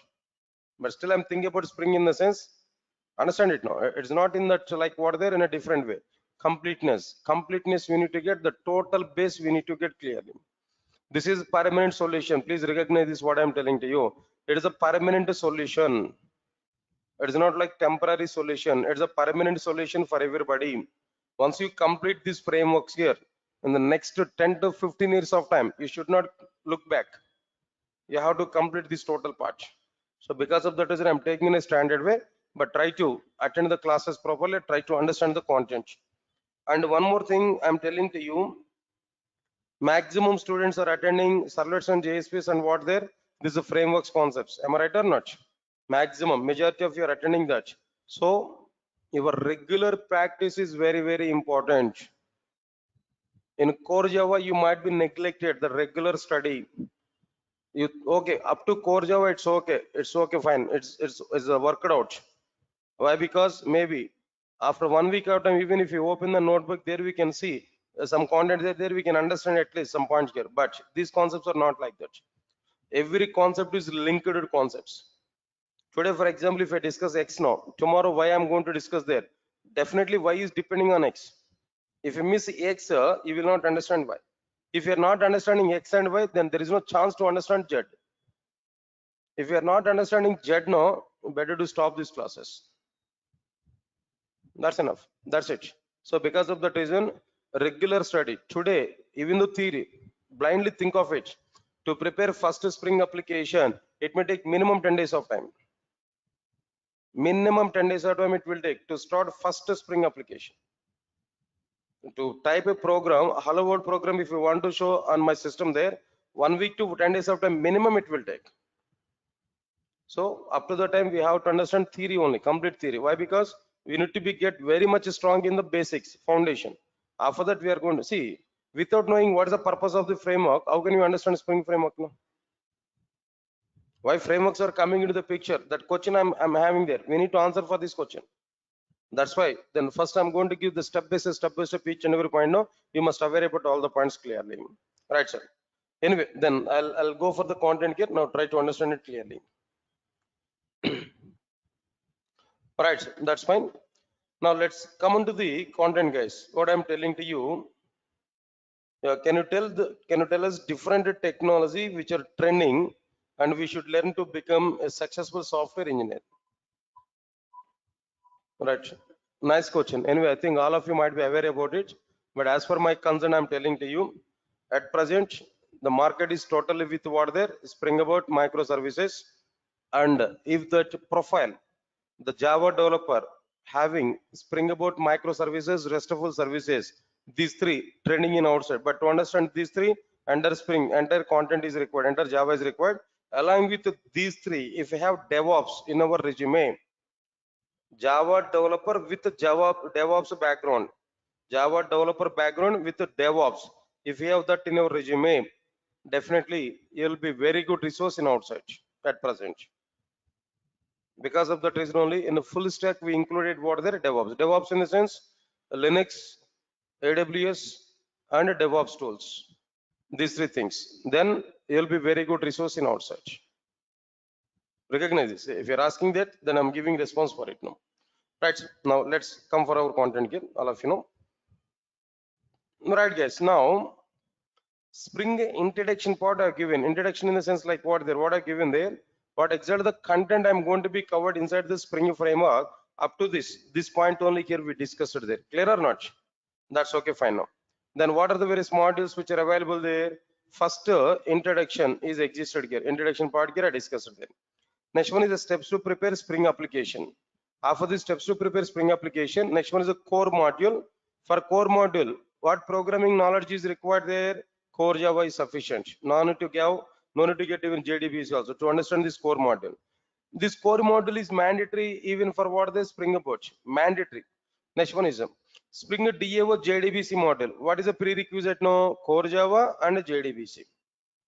Speaker 9: But still, I'm thinking about Spring in the sense, understand it now. It's not in that like what there in a different way. Completeness. Completeness we need to get, the total base we need to get clearly. This is permanent solution. Please recognize this what I am telling to you. It is a permanent solution. It is not like temporary solution. It's a permanent solution for everybody. Once you complete these frameworks here, in the next 10 to 15 years of time, you should not look back. You have to complete this total part. So because of that reason, I'm taking in a standard way, but try to attend the classes properly, try to understand the content. And one more thing I'm telling to you, maximum students are attending servlets and JSPs and what there, this is frameworks concepts. Am I right or not? Maximum, majority of you are attending that. So your regular practice is very, very important. In core Java, you might be neglected the regular study. You okay up to core Java, it's okay, fine. It's worked out. Why? Because maybe after 1 week of time, even if you open the notebook, there we can see some content there we can understand at least some points here. But these concepts are not like that. Every concept is linked to concepts. Today, for example, if I discuss X now, tomorrow Y I'm going to discuss there. Definitely Y is depending on X. If you miss X, you will not understand Y. If you are not understanding X and Y, then there is no chance to understand Z. If you are not understanding Z now, better to stop these classes. That's enough. That's it. So because of that reason, regular study. Today, even the theory, blindly think of it. To prepare first spring application, it may take minimum 10 days of time. Minimum 10 days of time it will take to start first spring application. To type a program, a hello world program, if you want to show on my system there, 1 week to 10 days of time minimum it will take. So up to the time we have to understand theory only, complete theory. Why? Because we need to be get very much strong in the basics, foundation. After that we are going to see, without knowing what is the purpose of the framework, how can you understand Spring framework now? Why frameworks are coming into the picture? That question I'm having there. We need to answer for this question. That's why then first I'm going to give the step by step each and every point. Now you must aware about all the points clearly. Right, sir. Anyway, then I'll go for the content here. Now try to understand it clearly. Right, sir. That's fine. Now let's come on to the content, guys. What I'm telling to you. Can you tell us different technology which are trending and we should learn to become a successful software engineer? Right. Nice question. Anyway, I think all of you might be aware about it, but as per my concern, I'm telling to you, at present, the market is totally with what there, Spring Boot microservices, and if that profile, the Java developer having Spring Boot microservices, RESTful services, these three trending in outside. But to understand these three, under Spring, entire content is required, entire Java is required. Along with these three, if you have DevOps in our resume, Java developer with Java DevOps background, Java developer background with DevOps. If you have that in your resume, definitely you'll be very good resource in outside at present. Because of that reason only, in the full stack we included what there DevOps. DevOps in the sense Linux, AWS, and DevOps tools. These three things. Then you'll be very good resource in outside. Recognize this. If you're asking that, then I'm giving response for it now. Right, now let's come for our content here, all of you know. Right, guys, now Spring introduction part I've given. Introduction in the sense like what I've given there, what exactly the content I'm going to be covered inside the Spring framework up to this point only here we discussed it there. Clear or not? That's okay, fine now. Then what are the various modules which are available there? First introduction is existed here. Introduction part here I discussed it there. Next one is the steps to prepare Spring application. After the steps to prepare Spring application, next one is a core module. For core module, what programming knowledge is required there? Core Java is sufficient. No need to get even JDBC also to understand this core module. This core module is mandatory even for what the Spring Boot. Mandatory. Next one is Spring DAO JDBC model. What is the prerequisite now? Core Java and JDBC.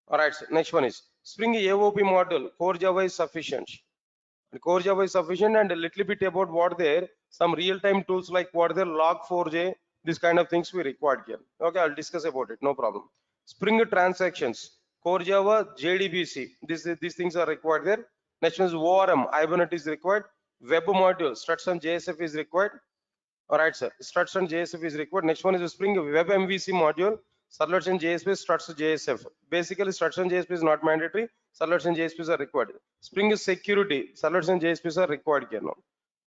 Speaker 9: All right. Next one is Spring AOP model. Core Java is sufficient. Core Java is sufficient, and a little bit about what there, some real-time tools like what there, Log4j, this kind of things we required here. Okay, I'll discuss about it, no problem. Spring transactions, Core Java, JDBC, these things are required there. Next one is ORM, Hibernate is required. Web module, struts and JSF is required. All right, sir. Struts and JSF is required. Next one is a Spring Web MVC module. Servlets and JSP, struts JSF. Basically, struts and JSP is not mandatory. Servlets and JSPs are required. Spring is security. Servlets and JSPs are required here now.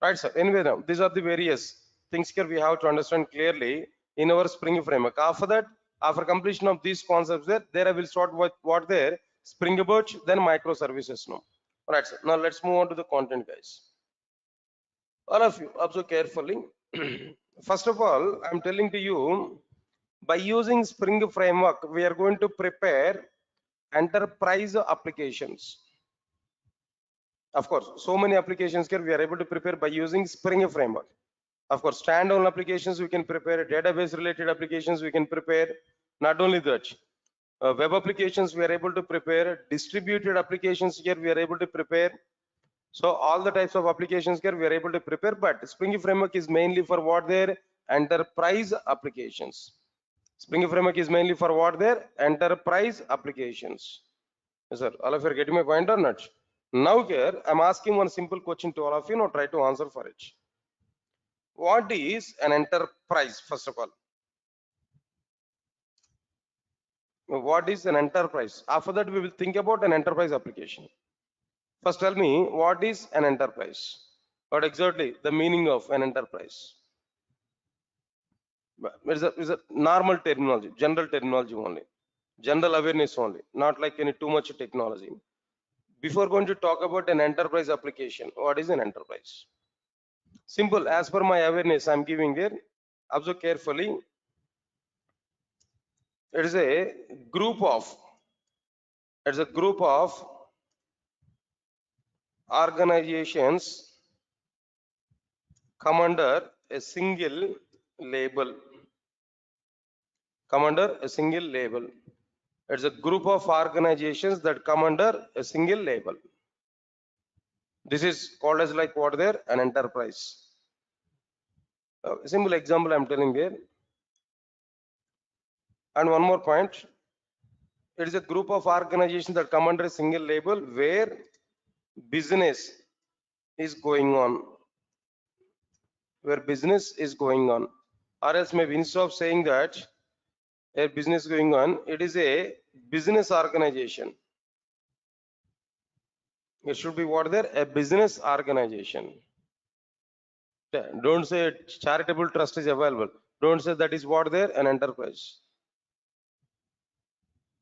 Speaker 9: Right, sir. Anyway, now these are the various things here we have to understand clearly in our Spring framework. After that, after completion of these concepts, there I will start with what there Spring Boot, then microservices now. All right, sir. Now let's move on to the content, guys. All of you observe carefully. First of all, I'm telling to you, by using Spring framework, we are going to prepare enterprise applications. Of course, so many applications here we are able to prepare by using Spring framework. Of course, standalone applications we can prepare, database related applications we can prepare. Not only that, web applications we are able to prepare, distributed applications here we are able to prepare. So all the types of applications here we are able to prepare, but Spring framework is mainly for what their enterprise applications. Spring framework is mainly for what their enterprise applications. Yes, sir. All of you are getting my point or not? Now here I'm asking one simple question to all of you. Now try to answer for it. What is an enterprise? First of all, what is an enterprise? After that we will think about an enterprise application. First tell me, what is an enterprise? What exactly the meaning of an enterprise? It's a normal terminology, general terminology only, general awareness only, not like any too much technology. Before going to talk about an enterprise application, what is an enterprise? Simple, as per my awareness I'm giving there. Observe carefully. It is a group of organizations come under a single label. It's a group of organizations that come under a single label. This is called as like what there, an enterprise. A simple example I'm telling there. And one more point, it is a group of organizations that come under a single label where business is going on. Or else maybe instead of saying that a business going on, it is a business organization. It should be what there, a business organization. Don't say charitable trust is available. Don't say that is what there, an enterprise.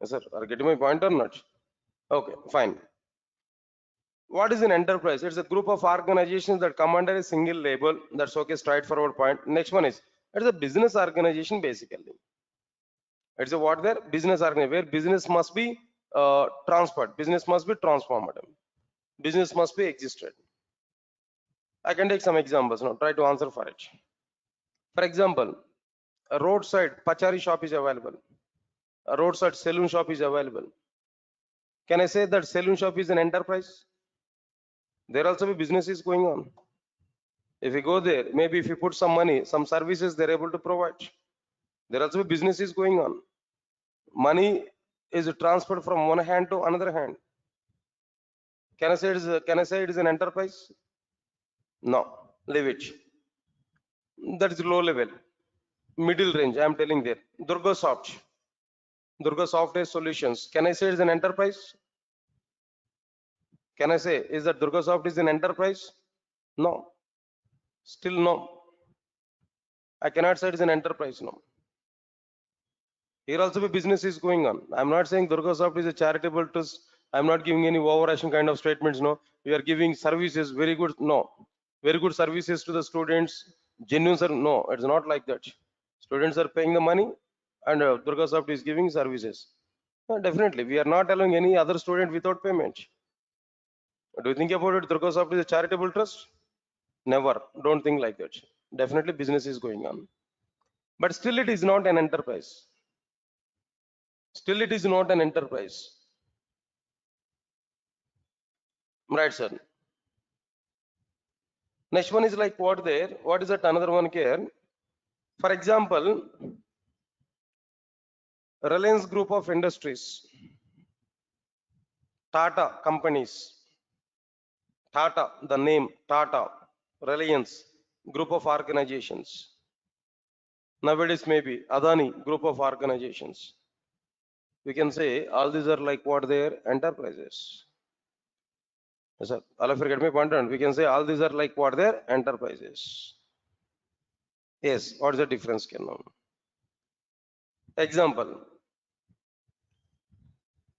Speaker 9: Yes, sir. Are you getting my point or not? Okay, fine. What is an enterprise? It's a group of organizations that come under a single label. That's okay, straightforward point. Next one is, it's a business organization basically. It's a what there? Business organization, where business must be transferred. Business must be transformed. Business must be existed. I can take some examples now. Try to answer for it. For example, a roadside pachari shop is available. A roadside saloon shop is available. Can I say that saloon shop is an enterprise? There also be businesses going on. If you go there, maybe if you put some money, some services they're able to provide. There also be businesses going on. Money is transferred from one hand to another hand. Can I say it is an enterprise? No, leave it. That is low level, middle range. I am telling there. Durga Software Solutions. Can I say it is an enterprise? Can I say is that Durga Soft is an enterprise? No, still no. I cannot say it is an enterprise. No. Here also the business is going on. I'm not saying Durga Soft is a charitable trust. I'm not giving any overarching kind of statements. No, we are giving services, very good. No, very good services to the students. Genuine, sir. No, it's not like that. Students are paying the money, and Durga Soft is giving services. Definitely, we are not allowing any other student without payment. Do you think about it? Durga Soft is a charitable trust? Never. Don't think like that. Definitely, business is going on, but still, it is not an enterprise. Still, it is not an enterprise. Right, sir. Next one is like what there? What is that? Another one here. For example, Reliance Group of Industries, Tata companies, Tata, the name Tata, Reliance Group of organizations. Nowadays, maybe Adani group of organizations. We can say all these are like what their enterprises. Yes, sir. All of you get my point? We can say all these are like what their enterprises. Yes. What is the difference? Can know? Example.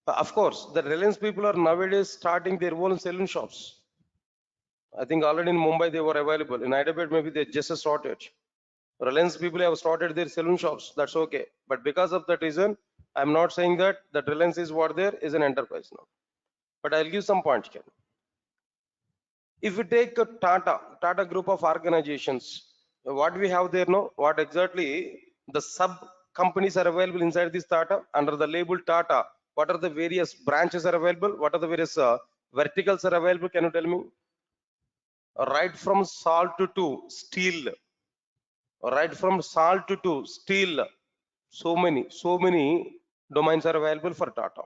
Speaker 9: Of course, the Reliance people are nowadays starting their own saloon shops. I think already in Mumbai they were available. In Hyderabad, maybe they just started. Reliance people have started their saloon shops. That's okay. But because of that reason, I'm not saying that Reliance is what there is an enterprise now. But I'll give some points here. If we take a Tata group of organizations, what we have there now, what exactly the sub companies are available inside this Tata under the label Tata, what are the various branches are available, what are the various verticals are available, can you tell me? Right from salt to steel, right from salt to steel, so many domains are available for Tata.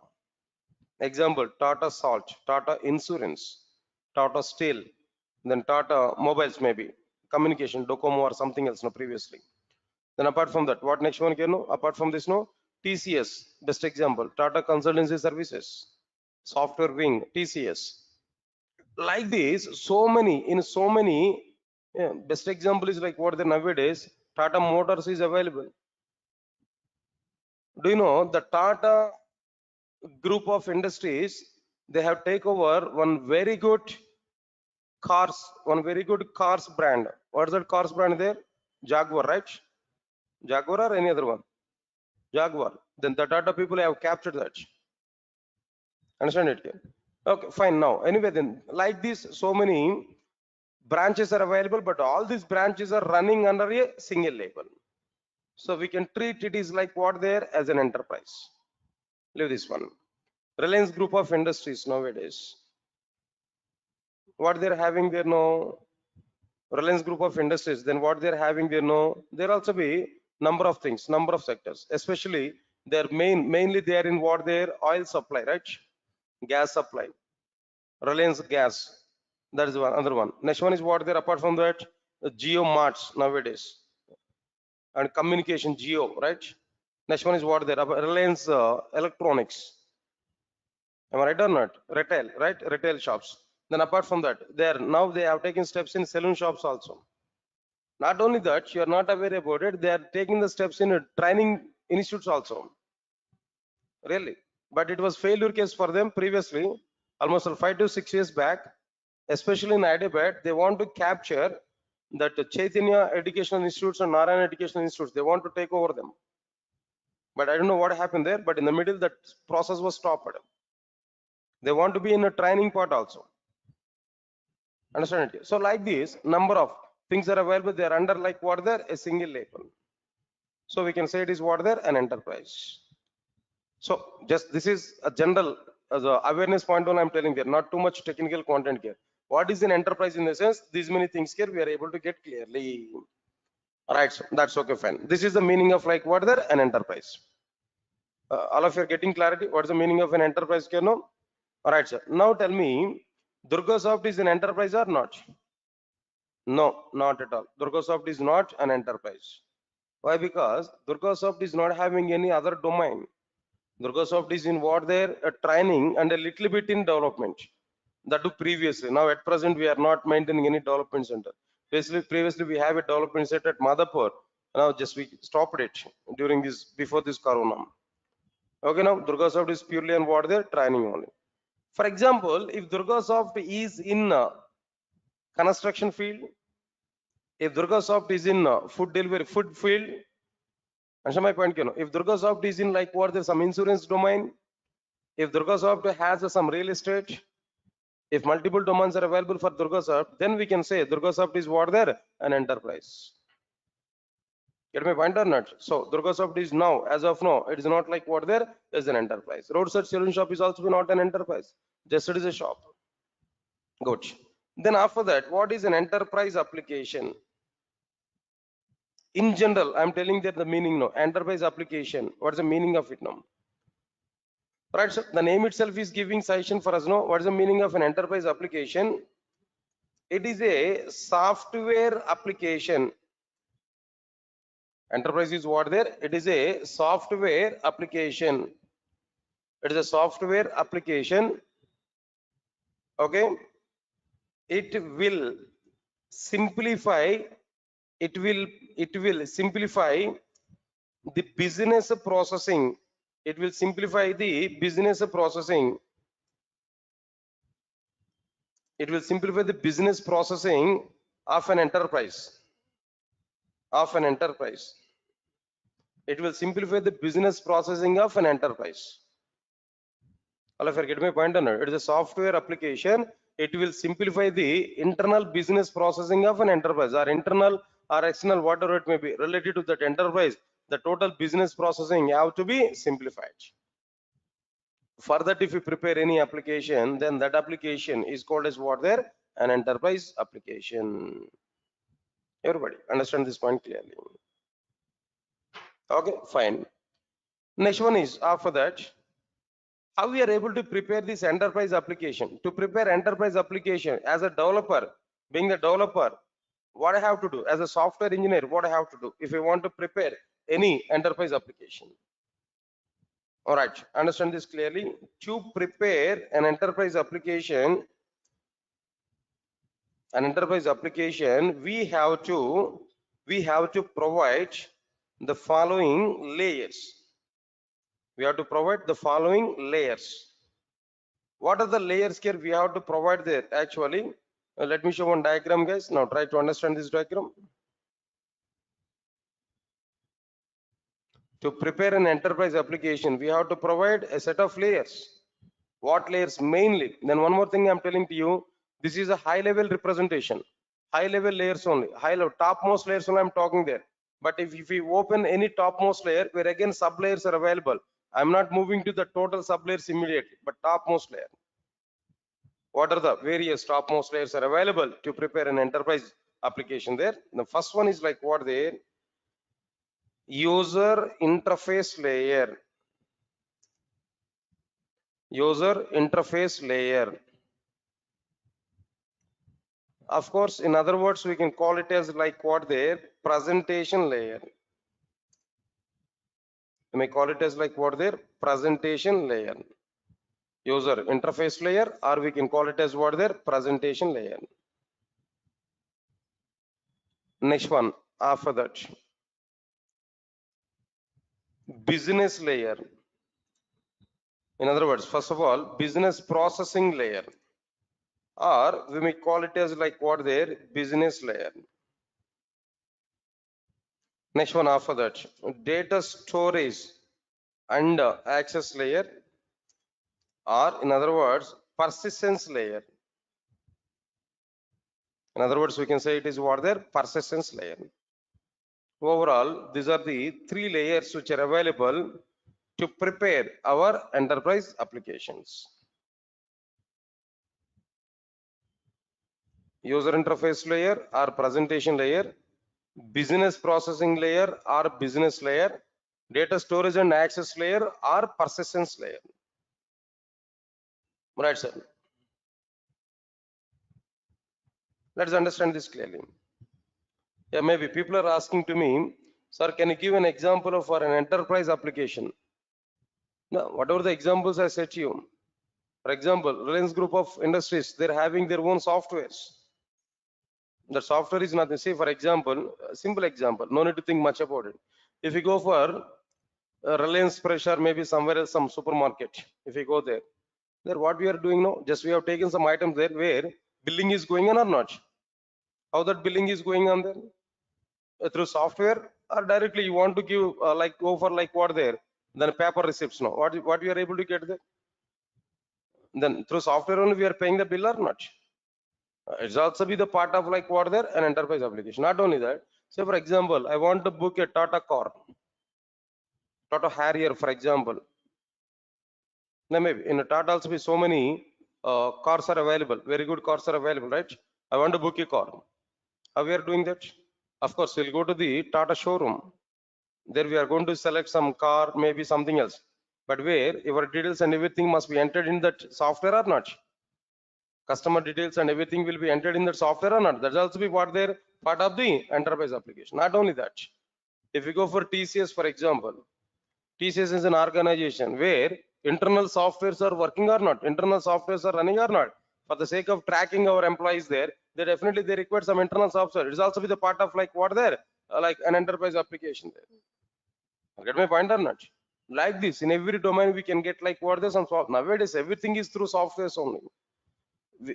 Speaker 9: Example, Tata Salt, Tata Insurance, Tata Steel, then Tata Mobiles maybe, communication, Docomo or something else no previously. Then apart from that, what next one can know? Apart from this, no, TCS, best example, Tata Consultancy Services, Software Wing, TCS. Like this, so many, yeah, best example is like what the nowadays, Tata Motors is available. Do you know the Tata group of industries, they have taken over one very good cars brand. What is that cars brand there? Jaguar, right? Jaguar or any other one? Jaguar. Then the Tata people have captured that. Understand it here? Okay, fine. Now, anyway, then like this, so many branches are available, but all these branches are running under a single label. So we can treat it is like what there as an enterprise. Leave this one. Reliance group of industries nowadays. What they're having there no Reliance group of industries, then what they're having there no, there also be number of things, number of sectors, especially they're mainly they are in what their oil supply, right? Gas supply, Reliance gas, that is one other one. Next one is what there apart from that, Geo Marts nowadays, and communication Geo, right? Next one is what there, Reliance electronics. Am I right or not? Retail, right? Retail shops. Then apart from that, now they have taken steps in saloon shops also. Not only that, you are not aware about it, they are taking the steps in training institutes also. Really. But it was failure case for them previously, almost 5 to 6 years back, especially in Hyderabad, they want to capture that Chaitanya Educational Institutes and Narayana Educational Institutes, they want to take over them. But I don't know what happened there, but in the middle, that process was stopped. They want to be in a training part also. Understand it? So like this, number of things are available, they are under like what there, a single label. So we can say it is what there, an enterprise. So just this is a general as a awareness point on I'm telling there, not too much technical content here. What is an enterprise in the sense, these many things here we are able to get clearly. Right, so that's okay, fine. This is the meaning of like what there, an enterprise. All of you are getting clarity. What is the meaning of an enterprise? Can know? All right, sir. Now tell me, Durgasoft is an enterprise or not? No, not at all. Durgasoft is not an enterprise. Why? Because Durgasoft is not having any other domain. Durgasoft is in what there, a training and a little bit in development. That do previously. Now at present we are not maintaining any development center. Previously we have a development center at Madhapur. Now just we stopped it during this before this corona. Okay, now Durgasoft is purely on what there, training only. For example, if Durgasoft is in construction field, if Durgasoft is in food delivery, food field, understand my point? If Durgasoft is in like what there's some insurance domain, if Durgasoft has some real estate, if multiple domains are available for Durgasoft, then we can say Durgasoft is what there, an enterprise. Get my point or not? So Durgasoft is now, as of now, it is not like what there is an enterprise. Roadside saloon shop is also not an enterprise. Just it is a shop. Good. Then after that, what is an enterprise application? In general, I'm telling that the meaning no enterprise application. What is the meaning of it now? Right. So the name itself is giving suggestion for us. No, what is the meaning of an enterprise application? It is a software application Enterprise is what there? It is a software application. It is a software application. Okay. It will simplify. It will simplify the business processing. It will simplify the business processing. It will simplify the business processing of an enterprise. Of an enterprise. It will simplify the business processing of an enterprise. All of you get my point on it. It is a software application. It will simplify the internal business processing of an enterprise, or internal or external, whatever it may be, related to that enterprise. The total business processing have to be simplified. For that, if you prepare any application, then that application is called as what there? An enterprise application. Everybody understand this point clearly? Okay, fine. Next one is, after that, how we are able to prepare this enterprise application. To prepare enterprise application as a developer, being the developer, what I have to do? As a software engineer, what I have to do if I want to prepare any enterprise application? All right, understand this clearly. To prepare an enterprise application, we have to provide the following layers. We have to provide the following layers. What are the layers here we have to provide there? Actually, let me show one diagram, guys. Now try to understand this diagram. To prepare an enterprise application, we have to provide a set of layers. What layers? Mainly. Then one more thing I'm telling to you, this is a high level representation. High level layers only. High level, topmost layers only I'm talking there. But if we open any topmost layer, where again sub layers are available, I'm not moving to the total sub layers immediately, but topmost layer. What are the various topmost layers are available to prepare an enterprise application there? The first one is like what there? User interface layer. User interface layer. Of course, in other words, we can call it as like what there? Presentation layer. We may call it as like what there? Presentation layer. User interface layer, or we can call it as what there? Presentation layer. Next one, after that, business layer. In other words, first of all, business processing layer, or we may call it as like what there? Business layer. Next one, after that, data storage and access layer, or in other words, persistence layer. In other words, we can say it is what there? Persistence layer. Overall, these are the three layers which are available to prepare our enterprise applications. User interface layer or presentation layer, business processing layer or business layer, data storage and access layer or persistence layer. Right, sir. Let's understand this clearly. Yeah, maybe people are asking to me, sir, can you give an example for an enterprise application? No, whatever the examples I said to you. For example, Reliance Group of Industries, they're having their own softwares. The software is nothing. Say, for example, a simple example, no need to think much about it. If you go for Reliance Pressure, maybe somewhere else, some supermarket, if you go there, what we are doing now, just we have taken some items there where billing is going on or not. How that billing is going on there? Through software, or directly you want to give like go for like what there? Then paper receipts now. What we are able to get there? Then through software only we are paying the bill or not? It's also be the part of like what there? An enterprise application. Not only that, say for example, I want to book a Tata car, Tata Harrier, for example. Now maybe in a Tata also be so many cars are available, very good cars are available, right? I want to book a car. How we are doing that? Of course, we'll go to the Tata showroom. There we are going to select some car, maybe something else. But where your details and everything must be entered in that software or not? Customer details and everything will be entered in that software or not? That's also be what they're part of the enterprise application. Not only that, If you go for TCS, for example, TCS is an organization where internal softwares are working or not, internal softwares are running or not. For the sake of tracking our employees there, they definitely they require some internal software. It's also with a part of like what there, like an enterprise application there. Get my point or not? Like this, in every domain we can get like what there's some software. Nowadays everything is through softwares only.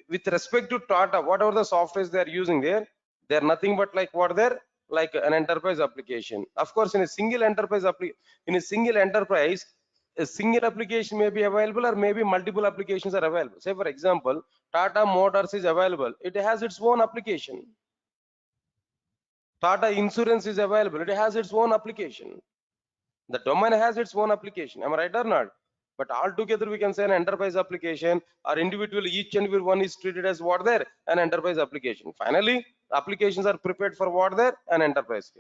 Speaker 9: With respect to Tata, whatever the softwares they are using there, they are nothing but like what they're like an enterprise application. Of course, in a single enterprise in a single enterprise, a single application may be available or maybe multiple applications are available. Say for example, Tata Motors is available. It has its own application. Tata Insurance is available. It has its own application. The domain has its own application. Am I right or not? But altogether we can say an enterprise application, or individually each and every one is treated as what there, an enterprise application. Finally, applications are prepared for what there, an enterprise.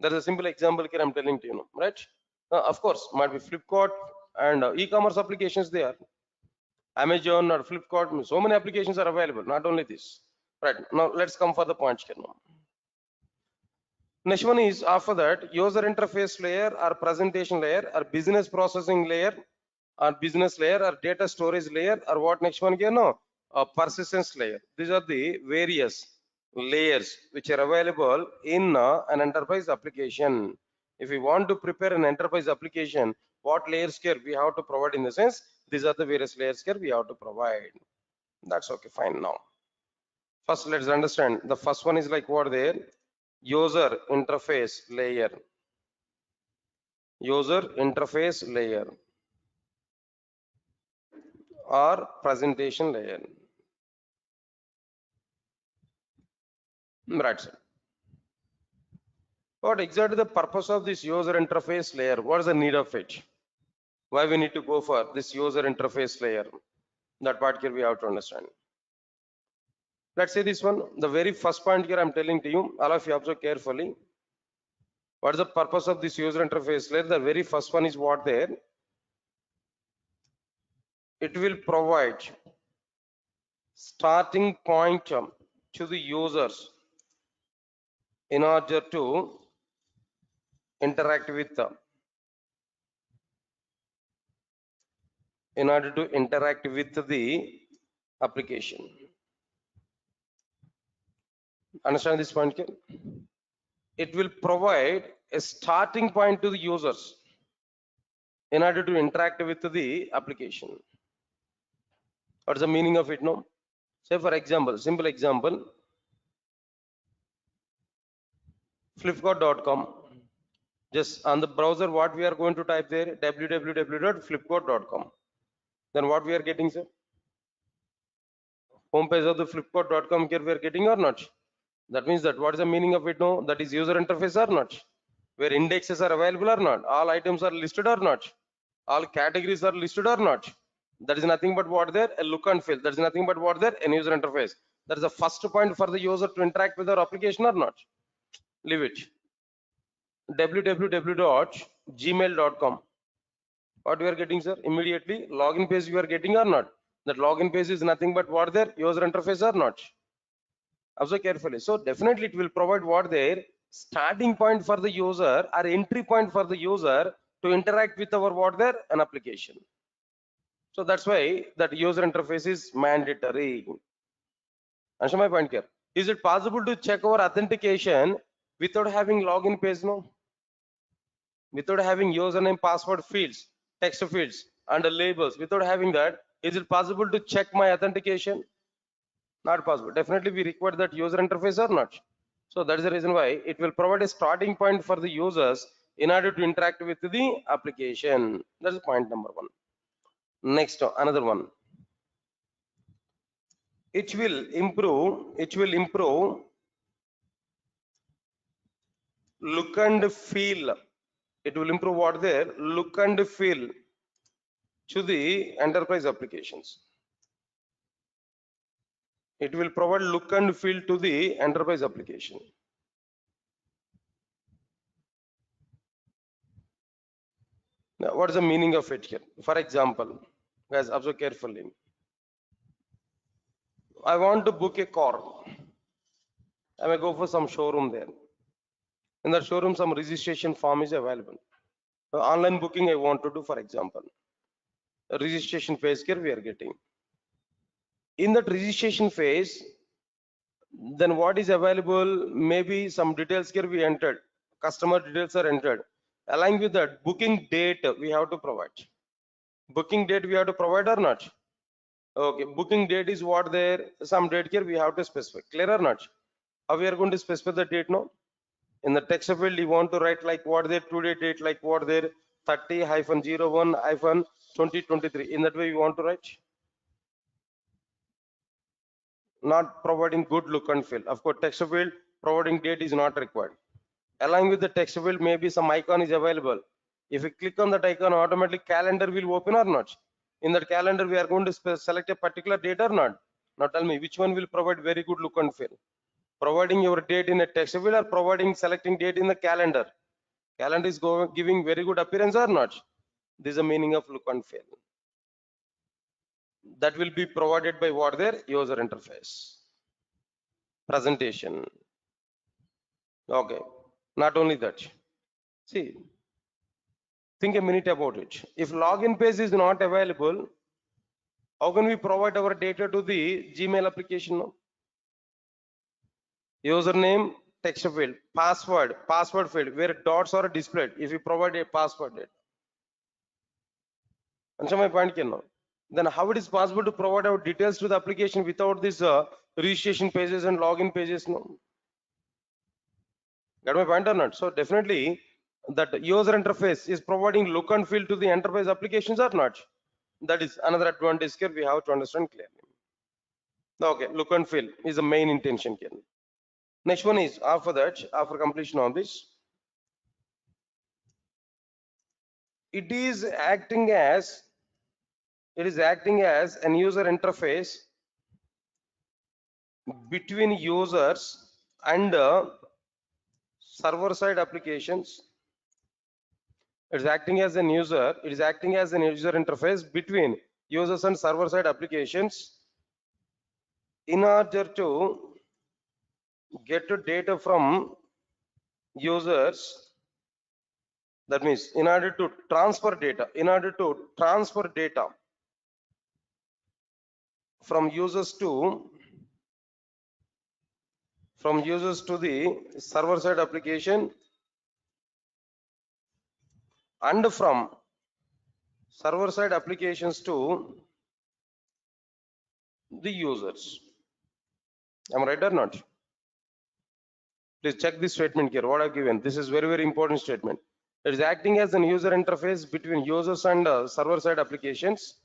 Speaker 9: That's a simple example here I'm telling to you, right? Of course, might be Flipkart and e-commerce applications there. Amazon or Flipkart, so many applications are available, not only this. Right, now let's come for the points here now. Next one is after that user interface layer or presentation layer or business processing layer or business layer or data storage layer or what next one here no persistence layer. These are the various layers which are available in an enterprise application. If we want to prepare an enterprise application, what layers here we have to provide, in the sense these are the various layers here we have to provide. That's okay, fine. Now first let's understand the first one is like what there, user interface layer. User interface layer or presentation layer. Right, sir. What exactly the purpose of this user interface layer? What is the need of it? Why we need to go for this user interface layer? That part here we have to understand. Let's say this one, the very first point here I'm telling to you, all of you observe carefully. What is the purpose of this user interface layer? The very first one is what there? It will provide starting point to the users in order to interact with the application. Understand this point here? It will provide a starting point to the users in order to interact with the application. What's the meaning of it? No, say for example, simple example, flipkart.com. Just on the browser, what we are going to type there, www.flipkart.com. Then what we are getting, sir? Home page of the flipkart.com here we are getting or not? That means that what is the meaning of it? No, that is user interface or not? Where indexes are available or not? All items are listed or not? All categories are listed or not? That is nothing but what there, a look and feel. That is nothing but what there, an user interface. That is the first point for the user to interact with our application or not? Leave it. www.gmail.com. What we are getting, sir? Immediately login page you are getting or not? That login page is nothing but what there, user interface or not? Observe carefully. So definitely it will provide what there, starting point for the user or entry point for the user to interact with our what there, an application. So that's why that user interface is mandatory. Understand my point here? Is it possible to check our authentication without having login page? No. Without having username, password fields, text fields and labels, without having that, is it possible to check my authentication? Not possible. Definitely we require that user interface or not. So that is the reason why it will provide a starting point for the users in order to interact with the application. That's point number one. Next, another one. It will improve look and feel. It will improve what there, look and feel to the enterprise applications. It will provide look and feel to the enterprise application. Now, what is the meaning of it here? For example, guys, observe carefully. I want to book a car. I may go for some showroom there. In that showroom, some registration form is available. Online booking I want to do, for example. A registration phase here we are getting. In that registration phase, then what is available? Maybe some details here we entered. Customer details are entered. Along with that, booking date we have to provide. Booking date we have to provide or not? Okay, booking date is what there. Some date here we have to specify. Clear or not? How we are going to specify the date now? In the text field, you want to write like what there today date, like what there 30-01-2023. In that way, you want to write. Not providing good look and feel. Of course, text field providing date is not required. Along with the text field, maybe some icon is available. If you click on that icon, automatically calendar will open or not. In that calendar, we are going to select a particular date or not. Now tell me which one will provide very good look and feel. Providing your date in a text field or providing selecting date in the calendar. Calendar is giving very good appearance or not. This is the meaning of look and feel. That will be provided by what their user interface. Presentation. Okay. Not only that. See, think a minute about it. If login page is not available, how can we provide our data to the Gmail application now? Username, text field, password field, where dots are displayed. If you provide a password data. Answer my point, now. Then how it is possible to provide our details to the application without this registration pages and login pages? No. Got my point or not? So definitely that user interface is providing look and feel to the enterprise applications or not. That is another advantage here we have to understand clearly. Okay, look and feel is the main intention here. Next one is after that, after completion of this, it is acting as an user interface between users and server side applications. It is acting as an user interface between users and server side applications in order to get to data from users. That means in order to transfer data from users to the server side application and from server side applications to the users. Am I right or not? Please check this statement here, what I've given. This is very, very important statement. It is acting as an user interface between users and server side applications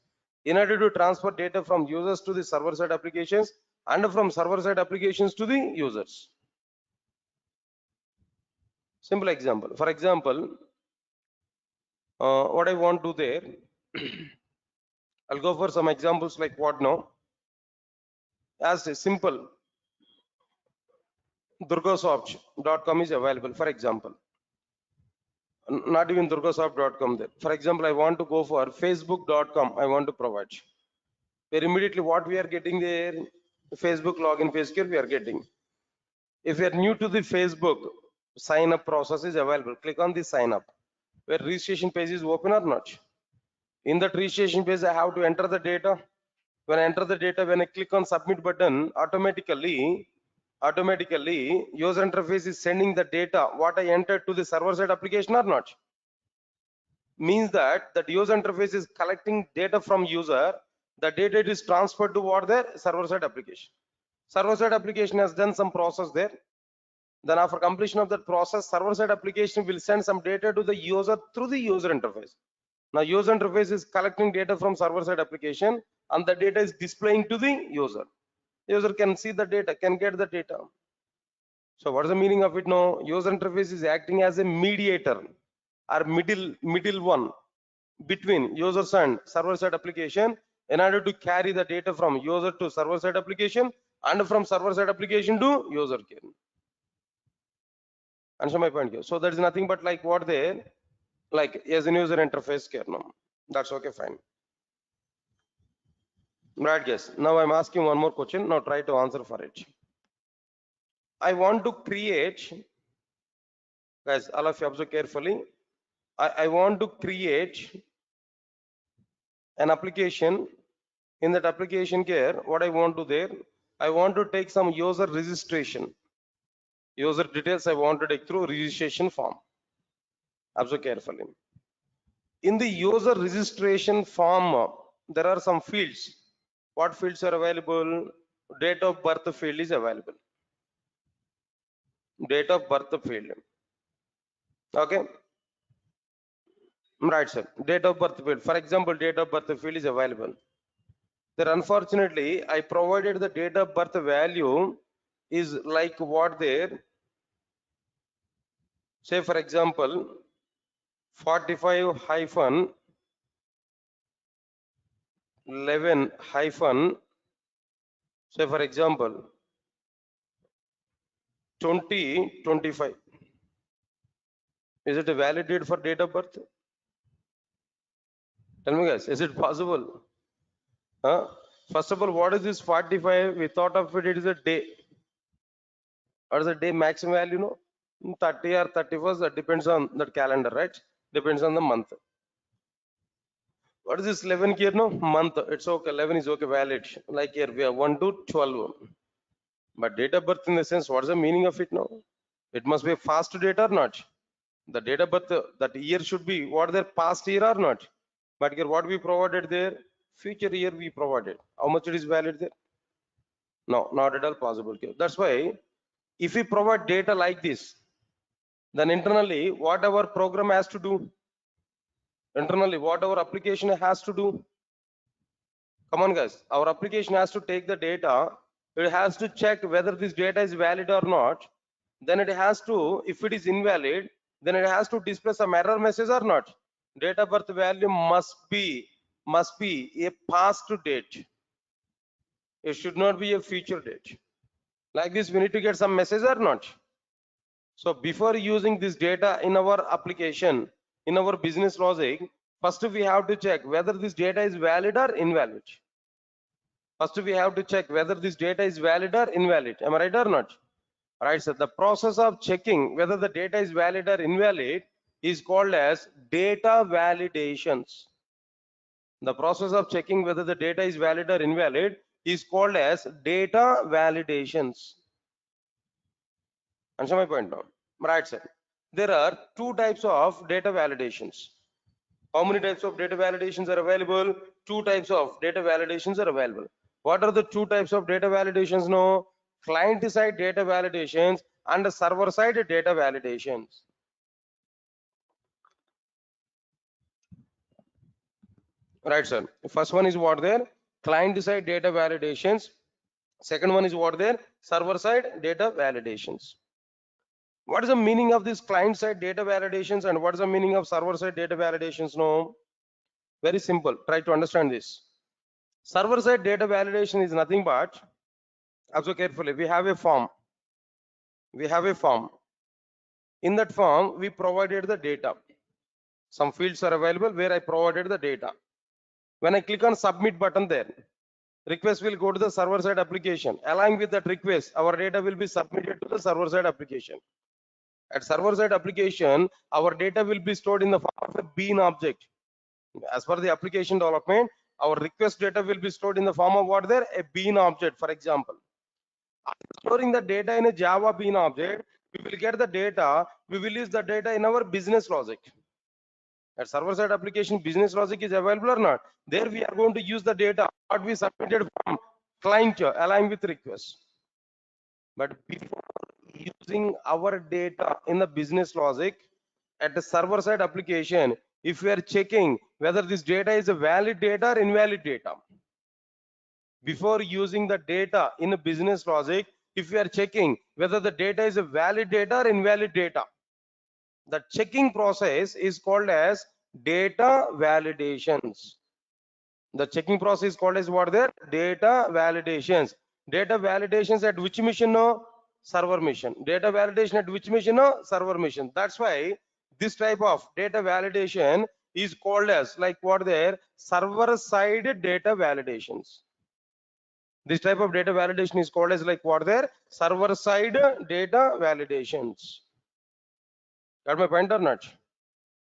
Speaker 9: in order to transfer data from users to the server side applications and from server side applications to the users. Simple example. For example, what I want to do there, I'll go for some examples like what now. As a simple durgasoft.com is available, for example. Not even durgasoft.com there. For example, I want to go for facebook.com. I want to provide. Where immediately what we are getting there, Facebook login page here we are getting. If you are new to the Facebook, sign up process is available. Click on this sign up. Where registration page is open or not. In that registration page, I have to enter the data. When I enter the data, when I click on submit button, automatically user interface is sending the data what I entered to the server side application or not. Means that user interface is collecting data from user. The data is transferred to what the server side application. Server side application has done some process there. Then after completion of that process, server side application will send some data to the user through the user interface. Now user interface is collecting data from server side application and the data is displaying to the user. User can see the data, can get the data. So what is the meaning of it now? User interface is acting as a mediator or middle one between users and server side application in order to carry the data from user to server side application and from server side application to user care. Answer my point here. So that is nothing but like what they like as a user interface care now. That's okay, fine. Right, guys. Now I'm asking one more question. Now try to answer for it. I want to create Guys, all of you observe carefully. I want to create an application. In that application care, what I want to there, I want to take some user registration. User details I want to take through registration form. Observe carefully. In the user registration form, there are some fields. What fields are available? Date of birth field is available. Date of birth field. Okay. Right, sir. Date of birth field. For example, date of birth field is available. There, unfortunately, I provided the date of birth value is like what there. Say, for example, 45 hyphen 11 hyphen, say, for example, 2025. Is it a valid date for date of birth? Tell me, guys, is it possible? Huh? First of all, what is this 45? We thought of it, it is a day. What is the day maximum value? No, 30 or 31st, that depends on that calendar, right? Depends on the month. What is this 11 here? No, month. It's okay. 11 is okay, valid. Like here, we have 1 to 12. But date of birth in the sense, what is the meaning of it now? It must be a fast date or not? The date of birth, that year should be what their past year or not? But here, what we provided there, future year we provided. How much it is valid there? No, not at all possible. That's why if we provide data like this, then internally what our program has to do, internally what our application has to do. Come on, guys, our application has to take the data, it has to check whether this data is valid or not. Then it has to, if it is invalid, then it has to display some error message or not. Date of birth value must be a past date. It should not be a future date. Like this, we need to get some message or not. So before using this data in our application, in our business logic, first we have to check whether this data is valid or invalid. First we have to check whether this data is valid or invalid. Am I right or not? Right, sir. The process of checking whether the data is valid or invalid is called as data validations. The process of checking whether the data is valid or invalid is called as data validations. Answer my point now. Right, sir. There are two types of data validations. How many types of data validations are available? Two types of data validations are available. What are the two types of data validations? No, client side data validations and server side data validations. Right, sir. First one is what there? Client side data validations. Second one is what there? Server side data validations. What is the meaning of this client side data validations and what is the meaning of server side data validations? No, very simple. Try to understand this. Server side data validation is nothing but, observe carefully, we have a form. We have a form. In that form, we provided the data. Some fields are available where I provided the data. When I click on submit button there, request will go to the server side application. Along with that request, our data will be submitted to the server side application. At server side application, our data will be stored in the form of a bean object. As per the application development, our request data will be stored in the form of what there? A bean object, for example. After storing the data in a Java bean object, we will get the data, we will use the data in our business logic. At server side application, business logic is available or not? There we are going to use the data what we submitted from client aligned with request. But before using our data in the business logic, at the server side application, if we are checking whether this data is a valid data or invalid data. Before using the data in a business logic, if we are checking whether the data is a valid data or invalid data, the checking process is called as data validations. The checking process is called as what there? Data validations. Data validations at which mission? No, server mission. Data validation at which mission? No, server mission. That's why this type of data validation is called as like what there? Server side data validations. This type of data validation is called as like what there? Server side data validations. Got my point or not?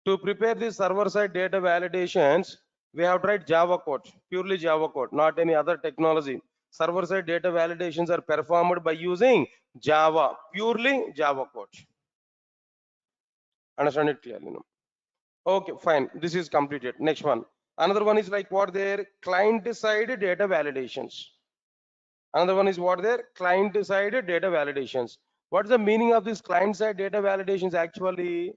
Speaker 9: To prepare the server-side data validations, we have tried Java code, purely Java code, not any other technology. Server-side data validations are performed by using Java, purely Java code. Understand it clearly now? Okay, fine. This is completed. Next one. Another one is like what their client-side data validations. Another one is what their client-side data validations. What's the meaning of this client-side data validations actually?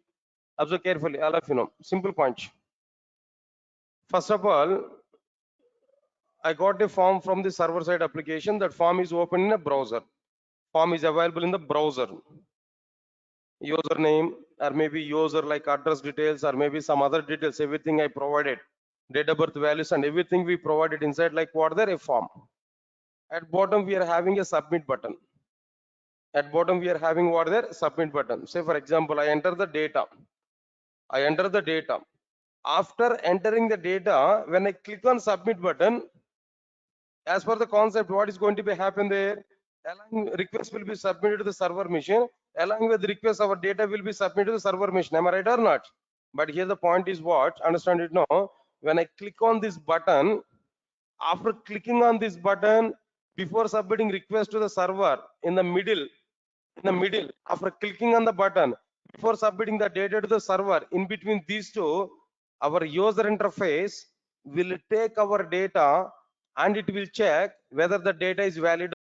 Speaker 9: Observe carefully, all of you know. Simple point. First of all, I got a form from the server-side application. That form is open in a browser. Form is available in the browser. Username or maybe user like address details or maybe some other details. Everything I provided, date of birth values and everything we provided inside like what there a form. At bottom we are having a submit button. At bottom we are having what there submit button. Say for example, I enter the data. I enter the data. After entering the data, when I click on submit button, as per the concept, what is going to be happen there? Along request will be submitted to the server machine. Along with request, our data will be submitted to the server machine. Am I right or not? But here the point is what? Understand it now. When I click on this button, after clicking on this button, before submitting request to the server, in the middle, after clicking on the button, before submitting the data to the server, in between these two, our user interface will take our data and it will check whether the data is valid